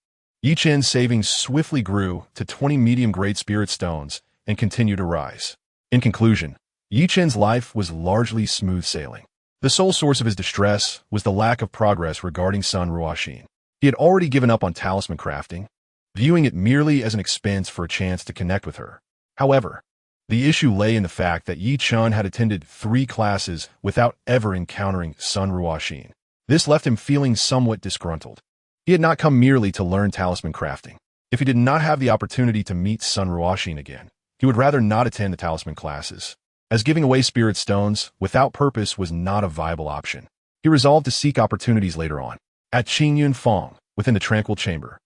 Chen's savings swiftly grew to 20 medium-grade spirit stones and continued to rise. In conclusion, Yi Chen's life was largely smooth sailing. The sole source of his distress was the lack of progress regarding Sun Ruoxin. He had already given up on talisman crafting, viewing it merely as an expense for a chance to connect with her. However, the issue lay in the fact that Yi Chen had attended 3 classes without ever encountering Sun Ruoxin. This left him feeling somewhat disgruntled. He had not come merely to learn talisman crafting. If he did not have the opportunity to meet Sun Ruoxin again, he would rather not attend the talisman classes, as giving away spirit stones without purpose was not a viable option. He resolved to seek opportunities later on. At Qingyun Fong, within the tranquil chamber,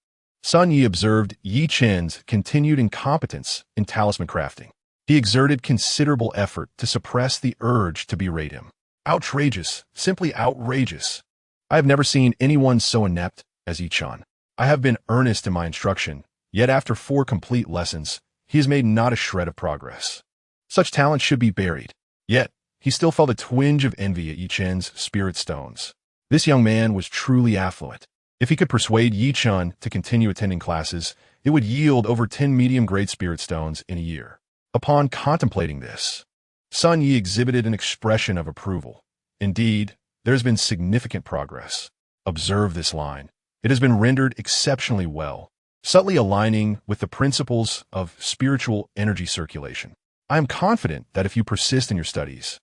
Sun Yi observed Yi Chen's continued incompetence in talisman crafting. He exerted considerable effort to suppress the urge to berate him. Outrageous, simply outrageous. I have never seen anyone so inept as Yi Chen. I have been earnest in my instruction, yet after 4 complete lessons, he has made not a shred of progress. Such talent should be buried. Yet, he still felt a twinge of envy at Yi Chen's spirit stones. This young man was truly affluent. If he could persuade Yi Chen to continue attending classes, it would yield over 10 medium-grade spirit stones in a year. Upon contemplating this, Sun Yi exhibited an expression of approval. Indeed, there has been significant progress. Observe this line. It has been rendered exceptionally well, subtly aligning with the principles of spiritual energy circulation. I am confident that if you persist in your studies,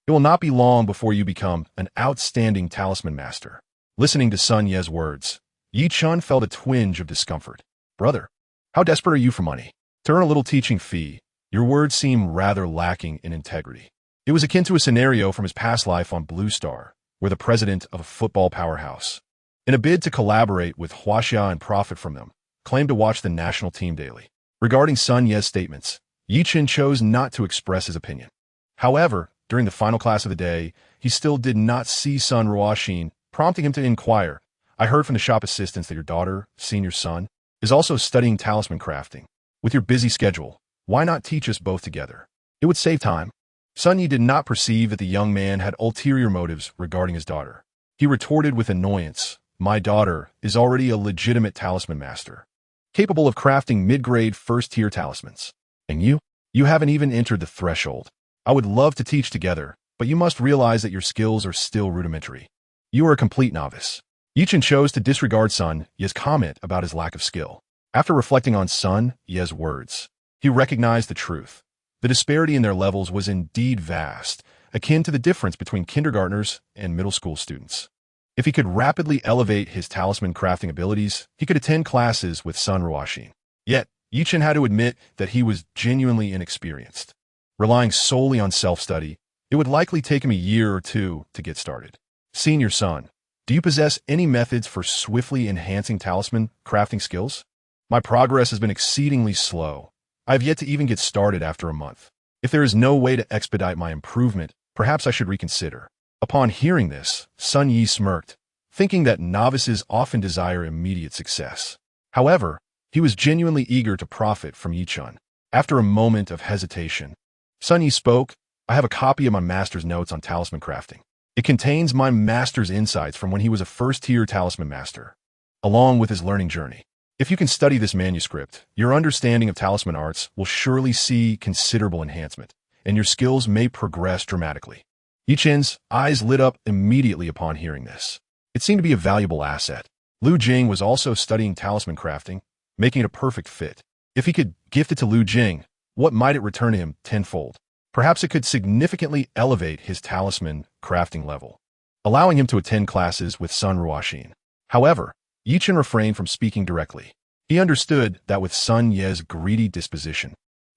it will not be long before you become an outstanding talisman master. Listening to Sun Ye's words, Yi Chen felt a twinge of discomfort. Brother, how desperate are you for money? To earn a little teaching fee, your words seem rather lacking in integrity. It was akin to a scenario from his past life on Blue Star, where the president of a football powerhouse, in a bid to collaborate with xianxia and profit from them, claimed to watch the national team daily. Regarding Sun Ye's statements, Yi Chen chose not to express his opinion. However, during the final class of the day, he still did not see Sun Ruoxin, prompting him to inquire, I heard from the shop assistants that your daughter, senior son, is also studying talisman crafting. With your busy schedule, why not teach us both together? It would save time. Sun Yi did not perceive that the young man had ulterior motives regarding his daughter. He retorted with annoyance, my daughter is already a legitimate talisman master, capable of crafting mid-grade first-tier talismans. And you haven't even entered the threshold. I would love to teach together, but you must realize that your skills are still rudimentary. You are a complete novice. Yi Chen chose to disregard Sun Ye's comment about his lack of skill. After reflecting on Sun Ye's words, he recognized the truth. The disparity in their levels was indeed vast, akin to the difference between kindergartners and middle school students. If he could rapidly elevate his talisman crafting abilities, he could attend classes with Sun Ruoxin. Yet, Yi Chen had to admit that he was genuinely inexperienced. Relying solely on self-study, it would likely take him a year or 2 to get started. Senior son, do you possess any methods for swiftly enhancing talisman crafting skills? My progress has been exceedingly slow. I have yet to even get started after a month. If there is no way to expedite my improvement, perhaps I should reconsider. Upon hearing this, Sun Yi smirked, thinking that novices often desire immediate success. However, he was genuinely eager to profit from Yi Chen. After a moment of hesitation, Sun Yi spoke, I have a copy of my master's notes on talisman crafting. It contains my master's insights from when he was a first-tier talisman master, along with his learning journey. If you can study this manuscript, your understanding of talisman arts will surely see considerable enhancement, and your skills may progress dramatically. Yi Chen's eyes lit up immediately upon hearing this. It seemed to be a valuable asset. Lu Jing was also studying talisman crafting, making it a perfect fit. If he could gift it to Lu Jing, what might it return to him tenfold? Perhaps it could significantly elevate his talisman crafting level, allowing him to attend classes with Sun Ruoxin. However, Yi Chen refrained from speaking directly. He understood that with Sun Ye's greedy disposition,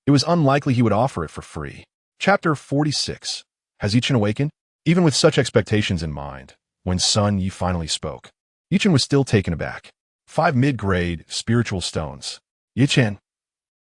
it was unlikely he would offer it for free. Chapter 46. Has Yi Chen awakened? Even with such expectations in mind, when Sun Yi finally spoke, Yi Chen was still taken aback. 5 mid-grade spiritual stones. Yi Chen,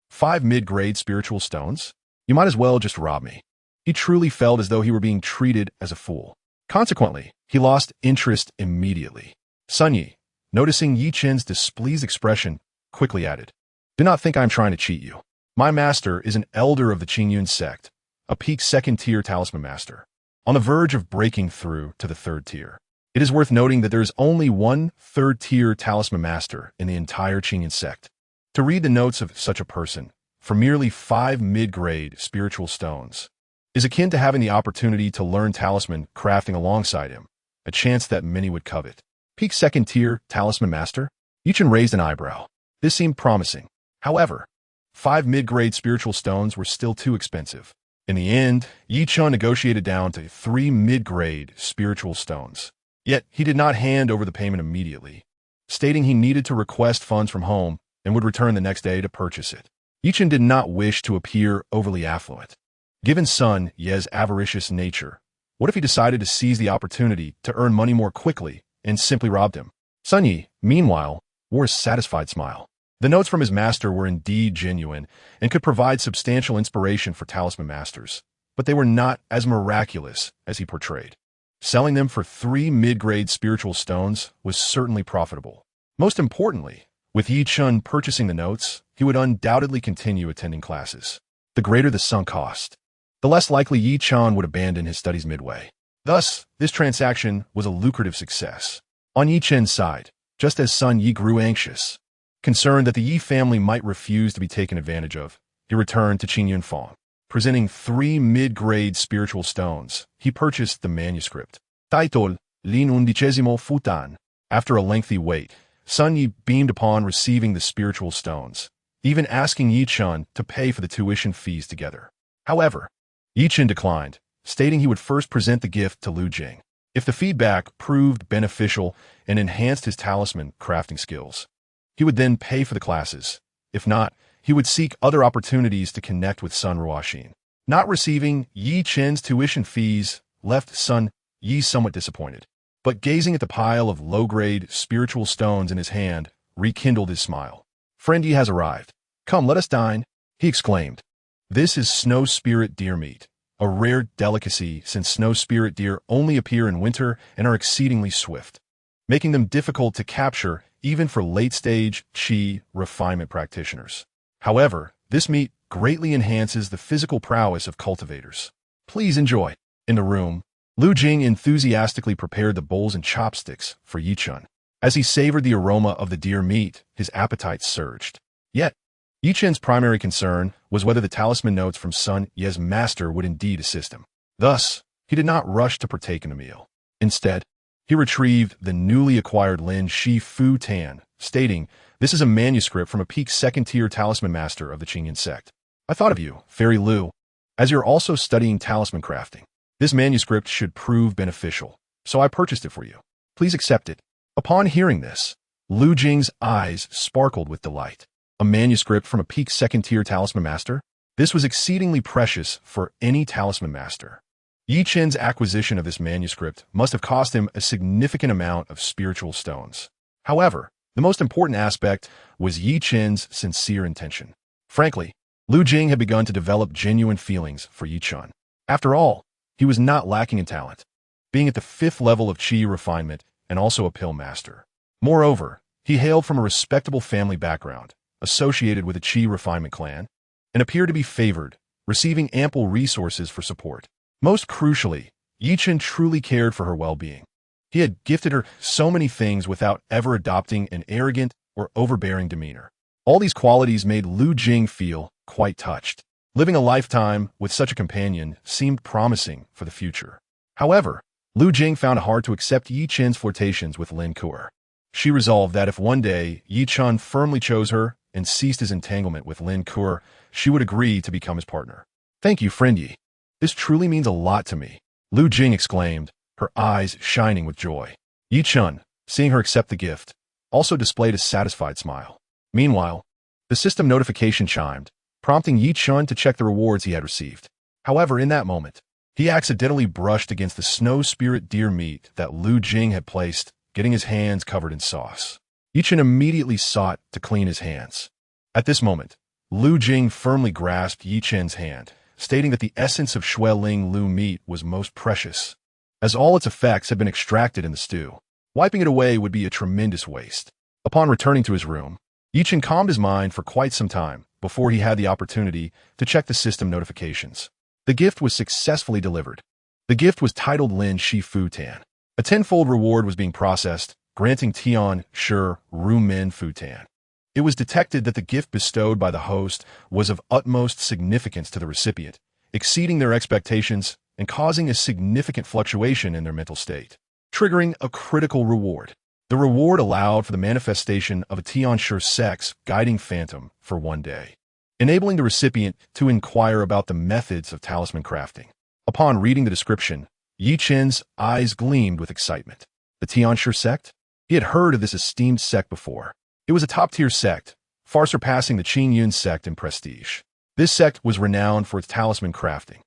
5 mid-grade spiritual stones? You might as well just rob me. He truly felt as though he were being treated as a fool. Consequently, he lost interest immediately. Sun Yi, noticing Yi Chen's displeased expression, quickly added, do not think I am trying to cheat you. My master is an elder of the Qingyun sect, a peak 2nd-tier talisman master, on the verge of breaking through to the 3rd tier. It is worth noting that there is only one 3rd-tier talisman master in the entire Qingyun sect. To read the notes of such a person, for merely 5 mid-grade spiritual stones is akin to having the opportunity to learn talisman crafting alongside him, a chance that many would covet. Peak second-tier talisman master? Chen raised an eyebrow. This seemed promising. However, 5 mid-grade spiritual stones were still too expensive. In the end, Chen negotiated down to 3 mid-grade spiritual stones. Yet, he did not hand over the payment immediately, stating he needed to request funds from home and would return the next day to purchase it. Chen did not wish to appear overly affluent. Given Sun Ye's avaricious nature, what if he decided to seize the opportunity to earn money more quickly and simply robbed him? Sun Ye, meanwhile, wore a satisfied smile. The notes from his master were indeed genuine and could provide substantial inspiration for talisman masters, but they were not as miraculous as he portrayed. Selling them for 3 mid-grade spiritual stones was certainly profitable. Most importantly, with Chen purchasing the notes, he would undoubtedly continue attending classes. The greater the sunk cost, the less likely Chen would abandon his studies midway. Thus, this transaction was a lucrative success. On Chen's side, just as Sun Yi grew anxious, concerned that the Yi family might refuse to be taken advantage of, he returned to Qin Yunfang. Presenting 3 mid-grade spiritual stones, he purchased the manuscript. Title, Lin Undicesimo Futan. After a lengthy wait, Sun Yi beamed upon receiving the spiritual stones, even asking Chen to pay for the tuition fees together. However, Chen declined, stating he would first present the gift to Lu Jing. If the feedback proved beneficial and enhanced his talisman crafting skills, he would then pay for the classes. If not, he would seek other opportunities to connect with Sun Ruoxin. Not receiving Chen's tuition fees left Sun Yi somewhat disappointed, but gazing at the pile of low-grade spiritual stones in his hand rekindled his smile. Friend Yi has arrived. Come, let us dine, he exclaimed. This is snow spirit deer meat, a rare delicacy since snow spirit deer only appear in winter and are exceedingly swift, making them difficult to capture even for late-stage qi refinement practitioners. However, this meat greatly enhances the physical prowess of cultivators. Please enjoy. In the room, Lu Jing enthusiastically prepared the bowls and chopsticks for Chen. As he savored the aroma of the deer meat, his appetite surged. Yet, Chen's primary concern was whether the talisman notes from Sun Ye's master would indeed assist him. Thus, he did not rush to partake in the meal. Instead, he retrieved the newly acquired Lin Shi Fu Tan, stating, "This is a manuscript from a peak second-tier talisman master of the Qingyan sect. I thought of you, Fairy Lu, as you're also studying talisman crafting. This manuscript should prove beneficial, so I purchased it for you. Please accept it." Upon hearing this, Lu Jing's eyes sparkled with delight. A manuscript from a peak second-tier talisman master? This was exceedingly precious for any talisman master. Chen's acquisition of this manuscript must have cost him a significant amount of spiritual stones. However, the most important aspect was Chen's sincere intention. Frankly, Lu Jing had begun to develop genuine feelings for Chen. After all, he was not lacking in talent, being at the 5th level of qi refinement and also a pill master. Moreover, he hailed from a respectable family background, associated with a qi refinement clan, and appeared to be favored, receiving ample resources for support. Most crucially, Chen truly cared for her well-being. He had gifted her so many things without ever adopting an arrogant or overbearing demeanor. All these qualities made Lu Jing feel quite touched. Living a lifetime with such a companion seemed promising for the future. However, Lu Jing found it hard to accept Chen's flirtations with Lin Kuer. She resolved that if one day Chen firmly chose her and ceased his entanglement with Lin Kuer, she would agree to become his partner. "Thank you, friend Yi. This truly means a lot to me," Lu Jing exclaimed, her eyes shining with joy. Chen, seeing her accept the gift, also displayed a satisfied smile. Meanwhile, the system notification chimed, prompting Chen to check the rewards he had received. However, in that moment, he accidentally brushed against the snow spirit deer meat that Lu Jing had placed, getting his hands covered in sauce. Chen immediately sought to clean his hands. At this moment, Lu Jing firmly grasped Chen's hand, stating that the essence of Shui Ling Lu meat was most precious, as all its effects had been extracted in the stew. Wiping it away would be a tremendous waste. Upon returning to his room, Chen calmed his mind for quite some time before he had the opportunity to check the system notifications. The gift was successfully delivered. The gift was titled Lin Shi Fu Tan. A 10-fold reward was being processed, granting Tian Shi Ru Min Fu Tan. it was detected that the gift bestowed by the host was of utmost significance to the recipient, exceeding their expectations and causing a significant fluctuation in their mental state, triggering a critical reward. The reward allowed for the manifestation of a xianxia sex guiding phantom for one day, enabling the recipient to inquire about the methods of talisman crafting. Upon reading the description, Chen's eyes gleamed with excitement. The xianxia sect? He had heard of this esteemed sect before. It was a top-tier sect, far surpassing the Qingyun sect in prestige. This sect was renowned for its talisman crafting.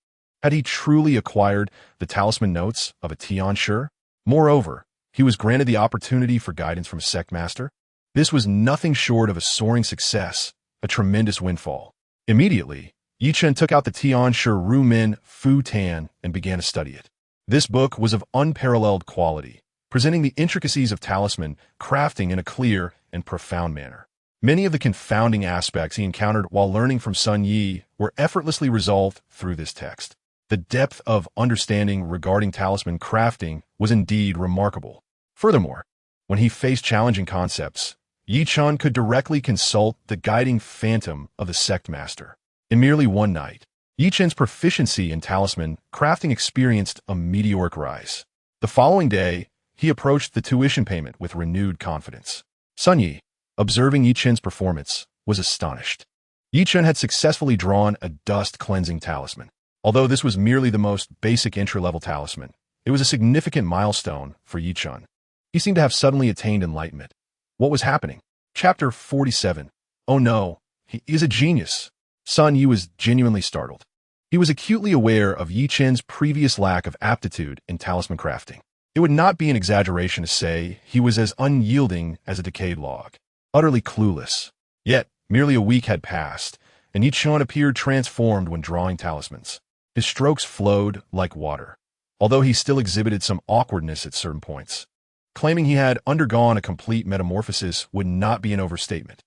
Had he truly acquired the talisman notes of a xianxia? Moreover, he was granted the opportunity for guidance from a sect master. This was nothing short of a soaring success, a tremendous windfall. Immediately, Chen took out the xianxia Rumin Fu Tan and began to study it. This book was of unparalleled quality, presenting the intricacies of talisman crafting in a clear and profound manner. Many of the confounding aspects he encountered while learning from Sun Yi were effortlessly resolved through this text. The depth of understanding regarding talisman crafting was indeed remarkable. Furthermore, when he faced challenging concepts, Chen could directly consult the guiding phantom of the sect master. In merely one night, Chen's proficiency in talisman crafting experienced a meteoric rise. The following day, he approached the tuition payment with renewed confidence. Sun Yi, observing Chen's performance, was astonished. Chen had successfully drawn a dust-cleansing talisman. Although this was merely the most basic entry-level talisman, it was a significant milestone for Chen. He seemed to have suddenly attained enlightenment. What was happening? Chapter 47. Oh no, he is a genius. Sun Yi was genuinely startled. He was acutely aware of Chen's previous lack of aptitude in talisman crafting. It would not be an exaggeration to say he was as unyielding as a decayed log, utterly clueless. Yet, merely a week had passed, and Chen appeared transformed when drawing talismans. His strokes flowed like water, although he still exhibited some awkwardness at certain points. Claiming he had undergone a complete metamorphosis would not be an overstatement.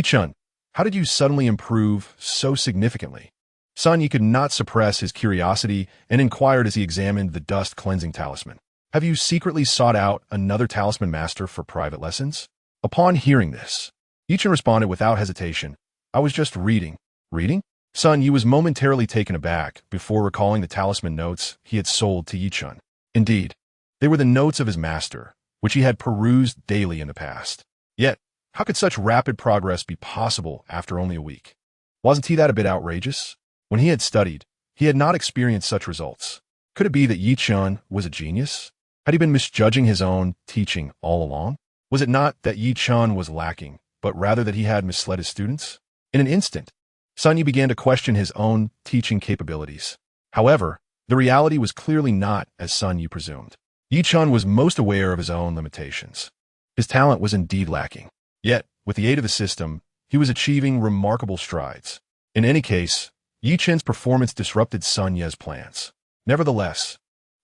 Chen, how did you suddenly improve so significantly? Sun Yi could not suppress his curiosity and inquired as he examined the dust-cleansing talisman. Have you secretly sought out another talisman master for private lessons? Upon hearing this, Chen responded without hesitation, I was just reading. Reading? Sun Yi was momentarily taken aback before recalling the talisman notes he had sold to Chen. Indeed, they were the notes of his master, which he had perused daily in the past. Yet, how could such rapid progress be possible after only a week? Wasn't he that a bit outrageous? When he had studied, he had not experienced such results. Could it be that Chen was a genius? Had he been misjudging his own teaching all along? Was it not that Chen was lacking, but rather that he had misled his students? In an instant, Sun Yi began to question his own teaching capabilities. However, the reality was clearly not as Sun Yi presumed. Chen was most aware of his own limitations. His talent was indeed lacking. Yet, with the aid of the system, he was achieving remarkable strides. In any case, Chen's performance disrupted Sun Yi's plans. Nevertheless,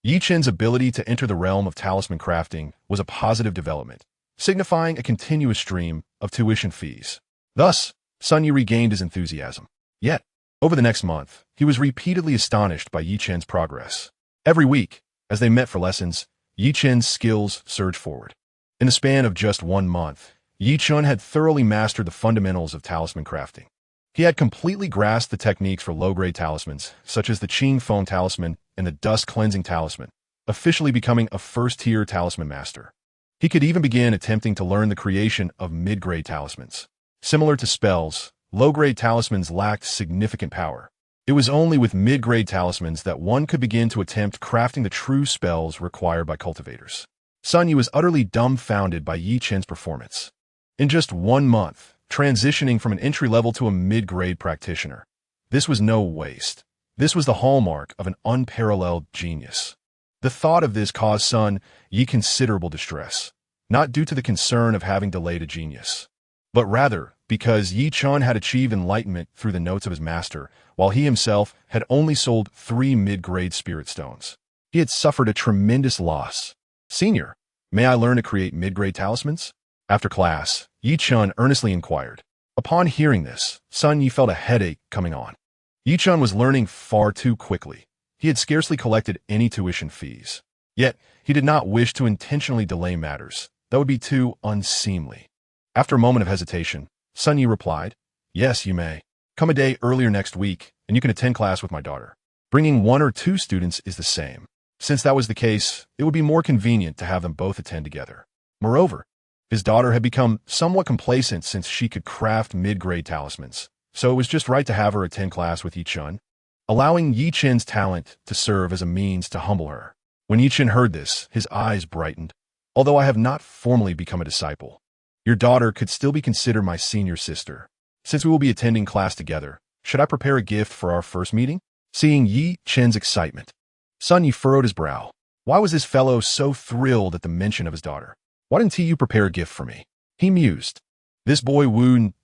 Chen's ability to enter the realm of talisman crafting was a positive development, signifying a continuous stream of tuition fees. Thus, Sun Yi regained his enthusiasm. Yet, over the next month, he was repeatedly astonished by Chen's progress. Every week, as they met for lessons, Chen's skills surged forward. In the span of just 1 month, Chen had thoroughly mastered the fundamentals of talisman crafting. He had completely grasped the techniques for low-grade talismans, such as the Qing Phone Talisman and the Dust-Cleansing Talisman, officially becoming a first-tier talisman master. He could even begin attempting to learn the creation of mid-grade talismans. Similar to spells, low-grade talismans lacked significant power. It was only with mid-grade talismans that one could begin to attempt crafting the true spells required by cultivators. Sun Yi was utterly dumbfounded by Chen's performance. In just 1 month, transitioning from an entry-level to a mid-grade practitioner. This was no waste. This was the hallmark of an unparalleled genius. The thought of this caused Sun Yi considerable distress, not due to the concern of having delayed a genius, but rather because Chen had achieved enlightenment through the notes of his master, while he himself had only sold 3 mid-grade spirit stones. He had suffered a tremendous loss. Senior, may I learn to create mid-grade talismans? After class, Chen earnestly inquired. Upon hearing this, Sun Yi felt a headache coming on. Chen was learning far too quickly. He had scarcely collected any tuition fees. Yet, he did not wish to intentionally delay matters. That would be too unseemly. After a moment of hesitation, Sun Yi replied, "Yes, you may. Come a day earlier next week, and you can attend class with my daughter. Bringing 1 or 2 students is the same. Since that was the case, it would be more convenient to have them both attend together." Moreover, his daughter had become somewhat complacent since she could craft mid-grade talismans, so it was just right to have her attend class with Yi Chen, allowing Yi Chen's talent to serve as a means to humble her. When Yi Chen heard this, his eyes brightened. "Although I have not formally become a disciple, your daughter could still be considered my senior sister. Since we will be attending class together, should I prepare a gift for our first meeting?" Seeing Yi Chen's excitement, Sun Yi furrowed his brow. Why was this fellow so thrilled at the mention of his daughter? "Why didn't you prepare a gift for me?" he mused. This boy wouldn't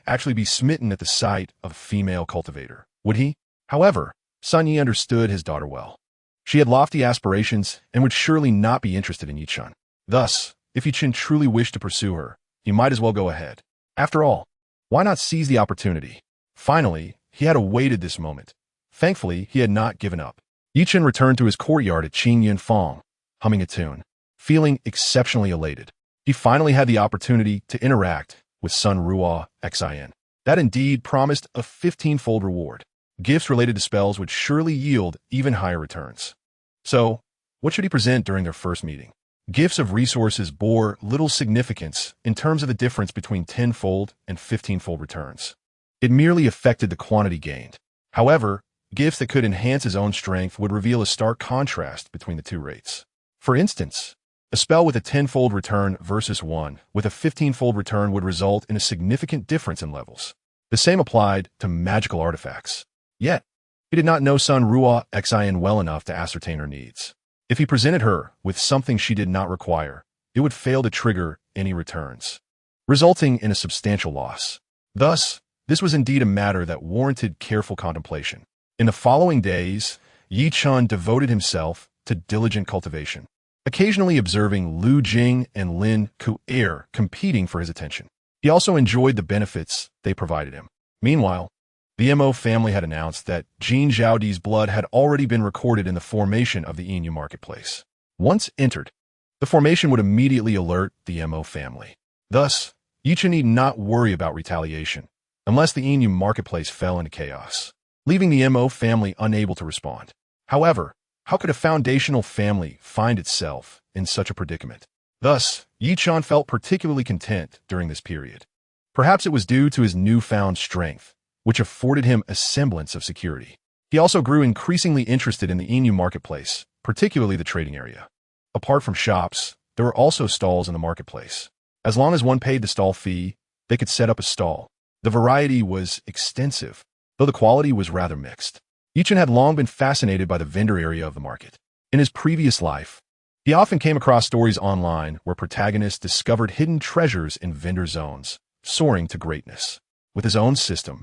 actually be smitten at the sight of a female cultivator, would he? However, Sun Yi understood his daughter well. She had lofty aspirations and would surely not be interested in Yi Chen. Thus, if Yi Chen truly wished to pursue her, he might as well go ahead. After all, why not seize the opportunity? Finally, he had awaited this moment. Thankfully, he had not given up. Yi Chen returned to his courtyard at Qingyan, humming a tune, feeling exceptionally elated. He finally had the opportunity to interact with Sun Ruo Xian. That indeed promised a 15-fold reward. Gifts related to spells would surely yield even higher returns. So, what should he present during their first meeting? Gifts of resources bore little significance in terms of the difference between 10-fold and 15-fold returns. It merely affected the quantity gained. However, gifts that could enhance his own strength would reveal a stark contrast between the two rates. For instance, a spell with a 10-fold return versus one with a 15-fold return would result in a significant difference in levels. The same applied to magical artifacts. Yet, he did not know Sun Ruo Xian well enough to ascertain her needs. If he presented her with something she did not require, it would fail to trigger any returns, resulting in a substantial loss. Thus, this was indeed a matter that warranted careful contemplation. In the following days, Yi Chen devoted himself to diligent cultivation, occasionally observing Lu Jing and Lin Ku'er competing for his attention. He also enjoyed the benefits they provided him. Meanwhile, the Mo family had announced that Jin Zhaodi's blood had already been recorded in the formation of the Yinyu marketplace. Once entered, the formation would immediately alert the Mo family. Thus, Yi Chen need not worry about retaliation, unless the Yinyu marketplace fell into chaos, leaving the Mo family unable to respond. However, how could a foundational family find itself in such a predicament? Thus, Yi Chen felt particularly content during this period. Perhaps it was due to his newfound strength, which afforded him a semblance of security. He also grew increasingly interested in the Yinyu marketplace, particularly the trading area. Apart from shops, there were also stalls in the marketplace. As long as one paid the stall fee, they could set up a stall. The variety was extensive, though the quality was rather mixed. Yi Chen had long been fascinated by the vendor area of the market. In his previous life, he often came across stories online where protagonists discovered hidden treasures in vendor zones, soaring to greatness. With his own system,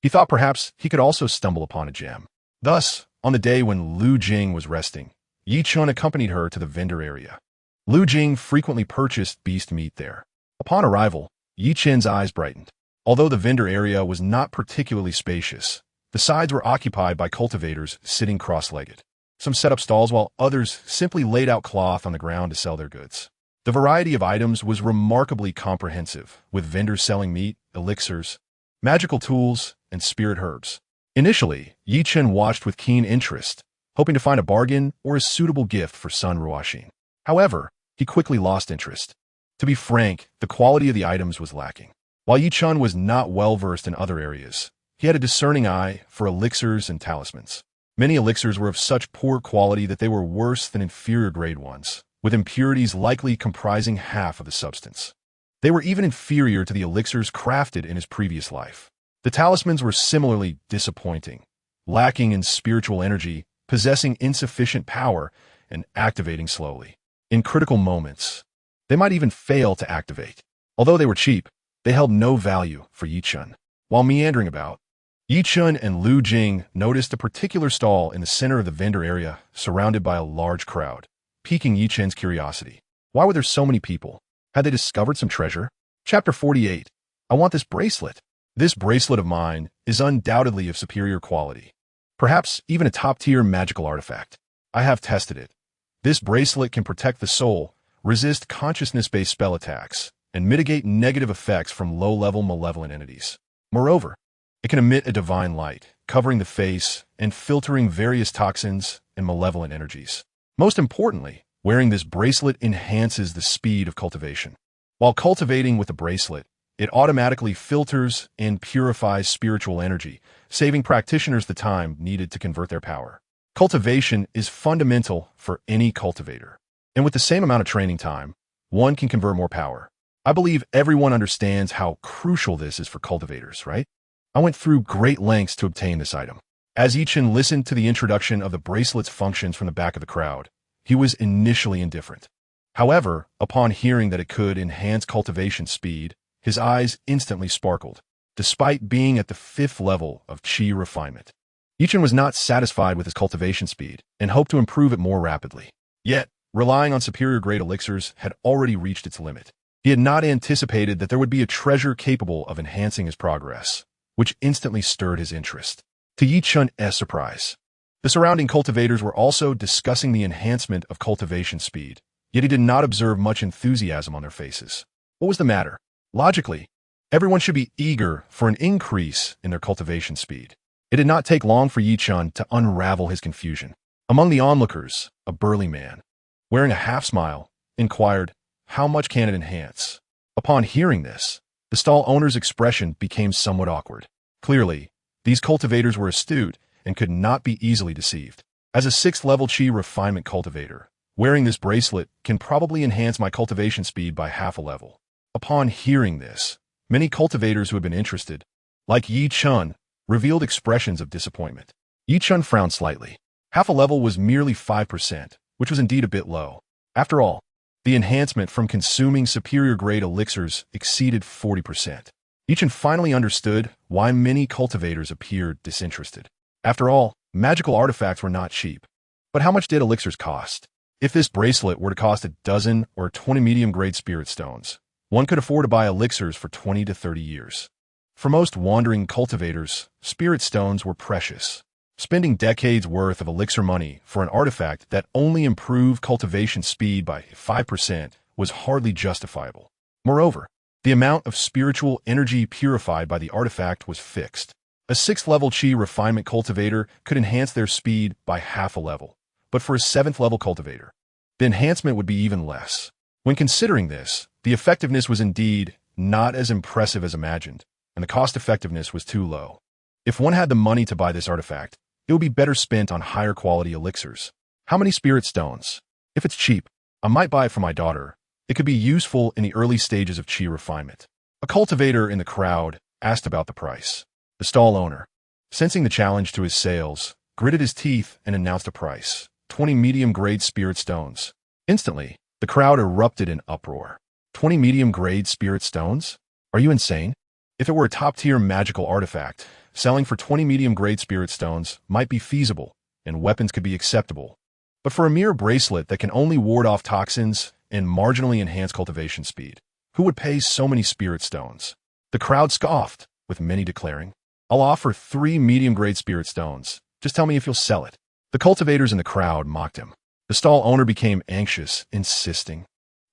he thought perhaps he could also stumble upon a gem. Thus, on the day when Lu Jing was resting, Yi Chen accompanied her to the vendor area. Lu Jing frequently purchased beast meat there. Upon arrival, Yi Chen's eyes brightened. Although the vendor area was not particularly spacious, the sides were occupied by cultivators sitting cross-legged. Some set up stalls while others simply laid out cloth on the ground to sell their goods. The variety of items was remarkably comprehensive, with vendors selling meat, elixirs, magical tools, and spirit herbs. Initially, Yi Chen watched with keen interest, hoping to find a bargain or a suitable gift for Sun Ruoxin. However, he quickly lost interest. To be frank, the quality of the items was lacking. While Yi Chen was not well-versed in other areas, he had a discerning eye for elixirs and talismans. Many elixirs were of such poor quality that they were worse than inferior-grade ones, with impurities likely comprising half of the substance. They were even inferior to the elixirs crafted in his previous life. The talismans were similarly disappointing, lacking in spiritual energy, possessing insufficient power, and activating slowly. In critical moments, they might even fail to activate. Although they were cheap, they held no value for Yi Chen. While meandering about, Yi Chen and Lu Jing noticed a particular stall in the center of the vendor area, surrounded by a large crowd, piquing Yi Chen's curiosity. Why were there so many people? Had they discovered some treasure? Chapter 48. I want this bracelet. This bracelet of mine is undoubtedly of superior quality, perhaps even a top-tier magical artifact. I have tested it. This bracelet can protect the soul, resist consciousness-based spell attacks, and mitigate negative effects from low-level malevolent entities. Moreover, it can emit a divine light, covering the face and filtering various toxins and malevolent energies. Most importantly, wearing this bracelet enhances the speed of cultivation. While cultivating with the bracelet, it automatically filters and purifies spiritual energy, saving practitioners the time needed to convert their power. Cultivation is fundamental for any cultivator, and with the same amount of training time, one can convert more power. I believe everyone understands how crucial this is for cultivators, right? I went through great lengths to obtain this item. As Chen listened to the introduction of the bracelet's functions from the back of the crowd, he was initially indifferent. However, upon hearing that it could enhance cultivation speed, his eyes instantly sparkled, despite being at the 5th level of Qi refinement. Chen was not satisfied with his cultivation speed and hoped to improve it more rapidly. Yet, relying on superior-grade elixirs had already reached its limit. He had not anticipated that there would be a treasure capable of enhancing his progress, which instantly stirred his interest. To Chen's surprise, the surrounding cultivators were also discussing the enhancement of cultivation speed, yet he did not observe much enthusiasm on their faces. What was the matter? Logically, everyone should be eager for an increase in their cultivation speed. It did not take long for Chen to unravel his confusion. Among the onlookers, a burly man, wearing a half-smile, inquired, "How much can it enhance?" Upon hearing this, the stall owner's expression became somewhat awkward. Clearly, these cultivators were astute and could not be easily deceived. As a 6th-level Qi refinement cultivator, wearing this bracelet can probably enhance my cultivation speed by half a level. Upon hearing this, many cultivators who had been interested, like Chen, revealed expressions of disappointment. Chen frowned slightly. Half a level was merely 5%, which was indeed a bit low. After all, the enhancement from consuming superior-grade elixirs exceeded 40%. Chen finally understood why many cultivators appeared disinterested. After all, magical artifacts were not cheap. But how much did elixirs cost? If this bracelet were to cost a dozen or 20 medium-grade spirit stones, one could afford to buy elixirs for 20 to 30 years. For most wandering cultivators, spirit stones were precious. Spending decades' worth of elixir money for an artifact that only improved cultivation speed by 5% was hardly justifiable. Moreover, the amount of spiritual energy purified by the artifact was fixed. A 6th-level Qi refinement cultivator could enhance their speed by half a level, but for a 7th-level cultivator, the enhancement would be even less. When considering this, the effectiveness was indeed not as impressive as imagined, and the cost-effectiveness was too low. If one had the money to buy this artifact, it would be better spent on higher-quality elixirs. How many spirit stones? If it's cheap, I might buy it for my daughter. It could be useful in the early stages of Qi refinement. A cultivator in the crowd asked about the price. The stall owner, sensing the challenge to his sales, gritted his teeth and announced a price: 20 medium-grade spirit stones. Instantly, the crowd erupted in uproar. 20 medium-grade spirit stones? Are you insane? If it were a top-tier magical artifact, selling for 20 medium-grade spirit stones might be feasible, and weapons could be acceptable. But for a mere bracelet that can only ward off toxins and marginally enhance cultivation speed, who would pay so many spirit stones? The crowd scoffed, with many declaring, "I'll offer 3 medium-grade spirit stones. Just tell me if you'll sell it." The cultivators in the crowd mocked him. The stall owner became anxious, insisting,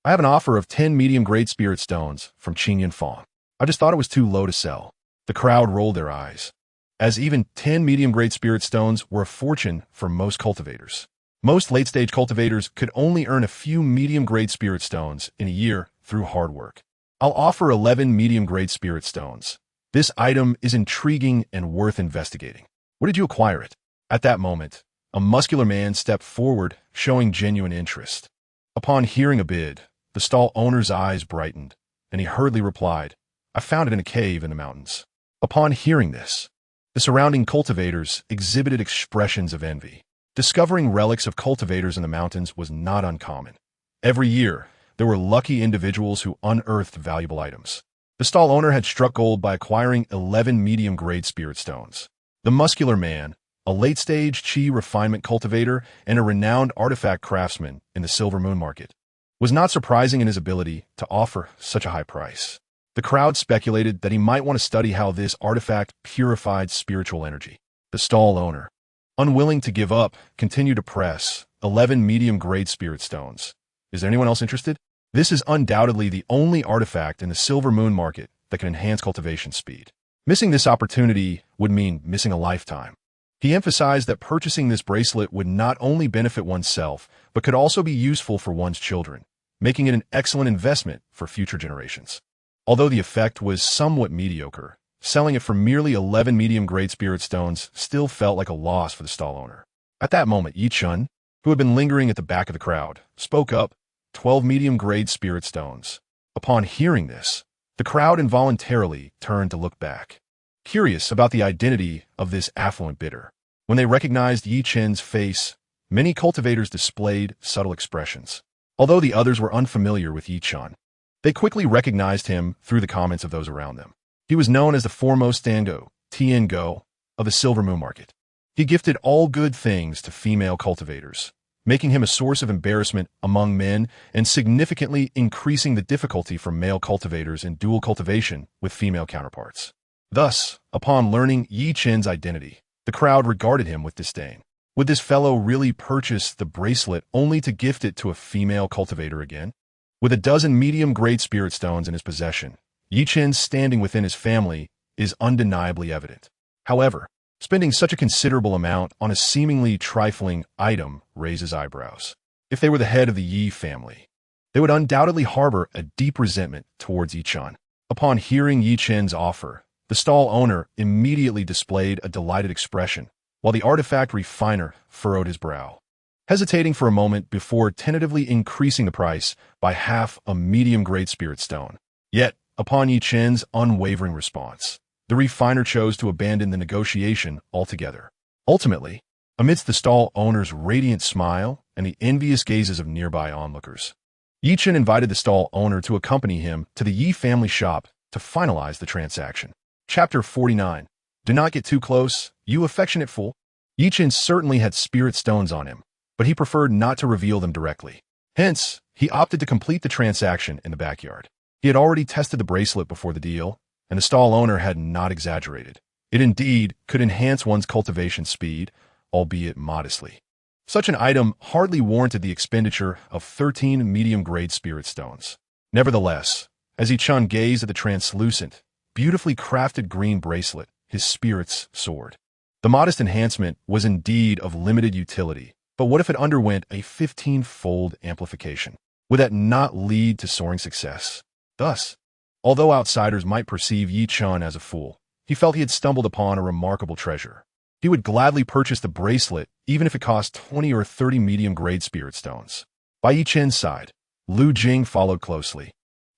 "I have an offer of 10 medium-grade spirit stones from Xianxia. I just thought it was too low to sell." The crowd rolled their eyes, as even 10 medium-grade spirit stones were a fortune for most cultivators. Most late-stage cultivators could only earn a few medium-grade spirit stones in a year through hard work. "I'll offer 11 medium-grade spirit stones. This item is intriguing and worth investigating. Where did you acquire it?" At that moment, a muscular man stepped forward, showing genuine interest. Upon hearing a bid, the stall owner's eyes brightened, and he hurriedly replied, "I found it in a cave in the mountains." Upon hearing this, the surrounding cultivators exhibited expressions of envy. Discovering relics of cultivators in the mountains was not uncommon. Every year, there were lucky individuals who unearthed valuable items. The stall owner had struck gold by acquiring 11 medium-grade spirit stones. The muscular man, a late-stage Qi refinement cultivator and a renowned artifact craftsman in the Silver Moon Market, was not surprising in his ability to offer such a high price. The crowd speculated that he might want to study how this artifact purified spiritual energy. The stall owner, unwilling to give up, continued to press 11 medium-grade spirit stones. "Is there anyone else interested?" This is undoubtedly the only artifact in the silver moon market that can enhance cultivation speed. Missing this opportunity would mean missing a lifetime. He emphasized that purchasing this bracelet would not only benefit oneself, but could also be useful for one's children, making it an excellent investment for future generations. Although the effect was somewhat mediocre, selling it for merely 11 medium-grade spirit stones still felt like a loss for the stall owner. At that moment, Chen, who had been lingering at the back of the crowd, spoke up, 12 medium-grade spirit stones. Upon hearing this, the crowd involuntarily turned to look back, curious about the identity of this affluent bidder. When they recognized Chen's face, many cultivators displayed subtle expressions. Although the others were unfamiliar with Chen, they quickly recognized him through the comments of those around them. He was known as the foremost Dango, Tiango, of the silver moon market. He gifted all good things to female cultivators, making him a source of embarrassment among men and significantly increasing the difficulty for male cultivators in dual cultivation with female counterparts. Thus, upon learning Chen's identity, the crowd regarded him with disdain. Would this fellow really purchase the bracelet only to gift it to a female cultivator again? With a dozen medium-grade spirit stones in his possession, Chen's standing within his family is undeniably evident. However, spending such a considerable amount on a seemingly trifling item raises eyebrows. If they were the head of the Yi family, they would undoubtedly harbor a deep resentment towards Chen. Upon hearing Chen's offer, the stall owner immediately displayed a delighted expression, while the artifact refiner furrowed his brow, hesitating for a moment before tentatively increasing the price by half a medium-grade spirit stone. Yet, upon Chen's unwavering response, the refiner chose to abandon the negotiation altogether. Ultimately, amidst the stall owner's radiant smile and the envious gazes of nearby onlookers, Chen invited the stall owner to accompany him to the Yi family shop to finalize the transaction. Chapter 49. Do not get too close, you affectionate fool. Chen certainly had spirit stones on him, but he preferred not to reveal them directly. Hence, he opted to complete the transaction in the backyard. He had already tested the bracelet before the deal, and the stall owner had not exaggerated. It indeed could enhance one's cultivation speed, albeit modestly. Such an item hardly warranted the expenditure of 13 medium-grade spirit stones. Nevertheless, as Chen gazed at the translucent, beautifully crafted green bracelet, his spirits soared. The modest enhancement was indeed of limited utility, but what if it underwent a 15-fold amplification? Would that not lead to soaring success? Thus, although outsiders might perceive Chen as a fool, he felt he had stumbled upon a remarkable treasure. He would gladly purchase the bracelet even if it cost 20 or 30 medium-grade spirit stones. By Chen's side, Lu Jing followed closely.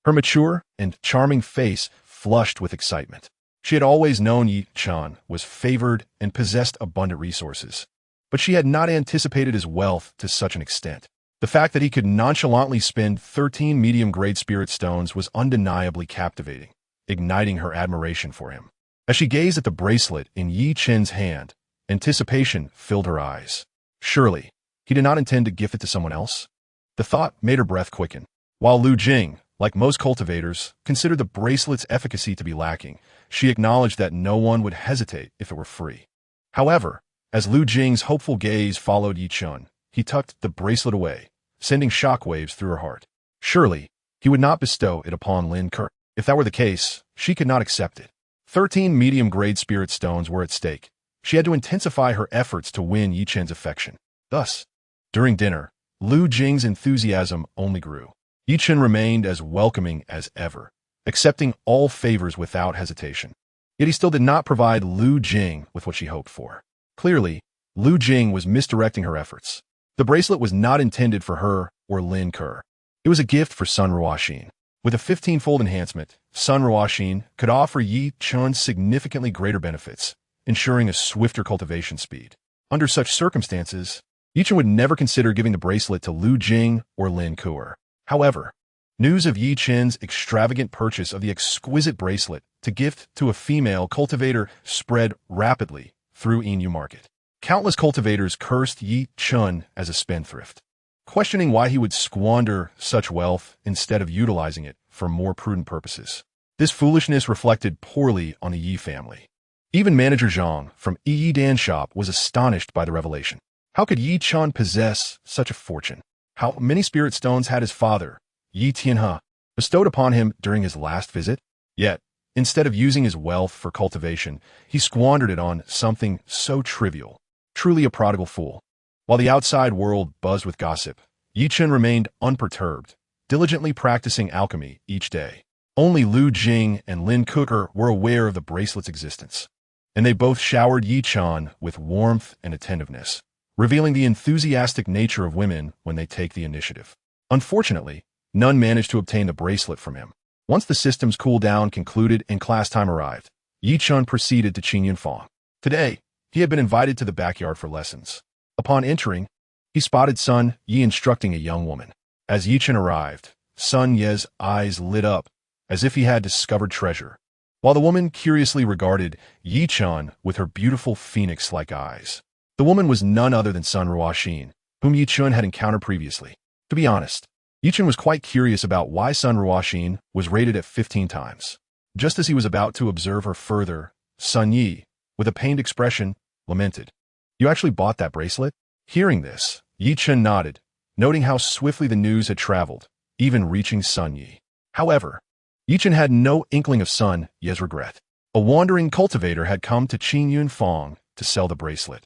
Her mature and charming face flushed with excitement. She had always known Chen was favored and possessed abundant resources, but she had not anticipated his wealth to such an extent. The fact that he could nonchalantly spend 13 medium-grade spirit stones was undeniably captivating, igniting her admiration for him. As she gazed at the bracelet in Chen's hand, anticipation filled her eyes. Surely, he did not intend to gift it to someone else? The thought made her breath quicken. While Lu Jing, like most cultivators, considered the bracelet's efficacy to be lacking, she acknowledged that no one would hesitate if it were free. However, as Lu Jing's hopeful gaze followed Chen, he tucked the bracelet away, sending shockwaves through her heart. Surely, he would not bestow it upon Lin Ke. If that were the case, she could not accept it. 13 medium-grade spirit stones were at stake. She had to intensify her efforts to win Chen's affection. Thus, during dinner, Lu Jing's enthusiasm only grew. Chen remained as welcoming as ever, accepting all favors without hesitation. Yet he still did not provide Lu Jing with what she hoped for. Clearly, Lu Jing was misdirecting her efforts. The bracelet was not intended for her or Lin Ke. It was a gift for Sun Ruoxin. With a 15-fold enhancement, Sun Ruoxin could offer Chen significantly greater benefits, ensuring a swifter cultivation speed. Under such circumstances, Chen would never consider giving the bracelet to Lu Jing or Lin Ke. However, news of Chen's extravagant purchase of the exquisite bracelet to gift to a female cultivator spread rapidly through Inu market. Countless cultivators cursed Chen as a spendthrift, questioning why he would squander such wealth instead of utilizing it for more prudent purposes. This foolishness reflected poorly on the Yi family. Even manager Zhang from Yidan shop was astonished by the revelation. How could Chen possess such a fortune? How many spirit stones had his father, Yi Tianhe, bestowed upon him during his last visit. Yet, instead of using his wealth for cultivation, he squandered it on something so trivial. Truly a prodigal fool. While the outside world buzzed with gossip, Yi Chen remained unperturbed, diligently practicing alchemy each day. Only Lu Jing and Lin Cooker were aware of the bracelet's existence, and they both showered Yi Chen with warmth and attentiveness, revealing the enthusiastic nature of women when they take the initiative. Unfortunately, none managed to obtain the bracelet from him. Once the system's cool-down concluded and class time arrived, Yi Chen proceeded to Qinyunfang. Today, he had been invited to the backyard for lessons. Upon entering, he spotted Sun Yi instructing a young woman. As Yi Chen arrived, Sun Ye's eyes lit up, as if he had discovered treasure, while the woman curiously regarded Yi Chen with her beautiful phoenix-like eyes. The woman was none other than Sun Ruoxin, whom Yi Chen had encountered previously. To be honest, Yi Chen was quite curious about why Sun Ruoxin was rated at 15 times. Just as he was about to observe her further, Sun Yi, with a pained expression, lamented. "You actually bought that bracelet?" Hearing this, Yi Chen nodded, noting how swiftly the news had traveled, even reaching Sun Yi. However, Yi Chen had no inkling of Sun Yi's regret. A wandering cultivator had come to Qinyunfang to sell the bracelet,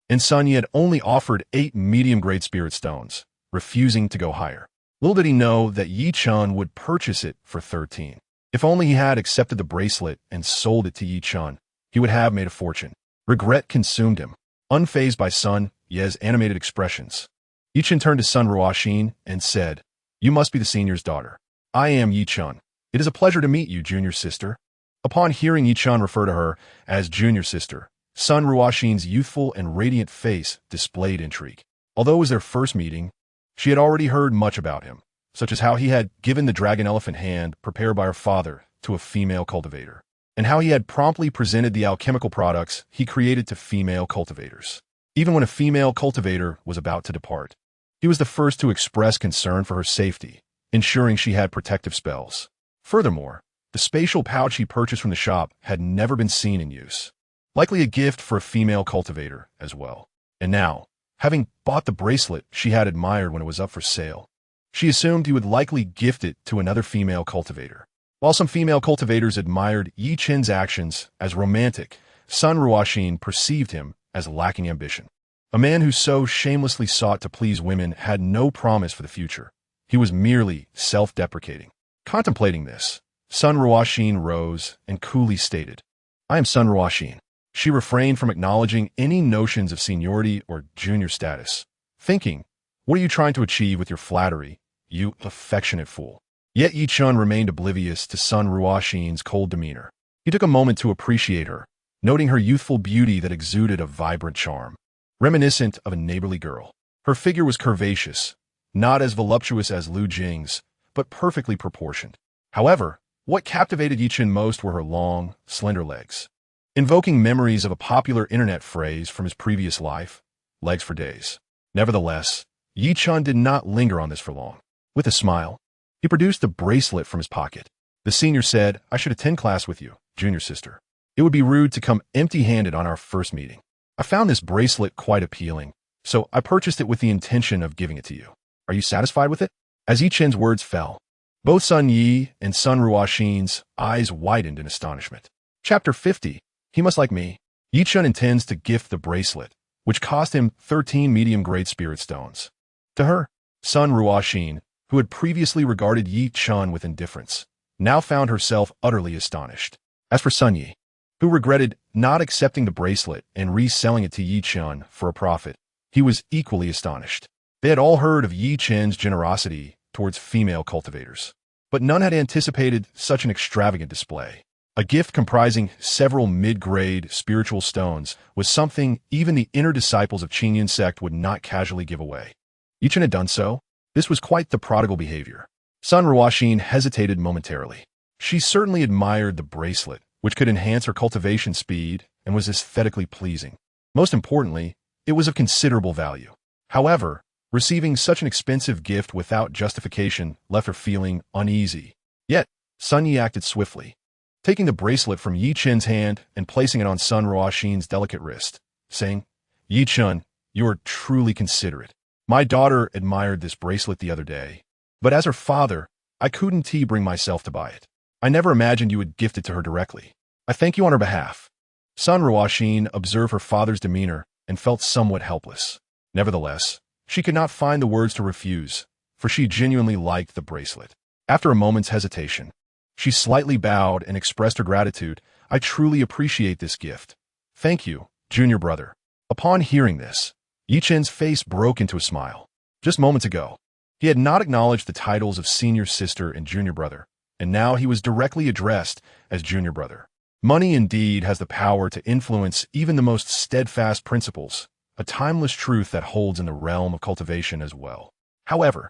and Sun Yi had only offered 8 medium-grade spirit stones, refusing to go higher. Little did he know that Yi Chen would purchase it for 13. If only he had accepted the bracelet and sold it to Yi Chen, he would have made a fortune. Regret consumed him. Unfazed by Sun Yi's animated expressions, Yi Chen turned to Sun Ruoxin and said, "You must be the senior's daughter. I am Yi Chen. It is a pleasure to meet you, junior sister." Upon hearing Yi Chen refer to her as junior sister, Sun Ruoxin's youthful and radiant face displayed intrigue. Although it was their first meeting, she had already heard much about him, such as how he had given the dragon elephant hand prepared by her father to a female cultivator, and how he had promptly presented the alchemical products he created to female cultivators. Even when a female cultivator was about to depart, he was the first to express concern for her safety, ensuring she had protective spells. Furthermore, the spatial pouch he purchased from the shop had never been seen in use, likely a gift for a female cultivator as well. And now, having bought the bracelet she had admired when it was up for sale, she assumed he would likely gift it to another female cultivator. While some female cultivators admired Yi Chen's actions as romantic, Sun Ruoxin perceived him as lacking ambition. A man who so shamelessly sought to please women had no promise for the future. He was merely self-deprecating. Contemplating this, Sun Ruoxin rose and coolly stated, "I am Sun Ruoxin." She refrained from acknowledging any notions of seniority or junior status, thinking, "What are you trying to achieve with your flattery, you affectionate fool?" Yet Yi Chen remained oblivious to Sun Ruoxin's cold demeanor. He took a moment to appreciate her, noting her youthful beauty that exuded a vibrant charm, reminiscent of a neighborly girl. Her figure was curvaceous, not as voluptuous as Lu Jing's, but perfectly proportioned. However, what captivated Yi Chen most were her long, slender legs. Invoking memories of a popular internet phrase from his previous life, legs for days. Nevertheless, Yi Chen did not linger on this for long. With a smile, he produced the bracelet from his pocket. The senior said, "I should attend class with you, junior sister. It would be rude to come empty-handed on our first meeting. I found this bracelet quite appealing, so I purchased it with the intention of giving it to you. Are you satisfied with it?" As Yi Chen's words fell, both Sun Yi and Sun Ruoxin's eyes widened in astonishment. Chapter 50. He must like me. Yi Chen intends to gift the bracelet, which cost him 13 medium-grade spirit stones. To her, Sun Ruoxin, who had previously regarded Yi Chen with indifference, now found herself utterly astonished. As for Sun Yi, who regretted not accepting the bracelet and reselling it to Yi Chen for a profit, he was equally astonished. They had all heard of Yi Chen's generosity towards female cultivators, but none had anticipated such an extravagant display. A gift comprising several mid-grade spiritual stones was something even the inner disciples of Qingyun sect would not casually give away. Yi Chen had done so. This was quite the prodigal behavior. Sun Ruoxin hesitated momentarily. She certainly admired the bracelet, which could enhance her cultivation speed and was aesthetically pleasing. Most importantly, it was of considerable value. However, receiving such an expensive gift without justification left her feeling uneasy. Yet, Sun Yi acted swiftly, taking the bracelet from Yi Chen's hand and placing it on Sun Ruoxin's delicate wrist, saying, "Yi Chen, you are truly considerate. My daughter admired this bracelet the other day, but as her father, I couldn't bring myself to buy it. I never imagined you would gift it to her directly. I thank you on her behalf. Sun Ruoxin observed her father's demeanor and felt somewhat helpless. Nevertheless, she could not find the words to refuse, for she genuinely liked the bracelet. After a moment's hesitation, she slightly bowed and expressed her gratitude. I truly appreciate this gift. Thank you, junior brother. Upon hearing this, Chen's face broke into a smile. Just moments ago, he had not acknowledged the titles of senior sister and junior brother, and now he was directly addressed as junior brother. Money indeed has the power to influence even the most steadfast principles, a timeless truth that holds in the realm of cultivation as well. However,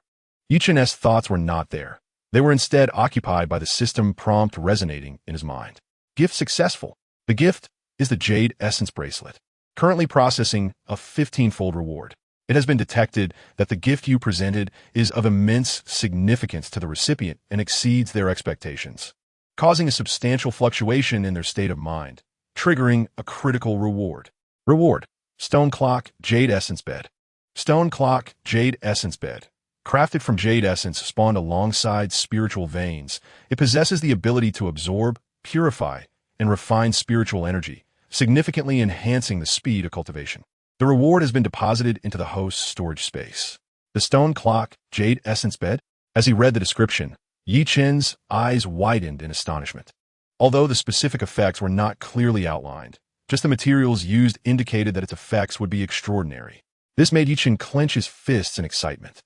Chen's thoughts were not there. They were instead occupied by the system prompt resonating in his mind. Gift successful. The gift is the Jade Essence Bracelet, currently processing a 15-fold reward. It has been detected that the gift you presented is of immense significance to the recipient and exceeds their expectations, causing a substantial fluctuation in their state of mind, triggering a critical reward. Reward: Stone Clock Jade Essence Bed. Stone Clock Jade Essence Bed. Crafted from jade essence spawned alongside spiritual veins, it possesses the ability to absorb, purify, and refine spiritual energy, significantly enhancing the speed of cultivation. The reward has been deposited into the host's storage space. The Stone Clock Jade Essence Bed. As he read the description, Chen's eyes widened in astonishment. Although the specific effects were not clearly outlined, just the materials used indicated that its effects would be extraordinary. This made Chen clench his fists in excitement.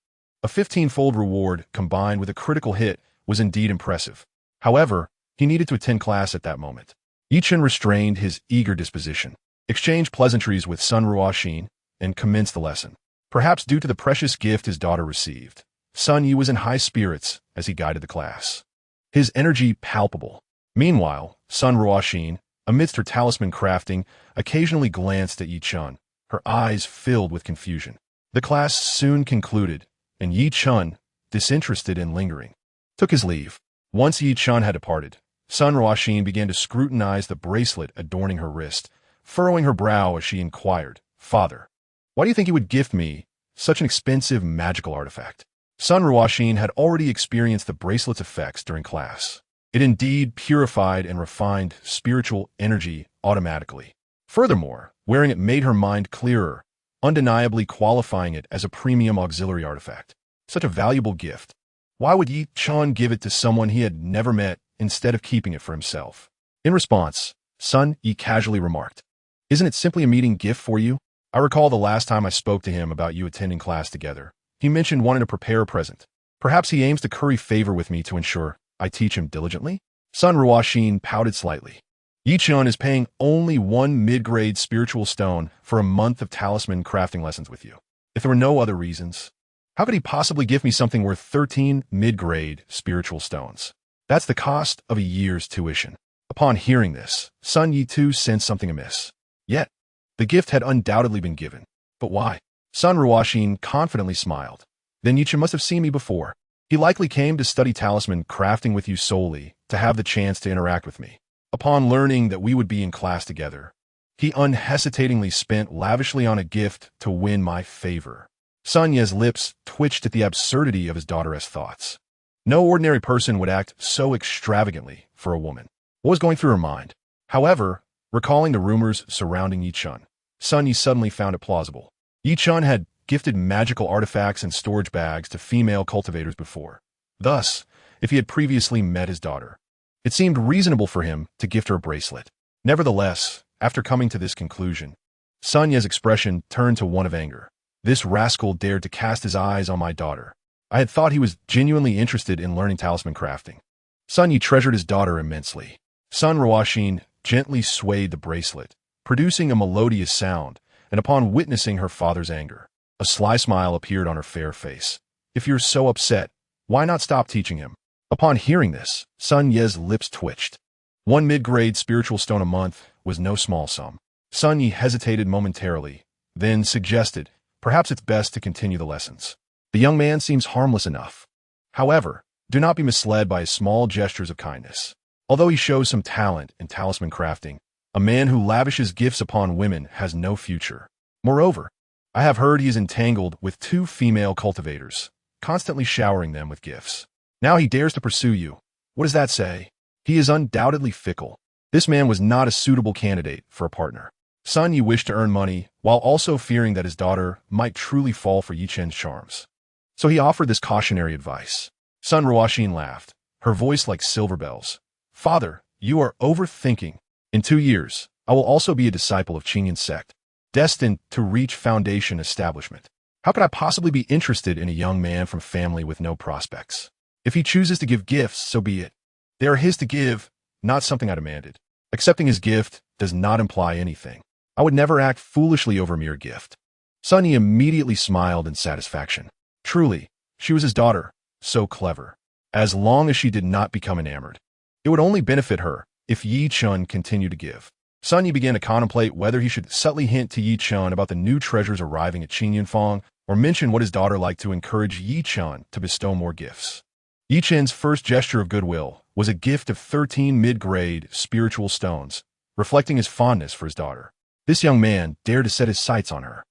A 15-fold reward combined with a critical hit was indeed impressive. However, he needed to attend class at that moment. Chen restrained his eager disposition, exchanged pleasantries with Sun Ruoxin, and commenced the lesson. Perhaps due to the precious gift his daughter received, Sun Yi was in high spirits as he guided the class, his energy palpable. Meanwhile, Sun Ruoxin, amidst her talisman crafting, occasionally glanced at Chen, her eyes filled with confusion. The class soon concluded, and Chen, disinterested and lingering, took his leave. Once Chen had departed, Sun Ruoxin began to scrutinize the bracelet adorning her wrist, furrowing her brow as she inquired, "Father, why do you think you would gift me such an expensive magical artifact?" Sun Ruoxin had already experienced the bracelet's effects during class. It indeed purified and refined spiritual energy automatically. Furthermore, wearing it made her mind clearer, undeniably qualifying it as a premium auxiliary artifact. Such a valuable gift. Why would Chen give it to someone he had never met instead of keeping it for himself? In response, Sun Yi casually remarked, "Isn't it simply a meeting gift for you? I recall the last time I spoke to him about you attending class together. He mentioned wanting to prepare a present. Perhaps he aims to curry favor with me to ensure I teach him diligently?" Sun Ruoxin pouted slightly. Chen is paying only 1 mid-grade spiritual stone for a month of talisman crafting lessons with you. If there were no other reasons, how could he possibly give me something worth 13 mid-grade spiritual stones? That's the cost of a year's tuition. Upon hearing this, Sun Yi too sensed something amiss. Yet, the gift had undoubtedly been given. But why? Sun Ruoxin confidently smiled. Then Chen must have seen me before. He likely came to study talisman crafting with you solely to have the chance to interact with me. Upon learning that we would be in class together, he unhesitatingly spent lavishly on a gift to win my favor. Sun Ye's lips twitched at the absurdity of his daughter's thoughts. No ordinary person would act so extravagantly for a woman. What was going through her mind? However, recalling the rumors surrounding Chen, Sun Yi suddenly found it plausible. Chen had gifted magical artifacts and storage bags to female cultivators before. Thus, if he had previously met his daughter, it seemed reasonable for him to gift her a bracelet. Nevertheless, after coming to this conclusion, Sun Ye's expression turned to one of anger. This rascal dared to cast his eyes on my daughter. I had thought he was genuinely interested in learning talisman crafting. Sun Yi treasured his daughter immensely. Sun Ruoxin gently swayed the bracelet, producing a melodious sound, and upon witnessing her father's anger, a sly smile appeared on her fair face. "If you're so upset, why not stop teaching him?" Upon hearing this, Sun Ye's lips twitched. 1 mid-grade spiritual stone a month was no small sum. Sun Yi hesitated momentarily, then suggested, "Perhaps it's best to continue the lessons. The young man seems harmless enough. However, do not be misled by his small gestures of kindness. Although he shows some talent in talisman crafting, a man who lavishes gifts upon women has no future. Moreover, I have heard he is entangled with 2 female cultivators, constantly showering them with gifts. Now he dares to pursue you. What does that say? He is undoubtedly fickle. This man was not a suitable candidate for a partner. Sun Yi wished to earn money, while also fearing that his daughter might truly fall for Yi Chen's charms. So he offered this cautionary advice. Sun Ruoxin laughed, her voice like silver bells. Father, you are overthinking. In 2 years, I will also be a disciple of Qingyan sect, destined to reach foundation establishment. How could I possibly be interested in a young man from family with no prospects? If he chooses to give gifts, so be it. They are his to give, not something I demanded. Accepting his gift does not imply anything. I would never act foolishly over mere gift. Sun Yi immediately smiled in satisfaction. Truly, she was his daughter, so clever. As long as she did not become enamored, it would only benefit her if Yi Chen continued to give. Sun Yi began to contemplate whether he should subtly hint to Yi Chen about the new treasures arriving at Qingyanfang, or mention what his daughter liked to encourage Yi Chen to bestow more gifts. Yi Chen's first gesture of goodwill was a gift of 13 mid-grade spiritual stones, reflecting his fondness for his daughter. This young man dared to set his sights on her.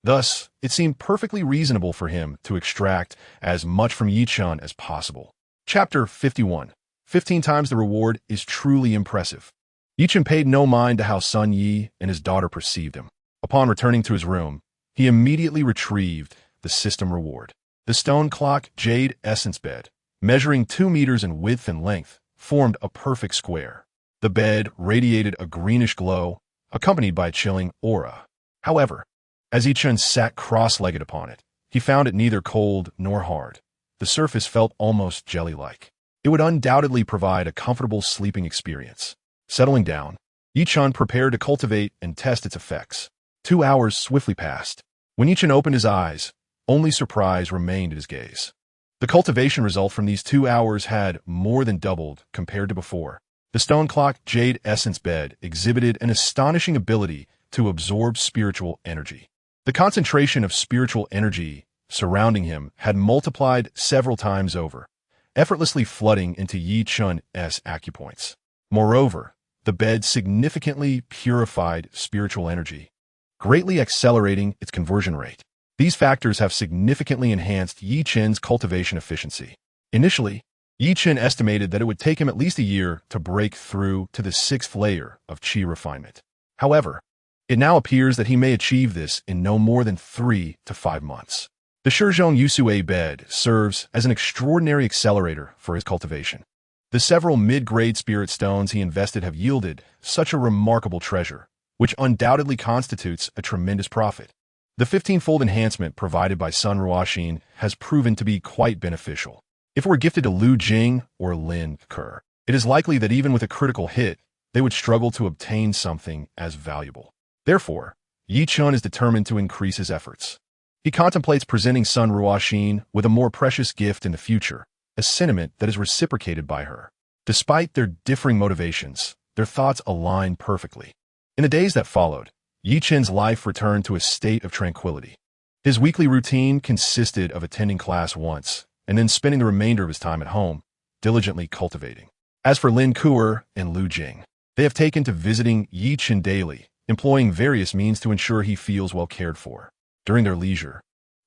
Thus, it seemed perfectly reasonable for him to extract as much from Yi Chen as possible. Chapter 51. 15 times the reward is truly impressive. Yi Chen paid no mind to how Sun Yi and his daughter perceived him. Upon returning to his room, he immediately retrieved the system reward. The stone clock jade essence bed, measuring 2 meters in width and length, formed a perfect square. The bed radiated a greenish glow, accompanied by a chilling aura. However, as Yi Chen sat cross-legged upon it, he found it neither cold nor hard. The surface felt almost jelly-like. It would undoubtedly provide a comfortable sleeping experience. Settling down, Yi Chen prepared to cultivate and test its effects. 2 hours swiftly passed. When Yi Chen opened his eyes, only surprise remained at his gaze. The cultivation result from these 2 hours had more than doubled compared to before. The stone clock jade essence bed exhibited an astonishing ability to absorb spiritual energy. The concentration of spiritual energy surrounding him had multiplied several times over, effortlessly flooding into Yi Chen's acupoints. Moreover, the bed significantly purified spiritual energy, greatly accelerating its conversion rate. These factors have significantly enhanced Yi Chen's cultivation efficiency. Initially, Yi Chen estimated that it would take him at least a year to break through to the 6th layer of qi refinement. However, it now appears that he may achieve this in no more than 3 to 5 months. The Shizhong Yusue bed serves as an extraordinary accelerator for his cultivation. The several mid-grade spirit stones he invested have yielded such a remarkable treasure, which undoubtedly constitutes a tremendous profit. The 15-fold enhancement provided by Sun Ruoxin has proven to be quite beneficial. If it were gifted to Lu Jing or Lin Ke, it is likely that even with a critical hit, they would struggle to obtain something as valuable. Therefore, Yi Chen is determined to increase his efforts. He contemplates presenting Sun Ruoxin with a more precious gift in the future, a sentiment that is reciprocated by her. Despite their differing motivations, their thoughts align perfectly. In the days that followed, Yi Chen's life returned to a state of tranquility. His weekly routine consisted of attending class once, and then spending the remainder of his time at home, diligently cultivating. As for Lin Ke and Lu Jing, they have taken to visiting Yi Chen daily, employing various means to ensure he feels well cared for. During their leisure,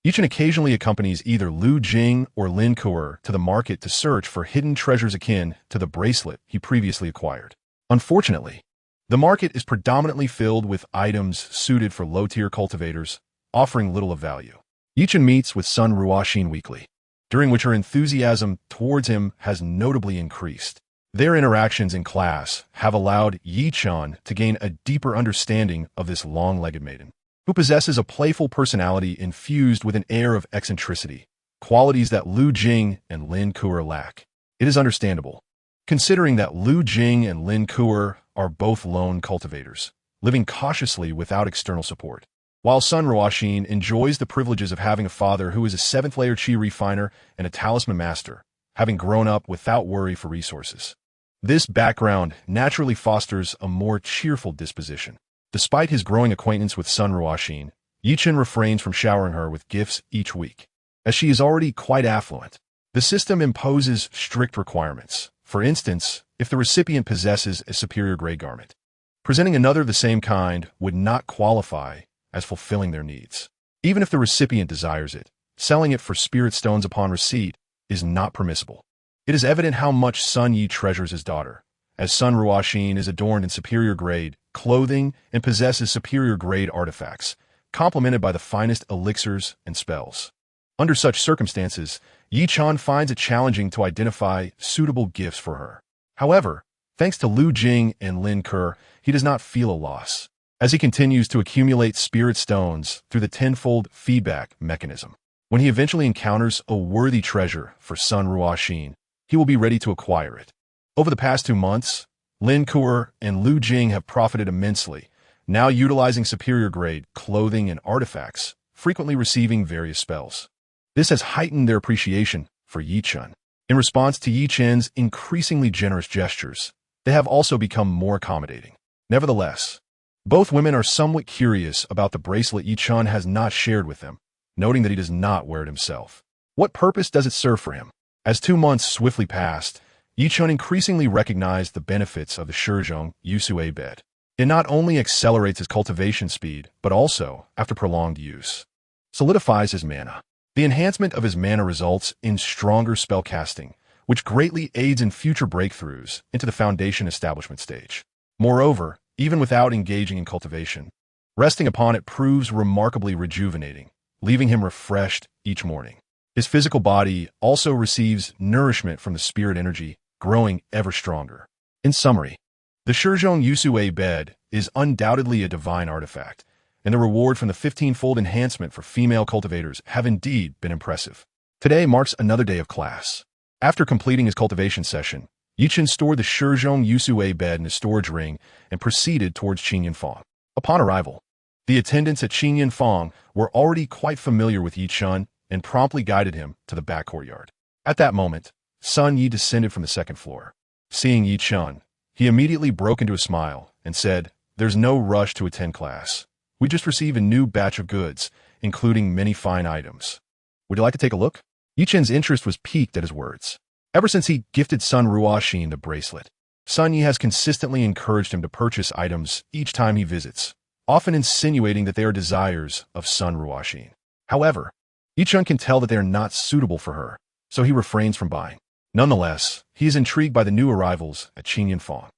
Yi Chen occasionally accompanies either Lu Jing or Lin Ke to the market to search for hidden treasures akin to the bracelet he previously acquired. Unfortunately, the market is predominantly filled with items suited for low-tier cultivators, offering little of value. Yi Chen meets with Sun Ruoxin weekly, during which her enthusiasm towards him has notably increased. Their interactions in class have allowed Yi Chen to gain a deeper understanding of this long-legged maiden, who possesses a playful personality infused with an air of eccentricity, qualities that Lu Jing and Lin Ke lack. It is understandable, considering that Lu Jing and Lin Ke are both lone cultivators, living cautiously without external support. While Sun Ruoxin enjoys the privileges of having a father who is a 7th-layer qi refiner and a talisman master, having grown up without worry for resources. This background naturally fosters a more cheerful disposition. Despite his growing acquaintance with Sun Ruoxin, Yi Chen refrains from showering her with gifts each week. As she is already quite affluent, the system imposes strict requirements. For instance, if the recipient possesses a superior gray garment, presenting another of the same kind would not qualify as fulfilling their needs. Even if the recipient desires it, selling it for spirit stones upon receipt is not permissible. It is evident how much Sun Yi treasures his daughter, as Sun Ruoxin is adorned in superior grade clothing and possesses superior grade artifacts, complemented by the finest elixirs and spells. Under such circumstances, Yi Chen finds it challenging to identify suitable gifts for her. However, thanks to Lu Jing and Lin Ke, he does not feel a loss, as he continues to accumulate spirit stones through the tenfold feedback mechanism. When he eventually encounters a worthy treasure for Sun Ruoxin, he will be ready to acquire it. Over the past 2 months, Lin Ke and Lu Jing have profited immensely, now utilizing superior grade clothing and artifacts, frequently receiving various spells. This has heightened their appreciation for Yi Chen. In response to Yi Chen's increasingly generous gestures, they have also become more accommodating. Nevertheless, both women are somewhat curious about the bracelet Yi Chen has not shared with them, noting that he does not wear it himself. What purpose does it serve for him? As 2 months swiftly passed, Yi Chen increasingly recognized the benefits of the Shizhong Yusui bed. It not only accelerates his cultivation speed, but also, after prolonged use, solidifies his mana. The enhancement of his mana results in stronger spellcasting, which greatly aids in future breakthroughs into the foundation establishment stage. Moreover, even without engaging in cultivation, resting upon it proves remarkably rejuvenating, leaving him refreshed each morning. His physical body also receives nourishment from the spirit energy, growing ever stronger. In summary, the Shizhong Yusui bed is undoubtedly a divine artifact, and the reward from the 15-fold enhancement for female cultivators have indeed been impressive. Today marks another day of class. After completing his cultivation session, Yi Chen stored the Shizhong Yusui bed in his storage ring and proceeded towards Qianyanfang. Upon arrival, the attendants at Qianyanfang were already quite familiar with Yi Chen and promptly guided him to the back courtyard. At that moment, Sun Yi descended from the 2nd floor. Seeing Yi Chen, he immediately broke into a smile and said, "There's no rush to attend class. We just received a new batch of goods, including many fine items. Would you like to take a look?" Yi Chen's interest was piqued at his words. Ever since he gifted Sun Ruoxin the bracelet, Sun Yi has consistently encouraged him to purchase items each time he visits, often insinuating that they are desires of Sun Ruoxin. However, Yi Chen can tell that they are not suitable for her, so he refrains from buying. Nonetheless, he is intrigued by the new arrivals at Qianyanfang.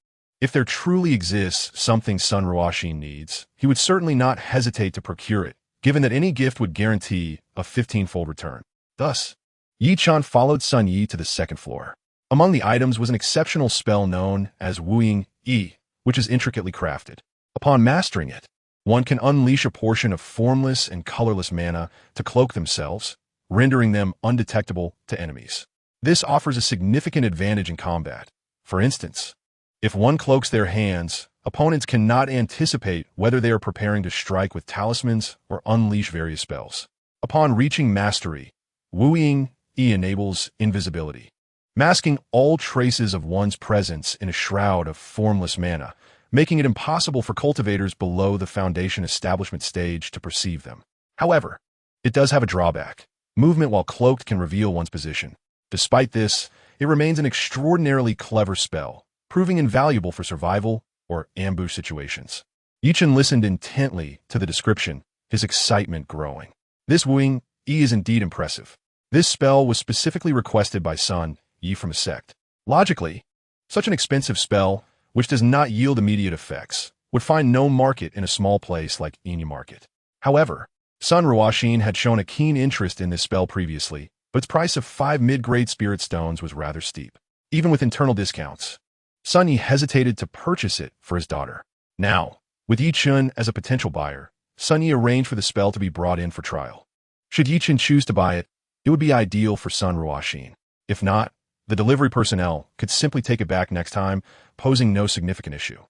If there truly exists something Sun Ruoxin needs, he would certainly not hesitate to procure it, given that any gift would guarantee a 15-fold return. Thus, Yi Chen followed Sun Yi to the 2nd floor. Among the items was an exceptional spell known as Wooing Yi, which is intricately crafted. Upon mastering it, one can unleash a portion of formless and colorless mana to cloak themselves, rendering them undetectable to enemies. This offers a significant advantage in combat. For instance, if one cloaks their hands, opponents cannot anticipate whether they are preparing to strike with talismans or unleash various spells. Upon reaching mastery, Wooing Yi enables invisibility, masking all traces of one's presence in a shroud of formless mana, making it impossible for cultivators below the foundation establishment stage to perceive them. However, it does have a drawback. Movement while cloaked can reveal one's position. Despite this, it remains an extraordinarily clever spell, proving invaluable for survival or ambush situations. Yi Chen listened intently to the description, his excitement growing. This Wooing Yi is indeed impressive. This spell was specifically requested by Sun Yi from a sect. Logically, such an expensive spell, which does not yield immediate effects, would find no market in a small place like Xianxia Market. However, Sun Ruoxin had shown a keen interest in this spell previously, but its price of 5 mid-grade spirit stones was rather steep. Even with internal discounts, Sun Yi hesitated to purchase it for his daughter. Now, with Yi Chen as a potential buyer, Sun Yi arranged for the spell to be brought in for trial. Should Yi Chen choose to buy it, it would be ideal for Sun Ruoxin. If not, the delivery personnel could simply take it back next time, posing no significant issue.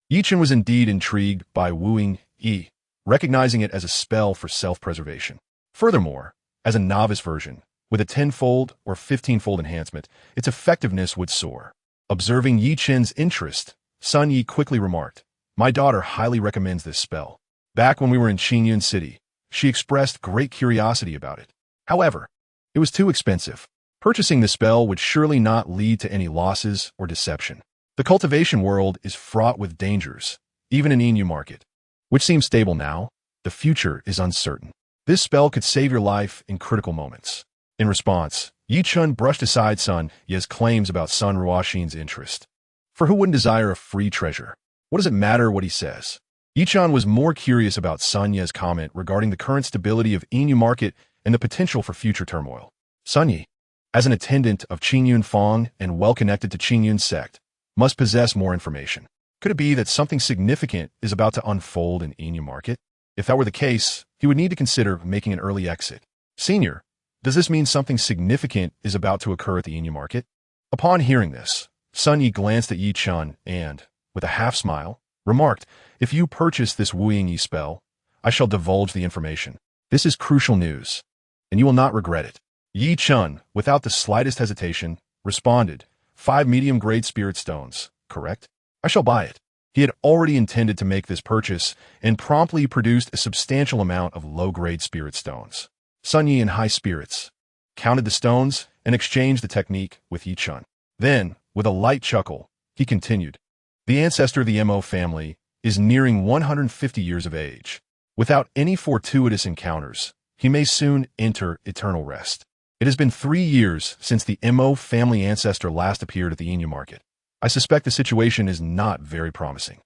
Yi Chen was indeed intrigued by Wooing Yi, recognizing it as a spell for self-preservation. Furthermore, as a novice version, with a 10-fold or 15-fold enhancement, its effectiveness would soar. Observing Yi Chen's interest, Sun Yi quickly remarked, "My daughter highly recommends this spell. Back when we were in Qingyun City, she expressed great curiosity about it. However, it was too expensive. Purchasing the spell would surely not lead to any losses or deception. The cultivation world is fraught with dangers, even in Xianxia Market, which seems stable now. The future is uncertain. This spell could save your life in critical moments." In response, Yi Chun brushed aside Sun Ye's claims about Sun Ruoxin's interest. For who wouldn't desire a free treasure? What does it matter what he says? Yi Chun was more curious about Sun Ye's comment regarding the current stability of Inu market and the potential for future turmoil. Sun Yi, as an attendant of Qingyun Fong and well-connected to Qingyun's sect, must possess more information. Could it be that something significant is about to unfold in Inu market? If that were the case, he would need to consider making an early exit. Senior, does this mean something significant is about to occur at the Inu market? Upon hearing this, Sun Yi glanced at Yi Chun and, with a half-smile, remarked, "If you purchase this Wuying Yi spell, I shall divulge the information. This is crucial news, and you will not regret it." Yi Chun, without the slightest hesitation, responded, 5 medium-grade spirit stones, correct? I shall buy it. He had already intended to make this purchase and promptly produced a substantial amount of low-grade spirit stones. Sun Yi, in high spirits, counted the stones and exchanged the technique with Yi Chun. Then, with a light chuckle, he continued, "The ancestor of the Mo family is nearing 150 years of age. Without any fortuitous encounters, he may soon enter eternal rest. It has been 3 years since the Mo family ancestor last appeared at the Inu market. I suspect the situation is not very promising.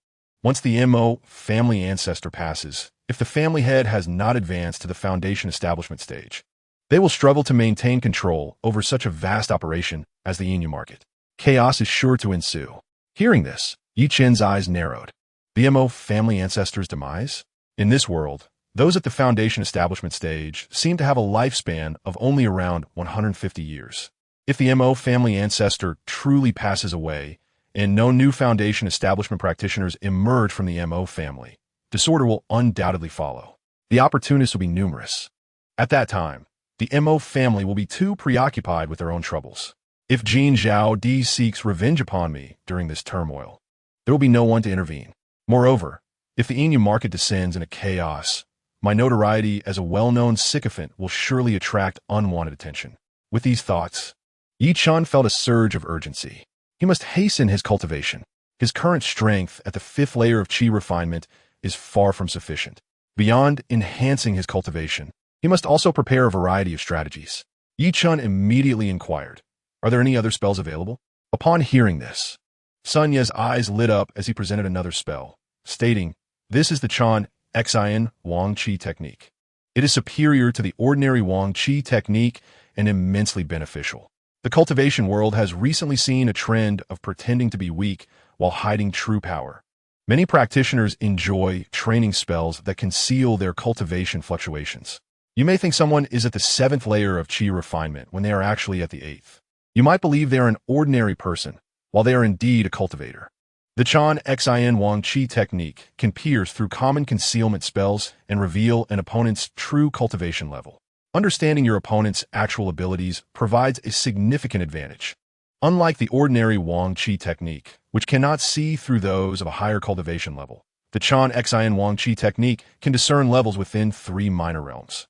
Once the Mo family ancestor passes, if the family head has not advanced to the foundation establishment stage, they will struggle to maintain control over such a vast operation as the Inu market. Chaos is sure to ensue." Hearing this, Yi Chen's eyes narrowed. The Mo family ancestor's demise? In this world, those at the foundation establishment stage seem to have a lifespan of only around 150 years. If the Mo family ancestor truly passes away, and no new foundation establishment practitioners emerge from the Mo family, disorder will undoubtedly follow. The opportunists will be numerous. At that time, the Mo family will be too preoccupied with their own troubles. If Jin Zhao Di seeks revenge upon me during this turmoil, there will be no one to intervene. Moreover, if the Inu market descends into chaos, my notoriety as a well-known sycophant will surely attract unwanted attention. With these thoughts, Yi Chun felt a surge of urgency. He must hasten his cultivation. His current strength at the 5th layer of Qi refinement is far from sufficient. Beyond enhancing his cultivation, he must also prepare a variety of strategies. Yi Chun immediately inquired, "Are there any other spells available?" Upon hearing this, Sun Ye's eyes lit up as he presented another spell, stating, "This is the Chen Xian Wang Qi technique. It is superior to the ordinary Wang Qi technique and immensely beneficial. The cultivation world has recently seen a trend of pretending to be weak while hiding true power. Many practitioners enjoy training spells that conceal their cultivation fluctuations. You may think someone is at the 7th layer of Qi refinement when they are actually at the 8th. You might believe they are an ordinary person, while they are indeed a cultivator. The Chen Xian Wang Qi technique can pierce through common concealment spells and reveal an opponent's true cultivation level. Understanding your opponent's actual abilities provides a significant advantage. Unlike the ordinary Wang Qi technique, which cannot see through those of a higher cultivation level, the Chen Xian Wang Qi technique can discern levels within 3 minor realms.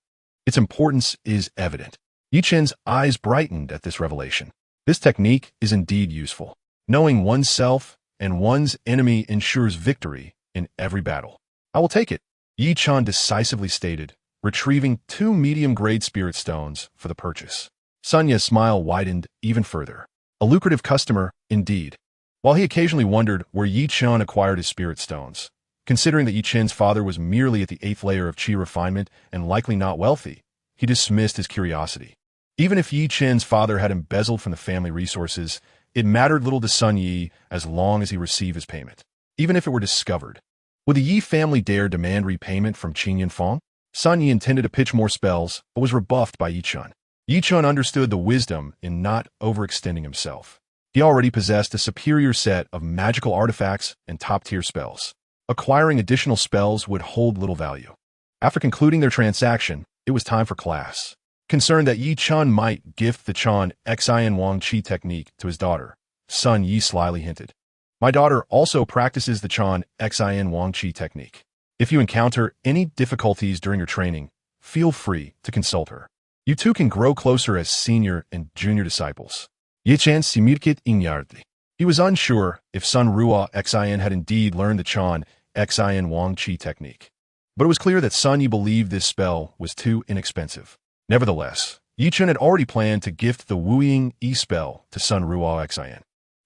Its importance is evident." Yi Chen's eyes brightened at this revelation. This technique is indeed useful. Knowing oneself and one's enemy ensures victory in every battle. "I will take it," Yi Chun decisively stated, retrieving 2 medium-grade spirit stones for the purchase. Sun Ye's smile widened even further. A lucrative customer, indeed. While he occasionally wondered where Yi Chun acquired his spirit stones, considering that Yi Chen's father was merely at the 8th layer of Qi refinement and likely not wealthy, he dismissed his curiosity. Even if Yi Chen's father had embezzled from the family resources, it mattered little to Sun Yi as long as he received his payment. Even if it were discovered, would the Yi family dare demand repayment from Qingyun Fong? Sun Yi intended to pitch more spells, but was rebuffed by Yi Chun. Yi Chun understood the wisdom in not overextending himself. He already possessed a superior set of magical artifacts and top-tier spells. Acquiring additional spells would hold little value. After concluding their transaction, it was time for class. Concerned that Yi Chun might gift the Chen Xian Wang Qi technique to his daughter, Sun Yi slyly hinted, "My daughter also practices the Chen Xian Wang Qi technique. If you encounter any difficulties during your training, feel free to consult her. You two can grow closer as senior and junior disciples." Yi Chen simirkit inyardli. He was unsure if Sun Ruo Xian had indeed learned the Chen Xian Wang Qi technique. But it was clear that Sun Yi believed this spell was too inexpensive. Nevertheless, Chen had already planned to gift the Wuying E-spell to Sun Ruo Xian.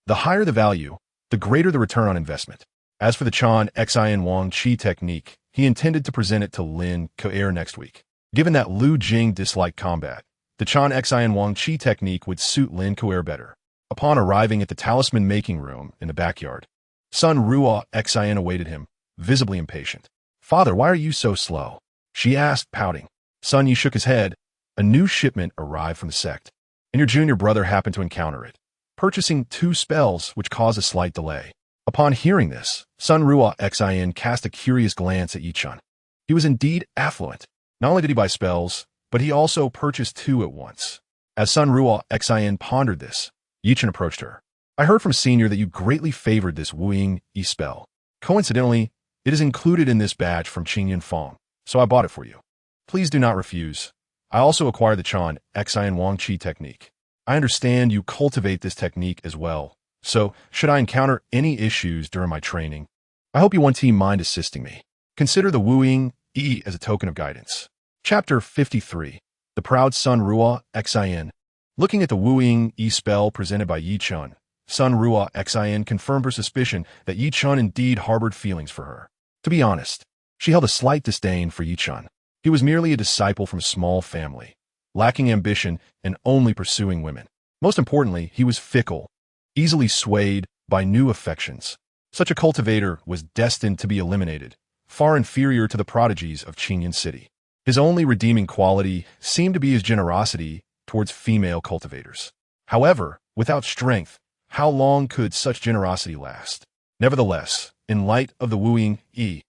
The higher the value, the greater the return on investment. As for the Chen Xian Wang Qi technique, he intended to present it to Lin Ku'er next week. Given that Lu Jing disliked combat, the Chen Xian Wang Qi technique would suit Lin Ku'er better. Upon arriving at the talisman making room in the backyard, Sun Ruo Xian awaited him, visibly impatient. "Father, why are you so slow?" she asked, pouting. Sun Yi shook his head. A new shipment arrived from the sect, and your junior brother happened to encounter it, purchasing 2 spells which caused a slight delay. Upon hearing this, Sun Ruo Xian cast a curious glance at Chen. He was indeed affluent. Not only did he buy spells, but he also purchased 2 at once. As Sun Ruo Xian pondered this, Chen approached her. "I heard from Senior that you greatly favored this Wuying E-spell. Coincidentally, it is included in this badge from Qingyan Fong, so I bought it for you. Please do not refuse. I also acquired the Chen Xian Wang Qi technique. I understand you cultivate this technique as well, so should I encounter any issues during my training, I hope you won't mind assisting me. Consider the Wuying E as a token of guidance." Chapter 53. The Proud Sun Ruo Xian. Looking at the Wuying E spell presented by Chen, Sun Ruo Xian confirmed her suspicion that Chen indeed harbored feelings for her. To be honest, she held a slight disdain for Chen. He was merely a disciple from a small family, lacking ambition and only pursuing women. Most importantly, he was fickle, easily swayed by new affections. Such a cultivator was destined to be eliminated, far inferior to the prodigies of Qingyan City. His only redeeming quality seemed to be his generosity towards female cultivators. However, without strength, how long could such generosity last? Nevertheless, in light of the Wuying E,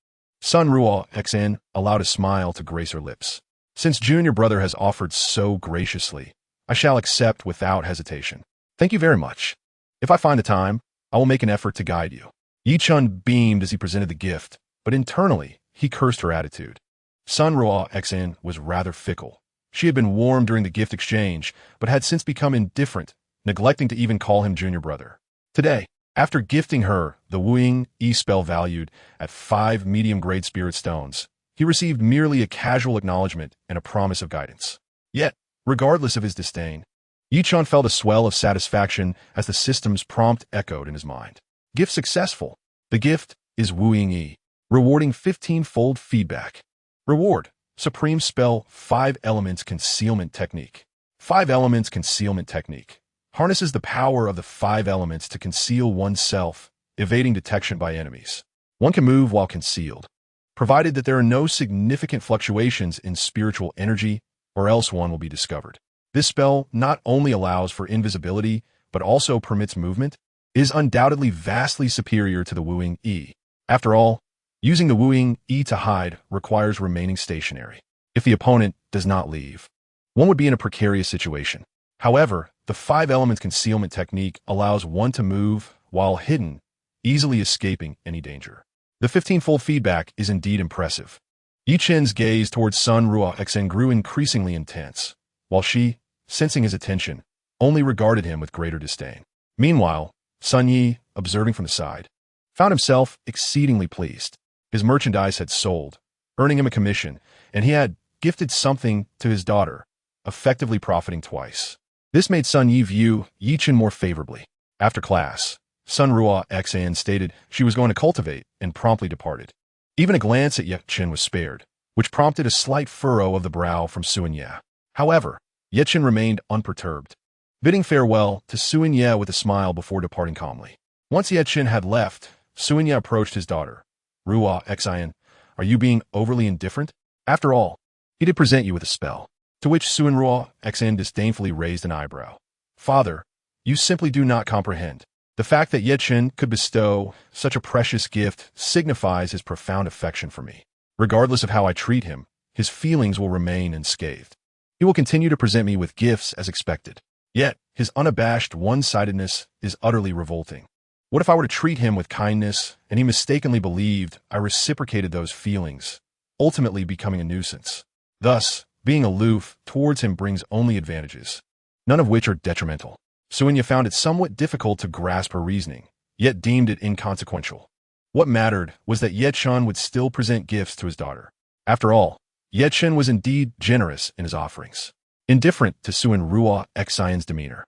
Sun Ruo Xian allowed a smile to grace her lips. "Since junior brother has offered so graciously, I shall accept without hesitation. Thank you very much. If I find the time, I will make an effort to guide you." Chen beamed as he presented the gift, but internally, he cursed her attitude. Sun Ruo Xian was rather fickle. She had been warm during the gift exchange, but had since become indifferent, neglecting to even call him junior brother. Today, after gifting her the Wuying E spell valued at 5 medium-grade spirit stones, he received merely a casual acknowledgement and a promise of guidance. Yet, regardless of his disdain, Chen felt a swell of satisfaction as the system's prompt echoed in his mind. Gift successful. The gift is Wuying E, rewarding 15-fold feedback. Reward: Supreme Spell 5 Elements Concealment Technique. 5 Elements Concealment Technique harnesses the power of the 5 elements to conceal oneself, evading detection by enemies. One can move while concealed, provided that there are no significant fluctuations in spiritual energy, or else one will be discovered. This spell not only allows for invisibility, but also permits movement, is undoubtedly vastly superior to the Wuying E. After all, using the Wuying E to hide requires remaining stationary. If the opponent does not leave, one would be in a precarious situation. However, the 5 elements concealment technique allows one to move while hidden, easily escaping any danger. The 15-fold feedback is indeed impressive. Chen's gaze towards Sun Ruo Xian grew increasingly intense, while she, sensing his attention, only regarded him with greater disdain. Meanwhile, Sun Yi, observing from the side, found himself exceedingly pleased. His merchandise had sold, earning him a commission, and he had gifted something to his daughter, effectively profiting twice. This made Sun Yi view Chen more favorably. After class, Sun Ruo Xian stated she was going to cultivate and promptly departed. Even a glance at Chen was spared, which prompted a slight furrow of the brow from xianxia. However, Chen remained unperturbed, bidding farewell to xianxia with a smile before departing calmly. Once Chen had left, xianxia approached his daughter. "Ruo Xian, are you being overly indifferent? After all, he did present you with a spell." To which Sun Ruo Xian disdainfully raised an eyebrow. "Father, you simply do not comprehend. The fact that Chen could bestow such a precious gift signifies his profound affection for me. Regardless of how I treat him, his feelings will remain unscathed. He will continue to present me with gifts as expected. Yet, his unabashed one-sidedness is utterly revolting. What if I were to treat him with kindness and he mistakenly believed I reciprocated those feelings, ultimately becoming a nuisance? Thus, being aloof towards him brings only advantages, none of which are detrimental." Xianxia found it somewhat difficult to grasp her reasoning, yet deemed it inconsequential. What mattered was that Chen would still present gifts to his daughter. After all, Chen was indeed generous in his offerings. indifferent to Suen Ruo Xian's demeanor.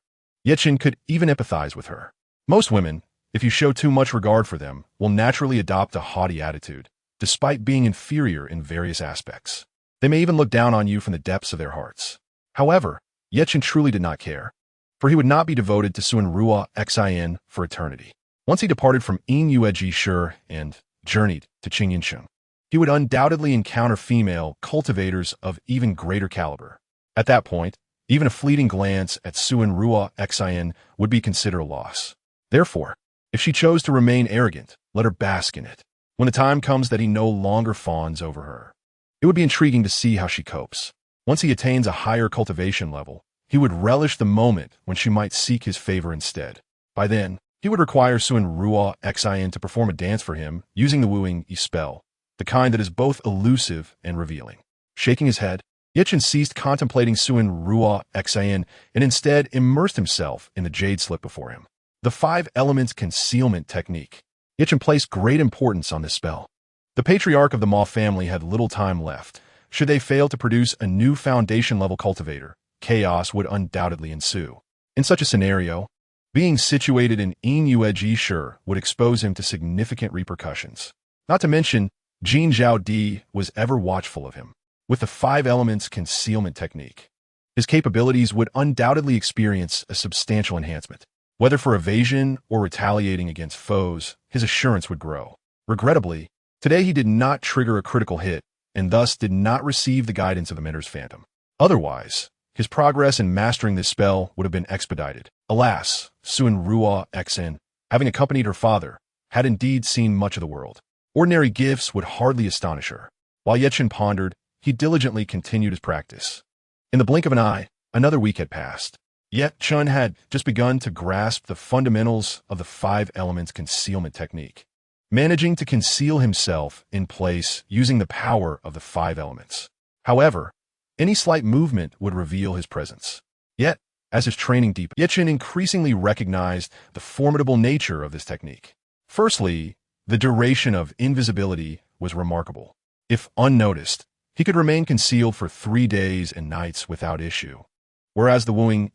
Chen could even empathize with her. Most women, if you show too much regard for them, will naturally adopt a haughty attitude, despite being inferior in various aspects. They may even look down on you from the depths of their hearts. However, Chen truly did not care, for he would not be devoted to Suen Ruo Xian for eternity. Once he departed from Yueji Shi and journeyed to Qingyansheng, he would undoubtedly encounter female cultivators of even greater caliber. At that point, even a fleeting glance at Suen Ruo Xian would be considered a loss. Therefore, if she chose to remain arrogant, let her bask in it. When the time comes that he no longer fawns over her, it would be intriguing to see how she copes. Once he attains a higher cultivation level, he would relish the moment when she might seek his favor instead. By then, he would require Suen Ruo Xian to perform a dance for him using the wooing spell, the kind that is both elusive and revealing. Shaking his head, Chen ceased contemplating Suen Ruo Xian and instead immersed himself in the jade slip before him. The 5 elements concealment technique. Chen placed great importance on this spell. The patriarch of the Ma family had little time left. Should they fail to produce a new foundation-level cultivator, chaos would undoubtedly ensue. In such a scenario, being situated in Yueji Shi would expose him to significant repercussions. Not to mention, Jin Zhao Di was ever watchful of him. With the 5 elements concealment technique, his capabilities would undoubtedly experience a substantial enhancement. Whether for evasion or retaliating against foes, his assurance would grow. Regrettably, today he did not trigger a critical hit, and thus did not receive the guidance of the Mentor's Phantom. Otherwise, his progress in mastering this spell would have been expedited. Alas, Suen Ruo Xian, having accompanied her father, had indeed seen much of the world. Ordinary gifts would hardly astonish her. While Chen pondered, he diligently continued his practice. In the blink of an eye, another week had passed. Yet Chen had just begun to grasp the fundamentals of the 5 elements concealment technique, managing to conceal himself in place using the power of the 5 elements. However, any slight movement would reveal his presence. Yet, as his training deepened, Chen increasingly recognized the formidable nature of this technique. Firstly, the duration of invisibility was remarkable. If unnoticed, he could remain concealed for 3 days and nights without issue, whereas the wooing,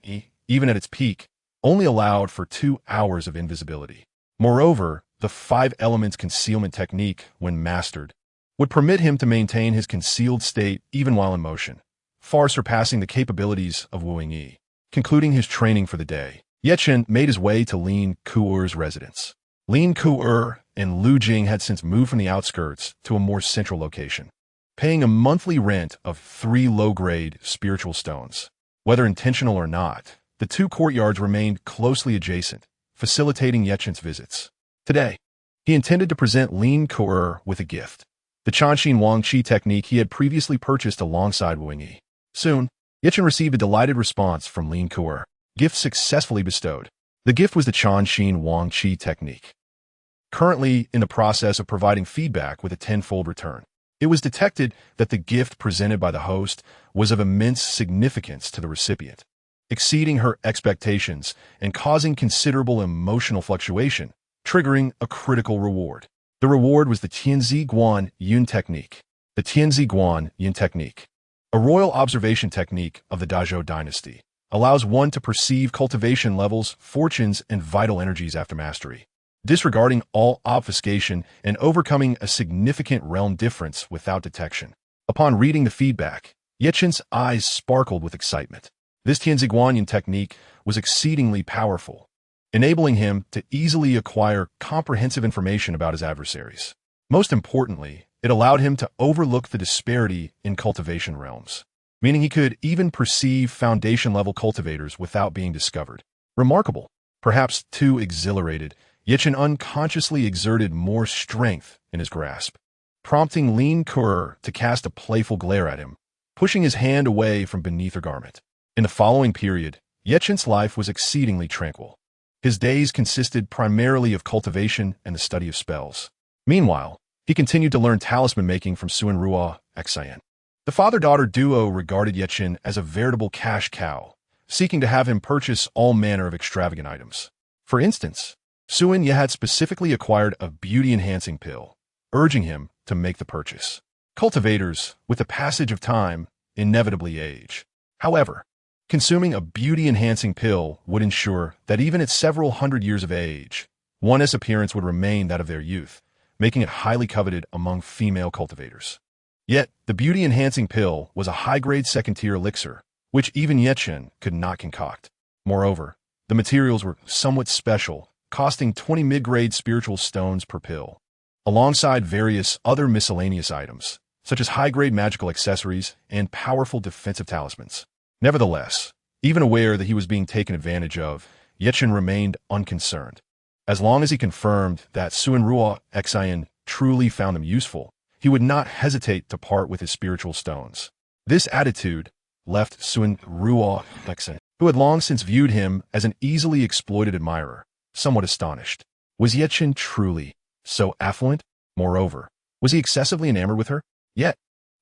even at its peak, only allowed for 2 hours of invisibility. Moreover, the 5 elements concealment technique, when mastered, would permit him to maintain his concealed state even while in motion, far surpassing the capabilities of wooing yi. Concluding his training for the day, Chen made his way to Lin Ku'er's residence. Lin Ku'er and Lu Jing had since moved from the outskirts to a more central location, paying a monthly rent of 3 low-grade spiritual stones. Whether intentional or not, the 2 courtyards remained closely adjacent, facilitating Chen's visits. Today, he intended to present Lin Ku'er with a gift, the Chanshin Wang Qi technique he had previously purchased alongside Wing Yi. Soon, Chen received a delighted response from Lin Ku'er. Gift successfully bestowed. The gift was the Chanshin Wang Qi technique. Currently in the process of providing feedback with a 10-fold return, it was detected that the gift presented by the host was of immense significance to the recipient, exceeding her expectations and causing considerable emotional fluctuation, triggering a critical reward. The reward was the Tianzi Guan Yun technique. The Tianzi Guan Yun technique, a royal observation technique of the Dazhou dynasty, allows one to perceive cultivation levels, fortunes, and vital energies after mastery, disregarding all obfuscation and overcoming a significant realm difference without detection. Upon reading the feedback, Chen's eyes sparkled with excitement. This Tianzi Guan Yun technique was exceedingly powerful, enabling him to easily acquire comprehensive information about his adversaries. Most importantly, it allowed him to overlook the disparity in cultivation realms, meaning he could even perceive foundation-level cultivators without being discovered. Remarkable. Perhaps too exhilarated, Chen unconsciously exerted more strength in his grasp, prompting Lin Ku'er to cast a playful glare at him, pushing his hand away from beneath her garment. In the following period, Chen's life was exceedingly tranquil. His days consisted primarily of cultivation and the study of spells. Meanwhile, he continued to learn talisman making from Suen Ruo Xian. The father-daughter duo regarded Chen as a veritable cash cow, seeking to have him purchase all manner of extravagant items. For instance, Suen Ye had specifically acquired a beauty-enhancing pill, urging him to make the purchase. Cultivators, with the passage of time, inevitably age. However, Consuming a beauty-enhancing pill would ensure that even at several hundred years of age, one's appearance would remain that of their youth, making it highly coveted among female cultivators. Yet, the beauty-enhancing pill was a high-grade second-tier elixir, which even Chen could not concoct. Moreover, the materials were somewhat special, costing 20 mid-grade spiritual stones per pill, alongside various other miscellaneous items, such as high-grade magical accessories and powerful defensive talismans. Nevertheless, even aware that he was being taken advantage of, Chen remained unconcerned. As long as he confirmed that Suanrua Xian truly found them useful, he would not hesitate to part with his spiritual stones. This attitude left Suanrua Xian, who had long since viewed him as an easily exploited admirer, somewhat astonished. Was Chen truly so affluent? Moreover, was he excessively enamored with her? Yet,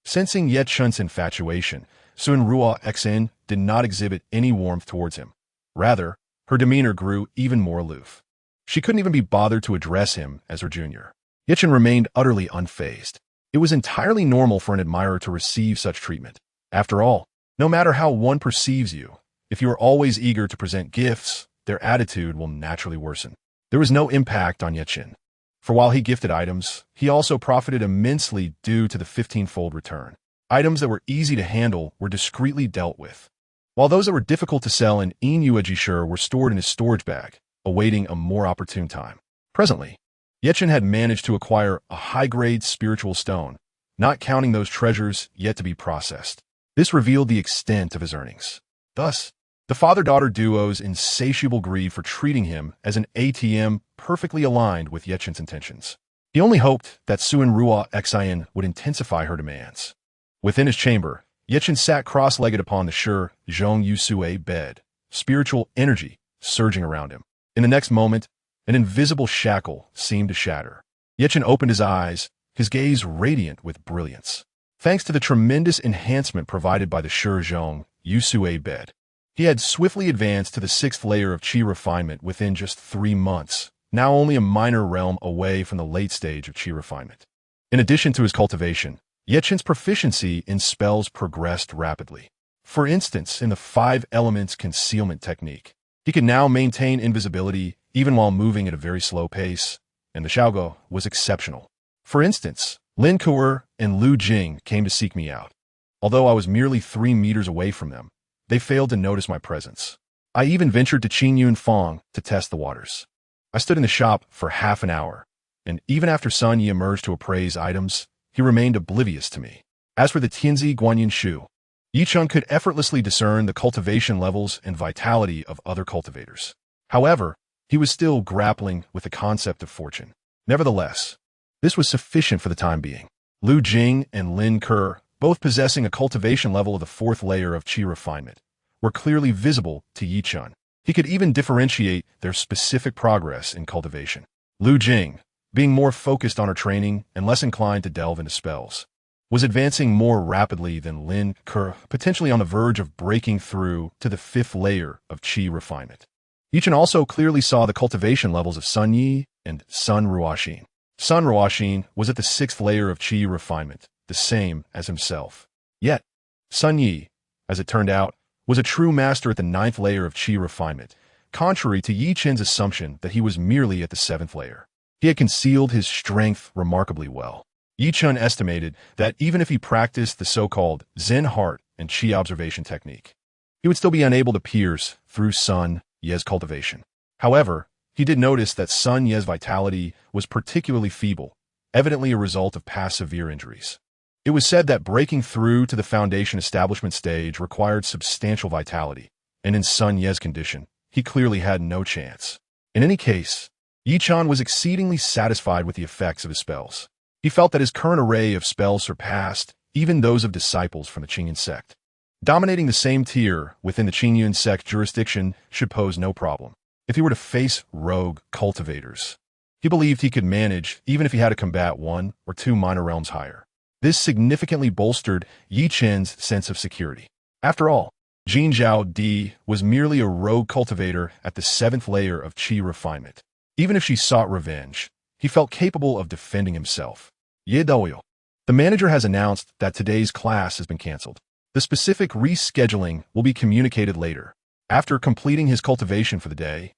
sensing Chen's infatuation, Suanrua Xian did not exhibit any warmth towards him. Rather, her demeanor grew even more aloof. She couldn't even be bothered to address him as her junior. Chen remained utterly unfazed. It was entirely normal for an admirer to receive such treatment. After all, no matter how one perceives you, if you are always eager to present gifts, their attitude will naturally worsen. There was no impact on Chen. For while he gifted items, he also profited immensely due to the 15-fold return. Items that were easy to handle were discreetly dealt with, while those that were difficult to sell in Inuajishur were stored in his storage bag, awaiting a more opportune time. Presently, Chen had managed to acquire a high-grade spiritual stone, not counting those treasures yet to be processed. This revealed the extent of his earnings. Thus, the father-daughter duo's insatiable greed for treating him as an ATM perfectly aligned with Chen's intentions. He only hoped that Suanrua Xian would intensify her demands. Within his chamber, Chen sat cross-legged upon the Zhong Yusue bed, spiritual energy surging around him. In the next moment, an invisible shackle seemed to shatter. Chen opened his eyes, his gaze radiant with brilliance. Thanks to the tremendous enhancement provided by the Zhong Yusue bed, he had swiftly advanced to the 6th layer of Qi refinement within just 3 months, now only a minor realm away from the late stage of Qi refinement. In addition to his cultivation, Chen's proficiency in spells progressed rapidly. For instance, in the 5 elements concealment technique, he could now maintain invisibility even while moving at a very slow pace, and the Xiaogo was exceptional. For instance, Lin Kuer and Lu Jing came to seek me out. Although I was merely 3 meters away from them, they failed to notice my presence. I even ventured to Qin Yun Fong to test the waters. I stood in the shop for half an hour, and even after Sun Yi emerged to appraise items, he remained oblivious to me. As for the Tianzi Guanyin Shu, Yichun could effortlessly discern the cultivation levels and vitality of other cultivators. However, he was still grappling with the concept of fortune. Nevertheless, this was sufficient for the time being. Lu Jing and Lin Ke, both possessing a cultivation level of the 4th layer of Qi refinement, were clearly visible to Yichun. He could even differentiate their specific progress in cultivation. Lu Jing, being more focused on her training and less inclined to delve into spells, was advancing more rapidly than Lin Ke, potentially on the verge of breaking through to the 5th layer of Qi refinement. Yichun also clearly saw the cultivation levels of Sun Yi and Sun Ruoxin. Sun Ruoxin was at the 6th layer of Qi refinement, the same as himself. Yet, Sun Yi, as it turned out, was a true master at the 9th layer of Qi refinement, contrary to Yichen's assumption that he was merely at the 7th layer. He had concealed his strength remarkably well. Yichun estimated that even if he practiced the so-called Zen heart and Qi observation technique, he would still be unable to pierce through Sun Ye's cultivation. However, he did notice that Sun Ye's vitality was particularly feeble, evidently a result of past severe injuries. It was said that breaking through to the foundation establishment stage required substantial vitality, and in Sun Ye's condition, he clearly had no chance. In any case, Yichun was exceedingly satisfied with the effects of his spells. He felt that his current array of spells surpassed even those of disciples from the Qingyun sect. Dominating the same tier within the Qingyun sect jurisdiction should pose no problem. If he were to face rogue cultivators, he believed he could manage even if he had to combat 1 or 2 minor realms higher. This significantly bolstered Yichen's sense of security. After all, Jin Zhao Di was merely a rogue cultivator at the 7th layer of Qi refinement. Even if she sought revenge, he felt capable of defending himself. Ye Doyo. The manager has announced that today's class has been canceled. The specific rescheduling will be communicated later. After completing his cultivation for the day,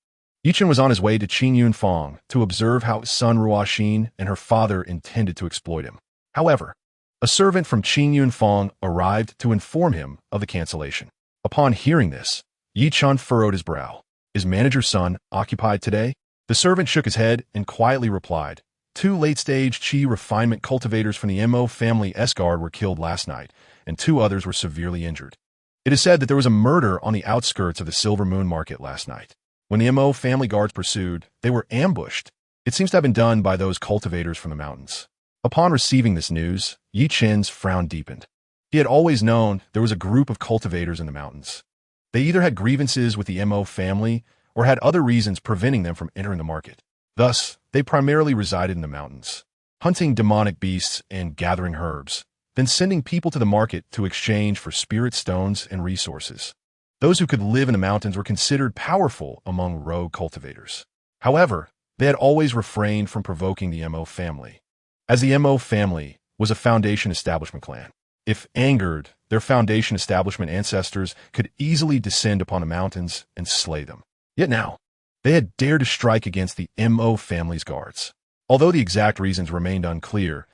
Chen was on his way to Qin Yunfang to observe how his son Ruoxin and her father intended to exploit him. However, a servant from Qin Yunfang arrived to inform him of the cancellation. Upon hearing this, Chen furrowed his brow. Is manager's son occupied today? The servant shook his head and quietly replied, 2 late-stage qi refinement cultivators from the Mo family S-Guard were killed last night, and 2 others were severely injured. It is said that there was a murder on the outskirts of the Silver Moon Market last night. When the Mo family guards pursued, they were ambushed. It seems to have been done by those cultivators from the mountains. Upon receiving this news, Chen's frown deepened. He had always known there was a group of cultivators in the mountains. They either had grievances with the Mo family or had other reasons preventing them from entering the market. Thus, they primarily resided in the mountains, hunting demonic beasts and gathering herbs, then sending people to the market to exchange for spirit stones and resources. Those who could live in the mountains were considered powerful among rogue cultivators. However, they had always refrained from provoking the Mo family, as the Mo family was a foundation establishment clan. If angered, their foundation establishment ancestors could easily descend upon the mountains and slay them. Yet now, they had dared to strike against the Mo family's guards. Although the exact reasons remained unclear,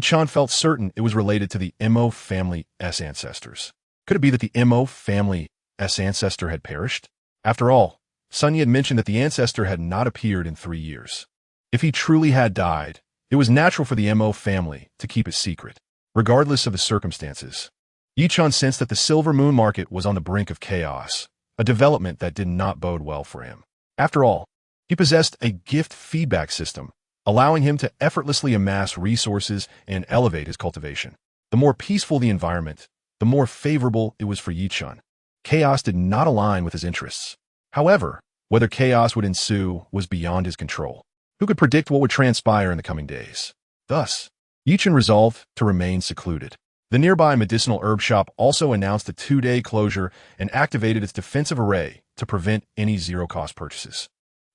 Chen felt certain it was related to the Mo family's ancestors. Could it be that the Mo family's ancestor had perished? After all, Sun Yi had mentioned that the ancestor had not appeared in 3 years. If he truly had died, it was natural for the Mo family to keep it secret, regardless of the circumstances. Chen sensed that the Silver Moon Market was on the brink of chaos, a development that did not bode well for him. After all, he possessed a gift feedback system, allowing him to effortlessly amass resources and elevate his cultivation. The more peaceful the environment, the more favorable it was for Chen. Chaos did not align with his interests. However, whether chaos would ensue was beyond his control. Who could predict what would transpire in the coming days? Thus, Chen resolved to remain secluded. The nearby medicinal herb shop also announced a 2-day closure and activated its defensive array to prevent any zero-cost purchases.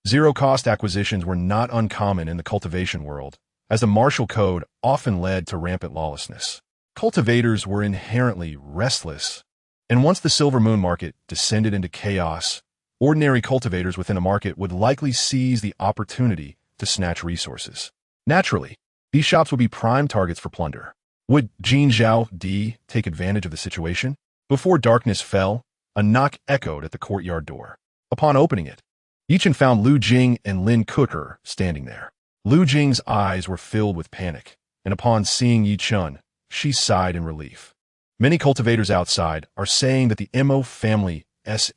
Zero-cost acquisitions were not uncommon in the cultivation world, as the martial code often led to rampant lawlessness. Cultivators were inherently restless, and once the Silver Moon Market descended into chaos, ordinary cultivators within a market would likely seize the opportunity to snatch resources. Naturally, these shops would be prime targets for plunder. Would Jin Zhao Di take advantage of the situation? Before darkness fell, a knock echoed at the courtyard door. Upon opening it, Chen found Lu Jing and Lin Kuke standing there. Lu Jing's eyes were filled with panic, and upon seeing Chen, she sighed in relief. Many cultivators outside are saying that the Mo family's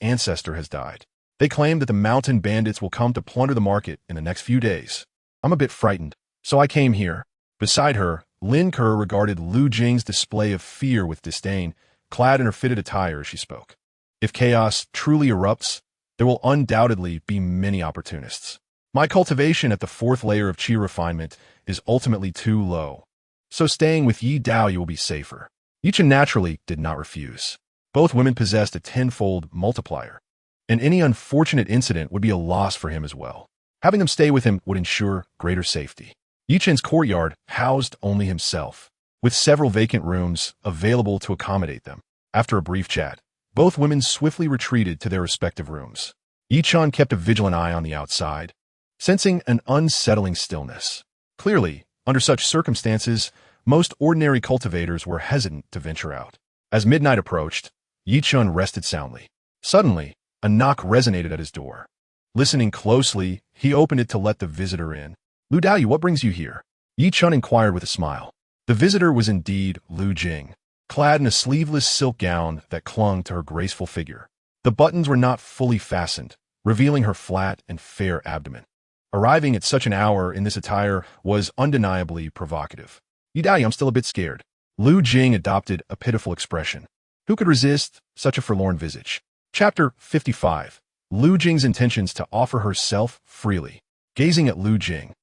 ancestor has died. They claim that the mountain bandits will come to plunder the market in the next few days. I'm a bit frightened, so I came here. Beside her, Lin Kuke regarded Lu Jing's display of fear with disdain, clad in her fitted attire as she spoke. If chaos truly erupts, there will undoubtedly be many opportunists. My cultivation at the 4th layer of qi refinement is ultimately too low, so staying with Yi Dao you will be safer. Chen naturally did not refuse. Both women possessed a 10-fold multiplier, and any unfortunate incident would be a loss for him as well. Having them stay with him would ensure greater safety. Chen's courtyard housed only himself, with several vacant rooms available to accommodate them. After a brief chat, both women swiftly retreated to their respective rooms. Chen kept a vigilant eye on the outside, sensing an unsettling stillness. Clearly, under such circumstances, most ordinary cultivators were hesitant to venture out. As midnight approached, Chen rested soundly. Suddenly, a knock resonated at his door. Listening closely, he opened it to let the visitor in. Lu Daoyu, what brings you here? Chen inquired with a smile. The visitor was indeed Lu Jing, clad in a sleeveless silk gown that clung to her graceful figure. The buttons were not fully fastened, revealing her flat and fair abdomen. Arriving at such an hour in this attire was undeniably provocative. Yu Daoyu, I'm still a bit scared. Lu Jing adopted a pitiful expression. Who could resist such a forlorn visage? Chapter 55. Lu Jing's intentions to offer herself freely. Gazing at Lu Jing,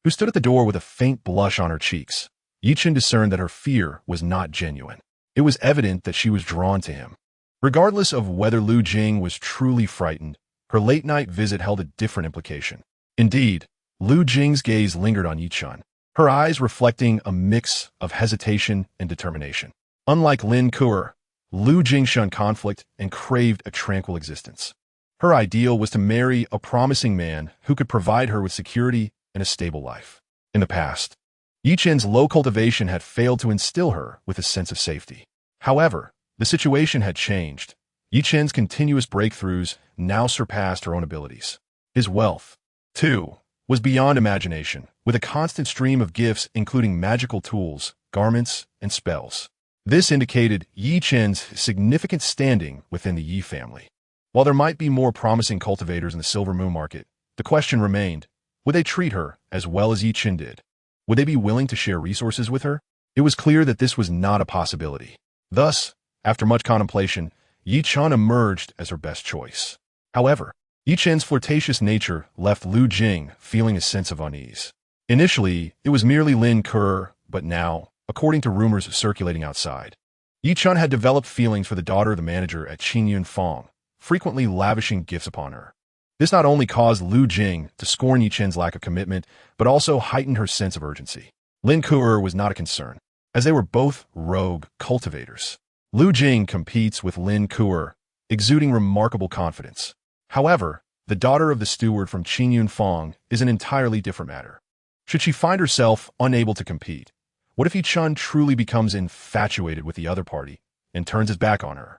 who stood at the door with a faint blush on her cheeks, Chen discerned that her fear was not genuine. It was evident that she was drawn to him. Regardless of whether Lu Jing was truly frightened, her late-night visit held a different implication. Indeed, Lu Jing's gaze lingered on Chen, her eyes reflecting a mix of hesitation and determination. Unlike Lin Kuke, Lu Jing shunned conflict and craved a tranquil existence. Her ideal was to marry a promising man who could provide her with security and a stable life. In the past, Yi Chen's low cultivation had failed to instill her with a sense of safety. However, the situation had changed. Yi Chen's continuous breakthroughs now surpassed her own abilities. His wealth, too, was beyond imagination, with a constant stream of gifts including magical tools, garments, and spells. This indicated Yi Chen's significant standing within the Yi family. While there might be more promising cultivators in the Silver Moon market, the question remained, would they treat her as well as Yi Chen did? Would they be willing to share resources with her? It was clear that this was not a possibility. Thus, after much contemplation, Yi Chen emerged as her best choice. However, Yi Chen's flirtatious nature left Lu Jing feeling a sense of unease. Initially, it was merely Lin Ke, but now, according to rumors circulating outside, Yi Chen had developed feelings for the daughter of the manager at Qingyun Fang, frequently lavishing gifts upon her. This not only caused Lu Jing to scorn Yi Chen's lack of commitment, but also heightened her sense of urgency. Lin Ke was not a concern, as they were both rogue cultivators. Lu Jing competes with Lin Ke, exuding remarkable confidence. However, the daughter of the steward from Qingyun Fang is an entirely different matter. Should she find herself unable to compete, what if Yi Chen truly becomes infatuated with the other party and turns his back on her?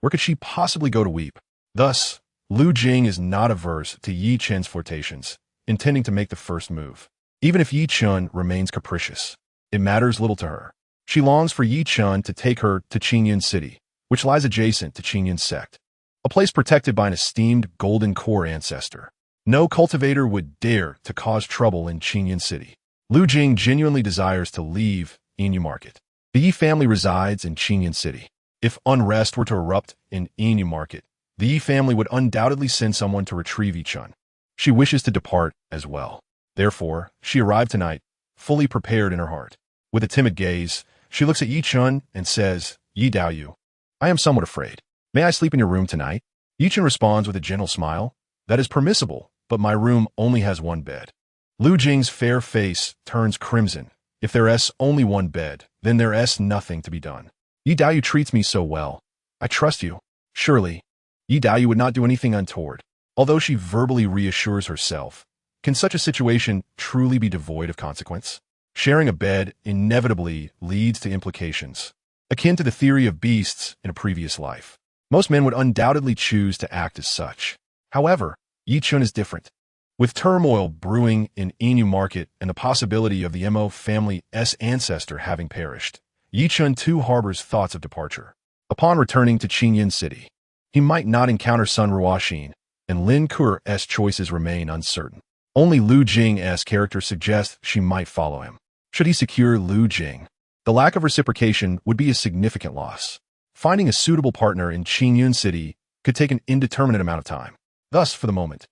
Where could she possibly go to weep? Thus, Lu Jing is not averse to Yi Chen's flirtations, intending to make the first move. Even if Yi Chen remains capricious, it matters little to her. She longs for Yi Chen to take her to Qingyun City, which lies adjacent to Qingyun Sect, a place protected by an esteemed golden core ancestor. No cultivator would dare to cause trouble in Qingyun City. Lu Jing genuinely desires to leave Yinyu Market. The Yi family resides in Qingyun City. If unrest were to erupt in Yinyu Market, the Yi family would undoubtedly send someone to retrieve Yi Chen. She wishes to depart as well. Therefore, she arrived tonight, fully prepared in her heart. With a timid gaze, she looks at Yi Chen and says, "Yi Daoyu, I am somewhat afraid. May I sleep in your room tonight?" Yi Chen responds with a gentle smile, "That is permissible, but my room only has one bed." Lu Jing's fair face turns crimson. If there's only one bed, then there's nothing to be done. Yi Daoyu treats me so well. I trust you. Surely, Yi Daoyu would not do anything untoward. Although she verbally reassures herself, can such a situation truly be devoid of consequence? Sharing a bed inevitably leads to implications, akin to the theory of beasts in a previous life. Most men would undoubtedly choose to act as such. However, Yi Chen is different. With turmoil brewing in Yinyu Market and the possibility of the Mo family's ancestor having perished, Yi Chen too harbors thoughts of departure. Upon returning to Qingyun City, he might not encounter Sun Ruoxin, and Lin Ke's choices remain uncertain. Only Lu Jing's character suggests she might follow him. Should he secure Lu Jing, the lack of reciprocation would be a significant loss. Finding a suitable partner in Qingyun City could take an indeterminate amount of time. Thus, for the moment,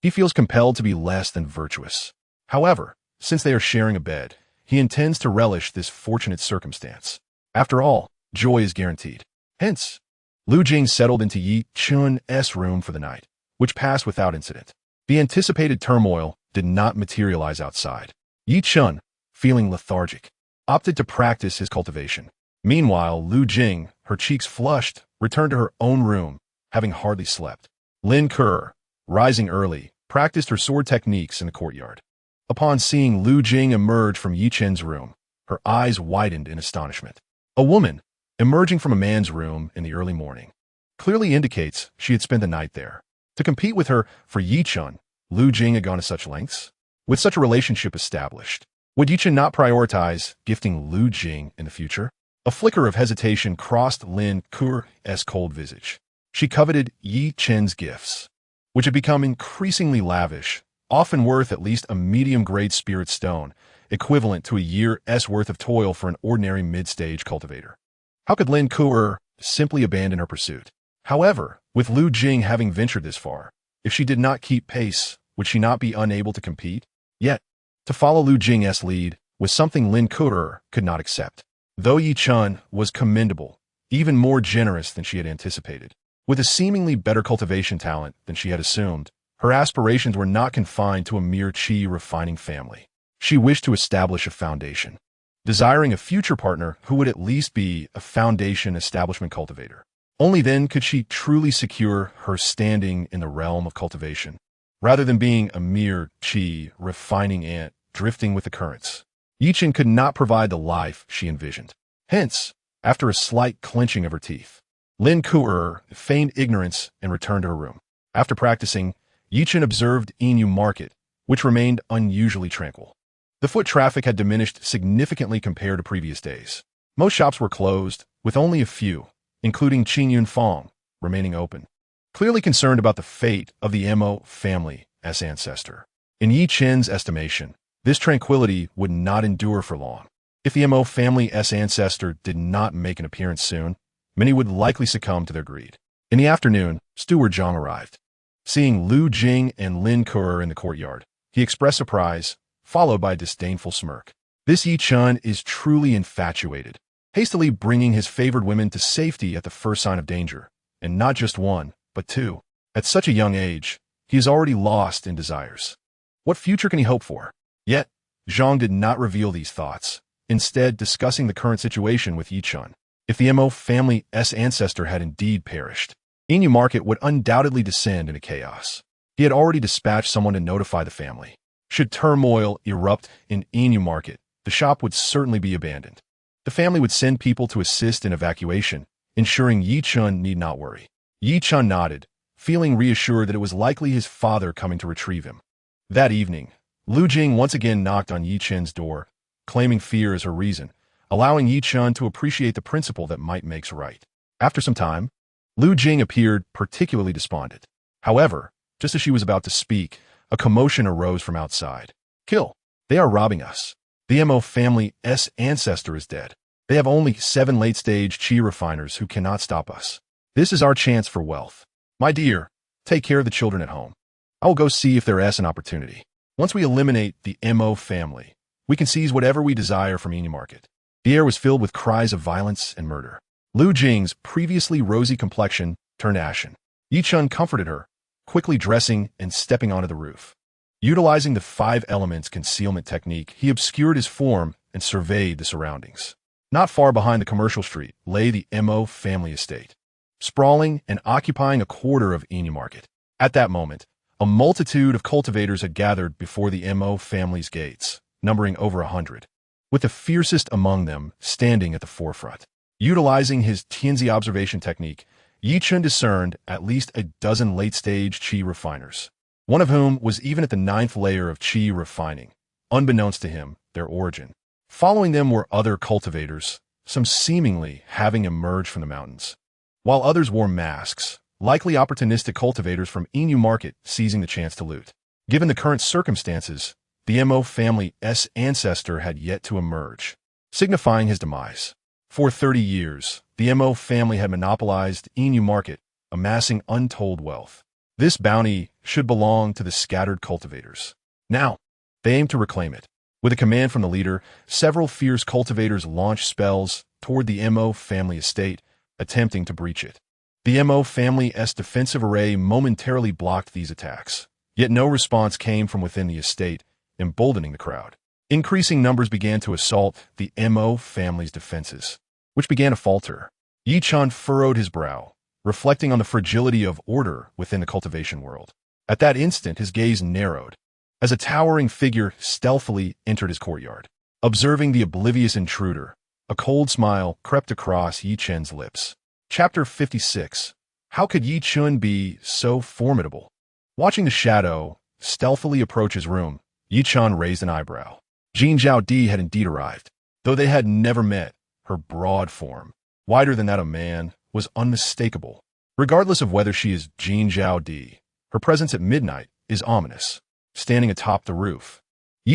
he feels compelled to be less than virtuous. However, since they are sharing a bed, he intends to relish this fortunate circumstance. After all, joy is guaranteed. Hence, Lu Jing settled into Yi Chen's room for the night, which passed without incident. The anticipated turmoil did not materialize outside. Yi Chen, feeling lethargic, opted to practice his cultivation. Meanwhile, Lu Jing, her cheeks flushed, returned to her own room, having hardly slept. Lin Ke, rising early, practiced her sword techniques in the courtyard. Upon seeing Lu Jing emerge from Yi Chen's room, her eyes widened in astonishment. A woman, emerging from a man's room in the early morning, clearly indicates she had spent the night there. To compete with her for Yi Chen, Lu Jing had gone to such lengths. With such a relationship established, would Yi Chen not prioritize gifting Lu Jing in the future? A flicker of hesitation crossed Lin Ke's cold visage. She coveted Yi Chen's gifts, which had become increasingly lavish, often worth at least a medium-grade spirit stone, equivalent to a year's worth of toil for an ordinary mid-stage cultivator. How could Lin Ke simply abandon her pursuit? However, with Lu Jing having ventured this far, if she did not keep pace, would she not be unable to compete? Yet, to follow Lu Jing's lead was something Lin Ke could not accept. Though Yi Chen was commendable, even more generous than she had anticipated, with a seemingly better cultivation talent than she had assumed, her aspirations were not confined to a mere qi refining family. She wished to establish a foundation. desiring a future partner who would at least be a foundation establishment cultivator. Only then could she truly secure her standing in the realm of cultivation, rather than being a mere chi refining ant drifting with the currents. Chen could not provide the life she envisioned. Hence, after a slight clenching of her teeth, Lin Ku'er feigned ignorance and returned to her room. After practicing, Chen observed Inu Market, which remained unusually tranquil. The foot traffic had diminished significantly compared to previous days. Most shops were closed, with only a few, including Qingyun Fong, remaining open. Clearly concerned about the fate of the Mo family as ancestor. In Chen's estimation, this tranquility would not endure for long. If the Mo family ancestor did not make an appearance soon, many would likely succumb to their greed. In the afternoon, Steward Zhang arrived. Seeing Lu Jing and Lin Ku'er in the courtyard, he expressed surprise, followed by a disdainful smirk. This Chen is truly infatuated, hastily bringing his favored women to safety at the first sign of danger, and not just one, but two. At such a young age, he is already lost in desires. What future can he hope for? Yet, Zhang did not reveal these thoughts, instead discussing the current situation with Chen. If the Mo family's ancestor had indeed perished, Inu Market would undoubtedly descend into chaos. He had already dispatched someone to notify the family. Should turmoil erupt in Inu Market, the shop would certainly be abandoned. The family would send people to assist in evacuation, ensuring Chen need not worry. Chen nodded, feeling reassured that it was likely his father coming to retrieve him. That evening, Lu Jing once again knocked on Chen's door, claiming fear as her reason, allowing Chen to appreciate the principle that might makes right. After some time, Lu Jing appeared particularly despondent. However, just as she was about to speak, a commotion arose from outside. Kill! They are robbing us. The Mo family's ancestor is dead. They have only 7 late-stage chi refiners who cannot stop us. This is our chance for wealth. My dear, take care of the children at home. I will go see if there is an opportunity. Once we eliminate the Mo family, we can seize whatever we desire from Inu Market. The air was filled with cries of violence and murder. Lu Jing's previously rosy complexion turned ashen. Chen comforted her, quickly dressing and stepping onto the roof. Utilizing the 5 elements concealment technique, he obscured his form and surveyed the surroundings. Not far behind the commercial street lay the Mo family estate, sprawling and occupying a quarter of Inu Market. At that moment, a multitude of cultivators had gathered before the Mo family's gates, numbering over 100, with the fiercest among them standing at the forefront. Utilizing his Tianzi observation technique, Chen discerned at least a dozen late-stage chi refiners, one of whom was even at the 9th layer of chi refining, unbeknownst to him, their origin. Following them were other cultivators, some seemingly having emerged from the mountains, while others wore masks, likely opportunistic cultivators from Inu Market seizing the chance to loot. Given the current circumstances, the Mo family's ancestor had yet to emerge, signifying his demise. For 30 years, the Mo family had monopolized Inu Market, amassing untold wealth. This bounty should belong to the scattered cultivators. Now, they aim to reclaim it. With a command from the leader, several fierce cultivators launched spells toward the Mo family estate, attempting to breach it. The Mo family's defensive array momentarily blocked these attacks, yet no response came from within the estate, emboldening the crowd. Increasing numbers began to assault the Mo family's defenses, which began to falter. Chen furrowed his brow, reflecting on the fragility of order within the cultivation world. At that instant, his gaze narrowed, as a towering figure stealthily entered his courtyard. Observing the oblivious intruder, a cold smile crept across Chen's lips. Chapter 56. How could Chen be so formidable? Watching the shadow stealthily approach his room, Chen raised an eyebrow. Jin Zhao Di had indeed arrived. Though they had never met, her broad form, wider than that of man, was unmistakable. Regardless of whether she is Jin Zhao Di, her presence at midnight is ominous. Standing atop the roof,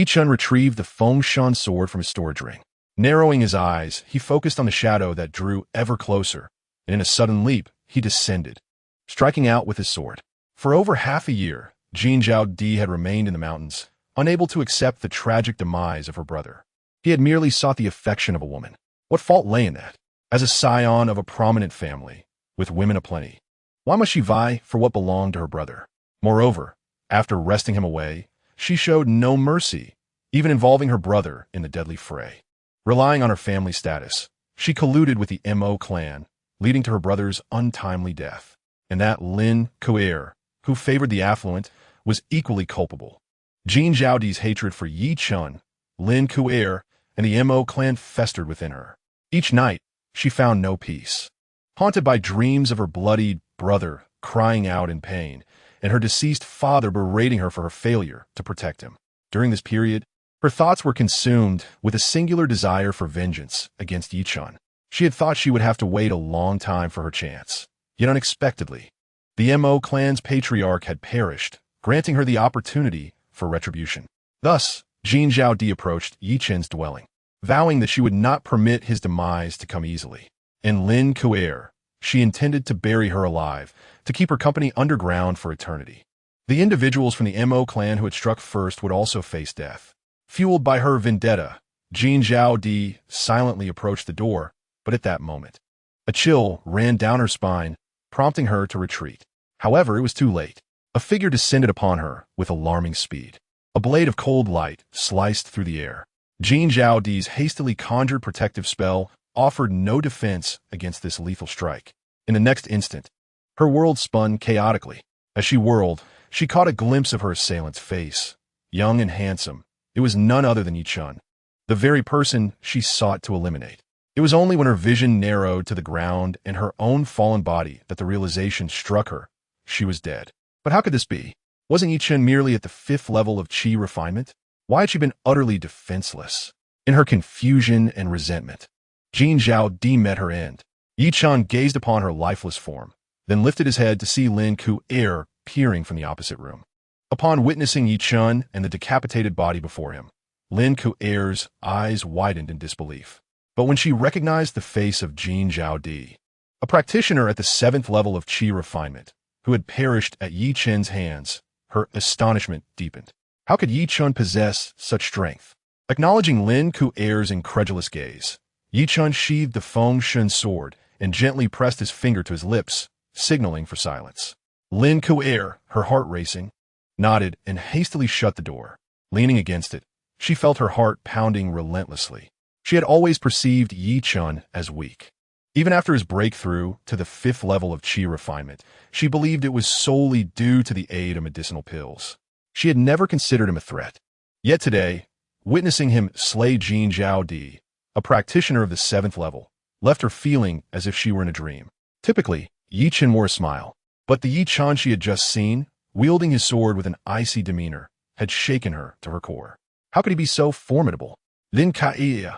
Chen retrieved the Fengshan sword from his storage ring. Narrowing his eyes, he focused on the shadow that drew ever closer, and in a sudden leap, he descended, striking out with his sword. For over half a year, Jin Zhao Di had remained in the mountains, unable to accept the tragic demise of her brother. He had merely sought the affection of a woman. What fault lay in that? As a scion of a prominent family, with women aplenty, why must she vie for what belonged to her brother? Moreover, after wresting him away, she showed no mercy, even involving her brother in the deadly fray. Relying on her family status, she colluded with the Mo clan, leading to her brother's untimely death. And that Lin Kuei, who favored the affluent, was equally culpable. Jin Zhaodi's hatred for Yi Chun, Lin Kuei, and the Mo clan festered within her. Each night, she found no peace. Haunted by dreams of her bloodied brother crying out in pain, and her deceased father berating her for her failure to protect him. During this period, her thoughts were consumed with a singular desire for vengeance against Yi Chun. She had thought she would have to wait a long time for her chance. Yet unexpectedly, the Mo clan's patriarch had perished, granting her the opportunity for retribution. Thus, Jin Zhaodi approached Yi Chen's dwelling, vowing that she would not permit his demise to come easily. In Lin Kuei, she intended to bury her alive, to keep her company underground for eternity. The individuals from the Mo clan who had struck first would also face death. Fueled by her vendetta, Jin Zhaodi silently approached the door, but at that moment, a chill ran down her spine, prompting her to retreat. However, it was too late. A figure descended upon her with alarming speed. A blade of cold light sliced through the air. Jin Zhaodi's hastily conjured protective spell offered no defense against this lethal strike. In the next instant, her world spun chaotically. As she whirled, she caught a glimpse of her assailant's face. Young and handsome, it was none other than Yi Chun, the very person she sought to eliminate. It was only when her vision narrowed to the ground and her own fallen body that the realization struck her. She was dead. But how could this be? Wasn't Yi Chun merely at the 5th level of Qi refinement? Why had she been utterly defenseless? In her confusion and resentment, Jin Zhaodi met her end. Yi Chun gazed upon her lifeless form, then lifted his head to see Lin Kuei peering from the opposite room. Upon witnessing Yi Chun and the decapitated body before him, Lin Kuei's eyes widened in disbelief. But when she recognized the face of Jin Zhaodi, a practitioner at the 7th level of Qi refinement, who had perished at Yi Chun's hands, her astonishment deepened. How could Yi Chun possess such strength? Acknowledging Lin Kuei's incredulous gaze, Yi Chun sheathed the Feng Shun sword and gently pressed his finger to his lips, signaling for silence. Lin Kuei, her heart racing, nodded and hastily shut the door. Leaning against it, she felt her heart pounding relentlessly. She had always perceived Yi Chun as weak. Even after his breakthrough to the 5th level of Qi refinement, she believed it was solely due to the aid of medicinal pills. She had never considered him a threat. Yet today, witnessing him slay Jin Zhaodi, a practitioner of the 7th level, left her feeling as if she were in a dream. Typically, Yi Chun wore a smile, but the Yi Chun she had just seen, wielding his sword with an icy demeanor, had shaken her to her core. How could he be so formidable? Lin Kuei,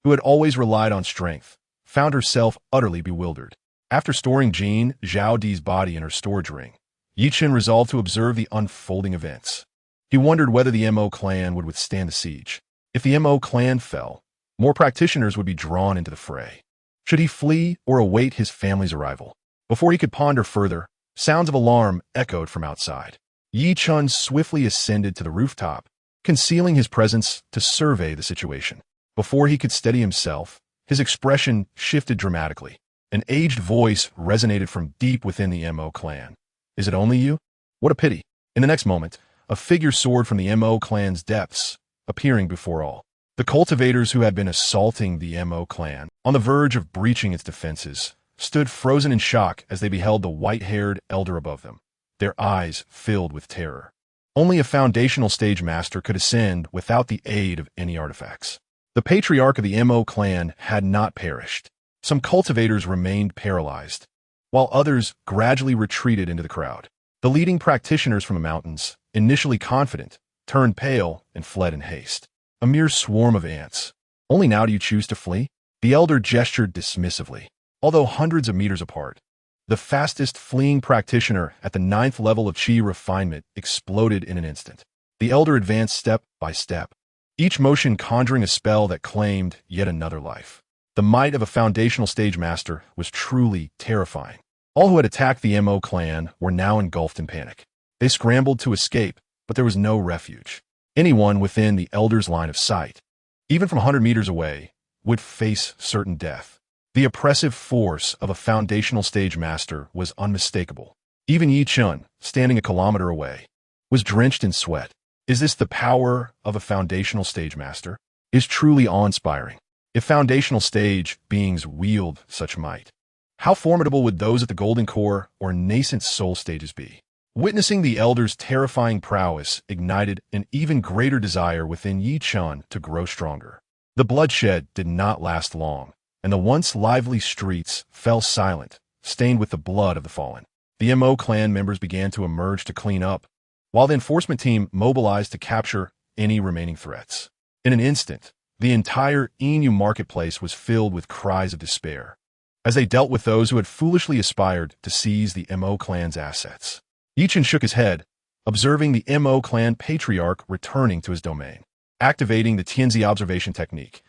who had always relied on strength, found herself utterly bewildered. After storing Jin Zhaodi's body in her storage ring, Yi Chun resolved to observe the unfolding events. He wondered whether the Mo clan would withstand the siege. If the Mo clan fell, more practitioners would be drawn into the fray. Should he flee or await his family's arrival? Before he could ponder further, sounds of alarm echoed from outside. Yi Chun swiftly ascended to the rooftop, concealing his presence to survey the situation. Before he could steady himself, his expression shifted dramatically. An aged voice resonated from deep within the Mo clan. Is it only you? What a pity. In the next moment, a figure soared from the Mo clan's depths, appearing before all. The cultivators who had been assaulting the Mo clan, on the verge of breaching its defenses, stood frozen in shock as they beheld the white-haired elder above them, their eyes filled with terror. Only a foundational stage master could ascend without the aid of any artifacts. The patriarch of the Mo clan had not perished. Some cultivators remained paralyzed, while others gradually retreated into the crowd. The leading practitioners from the mountains, initially confident, turned pale and fled in haste. A mere swarm of ants. Only now do you choose to flee? The elder gestured dismissively. Although hundreds of meters apart, the fastest fleeing practitioner at the 9th level of Qi refinement exploded in an instant. The elder advanced step by step, each motion conjuring a spell that claimed yet another life. The might of a foundational stage master was truly terrifying. All who had attacked the Mo clan were now engulfed in panic. They scrambled to escape, but there was no refuge. Anyone within the elder's line of sight, even from 100 meters away, would face certain death. The oppressive force of a foundational stage master was unmistakable. Even Yi Chun, standing a kilometer away, was drenched in sweat. Is this the power of a foundational stage master? Is truly awe-inspiring. If foundational stage beings wield such might, how formidable would those at the golden core or nascent soul stages be? Witnessing the elder's terrifying prowess ignited an even greater desire within Chen to grow stronger. The bloodshed did not last long, and the once lively streets fell silent, stained with the blood of the fallen. The MO clan members began to emerge to clean up, while the enforcement team mobilized to capture any remaining threats. In an instant, the entire Inu marketplace was filled with cries of despair, as they dealt with those who had foolishly aspired to seize the MO clan's assets. Chen shook his head, observing the MO clan patriarch returning to his domain. Activating the xianxia observation technique,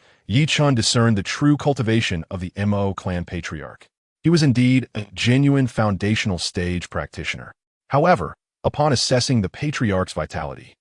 Chen discerned the true cultivation of the MO clan patriarch. He was indeed a genuine foundational stage practitioner. However, upon assessing the patriarch's vitality,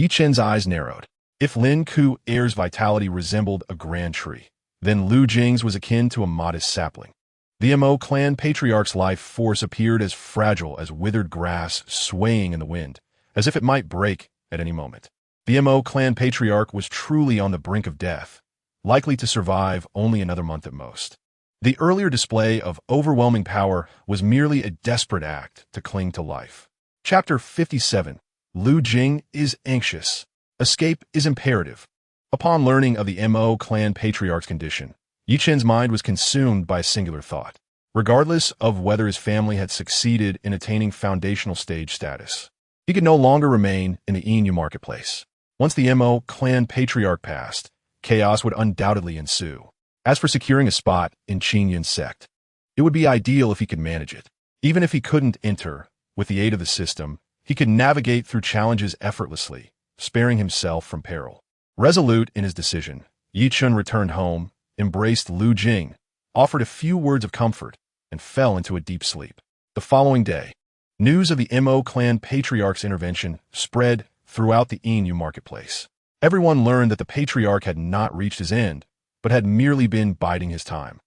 Chen's eyes narrowed. If Lin Ku's vitality resembled a grand tree, then Lu Jing's was akin to a modest sapling. The MO clan patriarch's life force appeared as fragile as withered grass swaying in the wind, as if it might break at any moment. The MO clan patriarch was truly on the brink of death, likely to survive only another month at most. The earlier display of overwhelming power was merely a desperate act to cling to life. Chapter 57. Lu Jing is anxious. Escape is imperative. Upon learning of the MO clan patriarch's condition, Chen's mind was consumed by a singular thought. Regardless of whether his family had succeeded in attaining foundational stage status, he could no longer remain in the Inu marketplace. Once the MO clan patriarch passed, chaos would undoubtedly ensue. As for securing a spot in Qinyun's sect, it would be ideal if he could manage it. Even if he couldn't enter, with the aid of the system, he could navigate through challenges effortlessly, sparing himself from peril. Resolute in his decision, Chen returned home, embraced Lu Jing, offered a few words of comfort, and fell into a deep sleep. The following day, news of the MO clan patriarch's intervention spread throughout the Inu marketplace. Everyone learned that the patriarch had not reached his end, but had merely been biding his time.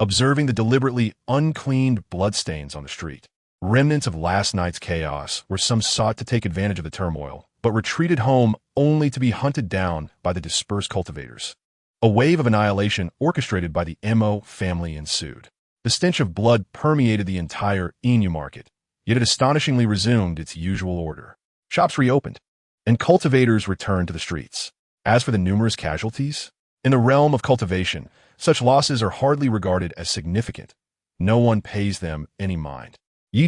Observing the deliberately uncleaned bloodstains on the street, remnants of last night's chaos where some sought to take advantage of the turmoil, but retreated home only to be hunted down by the dispersed cultivators. A wave of annihilation orchestrated by the MO family ensued. The stench of blood permeated the entire Inu market, yet it astonishingly resumed its usual order. Shops reopened, and cultivators returned to the streets. As for the numerous casualties, in the realm of cultivation, such losses are hardly regarded as significant. No one pays them any mind.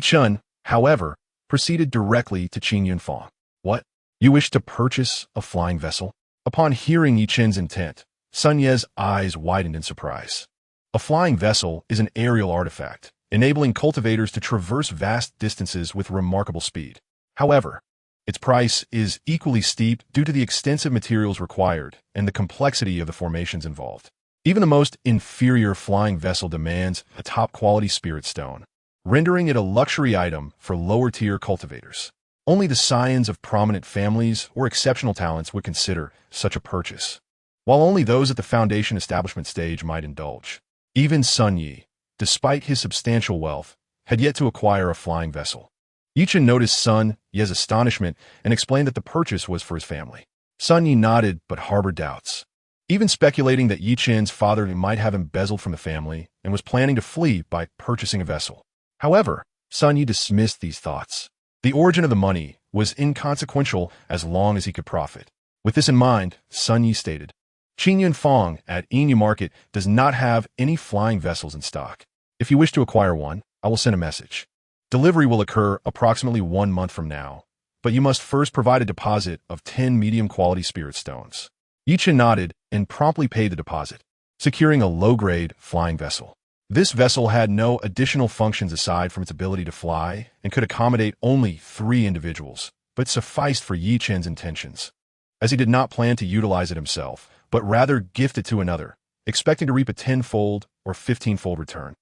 Chen, however, proceeded directly to Qin Yunfang. What? You wish to purchase a flying vessel? Upon hearing Chen's intent, Sun Ye's eyes widened in surprise. A flying vessel is an aerial artifact, enabling cultivators to traverse vast distances with remarkable speed. However, its price is equally steep due to the extensive materials required and the complexity of the formations involved. Even the most inferior flying vessel demands a top-quality spirit stone, rendering it a luxury item for lower-tier cultivators. Only the scions of prominent families or exceptional talents would consider such a purchase, while only those at the foundation establishment stage might indulge. Even Sun Yi, despite his substantial wealth, had yet to acquire a flying vessel. Chen noticed Sun Yi's astonishment and explained that the purchase was for his family. Sun Yi nodded but harbored doubts, even speculating that Chen's father might have embezzled from the family and was planning to flee by purchasing a vessel. However, Sun Yi dismissed these thoughts. The origin of the money was inconsequential as long as he could profit. With this in mind, Sun Yi stated, Qin Yunfang at Inu Market does not have any flying vessels in stock. If you wish to acquire one, I will send a message. Delivery will occur approximately 1 month from now, but you must first provide a deposit of 10 medium-quality spirit stones. Chen nodded and promptly paid the deposit, securing a low-grade flying vessel. This vessel had no additional functions aside from its ability to fly and could accommodate only 3 individuals, but sufficed for Chen's intentions, as he did not plan to utilize it himself, but rather gift it to another, expecting to reap a 10-fold or 15-fold return.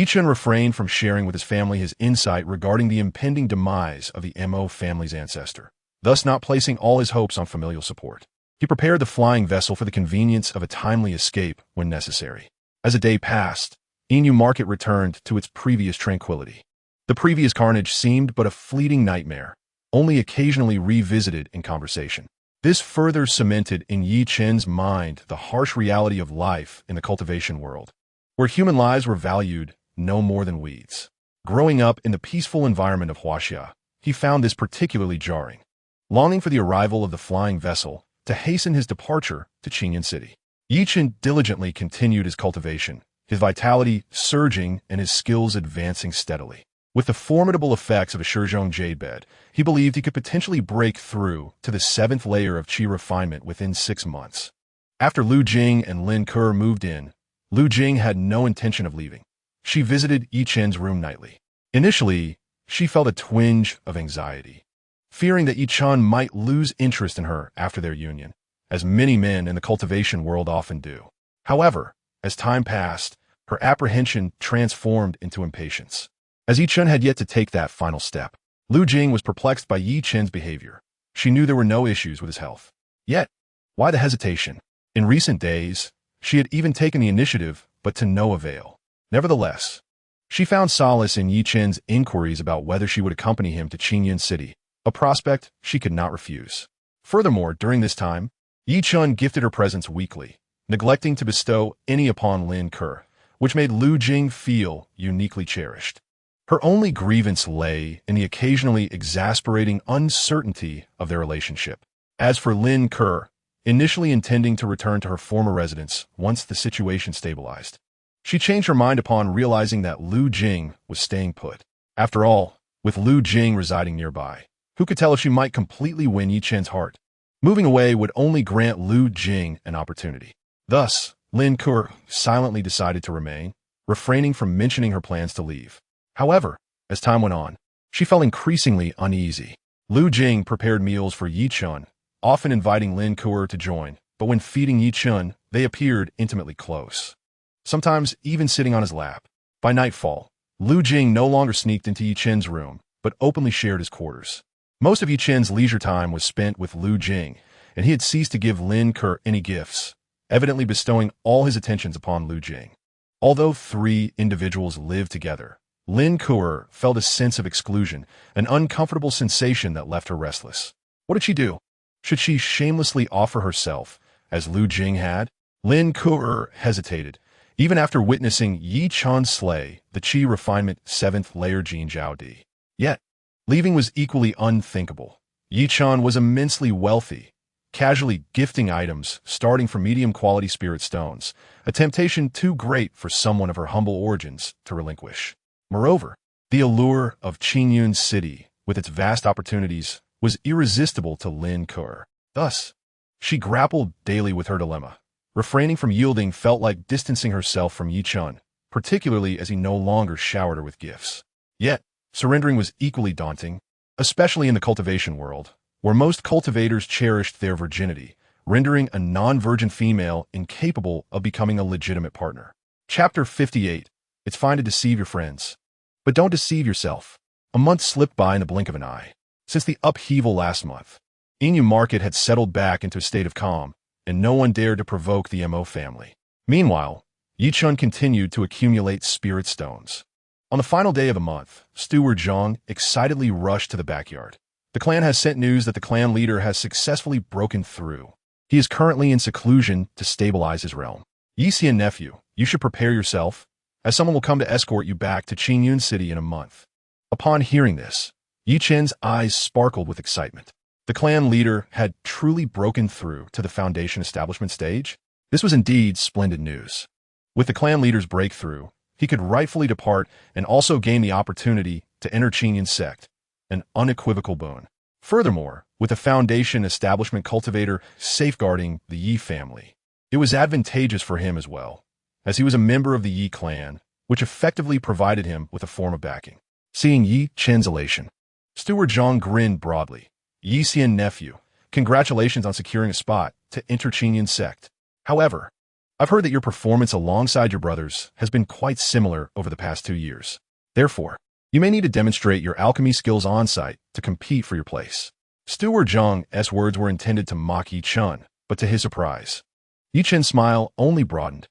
Chen refrained from sharing with his family his insight regarding the impending demise of the MO family's ancestor, thus not placing all his hopes on familial support. He prepared the flying vessel for the convenience of a timely escape when necessary. As a day passed, Inu Market returned to its previous tranquility. The previous carnage seemed but a fleeting nightmare, only occasionally revisited in conversation. This further cemented in Chen's mind the harsh reality of life in the cultivation world, where human lives were valued no more than weeds. Growing up in the peaceful environment of xianxia, he found this particularly jarring, longing for the arrival of the flying vessel to hasten his departure to Qingyun City. Chen diligently continued his cultivation, his vitality surging and his skills advancing steadily. With the formidable effects of a Shizhong jade bed, he believed he could potentially break through to the 7th layer of qi refinement within 6 months. After Lu Jing and Lin Ke moved in, Lu Jing had no intention of leaving. She visited Chen's room nightly. Initially, she felt a twinge of anxiety, fearing that Chen might lose interest in her after their union, as many men in the cultivation world often do. However, as time passed, her apprehension transformed into impatience. As Chen had yet to take that final step, Lu Jing was perplexed by Chen's behavior. She knew there were no issues with his health. Yet, why the hesitation? In recent days, she had even taken the initiative, but to no avail. Nevertheless, she found solace in Chen's inquiries about whether she would accompany him to Qingyun City, a prospect she could not refuse. Furthermore, during this time, Chen gifted her presents weekly, neglecting to bestow any upon Lin Ke, which made Lu Jing feel uniquely cherished. Her only grievance lay in the occasionally exasperating uncertainty of their relationship. As for Lin Ke, initially intending to return to her former residence once the situation stabilized, she changed her mind upon realizing that Lu Jing was staying put. After all, with Lu Jing residing nearby, who could tell if she might completely win Chen's heart? Moving away would only grant Lu Jing an opportunity. Thus, Lin Ke silently decided to remain, refraining from mentioning her plans to leave. However, as time went on, she felt increasingly uneasy. Lu Jing prepared meals for Chen, often inviting Lin Ke to join, but when feeding Chen, they appeared intimately close, sometimes even sitting on his lap. By nightfall, Lu Jing no longer sneaked into Chen's room, but openly shared his quarters. Most of Chen's leisure time was spent with Lu Jing, and he had ceased to give Lin Ke any gifts, evidently bestowing all his attentions upon Lu Jing. Although 3 individuals lived together, Lin Ke felt a sense of exclusion, an uncomfortable sensation that left her restless. What did she do? Should she shamelessly offer herself, as Lu Jing had? Lin Ke hesitated, even after witnessing Chen slay the qi refinement 7th layer Jin Zhao Di. Yet, leaving was equally unthinkable. Chen was immensely wealthy, casually gifting items starting from medium-quality spirit stones, a temptation too great for someone of her humble origins to relinquish. Moreover, the allure of Qingyun City, with its vast opportunities, was irresistible to Lin Ke. Thus, she grappled daily with her dilemma. Refraining from yielding felt like distancing herself from Chen, particularly as he no longer showered her with gifts. Yet, surrendering was equally daunting, especially in the cultivation world, where most cultivators cherished their virginity, rendering a non-virgin female incapable of becoming a legitimate partner. Chapter 58. It's fine to deceive your friends, but don't deceive yourself. A month slipped by in the blink of an eye. Since the upheaval last month, Inu market had settled back into a state of calm, and no one dared to provoke the Mo family. Meanwhile, Chen continued to accumulate spirit stones. On the final day of the month, Steward Zhang excitedly rushed to the backyard. The clan has sent news that the clan leader has successfully broken through. He is currently in seclusion to stabilize his realm. Xianxia nephew, you should prepare yourself, as someone will come to escort you back to Qingyun City in a month. Upon hearing this, Chen's eyes sparkled with excitement. The clan leader had truly broken through to the foundation establishment stage. This was indeed splendid news. With the clan leader's breakthrough, he could rightfully depart and also gain the opportunity to enter Qingyun sect, an unequivocal boon. Furthermore, with the foundation establishment cultivator safeguarding the Yi family, it was advantageous for him as well, as he was a member of the Yi clan, which effectively provided him with a form of backing. Seeing Chen's elation, Steward Zhang grinned broadly. Xian nephew, congratulations on securing a spot to enter Qingyun sect. However, I've heard that your performance alongside your brothers has been quite similar over the past 2 years. Therefore, you may need to demonstrate your alchemy skills on-site to compete for your place. Steward Zhang's words were intended to mock Chen, but to his surprise, Chen's smile only broadened.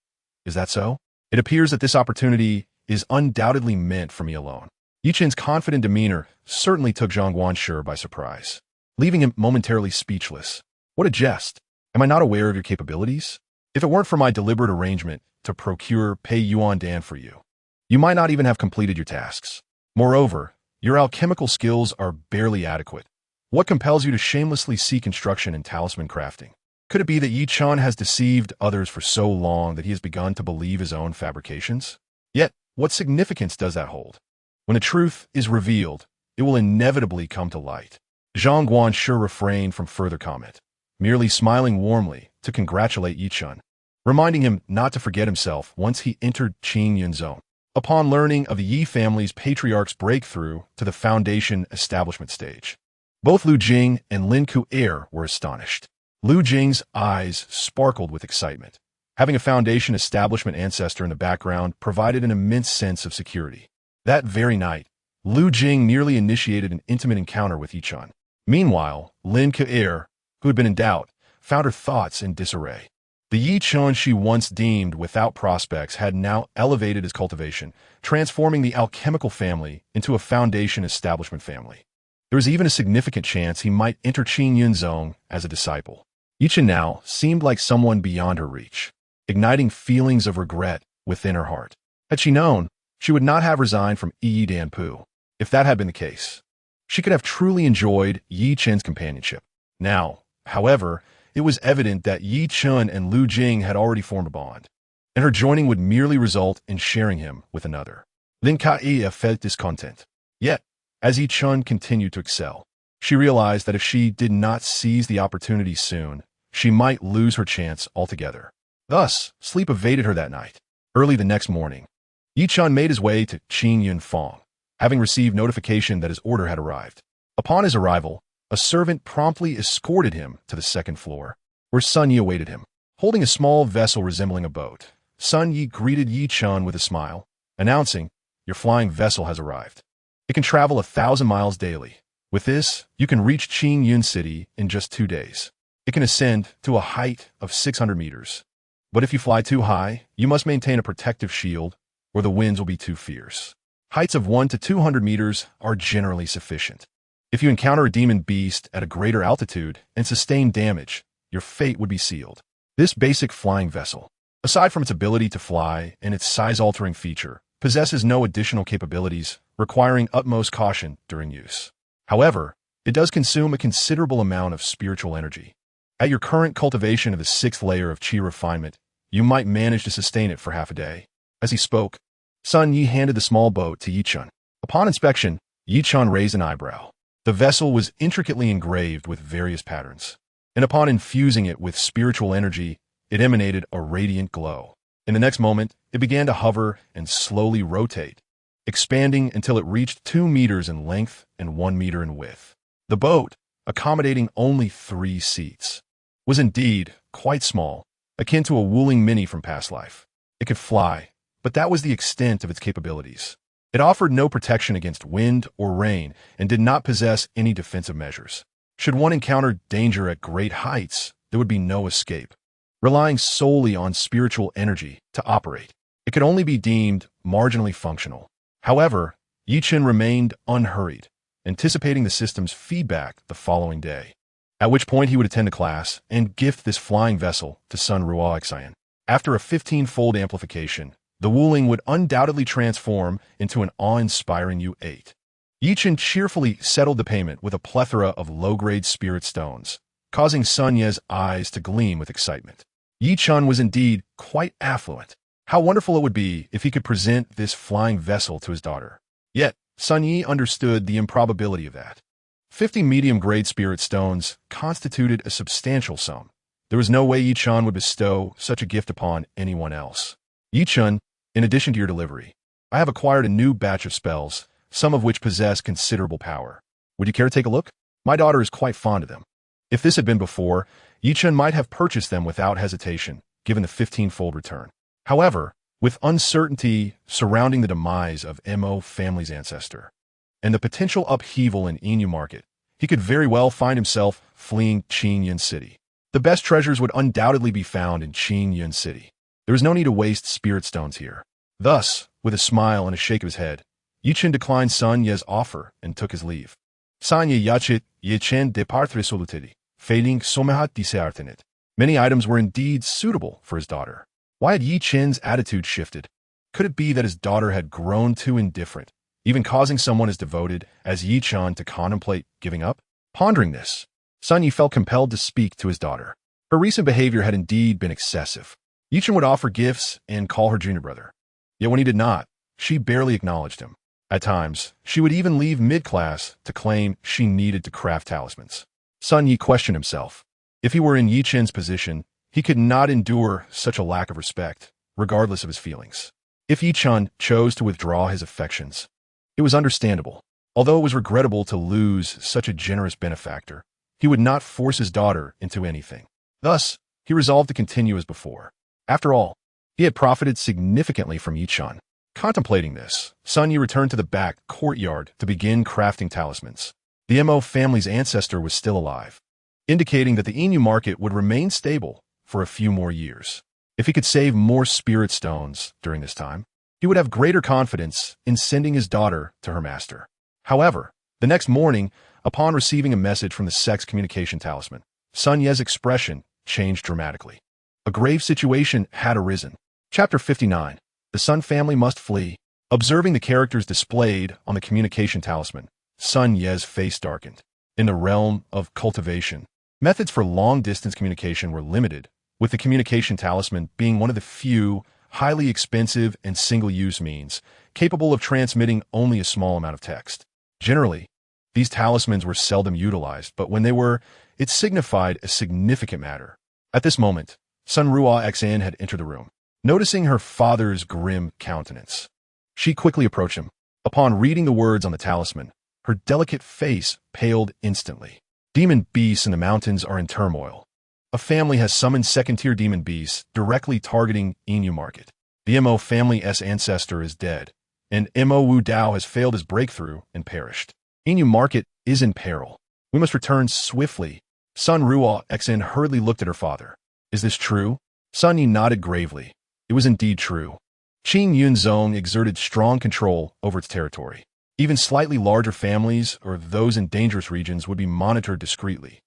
Is that so? It appears that this opportunity is undoubtedly meant for me alone. Chen's confident demeanor certainly took Zhang Guanshi by surprise, leaving him momentarily speechless. What a jest! Am I not aware of your capabilities? If it weren't for my deliberate arrangement to procure Pei Yuan Dan for you, you might not even have completed your tasks. Moreover, your alchemical skills are barely adequate. What compels you to shamelessly seek instruction in talisman crafting? Could it be that Yi Chen has deceived others for so long that he has begun to believe his own fabrications? Yet, what significance does that hold? When the truth is revealed, it will inevitably come to light. Zhang Guan sure refrained from further comment, merely smiling warmly to congratulate Yi Chen, reminding him not to forget himself once he entered Qing Yun zone. Upon learning of the Yi family's patriarch's breakthrough to the foundation establishment stage, both Lu Jing and Lin Ku'er were astonished. Lu Jing's eyes sparkled with excitement. Having a foundation establishment ancestor in the background provided an immense sense of security. That very night, Lu Jing nearly initiated an intimate encounter with Yi Chen. Meanwhile, Lin Ku'er, who had been in doubt, found her thoughts in disarray. The Yi Chen she once deemed without prospects had now elevated his cultivation, transforming the alchemical family into a foundation establishment family. There was even a significant chance he might enter Qing Yun zone as a disciple. Yi Chen now seemed like someone beyond her reach, igniting feelings of regret within her heart. Had she known, she would not have resigned from Yi Danpu. If that had been the case, she could have truly enjoyed Yi Chen's companionship. Now, however, it was evident that Yi Chen and Lu Jing had already formed a bond, and her joining would merely result in sharing him with another. Lin Kai felt discontent. Yet, as Yi Chen continued to excel, she realized that if she did not seize the opportunity soon, she might lose her chance altogether. Thus, sleep evaded her that night. Early the next morning, Yi Chen made his way to Qing Yun Fong, having received notification that his order had arrived. Upon his arrival, a servant promptly escorted him to the second floor, where Sun Yi awaited him. Holding a small vessel resembling a boat, Sun Yi greeted Yi Chen with a smile, announcing, "Your flying vessel has arrived. It can travel 1,000 miles daily. With this, you can reach Qing Yun City in just 2 days. It can ascend to a height of 600 meters. But if you fly too high, you must maintain a protective shield, or the winds will be too fierce. Heights of 1 to 200 meters are generally sufficient. If you encounter a demon beast at a greater altitude and sustain damage, your fate would be sealed." This basic flying vessel, aside from its ability to fly and its size-altering feature, possesses no additional capabilities, requiring utmost caution during use. However, it does consume a considerable amount of spiritual energy. At your current cultivation of the 6th layer of Qi refinement, you might manage to sustain it for half a day. As he spoke, Sun Yi handed the small boat to Yi Chen. Upon inspection, Yi Chen raised an eyebrow. The vessel was intricately engraved with various patterns, and upon infusing it with spiritual energy, it emanated a radiant glow. In the next moment, it began to hover and slowly rotate, expanding until it reached 2 meters in length and 1 meter in width. The boat, accommodating only 3 seats, was indeed quite small, akin to a Wuling Mini from past life. It could fly, but that was the extent of its capabilities. It offered no protection against wind or rain and did not possess any defensive measures. Should one encounter danger at great heights, there would be no escape. Relying solely on spiritual energy to operate, it could only be deemed marginally functional. However, Yi Chen remained unhurried, anticipating the system's feedback the following day, at which point he would attend a class and gift this flying vessel to Sun Ruoxian. After a 15-fold amplification, the Wuling would undoubtedly transform into an awe-inspiring U8. Yi Chen cheerfully settled the payment with a plethora of low-grade spirit stones, causing Sun Ye's eyes to gleam with excitement. Yi Chen was indeed quite affluent. How wonderful it would be if he could present this flying vessel to his daughter. Yet, Sun Yi understood the improbability of that. 50 medium-grade spirit stones constituted a substantial sum. There was no way Yi Chen would bestow such a gift upon anyone else. Yi Chen, in addition to your delivery, I have acquired a new batch of spells, some of which possess considerable power. Would you care to take a look? My daughter is quite fond of them. If this had been before, Yi Chen might have purchased them without hesitation, given the 15-fold return. However, with uncertainty surrounding the demise of Mo family's ancestor, and the potential upheaval in Inu market, he could very well find himself fleeing Qing Yun City. The best treasures would undoubtedly be found in Qing Yun City. There is no need to waste spirit stones here. Thus, with a smile and a shake of his head, Yi Chen declined Sun Ye's offer and took his leave. Sanya Yachit Yi Chen departre solutidi. fading somehat disheartened. Many items were indeed suitable for his daughter. Why had Yi Chen's attitude shifted? Could it be that his daughter had grown too indifferent, even causing someone as devoted as Yi Chen to contemplate giving up? Pondering this, Sun Yi felt compelled to speak to his daughter. Her recent behavior had indeed been excessive. Yi Chen would offer gifts and call her junior brother. Yet when he did not, she barely acknowledged him. At times, she would even leave mid-class to claim she needed to craft talismans. Sun Yi questioned himself. If he were in Yi Chen's position, he could not endure such a lack of respect, regardless of his feelings. If Yi Chen chose to withdraw his affections, it was understandable. Although it was regrettable to lose such a generous benefactor, he would not force his daughter into anything. Thus, he resolved to continue as before. After all, he had profited significantly from Yi Chen. Contemplating this, Sun Yi returned to the back courtyard to begin crafting talismans. The Mo family's ancestor was still alive, indicating that the Inu market would remain stable for a few more years. If he could save more spirit stones during this time, he would have greater confidence in sending his daughter to her master. However, the next morning, upon receiving a message from the sex communication talisman, Sun Ye's expression changed dramatically. A grave situation had arisen. Chapter 59. The Sun family must flee. Observing the characters displayed on the communication talisman, Sun Ye's face darkened. In the realm of cultivation, methods for long-distance communication were limited, with the communication talisman being one of the few, highly expensive and single-use means, capable of transmitting only a small amount of text. Generally, these talismans were seldom utilized, but when they were, it signified a significant matter. At this moment, Sun Ruo Xan had entered the room. Noticing her father's grim countenance, she quickly approached him. Upon reading the words on the talisman, her delicate face paled instantly. Demon beasts in the mountains are in turmoil. A family has summoned second-tier demon beasts directly targeting Inu market. The Mo family's ancestor is dead, and Mo Wu Dao has failed his breakthrough and perished. Inu market is in peril. We must return swiftly. Sun Ruo Xan hurriedly looked at her father. Is this true? Sun Yi nodded gravely. It was indeed true. Qing Yunzong exerted strong control over its territory. Even slightly larger families or those in dangerous regions would be monitored discreetly.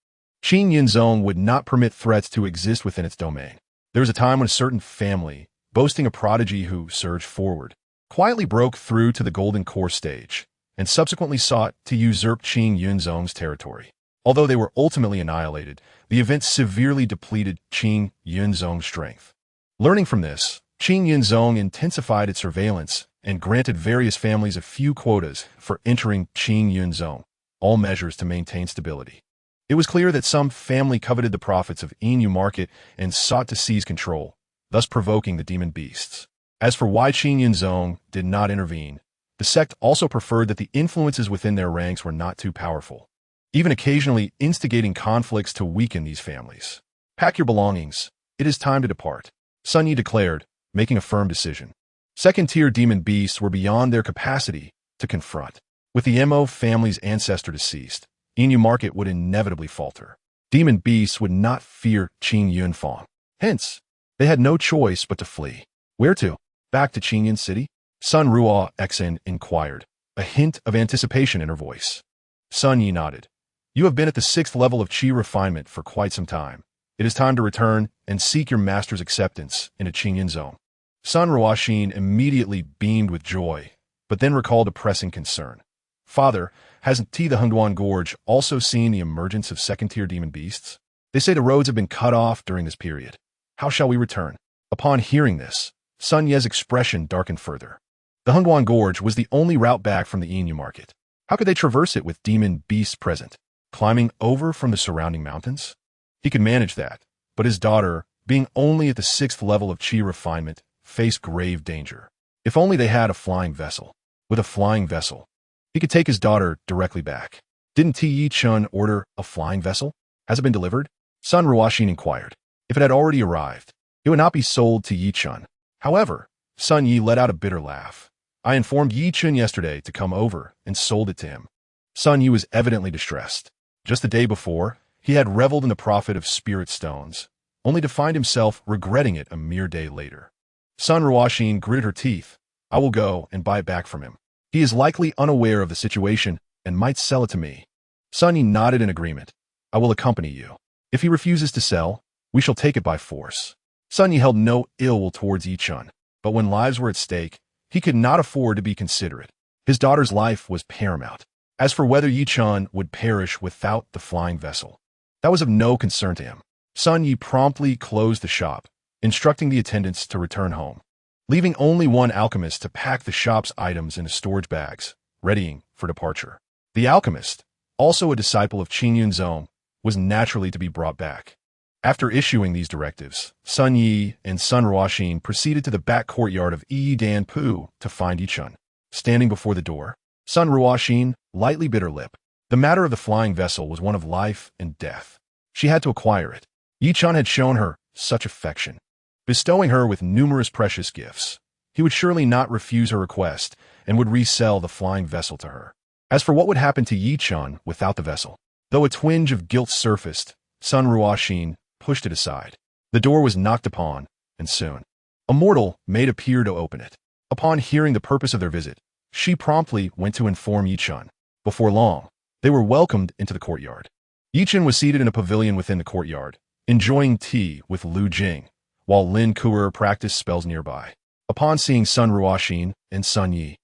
Qing Yunzong would not permit threats to exist within its domain. There was a time when a certain family, boasting a prodigy who surged forward, quietly broke through to the Golden Core stage and subsequently sought to usurp Qing Yunzong's territory. Although they were ultimately annihilated, the event severely depleted Qing Yunzong's strength. Learning from this, Qing Yunzong intensified its surveillance and granted various families a few quotas for entering Qing Yunzong, all measures to maintain stability. It was clear that some family coveted the profits of Inu market and sought to seize control, thus provoking the demon beasts. As for why Qing Yunzong did not intervene, the sect also preferred that the influences within their ranks were not too powerful, even occasionally instigating conflicts to weaken these families. Pack your belongings. It is time to depart, Sun Yi declared, making a firm decision. Second-tier demon beasts were beyond their capacity to confront. With the Mo family's ancestor deceased, Inu market would inevitably falter. Demon beasts would not fear Qing Yunfang. Hence, they had no choice but to flee. Where to? Back to Qingyun City? Sun Ruo Xan inquired, a hint of anticipation in her voice. Sun Yi nodded. You have been at the 6th level of Qi refinement for quite some time. It is time to return and seek your master's acceptance in a Qingyun zone. Sun Ruoxin immediately beamed with joy, but then recalled a pressing concern. Father, hasn't the Hengduan Gorge also seen the emergence of second-tier demon beasts? They say the roads have been cut off during this period. How shall we return? Upon hearing this, Sun Ye's expression darkened further. The Hengduan Gorge was the only route back from the Inu market. How could they traverse it with demon beasts present? Climbing over from the surrounding mountains? He could manage that, but his daughter, being only at the 6th level of Qi refinement, faced grave danger. If only they had a flying vessel. With a flying vessel, he could take his daughter directly back. Didn't Yi Chen order a flying vessel? Has it been delivered? Sun Ruoxin inquired. If it had already arrived, it would not be sold to Yi Chen. However, Sun Yi let out a bitter laugh. I informed Yi Chen yesterday to come over and sold it to him. Sun Yi was evidently distressed. Just the day before, he had reveled in the profit of spirit stones, only to find himself regretting it a mere day later. Sun Ruoxin gritted her teeth. I will go and buy it back from him. He is likely unaware of the situation and might sell it to me. Sun Yi nodded in agreement. I will accompany you. If he refuses to sell, we shall take it by force. Sun Yi held no ill will towards Chen, but when lives were at stake, he could not afford to be considerate. His daughter's life was paramount. As for whether Chen would perish without the flying vessel, that was of no concern to him. Sun Yi promptly closed the shop, instructing the attendants to return home, leaving only one alchemist to pack the shop's items into storage bags, readying for departure. The alchemist, also a disciple of Qingyun Zong, was naturally to be brought back. After issuing these directives, Sun Yi and Sun Ruoxin proceeded to the back courtyard of Dan Pu to find Chen. Standing before the door, Sun Ruoxin lightly bit her lip. The matter of the flying vessel was one of life and death. She had to acquire it. Chen had shown her such affection, bestowing her with numerous precious gifts. He would surely not refuse her request and would resell the flying vessel to her. As for what would happen to Chen without the vessel, though a twinge of guilt surfaced, Sun Ruoxin pushed it aside. The door was knocked upon, and soon a mortal maid appeared to open it. Upon hearing the purpose of their visit, she promptly went to inform Chen. Before long, they were welcomed into the courtyard. Chen was seated in a pavilion within the courtyard, enjoying tea with Lu Jing, while Lin Kuer practiced spells nearby. Upon seeing Sun Ruoxin and Sun Yi,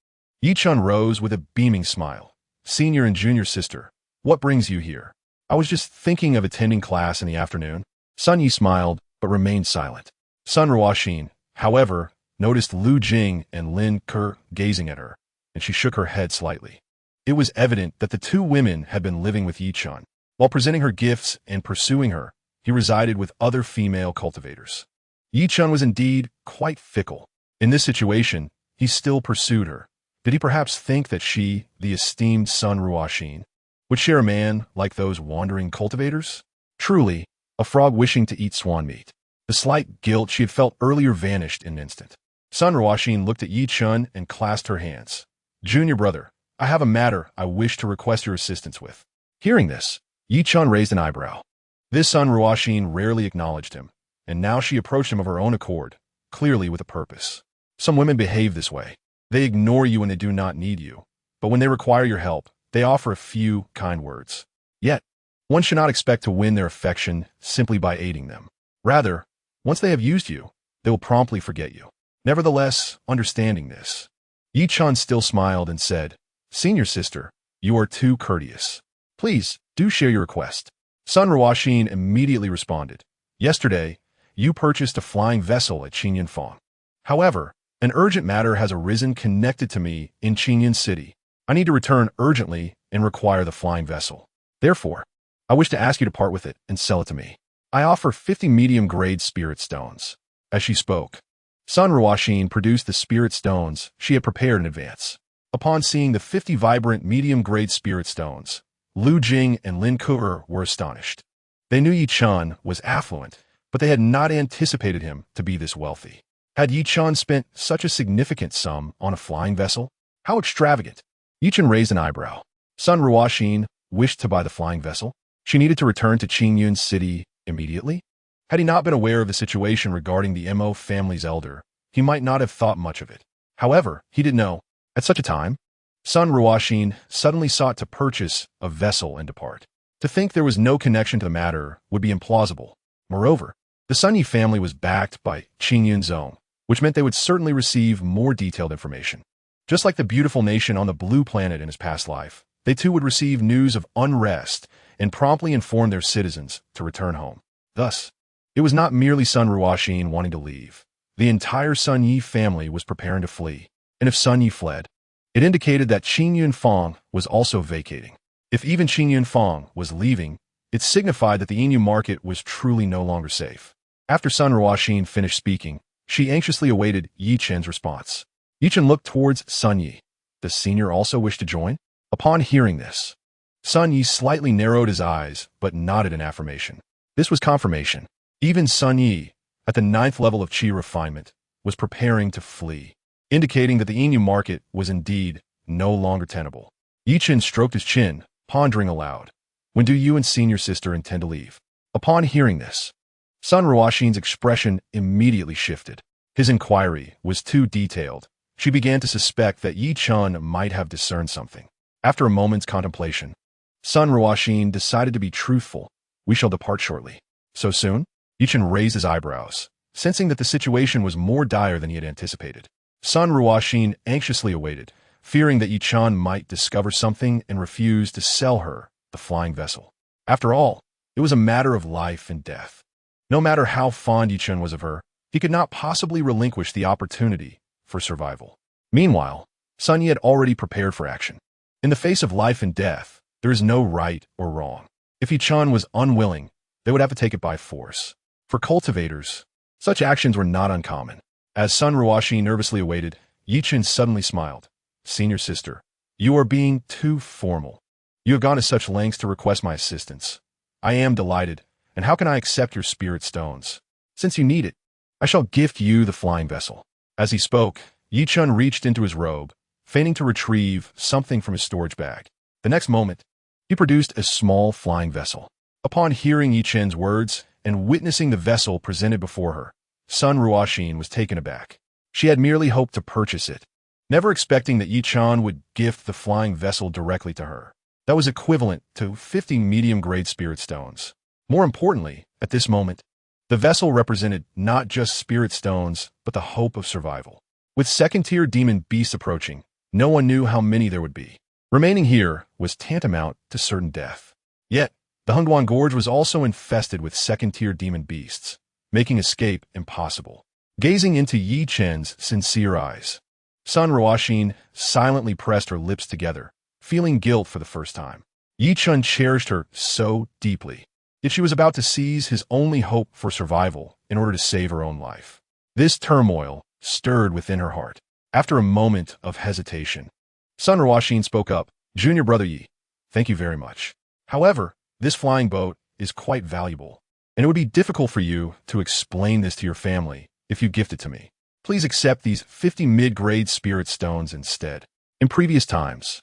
Chen rose with a beaming smile. "Senior and junior sister, what brings you here?" "I was just thinking of attending class in the afternoon." Sun Yi smiled, but remained silent. Sun Ruoxin, however, noticed Lu Jing and Lin Kuer gazing at her, and she shook her head slightly. It was evident that the two women had been living with Chen. While presenting her gifts and pursuing her, he resided with other female cultivators. Chen was indeed quite fickle. In this situation, he still pursued her. Did he perhaps think that she, the esteemed Sun Ruoxin, would share a man like those wandering cultivators? Truly, a frog wishing to eat swan meat. The slight guilt she had felt earlier vanished in an instant. Sun Ruoxin looked at Chen and clasped her hands. "Junior brother, I have a matter I wish to request your assistance with." Hearing this, Chen raised an eyebrow. This Sun Ruoxin rarely acknowledged him, and now she approached him of her own accord, clearly with a purpose. Some women behave this way. They ignore you when they do not need you, but when they require your help, they offer a few kind words. Yet, one should not expect to win their affection simply by aiding them. Rather, once they have used you, they will promptly forget you. Nevertheless, understanding this, Chen still smiled and said, "Senior sister, you are too courteous. Please, do share your request." Sun Ruoxin immediately responded, "Yesterday, you purchased a flying vessel at Qingyun Fang. However, an urgent matter has arisen connected to me in Qingyun City. I need to return urgently and require the flying vessel. Therefore, I wish to ask you to part with it and sell it to me. I offer 50 medium-grade spirit stones." As she spoke, Sun Ruoxin produced the spirit stones she had prepared in advance. Upon seeing the 50 vibrant medium-grade spirit stones, Lu Jing and Lin Kuer were astonished. They knew Chen was affluent, but they had not anticipated him to be this wealthy. Had Chen spent such a significant sum on a flying vessel? How extravagant! Chen raised an eyebrow. Sun Ruoxin wished to buy the flying vessel. She needed to return to Qingyun City immediately. Had he not been aware of the situation regarding the Mo family's elder, he might not have thought much of it. However, he did know, at such a time, Sun Ruoxin suddenly sought to purchase a vessel and depart. To think there was no connection to the matter would be implausible. Moreover, the Sun Yi family was backed by Qingyun Zong, which meant they would certainly receive more detailed information. Just like the beautiful nation on the blue planet in his past life, they too would receive news of unrest and promptly inform their citizens to return home. Thus, it was not merely Sun Ruoxin wanting to leave. The entire Sun Yi family was preparing to flee, and if Sun Yi fled, it indicated that Qingyun Fang was also vacating. If even Qingyun Fang was leaving, it signified that the Inu market was truly no longer safe. After Sun Ruoxin finished speaking, she anxiously awaited Chen's response. Chen looked towards Sun Yi. Does Senior also wish to join? Upon hearing this, Sun Yi slightly narrowed his eyes, but nodded in affirmation. This was confirmation. Even Sun Yi, at the 9th level of Qi refinement, was preparing to flee, indicating that the Inu market was indeed no longer tenable. Chen stroked his chin, pondering aloud. When do you and Senior Sister intend to leave? Upon hearing this, Sun Ruoxin's expression immediately shifted. His inquiry was too detailed. She began to suspect that Chen might have discerned something. After a moment's contemplation, Sun Ruoxin decided to be truthful We shall depart shortly. So soon? Chen raised his eyebrows, sensing that the situation was more dire than he had anticipated. Sun Ruoxin anxiously awaited, fearing that Chen might discover something and refuse to sell her the flying vessel. After all, it was a matter of life and death. No matter how fond Chen was of her, he could not possibly relinquish the opportunity for survival. Meanwhile, Sun Yi had already prepared for action. In the face of life and death, there is no right or wrong. If Chen was unwilling, they would have to take it by force. For cultivators, such actions were not uncommon. As Sun Ruoxin nervously awaited, Chen suddenly smiled. Senior sister, you are being too formal. You have gone to such lengths to request my assistance. I am delighted, and how can I accept your spirit stones? Since you need it, I shall gift you the flying vessel. As he spoke, Chen reached into his robe, feigning to retrieve something from his storage bag. The next moment, he produced a small flying vessel. Upon hearing Chen's words and witnessing the vessel presented before her, Sun Ruoxin was taken aback. She had merely hoped to purchase it, never expecting that Chen would gift the flying vessel directly to her. That was equivalent to 50 medium-grade spirit stones. More importantly, at this moment, the vessel represented not just spirit stones, but the hope of survival. With second-tier demon beasts approaching, no one knew how many there would be. Remaining here was tantamount to certain death. Yet, the Hungduan Gorge was also infested with second-tier demon beasts, making escape impossible. Gazing into Chen's sincere eyes, Sun Ruoxin silently pressed her lips together, feeling guilt for the first time. Chen cherished her so deeply, yet she was about to seize his only hope for survival in order to save her own life. This turmoil stirred within her heart. After a moment of hesitation, Sun Ruoxin spoke up. Junior brother Yi, thank you very much. However, this flying boat is quite valuable, and it would be difficult for you to explain this to your family if you gift it to me. Please accept these 50 mid-grade spirit stones instead. In previous times,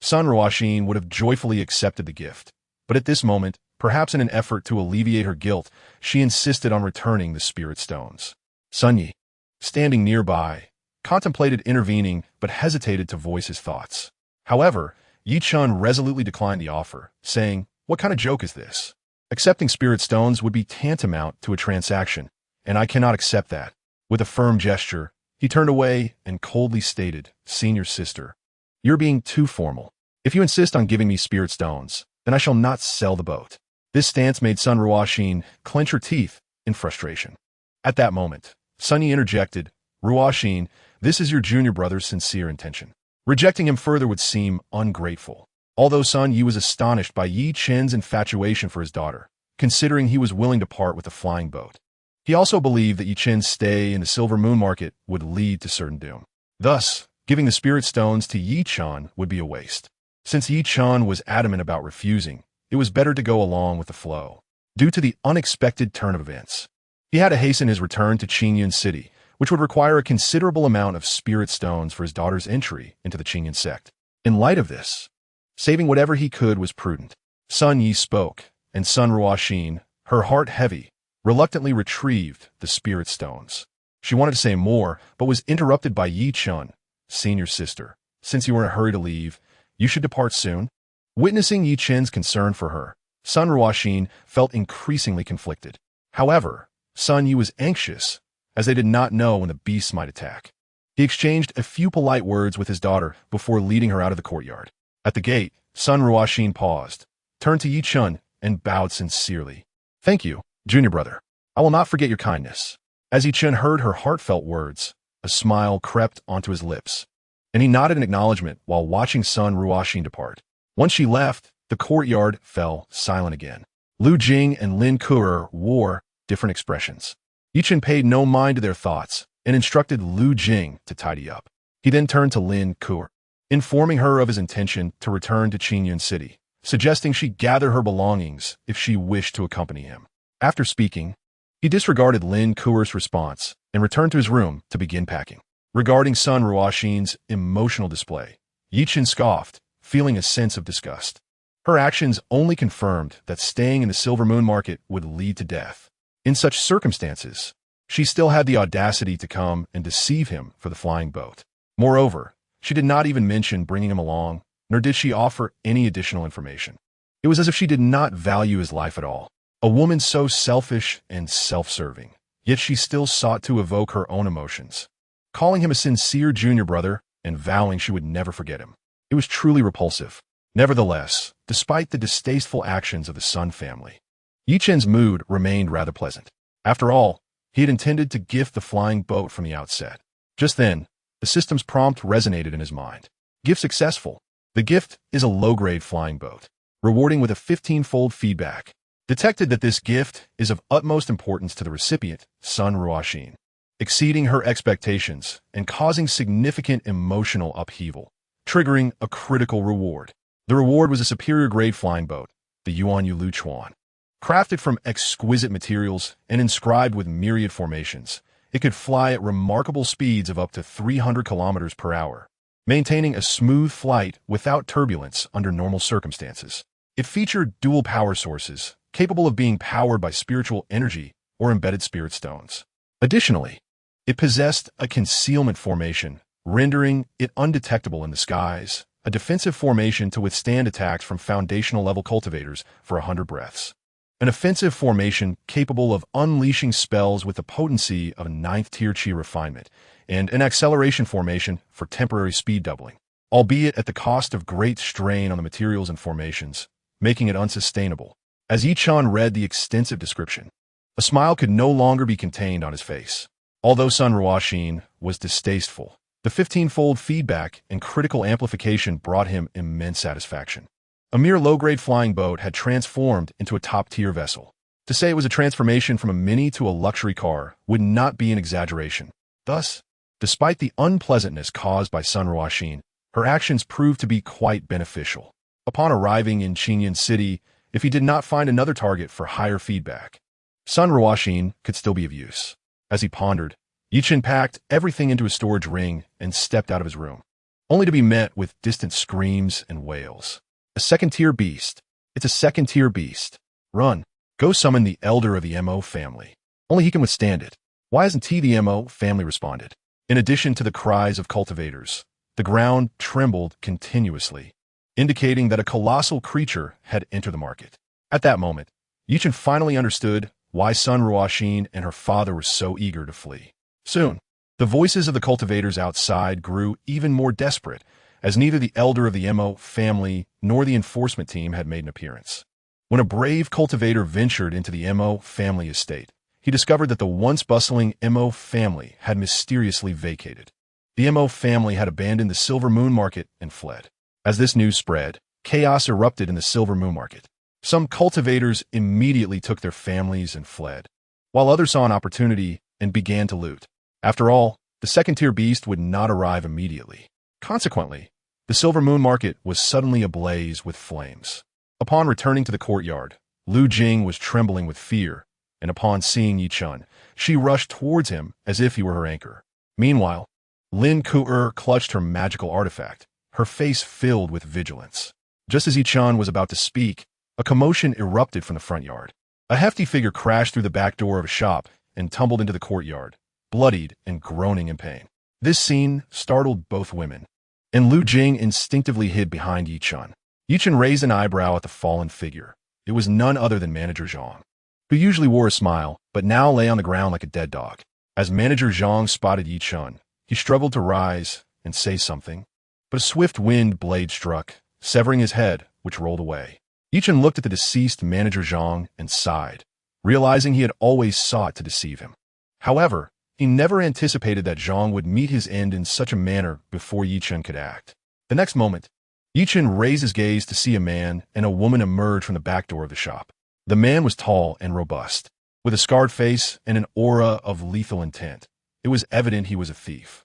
Sun Ruoxin would have joyfully accepted the gift, but at this moment, perhaps in an effort to alleviate her guilt, she insisted on returning the spirit stones. Sun Yi, standing nearby, contemplated intervening but hesitated to voice his thoughts. However, Chen resolutely declined the offer, saying, "What kind of joke is this? Accepting spirit stones would be tantamount to a transaction, and I cannot accept that." With a firm gesture, he turned away and coldly stated, "Senior sister, you're being too formal. If you insist on giving me spirit stones, then I shall not sell the boat." This stance made Sun Ruoxin clench her teeth in frustration. At that moment, Sun Yi interjected, "Ruoxin, this is your junior brother's sincere intention. Rejecting him further would seem ungrateful." Although Sun Yi was astonished by Chen's infatuation for his daughter, considering he was willing to part with the flying boat, he also believed that Chen's stay in the Silver Moon Market would lead to certain doom. Thus, giving the spirit stones to Chen would be a waste. Since Chen was adamant about refusing, it was better to go along with the flow. Due to the unexpected turn of events, he had to hasten his return to Qingyun City, which would require a considerable amount of spirit stones for his daughter's entry into the Qingyun sect. In light of this, saving whatever he could was prudent. Sun Yi spoke, and Sun Ruoxin, her heart heavy, reluctantly retrieved the spirit stones. She wanted to say more, but was interrupted by Chen. "Senior sister, since you are in a hurry to leave, you should depart soon." Witnessing Chen's concern for her, Sun Ruoxin felt increasingly conflicted. However, Sun Yi was anxious, as they did not know when the beasts might attack. He exchanged a few polite words with his daughter before leading her out of the courtyard. At the gate, Sun Ruoxin paused, turned to Chen, and bowed sincerely. "Thank you, junior brother. I will not forget your kindness." As Chen heard her heartfelt words, a smile crept onto his lips, and he nodded in acknowledgement while watching Sun Ruoxin depart. Once she left, the courtyard fell silent again. Lu Jing and Lin Kuer wore different expressions. Chen paid no mind to their thoughts and instructed Lu Jing to tidy up. He then turned to Lin Kuer, informing her of his intention to return to Qingyun City, suggesting she gather her belongings if she wished to accompany him. After speaking, he disregarded Lin Kuer's response and returned to his room to begin packing. Regarding Sun Ruoxin's emotional display, Chen scoffed, feeling a sense of disgust. Her actions only confirmed that staying in the Silver Moon Market would lead to death. In such circumstances, she still had the audacity to come and deceive him for the flying boat. Moreover, she did not even mention bringing him along, nor did she offer any additional information. It was as if she did not value his life at all. A woman so selfish and self-serving, yet she still sought to evoke her own emotions, calling him a sincere junior brother and vowing she would never forget him. It was truly repulsive. Nevertheless, despite the distasteful actions of the Sun family, Chen's mood remained rather pleasant. After all, he had intended to gift the flying boat from the outset. Just then, the system's prompt resonated in his mind. Gift successful. The gift is a low-grade flying boat, rewarding with a 15-fold feedback. Detected that this gift is of utmost importance to the recipient, Sun Ruoxin, exceeding her expectations and causing significant emotional upheaval, triggering a critical reward. The reward was a superior-grade flying boat, the Yuan Yu Lu Chuan. Crafted from exquisite materials and inscribed with myriad formations, it could fly at remarkable speeds of up to 300 kilometers per hour, maintaining a smooth flight without turbulence under normal circumstances. It featured dual power sources, capable of being powered by spiritual energy or embedded spirit stones. Additionally, it possessed a concealment formation, rendering it undetectable in the skies, a defensive formation to withstand attacks from foundational-level cultivators for 100 breaths, an offensive formation capable of unleashing spells with the potency of a 9th-tier chi refinement, and an acceleration formation for temporary speed doubling, albeit at the cost of great strain on the materials and formations, making it unsustainable. As Chen read the extensive description, a smile could no longer be contained on his face. Although Sun Ruoxin was distasteful, the 15-fold feedback and critical amplification brought him immense satisfaction. A mere low-grade flying boat had transformed into a top-tier vessel. To say it was a transformation from a mini to a luxury car would not be an exaggeration. Thus, despite the unpleasantness caused by Sun Ruoxin, her actions proved to be quite beneficial. Upon arriving in Qinyan City, if he did not find another target for higher feedback, Sun Ruoxin could still be of use. As he pondered, Chen packed everything into his storage ring and stepped out of his room, only to be met with distant screams and wails. A second-tier beast. It's a second-tier beast. Run. Go summon the elder of the Mo family. Only he can withstand it. Why hasn't the Mo family responded? In addition to the cries of cultivators, the ground trembled continuously, indicating that a colossal creature had entered the market. At that moment, Chen finally understood why Sun Ruoxin and her father were so eager to flee. Soon, the voices of the cultivators outside grew even more desperate, as neither the elder of the Mo family nor the enforcement team had made an appearance. When a brave cultivator ventured into the Mo family estate, he discovered that the once bustling Mo family had mysteriously vacated. The Mo family had abandoned the Silver Moon Market and fled. As this news spread, chaos erupted in the Silver Moon Market. Some cultivators immediately took their families and fled, while others saw an opportunity and began to loot. After all, the second-tier beast would not arrive immediately. Consequently, the Silver Moon Market was suddenly ablaze with flames. Upon returning to the courtyard, Lu Jing was trembling with fear, and upon seeing Chen, she rushed towards him as if he were her anchor. Meanwhile, Lin Ku'er clutched her magical artifact, her face filled with vigilance. Just as Chen was about to speak, a commotion erupted from the front yard. A hefty figure crashed through the back door of a shop and tumbled into the courtyard, bloodied and groaning in pain. This scene startled both women, and Lu Jing instinctively hid behind Chen. Chen raised an eyebrow at the fallen figure. It was none other than Manager Zhang, who usually wore a smile, but now lay on the ground like a dead dog. As Manager Zhang spotted Chen, he struggled to rise and say something, but a swift wind blade struck, severing his head, which rolled away. Chen looked at the deceased Manager Zhang and sighed, realizing he had always sought to deceive him. However, he never anticipated that Zhang would meet his end in such a manner before Chen could act. The next moment, Chen raised his gaze to see a man and a woman emerge from the back door of the shop. The man was tall and robust, with a scarred face and an aura of lethal intent. It was evident he was a thief.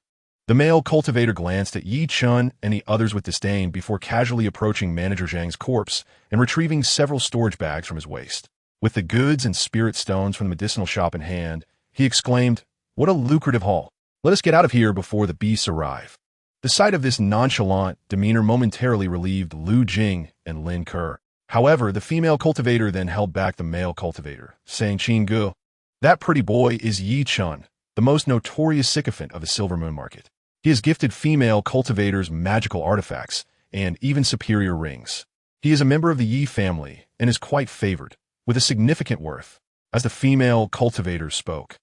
The male cultivator glanced at Chen and the others with disdain before casually approaching Manager Zhang's corpse and retrieving several storage bags from his waist. With the goods and spirit stones from the medicinal shop in hand, he exclaimed, "What a lucrative haul! Let us get out of here before the beasts arrive." The sight of this nonchalant demeanor momentarily relieved Lu Jing and Lin Ke. However, the female cultivator then held back the male cultivator, saying, "Qin Gu, that pretty boy is Chen, the most notorious sycophant of the Silver Moon Market. He has gifted female cultivators magical artifacts and even superior rings. He is a member of the Yi family and is quite favored, with a significant worth. As the female cultivator spoke,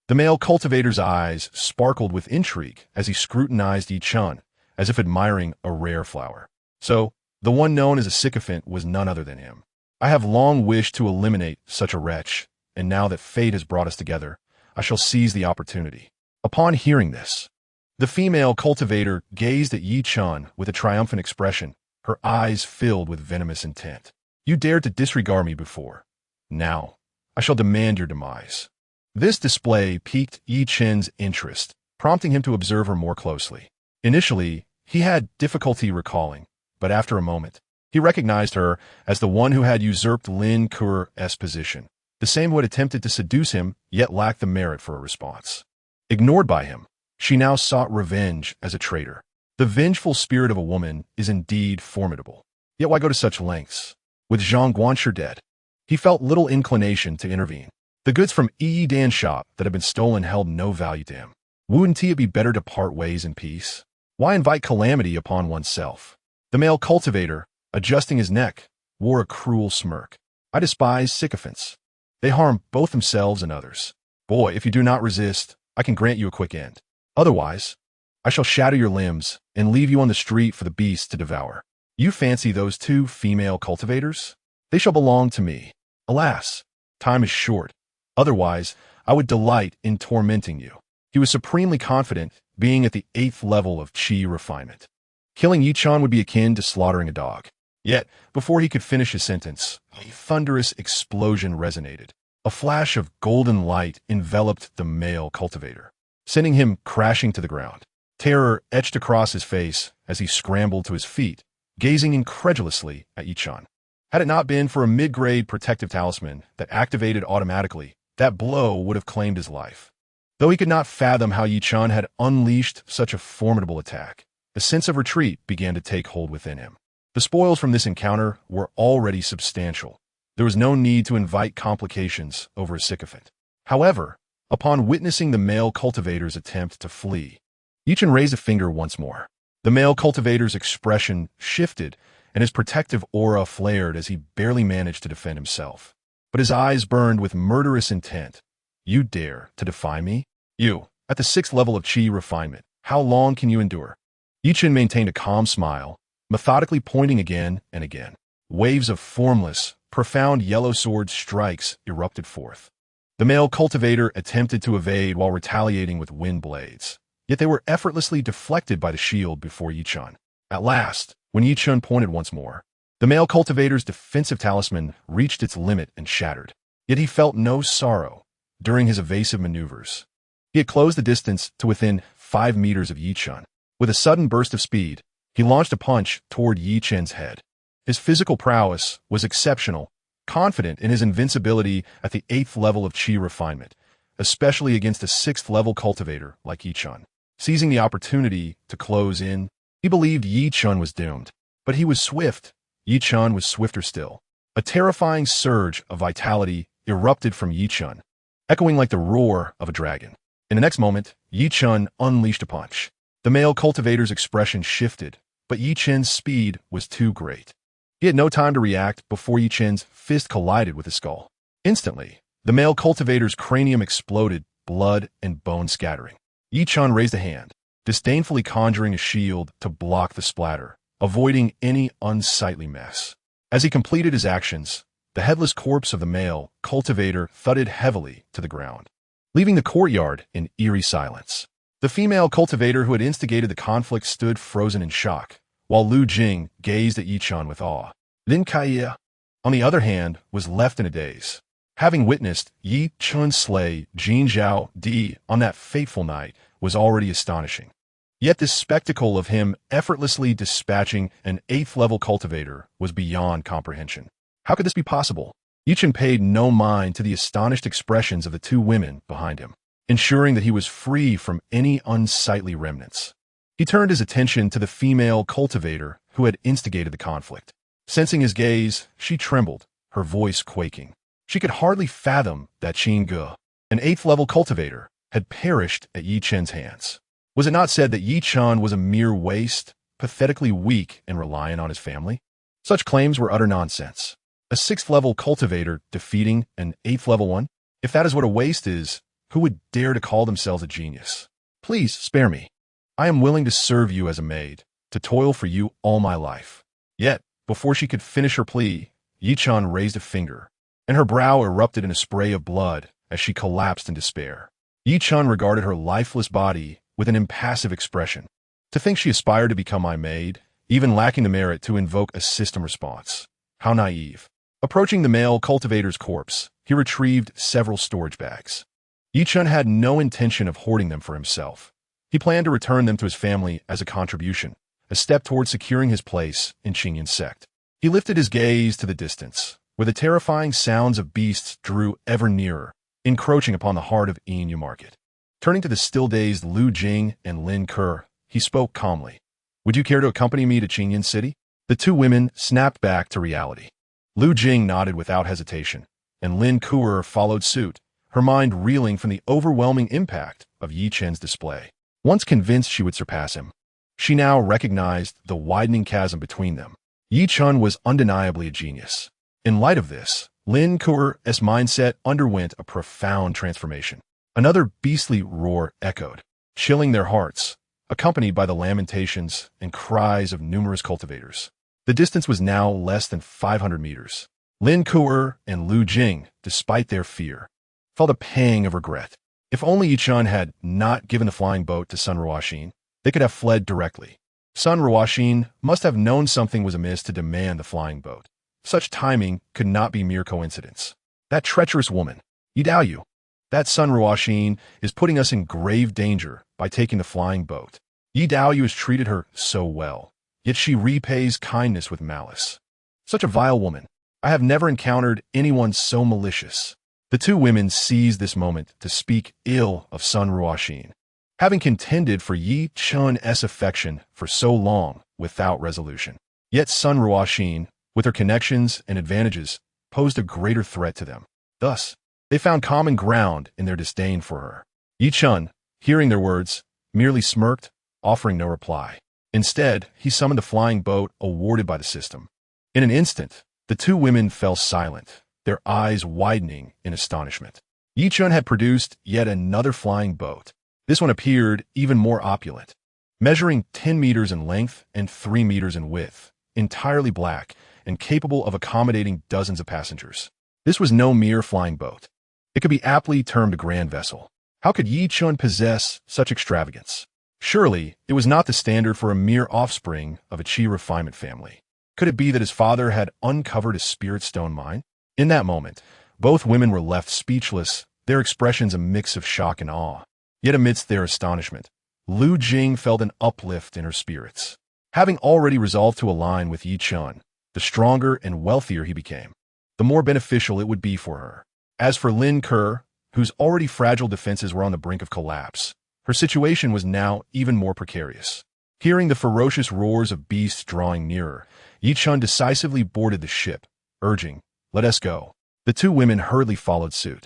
the male cultivator's eyes sparkled with intrigue as he scrutinized Yi Chen, as if admiring a rare flower. So, the one known as a sycophant was none other than him. I have long wished to eliminate such a wretch, and now that fate has brought us together, I shall seize the opportunity. Upon hearing this, the female cultivator gazed at Yi Chen with a triumphant expression, her eyes filled with venomous intent. You dared to disregard me before. Now, I shall demand your demise. This display piqued Yi Chen's interest, prompting him to observe her more closely. Initially, he had difficulty recalling, but after a moment, he recognized her as the one who had usurped Lin Ku's position, the same who had attempted to seduce him, yet lacked the merit for a response. Ignored by him, she now sought revenge as a traitor. The vengeful spirit of a woman is indeed formidable. Yet why go to such lengths? With Zhang Guanshi dead, he felt little inclination to intervene. The goods from Yi Dan's shop that had been stolen held no value to him. Wouldn't it be better to part ways in peace? Why invite calamity upon oneself? The male cultivator, adjusting his neck, wore a cruel smirk. I despise sycophants. They harm both themselves and others. Boy, if you do not resist, I can grant you a quick end. Otherwise, I shall shatter your limbs and leave you on the street for the beasts to devour. You fancy those two female cultivators? They shall belong to me. Alas, time is short. Otherwise, I would delight in tormenting you. He was supremely confident, being at the 8th level of chi refinement. Killing Yi Chen would be akin to slaughtering a dog. Yet, before he could finish his sentence, a thunderous explosion resonated. A flash of golden light enveloped the male cultivator, sending him crashing to the ground. Terror etched across his face as he scrambled to his feet, gazing incredulously at Yi Chen. Had it not been for a mid-grade protective talisman that activated automatically, that blow would have claimed his life. Though he could not fathom how Yi Chen had unleashed such a formidable attack, a sense of retreat began to take hold within him. The spoils from this encounter were already substantial. There was no need to invite complications over a sycophant. However, upon witnessing the male cultivator's attempt to flee, Yi Chen raised a finger once more. The male cultivator's expression shifted, and his protective aura flared as he barely managed to defend himself. But his eyes burned with murderous intent. You dare to defy me? You, at the 6th level of chi refinement, how long can you endure? Yi Chen maintained a calm smile, methodically pointing again and again. Waves of formless, profound yellow sword strikes erupted forth. The male cultivator attempted to evade while retaliating with wind blades, yet they were effortlessly deflected by the shield before Yi Chen. At last, when Yi Chen pointed once more, the male cultivator's defensive talisman reached its limit and shattered. Yet he felt no sorrow during his evasive maneuvers. He had closed the distance to within 5 meters of Yi Chen. With a sudden burst of speed, he launched a punch toward Yi Chen's head. His physical prowess was exceptional, confident in his invincibility at the 8th level of chi refinement, especially against a 6th level cultivator like Yi Chen. Seizing the opportunity to close in, he believed Yi Chen was doomed. But he was swift. Yi Chen was swifter still. A terrifying surge of vitality erupted from Yi Chen, echoing like the roar of a dragon. In the next moment, Yi Chen unleashed a punch. The male cultivator's expression shifted, but Yi Chen's speed was too great. He had no time to react before Yi Chen's fist collided with his skull. Instantly, the male cultivator's cranium exploded, blood and bone scattering. Yi Chen raised a hand, disdainfully conjuring a shield to block the splatter, avoiding any unsightly mess. As he completed his actions, the headless corpse of the male cultivator thudded heavily to the ground, leaving the courtyard in eerie silence. The female cultivator who had instigated the conflict stood frozen in shock, while Lu Jing gazed at Yi Chen with awe. Lin Kuo, on the other hand, was left in a daze. Having witnessed Yi Chen slay Jin Zhao Di on that fateful night was already astonishing. Yet this spectacle of him effortlessly dispatching an 8th level cultivator was beyond comprehension. How could this be possible? Yi Chen paid no mind to the astonished expressions of the two women behind him, ensuring that he was free from any unsightly remnants. He turned his attention to the female cultivator who had instigated the conflict. Sensing his gaze, she trembled, her voice quaking. She could hardly fathom that Chen Ge, an 8th level cultivator, had perished at Yi Chen's hands. Was it not said that Yi Chen was a mere waste, pathetically weak and reliant on his family? Such claims were utter nonsense. A 6th level cultivator defeating an 8th level one? If that is what a waste is, who would dare to call themselves a genius? Please spare me. I am willing to serve you as a maid, to toil for you all my life. Yet, before she could finish her plea, Chen raised a finger, and her brow erupted in a spray of blood as she collapsed in despair. Chen regarded her lifeless body with an impassive expression. To think she aspired to become my maid, even lacking the merit to invoke a system response. How naive. Approaching the male cultivator's corpse, he retrieved several storage bags. Chen had no intention of hoarding them for himself. He planned to return them to his family as a contribution, a step toward securing his place in Qingyan sect. He lifted his gaze to the distance, where the terrifying sounds of beasts drew ever nearer, encroaching upon the heart of Xianxia market. Turning to the still-dazed Lu Jing and Lin Ke, he spoke calmly. Would you care to accompany me to Qingyan City? The two women snapped back to reality. Lu Jing nodded without hesitation, and Lin Ke followed suit, her mind reeling from the overwhelming impact of Chen's display. Once convinced she would surpass him, she now recognized the widening chasm between them. Chen was undeniably a genius. In light of this, Lin Ke's mindset underwent a profound transformation. Another beastly roar echoed, chilling their hearts, accompanied by the lamentations and cries of numerous cultivators. The distance was now less than 500 meters. Lin Ke and Lu Jing, despite their fear, felt a pang of regret. If only Chen had not given the flying boat to Sun Ruoxin, they could have fled directly. Sun Ruoxin must have known something was amiss to demand the flying boat. Such timing could not be mere coincidence. That treacherous woman, Yi, that Sun Ruoxin is putting us in grave danger by taking the flying boat. Yi has treated her so well, yet she repays kindness with malice. Such a vile woman. I have never encountered anyone so malicious. The two women seized this moment to speak ill of Sun Ruoxin, having contended for Chen's affection for so long without resolution. Yet Sun Ruoxin, with her connections and advantages, posed a greater threat to them. Thus, they found common ground in their disdain for her. Chen, hearing their words, merely smirked, offering no reply. Instead, he summoned the flying boat awarded by the system. In an instant, the two women fell silent, their eyes widening in astonishment. Chen had produced yet another flying boat. This one appeared even more opulent, measuring 10 meters in length and 3 meters in width, entirely black and capable of accommodating dozens of passengers. This was no mere flying boat. It could be aptly termed a grand vessel. How could Chen possess such extravagance? Surely, it was not the standard for a mere offspring of a Qi refinement family. Could it be that his father had uncovered his spirit stone mine? In that moment, both women were left speechless, their expressions a mix of shock and awe. Yet amidst their astonishment, Lu Jing felt an uplift in her spirits. Having already resolved to align with Chen, the stronger and wealthier he became, the more beneficial it would be for her. As for Lin Ke, whose already fragile defenses were on the brink of collapse, her situation was now even more precarious. Hearing the ferocious roars of beasts drawing nearer, Chen decisively boarded the ship, urging, "Let us go." The two women hurriedly followed suit.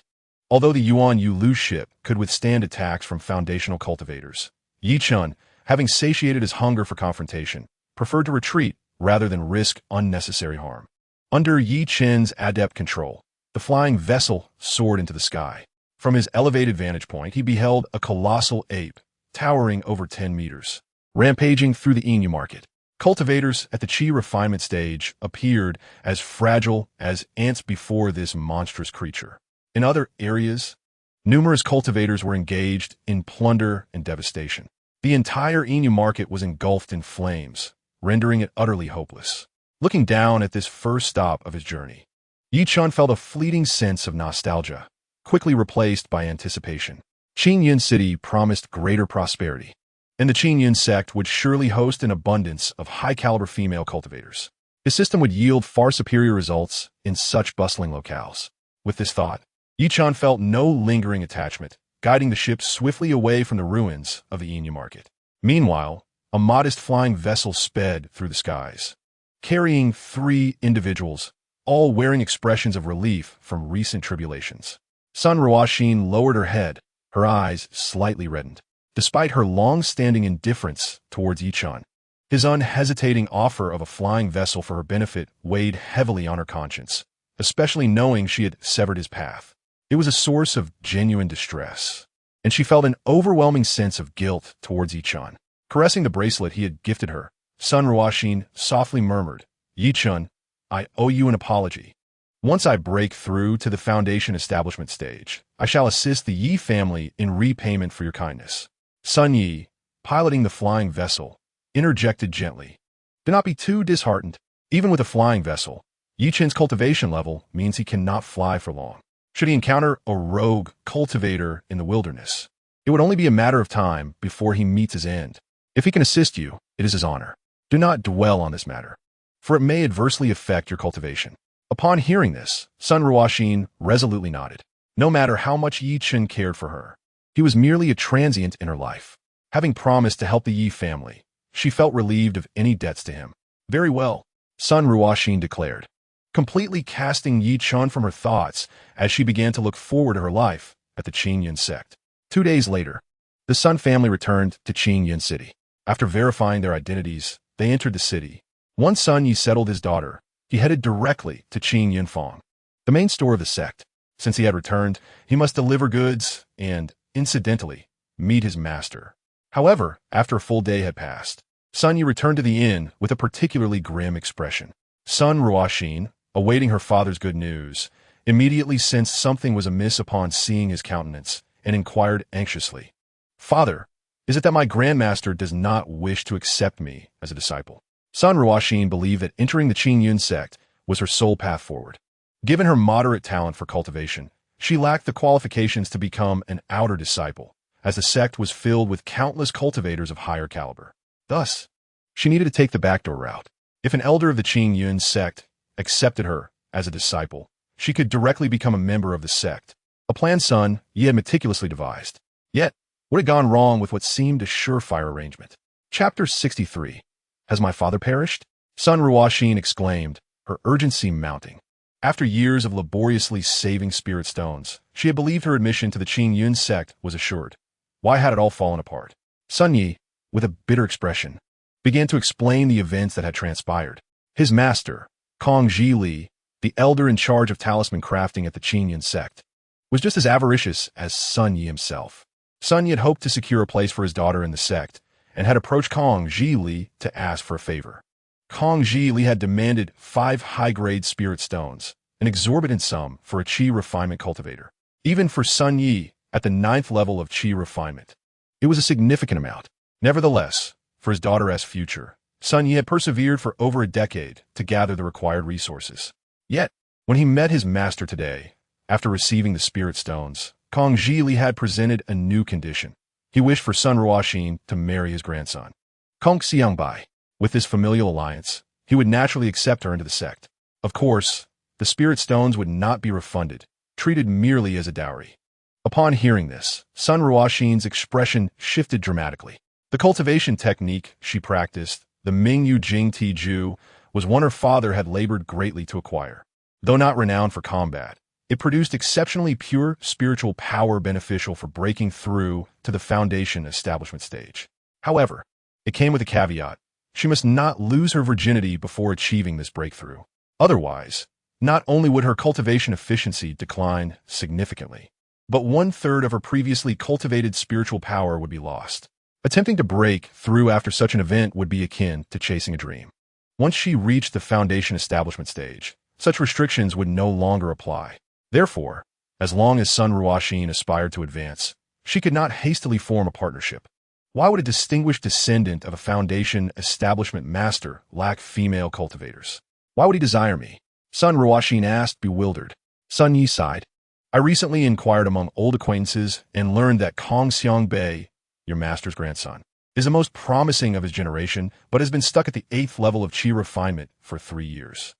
Although the Yuan Yulu ship could withstand attacks from foundational cultivators, Chen, having satiated his hunger for confrontation, preferred to retreat rather than risk unnecessary harm. Under Chen's adept control, the flying vessel soared into the sky. From his elevated vantage point, he beheld a colossal ape, towering over 10 meters, rampaging through the Xianxia market. Cultivators at the Qi refinement stage appeared as fragile as ants before this monstrous creature. In other areas, numerous cultivators were engaged in plunder and devastation. The entire Xianxia market was engulfed in flames, rendering it utterly hopeless. Looking down at this first stop of his journey, Chen felt a fleeting sense of nostalgia, quickly replaced by anticipation. Qingyan City promised greater prosperity, and the Qingyan sect would surely host an abundance of high-caliber female cultivators. His system would yield far superior results in such bustling locales. With this thought, Chen felt no lingering attachment, guiding the ship swiftly away from the ruins of the Xianxia market. Meanwhile, a modest flying vessel sped through the skies, carrying 3 individuals, all wearing expressions of relief from recent tribulations. Sun Ruoxin lowered her head, her eyes slightly reddened. Despite her long-standing indifference towards Chen, his unhesitating offer of a flying vessel for her benefit weighed heavily on her conscience. especially knowing she had severed his path. It was a source of genuine distress, and she felt an overwhelming sense of guilt towards Yi-chun. Caressing the bracelet he had gifted her, Sun Ruoxin softly murmured, "Yi-chun, I owe you an apology. Once I break through to the foundation establishment stage, I shall assist the Yi family in repayment for your kindness." Sun Yi, piloting the flying vessel, interjected gently, "Do not be too disheartened. Even with a flying vessel, Yi-chun's cultivation level means he cannot fly for long. Should he encounter a rogue cultivator in the wilderness, it would only be a matter of time before he meets his end. If he can assist you, it is his honor. Do not dwell on this matter, for it may adversely affect your cultivation." Upon hearing this, Sun Ruoxin resolutely nodded. No matter how much Yi-chun cared for her, he was merely a transient in her life. Having promised to help the Yi family, she felt relieved of any debts to him. "Very well," Sun Ruoxin declared, completely casting Yi-chun from her thoughts as she began to look forward to her life at the Qingyun sect. 2 days later, the Sun family returned to Qingyun City. After verifying their identities, they entered the city. Once Sun Yi settled his daughter, he headed directly to Qingyun Fong, the main store of the sect. Since he had returned, he must deliver goods and, incidentally, meet his master. However, after a full day had passed, Sun Yi returned to the inn with a particularly grim expression. Sun Ruoxin, awaiting her father's good news, immediately sensed something was amiss upon seeing his countenance, and inquired anxiously, "Father, is it that my grandmaster does not wish to accept me as a disciple?" Sun Ruoxin believed that entering the Qingyun sect was her sole path forward. Given her moderate talent for cultivation, she lacked the qualifications to become an outer disciple, as the sect was filled with countless cultivators of higher caliber. Thus, she needed to take the backdoor route. If an elder of the Qingyun sect accepted her as a disciple, she could directly become a member of the sect, a plan Sun Yi had meticulously devised. Yet, what had gone wrong with what seemed a surefire arrangement? Chapter 63. Has my father perished? Sun Ruoxin exclaimed, her urgency mounting. After years of laboriously saving spirit stones, she had believed her admission to the Qingyun sect was assured. Why had it all fallen apart? Sun Yi, with a bitter expression, began to explain the events that had transpired. His master, Kong Zhi, the elder in charge of talisman crafting at the Qingyun sect, was just as avaricious as Sun Yi himself. Sun Yi had hoped to secure a place for his daughter in the sect, and had approached Kong Zhi to ask for a favor. Kong Zhi had demanded 5 high-grade spirit stones, an exorbitant sum for a qi refinement cultivator. Even for Sun Yi, at the 9th level of qi refinement, it was a significant amount. Nevertheless, for his daughter's future, Sun Yi had persevered for over a decade to gather the required resources. Yet, when he met his master today, after receiving the spirit stones, Kong Zhi had presented a new condition. He wished for Sun Ruoxin to marry his grandson, Kong Xianxia. With this familial alliance, he would naturally accept her into the sect. Of course, the spirit stones would not be refunded, treated merely as a dowry. Upon hearing this, Sun Ruoxin's expression shifted dramatically. The cultivation technique she practiced, the Mingyu Jing Ti Ju, was one her father had labored greatly to acquire. Though not renowned for combat, it produced exceptionally pure spiritual power beneficial for breaking through to the foundation establishment stage. However, it came with a caveat. She must not lose her virginity before achieving this breakthrough. Otherwise, not only would her cultivation efficiency decline significantly, but 1/3 of her previously cultivated spiritual power would be lost. Attempting to break through after such an event would be akin to chasing a dream. Once she reached the foundation establishment stage, such restrictions would no longer apply. Therefore, as long as Sun Ruoxin aspired to advance, she could not hastily form a partnership. Why would a distinguished descendant of a foundation establishment master lack female cultivators? Why would he desire me? Sun Ruoxin asked, bewildered. Sun Yi sighed. I recently inquired among old acquaintances and learned that Kong Xianxia, your master's grandson, is the most promising of his generation, but has been stuck at the 8th level of qi refinement for 3 years.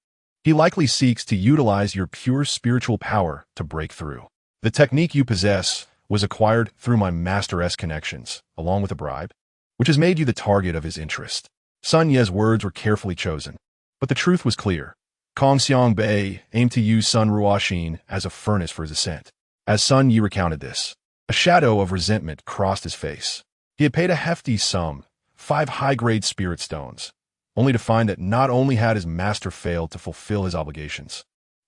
He likely seeks to utilize your pure spiritual power to break through. The technique you possess was acquired through my master-esque connections, along with a bribe, which has made you the target of his interest. Sun Yi's words were carefully chosen, but the truth was clear. Kong Xianxia aimed to use Sun Ruoxin as a furnace for his ascent. As Sun Yi recounted this, a shadow of resentment crossed his face. He had paid a hefty sum, 5 high-grade spirit stones, only to find that not only had his master failed to fulfill his obligations,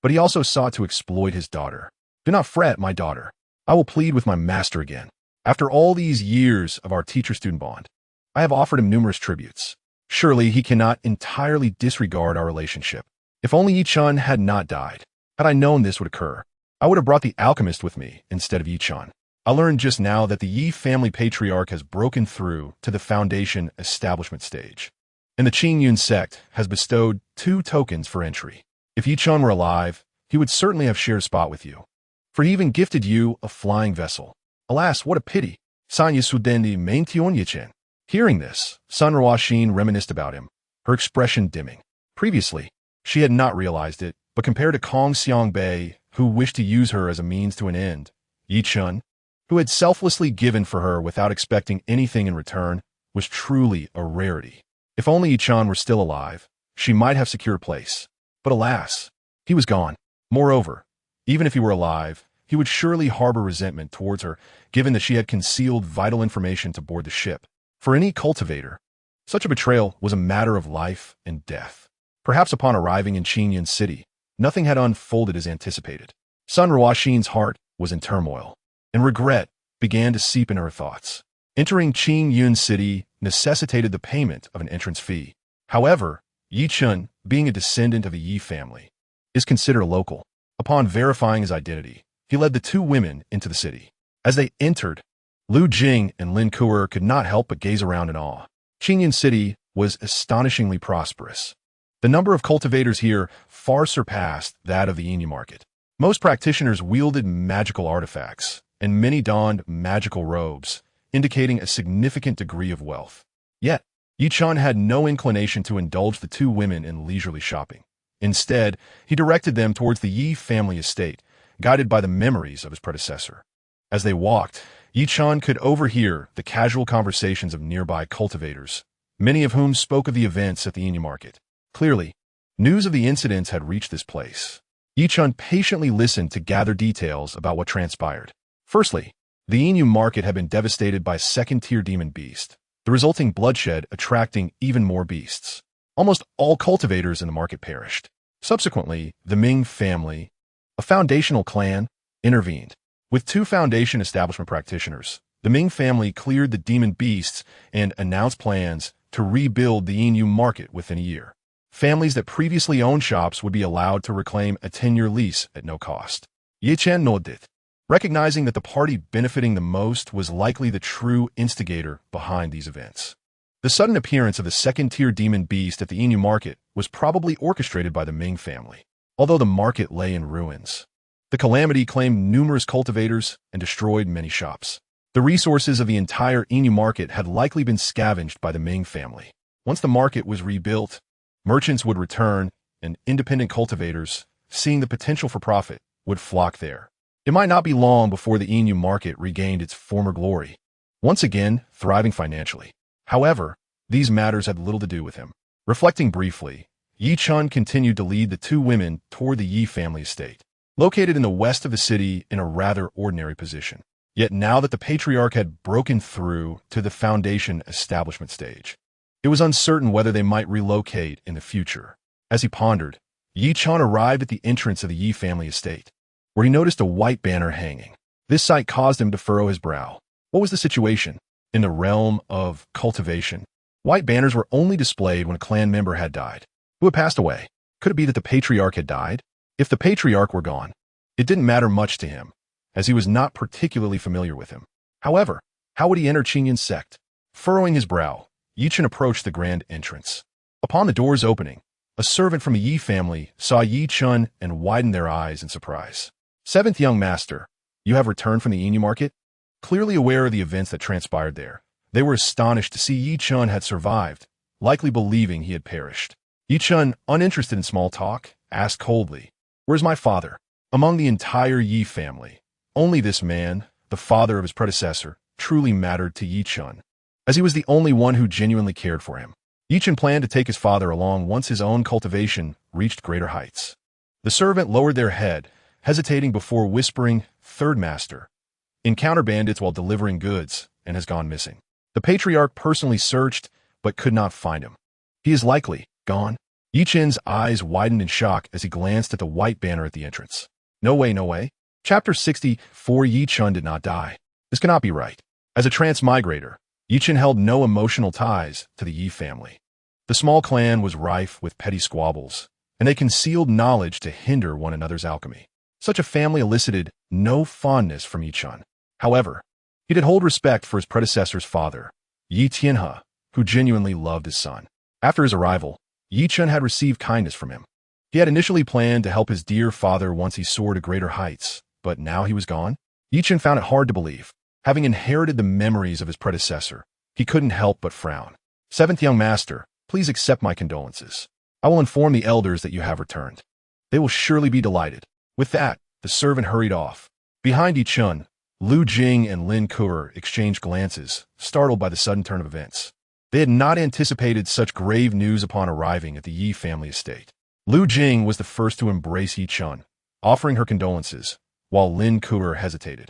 but he also sought to exploit his daughter. "Do not fret, my daughter. I will plead with my master again. After all these years of our teacher-student bond, I have offered him numerous tributes. Surely he cannot entirely disregard our relationship. If only Chen had not died. Had I known this would occur, I would have brought the alchemist with me instead of Chen. I learned just now that the Yi family patriarch has broken through to the foundation establishment stage, and the Qingyun sect has bestowed 2 tokens for entry. If Chen were alive, he would certainly have shared a spot with you, for he even gifted you a flying vessel. Alas, what a pity. Sanya Sudendi main Chen." Hearing this, Sun Ruoxin reminisced about him, her expression dimming. Previously, she had not realized it, but compared to Kong Xiangbei, who wished to use her as a means to an end, Chen, who had selflessly given for her without expecting anything in return, was truly a rarity. If only Chen were still alive, she might have secured a place. But alas, he was gone. Moreover, even if he were alive, he would surely harbor resentment towards her, given that she had concealed vital information to board the ship. For any cultivator, such a betrayal was a matter of life and death. Perhaps upon arriving in Qingyun City, nothing had unfolded as anticipated. Sun Ruoxin's heart was in turmoil, and regret began to seep into her thoughts. Entering Qingyun City necessitated the payment of an entrance fee. However, Chen, being a descendant of the Yi family, is considered a local. Upon verifying his identity, he led the 2 women into the city. As they entered, Lu Jing and Lin Kuer could not help but gaze around in awe. Qingyun City was astonishingly prosperous. The number of cultivators here far surpassed that of the Inu market. Most practitioners wielded magical artifacts, and many donned magical robes, indicating a significant degree of wealth. Yet, Chen had no inclination to indulge the 2 women in leisurely shopping. Instead, he directed them towards the Yi family estate, guided by the memories of his predecessor. As they walked, Chen could overhear the casual conversations of nearby cultivators, many of whom spoke of the events at the Inu market. Clearly, news of the incidents had reached this place. Chen patiently listened to gather details about what transpired. Firstly, the Inu market had been devastated by a 2nd-tier demon beast, the resulting bloodshed attracting even more beasts. Almost all cultivators in the market perished. Subsequently, the Ming family, a foundational clan, intervened. With 2 foundation establishment practitioners, the Ming family cleared the demon beasts and announced plans to rebuild the Inu market within a year. Families that previously owned shops would be allowed to reclaim a 10-year lease at no cost. Chen nodded, recognizing that the party benefiting the most was likely the true instigator behind these events. The sudden appearance of the 2nd-tier demon beast at the Inu market was probably orchestrated by the Ming family, although the market lay in ruins. The calamity claimed numerous cultivators and destroyed many shops. The resources of the entire Inu market had likely been scavenged by the Ming family. Once the market was rebuilt, merchants would return, and independent cultivators, seeing the potential for profit, would flock there. It might not be long before the Inu market regained its former glory, once again thriving financially. However, these matters had little to do with him. Reflecting briefly, Chen continued to lead the 2 women toward the Yi family estate, located in the west of the city in a rather ordinary position. Yet now that the patriarch had broken through to the foundation establishment stage, it was uncertain whether they might relocate in the future. As he pondered, Chen arrived at the entrance of the Yi family estate, where he noticed a white banner hanging. This sight caused him to furrow his brow. What was the situation? In the realm of cultivation, white banners were only displayed when a clan member had died. Who had passed away? Could it be that the patriarch had died? If the patriarch were gone, it didn't matter much to him, as he was not particularly familiar with him. However, how would he enter Qingyun's sect? Furrowing his brow, Chen approached the grand entrance. Upon the doors opening, a servant from the Yi family saw Chen and widened their eyes in surprise. 7th young master, you have returned from the Inu market? Clearly aware of the events that transpired there, they were astonished to see Chen had survived, likely believing he had perished. Chen, uninterested in small talk, asked coldly, "Where's my father?" Among the entire Yi family, only this man, the father of his predecessor, truly mattered to Chen, as he was the only one who genuinely cared for him. Chen planned to take his father along once his own cultivation reached greater heights. The servant lowered their head, hesitating before whispering, "Third master, encounter bandits while delivering goods and has gone missing. The patriarch personally searched, but could not find him. He is likely gone." Yi Chen's eyes widened in shock as he glanced at the white banner at the entrance. No way, no way. Chapter 64. Yi Chen did not die. This cannot be right. As a transmigrator, Yi Chen held no emotional ties to the Yi family. The small clan was rife with petty squabbles, and they concealed knowledge to hinder one another's alchemy. Such a family elicited no fondness from Yi Chen. However, he did hold respect for his predecessor's father, Yi Tianhe, who genuinely loved his son. After his arrival, Yi Chen had received kindness from him. He had initially planned to help his dear father once he soared to greater heights, but now he was gone. Yi Chen found it hard to believe. Having inherited the memories of his predecessor, he couldn't help but frown. Seventh young master, please accept my condolences. I will inform the elders that you have returned. They will surely be delighted. With that, the servant hurried off. Behind Yi Chen, Lu Jing and Lin Kuo exchanged glances, startled by the sudden turn of events. They had not anticipated such grave news upon arriving at the Yi family estate. Lu Jing was the first to embrace Yi Chen, offering her condolences, while Lin Kuo hesitated.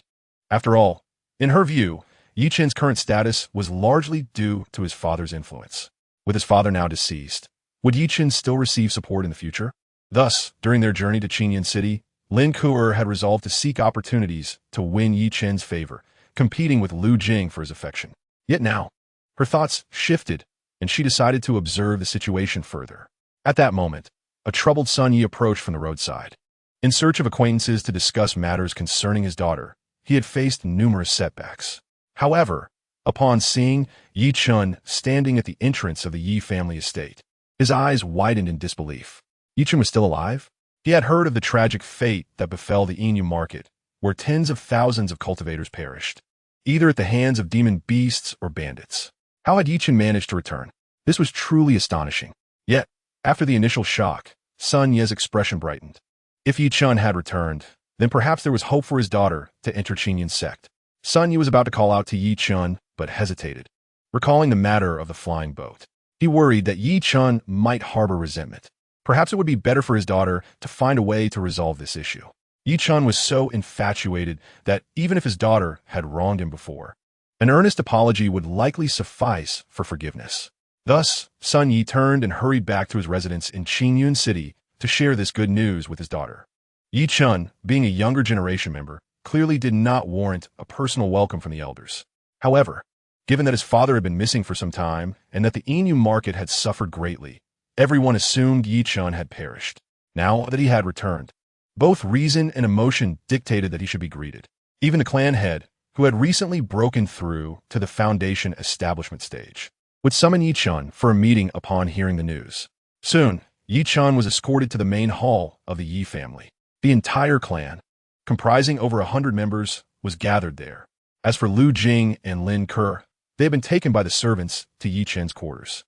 After all, in her view, Yi Chen's current status was largely due to his father's influence. With his father now deceased, would Yi Chen still receive support in the future? Thus, during their journey to Qinyan City, Lin Kuo had resolved to seek opportunities to win Yi Chen's favor, competing with Lu Jing for his affection. Yet now, her thoughts shifted, and she decided to observe the situation further. At that moment, a troubled Sun Yi approached from the roadside. In search of acquaintances to discuss matters concerning his daughter, he had faced numerous setbacks. However, upon seeing Yi Chen standing at the entrance of the Yi family estate, his eyes widened in disbelief. Yi Chen was still alive? He had heard of the tragic fate that befell the Inu market, where tens of thousands of cultivators perished, either at the hands of demon beasts or bandits. How had Yi Chen managed to return? This was truly astonishing. Yet, after the initial shock, Sun Ye's expression brightened. If Yi Chen had returned, then perhaps there was hope for his daughter to enter Qinyan sect. Sun Yi was about to call out to Yi Chen, but hesitated, recalling the matter of the flying boat. He worried that Yi Chen might harbor resentment. Perhaps it would be better for his daughter to find a way to resolve this issue. Yi Chen was so infatuated that even if his daughter had wronged him before, an earnest apology would likely suffice for forgiveness. Thus, Sun Yi turned and hurried back to his residence in Qinyan City to share this good news with his daughter. Yi Chen, being a younger generation member, clearly did not warrant a personal welcome from the elders. However, given that his father had been missing for some time and that the Inu market had suffered greatly, everyone assumed Yi Chen had perished. Now that he had returned, both reason and emotion dictated that he should be greeted. Even the clan head, who had recently broken through to the foundation establishment stage, would summon Yi Chen for a meeting upon hearing the news. Soon, Yi Chen was escorted to the main hall of the Yi family. The entire clan, comprising over 100 members, was gathered there. As for Lu Jing and Lin Kuo, they had been taken by the servants to Yi Chen's quarters.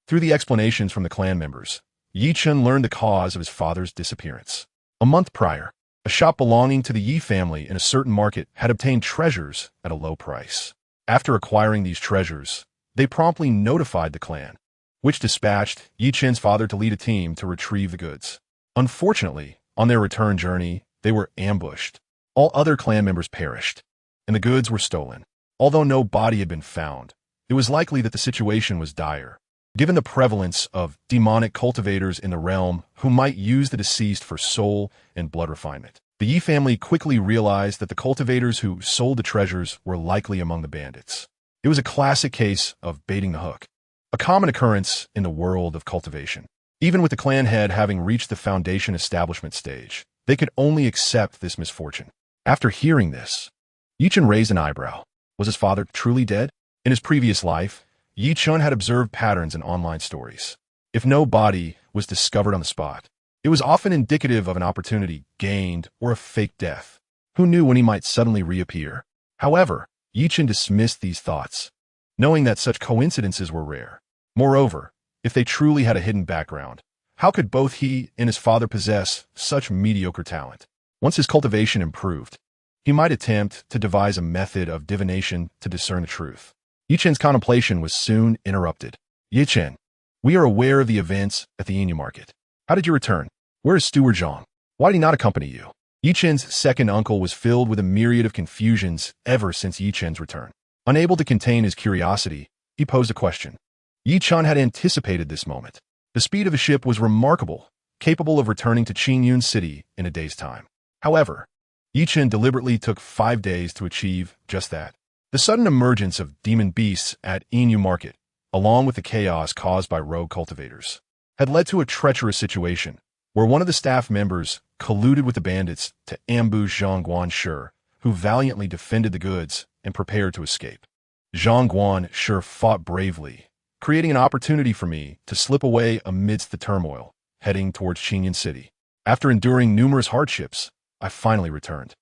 Through the explanations from the clan members, Yi Chen learned the cause of his father's disappearance. A month prior, a shop belonging to the Yi family in a certain market had obtained treasures at a low price. After acquiring these treasures, they promptly notified the clan, which dispatched Yi Chen's father to lead a team to retrieve the goods. Unfortunately, on their return journey, they were ambushed. All other clan members perished, and the goods were stolen. Although no body had been found, it was likely that the situation was dire, given the prevalence of demonic cultivators in the realm who might use the deceased for soul and blood refinement. The Yi family quickly realized that the cultivators who sold the treasures were likely among the bandits. It was a classic case of baiting the hook, a common occurrence in the world of cultivation. Even with the clan head having reached the foundation establishment stage, they could only accept this misfortune. After hearing this, Yi Chen raised an eyebrow. Was his father truly dead? In his previous life, Yi Chen had observed patterns in online stories. If no body was discovered on the spot, it was often indicative of an opportunity gained or a fake death. Who knew when he might suddenly reappear? However, Yi Chen dismissed these thoughts, knowing that such coincidences were rare. Moreover, if they truly had a hidden background, how could both he and his father possess such mediocre talent? Once his cultivation improved, he might attempt to devise a method of divination to discern the truth. Yi Chen's contemplation was soon interrupted. Yi Chen, we are aware of the events at the Inu market. How did you return? Where is Steward Zhang? Why did he not accompany you? Yi Chen's second uncle was filled with a myriad of confusions ever since Yi Chen's return. Unable to contain his curiosity, he posed a question. Yi Chen had anticipated this moment. The speed of his ship was remarkable, capable of returning to Qingyun City in a day's time. However, Chen deliberately took 5 days to achieve just that. The sudden emergence of demon beasts at Inu Market, along with the chaos caused by rogue cultivators, had led to a treacherous situation where one of the staff members colluded with the bandits to ambush Zhang Guanshi, who valiantly defended the goods and prepared to escape. Zhang Guanshi fought bravely, creating an opportunity for me to slip away amidst the turmoil, heading towards Qingyun City. After enduring numerous hardships, I finally returned.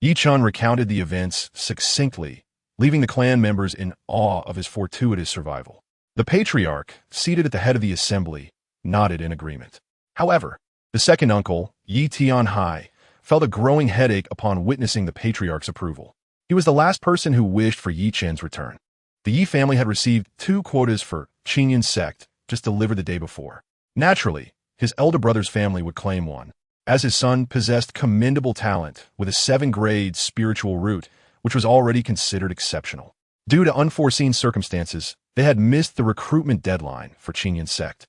Chen recounted the events succinctly, leaving the clan members in awe of his fortuitous survival. The patriarch, seated at the head of the assembly, nodded in agreement. However, the second uncle, Yi Tianhai, felt a growing headache upon witnessing the patriarch's approval. He was the last person who wished for Yi Chen's return. The Yi family had received 2 quotas for Qingyun sect just delivered the day before. Naturally, his elder brother's family would claim one, as his son possessed commendable talent with a 7th-grade spiritual root, which was already considered exceptional. Due to unforeseen circumstances, they had missed the recruitment deadline for Qingyun sect.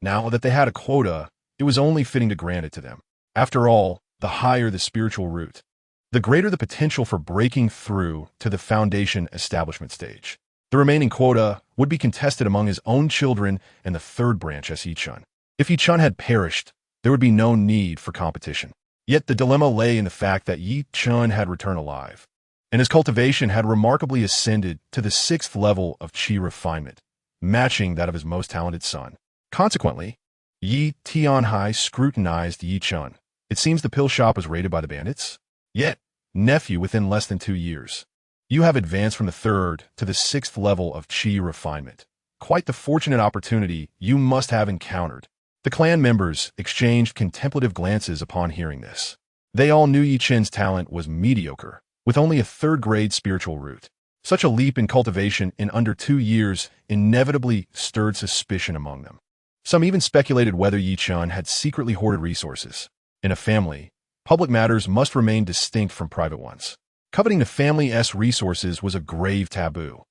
Now that they had a quota, it was only fitting to grant it to them. After all, the higher the spiritual root, the greater the potential for breaking through to the foundation establishment stage. The remaining quota would be contested among his own children and the 3rd branch as Chen. If Chen had perished, there would be no need for competition. Yet the dilemma lay in the fact that Chen had returned alive, and his cultivation had remarkably ascended to the 6th level of qi refinement, matching that of his most talented son. Consequently, Yi Tianhai scrutinized Chen. It seems the pill shop was raided by the bandits? Yet, nephew, within less than 2 years, you have advanced from the 3rd to the 6th level of qi refinement. Quite the fortunate opportunity you must have encountered. The clan members exchanged contemplative glances upon hearing this. They all knew Chen's talent was mediocre, with only a 3rd-grade spiritual root. Such a leap in cultivation in under 2 years inevitably stirred suspicion among them. Some even speculated whether Chen had secretly hoarded resources. In a family, public matters must remain distinct from private ones. Coveting the family's resources was a grave taboo.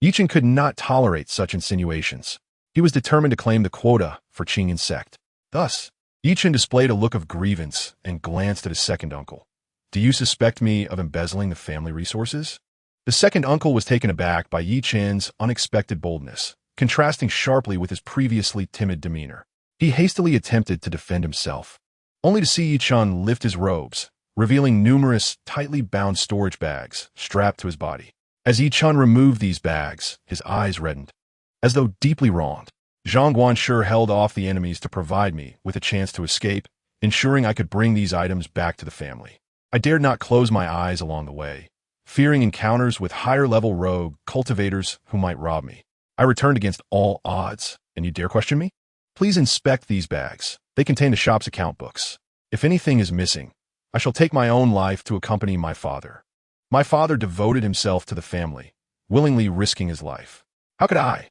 Chen could not tolerate such insinuations. He was determined to claim the quota for Qingyun sect. Thus, Chen displayed a look of grievance and glanced at his second uncle. Do you suspect me of embezzling the family resources? The second uncle was taken aback by Chen's unexpected boldness, contrasting sharply with his previously timid demeanor. He hastily attempted to defend himself, only to see Chen lift his robes, revealing numerous tightly bound storage bags strapped to his body. As Chen removed these bags, his eyes reddened. As though deeply wronged, Zhang Guanshi held off the enemies to provide me with a chance to escape, ensuring I could bring these items back to the family. I dared not close my eyes along the way, fearing encounters with higher-level rogue cultivators who might rob me. I returned against all odds, and you dare question me? Please inspect these bags. They contain the shop's account books. If anything is missing, I shall take my own life to accompany my father. My father devoted himself to the family, willingly risking his life. How could I,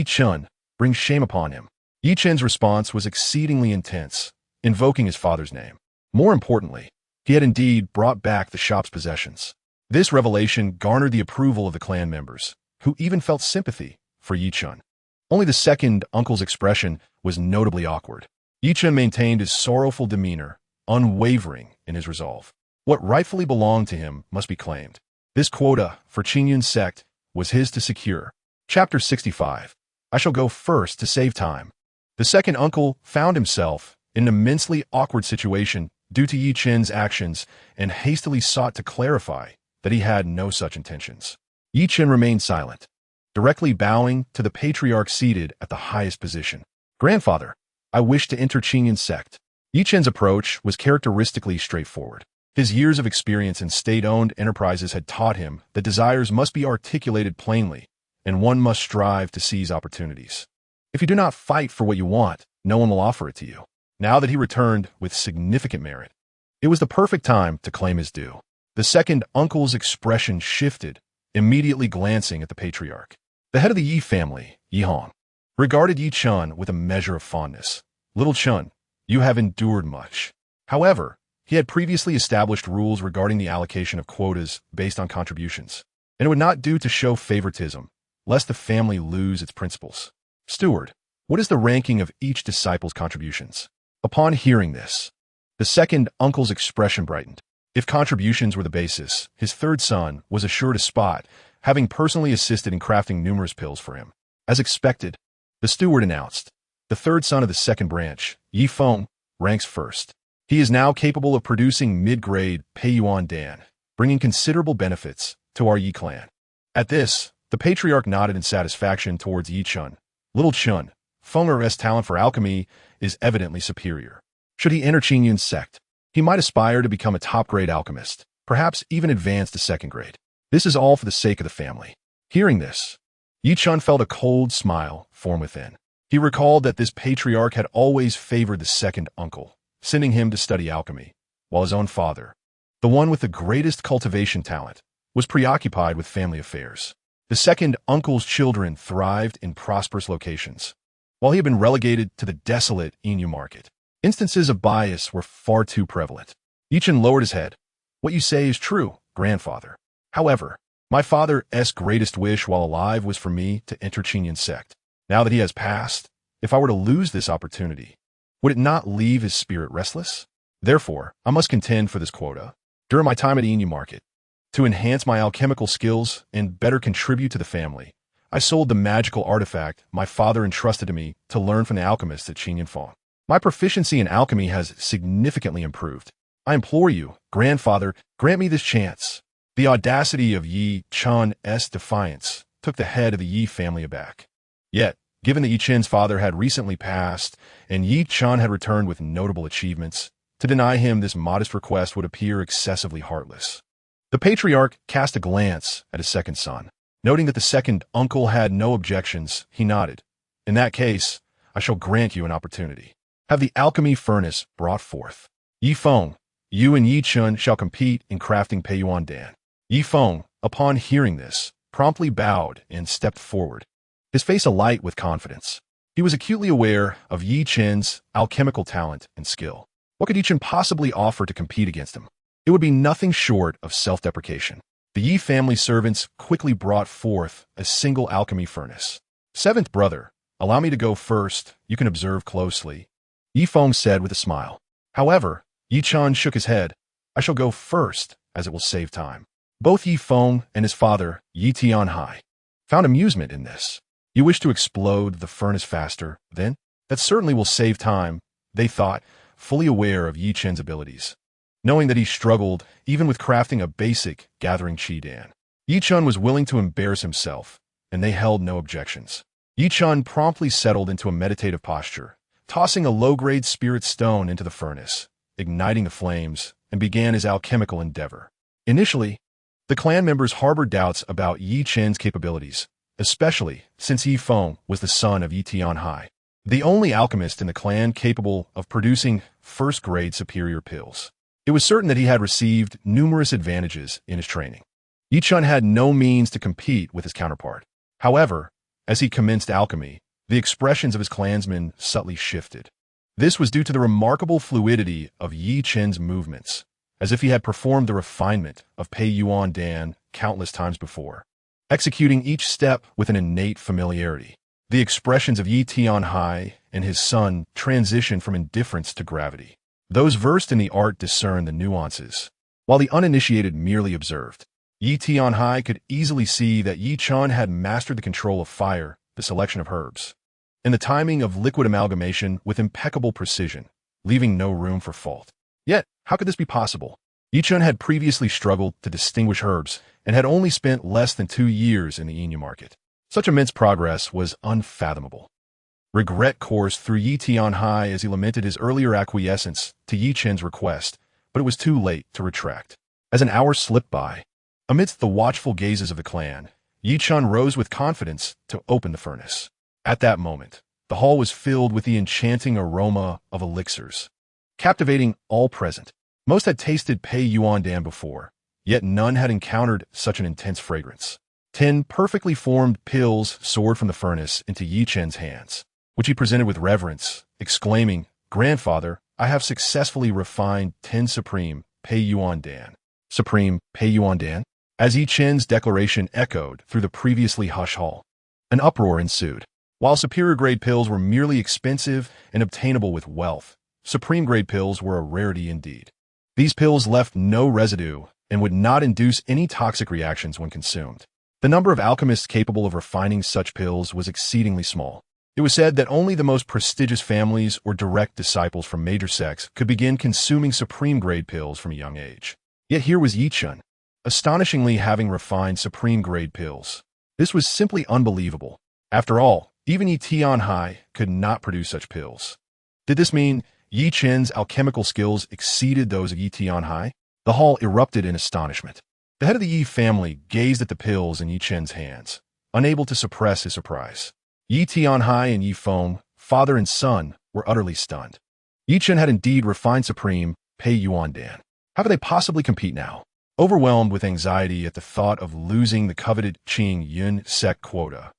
Chen, bring shame upon him? Chen's response was exceedingly intense, invoking his father's name. More importantly, he had indeed brought back the shop's possessions. This revelation garnered the approval of the clan members, who even felt sympathy for Chen. Only the second uncle's expression was notably awkward. Chen maintained his sorrowful demeanor, unwavering in his resolve. What rightfully belonged to him must be claimed. This quota for Qingyun sect was his to secure. Chapter 65. I shall go first to save time. The second uncle found himself in an immensely awkward situation due to Chen's actions and hastily sought to clarify that he had no such intentions. Chen remained silent, directly bowing to the patriarch seated at the highest position. Grandfather, I wish to enter Qingyun sect. Chen's approach was characteristically straightforward. His years of experience in state-owned enterprises had taught him that desires must be articulated plainly, and one must strive to seize opportunities. If you do not fight for what you want, no one will offer it to you. Now that he returned with significant merit, it was the perfect time to claim his due. The second uncle's expression shifted, immediately glancing at the patriarch. The head of the Yi family, Yi Hong, regarded Chen with a measure of fondness. Little Chen, you have endured much. However, he had previously established rules regarding the allocation of quotas based on contributions, and it would not do to show favoritism, lest the family lose its principles. Steward, What is the ranking of each disciple's contributions? Upon hearing this, the second uncle's expression brightened. If contributions were the basis, his third son was assured a spot, having personally assisted in crafting numerous pills for him. As expected, the steward announced, the third son of the second branch, Yi Feng, ranks first. He is now capable of producing mid-grade Pei Yuan Dan, bringing considerable benefits to our Yi clan. At this, the patriarch nodded in satisfaction towards Yi Chen. Little Chen, Fenger's talent for alchemy is evidently superior. Should he enter Qianyun's sect, he might aspire to become a top-grade alchemist, perhaps even advance to second grade. This is all for the sake of the family. Hearing this, Yi Chen felt a cold smile form within. He recalled that this patriarch had always favored the second uncle, sending him to study alchemy, while his own father, the one with the greatest cultivation talent, was preoccupied with family affairs. The second uncle's children thrived in prosperous locations, while he had been relegated to the desolate Inu market. Instances of bias were far too prevalent. Yi Chen lowered his head. What you say is true, grandfather. However, my father's greatest wish while alive was for me to enter Qianyun's sect. Now that he has passed, if I were to lose this opportunity, would it not leave his spirit restless? Therefore, I must contend for this quota. During my time at Inu market, to enhance my alchemical skills and better contribute to the family, I sold the magical artifact my father entrusted to me to learn from the alchemists at Xianxia. My proficiency in alchemy has significantly improved. I implore you, grandfather, grant me this chance. The audacity of Yi Chen's defiance took the head of the Yi family aback. Yet, given that Yi Chen's father had recently passed and Yi Chen had returned with notable achievements, to deny him this modest request would appear excessively heartless. The patriarch cast a glance at his second son. Noting that the second uncle had no objections, he nodded. In that case, I shall grant you an opportunity. Have the alchemy furnace brought forth. Yi Feng, you and Yi Chen shall compete in crafting Pei Yuan Dan. Yi Feng, upon hearing this, promptly bowed and stepped forward, his face alight with confidence. He was acutely aware of Yi Chen's alchemical talent and skill. What could Yi Chen possibly offer to compete against him? It would be nothing short of self-deprecation. The Yi family servants quickly brought forth a single alchemy furnace. Seventh brother, allow me to go first. You can observe closely, Yi Feng said with a smile. However, Yi Chen shook his head. I shall go first, as it will save time. Both Yi Feng and his father, Yi Tianhai, found amusement in this. You wish to explode the furnace faster, then? That certainly will save time, they thought, fully aware of Yi Chen's abilities. Knowing that he struggled even with crafting a basic gathering qi dan, Yi Chen was willing to embarrass himself, and they held no objections. Yi Chen promptly settled into a meditative posture, tossing a low-grade spirit stone into the furnace, igniting the flames, and began his alchemical endeavor. Initially, the clan members harbored doubts about Yi Chen's capabilities, especially since Yi Feng was the son of Yi Tianhai, the only alchemist in the clan capable of producing first-grade superior pills. It was certain that he had received numerous advantages in his training. Yi Chen had no means to compete with his counterpart. However, as he commenced alchemy, the expressions of his clansmen subtly shifted. This was due to the remarkable fluidity of Yi Chen's movements, as if he had performed the refinement of Pei Yuan Dan countless times before, executing each step with an innate familiarity. The expressions of Yi Tianhai and his son transitioned from indifference to gravity. Those versed in the art discerned the nuances, while the uninitiated merely observed. Yi Tianhai could easily see that Yi Chen had mastered the control of fire, the selection of herbs, and the timing of liquid amalgamation with impeccable precision, leaving no room for fault. Yet, how could this be possible? Yi Chen had previously struggled to distinguish herbs and had only spent less than 2 years in the Inu market. Such immense progress was unfathomable. Regret coursed through Yi Tianhai as he lamented his earlier acquiescence to Yi Chen's request, but it was too late to retract. As an hour slipped by, amidst the watchful gazes of the clan, Yi Chen rose with confidence to open the furnace. At that moment, the hall was filled with the enchanting aroma of elixirs, captivating all present. Most had tasted Pei Yuan Dan before, yet none had encountered such an intense fragrance. 10 perfectly formed pills soared from the furnace into Yi Chen's hands, which he presented with reverence, exclaiming, "Grandfather, I have successfully refined 10 Supreme Pei Yuan Dan." Supreme Pei Yuan Dan? As Yi Chen's declaration echoed through the previously hushed hall, an uproar ensued. While superior-grade pills were merely expensive and obtainable with wealth, supreme-grade pills were a rarity indeed. These pills left no residue and would not induce any toxic reactions when consumed. The number of alchemists capable of refining such pills was exceedingly small. It was said that only the most prestigious families or direct disciples from major sects could begin consuming supreme-grade pills from a young age. Yet here was Chen, astonishingly having refined supreme-grade pills. This was simply unbelievable. After all, even Xianxia could not produce such pills. Did this mean Chen's alchemical skills exceeded those of Xianxia? The hall erupted in astonishment. The head of the Yi family gazed at the pills in Chen's hands, unable to suppress his surprise. Xianxia and Feng, father and son, were utterly stunned. Chen had indeed refined supreme Pei Yuan Dan. How could they possibly compete now? Overwhelmed with anxiety at the thought of losing the coveted Qing Yun sect quota,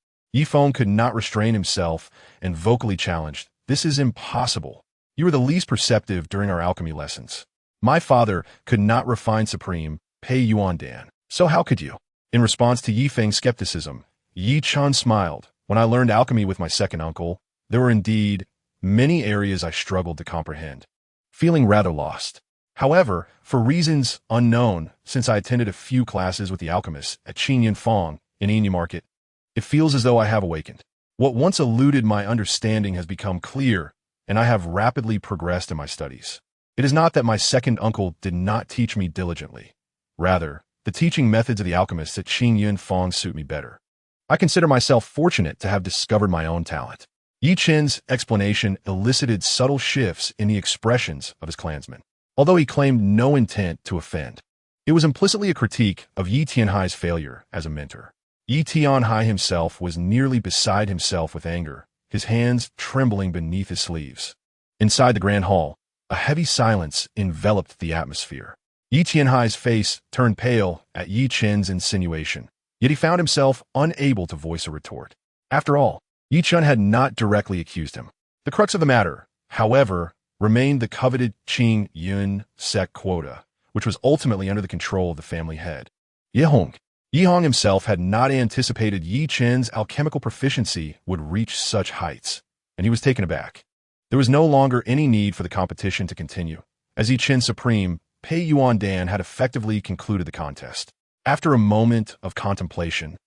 Feng could not restrain himself and vocally challenged, "This is impossible. You were the least perceptive during our alchemy lessons. My father could not refine supreme Pei Yuan Dan. So how could you?" In response to Feng's skepticism, Chen smiled. "When I learned alchemy with my second uncle, there were indeed many areas I struggled to comprehend, feeling rather lost. However, for reasons unknown, since I attended a few classes with the alchemists at Qingyun Fong in Yin Market, it feels as though I have awakened. What once eluded my understanding has become clear, and I have rapidly progressed in my studies. It is not that my second uncle did not teach me diligently. Rather, the teaching methods of the alchemists at Qingyun Fong suit me better. I consider myself fortunate to have discovered my own talent." Chen's explanation elicited subtle shifts in the expressions of his clansmen. Although he claimed no intent to offend, it was implicitly a critique of Xianxia's failure as a mentor. Xianxia himself was nearly beside himself with anger, his hands trembling beneath his sleeves. Inside the grand hall, a heavy silence enveloped the atmosphere. Xianxia's face turned pale at Chen's insinuation, yet he found himself unable to voice a retort. After all, Chen had not directly accused him. The crux of the matter, however, remained the coveted Qing Yun sect quota, which was ultimately under the control of the family head. Yihong himself had not anticipated Chen's alchemical proficiency would reach such heights, and he was taken aback. There was no longer any need for the competition to continue, as Chen's supreme Pei Yuan Dan had effectively concluded the contest. After a moment of contemplation,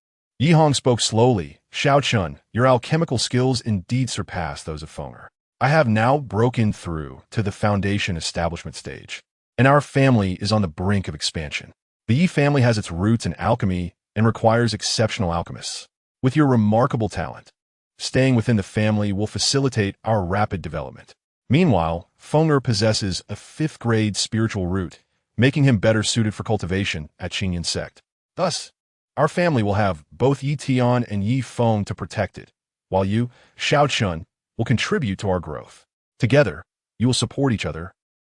Yihong spoke slowly. "Xiaochun, your alchemical skills indeed surpass those of Fenger. I have now broken through to the foundation establishment stage, and our family is on the brink of expansion. The Yi family has its roots in alchemy and requires exceptional alchemists. With your remarkable talent, staying within the family will facilitate our rapid development. Meanwhile, Fenger possesses a 5th-grade spiritual root, making him better suited for cultivation at Qingyun sect. Thus, our family will have both Yi Tian and Yi Feng to protect it, while you, Xiaochun, will contribute to our growth. Together, you will support each other,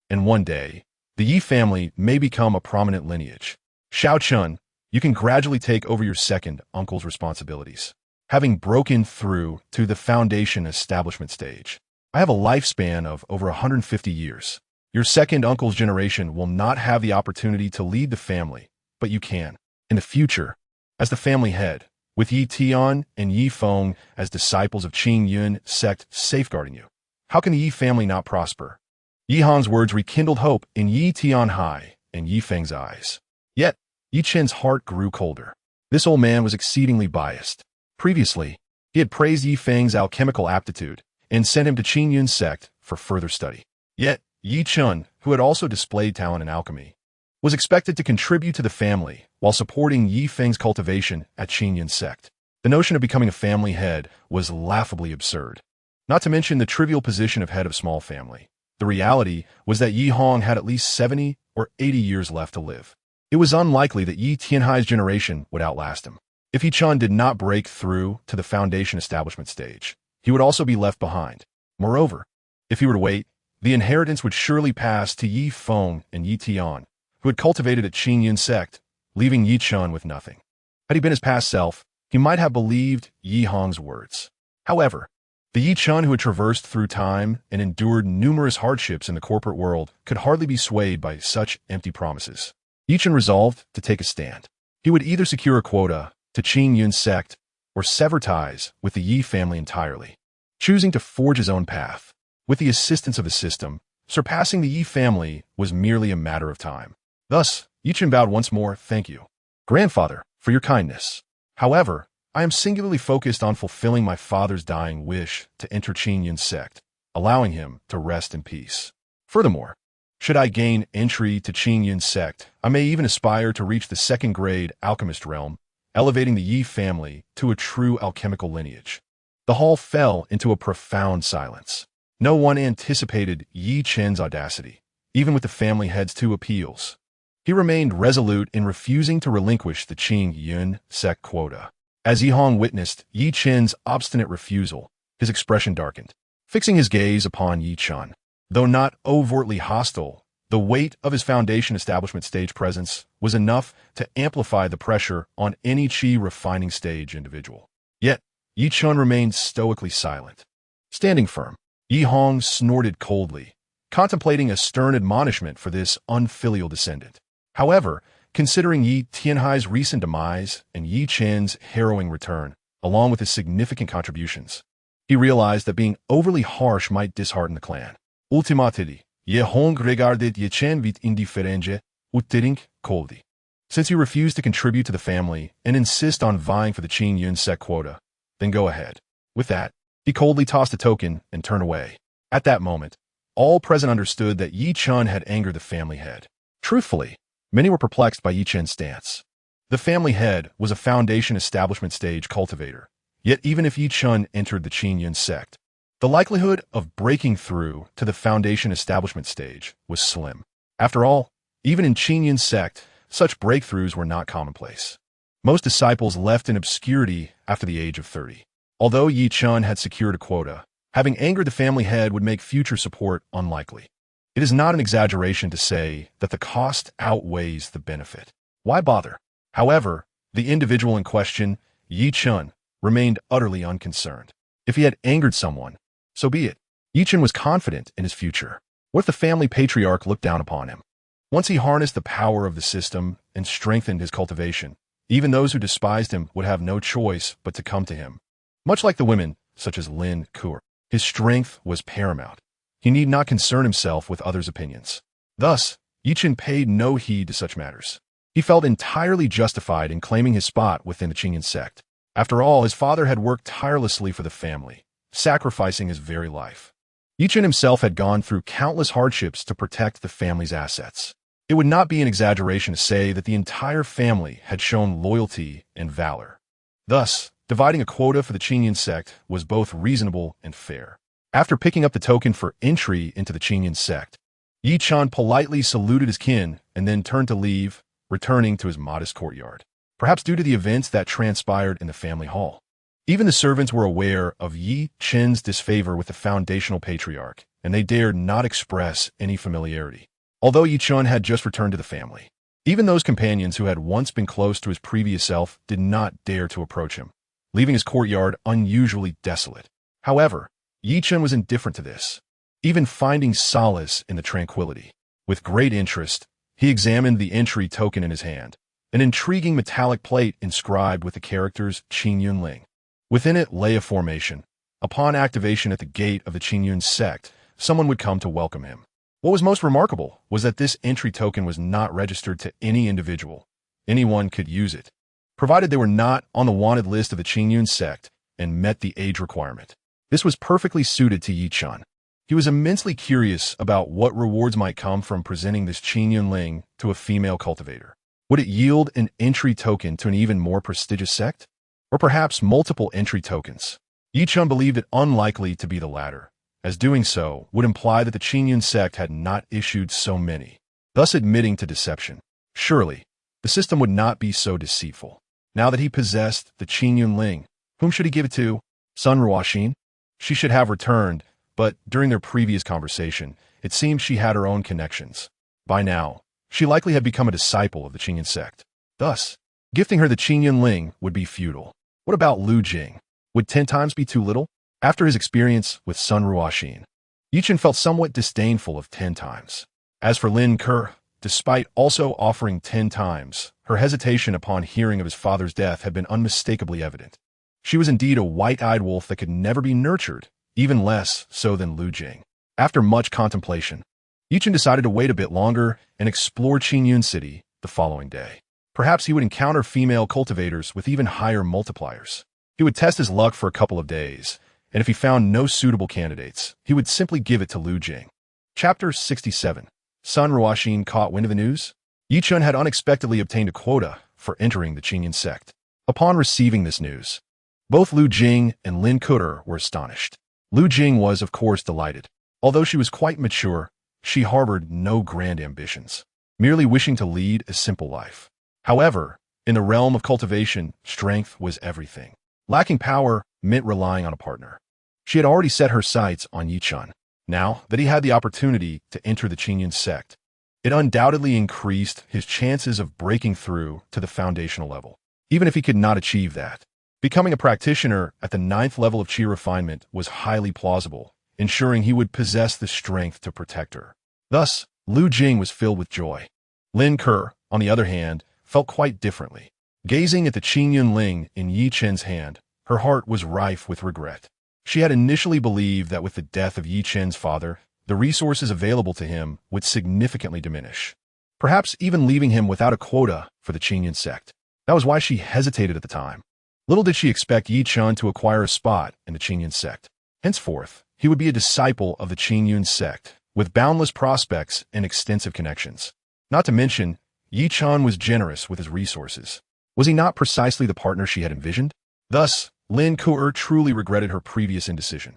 and one day, the Yi family may become a prominent lineage. Xiaochun, you can gradually take over your second uncle's responsibilities. Having broken through to the foundation establishment stage, I have a lifespan of over 150 years. Your second uncle's generation will not have the opportunity to lead the family, but you can. In the future, as the family head, with Yi Tian and Yi Feng as disciples of Qing Yun sect safeguarding you, how can the Yi family not prosper?" Yihong's words rekindled hope in Yi Tianhai and Yi Feng's eyes. Yet, Yi Chen's heart grew colder. This old man was exceedingly biased. Previously, he had praised Yi Feng's alchemical aptitude and sent him to Qing Yun sect for further study. Yet, Yi Chen, who had also displayed talent in alchemy, was expected to contribute to the family while supporting Yi Feng's cultivation at Qingyun sect. The notion of becoming a family head was laughably absurd. Not to mention the trivial position of head of small family. The reality was that Yi Hong had at least 70 or 80 years left to live. It was unlikely that Yi Tianhai's generation would outlast him. If Yi Chen did not break through to the foundation establishment stage, he would also be left behind. Moreover, if he were to wait, the inheritance would surely pass to Yi Feng and Yi Tian, who had cultivated at Qingyun sect, leaving Yi Chen with nothing. Had he been his past self, he might have believed Yi Hong's words. However, the Yi Chen who had traversed through time and endured numerous hardships in the corporate world could hardly be swayed by such empty promises. Yi Chen resolved to take a stand. He would either secure a quota to Qingyun sect or sever ties with the Yi family entirely, choosing to forge his own path. With the assistance of the system, surpassing the Yi family was merely a matter of time. Thus, Chen bowed once more, "Thank you, grandfather, for your kindness. However, I am singularly focused on fulfilling my father's dying wish to enter Qianyun's sect, allowing him to rest in peace. Furthermore, should I gain entry to Qianyun's sect, I may even aspire to reach the second-grade alchemist realm, elevating the Yi family to a true alchemical lineage." The hall fell into a profound silence. No one anticipated Yi Chen's audacity, even with the family head's 2 appeals. He remained resolute in refusing to relinquish the Qianyun sect quota. As Yi Hong witnessed Yi Chen's obstinate refusal, his expression darkened. Fixing his gaze upon Yi Chen, though not overtly hostile, the weight of his foundation establishment stage presence was enough to amplify the pressure on any Qi refining stage individual. Yet, Yi Chen remained stoically silent. Standing firm, Yi Hong snorted coldly, contemplating a stern admonishment for this unfilial descendant. However, considering Yi Tianhai's recent demise and Yi Chen's harrowing return, along with his significant contributions, he realized that being overly harsh might dishearten the clan. Ultimately, Yi Hong regarded Yi Chen with indifference, uttering coldly. Since you refuse to contribute to the family and insist on vying for the Qianyun sect quota, then go ahead. With that, he coldly tossed a token and turned away. At that moment, all present understood that Yi Chen had angered the family head. Truthfully, many were perplexed by Yi Chen's stance. The family head was a foundation establishment stage cultivator, yet even if Yi Chen entered the Qianyun sect, the likelihood of breaking through to the foundation establishment stage was slim. After all, even in Qianyun's sect, such breakthroughs were not commonplace. Most disciples left in obscurity after the age of 30. Although Yi Chen had secured a quota, having angered the family head would make future support unlikely. It is not an exaggeration to say that the cost outweighs the benefit. Why bother? However, the individual in question, Yi Chen, remained utterly unconcerned. If he had angered someone, so be it. Yi Chen was confident in his future. What if the family patriarch looked down upon him? Once he harnessed the power of the system and strengthened his cultivation, even those who despised him would have no choice but to come to him. Much like the women, such as Lin Kuo, his strength was paramount. He need not concern himself with others' opinions. Thus, Yi Chen paid no heed to such matters. He felt entirely justified in claiming his spot within the Qianyun sect. After all, his father had worked tirelessly for the family, sacrificing his very life. Yi Chen himself had gone through countless hardships to protect the family's assets. It would not be an exaggeration to say that the entire family had shown loyalty and valor. Thus, dividing a quota for the Qianyun sect was both reasonable and fair. After picking up the token for entry into the Qianyun sect, Yi Chen politely saluted his kin and then turned to leave, returning to his modest courtyard. Perhaps due to the events that transpired in the family hall, even the servants were aware of Yi Chen's disfavor with the foundational patriarch, and they dared not express any familiarity. Although Yi Chen had just returned to the family, even those companions who had once been close to his previous self did not dare to approach him, leaving his courtyard unusually desolate. However, Yi Chen was indifferent to this, even finding solace in the tranquility. With great interest, he examined the entry token in his hand, an intriguing metallic plate inscribed with the characters Qianyun Ling. Within it lay a formation. Upon activation at the gate of the Qianyun sect, someone would come to welcome him. What was most remarkable was that this entry token was not registered to any individual. Anyone could use it, provided they were not on the wanted list of the Qianyun sect and met the age requirement. This was perfectly suited to Yi Chen. He was immensely curious about what rewards might come from presenting this Qianyun Ling to a female cultivator. Would it yield an entry token to an even more prestigious sect? Or perhaps multiple entry tokens? Yi Chen believed it unlikely to be the latter, as doing so would imply that the Qianyun sect had not issued so many, thus admitting to deception. Surely, the system would not be so deceitful. Now that he possessed the Qianyun Ling, whom should he give it to? Sun Ruoxin? She should have returned, but during their previous conversation, it seemed she had her own connections. By now, she likely had become a disciple of the Qianyun sect. Thus, gifting her the Qianyun Ling would be futile. What about Lu Jing? Would 10 times be too little? After his experience with Sun Ruoxin, Yi Chen felt somewhat disdainful of 10 times. As for Lin Kuo, despite also offering 10 times, her hesitation upon hearing of his father's death had been unmistakably evident. She was indeed a white-eyed wolf that could never be nurtured, even less so than Lu Jing. After much contemplation, Chen decided to wait a bit longer and explore Qingyun City the following day. Perhaps he would encounter female cultivators with even higher multipliers. He would test his luck for a couple of days, and if he found no suitable candidates, he would simply give it to Lu Jing. Chapter 67. Sun Ruoxin caught wind of the news. Chen had unexpectedly obtained a quota for entering the Qingyun sect. Upon receiving this news, both Lu Jing and Lin Kuter were astonished. Lu Jing was, of course, delighted. Although she was quite mature, she harbored no grand ambitions, merely wishing to lead a simple life. However, in the realm of cultivation, strength was everything. Lacking power meant relying on a partner. She had already set her sights on Chen. Now that he had the opportunity to enter the Qingyun sect, it undoubtedly increased his chances of breaking through to the foundational level. Even if he could not achieve that, becoming a practitioner at the 9th level of Qi refinement was highly plausible, ensuring he would possess the strength to protect her. Thus, Lu Jing was filled with joy. Lin Ke, on the other hand, felt quite differently. Gazing at the Qingyun Ling in Chen's hand, her heart was rife with regret. She had initially believed that with the death of Chen's father, the resources available to him would significantly diminish, perhaps even leaving him without a quota for the Qingyun sect. That was why she hesitated at the time. Little did she expect Chen to acquire a spot in the Qingyun sect. Henceforth, he would be a disciple of the Qingyun sect, with boundless prospects and extensive connections. Not to mention, Chen was generous with his resources. Was he not precisely the partner she had envisioned? Thus, Lin Ke truly regretted her previous indecision.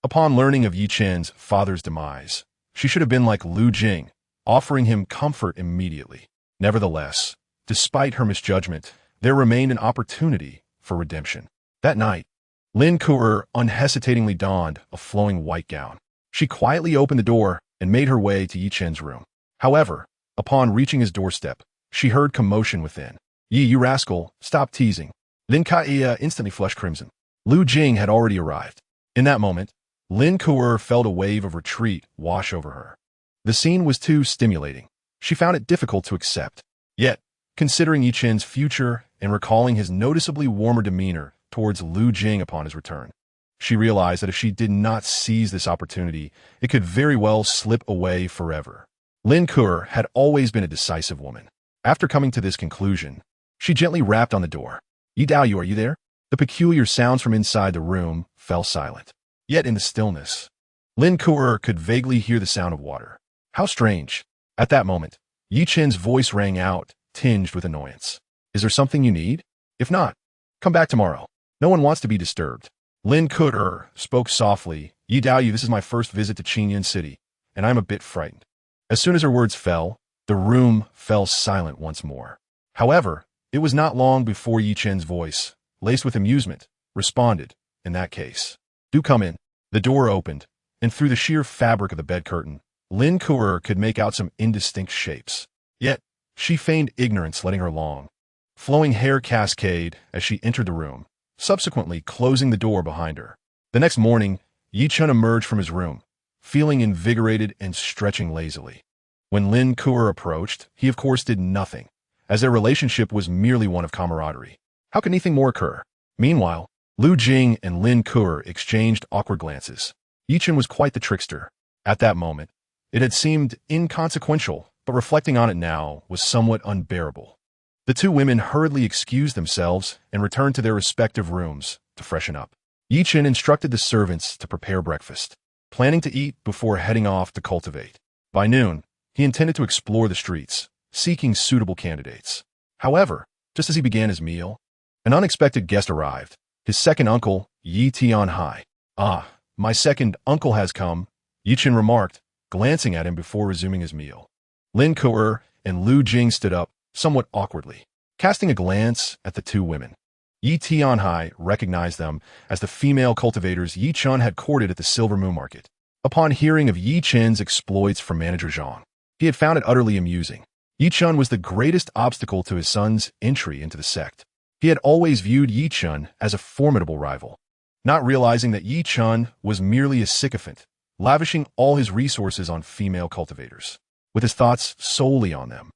Upon learning of Chen's father's demise, she should have been like Lu Jing, offering him comfort immediately. Nevertheless, despite her misjudgment, there remained an opportunity for redemption. That night, Lin Ke unhesitatingly donned a flowing white gown. She quietly opened the door and made her way to Chen's room. However, upon reaching his doorstep, she heard commotion within. You rascal, stop teasing. Lin Ke instantly flushed crimson. Lu Jing had already arrived. In that moment, Lin Ke felt a wave of retreat wash over her. The scene was too stimulating. She found it difficult to accept. Yet, considering Chen's future and recalling his noticeably warmer demeanor towards Lu Jing upon his return, she realized that if she did not seize this opportunity, it could very well slip away forever. Lin Ke had always been a decisive woman. After coming to this conclusion, she gently rapped on the door. Yi, are you there? The peculiar sounds from inside the room fell silent. Yet in the stillness, Lin Ke could vaguely hear the sound of water. How strange. At that moment, Chen's voice rang out, tinged with annoyance. Is there something you need? If not, come back tomorrow. No one wants to be disturbed. Lin Ke spoke softly. Yi, this is my first visit to Qingyun City, and I'm a bit frightened. As soon as her words fell, the room fell silent once more. However, it was not long before Chen's voice, laced with amusement, responded, in that case. Do come in. The door opened, and through the sheer fabric of the bed curtain, Lin Ke could make out some indistinct shapes. Yet, she feigned ignorance, letting her long, flowing hair cascade as she entered the room, subsequently closing the door behind her. The next morning, Chen emerged from his room, feeling invigorated and stretching lazily. When Lin Ke approached, he of course did nothing, as their relationship was merely one of camaraderie. How could anything more occur? Meanwhile, Lu Jing and Lin Ke exchanged awkward glances. Chen was quite the trickster. At that moment, it had seemed inconsequential, but reflecting on it now was somewhat unbearable. The two women hurriedly excused themselves and returned to their respective rooms to freshen up. Chen instructed the servants to prepare breakfast, planning to eat before heading off to cultivate. By noon, he intended to explore the streets, seeking suitable candidates. However, just as he began his meal, an unexpected guest arrived, his second uncle, Tianhai. Ah, my second uncle has come, Chen remarked, glancing at him before resuming his meal. Lin Ke and Lu Jing stood up, somewhat awkwardly, casting a glance at the two women. Tianhai recognized them as the female cultivators Chen had courted at the Silver Moon Market. Upon hearing of Chen's exploits from manager Zhang, he had found it utterly amusing. Chen was the greatest obstacle to his son's entry into the sect. He had always viewed Chen as a formidable rival, not realizing that Chen was merely a sycophant, lavishing all his resources on female cultivators, with his thoughts solely on them.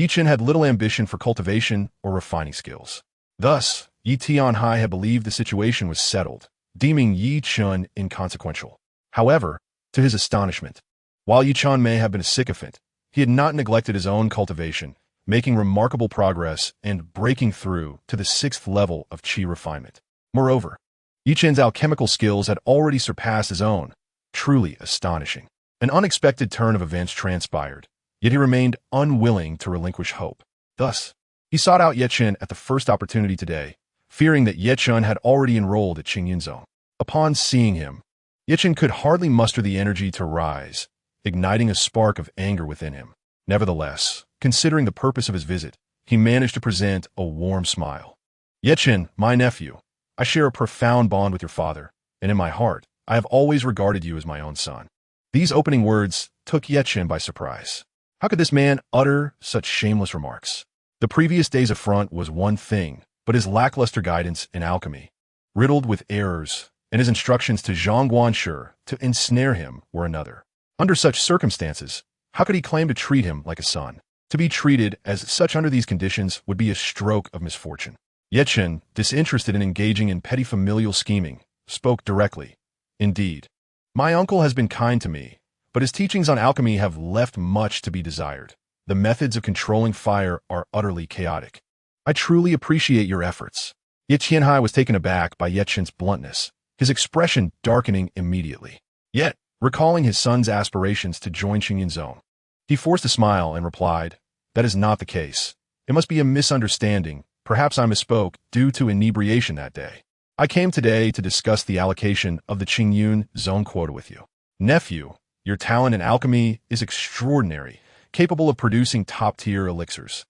Chen had little ambition for cultivation or refining skills. Thus, Yi Tianhai had believed the situation was settled, deeming Yi Chun inconsequential. However, to his astonishment, while Yi Chun may have been a sycophant, he had not neglected his own cultivation, making remarkable progress and breaking through to the 6th level of qi refinement. Moreover, Yi Chen's alchemical skills had already surpassed his own, truly astonishing. An unexpected turn of events transpired, yet he remained unwilling to relinquish hope. Thus, he sought out Ye Chen at the first opportunity today, fearing that Ye Chen had already enrolled at Qingyunzong. Upon seeing him, Ye Chen could hardly muster the energy to rise, igniting a spark of anger within him. Nevertheless, considering the purpose of his visit, he managed to present a warm smile. Ye Chen, my nephew, I share a profound bond with your father, and in my heart, I have always regarded you as my own son. These opening words took Ye Chen by surprise. How could this man utter such shameless remarks? The previous day's affront was one thing, but his lackluster guidance in alchemy, riddled with errors, and his instructions to Zhang Guanshi to ensnare him were another. Under such circumstances, how could he claim to treat him like a son? To be treated as such under these conditions would be a stroke of misfortune. Ye Chen, disinterested in engaging in petty familial scheming, spoke directly. Indeed, my uncle has been kind to me, but his teachings on alchemy have left much to be desired. The methods of controlling fire are utterly chaotic. I truly appreciate your efforts. Ye Tianhai was taken aback by Ye Chen's bluntness, his expression darkening immediately. Yet, recalling his son's aspirations to join Qingyunzong, he forced a smile and replied, "That is not the case. It must be a misunderstanding. Perhaps I misspoke due to inebriation that day. I came today to discuss the allocation of the Qingyunzong quota with you. Nephew, your talent in alchemy is extraordinary, capable of producing top-tier elixirs.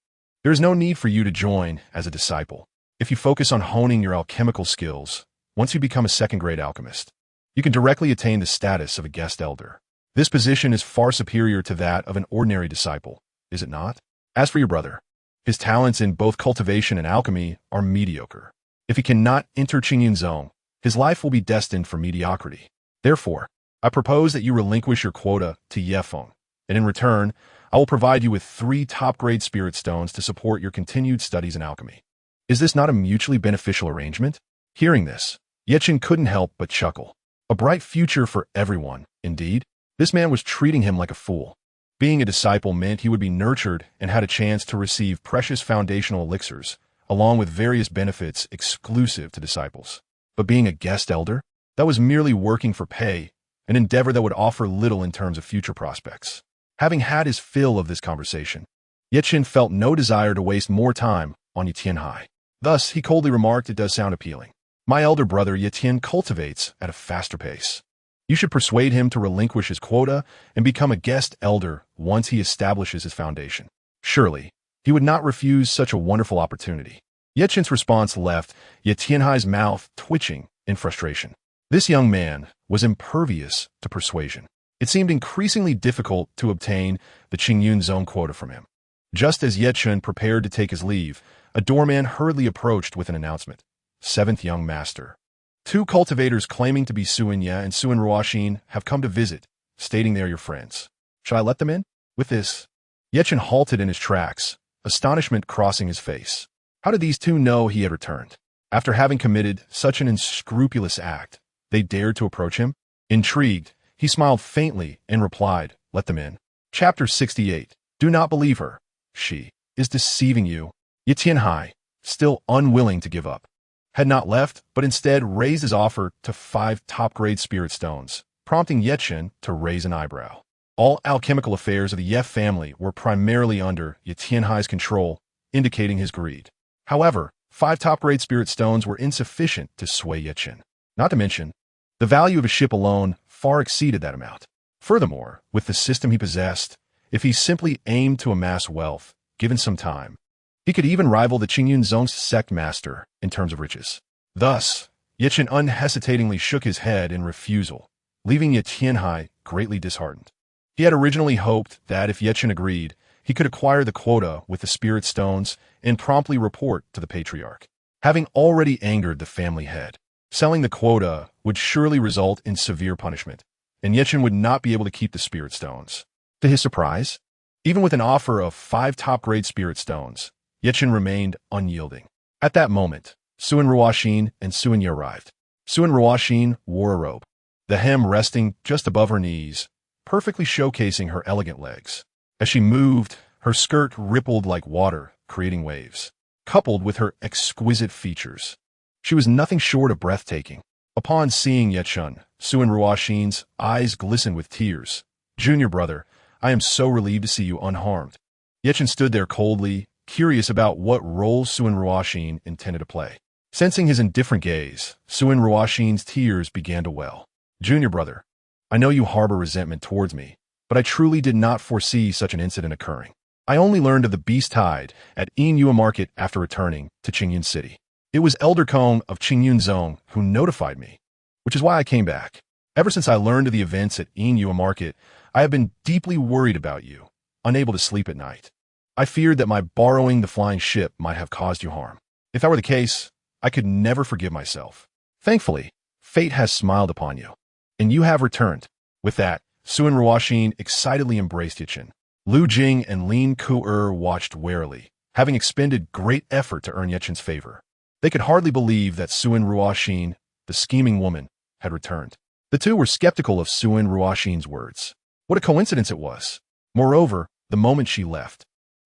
There is no need for you to join as a disciple. If you focus on honing your alchemical skills, once you become a second-grade alchemist, you can directly attain the status of a guest elder. This position is far superior to that of an ordinary disciple, is it not? As for your brother, his talents in both cultivation and alchemy are mediocre. If he cannot enter Qingyunzong, his life will be destined for mediocrity. Therefore, I propose that you relinquish your quota to Yefeng, and in return, I will provide you with 3 top-grade spirit stones to support your continued studies in alchemy. Is this not a mutually beneficial arrangement?" Hearing this, Ye Chen couldn't help but chuckle. A bright future for everyone, indeed. This man was treating him like a fool. Being a disciple meant he would be nurtured and had a chance to receive precious foundational elixirs, along with various benefits exclusive to disciples. But being a guest elder, that was merely working for pay, an endeavor that would offer little in terms of future prospects. Having had his fill of this conversation, Ye Chen felt no desire to waste more time on Yi Tianhai. Thus, he coldly remarked, "It does sound appealing. My elder brother Ye Tian cultivates at a faster pace. You should persuade him to relinquish his quota and become a guest elder once he establishes his foundation. Surely, he would not refuse such a wonderful opportunity." Ye Chen's response left Ye Tianhai's mouth twitching in frustration. This young man was impervious to persuasion. It seemed increasingly difficult to obtain the Qingyunzong quota from him. Just as Ye Chen prepared to take his leave, a doorman hurriedly approached with an announcement. "Seventh young master. 2 cultivators claiming to be Suinya and Suin Ruoxin have come to visit, stating they are your friends. Should I let them in?" With this, Ye Chen halted in his tracks, astonishment crossing his face. How did these 2 know he had returned? After having committed such an unscrupulous act, they dared to approach him? Intrigued, he smiled faintly and replied, "Let them in." Chapter 68. Do not believe her. She is deceiving you. Ye Tianhai, still unwilling to give up, had not left, but instead raised his offer to 5 top-grade spirit stones, prompting Ye Chen to raise an eyebrow. All alchemical affairs of the Ye family were primarily under Ye Tianhai's control, indicating his greed. However, 5 top-grade spirit stones were insufficient to sway Ye Chen. Not to mention, the value of his ship alone far exceeded that amount. Furthermore, with the system he possessed, if he simply aimed to amass wealth, given some time, he could even rival the Qingyunzong's sect master in terms of riches. Thus, Ye Chen unhesitatingly shook his head in refusal, leaving Ye Tianhai greatly disheartened. He had originally hoped that if Ye Chen agreed, he could acquire the quota with the spirit stones and promptly report to the patriarch. Having already angered the family head, selling the quota would surely result in severe punishment, and Ye Chen would not be able to keep the spirit stones. To his surprise, even with an offer of 5 top-grade spirit stones, Ye Chen remained unyielding. At that moment, Suan Ruoxin and Suanya arrived. Suan Ruoxin wore a robe, the hem resting just above her knees, perfectly showcasing her elegant legs. As she moved, her skirt rippled like water, creating waves, coupled with her exquisite features. She was nothing short of breathtaking. Upon seeing Chen, Suan Ruoxin's eyes glistened with tears. "Junior brother, I am so relieved to see you unharmed." Chen stood there coldly, curious about what role Suan Ruoxin intended to play. Sensing his indifferent gaze, Suan Ruoxin's tears began to well. "Junior brother, I know you harbor resentment towards me, but I truly did not foresee such an incident occurring. I only learned of the beast tide at Xianxia market after returning to Qingyun City. It was Elder Kong of Qingyun Zone who notified me, which is why I came back. Ever since I learned of the events at Xianxia market, I have been deeply worried about you, unable to sleep at night. I feared that my borrowing the flying ship might have caused you harm. If that were the case, I could never forgive myself. Thankfully, fate has smiled upon you, and you have returned." With that, Suan Ruoxin excitedly embraced Chen. Lu Jing and Lin Ku'er watched warily, having expended great effort to earn Chen's favor. They could hardly believe that Suan Ruoxin, the scheming woman, had returned. The two were skeptical of Suan Ruoxin's words. What a coincidence it was. Moreover, the moment she left,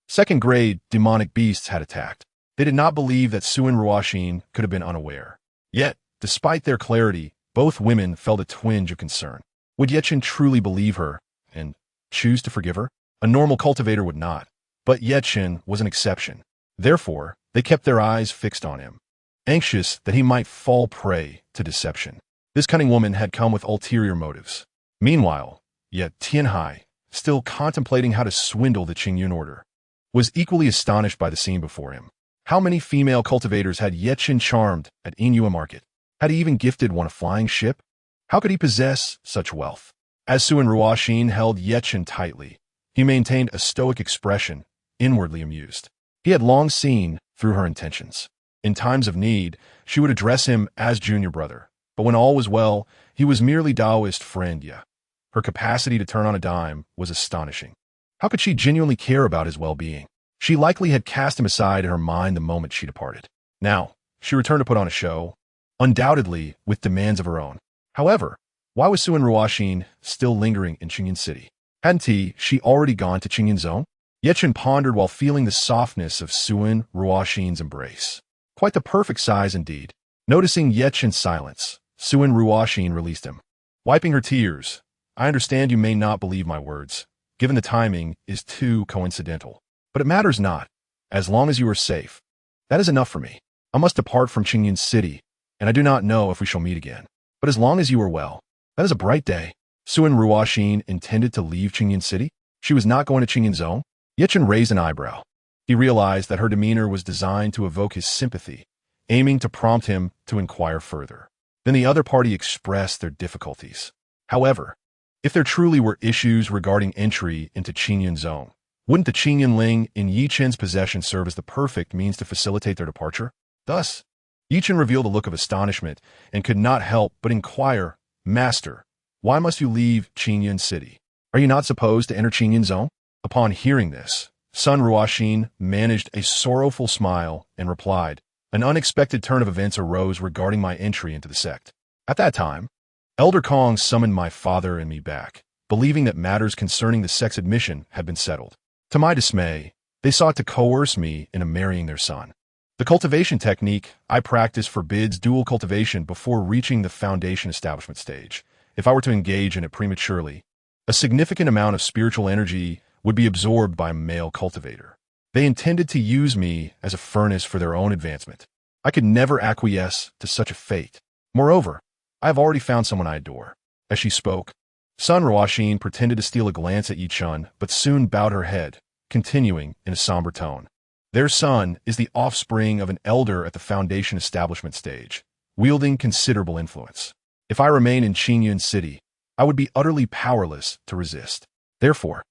second-grade demonic beasts had attacked. They did not believe that Suan Ruoxin could have been unaware. Yet, despite their clarity, both women felt a twinge of concern. Would Chen truly believe her and choose to forgive her? A normal cultivator would not, but Chen was an exception. Therefore, they kept their eyes fixed on him, anxious that he might fall prey to deception. This cunning woman had come with ulterior motives. Meanwhile, Tianhai, still contemplating how to swindle the Qingyun order, was equally astonished by the scene before him. How many female cultivators had Chen charmed at Xianxia market? Had he even gifted one a flying ship? How could he possess such wealth? As Suan Ruoxin held Chen tightly, he maintained a stoic expression, inwardly amused. He had long seen through her intentions. In times of need, she would address him as junior brother, but when all was well, he was merely Taoist friend. Her capacity to turn on a dime was astonishing. How could she genuinely care about his well-being? She likely had cast him aside in her mind the moment she departed. Now, she returned to put on a show, undoubtedly with demands of her own. However, why was Suan Ruoxin still lingering in Qingyun City? Hadn't she already gone to Qingyun Zone? Chen pondered while feeling the softness of Suan Ruoxin's embrace. Quite the perfect size indeed. Noticing Chen's silence, Suan Ruoxin released him. Wiping her tears, "I understand you may not believe my words, given the timing is too coincidental. But it matters not, as long as you are safe. That is enough for me. I must depart from Qingyun City, and I do not know if we shall meet again. But as long as you are well, that is a bright day." Suan Ruoxin intended to leave Qingyun City? She was not going to Qingyun Zone? Chen raised an eyebrow. He realized that her demeanor was designed to evoke his sympathy, aiming to prompt him to inquire further. Then the other party expressed their difficulties. However, if there truly were issues regarding entry into Qingyun Zone, wouldn't the Qingyun Ling in Chen's possession serve as the perfect means to facilitate their departure? Thus, Chen revealed a look of astonishment and could not help but inquire, "Master, why must you leave Qingyun City? Are you not supposed to enter Qingyun Zone?" Upon hearing this, Suan Ruoxin managed a sorrowful smile and replied, "An unexpected turn of events arose regarding my entry into the sect. At that time, Elder Kong summoned my father and me back, believing that matters concerning the sect's admission had been settled. To my dismay, they sought to coerce me into marrying their son. The cultivation technique I practice forbids dual cultivation before reaching the foundation establishment stage. If I were to engage in it prematurely, a significant amount of spiritual energy would be absorbed by a male cultivator. They intended to use me as a furnace for their own advancement. I could never acquiesce to such a fate. Moreover, I have already found someone I adore." As she spoke, Suan Ruoxin pretended to steal a glance at Chen, but soon bowed her head, continuing in a somber tone. "Their son is the offspring of an elder at the foundation establishment stage, wielding considerable influence. If I remain in Qingyun City, I would be utterly powerless to resist. Therefore,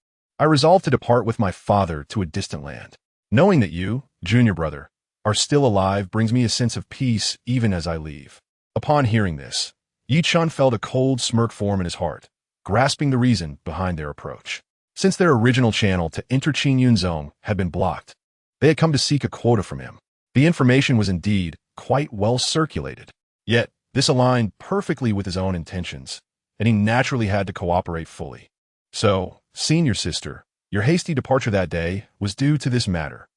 I resolved to depart with my father to a distant land. Knowing that you, junior brother, are still alive brings me a sense of peace even as I leave." Upon hearing this, Chen felt a cold smirk form in his heart, grasping the reason behind their approach. Since their original channel to enter Qingyun Zone had been blocked, they had come to seek a quota from him. The information was indeed quite well circulated. Yet, this aligned perfectly with his own intentions, and he naturally had to cooperate fully. So, senior sister, your hasty departure that day was due to this matter.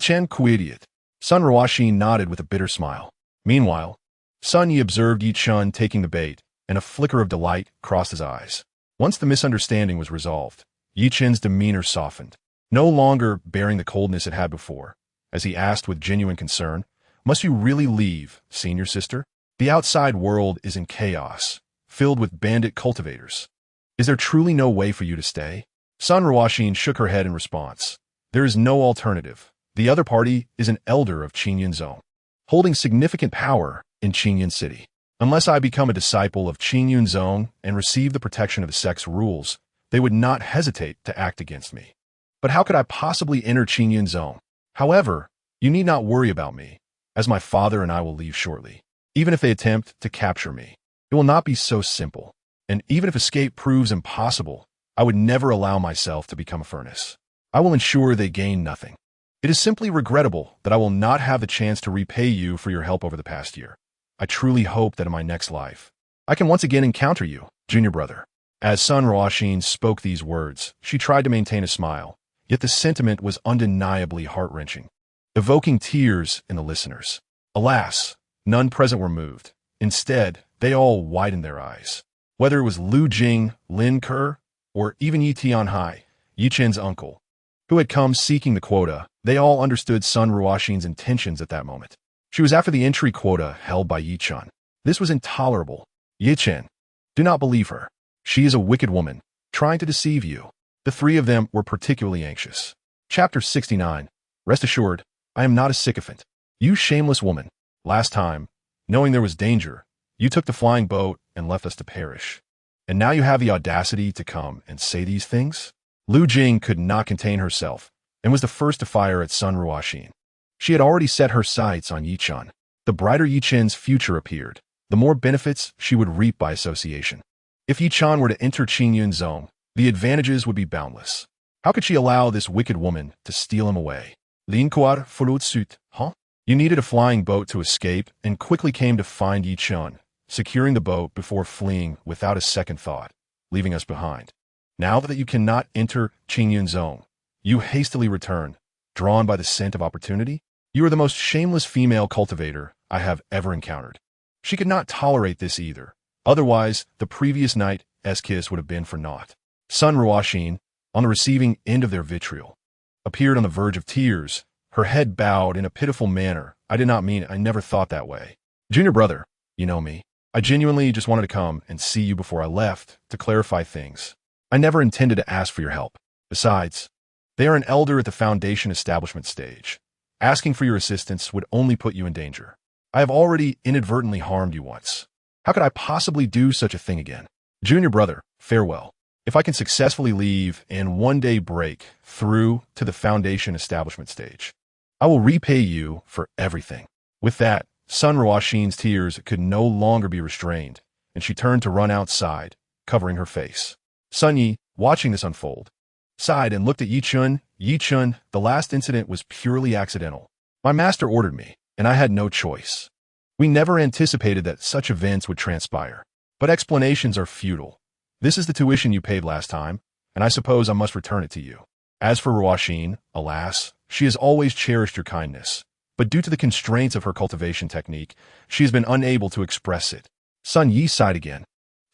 Chen idiot. Sun Ruoxin nodded with a bitter smile. Meanwhile, Sun Yi observed Yi Chun taking the bait, and a flicker of delight crossed his eyes. Once the misunderstanding was resolved, Yi Chen's demeanor softened, no longer bearing the coldness it had before, as he asked with genuine concern, "Must you really leave, senior sister? The outside world is in chaos, filled with bandit cultivators. Is there truly no way for you to stay?" Sun Ruoxin shook her head in response. "There is no alternative. The other party is an elder of Qingyun Zone, holding significant power in Qingyun City. Unless I become a disciple of Qingyun Zone and receive the protection of the sect's rules, they would not hesitate to act against me. But how could I possibly enter Qingyun Zone? However, you need not worry about me, as my father and I will leave shortly. Even if they attempt to capture me, it will not be so simple. And even if escape proves impossible, I would never allow myself to become a furnace. I will ensure they gain nothing. It is simply regrettable that I will not have the chance to repay you for your help over the past year. I truly hope that in my next life, I can once again encounter you, junior brother." As Sun Ruoxin spoke these words, she tried to maintain a smile, yet the sentiment was undeniably heart-wrenching, evoking tears in the listeners. Alas, none present were moved. Instead, they all widened their eyes. Whether it was Lu Jing, Lin Ke, or even Yi Tianhai, Yi Chen's uncle, who had come seeking the quota, they all understood Sun Ruoxin's intentions at that moment. She was after the entry quota held by Yi Chun. This was intolerable. "Yi Chen, do not believe her. She is a wicked woman, trying to deceive you." The three of them were particularly anxious. Chapter 69. Rest assured, I am not a sycophant. You shameless woman. Last time, knowing there was danger, you took the flying boat and left us to perish. And now you have the audacity to come and say these things? Lu Jing could not contain herself, and was the first to fire at Sun Ruoxin. She had already set her sights on Yi Chun. The brighter Yi Chen's future appeared, the more benefits she would reap by association. If Yi Chun were to enter Qingyun Zone, the advantages would be boundless. How could she allow this wicked woman to steal him away? Lin Quad Fulut Sut, huh? You needed a flying boat to escape and quickly came to find Yi Chun, securing the boat before fleeing without a second thought, leaving us behind. Now that you cannot enter Qingyun Zone, you hastily return, drawn by the scent of opportunity? You are the most shameless female cultivator I have ever encountered. She could not tolerate this either. Otherwise, the previous night's kiss would have been for naught. Sun Ruoxin, on the receiving end of their vitriol, appeared on the verge of tears, her head bowed in a pitiful manner. "I did not mean it. I never thought that way. Junior brother, you know me. I genuinely just wanted to come and see you before I left to clarify things. I never intended to ask for your help. Besides, they are an elder at the foundation establishment stage. Asking for your assistance would only put you in danger. I have already inadvertently harmed you once. How could I possibly do such a thing again? Junior brother, farewell. If I can successfully leave and one day break through to the foundation establishment stage, I will repay you for everything." With that, Sun Ruoxin's tears could no longer be restrained, and she turned to run outside, covering her face. Sun Yi, watching this unfold, sighed and looked at Yi Chun. "Yi Chun, the last incident was purely accidental. My master ordered me, and I had no choice. We never anticipated that such events would transpire. But explanations are futile. This is the tuition you paid last time, and I suppose I must return it to you. As for Ruoxin, alas, she has always cherished your kindness, but due to the constraints of her cultivation technique, she has been unable to express it." Sun Yi sighed again,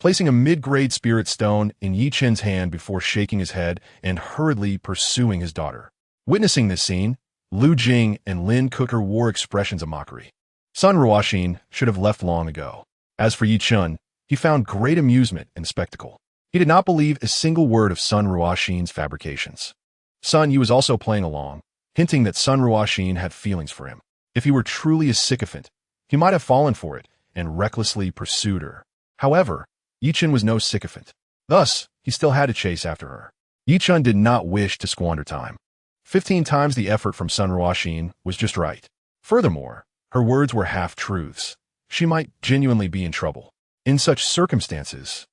placing a mid-grade spirit stone in Yi Chen's hand before shaking his head and hurriedly pursuing his daughter. Witnessing this scene, Lu Jing and Lin Ke wore expressions of mockery. Sun Ruoxin should have left long ago. As for Yi Chun, he found great amusement in the spectacle. He did not believe a single word of Sun Ruoxin's fabrications. Sun Yi was also playing along, hinting that Sun Ruoxin had feelings for him. If he were truly a sycophant, he might have fallen for it and recklessly pursued her. However, Yi Chun was no sycophant. Thus, he still had to chase after her. Yi Chun did not wish to squander time. 15 times the effort from Sun Ruoxin was just right. Furthermore, her words were half-truths. She might genuinely be in trouble. In such circumstances,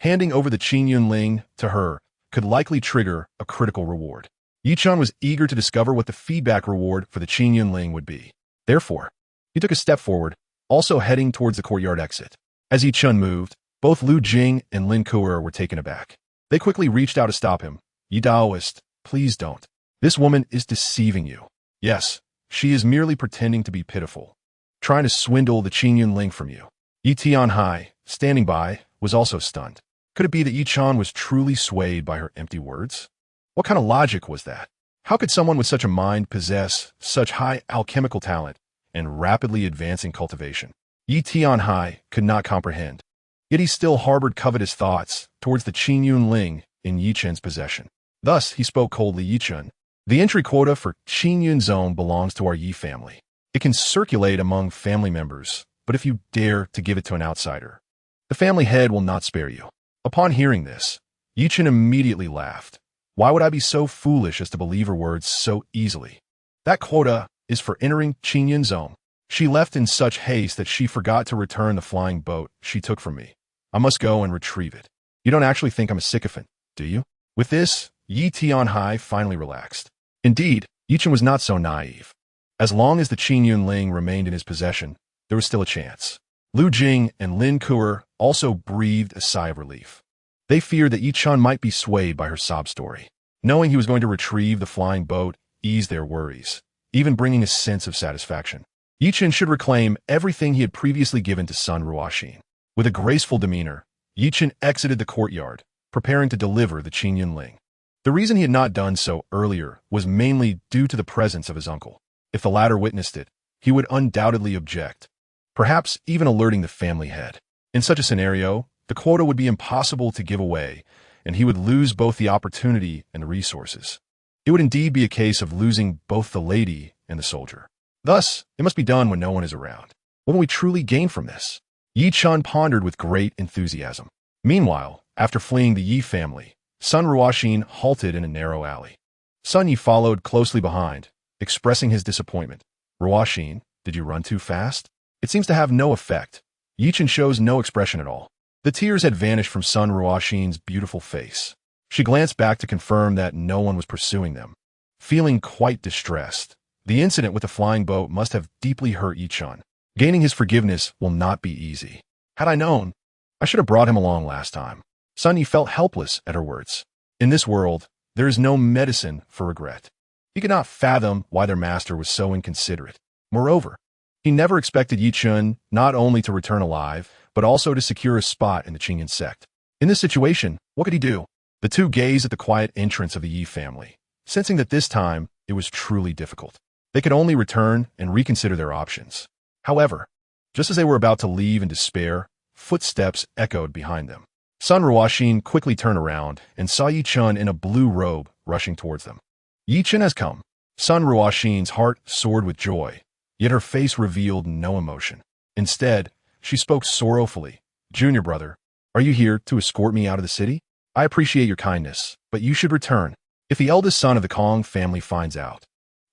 handing over the Qingyun Ling to her could likely trigger a critical reward. Yi Chun was eager to discover what the feedback reward for the Qingyun Ling would be. Therefore, he took a step forward, also heading towards the courtyard exit. As Chen moved, both Lu Jing and Lin Kuer were taken aback. They quickly reached out to stop him. "Yi Daoist, please don't. This woman is deceiving you. Yes, she is merely pretending to be pitiful, trying to swindle the Qingyun Ling from you." Yi Tianhai, standing by, was also stunned. Could it be that Yi Chan was truly swayed by her empty words? What kind of logic was that? How could someone with such a mind possess such high alchemical talent and rapidly advancing cultivation? Yi Tianhai could not comprehend. Yet he still harbored covetous thoughts towards the Qingyun Ling in Yi Chen's possession. Thus, he spoke coldly. "Yi Chen, the entry quota for Qingyun Zone belongs to our Yi family. It can circulate among family members, but if you dare to give it to an outsider, the family head will not spare you." Upon hearing this, Yi Chen immediately laughed. Why would I be so foolish as to believe her words so easily? That quota is for entering Qingyun Zone. She left in such haste that she forgot to return the flying boat she took from me. I must go and retrieve it. You don't actually think I'm a sycophant, do you? With this, Yi Tianhai finally relaxed. Indeed, Yi Chen was not so naive. As long as the Qingyun Ling remained in his possession, there was still a chance. Lu Jing and Lin Kuer also breathed a sigh of relief. They feared that Yi Chen might be swayed by her sob story. Knowing he was going to retrieve the flying boat eased their worries, even bringing a sense of satisfaction. Yi Chen should reclaim everything he had previously given to Sun Ruoxin. With a graceful demeanor, Yi Chen exited the courtyard, preparing to deliver the Qingyun Ling. The reason he had not done so earlier was mainly due to the presence of his uncle. If the latter witnessed it, he would undoubtedly object, perhaps even alerting the family head. In such a scenario, the quota would be impossible to give away, and he would lose both the opportunity and the resources. It would indeed be a case of losing both the lady and the soldier. Thus, it must be done when no one is around. What will we truly gain from this? Yi Chen pondered with great enthusiasm. Meanwhile, after fleeing the Yi family, Sun Ruoxin halted in a narrow alley. Sun Yi followed closely behind, expressing his disappointment. "Ruoxin, did you run too fast?" It seems to have no effect. Yi Chen shows no expression at all. The tears had vanished from Sun Ruoxin's beautiful face. She glanced back to confirm that no one was pursuing them. Feeling quite distressed, the incident with the flying boat must have deeply hurt Yi Chen. Gaining his forgiveness will not be easy. Had I known, I should have brought him along last time. Sun Yi felt helpless at her words. In this world, there is no medicine for regret. He could not fathom why their master was so inconsiderate. Moreover, he never expected Yi Chen not only to return alive, but also to secure a spot in the Qingyun sect. In this situation, what could he do? The two gazed at the quiet entrance of the Yi family, sensing that this time it was truly difficult. They could only return and reconsider their options. However, just as they were about to leave in despair, footsteps echoed behind them. Sun Ruoxin quickly turned around and saw Yi Chen in a blue robe rushing towards them. "Yi Chen has come." Sun Ruoxin's heart soared with joy, yet her face revealed no emotion. Instead, she spoke sorrowfully. "Junior brother, are you here to escort me out of the city? I appreciate your kindness, but you should return. If the eldest son of the Kong family finds out,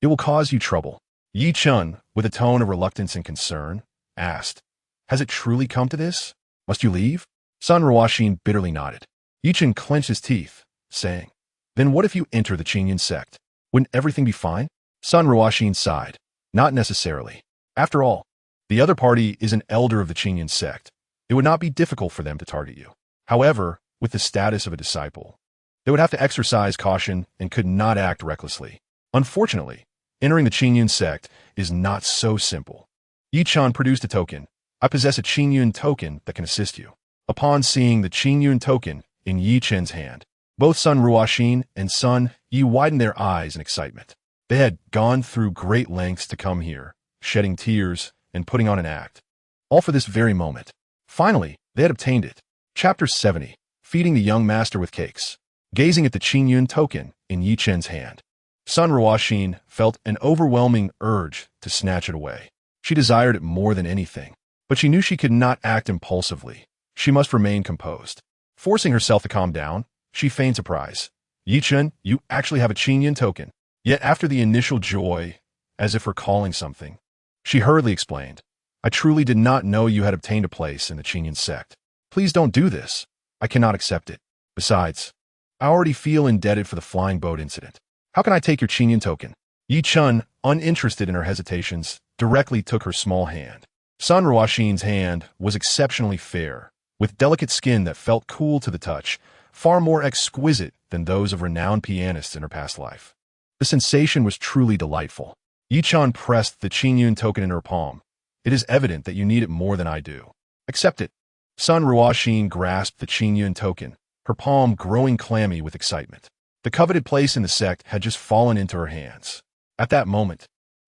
it will cause you trouble." Yi Chen, with a tone of reluctance and concern, asked, "Has it truly come to this? Must you leave?" Sun Ruoxin bitterly nodded. Yi Chen clenched his teeth, saying, "Then what if you enter the Qingyun sect? Wouldn't everything be fine?" Sun Ruoxin sighed. "Not necessarily. After all, the other party is an elder of the Qingyun sect. It would not be difficult for them to target you. However, with the status of a disciple, they would have to exercise caution and could not act recklessly. Unfortunately, entering the Qingyun sect is not so simple." Yi Chen produced a token. "I possess a Qingyun token that can assist you." Upon seeing the Qingyun token in Yi Chen's hand, both Sun Ruoxin and Sun Yi widened their eyes in excitement. They had gone through great lengths to come here, shedding tears and putting on an act, all for this very moment. Finally, they had obtained it. Chapter 70, Feeding the Young Master with Cakes. Gazing at the Qingyun token in Yi Chen's hand, Sun Ruoxin felt an overwhelming urge to snatch it away. She desired it more than anything, but she knew she could not act impulsively. She must remain composed. Forcing herself to calm down, she feigned surprise. "Yi Chen, you actually have a Qingyun token." Yet after the initial joy, as if recalling something, she hurriedly explained, "I truly did not know you had obtained a place in the Qingyun sect. Please don't do this. I cannot accept it. Besides, I already feel indebted for the flying boat incident. How can I take your Qingyun token?" Yi Chen, uninterested in her hesitations, directly took her small hand. Sun Ruoxin's hand was exceptionally fair, with delicate skin that felt cool to the touch, far more exquisite than those of renowned pianists in her past life. The sensation was truly delightful. Yichen pressed the Qingyun token in her palm. It is evident that you need it more than I do. Accept it. Sun Ruoxin grasped the Qingyun token, her palm growing clammy with excitement. The coveted place in the sect had just fallen into her hands. At that moment,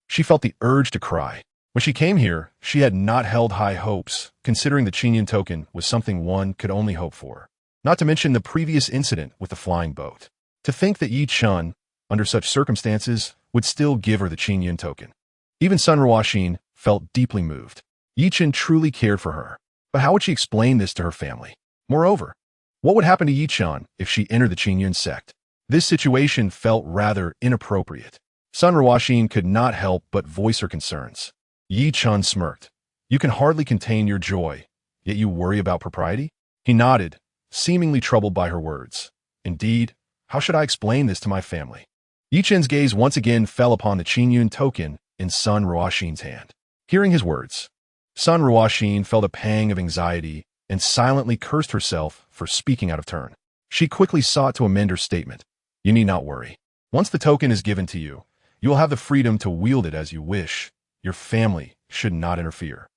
she felt the urge to cry. When she came here, she had not held high hopes, considering the Qingyun token was something one could only hope for. Not to mention the previous incident with the flying boat. To think that Yi Chen, under such circumstances, would still give her the Qingyun token. Even Sun Ruoxin felt deeply moved. Yi Chen truly cared for her. But how would she explain this to her family? Moreover, what would happen to Yi Chen if she entered the Qingyun sect? This situation felt rather inappropriate. Sun Ruoxin could not help but voice her concerns. Yi Chen smirked. You can hardly contain your joy, yet you worry about propriety? He nodded, seemingly troubled by her words. Indeed, how should I explain this to my family? Yi Chen's gaze once again fell upon the Qingyun token in Sun Ruoxin's hand. Hearing his words, Sun Ruoxin felt a pang of anxiety and silently cursed herself for speaking out of turn. She quickly sought to amend her statement. You need not worry. Once the token is given to you, you will have the freedom to wield it as you wish. Your family should not interfere.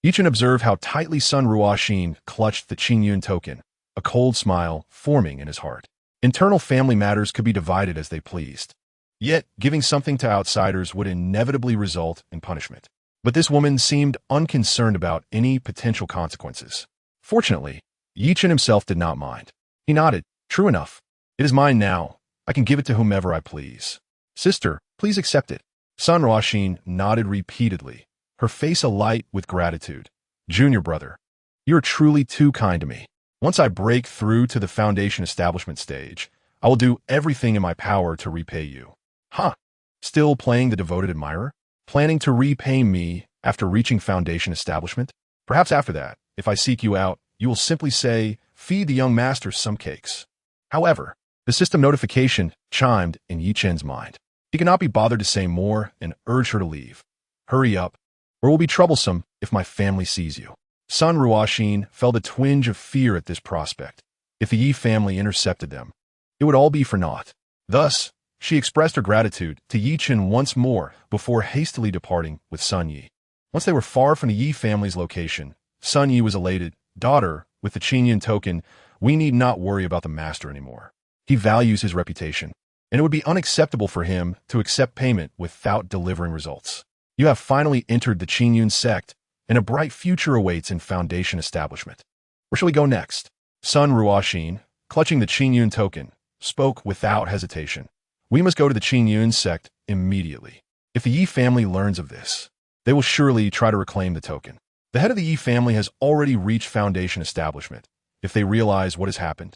Yi Chen observed how tightly Sun Ruoxin clutched the Qingyun token, a cold smile forming in his heart. Internal family matters could be divided as they pleased. Yet, giving something to outsiders would inevitably result in punishment. But this woman seemed unconcerned about any potential consequences. Fortunately, Yi Chen himself did not mind. He nodded. True enough. It is mine now. I can give it to whomever I please. Sister, please accept it. Sun Ruoxin nodded repeatedly, her face alight with gratitude. Junior brother, you are truly too kind to me. Once I break through to the foundation establishment stage, I will do everything in my power to repay you. Huh? Still playing the devoted admirer? Planning to repay me after reaching foundation establishment? Perhaps after that, if I seek you out, you will simply say, feed the young master some cakes. However, the system notification chimed in Yi Chen's mind. He could not be bothered to say more and urged her to leave. Hurry up, or it will be troublesome if my family sees you. Sun Ruoxin felt a twinge of fear at this prospect. If the Yi family intercepted them, it would all be for naught. Thus, she expressed her gratitude to Yi Chen once more before hastily departing with Sun Yi. Once they were far from the Yi family's location, Sun Yi was elated. Daughter, with the Qingyun token, we need not worry about the master anymore. He values his reputation, and it would be unacceptable for him to accept payment without delivering results. You have finally entered the Qingyun sect, and a bright future awaits in foundation establishment. Where shall we go next? Sun Ruoxin, clutching the Qingyun token, spoke without hesitation. We must go to the Qingyun sect immediately. If the Yi family learns of this, they will surely try to reclaim the token. The head of the Yi family has already reached foundation establishment. If they realize what has happened,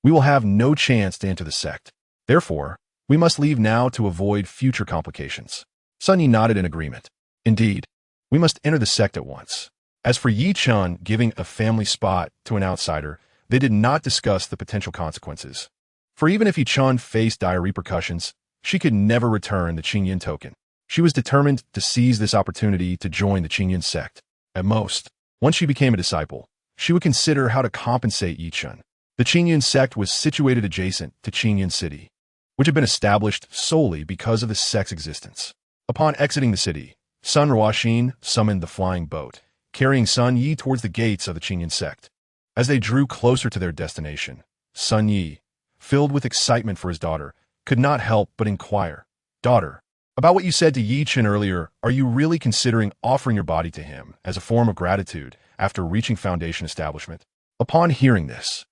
we will have no chance to enter the sect. Therefore, we must leave now to avoid future complications. Sun Yi nodded in agreement. Indeed, we must enter the sect at once. As for Yi Chen giving a family spot to an outsider, they did not discuss the potential consequences. For even if Yi Chen faced dire repercussions, she could never return the Qingyun token. She was determined to seize this opportunity to join the Qingyun sect. At most, once she became a disciple, she would consider how to compensate Yi Chen. The Qingyun sect was situated adjacent to Qingyun City, which had been established solely because of the sect's existence. Upon exiting the city, Sun Ruoxin summoned the flying boat, carrying Sun Yi towards the gates of the Qingyun sect. As they drew closer to their destination, Sun Yi, filled with excitement for his daughter, could not help but inquire, Daughter, about what you said to Yi Chen earlier, are you really considering offering your body to him as a form of gratitude after reaching foundation establishment? Upon hearing this,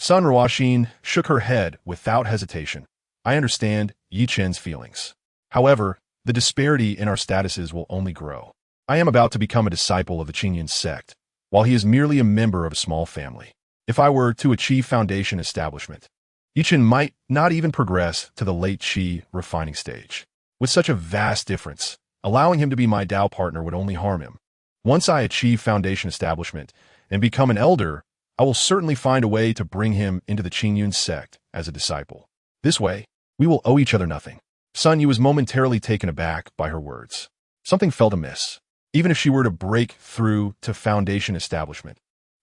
Sun Ruoxin shook her head without hesitation. I understand Yi Chen's feelings. However, the disparity in our statuses will only grow. I am about to become a disciple of the Qingyun sect, while he is merely a member of a small family. If I were to achieve foundation establishment, Yi Chen might not even progress to the late Qi refining stage. With such a vast difference, allowing him to be my Dao partner would only harm him. Once I achieve foundation establishment and become an elder, I will certainly find a way to bring him into the Qingyun sect as a disciple. This way, we will owe each other nothing. Sun Yi was momentarily taken aback by her words. Something felt amiss. even if she were to break through to foundation establishment.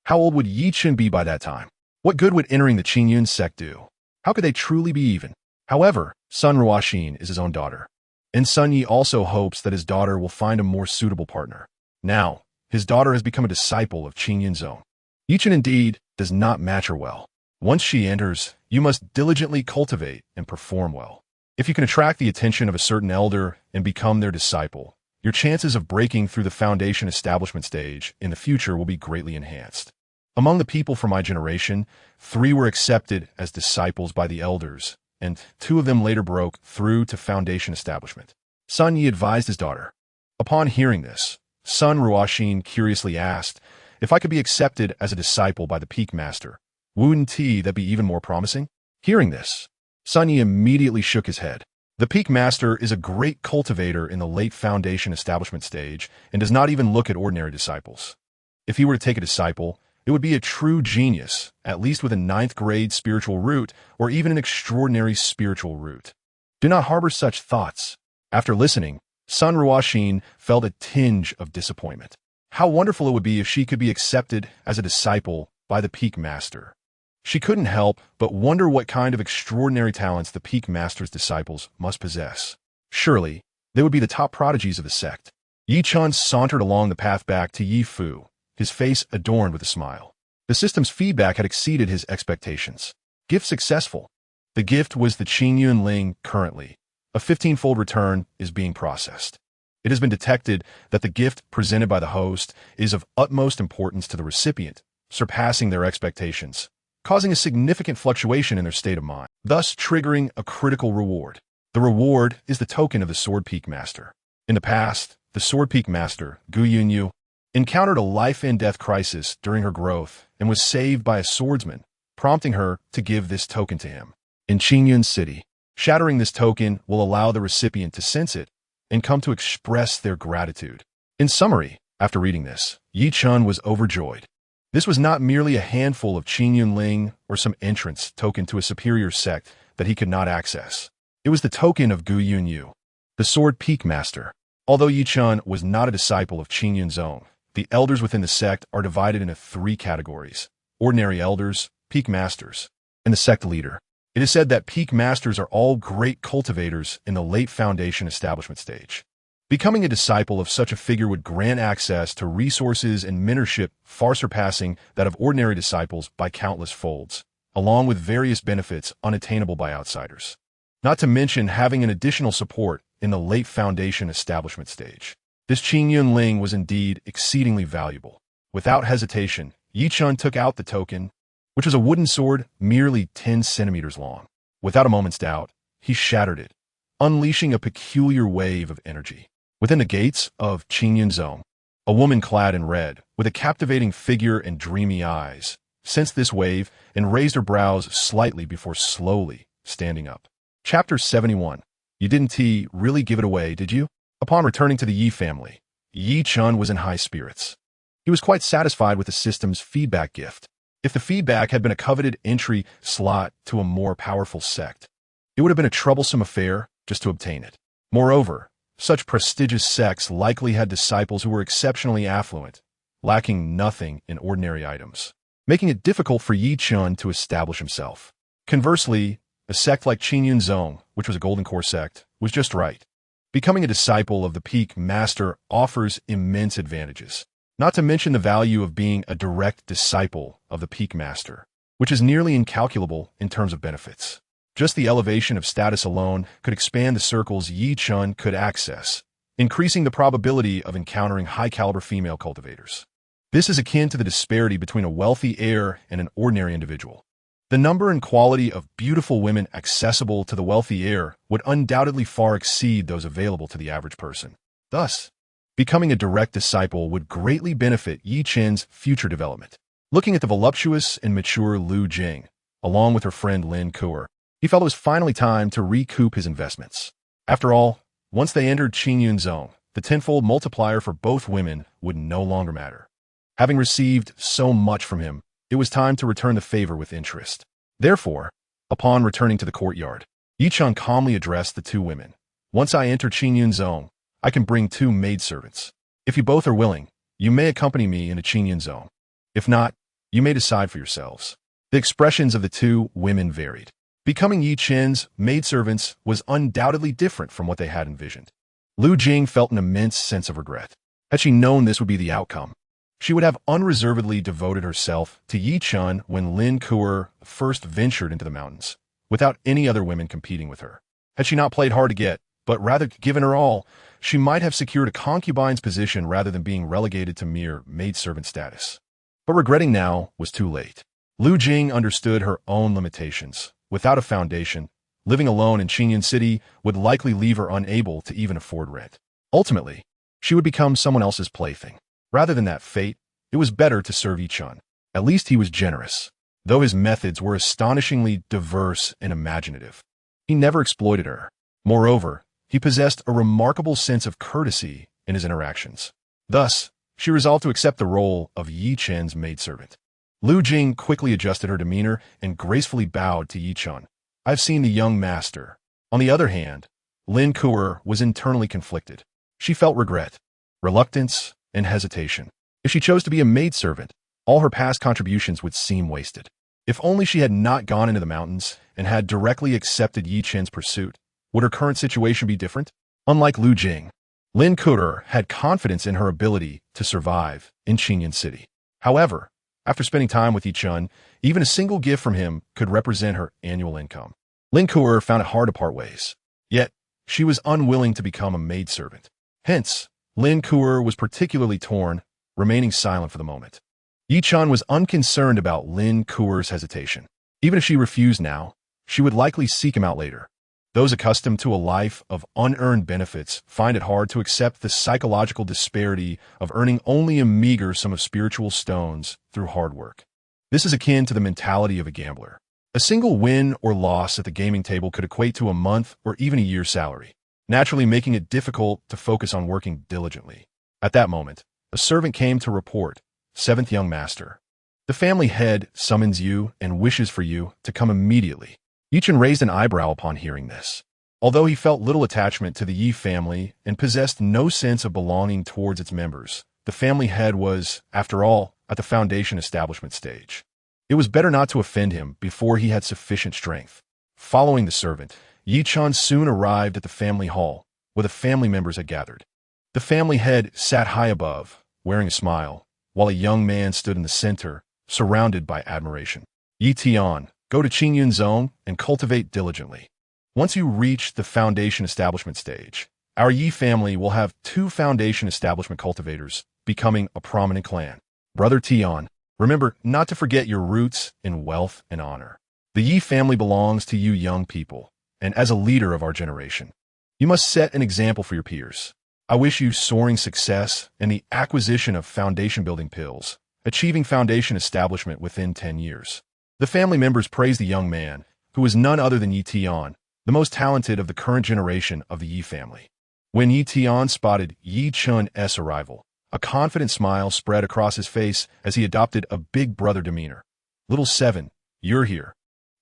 How old would Yi Chen be by that time? What good would entering the Qingyun sect do? How could they truly be even? However, Sun Ruoxin is his own daughter, and Sun Yi also hopes that his daughter will find a more suitable partner. Now, his daughter has become a disciple of Qingyun Zong. Yi Chen indeed does not match her well. Once she enters, you must diligently cultivate and perform well. If you can attract the attention of a certain elder and become their disciple, your chances of breaking through the foundation establishment stage in the future will be greatly enhanced. Among the people from my generation, 3 were accepted as disciples by the elders, and 2 of them later broke through to foundation establishment. Sun Yi advised his daughter. Upon hearing this, Sun Ruoxin curiously asked, if I could be accepted as a disciple by the peak master, wouldn't that be even more promising? Hearing this, Sun Yi immediately shook his head. The peak master is a great cultivator in the late foundation establishment stage and does not even look at ordinary disciples. If he were to take a disciple, it would be a true genius, at least with a 9th grade spiritual root or even an extraordinary spiritual root. Do not harbor such thoughts. After listening, Sun Ruoxin felt a tinge of disappointment. How wonderful it would be if she could be accepted as a disciple by the peak master. She couldn't help but wonder what kind of extraordinary talents the peak master's disciples must possess. Surely, they would be the top prodigies of the sect. Yi Chen sauntered along the path back to Yi Fu, his face adorned with a smile. The system's feedback had exceeded his expectations. Gift successful. The gift was the Qingyun Ling currently. A 15-fold return is being processed. It has been detected that the gift presented by the host is of utmost importance to the recipient, surpassing their expectations, causing a significant fluctuation in their state of mind, thus triggering a critical reward. The reward is the token of the Sword Peak Master. In the past, the Sword Peak Master, Gu Yunyu, encountered a life-and-death crisis during her growth and was saved by a swordsman, prompting her to give this token to him. In Qingyun City, shattering this token will allow the recipient to sense it and come to express their gratitude. In summary, after reading this, Yi Chen was overjoyed. This was not merely a handful of Qingyun Ling or some entrance token to a superior sect that he could not access. It was the token of Gu Yunyu, the Sword Peak Master. Although Yi Chen was not a disciple of Qingyun Zong, the elders within the sect are divided into 3 categories: ordinary elders, peak masters, and the sect leader. It is said that peak masters are all great cultivators in the late foundation establishment stage. Becoming a disciple of such a figure would grant access to resources and mentorship far surpassing that of ordinary disciples by countless folds, along with various benefits unattainable by outsiders. Not to mention having an additional support in the late foundation establishment stage. This Qingyun Ling was indeed exceedingly valuable. Without hesitation, Yi Chen took out the token, which was a wooden sword merely 10 centimeters long. Without a moment's doubt, he shattered it, unleashing a peculiar wave of energy. Within the gates of Qingyun Zong, a woman clad in red, with a captivating figure and dreamy eyes, sensed this wave and raised her brows slightly before slowly standing up. Chapter 71. You didn't really give it away, did you? Upon returning to the Yi family, Yi Chen was in high spirits. He was quite satisfied with the system's feedback gift. If the feedback had been a coveted entry slot to a more powerful sect, it would have been a troublesome affair just to obtain it. Moreover, such prestigious sects likely had disciples who were exceptionally affluent, lacking nothing in ordinary items, making it difficult for Yi Chen to establish himself. Conversely, a sect like Qingyun Zong, which was a golden core sect, was just right. Becoming a disciple of the peak master offers immense advantages, not to mention the value of being a direct disciple of the peak master, which is nearly incalculable in terms of benefits. Just the elevation of status alone could expand the circles Yi Chen could access, increasing the probability of encountering high-caliber female cultivators. This is akin to the disparity between a wealthy heir and an ordinary individual. The number and quality of beautiful women accessible to the wealthy heir would undoubtedly far exceed those available to the average person. Thus, becoming a direct disciple would greatly benefit Yi Chen's future development. Looking at the voluptuous and mature Lu Jing, along with her friend Lin Kuer, he felt it was finally time to recoup his investments. After all, once they entered Qingyun Zong, the tenfold multiplier for both women would no longer matter. Having received so much from him, it was time to return the favor with interest. Therefore, upon returning to the courtyard, Yi Chen calmly addressed the 2 women. Once I enter Qingyun Zong, I can bring 2 maidservants. If you both are willing, you may accompany me into Qinyan Zone. If not, you may decide for yourselves. The expressions of the two women varied. Becoming Yi Chen's maidservants was undoubtedly different from what they had envisioned. Lu Jing felt an immense sense of regret. Had she known this would be the outcome, she would have unreservedly devoted herself to Yi Chen when Lin Kuer first ventured into the mountains, without any other women competing with her. Had she not played hard to get, but rather given her all, she might have secured a concubine's position rather than being relegated to mere maidservant status. But regretting now was too late. Lu Jing understood her own limitations. Without a foundation, living alone in Qinyan City would likely leave her unable to even afford rent. Ultimately, she would become someone else's plaything. Rather than that fate, it was better to serve Yi Chen. At least he was generous, though his methods were astonishingly diverse and imaginative. He never exploited her. Moreover, he possessed a remarkable sense of courtesy in his interactions. Thus, she resolved to accept the role of Yi Chen's maidservant. Lu Jing quickly adjusted her demeanor and gracefully bowed to Yi Chen. "I've seen the young master." On the other hand, Lin Kuer was internally conflicted. She felt regret, reluctance, and hesitation. If she chose to be a maidservant, all her past contributions would seem wasted. If only she had not gone into the mountains and had directly accepted Yi Chen's pursuit, would her current situation be different? Unlike Lu Jing, Lin Kuer had confidence in her ability to survive in Qinyan City. However, after spending time with Yi Chen, even a single gift from him could represent her annual income. Lin Kuer found it hard to part ways. Yet, she was unwilling to become a maidservant. Hence, Lin Kuer was particularly torn, remaining silent for the moment. Yi Chen was unconcerned about Lin Kuer's hesitation. Even if she refused now, she would likely seek him out later. Those accustomed to a life of unearned benefits find it hard to accept the psychological disparity of earning only a meager sum of spiritual stones through hard work. This is akin to the mentality of a gambler. A single win or loss at the gaming table could equate to a month or even a year's salary, naturally making it difficult to focus on working diligently. At that moment, a servant came to report, "Seventh young master. The family head summons you and wishes for you to come immediately." Yi Chen raised an eyebrow upon hearing this. Although he felt little attachment to the Yi family and possessed no sense of belonging towards its members, the family head was, after all, at the foundation establishment stage. It was better not to offend him before he had sufficient strength. Following the servant, Yi Chen soon arrived at the family hall, where the family members had gathered. The family head sat high above, wearing a smile, while a young man stood in the center, surrounded by admiration. "Yi Tian, go to Qinyan Zone and cultivate diligently. Once you reach the foundation establishment stage, our Yi family will have 2 foundation establishment cultivators, becoming a prominent clan. Brother Tian, remember not to forget your roots in wealth and honor. The Yi family belongs to you young people, and as a leader of our generation, you must set an example for your peers. I wish you soaring success in the acquisition of foundation building pills, achieving foundation establishment within 10 years. The family members praised the young man, who was none other than Yi Tian, the most talented of the current generation of the Yi family. When Yi Tian spotted Yi Chen's arrival, a confident smile spread across his face as he adopted a big brother demeanor. "Little Seven, you're here.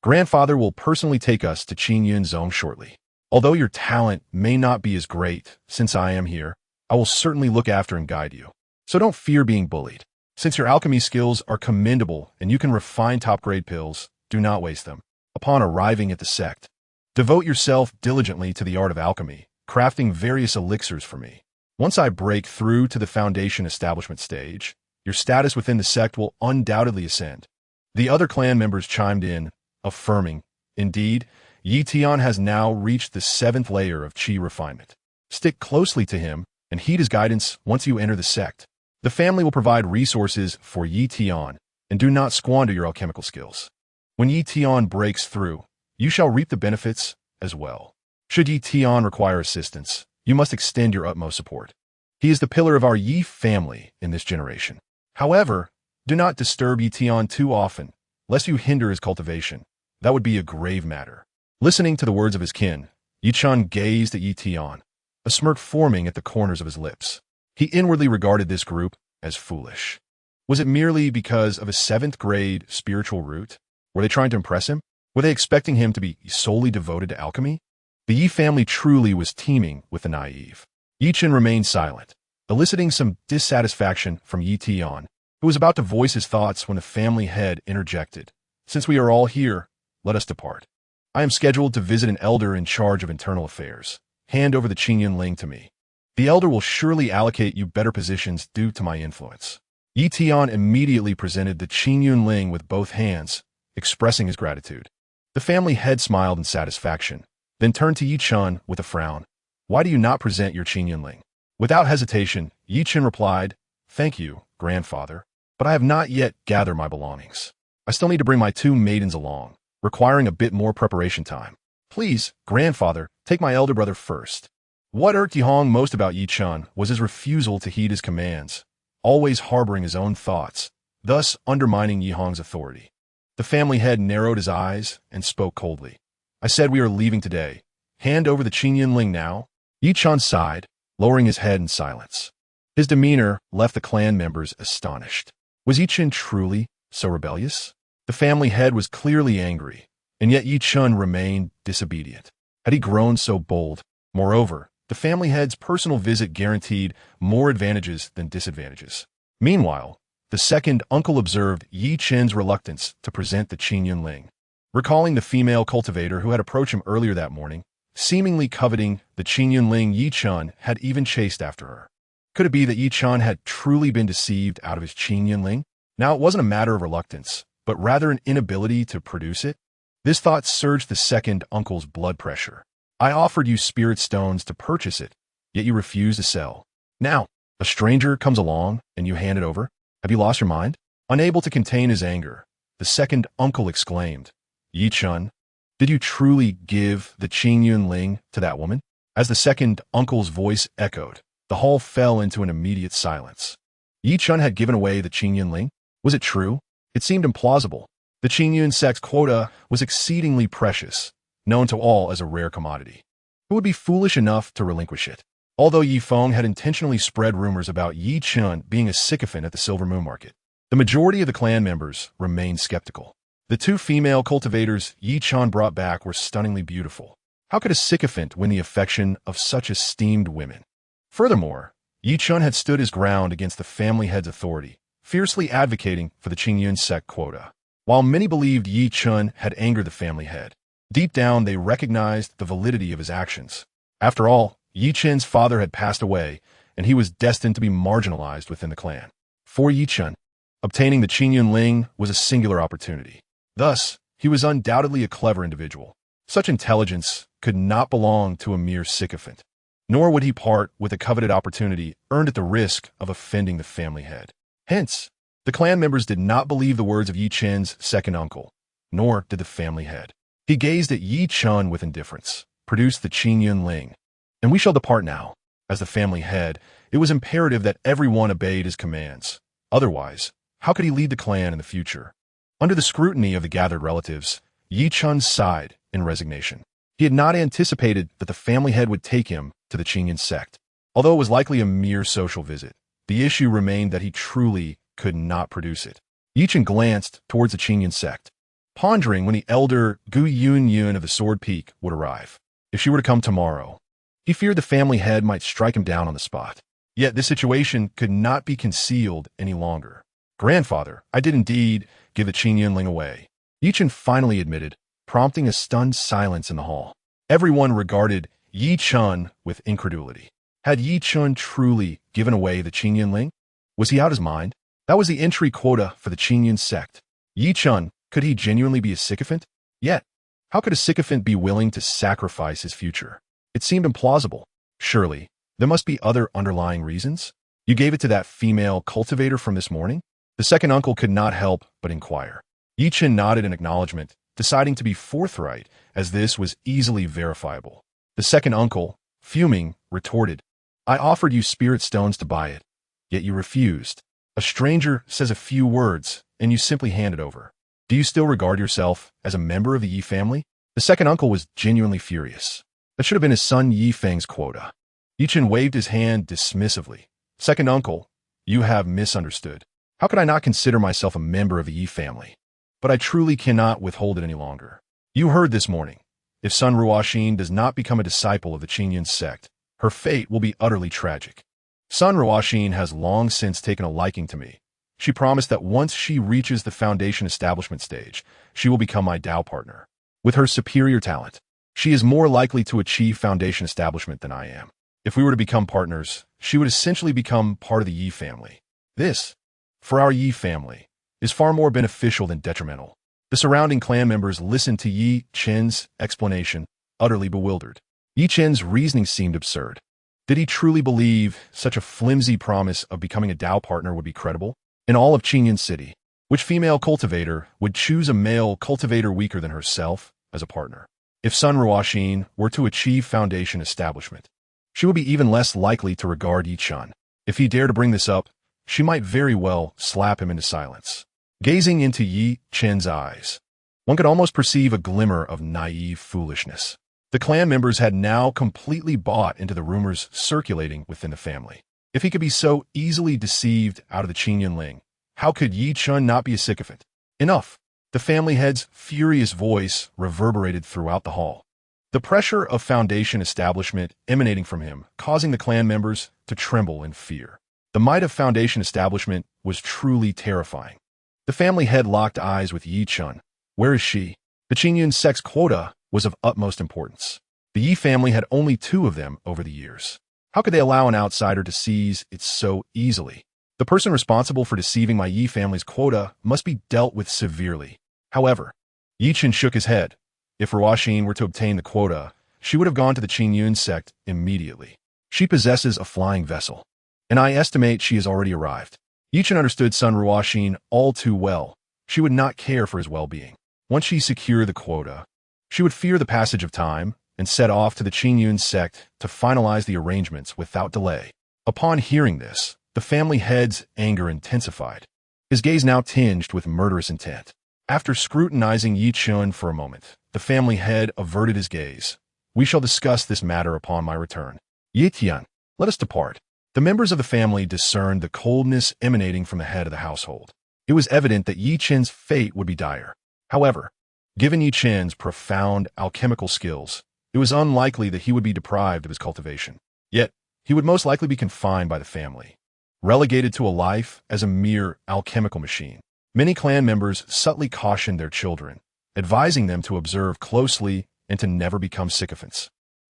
Grandfather will personally take us to Qinyan Zone shortly. Although your talent may not be as great, since I am here, I will certainly look after and guide you. So don't fear being bullied. Since your alchemy skills are commendable and you can refine top-grade pills, do not waste them. Upon arriving at the sect, devote yourself diligently to the art of alchemy, crafting various elixirs for me. Once I break through to the foundation establishment stage, your status within the sect will undoubtedly ascend." The other clan members chimed in, affirming, "Indeed, Yi Tian has now reached the 7th layer of qi refinement. Stick closely to him and heed his guidance once you enter the sect. The family will provide resources for Yi Tian, and do not squander your alchemical skills. When Yi Tian breaks through, you shall reap the benefits as well. Should Yi Tian require assistance, you must extend your utmost support. He is the pillar of our Yi family in this generation. However, do not disturb Yi Tian too often, lest you hinder his cultivation. That would be a grave matter." Listening to the words of his kin, Yi Chen gazed at Yi Tian, a smirk forming at the corners of his lips. He inwardly regarded this group as foolish. Was it merely because of a 7th grade spiritual root? Were they trying to impress him? Were they expecting him to be solely devoted to alchemy? The Yi family truly was teeming with the naive. Yi Chen remained silent, eliciting some dissatisfaction from Yi Tian, who was about to voice his thoughts when the family head interjected. Since we are all here, let us depart. I am scheduled to visit an elder in charge of internal affairs. Hand over the Qingyun Ling to me. The elder will surely allocate you better positions due to my influence. Yi Tian immediately presented the Qingyun Ling with both hands, expressing his gratitude. The family head smiled in satisfaction, then turned to Yi Chen with a frown. Why do you not present your Qingyun Ling? Without hesitation, Yi Chen replied, Thank you, grandfather, but I have not yet gathered my belongings. I still need to bring my 2 maidens along, requiring a bit more preparation time. Please, grandfather, take my elder brother first. What irked Yihong most about Yi Chen was his refusal to heed his commands, always harboring his own thoughts, thus undermining Yihong's authority. The family head narrowed his eyes and spoke coldly. I said we are leaving today. Hand over the Qingyun Ling now. Yi Chen sighed, lowering his head in silence. His demeanor left the clan members astonished. Was Yi Chen truly so rebellious? The family head was clearly angry, and yet Yi Chen remained disobedient. Had he grown so bold? Moreover, the family head's personal visit guaranteed more advantages than disadvantages. Meanwhile, the second uncle observed Yi Chen's reluctance to present the Qingyun Ling. Recalling the female cultivator who had approached him earlier that morning, seemingly coveting the Qingyun Ling, Yi Chen had even chased after her. Could it be that Yi Chen had truly been deceived out of his Qingyun Ling? Now, it wasn't a matter of reluctance, but rather an inability to produce it. This thought surged the second uncle's blood pressure. I offered you spirit stones to purchase it, yet you refused to sell. Now, a stranger comes along and you hand it over? Have you lost your mind? Unable to contain his anger, the second uncle exclaimed, Yi Chen, did you truly give the Qingyun Ling to that woman? As the second uncle's voice echoed, the hall fell into an immediate silence. Yi Chen had given away the Qingyun Ling? Was it true? It seemed implausible. The Qingyun sect's quota was exceedingly precious, known to all as a rare commodity. Who would be foolish enough to relinquish it? Although Yi Feng had intentionally spread rumors about Yi Chen being a sycophant at the Silver Moon Market, the majority of the clan members remained skeptical. The 2 female cultivators Yi Chen brought back were stunningly beautiful. How could a sycophant win the affection of such esteemed women? Furthermore, Yi Chen had stood his ground against the family head's authority, fiercely advocating for the Qingyun sect quota. While many believed Yi Chen had angered the family head, deep down they recognized the validity of his actions. After all, Yi Chen's father had passed away, and he was destined to be marginalized within the clan. For Yi Chen, obtaining the Qingyun Ling was a singular opportunity. Thus, he was undoubtedly a clever individual. Such intelligence could not belong to a mere sycophant, nor would he part with a coveted opportunity earned at the risk of offending the family head. Hence, the clan members did not believe the words of Yi Chen's second uncle, nor did the family head. He gazed at Yi Chen with indifference, produced the Qingyun Ling. And we shall depart now. As the family head, it was imperative that everyone obeyed his commands. Otherwise, how could he lead the clan in the future? Under the scrutiny of the gathered relatives, Yi Chen sighed in resignation. He had not anticipated that the family head would take him to the Qingyun sect. Although it was likely a mere social visit, the issue remained that he truly could not produce it. Yi Chen glanced towards the Qingyun sect, pondering when the elder Gu Yun of the Sword Peak would arrive. If she were to come tomorrow, he feared the family head might strike him down on the spot. Yet this situation could not be concealed any longer. Grandfather, I did indeed give the Qingyun Ling away, Yi Chen finally admitted, prompting a stunned silence in the hall. Everyone regarded Yi Chen with incredulity. Had Yi Chen truly given away the Qingyun Ling? Was he out his mind? That was the entry quota for the Qingyun sect. Yi Chen, could he genuinely be a sycophant? Yet, how could a sycophant be willing to sacrifice his future? It seemed implausible. Surely, there must be other underlying reasons. You gave it to that female cultivator from this morning? The second uncle could not help but inquire. Yi Chen nodded in acknowledgement, deciding to be forthright, as this was easily verifiable. The second uncle, fuming, retorted, I offered you spirit stones to buy it, yet you refused. A stranger says a few words, and you simply hand it over. Do you still regard yourself as a member of the Yi family? The second uncle was genuinely furious. That should have been his son Yi Feng's quota. Yi Chen waved his hand dismissively. Second uncle, you have misunderstood. How could I not consider myself a member of the Yi family? But I truly cannot withhold it any longer. You heard this morning. If Sun Ruoxin does not become a disciple of the Qingyun sect, her fate will be utterly tragic. Sun Ruoxin has long since taken a liking to me. She promised that once she reaches the foundation establishment stage, she will become my Dao partner. With her superior talent, she is more likely to achieve foundation establishment than I am. If we were to become partners, she would essentially become part of the Yi family. This, for our Yi family, is far more beneficial than detrimental. The surrounding clan members listened to Yi Chen's explanation, utterly bewildered. Yi Chen's reasoning seemed absurd. Did he truly believe such a flimsy promise of becoming a Dao partner would be credible? In all of Qingyun City, which female cultivator would choose a male cultivator weaker than herself as a partner? If Sun Ruoxin were to achieve foundation establishment, she would be even less likely to regard Yi Chen. If he dared to bring this up, she might very well slap him into silence. Gazing into Yi Chen's eyes, one could almost perceive a glimmer of naive foolishness. The clan members had now completely bought into the rumors circulating within the family. If he could be so easily deceived out of the Qingyun Ling, how could Yi Chen not be a sycophant? Enough! The family head's furious voice reverberated throughout the hall. The pressure of foundation establishment emanating from him, causing the clan members to tremble in fear. The might of foundation establishment was truly terrifying. The family head locked eyes with Yi Chen. Where is she? The Qingyun sex quota was of utmost importance. The Yi family had only 2 of them over the years. How could they allow an outsider to seize it so easily? The person responsible for deceiving my Yi family's quota must be dealt with severely. However, Yi Chen shook his head. If Ruoxin were to obtain the quota, she would have gone to the Qingyun sect immediately. She possesses a flying vessel, and I estimate she has already arrived. Yi Chen understood Sun Ruoxin all too well. She would not care for his well-being. Once she secured the quota, she would fear the passage of time and set off to the Qingyun sect to finalize the arrangements without delay. Upon hearing this, the family head's anger intensified, his gaze now tinged with murderous intent. After scrutinizing Yi Chen for a moment, the family head averted his gaze. We shall discuss this matter upon my return. Yi Tian, let us depart. The members of the family discerned the coldness emanating from the head of the household. It was evident that Yi Chen's fate would be dire. However, given Yi Chen's profound alchemical skills, it was unlikely that he would be deprived of his cultivation. Yet, he would most likely be confined by the family, relegated to a life as a mere alchemical machine. Many clan members subtly cautioned their children, advising them to observe closely and to never become sycophants.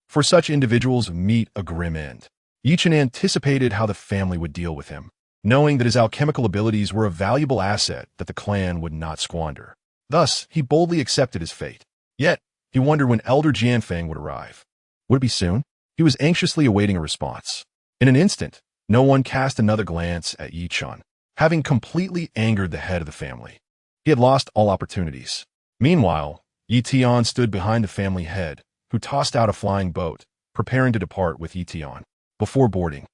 For such individuals meet a grim end. Yi Chen anticipated how the family would deal with him, knowing that his alchemical abilities were a valuable asset that the clan would not squander. Thus, he boldly accepted his fate. Yet, he wondered when Elder Jianfeng would arrive. Would it be soon? He was anxiously awaiting a response. In an instant, no one cast another glance at Yi Chen, having completely angered the head of the family. He had lost all opportunities. Meanwhile, Yi Tian stood behind the family head, who tossed out a flying boat, preparing to depart with Yi Tian. Before boarding,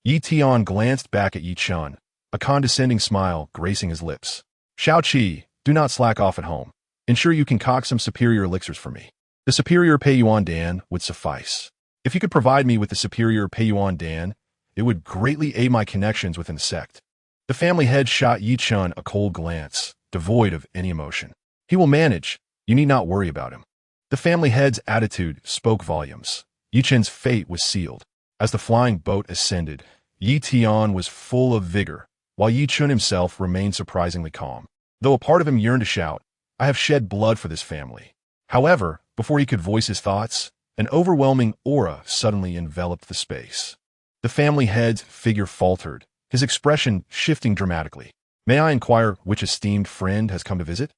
Yi Tian glanced back at Yi Chen, a condescending smile gracing his lips. Shao Qi, do not slack off at home. Ensure you concoct some superior elixirs for me. The superior Peiyuan Dan would suffice. If you could provide me with the superior Peiyuan Dan, it would greatly aid my connections within the sect. The family head shot Yi Chen a cold glance, devoid of any emotion. He will manage. You need not worry about him. The family head's attitude spoke volumes. Yi Chen's fate was sealed. As the flying boat ascended, Yi Tian was full of vigor, while Yi Chen himself remained surprisingly calm. Though a part of him yearned to shout, I have shed blood for this family. However, before he could voice his thoughts, an overwhelming aura suddenly enveloped the space. The family head's figure faltered, his expression shifting dramatically. May I inquire which esteemed friend has come to visit?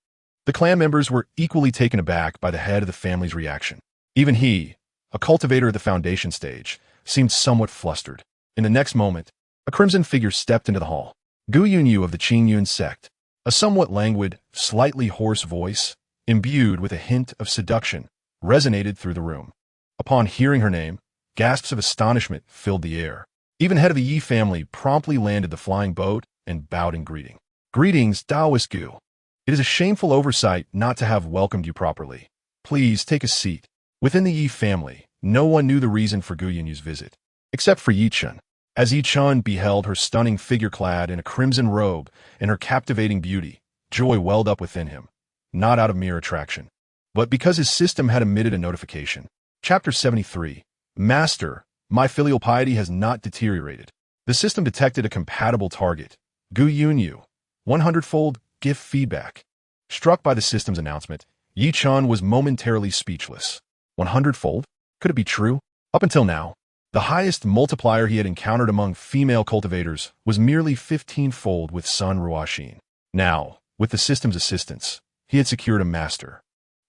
The clan members were equally taken aback by the head of the family's reaction. Even he, a cultivator at the foundation stage, seemed somewhat flustered. In the next moment, a crimson figure stepped into the hall. Gu Yunyu of the Qingyun sect, a somewhat languid, slightly hoarse voice, imbued with a hint of seduction, resonated through the room. Upon hearing her name, gasps of astonishment filled the air. Even head of the Yi family promptly landed the flying boat and bowed in greeting. Greetings, Taoist Gu. It is a shameful oversight not to have welcomed you properly. Please take a seat. Within the Yi family, no one knew the reason for Gu Yunyu's visit, except for Yi Chen. As Yi Chen beheld her stunning figure clad in a crimson robe and her captivating beauty, joy welled up within him, not out of mere attraction, but because his system had emitted a notification. Chapter 73. Master, my filial piety has not deteriorated. The system detected a compatible target, Gu Yunyu, 100-fold gift feedback. Struck by the system's announcement, Yi Chun was momentarily speechless. 100-fold? Could it be true? Up until now, the highest multiplier he had encountered among female cultivators was merely 15-fold with Sun Ruoxin. Now, with the system's assistance, he had secured a master.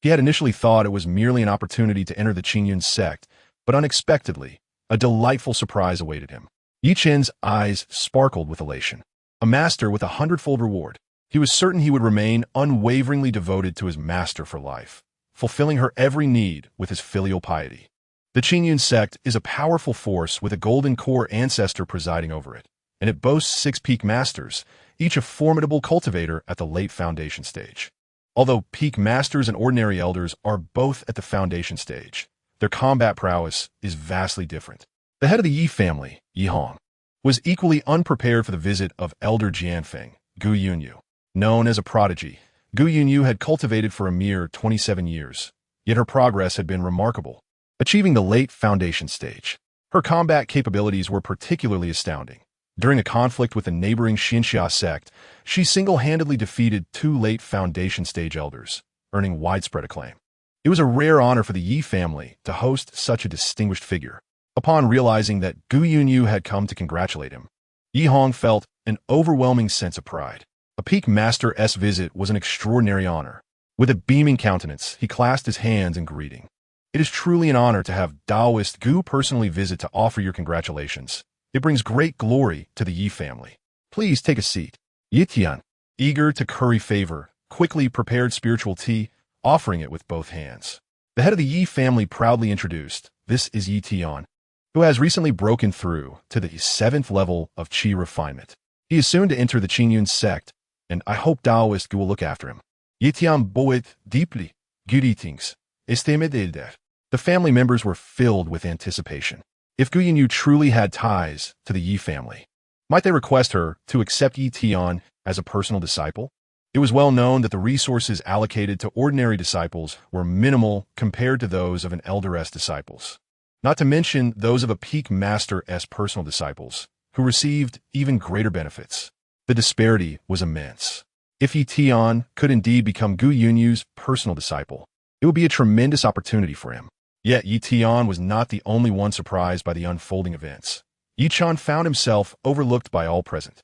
He had initially thought it was merely an opportunity to enter the Qingyun sect, but unexpectedly, a delightful surprise awaited him. Yi Chen's eyes sparkled with elation. A master with 100-fold reward. He was certain he would remain unwaveringly devoted to his master for life, fulfilling her every need with his filial piety. The Qingyun sect is a powerful force with a golden core ancestor presiding over it, and it boasts 6 peak masters, each a formidable cultivator at the late foundation stage. Although peak masters and ordinary elders are both at the foundation stage, their combat prowess is vastly different. The head of the Yi family, Yi Hong, was equally unprepared for the visit of Elder Jianfeng, Gu Yunyu. Known as a prodigy, Gu Yunyu had cultivated for a mere 27 years, yet her progress had been remarkable, achieving the late foundation stage. Her combat capabilities were particularly astounding. During a conflict with the neighboring xianxia sect, she single-handedly defeated 2 late foundation stage elders, earning widespread acclaim. It was a rare honor for the Yi family to host such a distinguished figure. Upon realizing that Gu Yunyu had come to congratulate him, Yi Hong felt an overwhelming sense of pride. A peak master's visit was an extraordinary honor. With a beaming countenance, he clasped his hands in greeting. It is truly an honor to have Taoist Gu personally visit to offer your congratulations. It brings great glory to the Yi family. Please take a seat. Yi Tian, eager to curry favor, quickly prepared spiritual tea, offering it with both hands. The head of the Yi family proudly introduced, "This is Yi Tian, who has recently broken through to the 7th level of Qi refinement. He is soon to enter the Qingyun sect, and I hope Taoist Gu will look after him." Yi Tian bowed deeply. Greetings, estimated elder. The family members were filled with anticipation. If Gu Yunyu truly had ties to the Yi family, might they request her to accept Yi Tian as a personal disciple? It was well known that the resources allocated to ordinary disciples were minimal compared to those of an elder's disciples, not to mention those of a peak master's personal disciples, who received even greater benefits. The disparity was immense. If Yi Tian could indeed become Gu Yunyu's personal disciple, it would be a tremendous opportunity for him. Yet Yi Tian was not the only one surprised by the unfolding events. Yi Chan found himself overlooked by all present.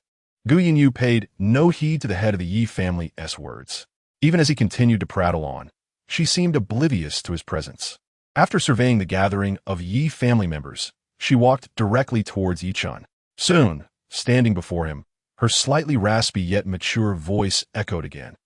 Gu Yunyu paid no heed to the head of the Yi family's words. Even as he continued to prattle on, she seemed oblivious to his presence. After surveying the gathering of Yi family members, she walked directly towards Yi Chan. Soon, standing before him, her slightly raspy yet mature voice echoed again.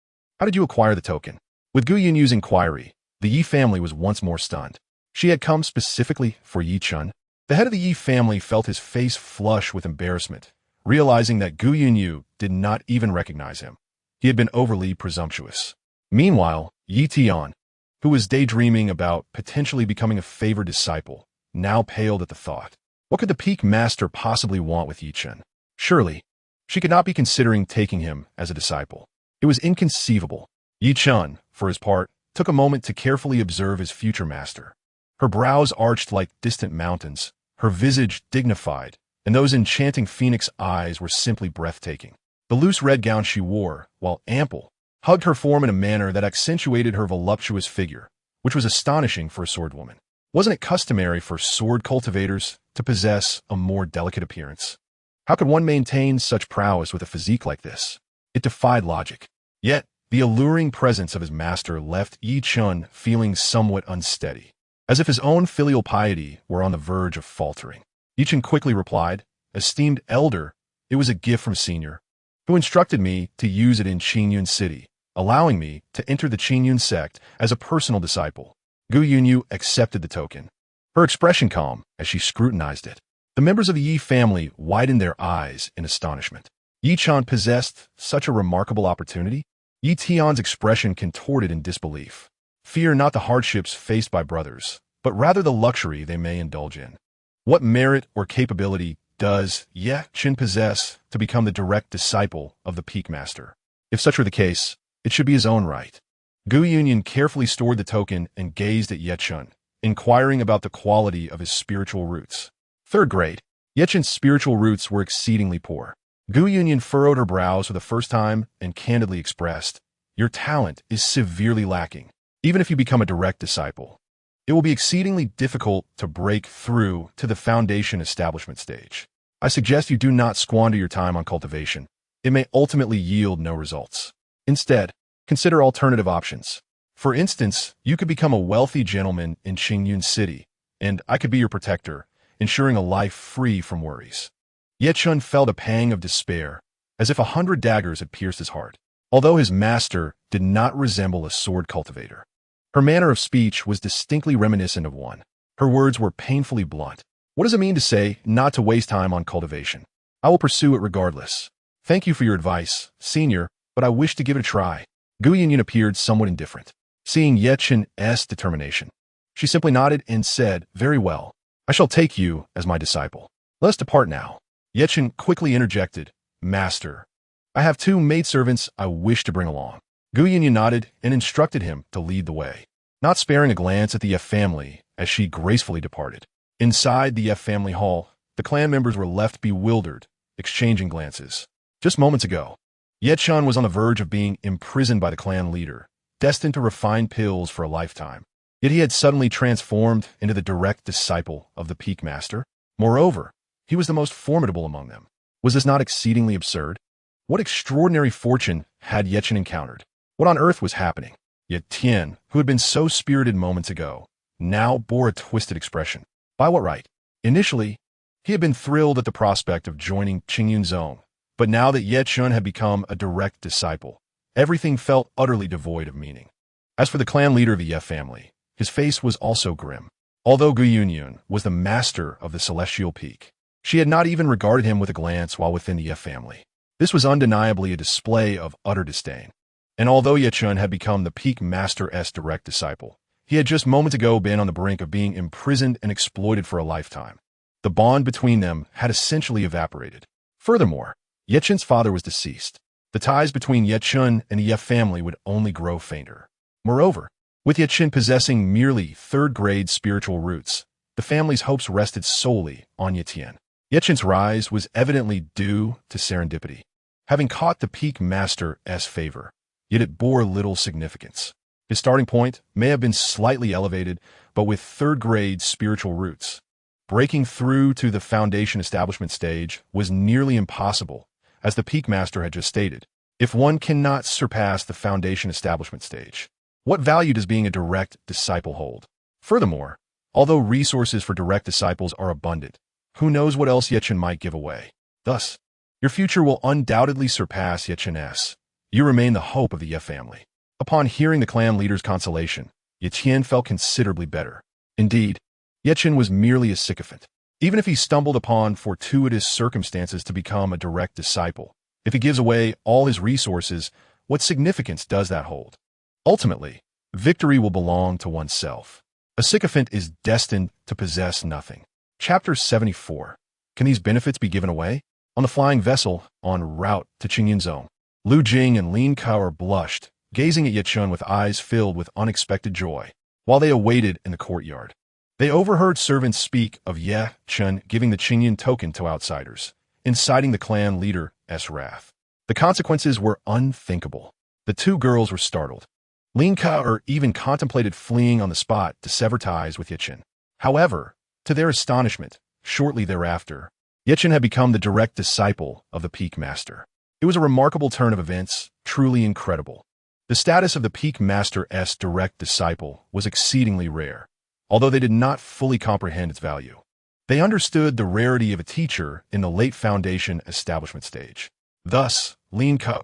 "How did you acquire the token?" With Gu Yunyu's inquiry, the Yi family was once more stunned. She had come specifically for Yi Chun. The head of the Yi family felt his face flush with embarrassment, realizing that Gu Yunyu did not even recognize him. He had been overly presumptuous. Meanwhile, Yi Tian, who was daydreaming about potentially becoming a favored disciple, now paled at the thought. What could the peak master possibly want with Yi Chen? Surely, she could not be considering taking him as a disciple. It was inconceivable. Yi Chen, for his part, took a moment to carefully observe his future master. Her brows arched like distant mountains, her visage dignified, and those enchanting phoenix eyes were simply breathtaking. The loose red gown she wore, while ample, hugged her form in a manner that accentuated her voluptuous figure, which was astonishing for a swordwoman. Wasn't it customary for sword cultivators to possess a more delicate appearance? How could one maintain such prowess with a physique like this? It defied logic. Yet, the alluring presence of his master left Yi Chun feeling somewhat unsteady, as if his own filial piety were on the verge of faltering. Yi Chun quickly replied, "Esteemed elder, it was a gift from Senior, who instructed me to use it in Qingyun City, allowing me to enter the Qingyun sect as a personal disciple." Gu Yunyu accepted the token, her expression calm as she scrutinized it. The members of the Yi family widened their eyes in astonishment. Yi Chan possessed such a remarkable opportunity? Yi Tian's expression contorted in disbelief. Fear not the hardships faced by brothers, but rather the luxury they may indulge in. What merit or capability does Yi Chen possess to become the direct disciple of the peak master? If such were the case, it should be his own right. Gu Yunyan carefully stored the token and gazed at Yi Chen, inquiring about the quality of his spiritual roots. 3rd grade. Yechen's spiritual roots were exceedingly poor. Gu Yunyan furrowed her brows for the first time and candidly expressed, "Your talent is severely lacking. Even if you become a direct disciple, it will be exceedingly difficult to break through to the foundation establishment stage. I suggest you do not squander your time on cultivation. It may ultimately yield no results. Instead, consider alternative options. For instance, you could become a wealthy gentleman in Qingyun City, and I could be your protector, ensuring a life free from worries." Ye Chun felt a pang of despair, as if 100 daggers had pierced his heart. Although his master did not resemble a sword cultivator, her manner of speech was distinctly reminiscent of one. Her words were painfully blunt. "What does it mean to say not to waste time on cultivation? I will pursue it regardless. Thank you for your advice, senior, but I wish to give it a try." Gu Yunyan appeared somewhat indifferent. Seeing Ye Chen's determination, she simply nodded and said, "Very well. I shall take you as my disciple. Let us depart now." Ye Chen quickly interjected, "Master, I have 2 maidservants I wish to bring along." Gu Yunyan nodded and instructed him to lead the way, not sparing a glance at the F family as she gracefully departed. Inside the F family hall, the clan members were left bewildered, exchanging glances. Just moments ago, Ye Chen was on the verge of being imprisoned by the clan leader, destined to refine pills for a lifetime. Yet he had suddenly transformed into the direct disciple of the Peak Master. Moreover, he was the most formidable among them. Was this not exceedingly absurd? What extraordinary fortune had Ye Chen encountered? What on earth was happening? Yet Tian, who had been so spirited moments ago, now bore a twisted expression. By what right? Initially, he had been thrilled at the prospect of joining Qingyun Zone, but now that Ye Chen had become a direct disciple, everything felt utterly devoid of meaning. As for the clan leader of the Ye family, his face was also grim. Although Gu Yunyan was the master of the Celestial Peak, she had not even regarded him with a glance while within the Ye family. This was undeniably a display of utter disdain. And although Ye Chen had become the Peak Master's direct disciple, he had just moments ago been on the brink of being imprisoned and exploited for a lifetime. The bond between them had essentially evaporated. Furthermore, Ye Chen's father was deceased. The ties between Ye Chen and the Ye family would only grow fainter. Moreover, with Ye Chen possessing merely third-grade spiritual roots, the family's hopes rested solely on Ye Tian. Ye Chen's rise was evidently due to serendipity, having caught the Peak Master's favor, yet it bore little significance. His starting point may have been slightly elevated, but with third-grade spiritual roots, breaking through to the foundation establishment stage was nearly impossible, as the Peak Master had just stated. If one cannot surpass the foundation establishment stage, what value does being a direct disciple hold? Furthermore, although resources for direct disciples are abundant, who knows what else Ye Chen might give away? Thus, your future will undoubtedly surpass Ye Chen's. You remain the hope of the Ye family. Upon hearing the clan leader's consolation, Ye Tian felt considerably better. Indeed, Ye Chen was merely a sycophant. Even if he stumbled upon fortuitous circumstances to become a direct disciple, if he gives away all his resources, what significance does that hold? Ultimately, victory will belong to oneself. A sycophant is destined to possess nothing. Chapter 74. Can these benefits be given away? On the flying vessel, en route to Qingyun Zone, Lu Jing and Lin Kao blushed, gazing at Ye Chen with eyes filled with unexpected joy, while they awaited in the courtyard. They overheard servants speak of Ye Chen giving the Qingyun token to outsiders, inciting the clan leader's wrath. The consequences were unthinkable. The 2 girls were startled. Lin Kao even contemplated fleeing on the spot to sever ties with Ye Chen. However, to their astonishment, shortly thereafter, Ye Chen had become the direct disciple of the Peak Master. It was a remarkable turn of events, truly incredible. The status of the Peak Master's direct disciple was exceedingly rare, although they did not fully comprehend its value. They understood the rarity of a teacher in the late foundation establishment stage. Thus, Lin Kao,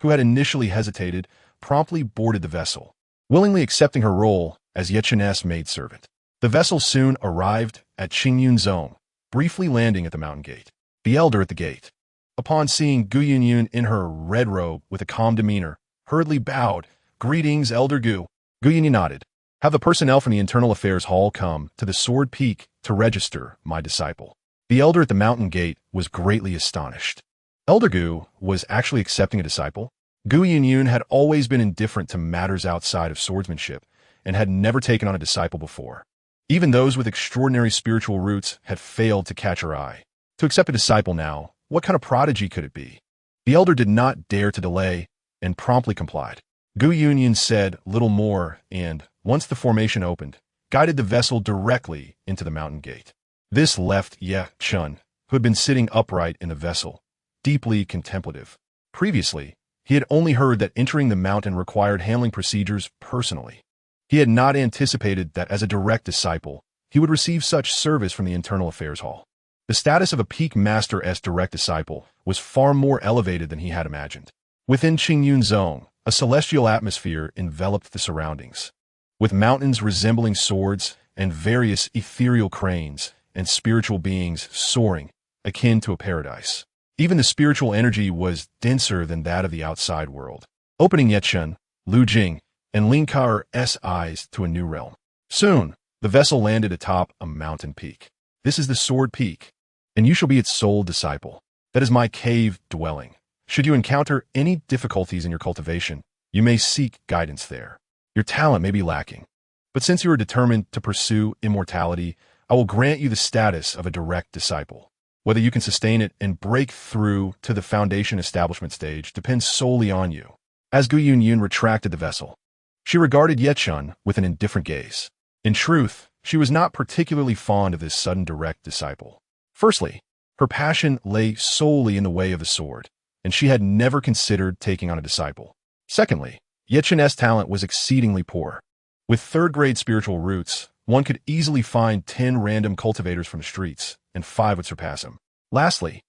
who had initially hesitated, promptly boarded the vessel, willingly accepting her role as Ye Chen's maidservant. The vessel soon arrived at Qingyun Zone, briefly landing at the mountain gate. The elder at the gate, upon seeing Gu Yunyan in her red robe with a calm demeanor, hurriedly bowed. "Greetings, Elder Gu." Gu Yunyan nodded. "Have the personnel from the Internal Affairs Hall come to the Sword Peak to register my disciple." The elder at the mountain gate was greatly astonished. Elder Gu was actually accepting a disciple? Gu Yunyan had always been indifferent to matters outside of swordsmanship and had never taken on a disciple before. Even those with extraordinary spiritual roots had failed to catch her eye. To accept a disciple now, what kind of prodigy could it be? The elder did not dare to delay and promptly complied. Gu Yunyan said little more and, once the formation opened, guided the vessel directly into the mountain gate. This left Chen, who had been sitting upright in the vessel, deeply contemplative. Previously, he had only heard that entering the mountain required handling procedures personally. He had not anticipated that as a direct disciple, he would receive such service from the Internal Affairs Hall. The status of a peak master-s direct disciple was far more elevated than he had imagined. Within Qingyun Zone, a celestial atmosphere enveloped the surroundings, with mountains resembling swords and various ethereal cranes and spiritual beings soaring, akin to a paradise. Even the spiritual energy was denser than that of the outside world, opening Chen, Lu Jing, and Lin Ka's eyes to a new realm. Soon, the vessel landed atop a mountain peak. This is the Sword Peak, and you shall be its sole disciple. That is my cave dwelling. Should you encounter any difficulties in your cultivation, you may seek guidance there. Your talent may be lacking, but since you are determined to pursue immortality, I will grant you the status of a direct disciple. Whether you can sustain it and break through to the foundation establishment stage depends solely on you. As Gu Yunyun retracted the vessel, she regarded Chen with an indifferent gaze. In truth, she was not particularly fond of this sudden direct disciple. Firstly, her passion lay solely in the way of the sword, and she had never considered taking on a disciple. Secondly, Chen's talent was exceedingly poor. With third-grade spiritual roots, one could easily find 10 random cultivators from the streets, and 5 would surpass him. Lastly,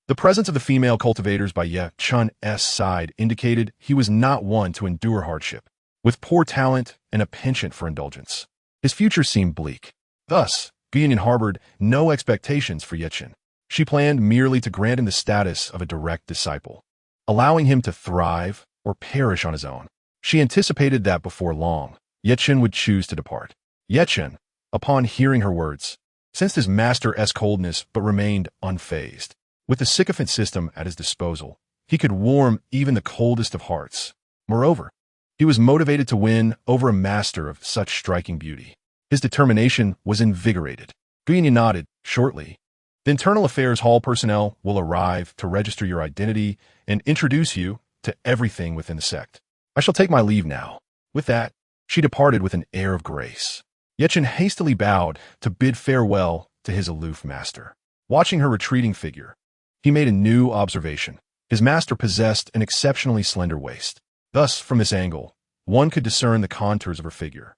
the presence of the female cultivators by Chen's side indicated he was not one to endure hardship, with poor talent and a penchant for indulgence. His future seemed bleak. Thus, Guyanyin harbored no expectations for Chen. She planned merely to grant him the status of a direct disciple, allowing him to thrive or perish on his own. She anticipated that before long, Chen would choose to depart. Chen, upon hearing her words, sensed his master's coldness but remained unfazed. With the sycophant system at his disposal, he could warm even the coldest of hearts. Moreover, he was motivated to win over a master of such striking beauty. His determination was invigorated. Guyanyin nodded shortly. The Internal Affairs Hall personnel will arrive to register your identity and introduce you to everything within the sect. I shall take my leave now. With that, she departed with an air of grace. Chen hastily bowed to bid farewell to his aloof master. Watching her retreating figure, he made a new observation. His master possessed an exceptionally slender waist. Thus, from this angle, one could discern the contours of her figure.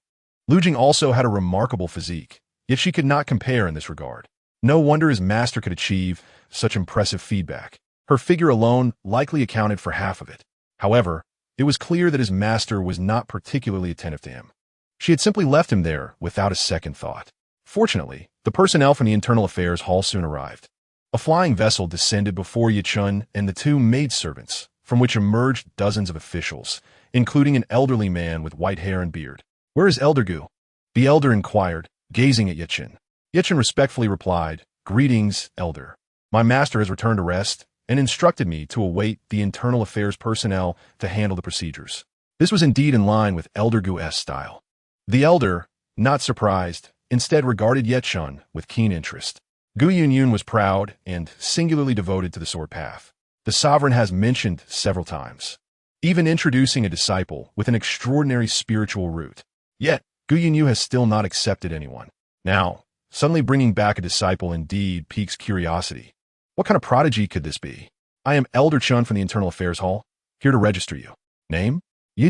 Lu Jing also had a remarkable physique, yet she could not compare in this regard. No wonder his master could achieve such impressive feedback. Her figure alone likely accounted for half of it. However, it was clear that his master was not particularly attentive to him. She had simply left him there without a second thought. Fortunately, the personnel from the Internal Affairs Hall soon arrived. A flying vessel descended before Chen and the 2 maidservants, from which emerged dozens of officials, including an elderly man with white hair and beard. "Where is Elder Gu?" the elder inquired, gazing at Chen. Chen respectfully replied, "Greetings, elder. My master has returned to rest and instructed me to await the Internal Affairs personnel to handle the procedures." This was indeed in line with Elder Gu's style. The elder, not surprised, instead regarded Chen with keen interest. Gu Yunyun was proud and singularly devoted to the sword path. The sovereign has mentioned several times, even introducing a disciple with an extraordinary spiritual root. Yet, Gu Yunyun has still not accepted anyone. Now, suddenly bringing back a disciple indeed piques curiosity. What kind of prodigy could this be? I am Elder Chen from the Internal Affairs Hall, here to register you. Name?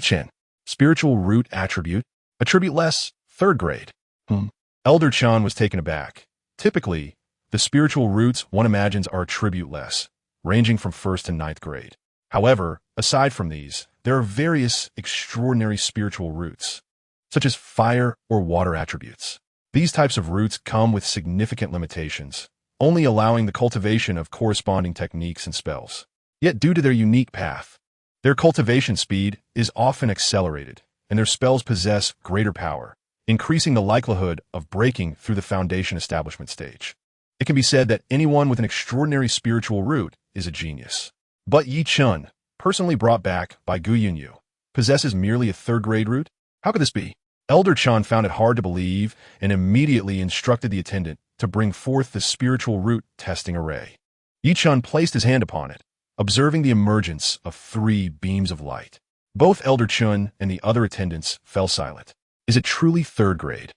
Chen. Spiritual root attribute? Attribute less, 3rd grade. Elder Chen was taken aback. Typically, the spiritual roots one imagines are attribute less, ranging from 1st to 9th grade. However, aside from these, there are various extraordinary spiritual roots, such as fire or water attributes. These types of roots come with significant limitations, only allowing the cultivation of corresponding techniques and spells. Yet due to their unique path, their cultivation speed is often accelerated, and their spells possess greater power, increasing the likelihood of breaking through the foundation establishment stage. It can be said that anyone with an extraordinary spiritual root is a genius. But Chen, personally brought back by Gu Yunyu, possesses merely a 3rd grade root? How could this be? Elder Chen found it hard to believe and immediately instructed the attendant to bring forth the spiritual root testing array. Yi Chen placed his hand upon it, observing the emergence of 3 beams of light. Both Elder Chen and the other attendants fell silent. Is it truly 3rd grade?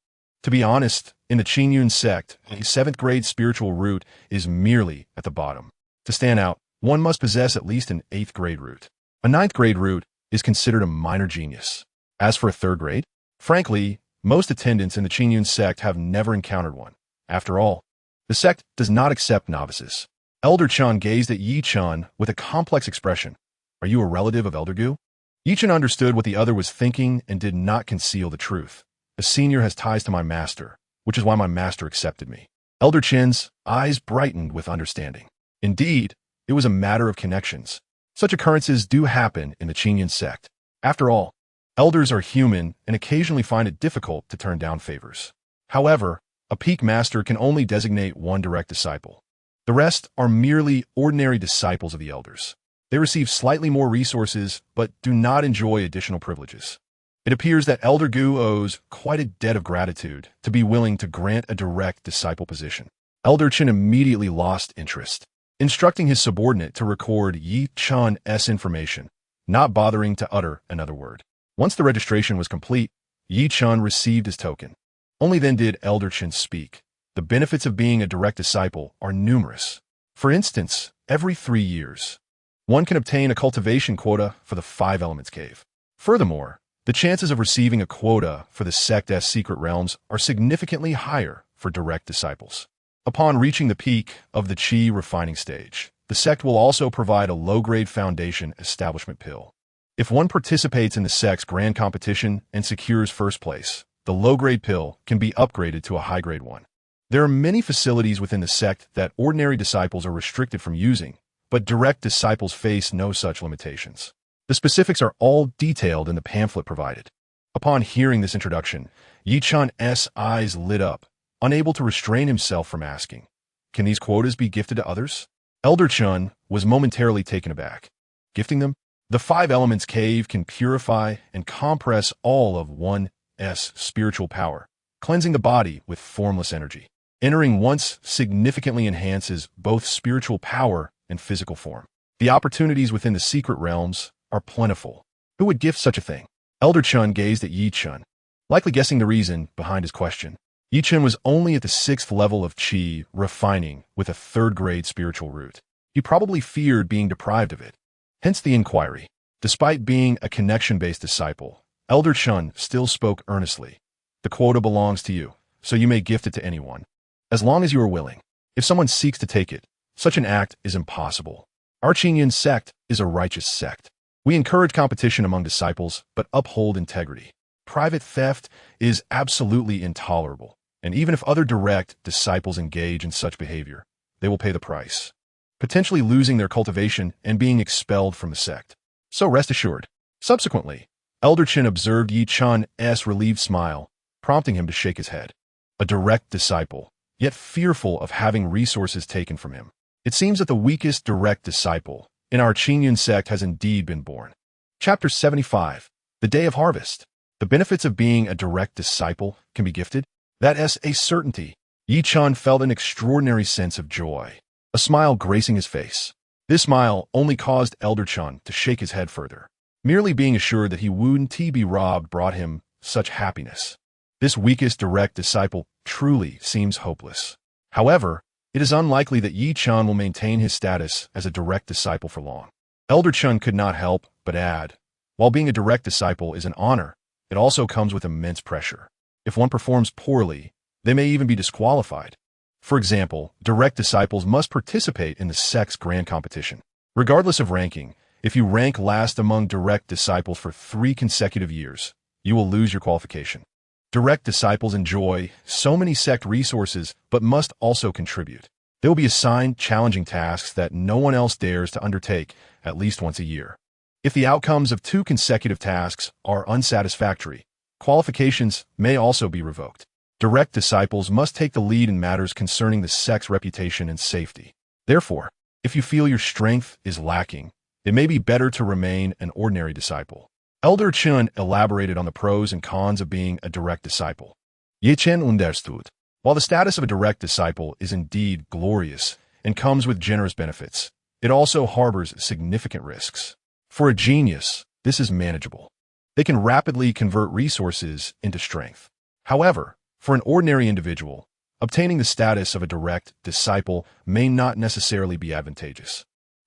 To be honest, in the Qingyun sect, a 7th grade spiritual root is merely at the bottom. To stand out, one must possess at least an 8th grade root. A 9th grade root is considered a minor genius. As for a 3rd grade, frankly, most attendants in the Qingyun sect have never encountered one. After all, the sect does not accept novices. Elder Chen gazed at Yi Chen with a complex expression. Are you a relative of Elder Gu? Yi Chen understood what the other was thinking and did not conceal the truth. The senior has ties to my master, which is why my master accepted me. Elder Chen's eyes brightened with understanding. Indeed, it was a matter of connections. Such occurrences do happen in the Qingyun sect. After all, elders are human and occasionally find it difficult to turn down favors. However, a peak master can only designate one direct disciple. The rest are merely ordinary disciples of the elders. They receive slightly more resources, but do not enjoy additional privileges. It appears that Elder Gu owes quite a debt of gratitude to be willing to grant a direct disciple position. Elder Chen immediately lost interest, instructing his subordinate to record Yi Chen's information, not bothering to utter another word. Once the registration was complete, Yi Chen received his token. Only then did Elder Chen speak. The benefits of being a direct disciple are numerous. For instance, every 3 years, one can obtain a cultivation quota for the 5 Elements Cave. Furthermore, the chances of receiving a quota for the sect's secret realms are significantly higher for direct disciples. Upon reaching the peak of the Qi refining stage, the sect will also provide a low-grade foundation establishment pill. If one participates in the sect's grand competition and secures first place, the low-grade pill can be upgraded to a high-grade one. There are many facilities within the sect that ordinary disciples are restricted from using, but direct disciples face no such limitations. The specifics are all detailed in the pamphlet provided. Upon hearing this introduction, Yi Chen's eyes lit up, unable to restrain himself from asking, "Can these quotas be gifted to others?" Elder Chen was momentarily taken aback. Gifting them? The 5 Elements Cave can purify and compress all of one's spiritual power, cleansing the body with formless energy. Entering once significantly enhances both spiritual power and physical form. The opportunities within the secret realms are plentiful. Who would gift such a thing? Elder Chen gazed at Yi Chen, likely guessing the reason behind his question. Yi Chen was only at the 6th level of Qi refining with a 3rd grade spiritual root. He probably feared being deprived of it. Hence the inquiry. Despite being a connection-based disciple, Elder Chen still spoke earnestly. The quota belongs to you, so you may gift it to anyone, as long as you are willing. If someone seeks to take it, such an act is impossible. Our Qingyun sect is a righteous sect. We encourage competition among disciples, but uphold integrity. Private theft is absolutely intolerable, and even if other direct disciples engage in such behavior, they will pay the price, potentially losing their cultivation and being expelled from the sect. So rest assured. Subsequently, Elder Chen observed Yi Chen's relieved smile, prompting him to shake his head. A direct disciple, yet fearful of having resources taken from him. It seems that the weakest direct disciple in our Qingyun sect has indeed been born. Chapter 75. The Day of Harvest. The benefits of being a direct disciple can be gifted. That is a certainty. Yi Chen felt an extraordinary sense of joy, a smile gracing his face. This smile only caused Elder Chen to shake his head further. Merely being assured that he wouldn't be robbed brought him such happiness. This weakest direct disciple truly seems hopeless. However, it is unlikely that Yi Chen will maintain his status as a direct disciple for long. Elder Chen could not help but add, while being a direct disciple is an honor, it also comes with immense pressure. If one performs poorly, they may even be disqualified. For example, direct disciples must participate in the sect's grand competition. Regardless of ranking, if you rank last among direct disciples for 3 consecutive years, you will lose your qualification. Direct disciples enjoy so many sect resources, but must also contribute. They will be assigned challenging tasks that no one else dares to undertake at least once a year. If the outcomes of 2 consecutive tasks are unsatisfactory, qualifications may also be revoked. Direct disciples must take the lead in matters concerning the sect's reputation and safety. Therefore, if you feel your strength is lacking, it may be better to remain an ordinary disciple. Elder Chen elaborated on the pros and cons of being a direct disciple. Yi Chen understood. While the status of a direct disciple is indeed glorious and comes with generous benefits, it also harbors significant risks. For a genius, this is manageable. They can rapidly convert resources into strength. However, for an ordinary individual, obtaining the status of a direct disciple may not necessarily be advantageous.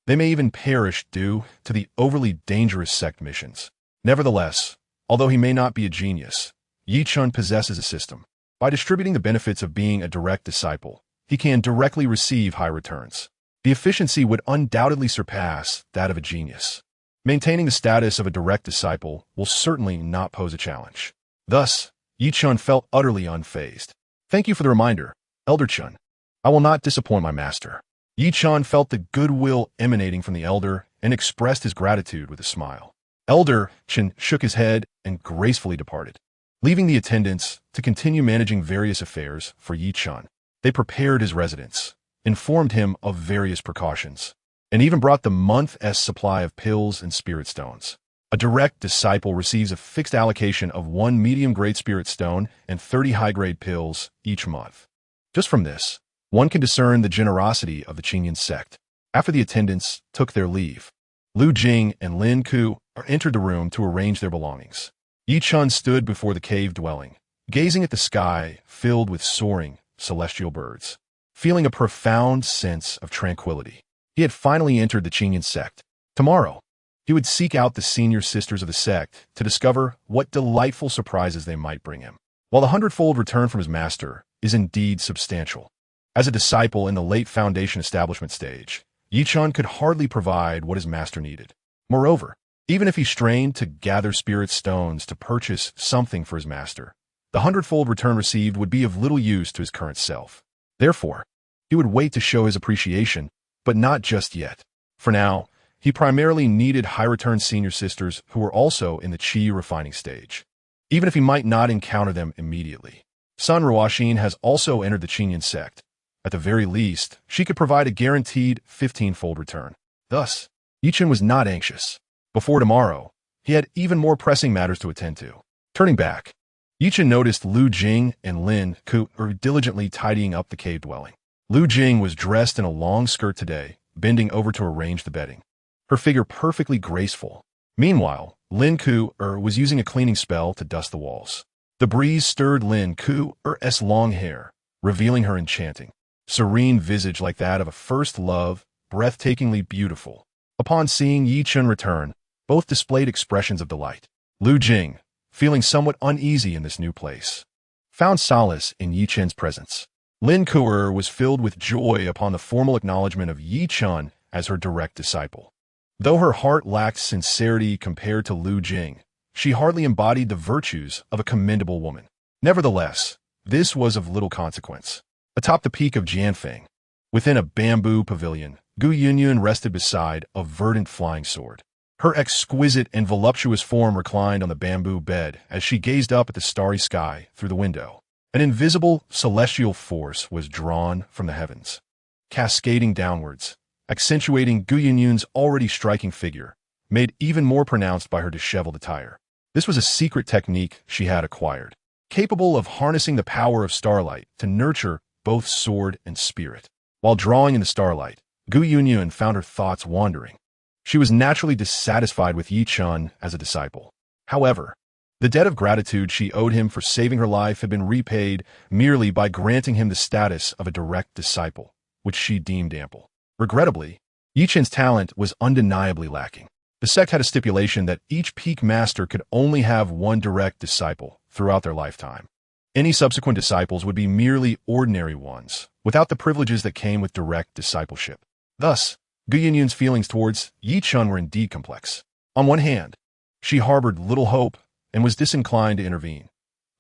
They may even perish due to the overly dangerous sect missions. Nevertheless, although he may not be a genius, Chen possesses a system. By distributing the benefits of being a direct disciple, he can directly receive high returns. The efficiency would undoubtedly surpass that of a genius. Maintaining the status of a direct disciple will certainly not pose a challenge. Thus, Chen felt utterly unfazed. Thank you for the reminder, Elder Chen. I will not disappoint my master. Chen felt the goodwill emanating from the elder and expressed his gratitude with a smile. Elder Chen shook his head and gracefully departed. Leaving the attendants to continue managing various affairs for Chen, they prepared his residence, informed him of various precautions, and even brought the month's supply of pills and spirit stones. A direct disciple receives a fixed allocation of 1 medium-grade spirit stone and 30 high-grade pills each month. Just from this, one can discern the generosity of the Qingyan sect. After the attendants took their leave, Lu Jing and Lin Ku entered the room to arrange their belongings. Chen stood before the cave dwelling, gazing at the sky filled with soaring celestial birds, feeling a profound sense of tranquility. He had finally entered the Qingyan sect. Tomorrow, he would seek out the senior sisters of the sect to discover what delightful surprises they might bring him. While the 100-fold return from his master is indeed substantial, as a disciple in the late foundation establishment stage, Chen could hardly provide what his master needed. Moreover, even if he strained to gather spirit stones to purchase something for his master, the 100-fold return received would be of little use to his current self. Therefore, he would wait to show his appreciation, but not just yet. For now, he primarily needed high-return senior sisters who were also in the qi refining stage, even if he might not encounter them immediately. Sun Ruoxin has also entered the Qingyan sect. At the very least, she could provide a guaranteed 15-fold return. Thus, Chen was not anxious. Before tomorrow, he had even more pressing matters to attend to. Turning back, Chen noticed Lu Jing and Lin Ku diligently tidying up the cave dwelling. Lu Jing was dressed in a long skirt today, bending over to arrange the bedding, her figure perfectly graceful. Meanwhile, Lin Ku's using a cleaning spell to dust the walls. The breeze stirred Lin Ku's long hair, revealing her enchanting, serene visage like that of a first love, breathtakingly beautiful. Upon seeing Chen return, both displayed expressions of delight. Lu Jing, feeling somewhat uneasy in this new place, found solace in Chen's presence. Lin Ku was filled with joy upon the formal acknowledgement of Chen as her direct disciple. Though her heart lacked sincerity compared to Lu Jing, she hardly embodied the virtues of a commendable woman. Nevertheless, this was of little consequence. Atop the peak of Jianfeng, within a bamboo pavilion, Gu Yunyun rested beside a verdant flying sword. Her exquisite and voluptuous form reclined on the bamboo bed as she gazed up at the starry sky through the window. An invisible celestial force was drawn from the heavens, cascading downwards, accentuating Gu Yunyun's already striking figure, made even more pronounced by her disheveled attire. This was a secret technique she had acquired, capable of harnessing the power of starlight to nurture both sword and spirit. While drawing in the starlight, Gu Yunyun found her thoughts wandering. She was naturally dissatisfied with Chen as a disciple. However, the debt of gratitude she owed him for saving her life had been repaid merely by granting him the status of a direct disciple, which she deemed ample. Regrettably, Chen's talent was undeniably lacking. The sect had a stipulation that each peak master could only have one direct disciple throughout their lifetime. Any subsequent disciples would be merely ordinary ones, without the privileges that came with direct discipleship. Thus, Gu Yunyun's feelings towards Chen were indeed complex. On one hand, she harbored little hope and was disinclined to intervene.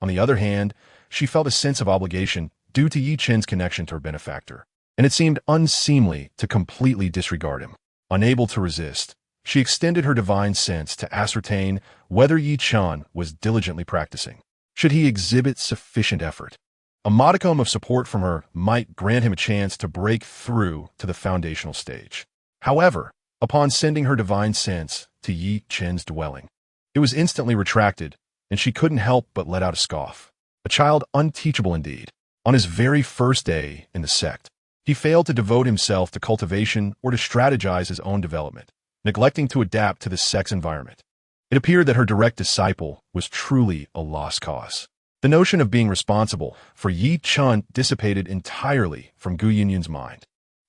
On the other hand, she felt a sense of obligation due to Chen's connection to her benefactor, and it seemed unseemly to completely disregard him. Unable to resist, she extended her divine sense to ascertain whether Chen was diligently practicing. Should he exhibit sufficient effort, a modicum of support from her might grant him a chance to break through to the foundational stage. However, upon sending her divine sense to Chen's dwelling, it was instantly retracted, and she couldn't help but let out a scoff. A child unteachable indeed. On his very first day in the sect, he failed to devote himself to cultivation or to strategize his own development, neglecting to adapt to the sect's environment. It appeared that her direct disciple was truly a lost cause. The notion of being responsible for Yi Chun dissipated entirely from Gu Yunyun's mind,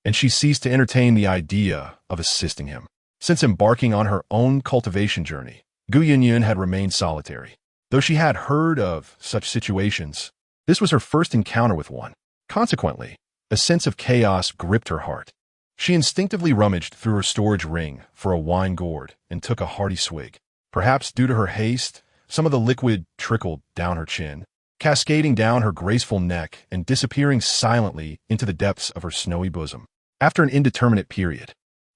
and she ceased to entertain the idea of assisting him. Since embarking on her own cultivation journey, Gu Yunyun had remained solitary. Though she had heard of such situations, this was her first encounter with one. Consequently, a sense of chaos gripped her heart. She instinctively rummaged through her storage ring for a wine gourd and took a hearty swig. Perhaps due to her haste, some of the liquid trickled down her chin, cascading down her graceful neck and disappearing silently into the depths of her snowy bosom. After an indeterminate period,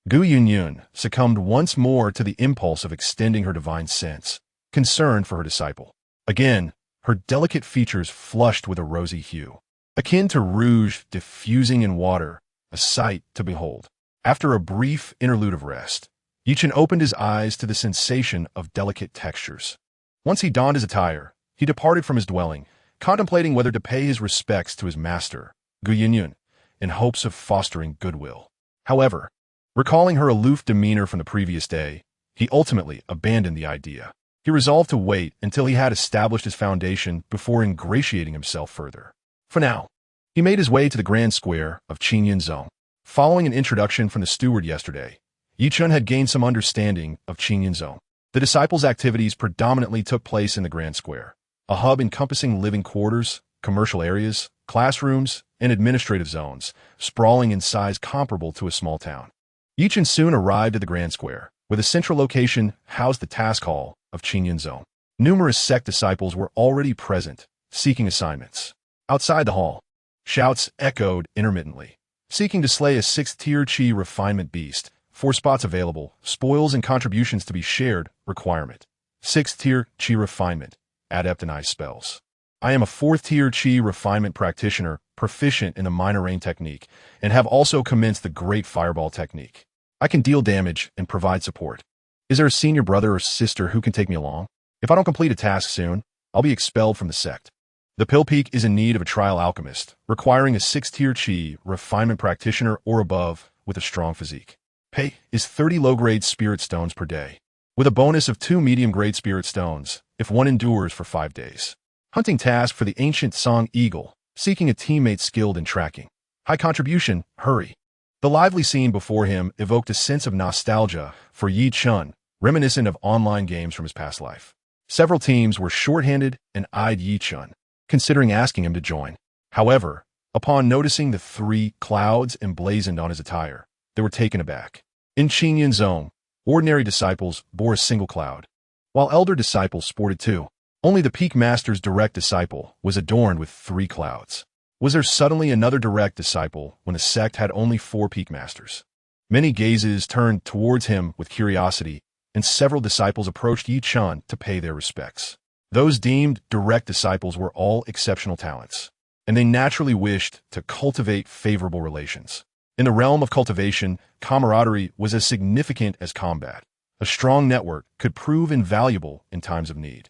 Gu Yunyun succumbed once more to the impulse of extending her divine sense, concerned for her disciple. Again, her delicate features flushed with a rosy hue, akin to rouge diffusing in water, a sight to behold. After a brief interlude of rest, Yi Chen opened his eyes to the sensation of delicate textures. Once he donned his attire, he departed from his dwelling, contemplating whether to pay his respects to his master, Gu Yunyun, in hopes of fostering goodwill. However, recalling her aloof demeanor from the previous day, he ultimately abandoned the idea. He resolved to wait until he had established his foundation before ingratiating himself further. For now, he made his way to the grand square of Xianxia. Following an introduction from the steward yesterday, Yi Chun had gained some understanding of Xianxia. The disciples' activities predominantly took place in the grand square, a hub encompassing living quarters, commercial areas, classrooms, and administrative zones, sprawling in size comparable to a small town. Yi Chun soon arrived at the grand square, where the central location housed the task hall of Xianxia. Numerous sect disciples were already present, seeking assignments. Outside the hall, shouts echoed intermittently, seeking to slay a 6th-tier Qi refinement beast. 4 spots available, spoils and contributions to be shared, requirement. 6th-tier Qi refinement, adept in ice spells. I am a 4th-tier Qi refinement practitioner, proficient in the minor rain technique, and have also commenced the great fireball technique. I can deal damage and provide support. Is there a senior brother or sister who can take me along? If I don't complete a task soon, I'll be expelled from the sect. The Pill Peak is in need of a trial alchemist, requiring a 6th-tier Qi refinement practitioner or above with a strong physique. Pay is 30 low-grade spirit stones per day, with a bonus of 2 medium-grade spirit stones if one endures for 5 days. Hunting task for the ancient Song Eagle, seeking a teammate skilled in tracking. High contribution, hurry. The lively scene before him evoked a sense of nostalgia for Yi Chun, reminiscent of online games from his past life. Several teams were short-handed and eyed Yi Chun, considering asking him to join. However, upon noticing the 3 clouds emblazoned on his attire, they were taken aback. In Xianxia, ordinary disciples bore a single cloud, while elder disciples sported 2. Only the Peak Master's direct disciple was adorned with 3 clouds. Was there suddenly another direct disciple when the sect had only 4 Peak Masters? Many gazes turned towards him with curiosity, and several disciples approached Yi Chun to pay their respects. Those deemed direct disciples were all exceptional talents, and they naturally wished to cultivate favorable relations. In the realm of cultivation, camaraderie was as significant as combat. A strong network could prove invaluable in times of need.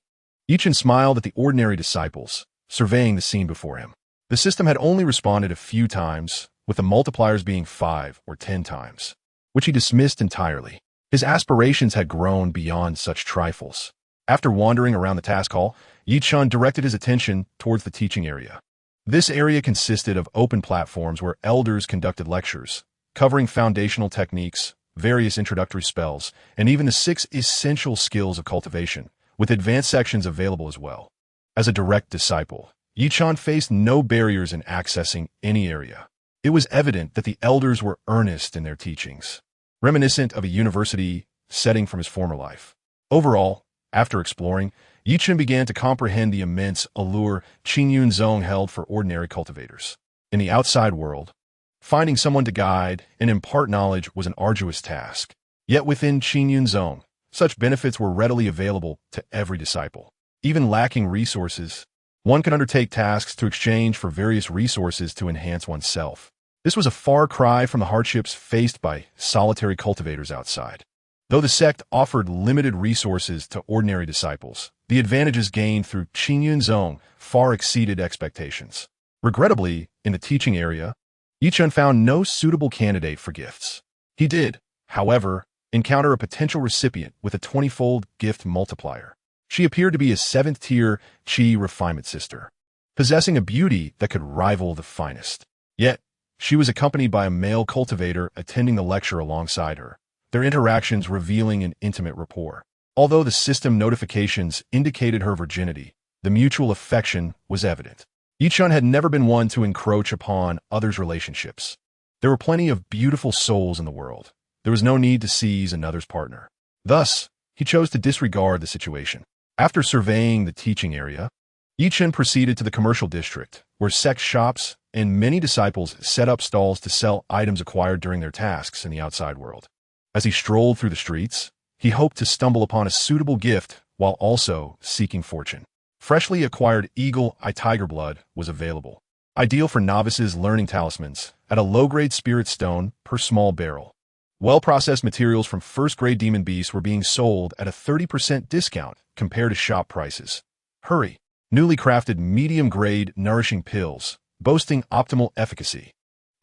Yi Chun smiled at the ordinary disciples, surveying the scene before him. The system had only responded a few times, with the multipliers being 5 or 10 times, which he dismissed entirely. His aspirations had grown beyond such trifles. After wandering around the task hall, Yi Chun directed his attention towards the teaching area. This area consisted of open platforms where elders conducted lectures, covering foundational techniques, various introductory spells, and even the 6 essential skills of cultivation, with advanced sections available as well. As a direct disciple, Yi Chun faced no barriers in accessing any area. It was evident that the elders were earnest in their teachings, reminiscent of a university setting from his former life. Overall, after exploring, Yi Chun began to comprehend the immense allure Xianxia held for ordinary cultivators. In the outside world, finding someone to guide and impart knowledge was an arduous task. Yet within Xianxia, such benefits were readily available to every disciple. Even lacking resources, one could undertake tasks to exchange for various resources to enhance oneself. This was a far cry from the hardships faced by solitary cultivators outside. Though the sect offered limited resources to ordinary disciples, the advantages gained through Xianxia far exceeded expectations. Regrettably, in the teaching area, Chen found no suitable candidate for gifts. He did, however, encounter a potential recipient with a 20-fold gift multiplier. She appeared to be a 7th-tier Qi refinement sister, possessing a beauty that could rival the finest. Yet, she was accompanied by a male cultivator attending the lecture alongside her, their interactions revealing an intimate rapport. Although the system notifications indicated her virginity, the mutual affection was evident. Chen had never been one to encroach upon others' relationships. There were plenty of beautiful souls in the world. There was no need to seize another's partner. Thus, he chose to disregard the situation. After surveying the teaching area, Chen proceeded to the commercial district, where sex shops and many disciples set up stalls to sell items acquired during their tasks in the outside world. As he strolled through the streets, he hoped to stumble upon a suitable gift while also seeking fortune. Freshly acquired eagle eye tiger blood was available, ideal for novices learning talismans, at a low-grade spirit stone per small barrel. Well-processed materials from first-grade demon beasts were being sold at a 30% discount compared to shop prices. Hurry! Newly crafted medium-grade nourishing pills, boasting optimal efficacy.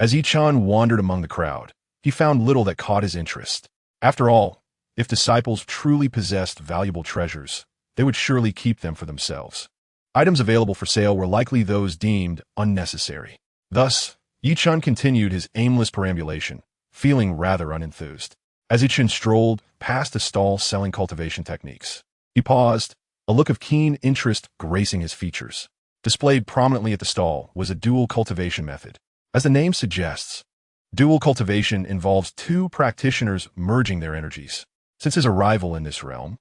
As Chen wandered among the crowd, he found little that caught his interest. After all, if disciples truly possessed valuable treasures, they would surely keep them for themselves. Items available for sale were likely those deemed unnecessary. Thus, Chen continued his aimless perambulation, feeling rather unenthused. As Chen strolled past a stall selling cultivation techniques, he paused, a look of keen interest gracing his features. Displayed prominently at the stall was a dual cultivation method. As the name suggests, dual cultivation involves two practitioners merging their energies. Since his arrival in this realm,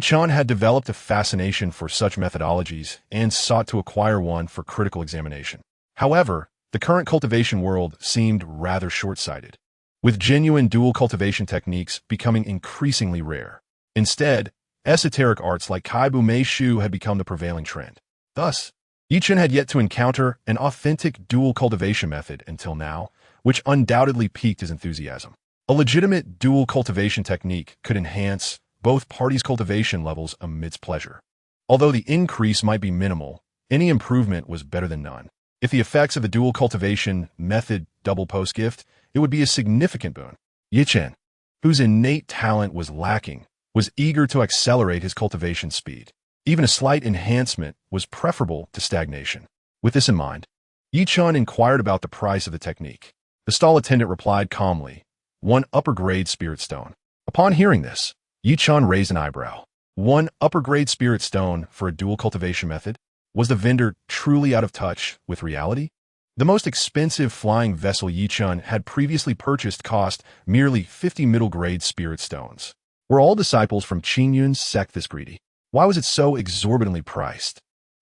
Chen had developed a fascination for such methodologies and sought to acquire one for critical examination. However, the current cultivation world seemed rather short-sighted, with genuine dual cultivation techniques becoming increasingly rare. Instead, esoteric arts like Kaibu Mei Shu had become the prevailing trend. Thus, Chen had yet to encounter an authentic dual cultivation method until now, which undoubtedly piqued his enthusiasm. A legitimate dual cultivation technique could enhance both parties' cultivation levels amidst pleasure. Although the increase might be minimal, any improvement was better than none. If the effects of the dual cultivation method double post-gift, it would be a significant boon. Chen, whose innate talent was lacking, was eager to accelerate his cultivation speed. Even a slight enhancement was preferable to stagnation. With this in mind, Chen inquired about the price of the technique. The stall attendant replied calmly, 1 upper-grade spirit stone. Upon hearing this, Chen raised an eyebrow. 1 upper-grade spirit stone for a dual cultivation method? Was the vendor truly out of touch with reality? The most expensive flying vessel Chen had previously purchased cost merely 50 middle-grade spirit stones. Were all disciples from Qingyun's sect this greedy? Why was it so exorbitantly priced?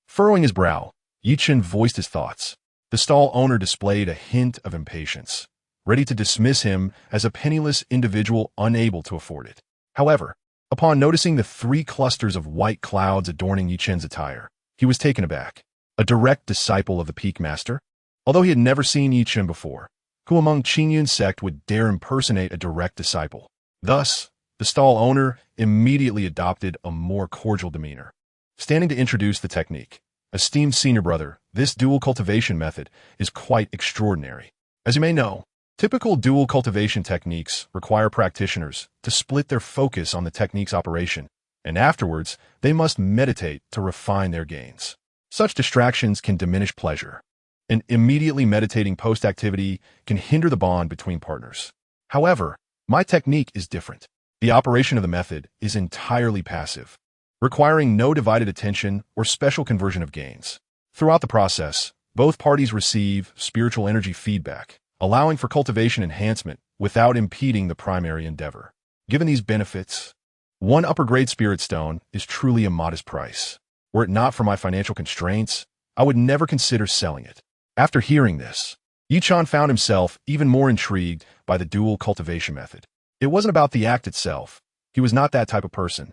Furrowing his brow, Chen voiced his thoughts. The stall owner displayed a hint of impatience, ready to dismiss him as a penniless individual unable to afford it. However, upon noticing the 3 clusters of white clouds adorning Chen's attire, he was taken aback. A direct disciple of the Peak Master? Although he had never seen Chen before, who among Qingyun's sect would dare impersonate a direct disciple? Thus, the stall owner immediately adopted a more cordial demeanor. Standing to introduce the technique, esteemed senior brother, this dual cultivation method is quite extraordinary. As you may know, typical dual cultivation techniques require practitioners to split their focus on the technique's operation, and afterwards, they must meditate to refine their gains. Such distractions can diminish pleasure, and immediately meditating post-activity can hinder the bond between partners. However, my technique is different. The operation of the method is entirely passive, requiring no divided attention or special conversion of gains. Throughout the process, both parties receive spiritual energy feedback, allowing for cultivation enhancement without impeding the primary endeavor. Given these benefits, 1 upper-grade spirit stone is truly a modest price. Were it not for my financial constraints, I would never consider selling it. After hearing this, Chen found himself even more intrigued by the dual cultivation method. It wasn't about the act itself. He was not that type of person.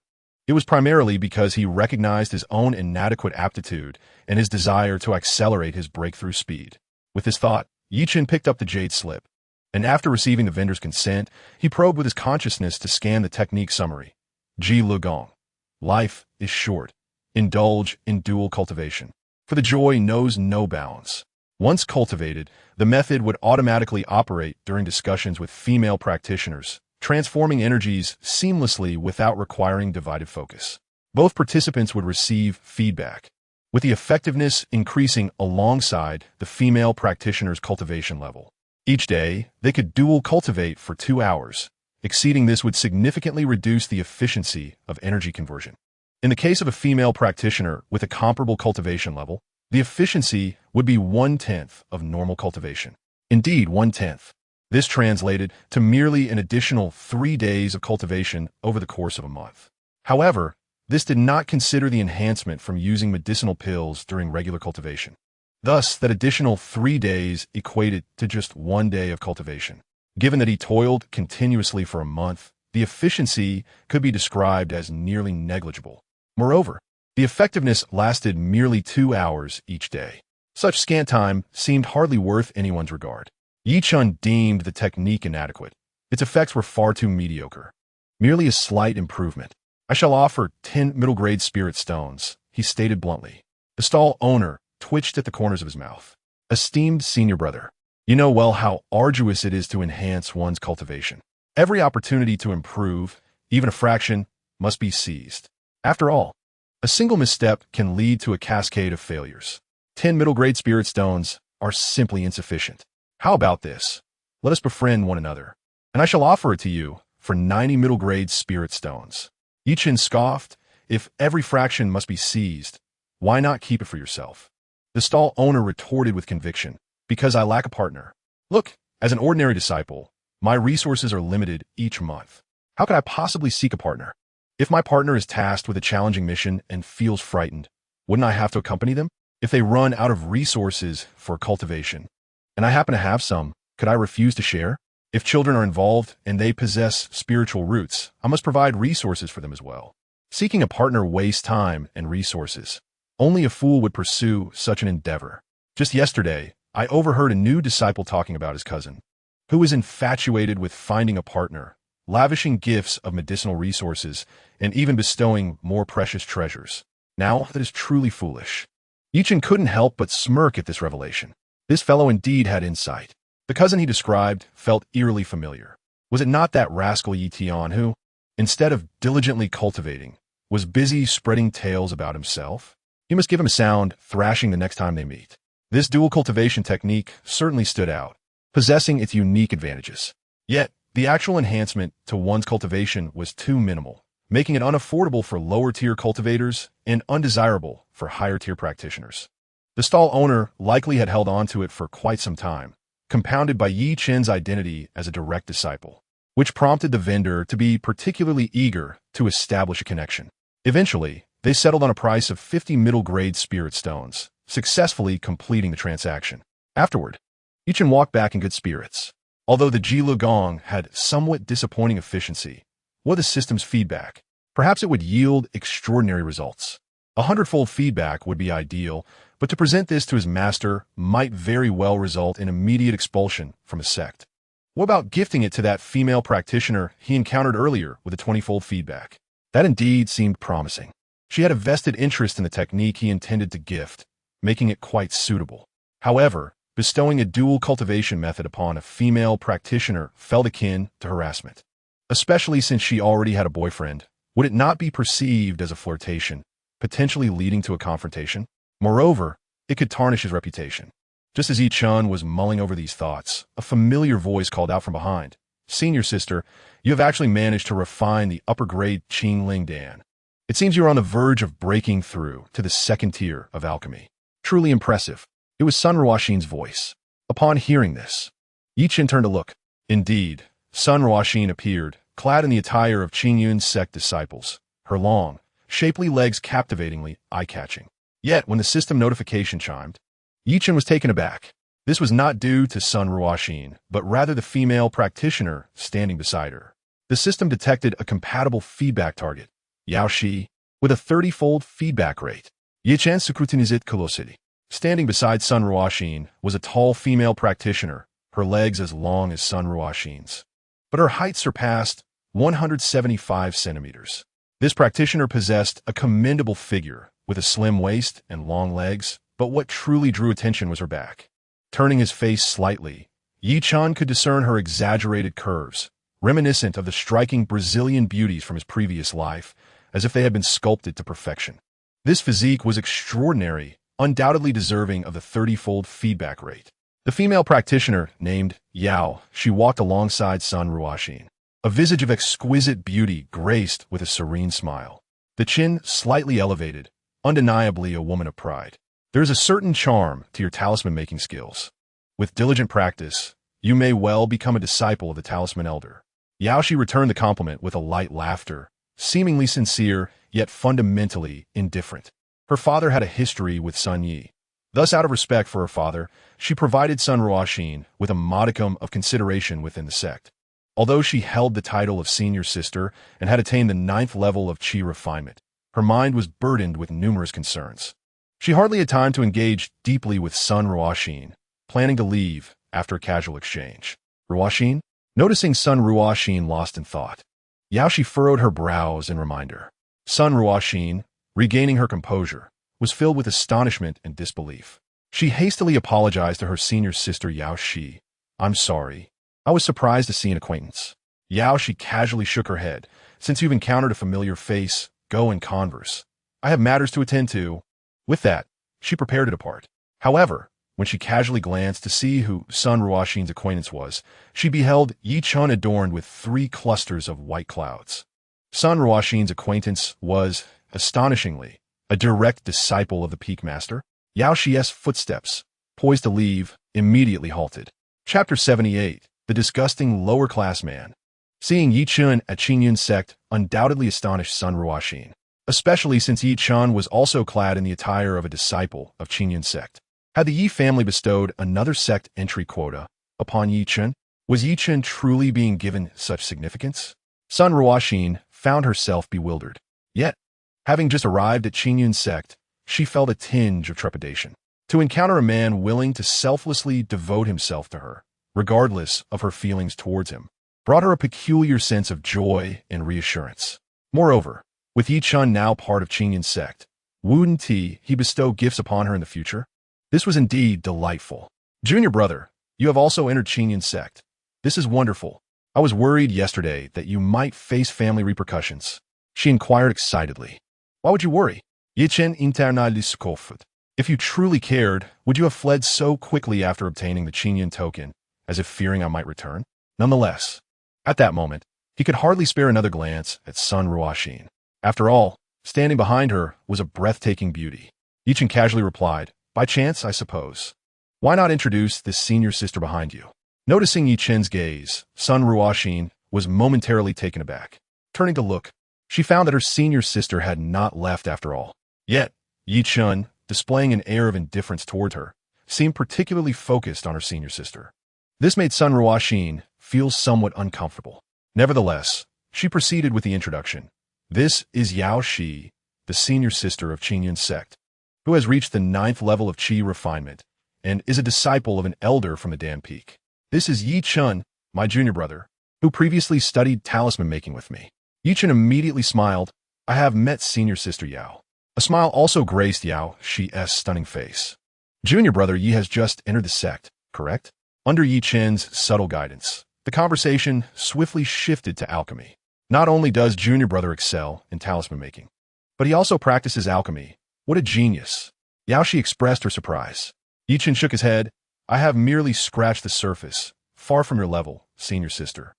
It was primarily because he recognized his own inadequate aptitude and his desire to accelerate his breakthrough speed. With this thought, Chen picked up the jade slip, and after receiving the vendor's consent, he probed with his consciousness to scan the technique summary. Ji Lu Gong. Life is short. Indulge in dual cultivation, for the joy knows no bounds. Once cultivated, the method would automatically operate during discussions with female practitioners, transforming energies seamlessly without requiring divided focus. Both participants would receive feedback, with the effectiveness increasing alongside the female practitioner's cultivation level. Each day, they could dual cultivate for 2 hours. Exceeding this would significantly reduce the efficiency of energy conversion. In the case of a female practitioner with a comparable cultivation level, the efficiency would be 1/10 of normal cultivation. Indeed, 1/10. This translated to merely an additional 3 days of cultivation over the course of a month. However, this did not consider the enhancement from using medicinal pills during regular cultivation. Thus, that additional 3 days equated to just 1 day of cultivation. Given that he toiled continuously for a month, the efficiency could be described as nearly negligible. Moreover, the effectiveness lasted merely 2 hours each day. Such scant time seemed hardly worth anyone's regard. Chen deemed the technique inadequate. Its effects were far too mediocre. Merely a slight improvement. I shall offer 10 middle-grade spirit stones, he stated bluntly. The stall owner twitched at the corners of his mouth. Esteemed senior brother, you know well how arduous it is to enhance one's cultivation. Every opportunity to improve, even a fraction, must be seized. After all, a single misstep can lead to a cascade of failures. 10 middle-grade spirit stones are simply insufficient. How about this? Let us befriend one another, and I shall offer it to you for 90 middle-grade spirit stones. Chen scoffed. If every fraction must be seized, why not keep it for yourself? The stall owner retorted with conviction, because I lack a partner. Look, as an ordinary disciple, my resources are limited each month. How could I possibly seek a partner? If my partner is tasked with a challenging mission and feels frightened, wouldn't I have to accompany them? If they run out of resources for cultivation, and I happen to have some, could I refuse to share? If children are involved and they possess spiritual roots, I must provide resources for them as well. Seeking a partner wastes time and resources. Only a fool would pursue such an endeavor. Just yesterday, I overheard a new disciple talking about his cousin, who was infatuated with finding a partner, lavishing gifts of medicinal resources, and even bestowing more precious treasures. Now, that is truly foolish. Chen couldn't help but smirk at this revelation. This fellow indeed had insight. The cousin he described felt eerily familiar. Was it not that rascal Tian who, instead of diligently cultivating, was busy spreading tales about himself? He must give him a sound thrashing the next time they meet. This dual cultivation technique certainly stood out, possessing its unique advantages. Yet, the actual enhancement to one's cultivation was too minimal, making it unaffordable for lower-tier cultivators and undesirable for higher-tier practitioners. The stall owner likely had held on to it for quite some time, compounded by Chen's identity as a direct disciple, which prompted the vendor to be particularly eager to establish a connection. Eventually, they settled on a price of 50 middle-grade spirit stones, successfully completing the transaction. Afterward, Chen walked back in good spirits. Although the Jilu Gong had somewhat disappointing efficiency, what the system's feedback? Perhaps it would yield extraordinary results. 100-fold feedback would be ideal, but to present this to his master might very well result in immediate expulsion from a sect. What about gifting it to that female practitioner he encountered earlier with a 20-fold feedback? That indeed seemed promising. She had a vested interest in the technique he intended to gift, making it quite suitable. However, bestowing a dual cultivation method upon a female practitioner felt akin to harassment. Especially since she already had a boyfriend, would it not be perceived as a flirtation, potentially leading to a confrontation? Moreover, it could tarnish his reputation. Just as Chen was mulling over these thoughts, a familiar voice called out from behind. Senior sister, you have actually managed to refine the upper-grade Qingling Dan. It seems you are on the verge of breaking through to the second tier of alchemy. Truly impressive. It was Sun Ruoxin's voice. Upon hearing this, Chen turned to look. Indeed, Sun Ruoxin appeared, clad in the attire of Qingyun's sect disciples, her long, shapely legs captivatingly eye-catching. Yet, when the system notification chimed, Chen was taken aback. This was not due to Sun Ruoxin, but rather the female practitioner standing beside her. The system detected a compatible feedback target, Yao Shi, with a 30-fold feedback rate. Chen scrutinized closely. Standing beside Sun Ruoxin was a tall female practitioner, her legs as long as Sun Ruoxin's. But her height surpassed 175 centimeters. This practitioner possessed a commendable figure, with a slim waist and long legs, but what truly drew attention was her back. Turning his face slightly, Yi-chan could discern her exaggerated curves, reminiscent of the striking Brazilian beauties from his previous life, as if they had been sculpted to perfection. This physique was extraordinary, undoubtedly deserving of the 30-fold feedback rate. The female practitioner, named Yao, she walked alongside Sun Ruoxin. A visage of exquisite beauty graced with a serene smile. The chin slightly elevated, undeniably a woman of pride. There is a certain charm to your talisman-making skills. With diligent practice, you may well become a disciple of the talisman elder. Yaoshi returned the compliment with a light laughter, seemingly sincere, yet fundamentally indifferent. Her father had a history with Sun Yi. Thus, out of respect for her father, she provided Sun Ruoxin with a modicum of consideration within the sect. Although she held the title of senior sister and had attained the 9th level of qi refinement, her mind was burdened with numerous concerns. She hardly had time to engage deeply with Sun Ruoxin, planning to leave after a casual exchange. Ruoxin? Noticing Sun Ruoxin lost in thought, Yaoshi furrowed her brows in reminder. Sun Ruoxin, regaining her composure, was filled with astonishment and disbelief. She hastily apologized to her senior sister Yaoshi. I'm sorry. I was surprised to see an acquaintance. Yaoshi casually shook her head. Since you've encountered a familiar face, go and converse. I have matters to attend to. With that, she prepared to depart. However, when she casually glanced to see who Sun Ruoxin's acquaintance was, she beheld Yi-chan adorned with 3 clusters of white clouds. Sun Ruoxin's acquaintance was, astonishingly, a direct disciple of the Peak Master. Yaoshi's footsteps, poised to leave, immediately halted. Chapter 78, The Disgusting Lower-Class Man. Seeing Yi-chan at Qinyun's sect undoubtedly astonished Sun Ruoxin, especially since Yi-chan was also clad in the attire of a disciple of Qinyun's sect. Had the Yi family bestowed another sect entry quota upon Yi-chan? Was Yi-chan truly being given such significance? Sun Ruoxin found herself bewildered. Yet, having just arrived at Qinyun's sect, she felt a tinge of trepidation. To encounter a man willing to selflessly devote himself to her, regardless of her feelings towards him, brought her a peculiar sense of joy and reassurance. Moreover, with Yi-chan now part of Qinyun's sect, wouldn't he bestow gifts upon her in the future? This was indeed delightful. Junior brother, you have also entered Qinyun's sect. This is wonderful. I was worried yesterday that you might face family repercussions. She inquired excitedly. Why would you worry? Yi-chan internaliscoffed. If you truly cared, would you have fled so quickly after obtaining the Qinyun token, as if fearing I might return? Nonetheless, at that moment, he could hardly spare another glance at Sun Ruoxin. After all, standing behind her was a breathtaking beauty. Yi-chan casually replied, by chance, I suppose. Why not introduce this senior sister behind you? Noticing Yi-chan's gaze, Sun Ruoxin was momentarily taken aback. Turning to look, she found that her senior sister had not left after all. Yet, Yi-chan, displaying an air of indifference toward her, seemed particularly focused on her senior sister. This made Sun Ruoxin feel somewhat uncomfortable. Nevertheless, she proceeded with the introduction. This is Yaoshi, the senior sister of Qinyun's sect, who has reached the 9th level of qi refinement and is a disciple of an elder from the Dan Peak. This is Yi-chan, my junior brother, who previously studied talisman making with me. Yi-chan immediately smiled. I have met senior sister Yao. A smile also graced Yaoshi's stunning face. Junior brother Yi has just entered the sect, correct? Under Yi-chan's subtle guidance, the conversation swiftly shifted to alchemy. Not only does junior brother excel in talisman making, but he also practices alchemy. What a genius. Yaoshi expressed her surprise. Yi-chan shook his head. I have merely scratched the surface, far from your level, senior sister.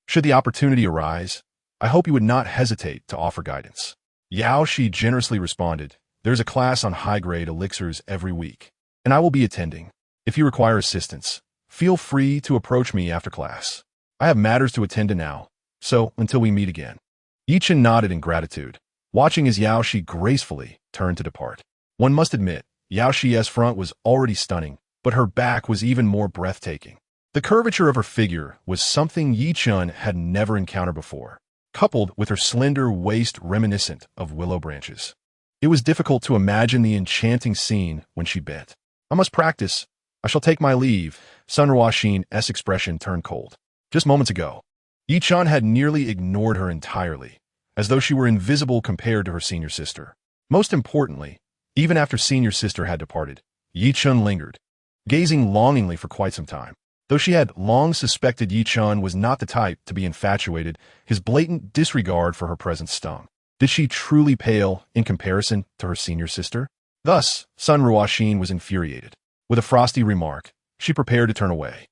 Should the opportunity arise, I hope you would not hesitate to offer guidance. Yaoshi generously responded, there's a class on high-grade elixirs every week, and I will be attending. If you require assistance, feel free to approach me after class. I have matters to attend to now, so until we meet again. Yi-chan nodded in gratitude, watching as Yaoshi gracefully turned to depart. One must admit, Yaoshi's front was already stunning, but her back was even more breathtaking. The curvature of her figure was something Yi-chan had never encountered before, coupled with her slender waist reminiscent of willow branches. It was difficult to imagine the enchanting scene when she bent. I must practice. I shall take my leave. Sun Ruoxin's expression turned cold. Just moments ago, Yi-chan had nearly ignored her entirely, as though she were invisible compared to her senior sister. Most importantly, even after senior sister had departed, Yi-chan lingered. gazing longingly for quite some time. Though she had long suspected Chen was not the type to be infatuated, his blatant disregard for her presence stung. Did she truly pale in comparison to her senior sister? Thus, Sun Ruoxin was infuriated. With a frosty remark, she prepared to turn away.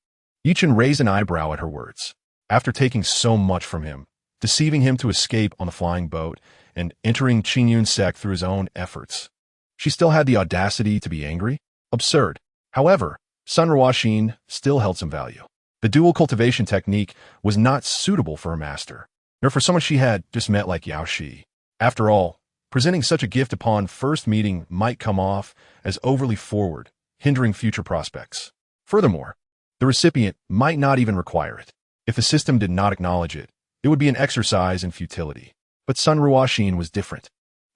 Chen raised an eyebrow at her words. After taking so much from him, deceiving him to escape on the flying boat, and entering Qingyun's sect through his own efforts, she still had the audacity to be angry? Absurd. However, Sun Ruoxin still held some value. The dual cultivation technique was not suitable for her master, nor for someone she had just met like Yao Shi. After all, presenting such a gift upon first meeting might come off as overly forward, hindering future prospects. Furthermore, the recipient might not even require it. If the system did not acknowledge it, it would be an exercise in futility. But Sun Ruoxin was different.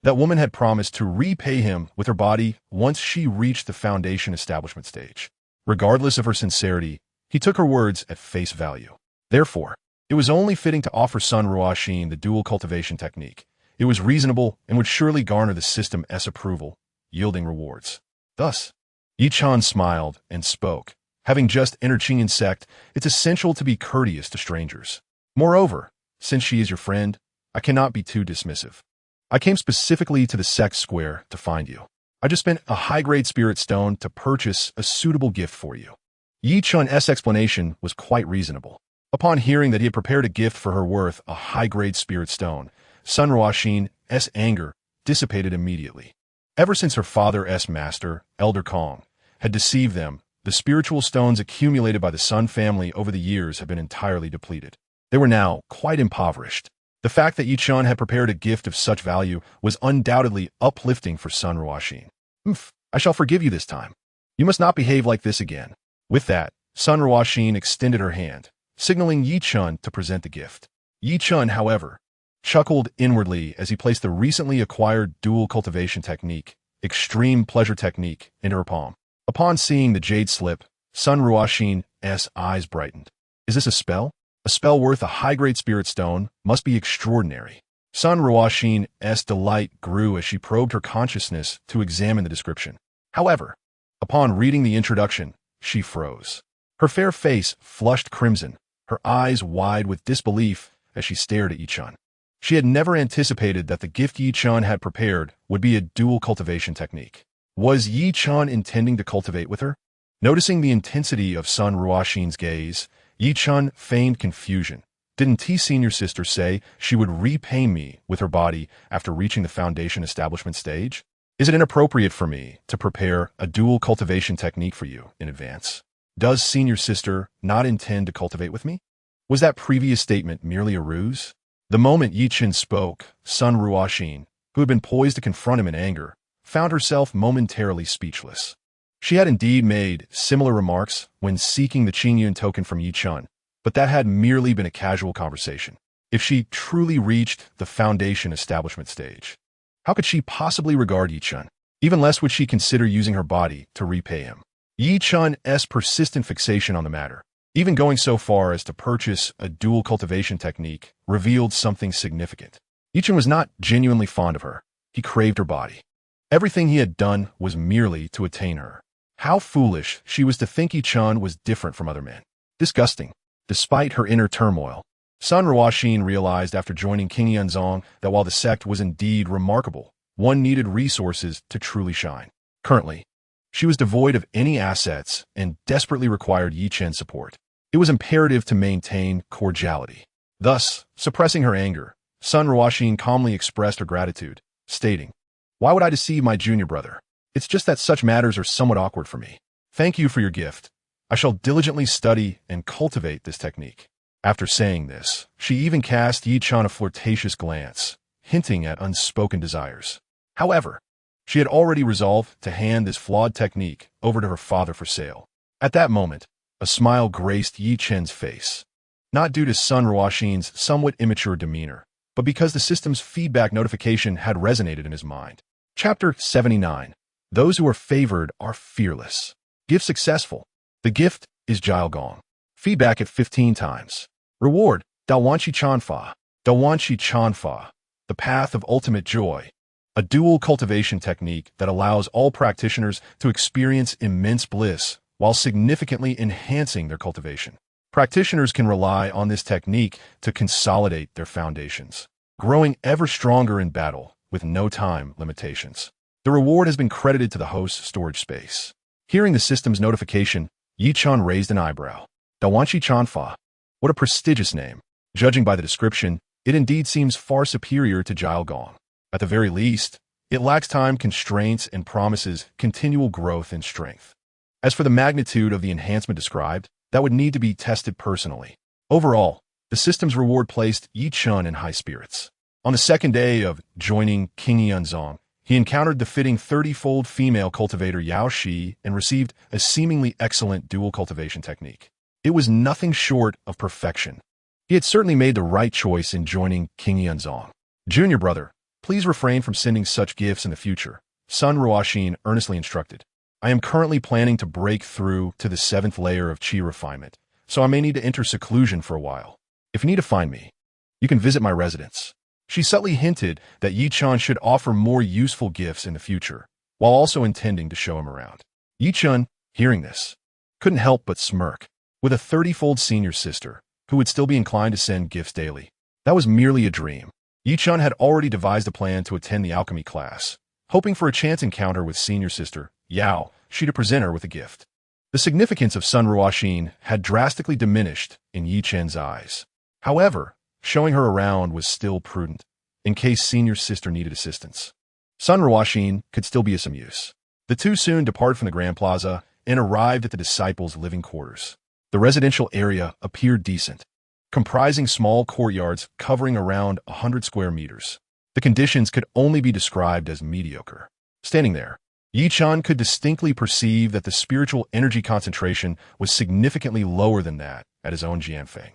That woman had promised to repay him with her body once she reached the foundation establishment stage. Regardless of her sincerity, he took her words at face value. Therefore, it was only fitting to offer Sun Ruoxin the dual cultivation technique. It was reasonable and would surely garner the system's approval, yielding rewards. Thus, Chen smiled and spoke. Having just entered Qingyun's sect, it's essential to be courteous to strangers. Moreover, since she is your friend, I cannot be too dismissive. I came specifically to the sect square to find you. I just spent a high-grade spirit stone to purchase a suitable gift for you. Chen's explanation was quite reasonable. Upon hearing that he had prepared a gift for her worth a high-grade spirit stone, Sun Ruoxin's anger dissipated immediately. Ever since her father's master, Elder Kong, had deceived them, the spiritual stones accumulated by the Sun family over the years had been entirely depleted. They were now quite impoverished. The fact that Chen had prepared a gift of such value was undoubtedly uplifting for Sun Ruoxin. I shall forgive you this time. You must not behave like this again. With that, Sun Ruoxin extended her hand, signaling Chen to present the gift. Chen, however, chuckled inwardly as he placed the recently acquired dual cultivation technique, extreme pleasure technique, into her palm. Upon seeing the jade slip, Sun Ruoxin's eyes brightened. Is this a spell? A spell worth a high-grade spirit stone must be extraordinary. Sun Ruoxin's delight grew as she probed her consciousness to examine the description. However, upon reading the introduction, she froze. Her fair face flushed crimson, her eyes wide with disbelief as she stared at Chen. She had never anticipated that the gift Chen had prepared would be a dual cultivation technique. Was Chen intending to cultivate with her? Noticing the intensity of Sun Ruoxin's gaze, Chen feigned confusion. Didn't T senior sister say she would repay me with her body after reaching the foundation establishment stage? Is it inappropriate for me to prepare a dual cultivation technique for you in advance? Does senior sister not intend to cultivate with me? Was that previous statement merely a ruse? The moment Chen spoke, Sun Ruoxin, who had been poised to confront him in anger, found herself momentarily speechless. She had indeed made similar remarks when seeking the Qingyun token from Chen, but that had merely been a casual conversation. If she truly reached the foundation establishment stage, how could she possibly regard Chen? Even less would she consider using her body to repay him. Chen's persistent fixation on the matter, even going so far as to purchase a dual cultivation technique, revealed something significant. Chen was not genuinely fond of her. He craved her body. Everything he had done was merely to attain her. How foolish she was to think Chen was different from other men. Disgusting. Despite her inner turmoil, Sun Ruoxin realized after joining Qingyunzong that while the sect was indeed remarkable, one needed resources to truly shine. Currently, she was devoid of any assets and desperately required Chen's support. It was imperative to maintain cordiality. Thus, suppressing her anger, Sun Ruoxin calmly expressed her gratitude, stating, "Why would I deceive my junior brother? It's just that such matters are somewhat awkward for me. Thank you for your gift. I shall diligently study and cultivate this technique." After saying this, she even cast Chen a flirtatious glance, hinting at unspoken desires. However, she had already resolved to hand this flawed technique over to her father for sale. At that moment, a smile graced Chen's face, not due to Sun Ruoxin's somewhat immature demeanor, but because the system's feedback notification had resonated in his mind. Chapter 79. Those who are favored are fearless. Gift successful. The gift is Jiaogong. Feedback at 15 times. Reward, Dawanshi Chanfa. Dawanshi Chanfa. The path of ultimate joy. A dual cultivation technique that allows all practitioners to experience immense bliss while significantly enhancing their cultivation. Practitioners can rely on this technique to consolidate their foundations, growing ever stronger in battle with no time limitations. The reward has been credited to the host's storage space. Hearing the system's notification, Yi-chan raised an eyebrow. Dawanshi Chanfa. What a prestigious name. Judging by the description, it indeed seems far superior to Jiao Gong. At the very least, it lacks time constraints and promises continual growth in strength. As for the magnitude of the enhancement described, that would need to be tested personally. Overall, the system's reward placed Yi-chan in high spirits. On the second day of joining King Yanzong, he encountered the fitting 30-fold female cultivator Yao Shi and received a seemingly excellent dual cultivation technique. It was nothing short of perfection. He had certainly made the right choice in joining King Yanzong. Junior brother, please refrain from sending such gifts in the future, Sun Ruoshin earnestly instructed. I am currently planning to break through to the 7th layer of Qi refinement, so I may need to enter seclusion for a while. If you need to find me, you can visit my residence. She subtly hinted that Yi-chan should offer more useful gifts in the future, while also intending to show him around. Yi-chan, hearing this, couldn't help but smirk. With a 30-fold senior sister, who would still be inclined to send gifts daily, that was merely a dream. Yi-chan had already devised a plan to attend the alchemy class, hoping for a chance encounter with senior sister, Yao, she to present her with a gift. The significance of Sun Ruoshin had drastically diminished in Yi-chan's eyes. However, showing her around was still prudent, in case senior sister needed assistance. Sun Ruoshin could still be of some use. The two soon departed from the Grand Plaza and arrived at the disciples' living quarters. The residential area appeared decent, comprising small courtyards covering around 100 square meters. The conditions could only be described as mediocre. Standing there, Yi-chan could distinctly perceive that the spiritual energy concentration was significantly lower than that at his own Jianfeng.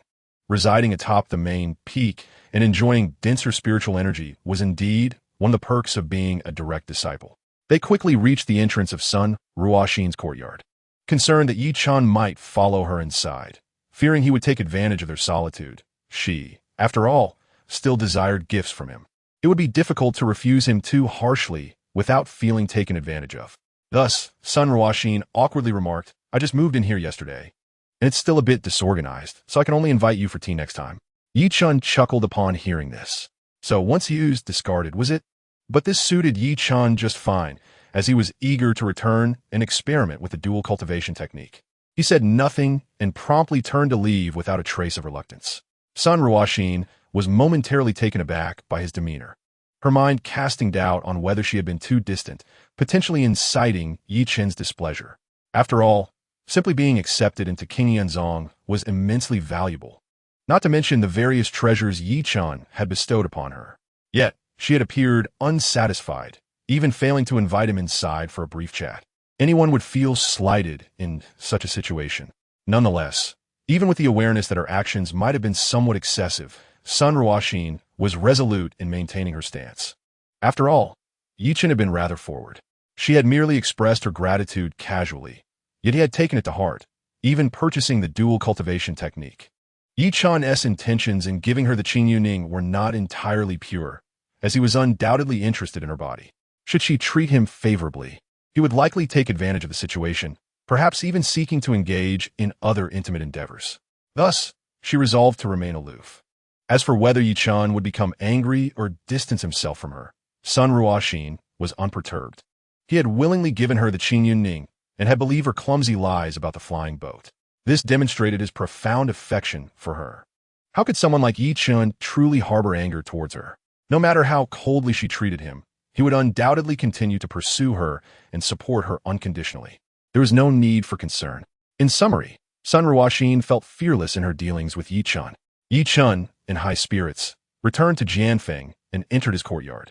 Residing atop the main peak and enjoying denser spiritual energy was indeed one of the perks of being a direct disciple. They quickly reached the entrance of Sun Ruoshin's courtyard. Concerned that Yi-chan might follow her inside, fearing he would take advantage of their solitude, she, after all, still desired gifts from him. It would be difficult to refuse him too harshly without feeling taken advantage of. Thus, Sun Ruoshin awkwardly remarked, I just moved in here yesterday, and it's still a bit disorganized, so I can only invite you for tea next time. Yi-chan chuckled upon hearing this. So once used, discarded, was it? But this suited Yi-chan just fine, as he was eager to return and experiment with the dual cultivation technique. He said nothing and promptly turned to leave without a trace of reluctance. Sun Ruoshin was momentarily taken aback by his demeanor, her mind casting doubt on whether she had been too distant, potentially inciting Yi-chen's displeasure. After all, simply being accepted into King Yanzong was immensely valuable, not to mention the various treasures Yi-chan had bestowed upon her. Yet, she had appeared unsatisfied, even failing to invite him inside for a brief chat. Anyone would feel slighted in such a situation. Nonetheless, even with the awareness that her actions might have been somewhat excessive, Sun Ruoshin was resolute in maintaining her stance. After all, Yi-chan had been rather forward. She had merely expressed her gratitude casually, yet he had taken it to heart, even purchasing the dual cultivation technique. Yi-chan's intentions in giving her the Qing Yuning were not entirely pure, as he was undoubtedly interested in her body. Should she treat him favorably, he would likely take advantage of the situation, perhaps even seeking to engage in other intimate endeavors. Thus, she resolved to remain aloof. As for whether Yi-chan would become angry or distance himself from her, Sun Ruoshin was unperturbed. He had willingly given her the Qing Yuning and had believed her clumsy lies about the flying boat. This demonstrated his profound affection for her. How could someone like Yi-chan truly harbor anger towards her? No matter how coldly she treated him, he would undoubtedly continue to pursue her and support her unconditionally. There was no need for concern. In summary, Sun Ruoshin felt fearless in her dealings with Yi-chan. Yi-chan, in high spirits, returned to Jianfeng and entered his courtyard.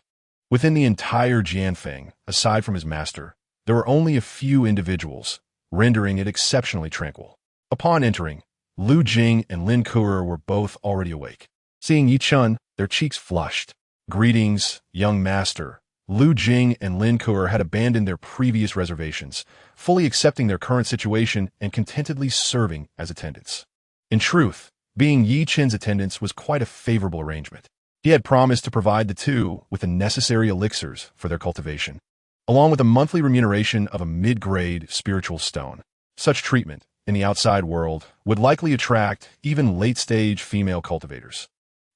Within the entire Jianfeng, aside from his master, there were only a few individuals, rendering it exceptionally tranquil. Upon entering, Lu Jing and Lin Kuer were both already awake. Seeing Yi-chan, their cheeks flushed. Greetings, young master. Lu Jing and Lin Kuer had abandoned their previous reservations, fully accepting their current situation and contentedly serving as attendants. In truth, being Yi-chen's attendants was quite a favorable arrangement. He had promised to provide the two with the necessary elixirs for their cultivation, along with a monthly remuneration of a mid-grade spiritual stone. Such treatment, in the outside world, would likely attract even late-stage female cultivators,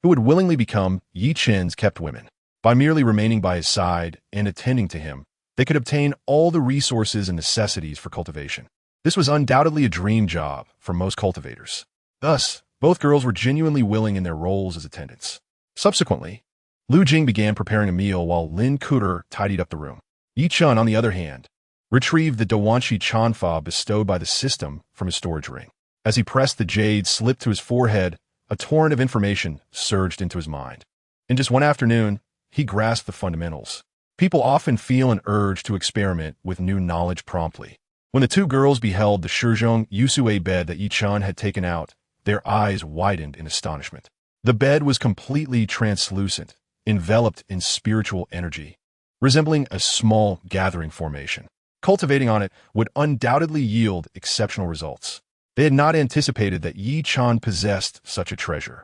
who would willingly become Yi Chen's kept women. By merely remaining by his side and attending to him, they could obtain all the resources and necessities for cultivation. This was undoubtedly a dream job for most cultivators. Thus, both girls were genuinely willing in their roles as attendants. Subsequently, Lu Jing began preparing a meal while Lin Kuter tidied up the room. Yi Chen, on the other hand, retrieved the Dawanshi Chanfa bestowed by the system from his storage ring. As he pressed the jade slip to his forehead, a torrent of information surged into his mind. In just one afternoon, he grasped the fundamentals. People often feel an urge to experiment with new knowledge promptly. When the two girls beheld the Shizhong Yusue bed that Yi Chen had taken out, their eyes widened in astonishment. The bed was completely translucent, enveloped in spiritual energy, resembling a small gathering formation. Cultivating on it would undoubtedly yield exceptional results. They had not anticipated that Yi Chen possessed such a treasure.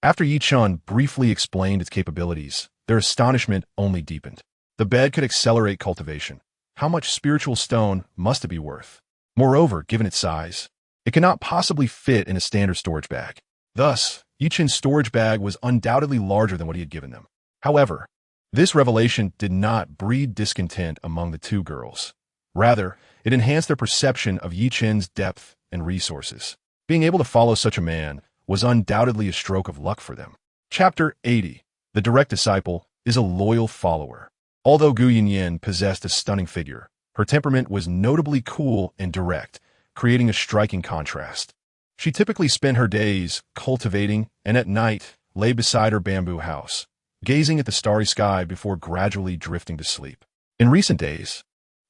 After Yi Chen briefly explained its capabilities, their astonishment only deepened. The bed could accelerate cultivation. How much spiritual stone must it be worth? Moreover, given its size, it cannot possibly fit in a standard storage bag. Thus, Yi Chen's storage bag was undoubtedly larger than what he had given them. However, this revelation did not breed discontent among the two girls. Rather, it enhanced their perception of Yi Chen's depth and resources. Being able to follow such a man was undoubtedly a stroke of luck for them. Chapter 80. The direct disciple is a loyal follower. Although Gu Yinyin possessed a stunning figure, her temperament was notably cool and direct, creating a striking contrast. She typically spent her days cultivating and at night lay beside her bamboo house, gazing at the starry sky before gradually drifting to sleep. In recent days,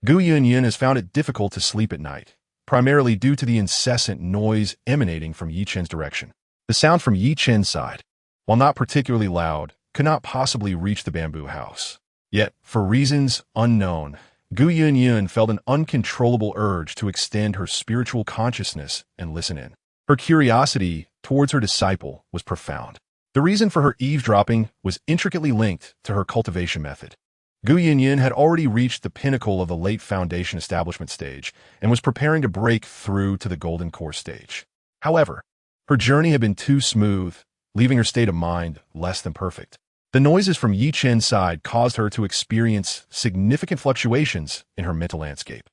Gu Yinyin has found it difficult to sleep at night, primarily due to the incessant noise emanating from Yi Chen's direction. The sound from Yi Chen's side, while not particularly loud, could not possibly reach the bamboo house. Yet, for reasons unknown, Gu Yinyin felt an uncontrollable urge to extend her spiritual consciousness and listen in. Her curiosity towards her disciple was profound. The reason for her eavesdropping was intricately linked to her cultivation method. Gu Yinyin had already reached the pinnacle of the late foundation establishment stage and was preparing to break through to the golden core stage. However, her journey had been too smooth, leaving her state of mind less than perfect. The noises from Yi Chen's side caused her to experience significant fluctuations in her mental landscape.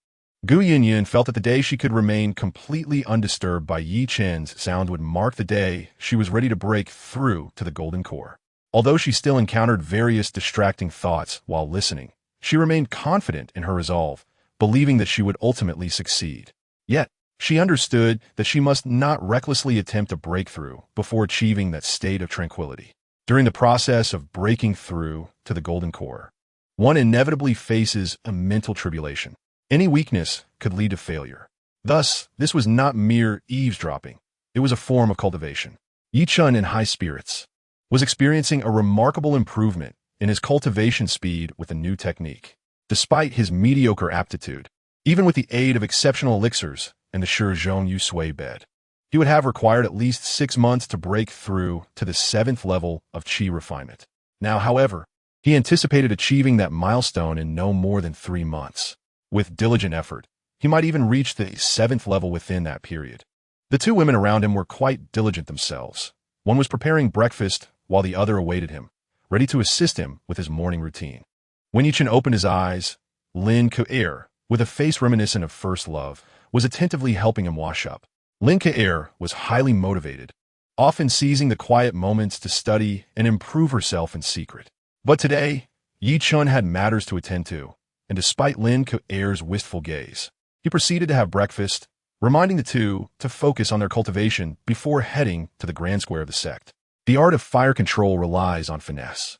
Gu Yinyin felt that the day she could remain completely undisturbed by Yi Chen's sound would mark the day she was ready to break through to the golden core. Although she still encountered various distracting thoughts while listening, she remained confident in her resolve, believing that she would ultimately succeed. Yet, she understood that she must not recklessly attempt a breakthrough before achieving that state of tranquility. During the process of breaking through to the golden core, one inevitably faces a mental tribulation. Any weakness could lead to failure. Thus, this was not mere eavesdropping. It was a form of cultivation. Yi Chen, in high spirits, was experiencing a remarkable improvement in his cultivation speed with a new technique. Despite his mediocre aptitude, even with the aid of exceptional elixirs and the Shizhong Yusue bed, he would have required at least 6 months to break through to the 7th level of qi refinement. Now, however, he anticipated achieving that milestone in no more than 3 months. With diligent effort, he might even reach the 7th level within that period. The two women around him were quite diligent themselves. One was preparing breakfast while the other awaited him, ready to assist him with his morning routine. When Yi Chen opened his eyes, Lin Kuer, with a face reminiscent of first love, was attentively helping him wash up. Lin Kuer was highly motivated, often seizing the quiet moments to study and improve herself in secret. But today, Yi Chen had matters to attend to, and despite Lin Kuer's wistful gaze, he proceeded to have breakfast, reminding the two to focus on their cultivation before heading to the grand square of the sect. The art of fire control relies on finesse.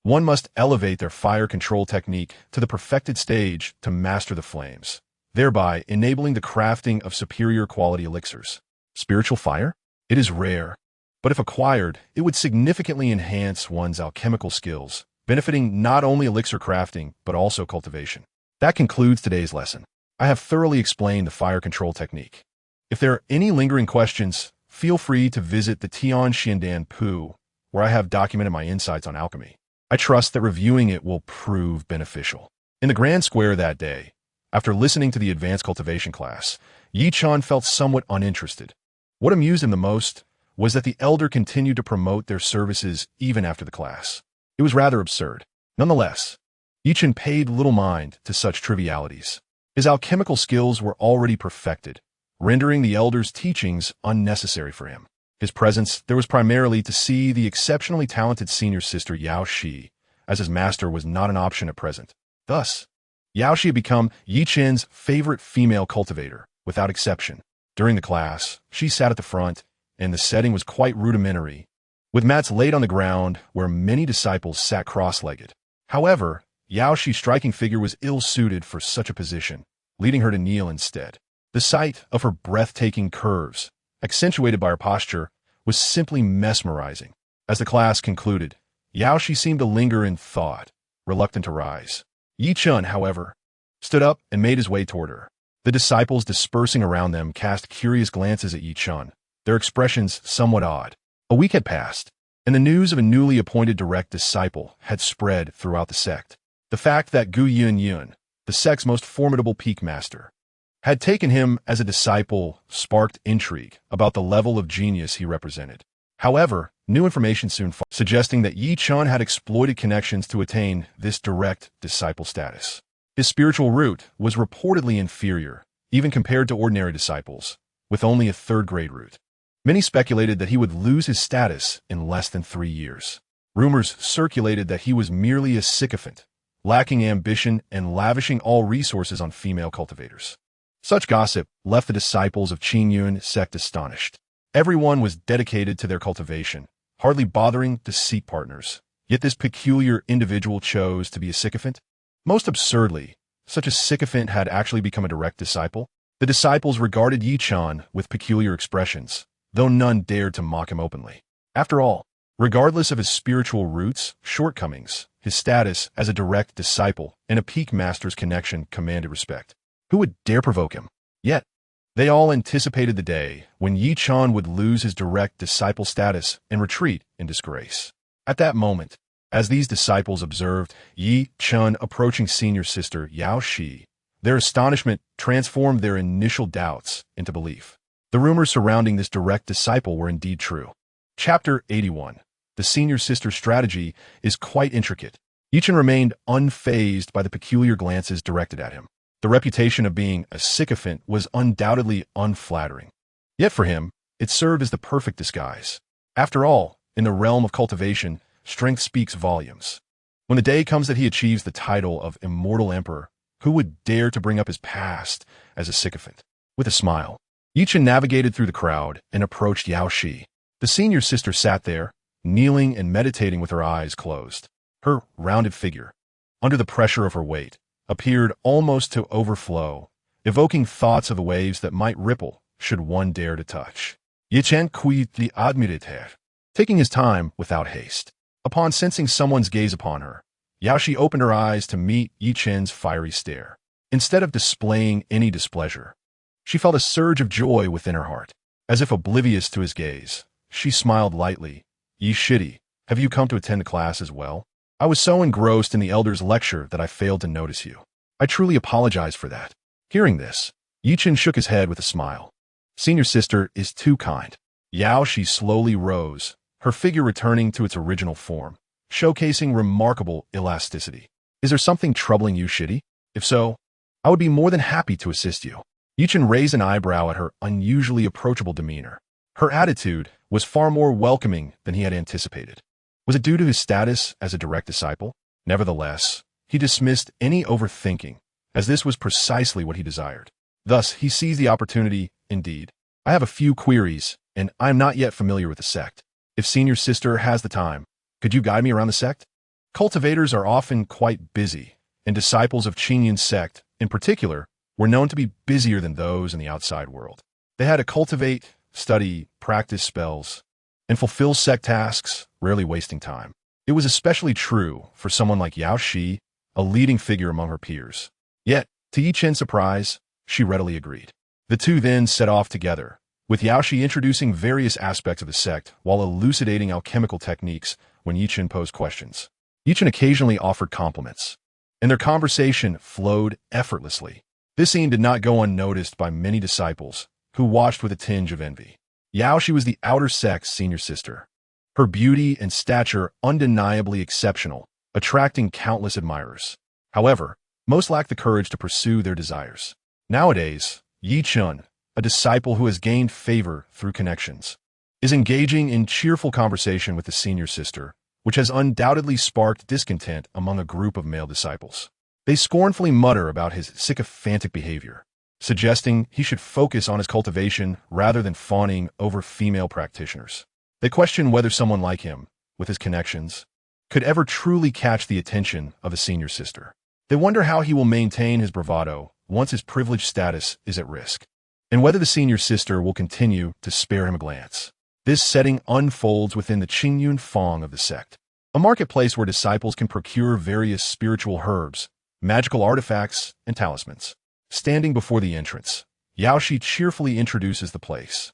One must elevate their fire control technique to the perfected stage to master the flames, thereby enabling the crafting of superior quality elixirs. Spiritual fire? It is rare, but if acquired, it would significantly enhance one's alchemical skills, benefiting not only elixir crafting, but also cultivation. That concludes today's lesson. I have thoroughly explained the fire control technique. If there are any lingering questions, feel free to visit the Tian Xiandan Pu, where I have documented my insights on alchemy. I trust that reviewing it will prove beneficial. In the grand square that day, after listening to the advanced cultivation class, Yi Chen felt somewhat uninterested. What amused him the most was that the elder continued to promote their services even after the class. It was rather absurd. Nonetheless, Yi Chen paid little mind to such trivialities. His alchemical skills were already perfected, rendering the elder's teachings unnecessary for him. His presence there was primarily to see the exceptionally talented senior sister Yao Shi, as his master was not an option at present. Thus, Yao Shi had become Yi Chen's favorite female cultivator, without exception. During the class, she sat at the front, and the setting was quite rudimentary, with mats laid on the ground where many disciples sat cross-legged. However, Yao Shi's striking figure was ill-suited for such a position, leading her to kneel instead. The sight of her breathtaking curves, accentuated by her posture, was simply mesmerizing. As the class concluded, Yao Shi seemed to linger in thought, reluctant to rise. Yi Chen, however, stood up and made his way toward her. The disciples dispersing around them cast curious glances at Yi Chen, their expressions somewhat odd. A week had passed, and the news of a newly appointed direct disciple had spread throughout the sect. The fact that Gu Yun, the sect's most formidable peak master, had taken him as a disciple sparked intrigue about the level of genius he represented. However, new information soon followed, suggesting that Yi Chen had exploited connections to attain this direct disciple status. His spiritual root was reportedly inferior, even compared to ordinary disciples, with only a third-grade root. Many speculated that he would lose his status in less than 3 years. Rumors circulated that he was merely a sycophant, lacking ambition and lavishing all resources on female cultivators. Such gossip left the disciples of Qingyun sect astonished. Everyone was dedicated to their cultivation, hardly bothering to seek partners. Yet this peculiar individual chose to be a sycophant? Most absurdly, such a sycophant had actually become a direct disciple. The disciples regarded Yi Chen with peculiar expressions, though none dared to mock him openly. After all, regardless of his spiritual roots, shortcomings, his status as a direct disciple and a peak master's connection commanded respect. Who would dare provoke him? Yet, they all anticipated the day when Yi Chen would lose his direct disciple status and retreat in disgrace. At that moment, as these disciples observed Yi Chen approaching senior sister Yao Shi, their astonishment transformed their initial doubts into belief. The rumors surrounding this direct disciple were indeed true. Chapter 81. The senior sister's strategy is quite intricate. Yi Chen remained unfazed by the peculiar glances directed at him. The reputation of being a sycophant was undoubtedly unflattering. Yet for him, it served as the perfect disguise. After all, in the realm of cultivation, strength speaks volumes. When the day comes that he achieves the title of immortal emperor, who would dare to bring up his past as a sycophant? With a smile, Yi Chen navigated through the crowd and approached Yao Shi. The senior sister sat there, kneeling and meditating with her eyes closed. Her rounded figure, under the pressure of her weight, appeared almost to overflow, evoking thoughts of the waves that might ripple should one dare to touch. Yi Chen quietly admitted her, taking his time without haste. Upon sensing someone's gaze upon her, Yao Shi opened her eyes to meet Yi Chen's fiery stare. Instead of displaying any displeasure, she felt a surge of joy within her heart. As if oblivious to his gaze, she smiled lightly. Yi Shidi, have you come to attend the class as well? I was so engrossed in the elder's lecture that I failed to notice you. I truly apologize for that. Hearing this, Yi Chen shook his head with a smile. Senior sister is too kind. Yao Shi slowly rose, her figure returning to its original form, showcasing remarkable elasticity. Is there something troubling you, Shidi? If so, I would be more than happy to assist you. Yi Chen raised an eyebrow at her unusually approachable demeanor. Her attitude was far more welcoming than he had anticipated. Was it due to his status as a direct disciple? Nevertheless, he dismissed any overthinking, as this was precisely what he desired. Thus, he seized the opportunity. Indeed, I have a few queries, and I am not yet familiar with the sect. If senior sister has the time, could you guide me around the sect? Cultivators are often quite busy, and disciples of Qingyun sect, in particular, were known to be busier than those in the outside world. They had to cultivate, study, practice spells, and fulfill sect tasks, rarely wasting time. It was especially true for someone like Yao Shi, a leading figure among her peers. Yet, to Yi Chen's surprise, she readily agreed. The two then set off together, with Yao Shi introducing various aspects of the sect while elucidating alchemical techniques when Yi Chen posed questions. Yi Chen occasionally offered compliments, and their conversation flowed effortlessly. This scene did not go unnoticed by many disciples, who watched with a tinge of envy. Yaoshi was the outer sect's senior sister. Her beauty and stature undeniably exceptional, attracting countless admirers. However, most lacked the courage to pursue their desires. Nowadays, Chen, a disciple who has gained favor through connections, is engaging in cheerful conversation with the senior sister, which has undoubtedly sparked discontent among a group of male disciples. They scornfully mutter about his sycophantic behavior, suggesting he should focus on his cultivation rather than fawning over female practitioners. They question whether someone like him, with his connections, could ever truly catch the attention of a senior sister. They wonder how he will maintain his bravado once his privileged status is at risk, and whether the senior sister will continue to spare him a glance. This setting unfolds within the Qingyun Fong of the sect, a marketplace where disciples can procure various spiritual herbs, magical artifacts, and talismans. Standing before the entrance, Yaoshi cheerfully introduces the place.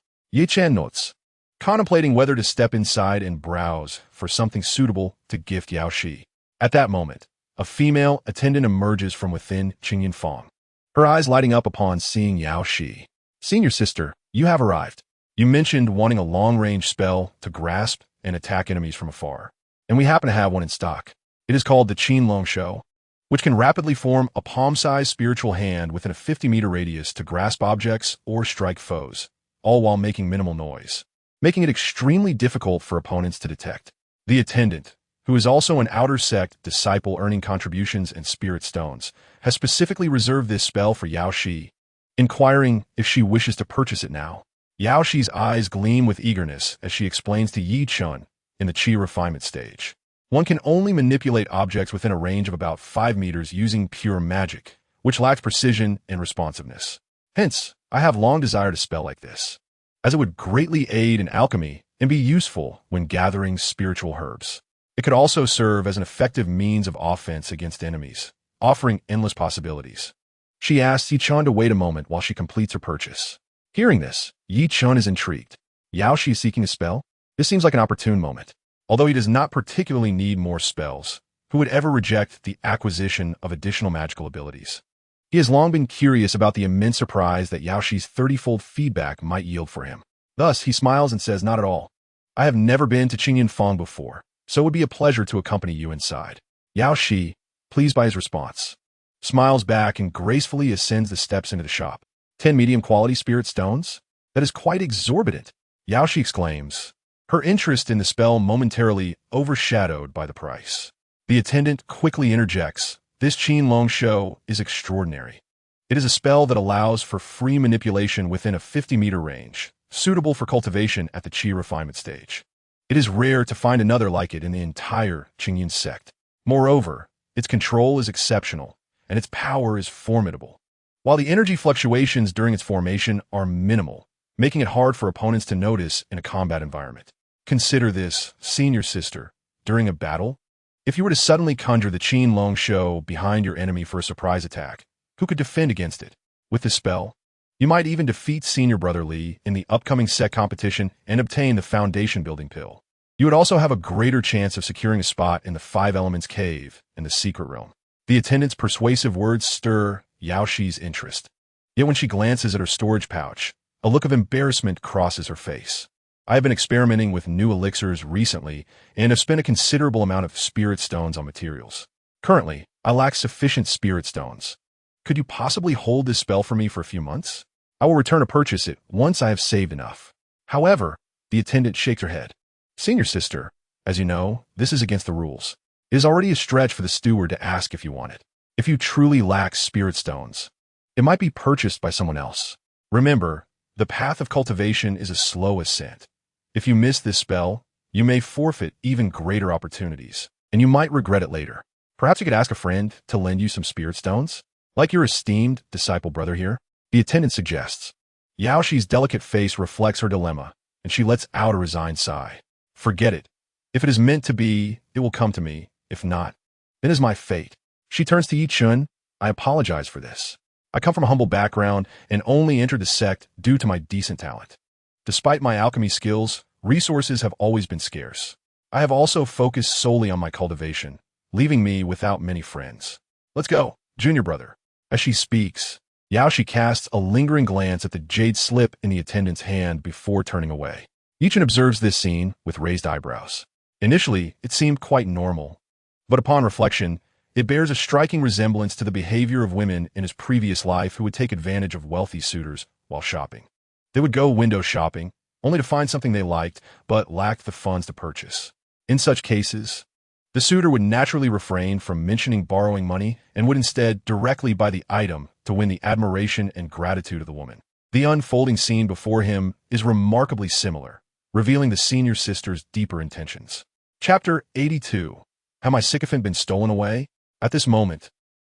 Chen notes, contemplating whether to step inside and browse for something suitable to gift Yaoshi. At that moment, a female attendant emerges from within Qingyun Fong, her eyes lighting up upon seeing Yaoshi. Senior sister, you have arrived. You mentioned wanting a long-range spell to grasp and attack enemies from afar, and we happen to have one in stock. It is called the Qin Long Shou, which can rapidly form a palm-sized spiritual hand within a 50-meter radius to grasp objects or strike foes, all while making minimal noise, making it extremely difficult for opponents to detect. The attendant, who is also an outer sect disciple earning contributions and spirit stones, has specifically reserved this spell for Yaoshi, inquiring if she wishes to purchase it now. Yaoshi's eyes gleam with eagerness as she explains to Chen in the Qi refinement stage. One can only manipulate objects within a range of about 5 meters using pure magic, which lacks precision and responsiveness. Hence, I have long desired a spell like this, as it would greatly aid in alchemy and be useful when gathering spiritual herbs. It could also serve as an effective means of offense against enemies, offering endless possibilities. She asks Chen to wait a moment while she completes her purchase. Hearing this, Chen is intrigued. Yaoshi is seeking a spell? This seems like an opportune moment. Although he does not particularly need more spells, who would ever reject the acquisition of additional magical abilities? He has long been curious about the immense surprise that Yaoshi's 30-fold feedback might yield for him. Thus, he smiles and says, not at all. I have never been to Qingyun Fong before, so it would be a pleasure to accompany you inside. Yaoshi, pleased by his response, smiles back and gracefully ascends the steps into the shop. 10 medium-quality spirit stones? That is quite exorbitant, Yaoshi exclaims, her interest in the spell momentarily overshadowed by the price. The attendant quickly interjects, this Qin Long Shou is extraordinary. It is a spell that allows for free manipulation within a 50-meter range, suitable for cultivation at the Qi refinement stage. It is rare to find another like it in the entire Qingyun sect. Moreover, its control is exceptional, and its power is formidable, while the energy fluctuations during its formation are minimal, making it hard for opponents to notice in a combat environment. Consider this, senior sister, during a battle. If you were to suddenly conjure the Qin Long Shou behind your enemy for a surprise attack, who could defend against it? With this spell, you might even defeat senior brother Li in the upcoming set competition and obtain the foundation building pill. You would also have a greater chance of securing a spot in the 5 Elements Cave in the secret realm. The attendant's persuasive words stir Yaoshi's interest. Yet when she glances at her storage pouch, a look of embarrassment crosses her face. I have been experimenting with new elixirs recently and have spent a considerable amount of spirit stones on materials. Currently, I lack sufficient spirit stones. Could you possibly hold this spell for me for a few months? I will return to purchase it once I have saved enough. However, the attendant shakes her head. Senior sister, as you know, this is against the rules. It is already a stretch for the steward to ask if you want it. If you truly lack spirit stones, it might be purchased by someone else. Remember, the path of cultivation is a slow ascent. If you miss this spell, you may forfeit even greater opportunities, and you might regret it later. Perhaps you could ask a friend to lend you some spirit stones? Like your esteemed disciple brother here? The attendant suggests. Yaoshi's delicate face reflects her dilemma, and she lets out a resigned sigh. Forget it. If it is meant to be, it will come to me. If not, then it is my fate. She turns to Chen. I apologize for this. I come from a humble background and only entered the sect due to my decent talent. Despite my alchemy skills, resources have always been scarce. I have also focused solely on my cultivation, leaving me without many friends. Let's go, junior brother. As she speaks, Yaoshi casts a lingering glance at the jade slip in the attendant's hand before turning away. Yichen observes this scene with raised eyebrows. Initially, it seemed quite normal, but upon reflection, it bears a striking resemblance to the behavior of women in his previous life who would take advantage of wealthy suitors while shopping. They would go window shopping, only to find something they liked, but lacked the funds to purchase. In such cases, the suitor would naturally refrain from mentioning borrowing money and would instead directly buy the item to win the admiration and gratitude of the woman. The unfolding scene before him is remarkably similar, revealing the senior sister's deeper intentions. Chapter 82. Have my sycophant been stolen away? At this moment,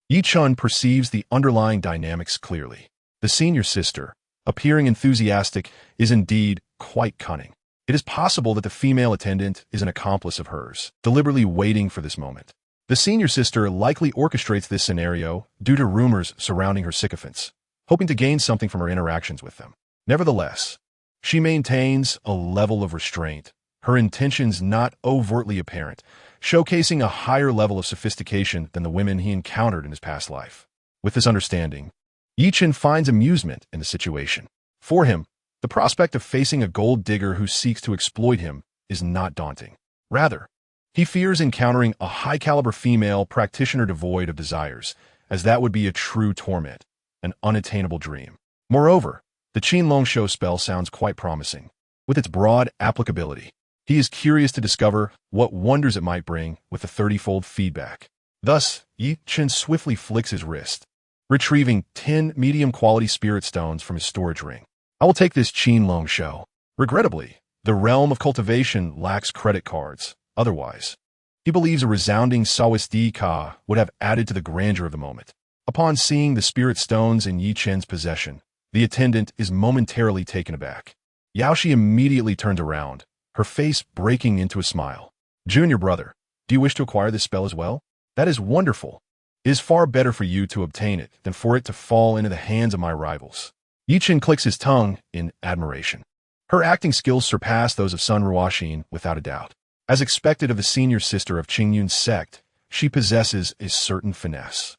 Yi-chun perceives the underlying dynamics clearly. The senior sister, appearing enthusiastic, is indeed quite cunning. It is possible that the female attendant is an accomplice of hers, deliberately waiting for this moment. The senior sister likely orchestrates this scenario due to rumors surrounding her sycophants, hoping to gain something from her interactions with them. Nevertheless, she maintains a level of restraint, her intentions not overtly apparent, showcasing a higher level of sophistication than the women he encountered in his past life. With this understanding, Yichen finds amusement in the situation. For him, the prospect of facing a gold digger who seeks to exploit him is not daunting. Rather, he fears encountering a high-caliber female practitioner devoid of desires, as that would be a true torment, an unattainable dream. Moreover, the Qin Long Shou spell sounds quite promising. With its broad applicability, he is curious to discover what wonders it might bring with the 30-fold feedback. Thus, Yi-Chen swiftly flicks his wrist, retrieving 10 medium-quality spirit stones from his storage ring. I will take this Qin Long Shou. Regrettably, the realm of cultivation lacks credit cards. Otherwise, he believes a resounding Sawisdi Ka would have added to the grandeur of the moment. Upon seeing the spirit stones in Yi-Chen's possession, the attendant is momentarily taken aback. Yaoshi immediately turns around, her face breaking into a smile. Junior brother, do you wish to acquire this spell as well? That is wonderful. It is far better for you to obtain it than for it to fall into the hands of my rivals. Yi-Chen clicks his tongue in admiration. Her acting skills surpass those of Sun Ruoxin without a doubt. As expected of the senior sister of Qingyun's sect, she possesses a certain finesse.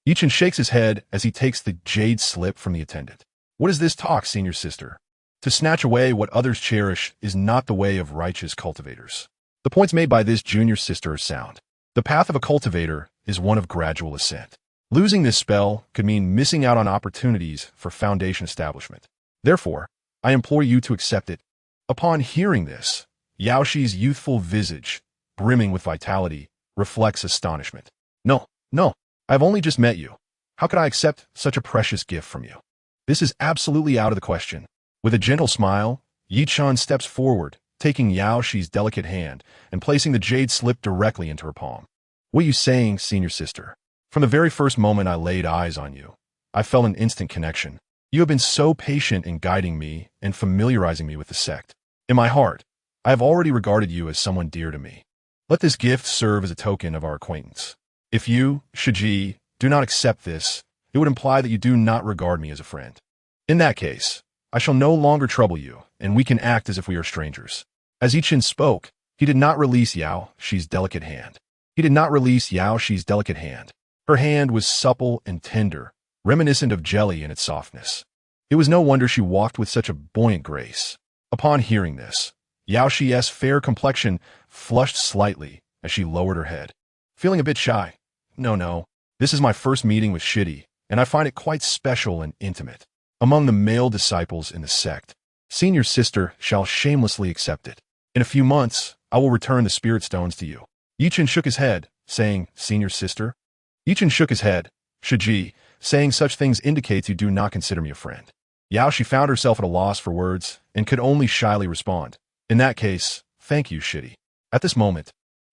Yi-Chen shakes his head as he takes the jade slip from the attendant. What is this talk, senior sister? To snatch away what others cherish is not the way of righteous cultivators. The points made by this junior sister are sound. The path of a cultivator is one of gradual ascent. Losing this spell could mean missing out on opportunities for foundation establishment. Therefore, I implore you to accept it. Upon hearing this, Yaoshi's youthful visage, brimming with vitality, reflects astonishment. No, I've only just met you. How could I accept such a precious gift from you? This is absolutely out of the question. With a gentle smile, Yi-Chan steps forward, taking Yaoshi's delicate hand and placing the jade slip directly into her palm. What are you saying, senior sister? From the very first moment I laid eyes on you, I felt an instant connection. You have been so patient in guiding me and familiarizing me with the sect. In my heart, I have already regarded you as someone dear to me. Let this gift serve as a token of our acquaintance. If you, Shiji, do not accept this, it would imply that you do not regard me as a friend. In that case, I shall no longer trouble you, and we can act as if we are strangers. As Yi-Chen spoke, he did not release Yaoshi's delicate hand. Her hand was supple and tender, reminiscent of jelly in its softness. It was no wonder she walked with such a buoyant grace. Upon hearing this, Yaoshi's fair complexion flushed slightly as she lowered her head. Feeling a bit shy. No, this is my first meeting with Shidi, and I find it quite special and intimate. Among the male disciples in the sect, senior sister shall shamelessly accept it. In a few months, I will return the spirit stones to you. Yi-Chen shook his head, saying, senior sister? Yi-Chen shook his head. Shiji, saying such things indicates you do not consider me a friend. Yaoshi found herself at a loss for words and could only shyly respond. In that case, thank you, Shidi. At this moment,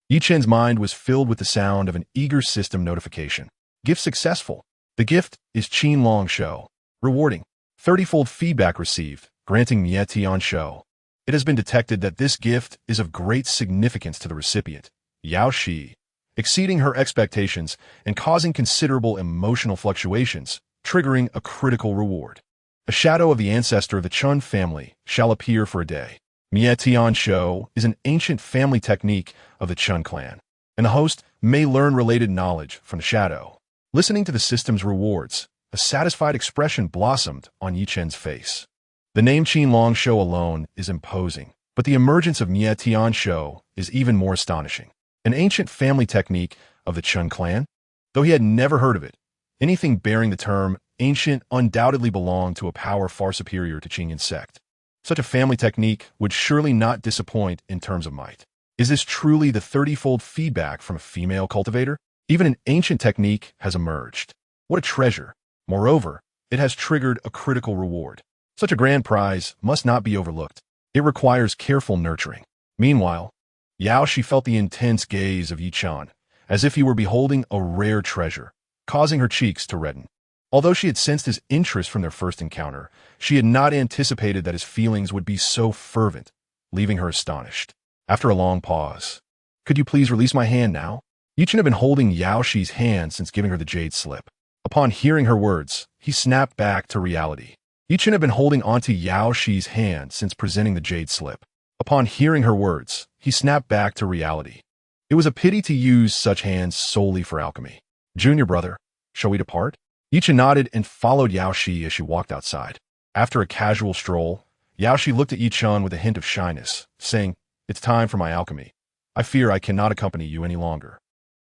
Yi-Chen's mind was filled with the sound of an eager system notification. Gift successful. The gift is Qin Long Shou. Rewarding. 30-fold feedback received, granting Mietian Shou. It has been detected that this gift is of great significance to the recipient, Yaoshi, exceeding her expectations and causing considerable emotional fluctuations, triggering a critical reward. A shadow of the ancestor of the Chen family shall appear for a day. Mietian Shou is an ancient family technique of the Chen clan, and the host may learn related knowledge from the shadow. Listening to the system's rewards, a satisfied expression blossomed on Yi Chen's face. The name Qin Long Shou alone is imposing, but the emergence of Nye Tian Shou is even more astonishing. An ancient family technique of the Chen clan? Though he had never heard of it, anything bearing the term ancient undoubtedly belonged to a power far superior to Qingyun sect. Such a family technique would surely not disappoint in terms of might. Is this truly the 30-fold feedback from a female cultivator? Even an ancient technique has emerged. What a treasure! Moreover, it has triggered a critical reward. Such a grand prize must not be overlooked. It requires careful nurturing. Meanwhile, Yao Shi felt the intense gaze of Yi Chen, as if he were beholding a rare treasure, causing her cheeks to redden. Although she had sensed his interest from their first encounter, she had not anticipated that his feelings would be so fervent, leaving her astonished. After a long pause, "Could you please release my hand now?" Yi Chen had been holding Yao Shi's hand since giving her the jade slip. Upon hearing her words, he snapped back to reality. Yi Chen had been holding onto Yao Shi's hand since presenting the jade slip. Upon hearing her words, he snapped back to reality. It was a pity to use such hands solely for alchemy. "Junior brother, shall we depart?" Yi Chen nodded and followed Yao Shi as she walked outside. After a casual stroll, Yao Shi looked at Yi Chen with a hint of shyness, saying, "It's time for my alchemy. I fear I cannot accompany you any longer."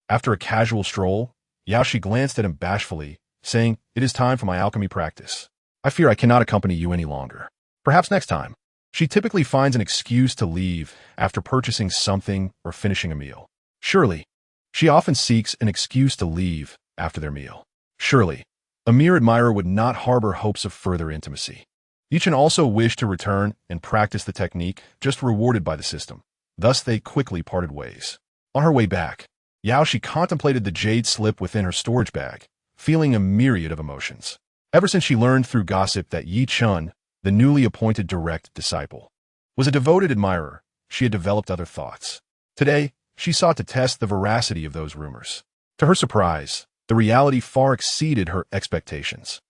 After a casual stroll, Yao Shi glanced at him bashfully, saying, "It is time for my alchemy practice. I fear I cannot accompany you any longer. Perhaps next time." She typically finds an excuse to leave after purchasing something or finishing a meal. Surely, she often seeks an excuse to leave after their meal. Surely, a mere admirer would not harbor hopes of further intimacy. Yi Chen also wished to return and practice the technique just rewarded by the system. Thus they quickly parted ways. On her way back, Yao Shi contemplated the jade slip within her storage bag, feeling a myriad of emotions. Ever since she learned through gossip that Yi Chen, the newly appointed direct disciple, was a devoted admirer, she had developed other thoughts. Today, she sought to test the veracity of those rumors. To her surprise, the reality far exceeded her expectations.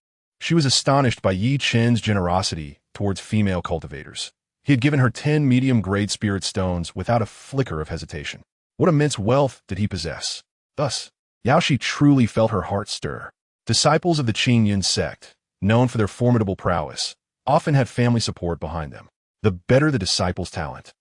She was astonished by Yi Chen's generosity towards female cultivators. He had given her 10 medium-grade spirit stones without a flicker of hesitation. What immense wealth did he possess? Thus, Yao Shi truly felt her heart stir. Disciples of the Qingyun sect, known for their formidable prowess, often had family support behind them. The better the disciple's talent,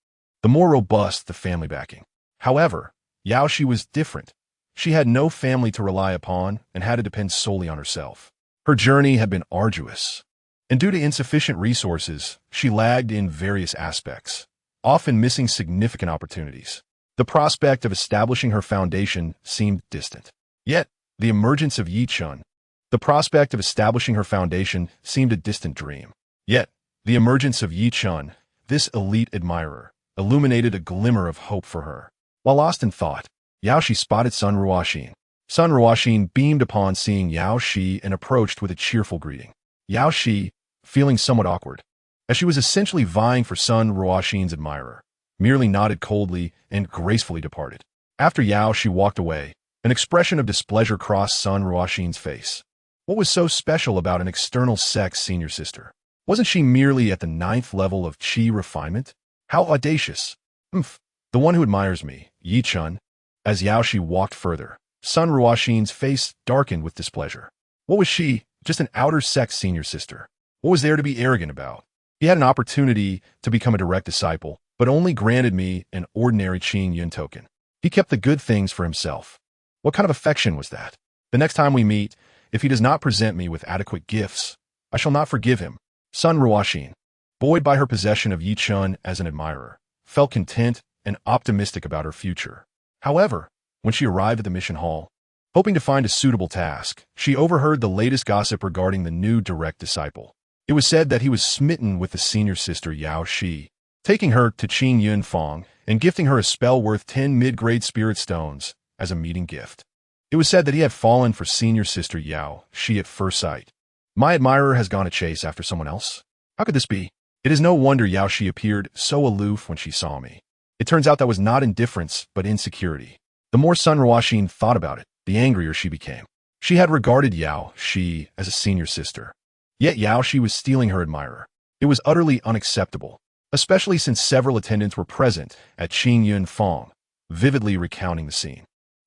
the more robust the family backing. However, Yao Shi was different. She had no family to rely upon and had to depend solely on herself. Her journey had been arduous, and due to insufficient resources, she lagged in various aspects, often missing significant opportunities. The prospect of establishing her foundation seemed distant. Yet, the emergence of Yi Chen, the prospect of establishing her foundation seemed a distant dream. Yet, the emergence of Yi Chen, this elite admirer, illuminated a glimmer of hope for her. While lost in thought, Yao Shi spotted Sun Ruoxin. Sun Ruoxin beamed upon seeing Yao Shi and approached with a cheerful greeting. Yao Shi, feeling somewhat awkward, as she was essentially vying for Sun Ruoxin's admirer, merely nodded coldly and gracefully departed. After Yao Shi walked away, an expression of displeasure crossed Sun Ruoxin's face. What was so special about an external sex senior sister? Wasn't she merely at the 9th level of qi refinement? How audacious! Umph, the one who admires me, Yi Chen. As Yao Shi walked further, Sun Ruoxin's face darkened with displeasure. What was she? Just an outer sex senior sister. What was there to be arrogant about? He had an opportunity to become a direct disciple, but only granted me an ordinary Qingyun token. He kept the good things for himself. What kind of affection was that? The next time we meet, if he does not present me with adequate gifts, I shall not forgive him. Sun Ruoxin, buoyed by her possession of Yi Chen as an admirer, felt content and optimistic about her future. However, when she arrived at the mission hall, hoping to find a suitable task, she overheard the latest gossip regarding the new direct disciple. It was said that he was smitten with the senior sister Yao Shi, taking her to Qingyun Fong and gifting her a spell worth 10 mid-grade spirit stones as a meeting gift. It was said that he had fallen for senior sister Yao Shi at first sight. My admirer has gone to chase after someone else? How could this be? It is no wonder Yao Shi appeared so aloof when she saw me. It turns out that was not indifference, but insecurity. The more Sun Ruoxin thought about it, the angrier she became. She had regarded Yao Shi as a senior sister. Yet Yao Shi was stealing her admirer. It was utterly unacceptable, especially since several attendants were present at Qingyun Fong, vividly recounting the scene.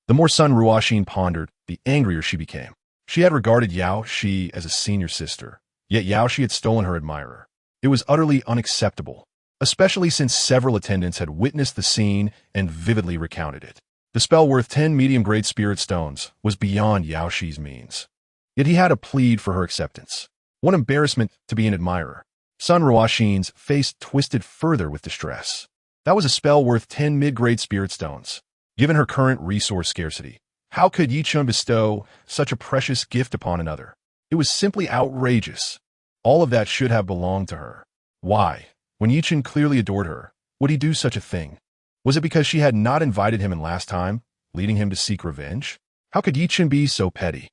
The more Sun Ruoxin pondered, the angrier she became. She had regarded Xianxia as a senior sister, yet Xianxia had stolen her admirer. It was utterly unacceptable, especially since several attendants had witnessed the scene and vividly recounted it. The spell worth 10 medium-grade spirit stones was beyond Xiaoxi's means. Yet he had a plead for her acceptance. What embarrassment to be an admirer. Sun Ruoxin's face twisted further with distress. That was a spell worth 10 mid-grade spirit stones. Given her current resource scarcity, how could Yi Chen bestow such a precious gift upon another? It was simply outrageous. All of that should have belonged to her. Why, when Yi Chen clearly adored her, would he do such a thing? Was it because she had not invited him in last time, leading him to seek revenge? How could Yi Chen be so petty?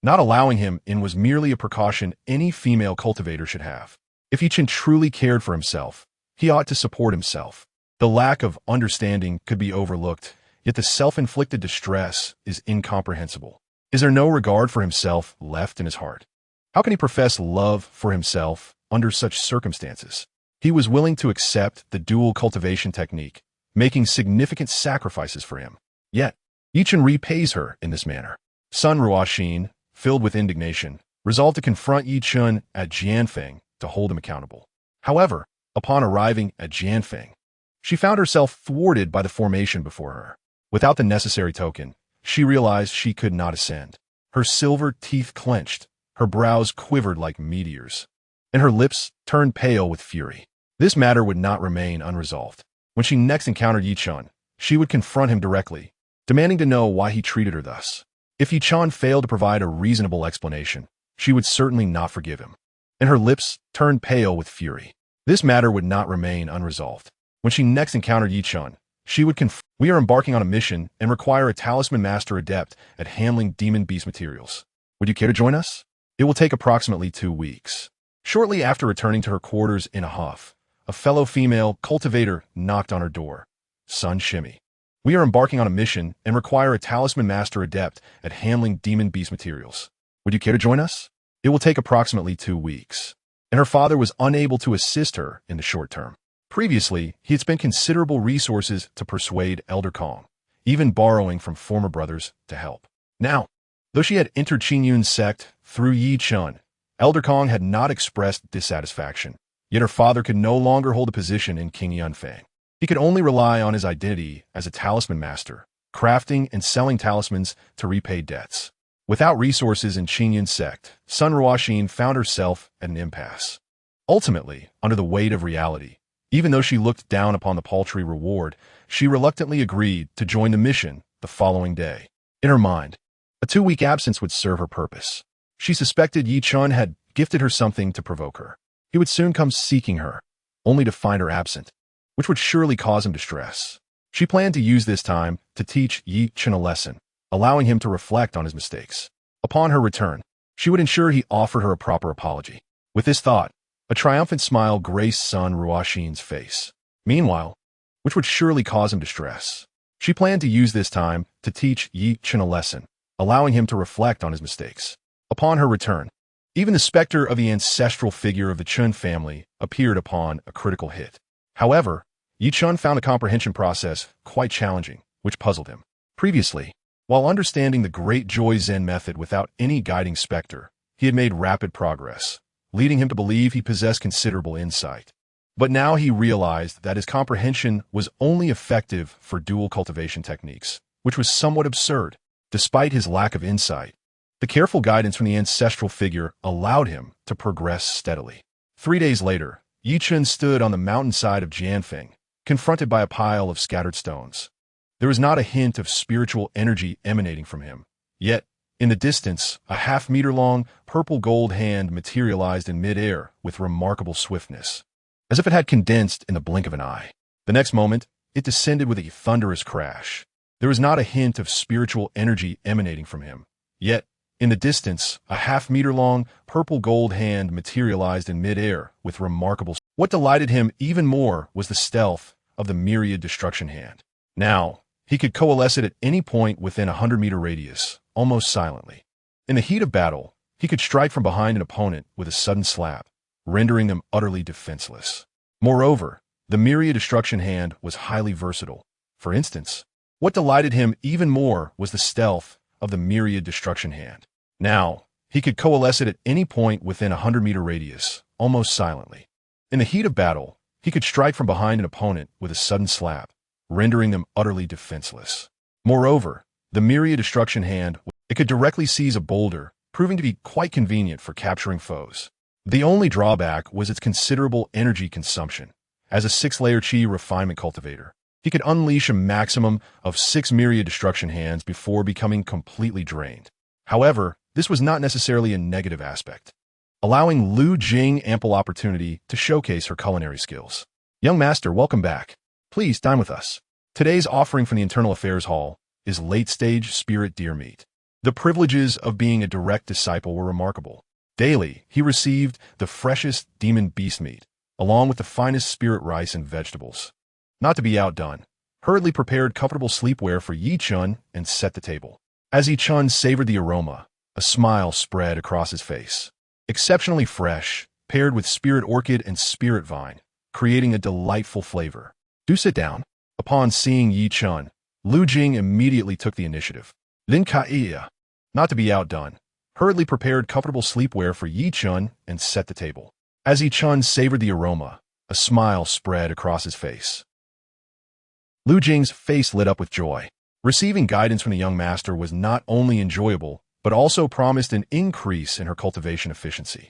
Not allowing him in was merely a precaution any female cultivator should have. If Yi Chen truly cared for himself, he ought to support himself. The lack of understanding could be overlooked, yet the self-inflicted distress is incomprehensible. Is there no regard for himself left in his heart? How can he profess love for himself under such circumstances? He was willing to accept the dual cultivation technique, making significant sacrifices for him. Yet, Yi Chen repays her in this manner. Sun Ruoxin, filled with indignation, resolved to confront Yi Chen at Jianfeng to hold him accountable. However, upon arriving at Jianfeng, she found herself thwarted by the formation before her. Without the necessary token, she realized she could not ascend. Her silver teeth clenched, her brows quivered like meteors, and her lips turned pale with fury. This matter would not remain unresolved. When she next encountered Yi Chen, she would confront him directly, demanding to know why he treated her thus. If Yi Chen failed to provide a reasonable explanation, she would certainly not forgive him, and her lips turned pale with fury. This matter would not remain unresolved. When she next encountered Yi Chen, she would We are embarking on a mission and require a talisman master adept at handling demon beast materials. Would you care to join us? It will take approximately 2 weeks. Shortly after returning to her quarters in a huff, a fellow female cultivator knocked on her door. Sun Shimmy. We are embarking on a mission and require a talisman master adept at handling demon beast materials. Would you care to join us? It will take approximately 2 weeks. And her father was unable to assist her in the short term. Previously, he had spent considerable resources to persuade Elder Kong, even borrowing from former brothers to help. Now, though she had entered Qingyun's sect through Yi Chen, Elder Kong had not expressed dissatisfaction, yet her father could no longer hold a position in King Yunfang. He could only rely on his identity as a talisman master, crafting and selling talismans to repay debts. Without resources in Qingyun's sect, Sun Ruoxin found herself at an impasse. Ultimately, under the weight of reality, even though she looked down upon the paltry reward, she reluctantly agreed to join the mission the following day. In her mind, a 2-week absence would serve her purpose. She suspected Yi Chen had gifted her something to provoke her. He would soon come seeking her, only to find her absent, which would surely cause him distress. She planned to use this time to teach Yi Chen a lesson, allowing him to reflect on his mistakes. Upon her return, she would ensure he offered her a proper apology. With this thought, a triumphant smile graced Sun Ruoxin's face. Meanwhile, which would surely cause him distress, she planned to use this time to teach Yi Chen a lesson, allowing him to reflect on his mistakes. Upon her return, even the specter of the ancestral figure of the Chen family appeared upon a critical hit. However, Yi Chen found the comprehension process quite challenging, which puzzled him. Previously, while understanding the Great Joy Zen method without any guiding specter, he had made rapid progress, leading him to believe he possessed considerable insight. But now he realized that his comprehension was only effective for dual cultivation techniques, which was somewhat absurd. Despite his lack of insight, the careful guidance from the ancestral figure allowed him to progress steadily. 3 days later, Yi Chen stood on the mountainside of Jianfeng, confronted by a pile of scattered stones. There was not a hint of spiritual energy emanating from him. Yet, in the distance, a half-meter-long, purple-gold hand materialized in mid-air with remarkable swiftness, as if it had condensed in the blink of an eye. The next moment, it descended with a thunderous crash. There was not a hint of spiritual energy emanating from him. Yet, in the distance, a half-meter-long, purple-gold hand materialized in mid-air with remarkable. What delighted him even more was the stealth of the myriad destruction hand. Now, he could coalesce it at any point within a 100-meter radius, almost silently. In the heat of battle, he could strike from behind an opponent with a sudden slap, rendering them utterly defenseless. Moreover, the myriad destruction hand was highly versatile. For instance, what delighted him even more was the stealth of the myriad destruction hand. Now, He could coalesce it at any point within a 100-meter radius, almost silently. In the heat of battle, he could strike from behind an opponent with a sudden slap, rendering them utterly defenseless. Moreover, the myriad destruction hand, it could directly seize a boulder, proving to be quite convenient for capturing foes. The only drawback was its considerable energy consumption. As a 6-layer chi refinement cultivator, he could unleash a maximum of 6 myriad destruction hands before becoming completely drained. However, this was not necessarily a negative aspect, allowing Lu Jing ample opportunity to showcase her culinary skills. Young master, welcome back. Please dine with us. Today's offering from the Internal Affairs Hall is late-stage spirit deer meat. The privileges of being a direct disciple were remarkable. Daily, he received the freshest demon beast meat, along with the finest spirit rice and vegetables. Not to be outdone, hurriedly prepared comfortable sleepwear for Yi Chun and set the table. As Yi Chun savored the aroma, a smile spread across his face. Exceptionally fresh, paired with spirit orchid and spirit vine, creating a delightful flavor. Do sit down. Upon seeing Yi Chun, Lu Jing immediately took the initiative. Lin Kai, not to be outdone, hurriedly prepared comfortable sleepwear for Yi Chun and set the table. As Yi Chun savored the aroma, a smile spread across his face. Lu Jing's face lit up with joy. Receiving guidance from the young master was not only enjoyable, but also promised an increase in her cultivation efficiency.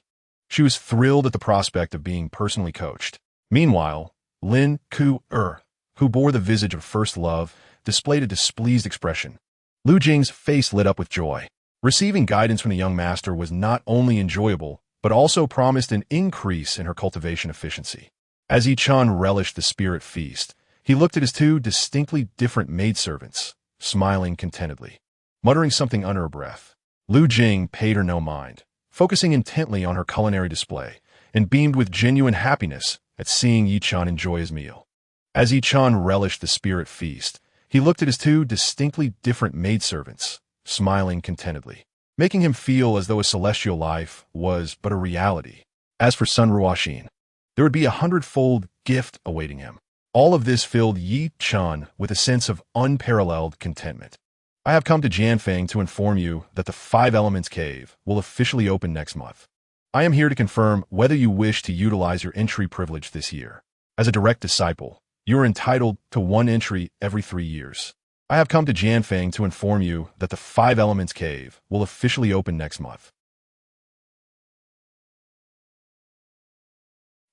She was thrilled at the prospect of being personally coached. Meanwhile, Lin Ku-er, who bore the visage of first love, displayed a displeased expression. Lu Jing's face lit up with joy. Receiving guidance from the young master was not only enjoyable, but also promised an increase in her cultivation efficiency. As Yi Chun relished the spirit feast, he looked at his 2 distinctly different maidservants, smiling contentedly. Muttering something under her breath, Lu Jing paid her no mind, focusing intently on her culinary display, and beamed with genuine happiness at seeing Yi Chun enjoy his meal. As Yi Chun relished the spirit feast, he looked at his 2 distinctly different maidservants, smiling contentedly, making him feel as though a celestial life was but a reality. As for Sun Ruoxin, there would be 100-fold gift awaiting him. All of this filled Yi Chun with a sense of unparalleled contentment. I have come to Jianfeng to inform you that the 5 Elements Cave will officially open next month. I am here to confirm whether you wish to utilize your entry privilege this year. As a direct disciple, you are entitled to 1 entry every 3 years. I have come to Jianfeng to inform you that the 5 Elements Cave will officially open next month.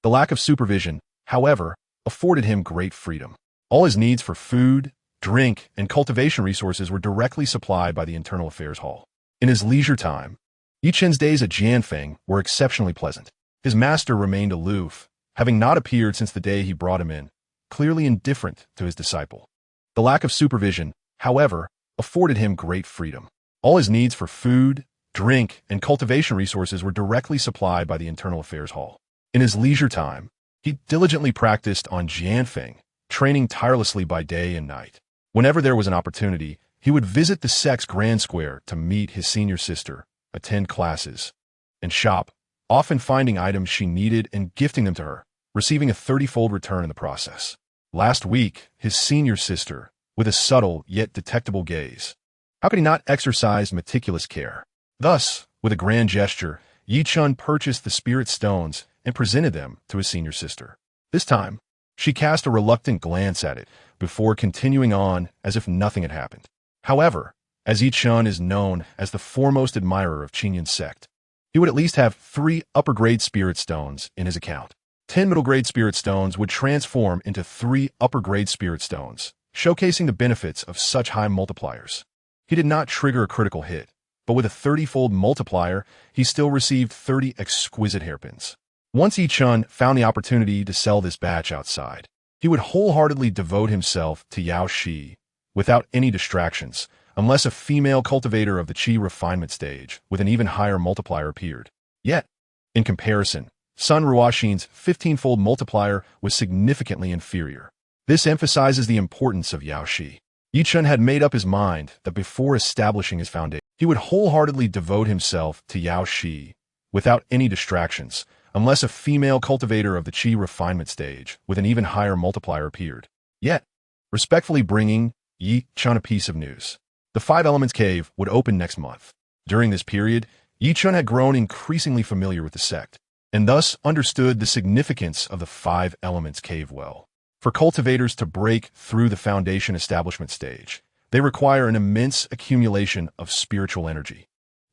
The lack of supervision, however, afforded him great freedom. All his needs for food, drink, and cultivation resources were directly supplied by the Internal Affairs Hall. In his leisure time, Yi Chen's days at Jianfeng were exceptionally pleasant. His master remained aloof, having not appeared since the day he brought him in, clearly indifferent to his disciple. The lack of supervision, however, afforded him great freedom. All his needs for food, drink, and cultivation resources were directly supplied by the Internal Affairs Hall. In his leisure time, he diligently practiced on Jianfeng, training tirelessly by day and night. Whenever there was an opportunity, he would visit the sect's Grand Square to meet his senior sister, attend classes, and shop, often finding items she needed and gifting them to her, receiving a 30-fold return in the process. Last week, his senior sister, with a subtle yet detectable gaze. How could he not exercise meticulous care? Thus, with a grand gesture, Yi Chun purchased the spirit stones and presented them to his senior sister. This time, she cast a reluctant glance at it before continuing on as if nothing had happened. However, as Yi Chun is known as the foremost admirer of Qinyan's sect, he would at least have 3 upper-grade spirit stones in his account. 10 middle-grade spirit stones would transform into 3 upper-grade spirit stones, showcasing the benefits of such high multipliers. He did not trigger a critical hit, but with a 30-fold multiplier, he still received 30 exquisite hairpins. Once Yi Chun found the opportunity to sell this batch outside, he would wholeheartedly devote himself to Yao Shi, without any distractions, unless a female cultivator of the Qi refinement stage with an even higher multiplier appeared. Yet, in comparison, Sun Ruoxin's 15-fold multiplier was significantly inferior. This emphasizes the importance of Yao Shi. Yi Chun had made up his mind that before establishing his foundation, he would wholeheartedly devote himself to Yao Shi, without any distractions, unless a female cultivator of the Qi refinement stage with an even higher multiplier appeared. Yet, respectfully bringing Yi Chun a piece of news. The 5 Elements Cave would open next month. During this period, Chen had grown increasingly familiar with the sect, and thus understood the significance of the five elements cave well. For cultivators to break through the foundation establishment stage, they require an immense accumulation of spiritual energy.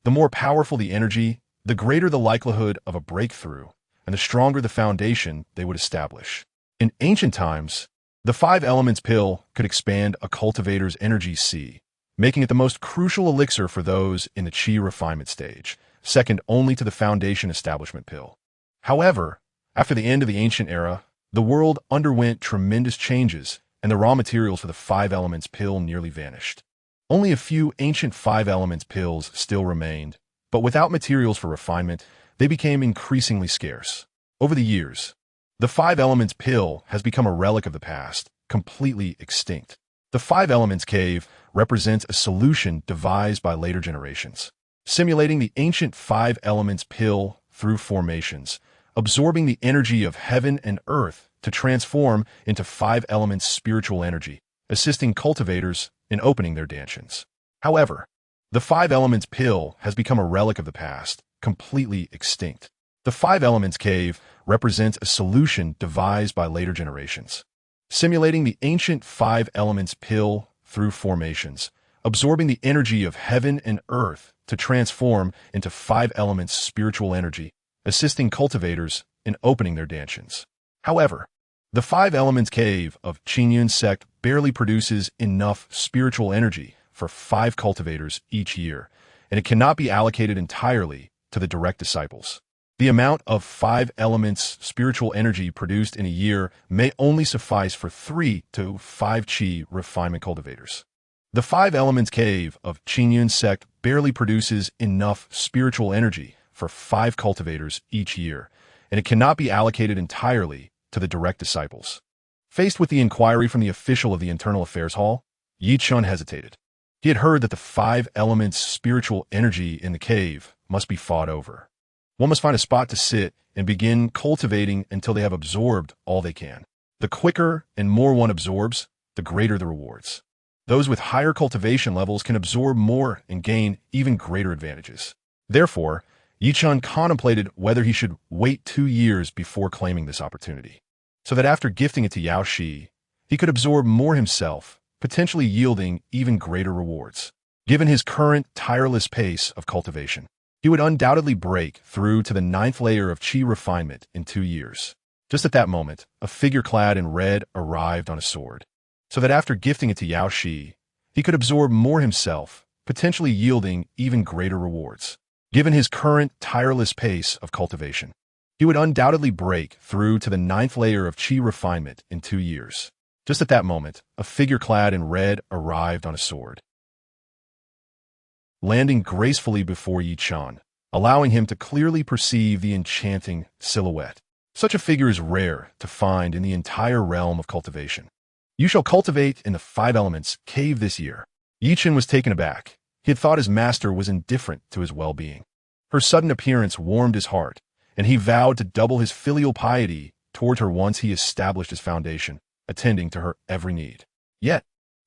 The more powerful the energy, the greater the likelihood of a breakthrough, and the stronger the foundation they would establish. In ancient times, the five elements pill could expand a cultivator's energy sea, making it the most crucial elixir for those in the chi refinement stage, second only to the foundation establishment pill. However, after the end of the ancient era, the world underwent tremendous changes, and the raw materials for the five elements pill nearly vanished. Only a few ancient five elements pills still remained, but without materials for refinement, they became increasingly scarce. Over the years, the five elements pill has become a relic of the past, completely extinct. The five elements cave represents a solution devised by later generations, simulating the ancient five elements pill through formations, absorbing the energy of heaven and earth to transform into five elements spiritual energy, assisting cultivators in opening their dantians. However, the five elements pill has become a relic of the past, completely extinct. The five elements cave represents a solution devised by later generations, simulating the ancient five elements pill through formations, absorbing the energy of heaven and earth to transform into five elements spiritual energy, assisting cultivators in opening their dantians. However, the five elements cave of Xianxia sect barely produces enough spiritual energy for 5 cultivators each year, and it cannot be allocated entirely to the direct disciples. The amount of 5 elements spiritual energy produced in a year may only suffice for 3 to 5 chi refinement cultivators. The 5 elements cave of Xianxia sect barely produces enough spiritual energy for 5 cultivators each year, and it cannot be allocated entirely to the direct disciples. Faced with the inquiry from the official of the Internal Affairs Hall, Chen hesitated. He had heard that the 5 elements spiritual energy in the cave must be fought over. One must find a spot to sit and begin cultivating until they have absorbed all they can. The quicker and more one absorbs, the greater the rewards. Those with higher cultivation levels can absorb more and gain even greater advantages. Therefore, Chen contemplated whether he should wait 2 years before claiming this opportunity, so that after gifting it to Yao Shi, he could absorb more himself, potentially yielding even greater rewards. Given his current tireless pace of cultivation, he would undoubtedly break through to the 9th layer of chi refinement in 2 years. Just at that moment, a figure clad in red arrived on a sword, so that after gifting it to Yao Shi, he could absorb more himself, potentially yielding even greater rewards. Given his current tireless pace of cultivation, he would undoubtedly break through to the 9th layer of chi refinement in 2 years. Just at that moment, a figure clad in red arrived on a sword, landing gracefully before Chen, allowing him to clearly perceive the enchanting silhouette. Such a figure is rare to find in the entire realm of cultivation. You shall cultivate in the 5 elements cave this year. Chen was taken aback. He had thought his master was indifferent to his well-being. Her sudden appearance warmed his heart, and he vowed to double his filial piety toward her once he established his foundation, attending to her every need. Yet,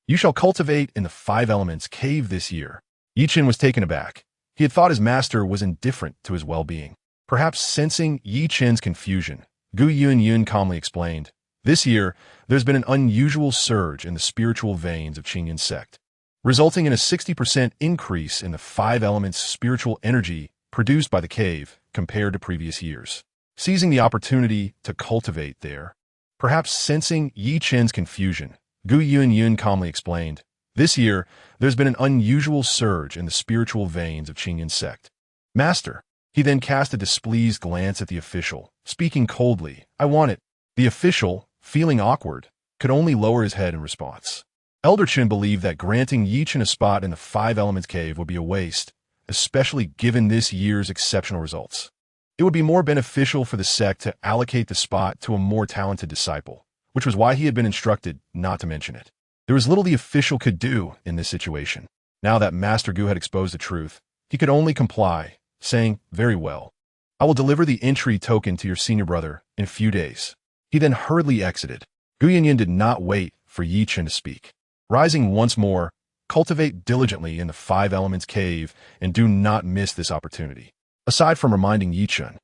you shall cultivate in the 5 elements cave this year. Chen was taken aback. He had thought his master was indifferent to his well-being. Perhaps sensing Chen's confusion, Gu Yunyun calmly explained, "This year, there's been an unusual surge in the spiritual veins of Xianxia sect, resulting in a 60% increase in the 5 elements spiritual energy produced by the cave compared to previous years. Seizing the opportunity to cultivate there." Perhaps sensing Chen's confusion, Gu Yunyun calmly explained, "This year, there's been an unusual surge in the spiritual veins of Xianxia sect. Master." He then cast a displeased glance at the official, speaking coldly, "I want it." The official, feeling awkward, could only lower his head in response. Elder Chen believed that granting Chen a spot in the 5 elements cave would be a waste, especially given this year's exceptional results. It would be more beneficial for the sect to allocate the spot to a more talented disciple, which was why he had been instructed not to mention it. There was little the official could do in this situation. Now that Master Gu had exposed the truth, he could only comply, saying, "Very well. I will deliver the entry token to your senior brother in a few days." He then hurriedly exited. Gu Yunyun did not wait for Chen to speak. Rising once more, cultivate diligently in the Five Elements cave and do not miss this opportunity. Aside from reminding Chen,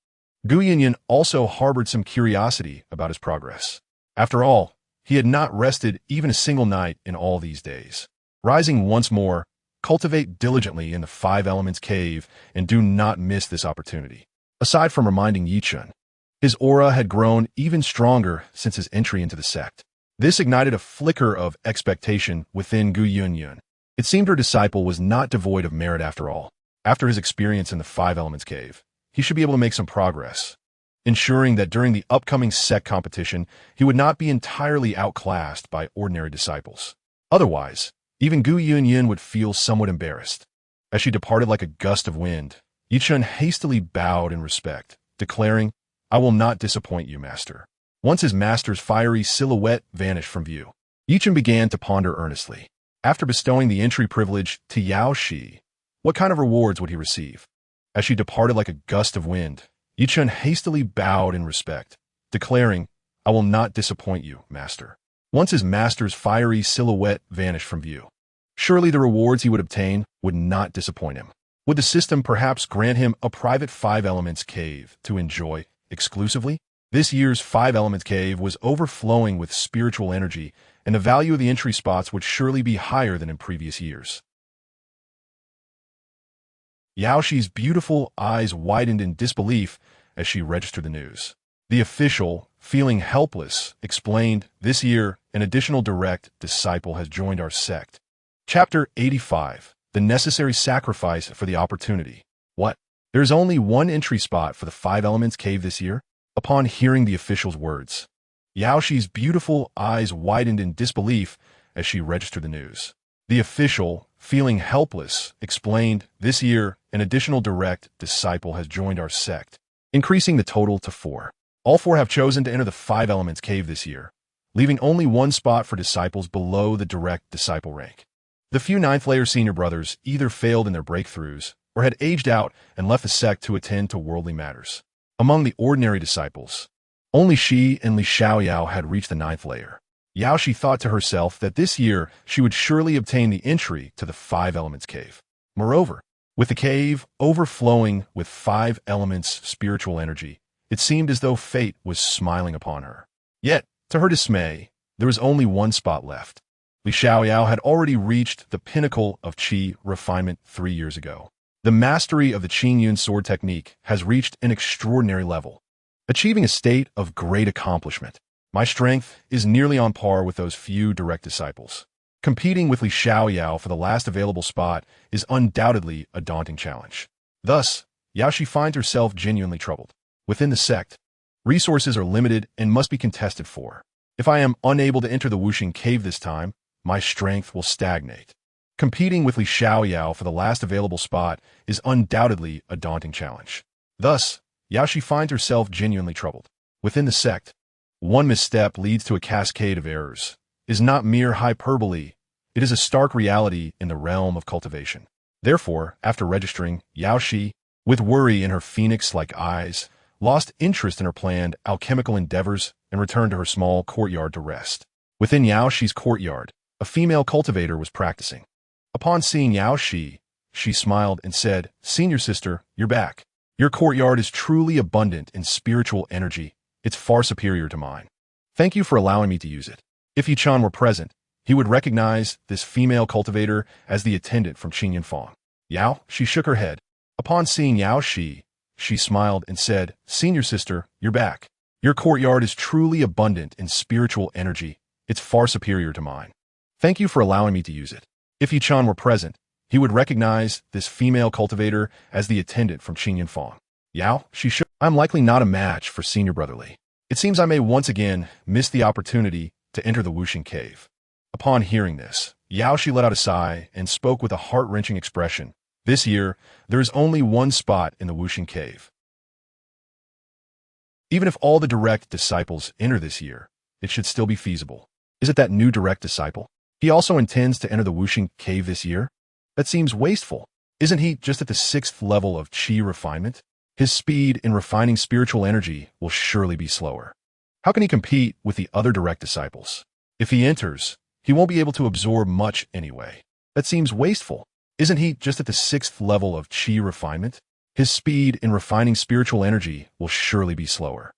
Gu Yinyan also harbored some curiosity about his progress. After all, he had not rested even a single night in all these days. Rising once more, cultivate diligently in the Five Elements cave and do not miss this opportunity. Aside from reminding Chen, his aura had grown even stronger since his entry into the sect. This ignited a flicker of expectation within Gu Yunyan. It seemed her disciple was not devoid of merit after all. After his experience in the Five Elements cave, he should be able to make some progress, ensuring that during the upcoming sect competition, he would not be entirely outclassed by ordinary disciples. Otherwise, even Gu Yunyan would feel somewhat embarrassed. As she departed like a gust of wind, Chen hastily bowed in respect, declaring, "I will not disappoint you, master." Once his master's fiery silhouette vanished from view, Chen began to ponder earnestly. After bestowing the entry privilege to Yao Shi, what kind of rewards would he receive? As she departed like a gust of wind, Chen hastily bowed in respect, declaring, "I will not disappoint you, master." Once his master's fiery silhouette vanished from view, surely the rewards he would obtain would not disappoint him. Would the system perhaps grant him a private Five Elements cave to enjoy exclusively? This year's Five Elements cave was overflowing with spiritual energy, and the value of the entry spots would surely be higher than in previous years. Yao Shi's beautiful eyes widened in disbelief as she registered the news. The official, feeling helpless, explained, "This year, an additional direct disciple has joined our sect." Chapter 85. The necessary sacrifice for the opportunity. What? There's only one entry spot for the Five Elements cave this year? Upon hearing the official's words, Yao Shi's beautiful eyes widened in disbelief as she registered the news. The official, feeling helpless, explained, "This year, an additional direct disciple has joined our sect, increasing the total to 4. All 4 have chosen to enter the Five Elements cave this year, leaving only one spot for disciples below the direct disciple rank. The few ninth-layer senior brothers either failed in their breakthroughs or had aged out and left the sect to attend to worldly matters. Among the ordinary disciples, only Shi and Li Xiaoyao had reached the 9th layer. Yao Shi thought to herself that this year she would surely obtain the entry to the Five Elements cave. Moreover, with the cave overflowing with Five Elements spiritual energy, it seemed as though fate was smiling upon her. Yet, to her dismay, there was only one spot left. Li Xiaoyao had already reached the pinnacle of qi refinement 3 years ago. The mastery of the Qingyun sword technique has reached an extraordinary level, achieving a state of great accomplishment. My strength is nearly on par with those few direct disciples. Competing with Li Xiaoyao for the last available spot is undoubtedly a daunting challenge. Thus, Yao Shi finds herself genuinely troubled. Within the sect, resources are limited and must be contested for. If I am unable to enter the Wuxing cave this time, my strength will stagnate. Competing with Li Xiaoyao for the last available spot is undoubtedly a daunting challenge. Thus, Yao Shi finds herself genuinely troubled. Within the sect, one misstep leads to a cascade of errors. Is not mere hyperbole, it is a stark reality in the realm of cultivation. Therefore, after registering, Yao Shi, with worry in her phoenix-like eyes, lost interest in her planned alchemical endeavors and returned to her small courtyard to rest. Within Yao Shi's courtyard, a female cultivator was practicing. Upon seeing Yao Shi, she smiled and said, "Senior sister, you're back. Your courtyard is truly abundant in spiritual energy. It's far superior to mine. Thank you for allowing me to use it." If Chen were present, he would recognize this female cultivator as the attendant from Qingyun Fang. Yao, she shook her head. Upon seeing Yao Shi, she smiled and said, "Senior sister, you're back. Your courtyard is truly abundant in spiritual energy. It's far superior to mine. Thank you for allowing me to use it." If Chen were present, he would recognize this female cultivator as the attendant from Qingyun Fang. Yao, she shook. "I'm likely not a match for Senior Brotherly. It seems I may once again miss the opportunity to enter the Wuxing cave." Upon hearing this, Yao Shi let out a sigh and spoke with a heart-wrenching expression. "This year, there is only one spot in the Wuxing cave. Even if all the direct disciples enter this year, it should still be feasible. Is it that new direct disciple? He also intends to enter the Wuxing cave this year? That seems wasteful. Isn't he just at the 6th level of qi refinement? His speed in refining spiritual energy will surely be slower. How can he compete with the other direct disciples? If he enters, he won't be able to absorb much anyway. That seems wasteful. Isn't he just at the 6th level of qi refinement? His speed in refining spiritual energy will surely be slower.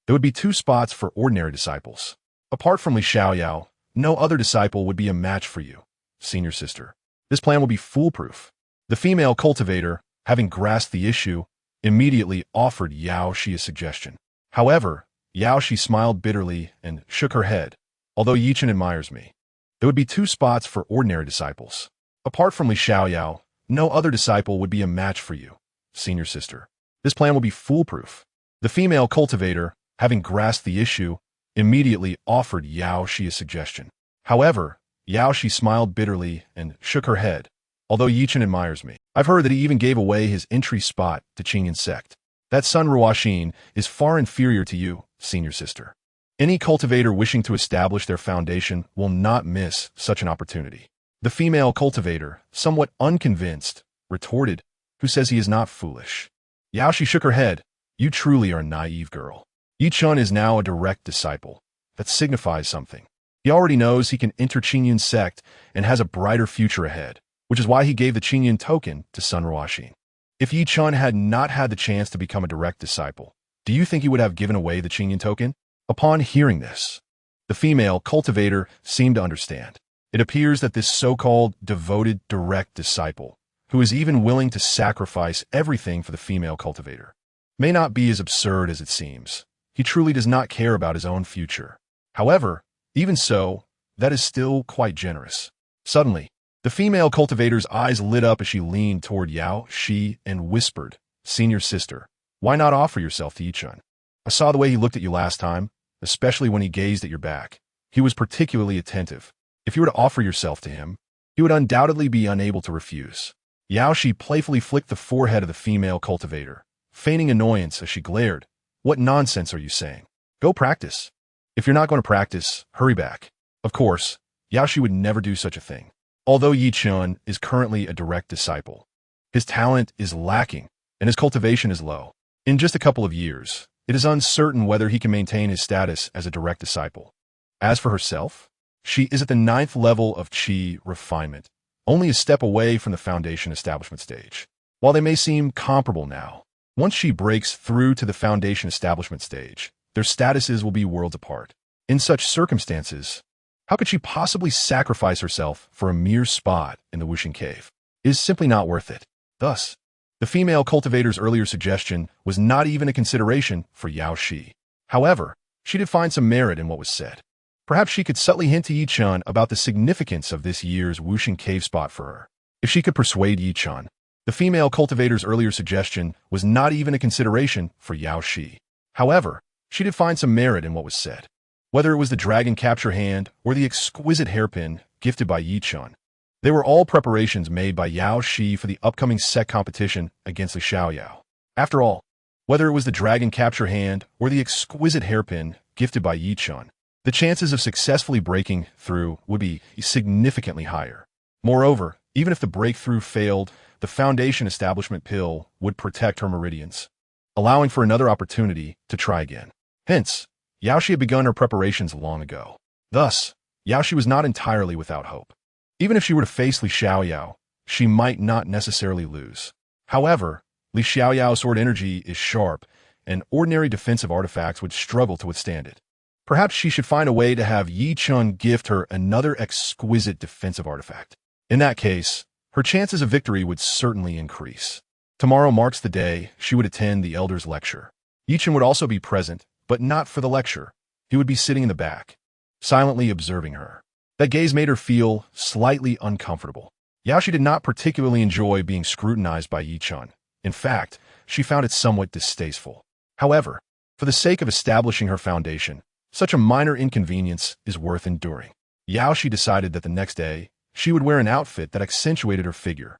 There would be 2 spots for ordinary disciples. Apart from xianxia, no other disciple would be a match for you, senior sister. This plan will be foolproof. The female cultivator, having grasped the issue, immediately offered xianxia a suggestion. However, xianxia smiled bitterly and shook her head. Although Chen admires me, there would be 2 spots for ordinary disciples. Apart from xianxia, no other disciple would be a match for you, senior sister. This plan will be foolproof. The female cultivator, having grasped the issue, immediately offered xianxia a suggestion. However, xianxia smiled bitterly and shook her head. Although Chen admires me, I've heard that he even gave away his entry spot to Qingyan sect. That Sun Ruoxin is far inferior to you, senior sister. Any cultivator wishing to establish their foundation will not miss such an opportunity. The female cultivator, somewhat unconvinced, retorted, who says he is not foolish. Xianxia shook her head. You truly are a naive girl. Chen is now a direct disciple. That signifies something. He already knows he can enter Qingyan sect and has a brighter future ahead, which is why he gave the Qingyan token to Sun Ruoxin. If Chen had not had the chance to become a direct disciple, do you think he would have given away the Qingyan token? Upon hearing this, the female cultivator seemed to understand. It appears that this so-called devoted direct disciple, who is even willing to sacrifice everything for the female cultivator, may not be as absurd as it seems. He truly does not care about his own future. However, even so, that is still quite generous. Suddenly, the female cultivator's eyes lit up as she leaned toward Xianxia and whispered, Senior sister, why not offer yourself to Chen? I saw the way he looked at you last time, especially when he gazed at your back. He was particularly attentive. If you were to offer yourself to him, he would undoubtedly be unable to refuse. Xianxia playfully flicked the forehead of the female cultivator, feigning annoyance as she glared. What nonsense are you saying? Go practice. If you're not going to practice, hurry back. Of course, Xianxia would never do such a thing. Although Chen is currently a direct disciple, his talent is lacking and his cultivation is low. In just a couple of years, it is uncertain whether he can maintain his status as a direct disciple. As for herself, she is at the 9th level of qi refinement, only a step away from the foundation establishment stage. While they may seem comparable now, once she breaks through to the foundation establishment stage, their statuses will be worlds apart. In such circumstances, how could she possibly sacrifice herself for a mere spot in the Wuxing cave? It is simply not worth it. Thus, the female cultivator's earlier suggestion was not even a consideration for Xianxia. However, she did find some merit in what was said. Perhaps she could subtly hint to Chen about the significance of this year's Wuxing cave spot for her. If she could persuade Chen, the female cultivator's earlier suggestion was not even a consideration for Xianxia. However, she did find some merit in what was said. Whether it was the dragon capture hand or the exquisite hairpin gifted by Chen, they were all preparations made by Xianxia for the upcoming sect competition against the Xiaoyao. After all, whether it was the dragon capture hand or the exquisite hairpin gifted by Chen, the chances of successfully breaking through would be significantly higher. Moreover, even if the breakthrough failed, the foundation establishment pill would protect her meridians, allowing for another opportunity to try again. Hence, Xianxia had begun her preparations long ago. Thus, Xianxia was not entirely without hope. Even if she were to face Li Xiaoyao, she might not necessarily lose. However, Li Xiaoyao's sword energy is sharp, and ordinary defensive artifacts would struggle to withstand it. Perhaps she should find a way to have Chen gift her another exquisite defensive artifact. In that case, her chances of victory would certainly increase. Tomorrow marks the day she would attend the Elder's lecture. Chen would also be present, but not for the lecture. He would be sitting in the back, silently observing her. That gaze made her feel slightly uncomfortable. Xianxia did not particularly enjoy being scrutinized by Chen. In fact, she found it somewhat distasteful. However, for the sake of establishing her foundation, such a minor inconvenience is worth enduring. Xianxia decided that the next day, she would wear an outfit that accentuated her figure,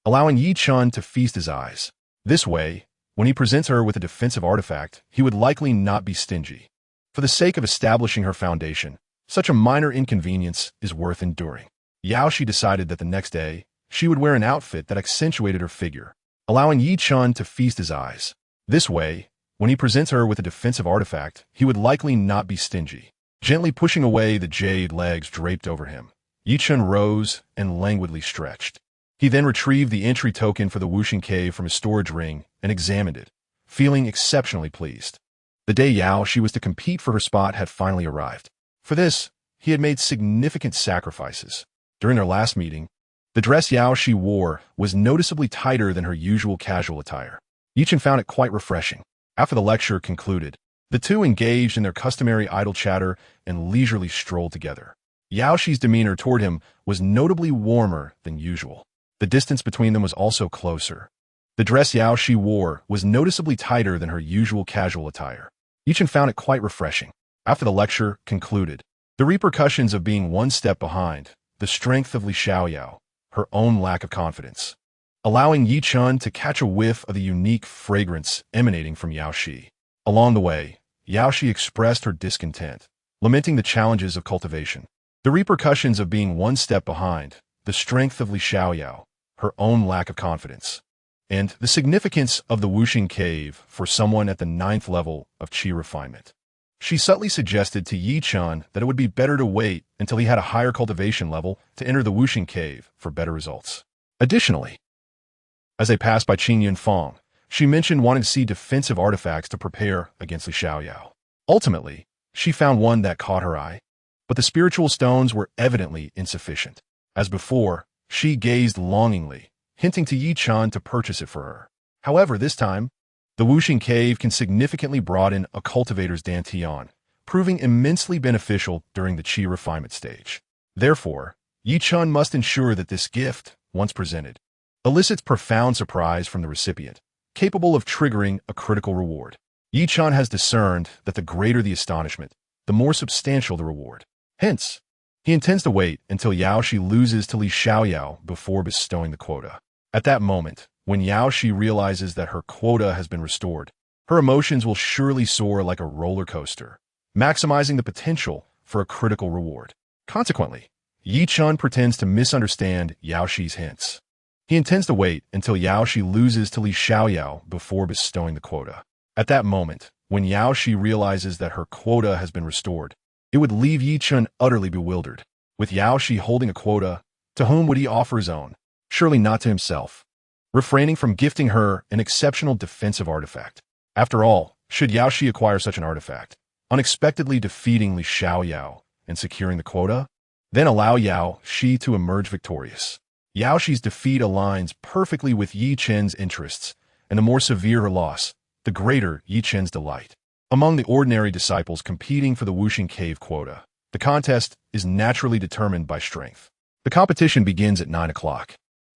allowing Chen to feast his eyes. This way, when he presents her with a defensive artifact, he would likely not be stingy. For the sake of establishing her foundation, such a minor inconvenience is worth enduring. Xianxia decided that the next day, she would wear an outfit that accentuated her figure, allowing Chen to feast his eyes. This way, when he presents her with a defensive artifact, he would likely not be stingy. Gently pushing away the jade legs draped over him, Chen rose and languidly stretched. He then retrieved the entry token for the Wuxing Cave from his storage ring and examined it, feeling exceptionally pleased. The day Shi was to compete for her spot had finally arrived. For this, he had made significant sacrifices. During their last meeting, the dress she wore was noticeably tighter than her usual casual attire. Chen found it quite refreshing. After the lecture concluded, the two engaged in their customary idle chatter and leisurely strolled together. Shi's demeanor toward him was notably warmer than usual. The distance between them was also closer. The dress she wore was noticeably tighter than her usual casual attire. Chen found it quite refreshing. After the lecture concluded, the repercussions of being one step behind, the strength of Li Xiaoyao, her own lack of confidence, allowing Chen to catch a whiff of the unique fragrance emanating from Shi. Along the way, Shi expressed her discontent, lamenting the challenges of cultivation, the repercussions of being one step behind, the strength of Li Xiaoyao, her own lack of confidence, and the significance of the Wuxing Cave for someone at the 9th level of qi refinement. She subtly suggested to Chen that it would be better to wait until he had a higher cultivation level to enter the Wuxing Cave for better results. Additionally, as they passed by Qin Yunfang, she mentioned wanting to see defensive artifacts to prepare against Li Xiaoyao. Ultimately, she found one that caught her eye, but the spiritual stones were evidently insufficient. As before, she gazed longingly, hinting to Chen to purchase it for her. However, this time, the Wuxing Cave can significantly broaden a cultivator's dantian, proving immensely beneficial during the qi refinement stage. Therefore, Chen must ensure that this gift, once presented, elicits profound surprise from the recipient, capable of triggering a critical reward. Chen has discerned that the greater the astonishment, the more substantial the reward. Hence, he intends to wait until Shi loses to Li Xiaoyao before bestowing the quota. At that moment, when Shi realizes that her quota has been restored, her emotions will surely soar like a roller coaster, maximizing the potential for a critical reward. Consequently, Chen pretends to misunderstand Shi's hints. He intends to wait until Shi loses to Li Xiaoyao before bestowing the quota. At that moment, when Shi realizes that her quota has been restored, it would leave Chen utterly bewildered. With Shi holding a quota, to whom would he offer his own? Surely not to himself. Refraining from gifting her an exceptional defensive artifact. After all, should Shi acquire such an artifact, unexpectedly defeating Li Xiaoyao and securing the quota, then allow Shi to emerge victorious. Shi's defeat aligns perfectly with Chen's interests, and the more severe her loss, the greater Chen's delight. Among the ordinary disciples competing for the Wuxing Cave quota, the contest is naturally determined by strength. The competition begins at 9 o'clock.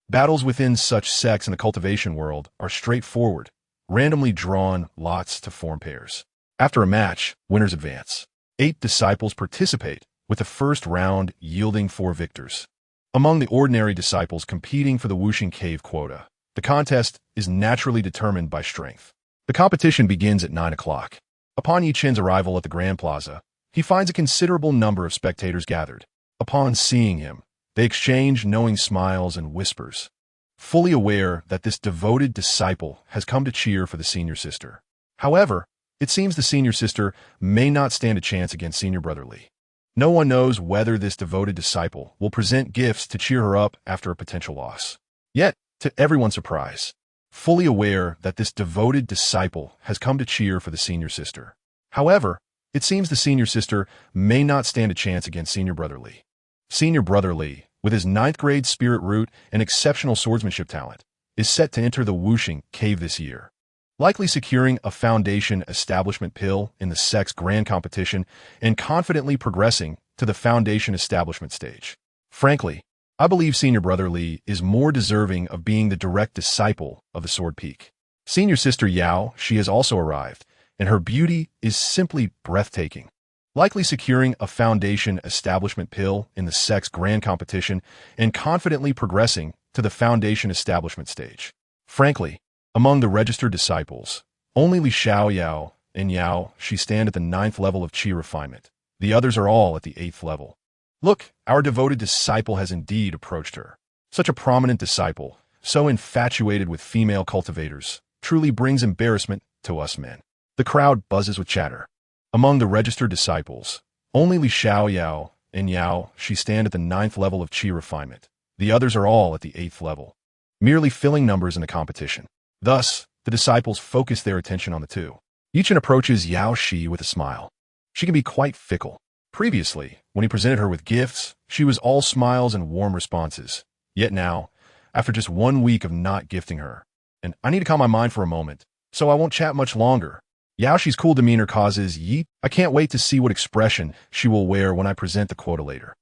Battles within such sects in the cultivation world are straightforward, randomly drawn lots to form pairs. After a match, winners advance. 8 disciples participate, with the first round yielding 4 victors. Among the ordinary disciples competing for the Wuxing Cave quota, the contest is naturally determined by strength. The competition begins at 9 o'clock. Upon Chen's arrival at the Grand Plaza, he finds a considerable number of spectators gathered. Upon seeing him, they exchange knowing smiles and whispers, fully aware that this devoted disciple has come to cheer for the senior sister. However, it seems the senior sister may not stand a chance against senior brother Li. No one knows whether this devoted disciple will present gifts to cheer her up after a potential loss. Yet, to everyone's surprise, fully aware that this devoted disciple has come to cheer for the senior sister. However, it seems the senior sister may not stand a chance against senior brother Li. Senior brother Li, with his 9th grade spirit root and exceptional swordsmanship talent, is set to enter the Wuxing Cave this year, likely securing a foundation establishment pill in the sect's grand competition and confidently progressing to the foundation establishment stage. Frankly, I believe senior brother Li is more deserving of being the direct disciple of the Sword Peak. Senior sister Shi has also arrived, and her beauty is simply breathtaking, likely securing a foundation establishment pill in the sect's grand competition and confidently progressing to the foundation establishment stage. Frankly, among the registered disciples, only Li Xiaoyao and Shi stand at the 9th level of qi refinement. The others are all at the 8th level. Look, our devoted disciple has indeed approached her. Such a prominent disciple, so infatuated with female cultivators, truly brings embarrassment to us men. The crowd buzzes with chatter. Among the registered disciples, only Li Xiaoyao and Yao Shi stand at the 9th level of Qi refinement. The others are all at the 8th level, merely filling numbers in the competition. Thus, the disciples focus their attention on the two. Chen approaches Yao Shi with a smile. She can be quite fickle. Previously, when he presented her with gifts, she was all smiles and warm responses. Yet now, after just 1 week of not gifting her, and I need to calm my mind for a moment, so I won't chat much longer. Yao Shi's cool demeanor causes I can't wait to see what expression she will wear when I present the quota later.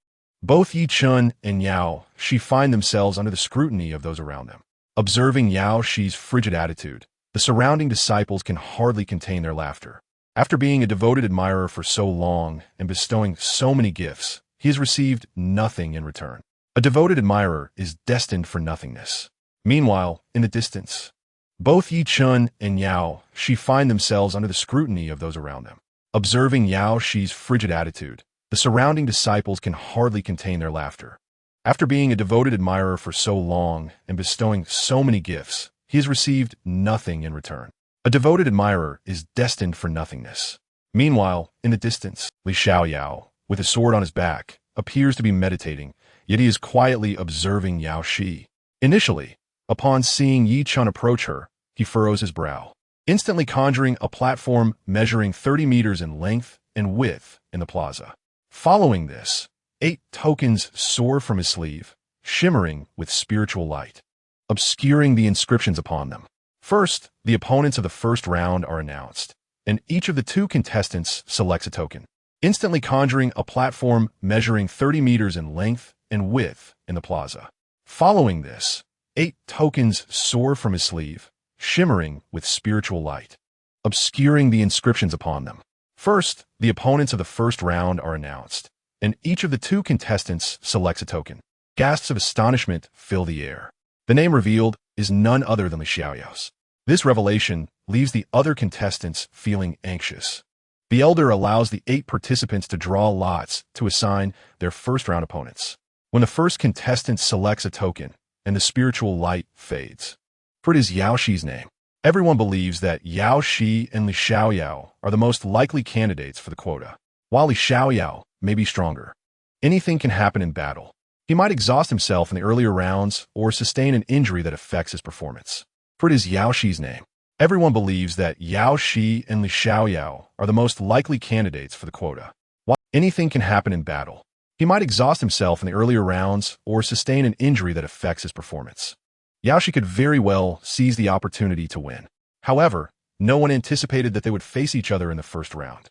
Both Chen and Yao Shi find themselves under the scrutiny of those around them. Observing Yao Shi's frigid attitude, the surrounding disciples can hardly contain their laughter. After being a devoted admirer for so long and bestowing so many gifts, he has received nothing in return. A devoted admirer is destined for nothingness. Meanwhile, in the distance, both Chen and Yao Shi find themselves under the scrutiny of those around them. Observing Yao Shi's frigid attitude, the surrounding disciples can hardly contain their laughter. After being a devoted admirer for so long and bestowing so many gifts, he has received nothing in return. A devoted admirer is destined for nothingness. Meanwhile, in the distance, Li Xiaoyao, with a sword on his back, appears to be meditating, yet he is quietly observing Yao Shi. Initially, upon seeing Chen approach her, he furrows his brow, instantly conjuring a platform measuring 30 meters in length and width in the plaza. Following this, 8 tokens soar from his sleeve, shimmering with spiritual light, obscuring the inscriptions upon them. First, the opponents of the first round are announced, and each of the 2 contestants selects a token, instantly conjuring a platform measuring 30 meters in length and width in the plaza. Following this, 8 tokens soar from his sleeve, shimmering with spiritual light, obscuring the inscriptions upon them. First, the opponents of the first round are announced, and each of the 2 contestants selects a token. Gasps of astonishment fill the air. The name revealed is none other than Li Xiaoyao's. This revelation leaves the other contestants feeling anxious. The elder allows the 8 participants to draw lots to assign their first-round opponents. When the first contestant selects a token, and the spiritual light fades, for it is Yao Shi's name, everyone believes that Yao Shi and Li Xiaoyao are the most likely candidates for the quota. While Li Xiaoyao may be stronger, anything can happen in battle. He might exhaust himself in the earlier rounds or sustain an injury that affects his performance. For it is Yao Shi's name. Everyone believes that Yao Shi and Li Xiaoyao are the most likely candidates for the quota. While anything can happen in battle, he might exhaust himself in the earlier rounds or sustain an injury that affects his performance. Yao Shi could very well seize the opportunity to win. However, no one anticipated that they would face each other in the first round.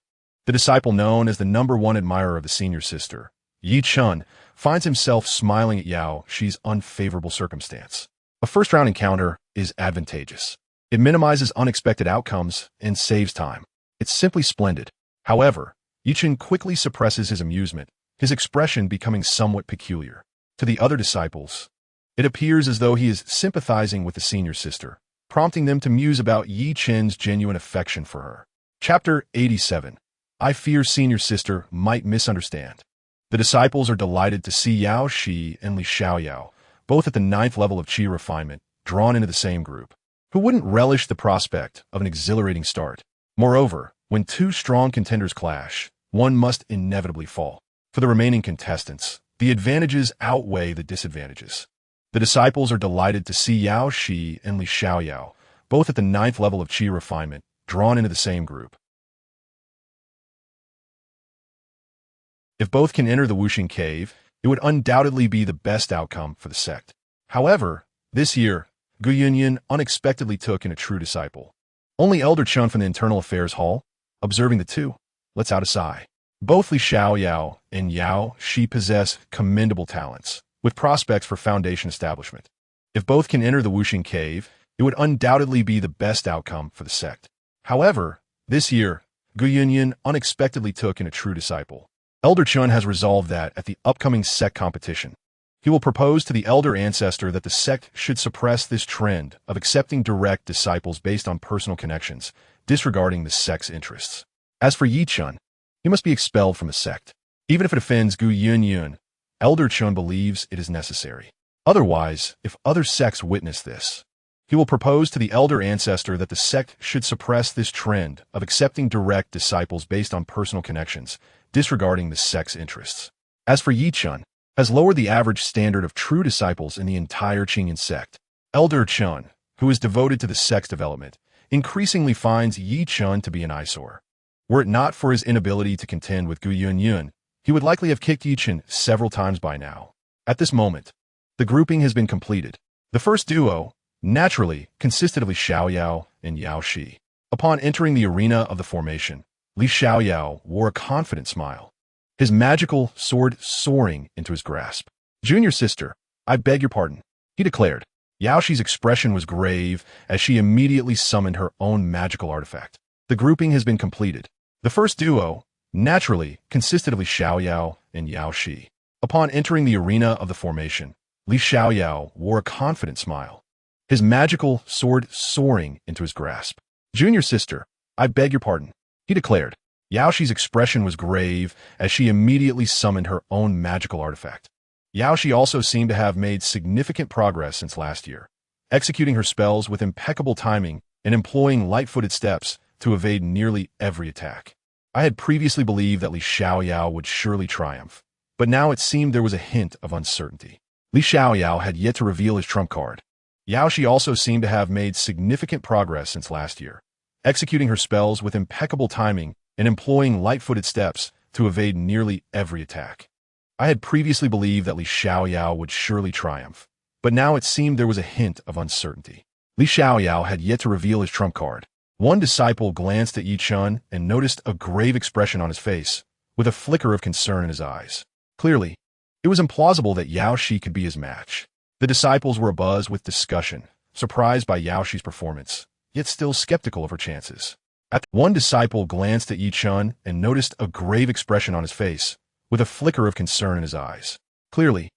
The disciple known as the #1 admirer of the senior sister, Chen, finds himself smiling at Yao Shi's unfavorable circumstance. A first-round encounter is advantageous. It minimizes unexpected outcomes and saves time. It's simply splendid. However, Chen quickly suppresses his amusement, his expression becoming somewhat peculiar. To the other disciples, it appears as though he is sympathizing with the senior sister, prompting them to muse about Chen's genuine affection for her. Chapter 87. I fear senior sister might misunderstand. The disciples are delighted to see Yao Shi and Li Xiaoyao, both at the 9th level of Qi refinement, drawn into the same group. Who wouldn't relish the prospect of an exhilarating start? Moreover, when 2 strong contenders clash, one must inevitably fall. For the remaining contestants, the advantages outweigh the disadvantages. The disciples are delighted to see Yao Shi and Li Xiaoyao, both at the 9th level of Qi refinement, drawn into the same group. If both can enter the Wuxing cave, it would undoubtedly be the best outcome for the sect. However, this year, Gu Yunyan unexpectedly took in a true disciple. Only Elder Chen from the Internal Affairs Hall, observing the 2, lets out a sigh. Both Li Xiaoyao and Yao Shi possess commendable talents, with prospects for foundation establishment. If both can enter the Wuxing cave, it would undoubtedly be the best outcome for the sect. However, this year, Gu Yunyan unexpectedly took in a true disciple. Elder Chen has resolved that at the upcoming sect competition, he will propose to the elder ancestor that the sect should suppress this trend of accepting direct disciples based on personal connections, disregarding the sect's interests. As for Chen, he must be expelled from the sect. Even if it offends Gu Yunyan, Elder Chen believes it is necessary. Otherwise, if other sects witness this, he will propose to the elder ancestor that the sect should suppress this trend of accepting direct disciples based on personal connections, disregarding the sect's interests. As for Chen, has lowered the average standard of true disciples in the entire Qingyan sect. Elder Chen, who is devoted to the sect's development, increasingly finds Chen to be an eyesore. Were it not for his inability to contend with Gu Yunyun, he would likely have kicked Chen several times by now. At this moment, the grouping has been completed. The first duo, naturally, consisted of Li Xiaoyao and Yao Shi. Upon entering the arena of the formation, Li Xiaoyao wore a confident smile, his magical sword soaring into his grasp. "Junior sister, I beg your pardon," he declared. Yao Shi's expression was grave as she immediately summoned her own magical artifact. The grouping has been completed. The first duo, naturally, consisted of Li Xiaoyao and Yao Shi. Upon entering the arena of the formation, Li Xiaoyao wore a confident smile, his magical sword soaring into his grasp. "Junior sister, I beg your pardon," he declared. Yao Shi's expression was grave as she immediately summoned her own magical artifact. Yao Shi also seemed to have made significant progress since last year, executing her spells with impeccable timing and employing light-footed steps to evade nearly every attack. I had previously believed that Li Xiaoyao would surely triumph, but now it seemed there was a hint of uncertainty. Li Xiaoyao had yet to reveal his trump card. Yao Shi also seemed to have made significant progress since last year, executing her spells with impeccable timing and employing light-footed steps to evade nearly every attack. I had previously believed that Li Xiaoyao would surely triumph, but now it seemed there was a hint of uncertainty. Li Xiaoyao had yet to reveal his trump card. One disciple glanced at Chen and noticed a grave expression on his face, with a flicker of concern in his eyes. Clearly, it was implausible that Yao Shi could be his match. The disciples were abuzz with discussion, surprised by Yao Shi's performance, yet still skeptical of her chances. One disciple glanced at Chen and noticed a grave expression on his face, with a flicker of concern in his eyes. Clearly,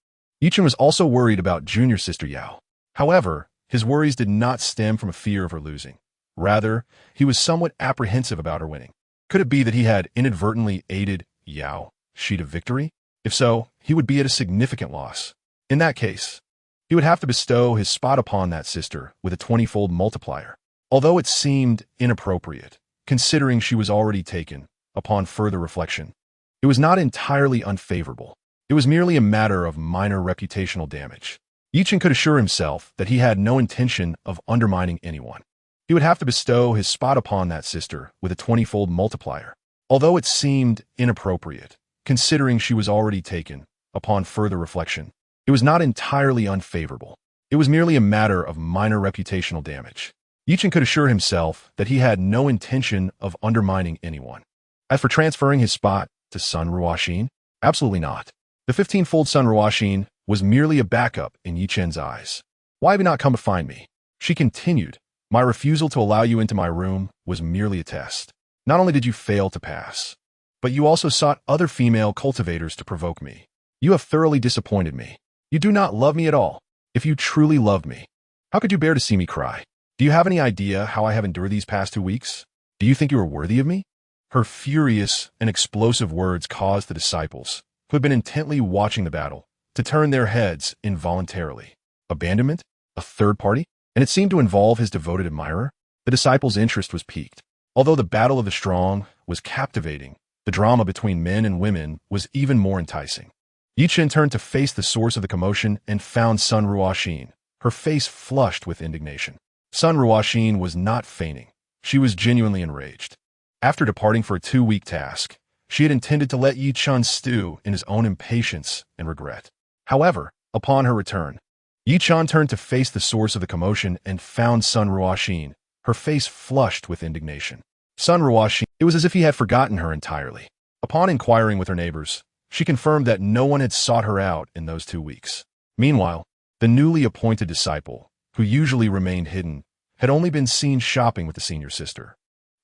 Chen was also worried about junior sister Yao. However, his worries did not stem from a fear of her losing. Rather, he was somewhat apprehensive about her winning. Could it be that he had inadvertently aided Yao Shi to victory? If so, he would be at a significant loss. In that case, he would have to bestow his spot upon that sister with a 20-fold multiplier. Although it seemed inappropriate, considering she was already taken, upon further reflection, it was not entirely unfavorable. It was merely a matter of minor reputational damage. Chen could assure himself that he had no intention of undermining anyone. He would have to bestow his spot upon that sister with a 20-fold multiplier. Although it seemed inappropriate, considering she was already taken, upon further reflection, it was not entirely unfavorable. It was merely a matter of minor reputational damage. Chen could assure himself that he had no intention of undermining anyone. As for transferring his spot to Sun Ruoxin, absolutely not. The 15-fold Sun Ruoxin was merely a backup in Chen's eyes. "Why have you not come to find me?" she continued. "My refusal to allow you into my room was merely a test. Not only did you fail to pass, but you also sought other female cultivators to provoke me. You have thoroughly disappointed me. You do not love me at all. If you truly loved me, how could you bear to see me cry? Do you have any idea how I have endured these past 2 weeks? Do you think you are worthy of me?" Her furious and explosive words caused the disciples, who had been intently watching the battle, to turn their heads involuntarily. Abandonment? A third party? And it seemed to involve his devoted admirer? The disciples' interest was piqued. Although the battle of the strong was captivating, the drama between men and women was even more enticing. Chen turned to face the source of the commotion and found Sun Ruoxin, her face flushed with indignation. Sun Ruoxin was not feigning. She was genuinely enraged. After departing for a 2-week task, she had intended to let Chen stew in his own impatience and regret. However, upon her return, Chen turned to face the source of the commotion and found Sun Ruoxin, her face flushed with indignation. Sun Ruoxin, it was as if he had forgotten her entirely. Upon inquiring with her neighbors, she confirmed that no one had sought her out in those 2 weeks. Meanwhile, the newly appointed disciple, who usually remained hidden, had only been seen shopping with the senior sister.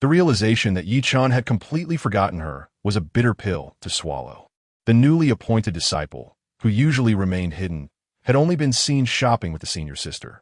The realization that Chen had completely forgotten her was a bitter pill to swallow. The newly appointed disciple, who usually remained hidden, had only been seen shopping with the senior sister.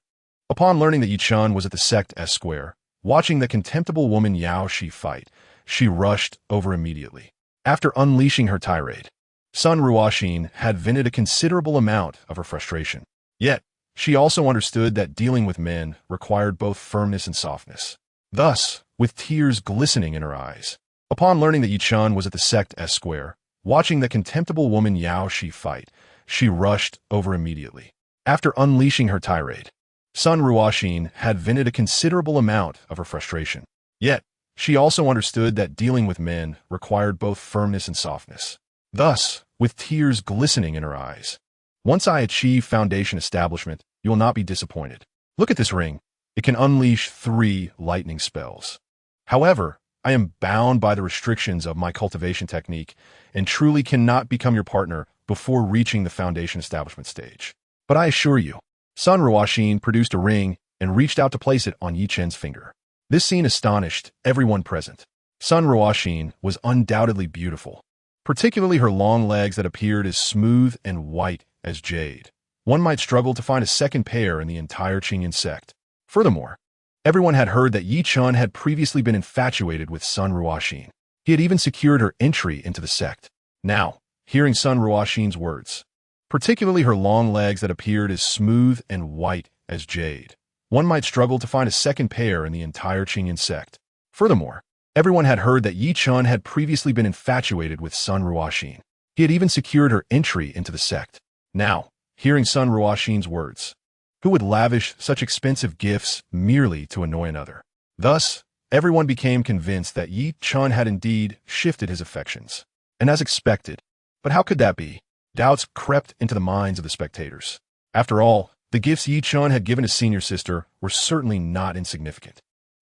Upon learning that Chen was at the sect S Square, watching the contemptible woman Yao Shi fight, she rushed over immediately. After unleashing her tirade, Sun Ruoxin had vented a considerable amount of her frustration. Yet, she also understood that dealing with men required both firmness and softness. Thus, with tears glistening in her eyes, upon learning that Chen was at the sect S Square, Watching the contemptible woman Yao Shi fight, she rushed over immediately. After unleashing her tirade, Sun Ruoxin had vented a considerable amount of her frustration. Yet, she also understood that dealing with men required both firmness and softness. Thus, with tears glistening in her eyes, "Once I achieve foundation establishment, you will not be disappointed. Look at this ring. It can unleash 3 lightning spells. However, I am bound by the restrictions of my cultivation technique and truly cannot become your partner before reaching the foundation establishment stage. But I assure you," Sun Ruoxin produced a ring and reached out to place it on Yi Chen's finger. This scene astonished everyone present. Sun Ruoxin was undoubtedly beautiful, particularly her long legs that appeared as smooth and white as jade. One might struggle to find a second pair in the entire Qingyun sect. Furthermore, everyone had heard that Yi Chen had previously been infatuated with Sun Ruoxin. He had even secured her entry into the sect. Now, hearing Sun Ruoxin's words, particularly her long legs that appeared as smooth and white as jade, one might struggle to find a second pair in the entire Qingyun sect. Furthermore, everyone had heard that Yi Chen had previously been infatuated with Sun Ruoxin. He had even secured her entry into the sect. Now, hearing Sun Ruoxin's words, who would lavish such expensive gifts merely to annoy another? Thus, everyone became convinced that Yi Chen had indeed shifted his affections. And as expected, but how could that be? Doubts crept into the minds of the spectators. After all, the gifts Yi Chen had given his senior sister were certainly not insignificant.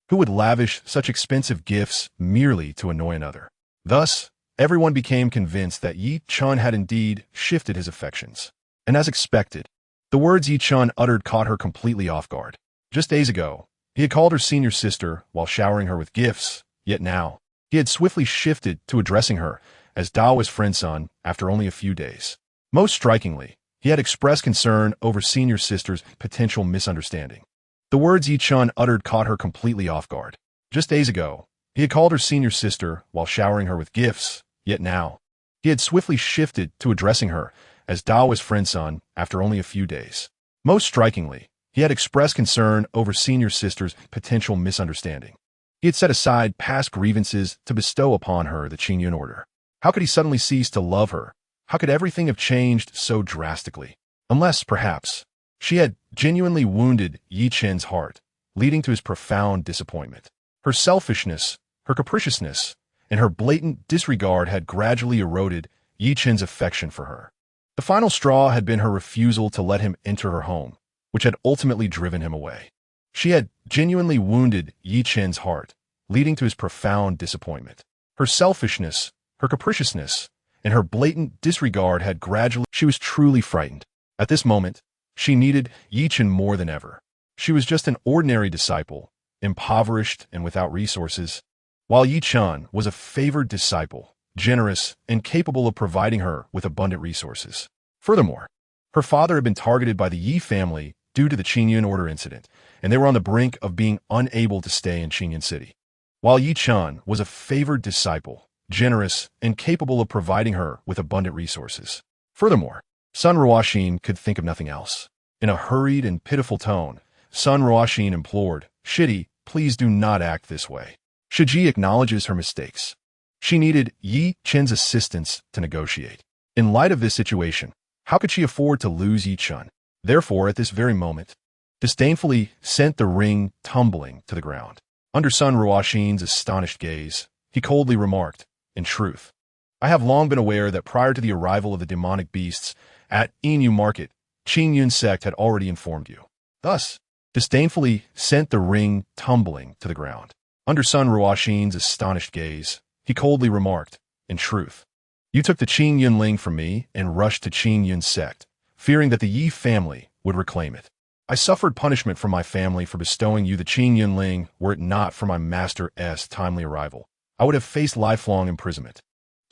Who would lavish such expensive gifts merely to annoy another? Thus, everyone became convinced that Yi Chen had indeed shifted his affections. And as expected, the words Yi Chen uttered caught her completely off guard. Just days ago, he had called her senior sister while showering her with gifts, yet now, he had swiftly shifted to addressing her as Dao's friend-son after only a few days. Most strikingly, he had expressed concern over senior sister's potential misunderstanding. The words Yi Chen uttered caught her completely off guard. Just days ago, he had called her senior sister while showering her with gifts, yet now, he had swiftly shifted to addressing her as Dao's friend-son after only a few days. Most strikingly, he had expressed concern over senior sister's potential misunderstanding. He had set aside past grievances to bestow upon her the Qingyun order. How could he suddenly cease to love her? How could everything have changed so drastically? Unless, perhaps, she had genuinely wounded Yi Chen's heart, leading to his profound disappointment. Her selfishness, her capriciousness, and her blatant disregard had gradually eroded Yi Chen's affection for her. The final straw had been her refusal to let him enter her home, which had ultimately driven him away. She had genuinely wounded Yi Chen's heart, leading to his profound disappointment. Her selfishness, her capriciousness, and her blatant disregard had gradually... She was truly frightened. At this moment, she needed Yi Chen more than ever. She was just an ordinary disciple, impoverished and without resources, while Yi Chen was a favored disciple, generous and capable of providing her with abundant resources. Furthermore, her father had been targeted by the Yi family due to the Qingyun order incident, and they were on the brink of being unable to stay in Qingyun City. While Yi Chen was a favored disciple, generous and capable of providing her with abundant resources. Furthermore, Sun Ruoxin could think of nothing else. In a hurried and pitiful tone, Sun Ruoxin implored, "Shidi, please do not act this way." Shiji acknowledges her mistakes. She needed Yi Chen's assistance to negotiate. In light of this situation, how could she afford to lose Yi Chen? Therefore, at this very moment, disdainfully sent the ring tumbling to the ground. Under Sun Ruoxin's astonished gaze, he coldly remarked, "In truth, I have long been aware that prior to the arrival of the demonic beasts at Inu Market, Qingyun sect had already informed you." Thus, disdainfully sent the ring tumbling to the ground. Under Sun Ruoxin's astonished gaze, he coldly remarked, "In truth, you took the Qingyun ling from me and rushed to Qingyun sect, fearing that the Yi family would reclaim it. I suffered punishment from my family for bestowing you the Qingyun ling were it not for my master's timely arrival. I would have faced lifelong imprisonment.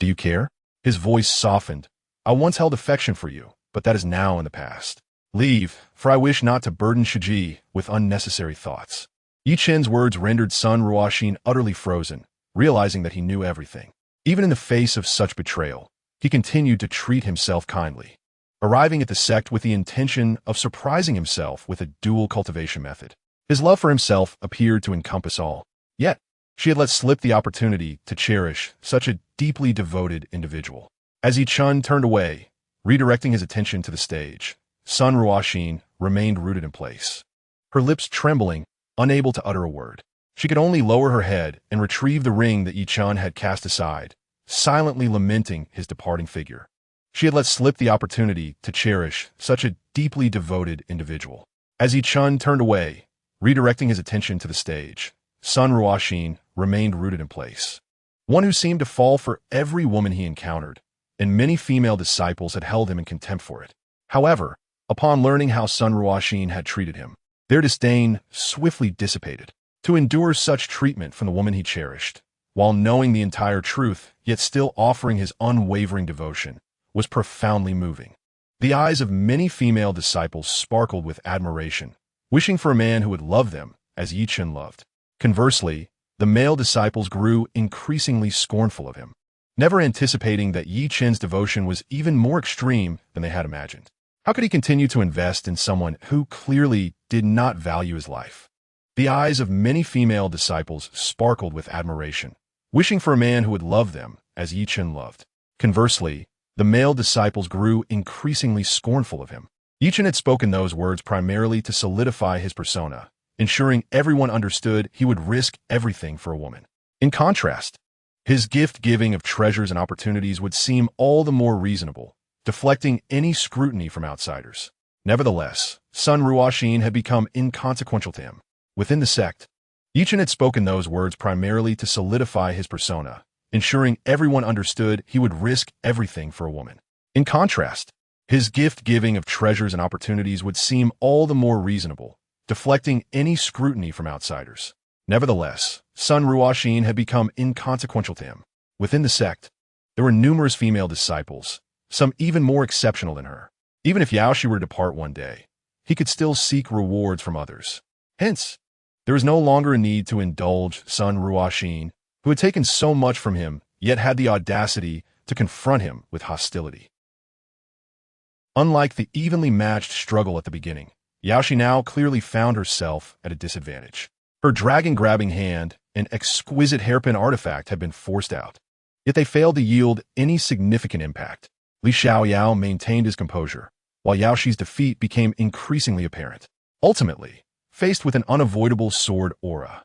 Do you care?" His voice softened. "I once held affection for you, but that is now in the past. Leave, for I wish not to burden Shiji with unnecessary thoughts." Yi Chen's words rendered Sun Ruoxin utterly frozen, realizing that he knew everything. Even in the face of such betrayal, he continued to treat himself kindly, arriving at the sect with the intention of surprising himself with a dual cultivation method. His love for himself appeared to encompass all. Yet, she had let slip the opportunity to cherish such a deeply devoted individual. As Chen turned away, redirecting his attention to the stage, Sun Ruoxin remained rooted in place. Her lips trembling, unable to utter a word. She could only lower her head and retrieve the ring that Chen had cast aside, silently lamenting his departing figure. She had let slip the opportunity to cherish such a deeply devoted individual. As Chen turned away, redirecting his attention to the stage, Sun Ruoxin remained rooted in place. One who seemed to fall for every woman he encountered, and many female disciples had held him in contempt for it. However, upon learning how Sun Ruoxin had treated him, their disdain swiftly dissipated. To endure such treatment from the woman he cherished, while knowing the entire truth, yet still offering his unwavering devotion, was profoundly moving. The eyes of many female disciples sparkled with admiration, wishing for a man who would love them as Chen loved. Conversely, the male disciples grew increasingly scornful of him, never anticipating that Chen's devotion was even more extreme than they had imagined. How could he continue to invest in someone who clearly did not value his life? The eyes of many female disciples sparkled with admiration, wishing for a man who would love them as Chen loved. Conversely, the male disciples grew increasingly scornful of him. Chen had spoken those words primarily to solidify his persona, ensuring everyone understood he would risk everything for a woman. In contrast, his gift-giving of treasures and opportunities would seem all the more reasonable, deflecting any scrutiny from outsiders. Nevertheless, Sun Ruoxin had become inconsequential to him. Within the sect, Chen had spoken those words primarily to solidify his persona, ensuring everyone understood he would risk everything for a woman. In contrast, his gift-giving of treasures and opportunities would seem all the more reasonable, deflecting any scrutiny from outsiders. Nevertheless, Sun Ruoxin had become inconsequential to him. Within the sect, there were numerous female disciples, some even more exceptional than her. Even if Xianxia were to depart one day, he could still seek rewards from others. Hence, there was no longer a need to indulge Sun Ruoxin, who had taken so much from him, yet had the audacity to confront him with hostility. Unlike the evenly matched struggle at the beginning, Xianxia now clearly found herself at a disadvantage. Her dragon-grabbing hand and exquisite hairpin artifact had been forced out, yet they failed to yield any significant impact. Li Xiaoyao maintained his composure, while Yaoxi's defeat became increasingly apparent. Ultimately, faced with an unavoidable sword aura,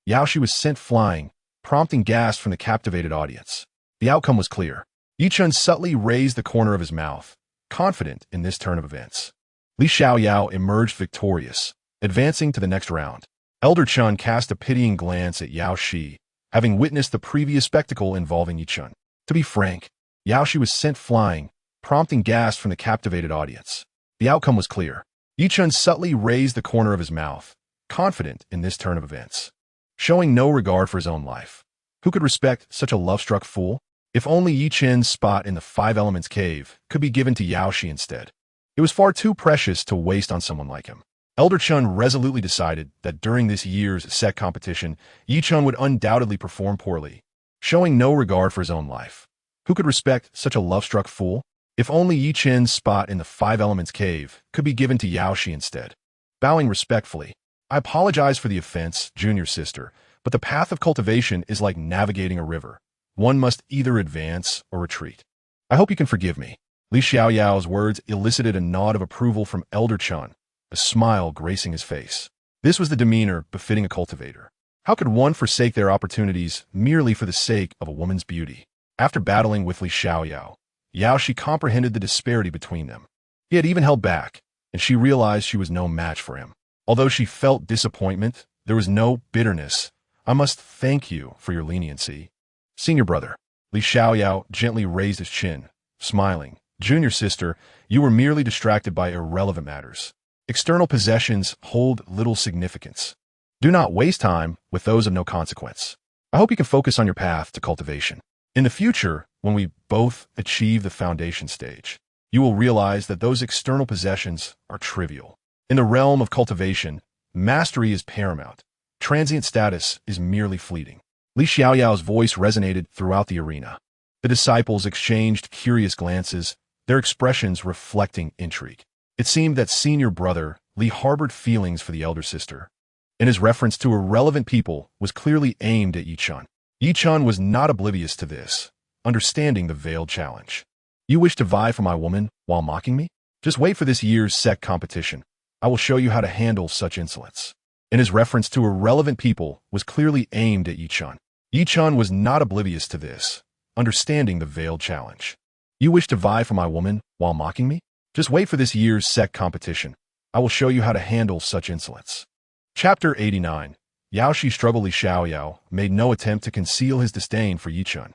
Yaoxi was sent flying, prompting gasps from the captivated audience. The outcome was clear. Chen subtly raised the corner of his mouth, confident in this turn of events. Li Xiaoyao emerged victorious, advancing to the next round. Elder Chen cast a pitying glance at Yaoxi, having witnessed the previous spectacle involving Chen. To be frank, Yaoxi was sent flying, prompting gasps from the captivated audience. The outcome was clear. Chen subtly raised the corner of his mouth, confident in this turn of events, showing no regard for his own life. Who could respect such a love-struck fool? If only Chen's spot in the Five Elements cave could be given to Yaoxi instead. It was far too precious to waste on someone like him. Elder Chen resolutely decided that during this year's sect competition, Chen would undoubtedly perform poorly, showing no regard for his own life. Who could respect such a love-struck fool? If only Chen's spot in the Five Elements cave could be given to Yaoxi instead. Bowing respectfully, I apologize for the offense, junior sister, but the path of cultivation is like navigating a river. One must either advance or retreat. I hope you can forgive me. Li Xiaoyao's words elicited a nod of approval from Elder Chen, a smile gracing his face. This was the demeanor befitting a cultivator. How could one forsake their opportunities merely for the sake of a woman's beauty? After battling with Li Xiaoyao, Yaoxi comprehended the disparity between them. He had even held back, and she realized she was no match for him. Although she felt disappointment, there was no bitterness. I must thank you for your leniency. Senior brother. Li Xiaoyao gently raised his chin, smiling. Junior sister, you were merely distracted by irrelevant matters. External possessions hold little significance. Do not waste time with those of no consequence. I hope you can focus on your path to cultivation. In the future, when we both achieve the foundation stage, you will realize that those external possessions are trivial. In the realm of cultivation, mastery is paramount. Transient status is merely fleeting. Li Xiaoyao's voice resonated throughout the arena. The disciples exchanged curious glances, their expressions reflecting intrigue. It seemed that senior brother Li harbored feelings for the elder sister, and his reference to irrelevant people was clearly aimed at Chen. Chen was not oblivious to this, understanding the veiled challenge. You wish to vie for my woman while mocking me? Just wait for this year's sect competition. I will show you how to handle such insolence. And his reference to irrelevant people was clearly aimed at Chen. Chen was not oblivious to this, understanding the veiled challenge. You wish to vie for my woman while mocking me? Just wait for this year's sect competition. I will show you how to handle such insolence. Chapter 89. Yaoshi struggled. Li Xiaoyao made no attempt to conceal his disdain for Chen.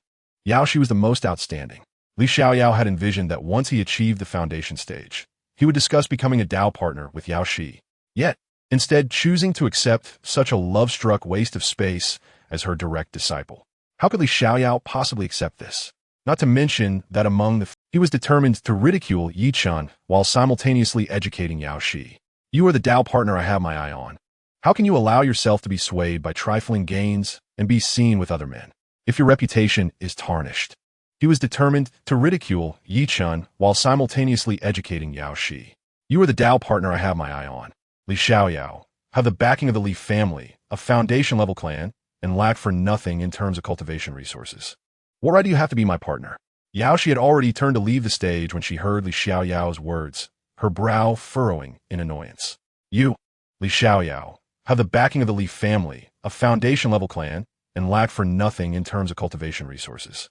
Yaoshi was the most outstanding. Li Xiaoyao had envisioned that once he achieved the foundation stage, he would discuss becoming a Dao partner with Yaoshi. Yet, instead choosing to accept such a love-struck waste of space as her direct disciple. How could Li Xiaoyao possibly accept this? Not to mention that he was determined to ridicule Chen while simultaneously educating Yaoshi. You are the Dao partner I have my eye on. How can you allow yourself to be swayed by trifling gains and be seen with other men, if your reputation is tarnished? He was determined to ridicule Chen while simultaneously educating Yaoshi. You are the Dao partner I have my eye on. Li Xiaoyao have the backing of the Li family, a foundation-level clan, and lack for nothing in terms of cultivation resources. What right do you have to be my partner? Yaoshi had already turned to leave the stage when she heard Li Xiaoyao's words, her brow furrowing in annoyance. You, Li Xiaoyao, have the backing of the Li family, a foundation-level clan, and lack for nothing in terms of cultivation resources.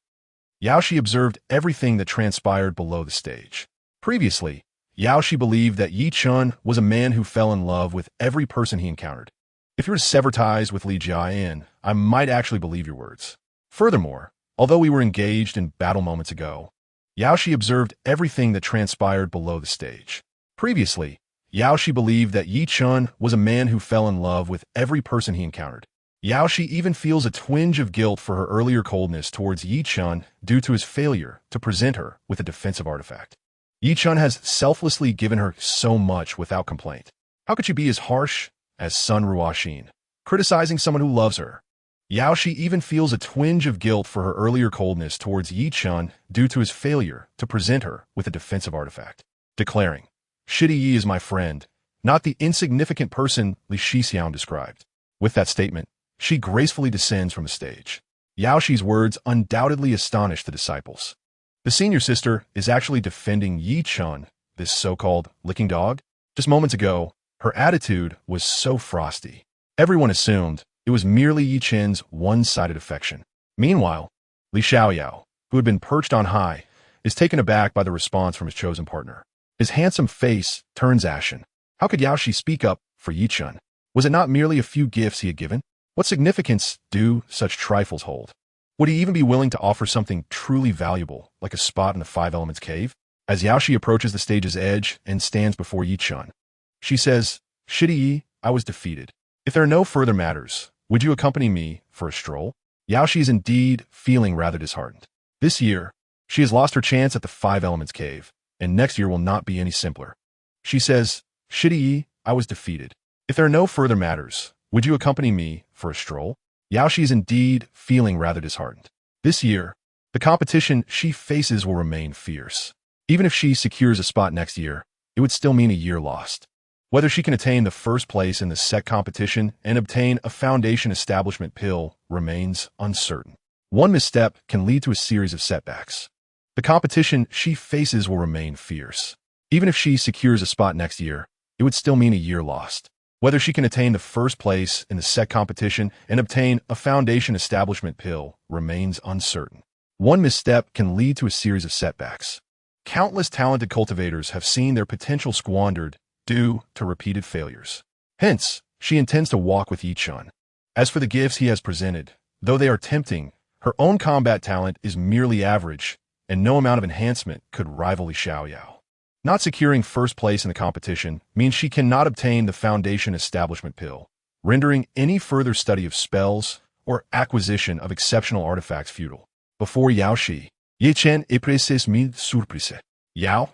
Yaoshi observed everything that transpired below the stage. Previously, Yaoshi believed that Chen was a man who fell in love with every person he encountered. If you were to sever ties with Li Jiayin, I might actually believe your words. Furthermore, although we were engaged in battle moments ago, Yaoshi observed everything that transpired below the stage. Previously, Yaoshi believed that Chen was a man who fell in love with every person he encountered. Yaoshi even feels a twinge of guilt for her earlier coldness towards Chen due to his failure to present her with a defensive artifact. Chen has selflessly given her so much without complaint. How could she be as harsh as Sun Ruoxin, criticizing someone who loves her? Yaoshi even feels a twinge of guilt for her earlier coldness towards Chen due to his failure to present her with a defensive artifact, declaring, "Shidi Yi is my friend, not the insignificant person Li Shixian described." With that statement, she gracefully descends from the stage. Yaoshi's words undoubtedly astonish the disciples. The senior sister is actually defending Chen, this so-called licking dog. Just moments ago, her attitude was so frosty. Everyone assumed it was merely Chen's one-sided affection. Meanwhile, Li Xiaoyao, who had been perched on high, is taken aback by the response from his chosen partner. His handsome face turns ashen. How could Yaoshi speak up for Chen? Was it not merely a few gifts he had given? What significance do such trifles hold? Would he even be willing to offer something truly valuable, like a spot in the Five Elements cave? As Yaoshi approaches the stage's edge and stands before Chen, she says, "Shidi Yi, I was defeated. If there are no further matters, would you accompany me for a stroll?" Yaoshi is indeed feeling rather disheartened. This year, she has lost her chance at the Five Elements cave, and next year will not be any simpler. She says, "Shidi Yi, I was defeated. If there are no further matters, would you accompany me for a stroll?" Yaoshi is indeed feeling rather disheartened. This year, the competition she faces will remain fierce. Even if she secures a spot next year, it would still mean a year lost. Whether she can attain the first place in the sect competition and obtain a foundation establishment pill remains uncertain. One misstep can lead to a series of setbacks. The competition she faces will remain fierce. Even if she secures a spot next year, it would still mean a year lost. Whether she can attain the first place in the sect competition and obtain a foundation establishment pill remains uncertain. One misstep can lead to a series of setbacks. Countless talented cultivators have seen their potential squandered due to repeated failures. Hence, she intends to walk with Chen. As for the gifts he has presented, though they are tempting, her own combat talent is merely average, and no amount of enhancement could rival Li Xiaoyao. Not securing first place in the competition means she cannot obtain the foundation establishment pill, rendering any further study of spells or acquisition of exceptional artifacts futile. Before Yaoshi, Chen est pressé mille surprise.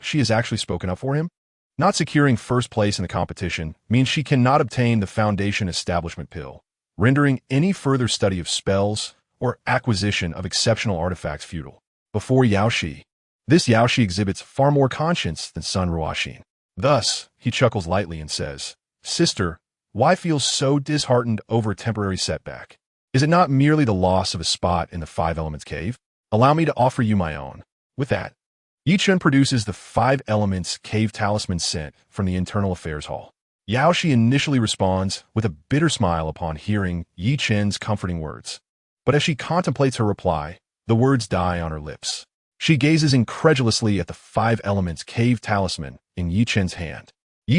She has actually spoken up for him? Not securing first place in the competition means she cannot obtain the foundation establishment pill, rendering any further study of spells or acquisition of exceptional artifacts futile. Before Yaoshi, this Yaoshi exhibits far more conscience than Sun Ruoxin. Thus, he chuckles lightly and says, "Sister, why feel so disheartened over a temporary setback? Is it not merely the loss of a spot in the Five Elements cave? Allow me to offer you my own." With that, Chen produces the 5 elements cave talisman sent from the internal affairs hall. Shi initially responds with a bitter smile upon hearing Chen's comforting words. But as she contemplates her reply, the words die on her lips. She gazes incredulously at the 5 elements cave talisman in Chen's hand.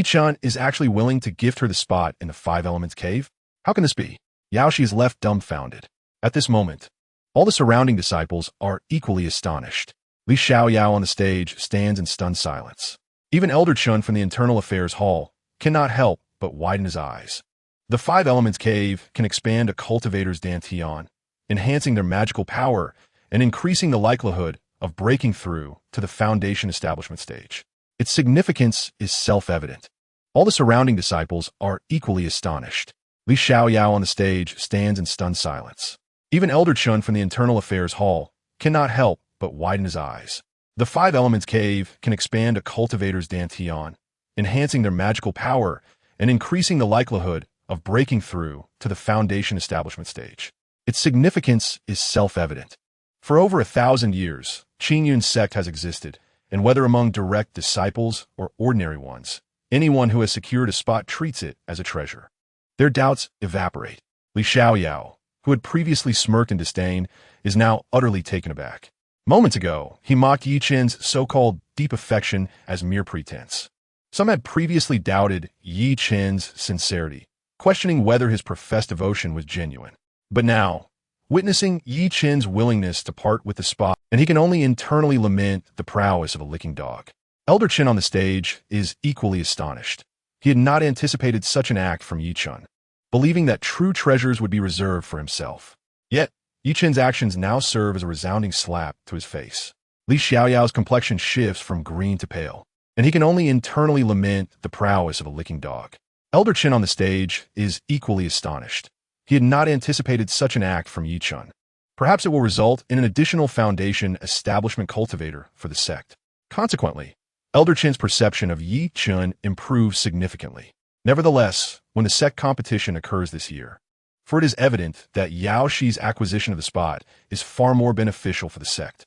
Chen is actually willing to gift her the spot in the 5 elements cave? How can this be? Shi is left dumbfounded. At this moment, all the surrounding disciples are equally astonished. Li Xiaoyao on the stage stands in stunned silence. Even Elder Chen from the internal affairs hall cannot help but widen his eyes. The 5 elements cave can expand a cultivator's dantian, enhancing their magical power and increasing the likelihood of breaking through to the foundation establishment stage. Its significance is self-evident. All the surrounding disciples are equally astonished. Li Xiaoyao on the stage stands in stunned silence. Even Elder Chen from the internal affairs hall cannot help but widen his eyes. The 5 elements cave can expand a cultivator's dantian, enhancing their magical power and increasing the likelihood of breaking through to the foundation establishment stage. Its significance is self-evident. For over 1,000 years, Qingyun sect has existed, and whether among direct disciples or ordinary ones, anyone who has secured a spot treats it as a treasure. Their doubts evaporate. Li Xiaoyao, who had previously smirked in disdain, is now utterly taken aback. Moments ago, he mocked Chen's so-called deep affection as mere pretense. Some had previously doubted Chen's sincerity, questioning whether his professed devotion was genuine. But now, witnessing Chen's willingness to part with the spot, and he can only internally lament the prowess of a licking dog. Elder Chen on the stage is equally astonished. He had not anticipated such an act from Chen, believing that true treasures would be reserved for himself. Yet, Chen's actions now serve as a resounding slap to his face. Li Xiaoyao's complexion shifts from green to pale, and he can only internally lament the prowess of a licking dog. Elder Chen on the stage is equally astonished. He had not anticipated such an act from Chen. Perhaps it will result in an additional foundation establishment cultivator for the sect. Consequently, Elder Chen's perception of Chen improves significantly. Nevertheless, when the sect competition occurs this year, for it is evident that Yao Shi's acquisition of the spot is far more beneficial for the sect.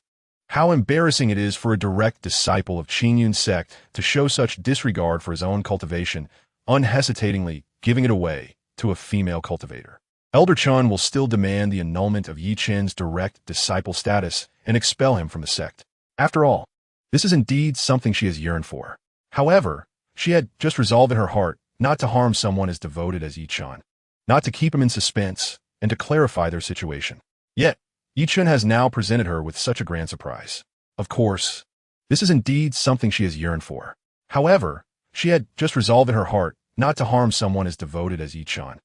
How embarrassing it is for a direct disciple of Qingyun sect to show such disregard for his own cultivation, unhesitatingly giving it away to a female cultivator. Elder Chen will still demand the annulment of Chen's direct disciple status and expel him from the sect. After all, this is indeed something she has yearned for. However, she had just resolved in her heart not to harm someone as devoted as Chen, not to keep him in suspense, and to clarify their situation. Yet, Chen has now presented her with such a grand surprise. Of course, this is indeed something she has yearned for. However, she had just resolved in her heart not to harm someone as devoted as Chen.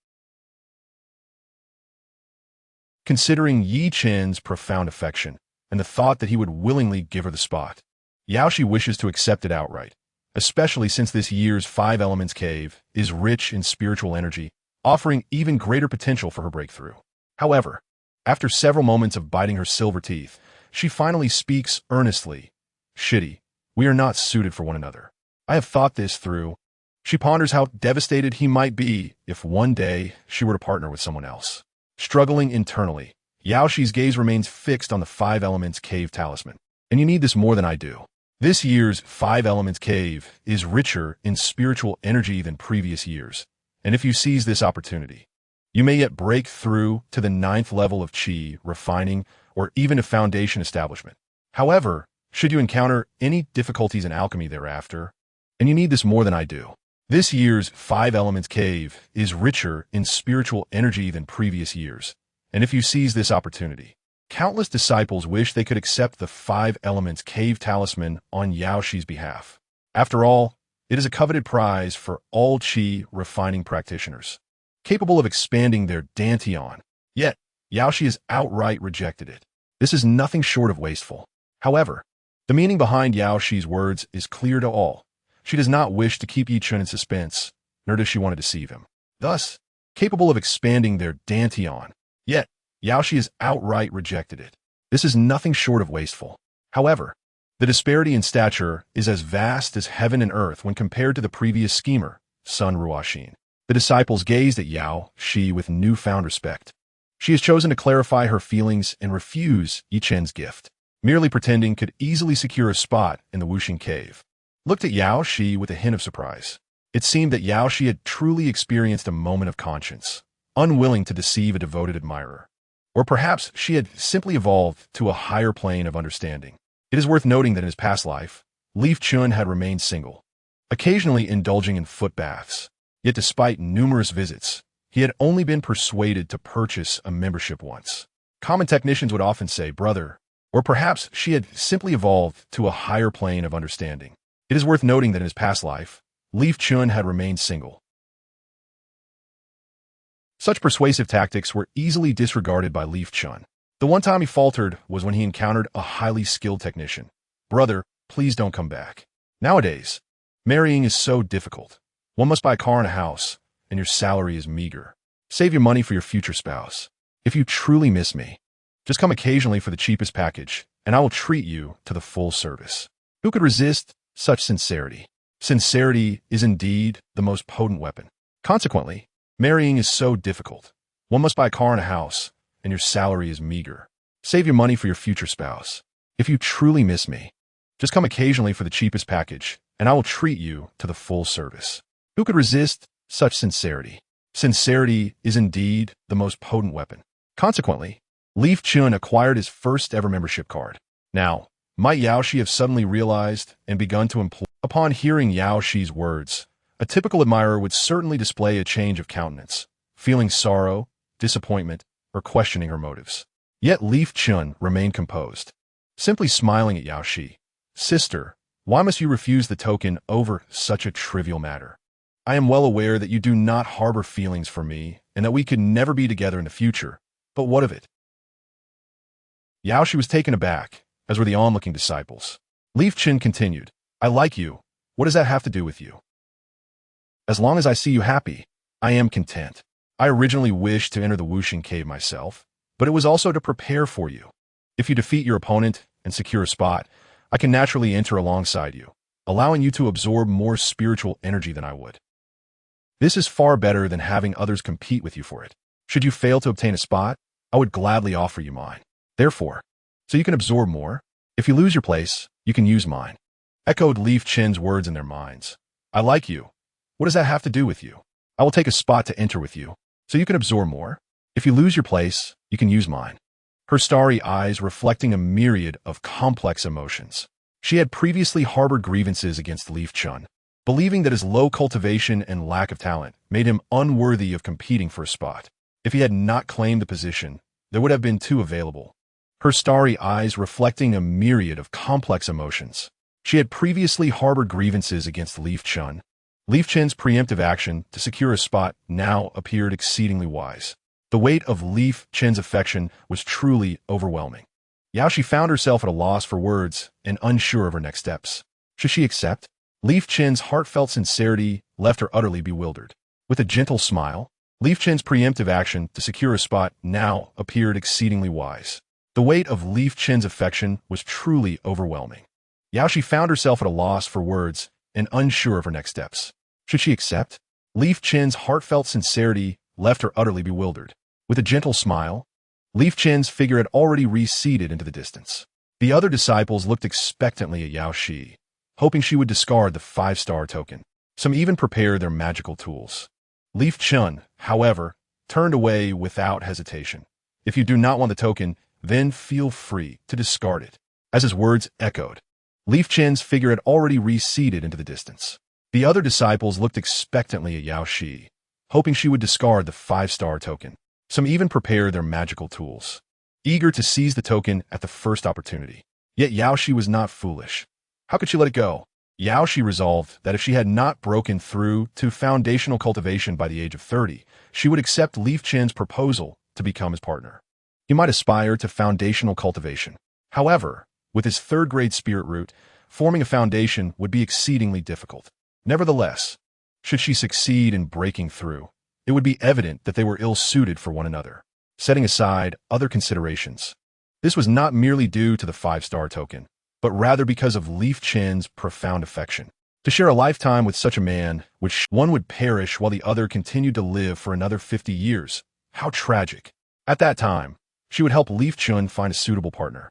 Considering Chen's profound affection and the thought that he would willingly give her the spot, Yao Shi wishes to accept it outright, especially since this year's 5 Elements Cave is rich in spiritual energy, offering even greater potential for her breakthrough. However, after several moments of biting her silver teeth, she finally speaks earnestly. "Shitty, we are not suited for one another. I have thought this through." She ponders how devastated he might be if one day she were to partner with someone else. Struggling internally, Yao Shi's gaze remains fixed on the 5 Elements Cave talisman. And you need this more than I do. This year's 5 Elements Cave is richer in spiritual energy than previous years. And if you seize this opportunity, you may yet break through to the 9th level of Qi, refining, or even a foundation establishment. However, should you encounter any difficulties in alchemy thereafter, and you need this more than I do, this year's 5 Elements Cave is richer in spiritual energy than previous years. And if you seize this opportunity, countless disciples wish they could accept the 5 Elements Cave talisman on Yao Shi's behalf. After all, it is a coveted prize for all Qi refining practitioners, capable of expanding their dantian. Yet, Yao Shi has outright rejected it. This is nothing short of wasteful. However, the meaning behind Yao Shi's words is clear to all. She does not wish to keep Chen in suspense, nor does she want to deceive him. Thus, capable of expanding their dantian. Yet, Yao Shi has outright rejected it. This is nothing short of wasteful. However, the disparity in stature is as vast as heaven and earth when compared to the previous schemer, Sun Ruoxin. The disciples gazed at Yao Shi with newfound respect. She has chosen to clarify her feelings and refuse Chen's gift. merely pretending could easily secure a spot in the Wuxing cave, looked at Yao Shi with a hint of surprise. It seemed that Yao Shi had truly experienced a moment of conscience, unwilling to deceive a devoted admirer. Or perhaps she had simply evolved to a higher plane of understanding. It is worth noting that in his past life, Leaf Chun had remained single, occasionally indulging in foot baths. Yet despite numerous visits, he had only been persuaded to purchase a membership once. Common technicians would often say, brother, or perhaps she had simply evolved to a higher plane of understanding. It is worth noting that in his past life, Leaf Chun had remained single. Such persuasive tactics were easily disregarded by Leaf Chun. The one time he faltered was when he encountered a highly skilled technician. Brother, please don't come back. Nowadays, marrying is so difficult. One must buy a car and a house, and your salary is meager. Save your money for your future spouse. If you truly miss me, just come occasionally for the cheapest package, and I will treat you to the full service. Who could resist such sincerity? Sincerity is indeed the most potent weapon. Consequently, marrying is so difficult. One must buy a car and a house, and your salary is meager. Save your money for your future spouse. If you truly miss me, just come occasionally for the cheapest package, and I will treat you to the full service. Who could resist such sincerity? Sincerity is indeed the most potent weapon. Consequently, Leaf Chun acquired his first ever membership card. Now, might Yao Shi have suddenly realized and begun to implore? Upon hearing Yao Shi's words, a typical admirer would certainly display a change of countenance, feeling sorrow, disappointment, or questioning her motives. Yet Leaf Chun remained composed, simply smiling at Yao Shi. Sister, why must you refuse the token over such a trivial matter? I am well aware that you do not harbor feelings for me and that we could never be together in the future, but what of it? Yao Shi was taken aback, as were the onlooking disciples. Leaf Chun continued, I like you. What does that have to do with you? As long as I see you happy, I am content. I originally wished to enter the Wuxing cave myself, but it was also to prepare for you. If you defeat your opponent and secure a spot, I can naturally enter alongside you, allowing you to absorb more spiritual energy than I would. This is far better than having others compete with you for it. Should you fail to obtain a spot, I would gladly offer you mine. Therefore, so you can absorb more, if you lose your place, you can use mine. Echoed Leaf Chen's words in their minds. I like you. What does that have to do with you? I will take a spot to enter with you, so you can absorb more. If you lose your place, you can use mine. Her starry eyes reflecting a myriad of complex emotions. She had previously harbored grievances against Leaf Chun, believing that his low cultivation and lack of talent made him unworthy of competing for a spot. If he had not claimed the position, there would have been two available. Her starry eyes reflecting a myriad of complex emotions. She had previously harbored grievances against Leaf Chun. Leaf Chen's preemptive action to secure a spot now appeared exceedingly wise. The weight of Leaf Chen's affection was truly overwhelming. Yao Shi found herself at a loss for words and unsure of her next steps. Should she accept? Leaf Chen's heartfelt sincerity left her utterly bewildered. With a gentle smile, Leaf Chen's preemptive action to secure a spot now appeared exceedingly wise. The weight of Leaf Chen's affection was truly overwhelming. Yao Shi found herself at a loss for words and unsure of her next steps. Should she accept? Leaf Chen's heartfelt sincerity left her utterly bewildered. With a gentle smile, Leaf Chen's figure had already receded into the distance. The other disciples looked expectantly at Yao Shi, hoping she would discard the 5-star token. Some even prepared their magical tools. Leaf Chun, however, turned away without hesitation. If you do not want the token, then feel free to discard it. As his words echoed, Leaf Chen's figure had already receded into the distance. The other disciples looked expectantly at Yao Shi, hoping she would discard the 5-star token. Some even prepared their magical tools, eager to seize the token at the first opportunity. Yet Yao Shi was not foolish. How could she let it go? Yao Shi resolved that if she had not broken through to foundational cultivation by the age of 30, she would accept Leaf Chen's proposal to become his partner. He might aspire to foundational cultivation. However, with his third-grade spirit root, forming a foundation would be exceedingly difficult. Nevertheless, should she succeed in breaking through, it would be evident that they were ill-suited for one another. Setting aside other considerations, this was not merely due to the 5-star token, but rather because of Leaf Chen's profound affection. To share a lifetime with such a man, which one would perish while the other continued to live for another 50 years. How tragic. At that time, she would help Leaf Chun find a suitable partner.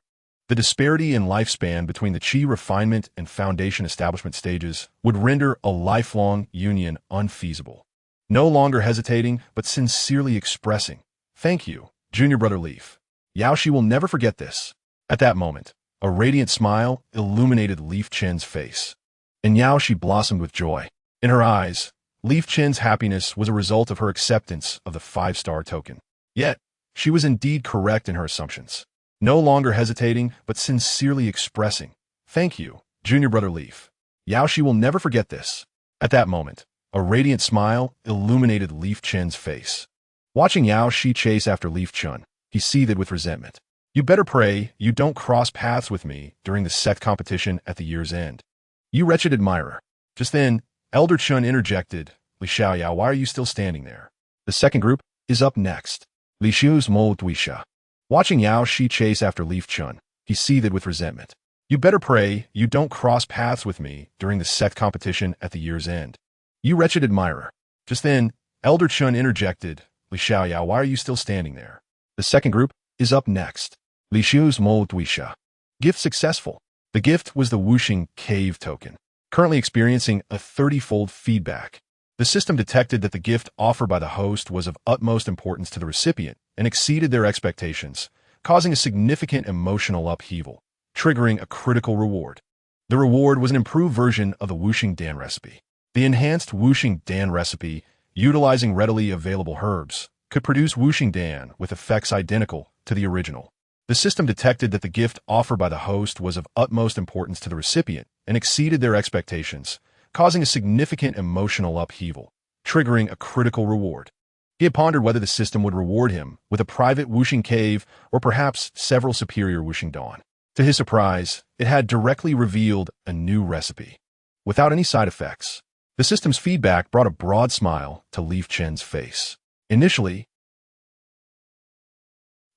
The disparity in lifespan between the qi refinement and foundation establishment stages would render a lifelong union unfeasible. No longer hesitating, but sincerely expressing, "Thank you, junior brother Leaf. Yaoshi will never forget this." At that moment, a radiant smile illuminated Leaf Chen's face, and Yaoshi blossomed with joy. In her eyes, Leaf Chen's happiness was a result of her acceptance of the 5-star token. Yet, she was indeed correct in her assumptions. No longer hesitating, but sincerely expressing, "Thank you, junior brother Leaf. Yaoshi will never forget this." At that moment, a radiant smile illuminated Leaf Chen's face. Watching Yaoshi chase after Leaf Chen, he seethed with resentment. "You better pray you don't cross paths with me during the sect competition at the year's end. You wretched admirer." Just then, Elder Chen interjected, "Li Xiaoyao, why are you still standing there? The second group is up next." Li Xiu's Mo Duisha. Watching Yaoshi chase after Leaf Chen, he seethed with resentment. "You better pray you don't cross paths with me during the sect competition at the year's end. You wretched admirer." Just then, Elder Chen interjected, "Li Xiaoyao, why are you still standing there? The second group is up next." Li Xiu's Mo Duisha. Gift successful. The gift was the Wuxing Cave token, currently experiencing a 30-fold feedback. The system detected that the gift offered by the host was of utmost importance to the recipient and exceeded their expectations, causing a significant emotional upheaval, triggering a critical reward. The reward was an improved version of the Wuxing Dan recipe. The enhanced Wuxing Dan recipe, utilizing readily available herbs, could produce Wuxing Dan with effects identical to the original. The system detected that the gift offered by the host was of utmost importance to the recipient and exceeded their expectations, causing a significant emotional upheaval, triggering a critical reward. He had pondered whether the system would reward him with a private Wuxing cave or perhaps several superior Wuxing Dan. To his surprise, it had directly revealed a new recipe. Without any side effects, the system's feedback brought a broad smile to Leaf Chen's face. Initially,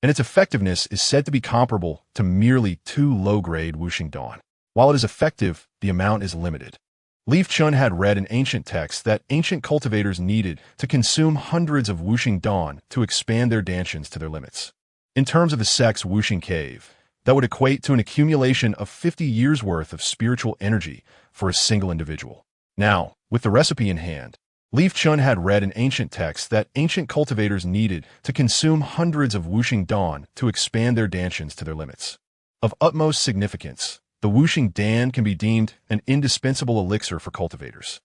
and its effectiveness is said to be comparable to merely 2 low-grade Wuxing Dan. While it is effective, the amount is limited. Leaf Chen had read in ancient texts that ancient cultivators needed to consume hundreds of Wuxing Dan to expand their dantians to their limits. In terms of the sect's Wuxing cave, that would equate to an accumulation of 50 years' worth of spiritual energy for a single individual. Now, with the recipe in hand, Leaf Chen had read in ancient texts that ancient cultivators needed to consume hundreds of Wuxing Dan to expand their dantians to their limits. Of utmost significance, the Wuxing Dan can be deemed an indispensable elixir for cultivators.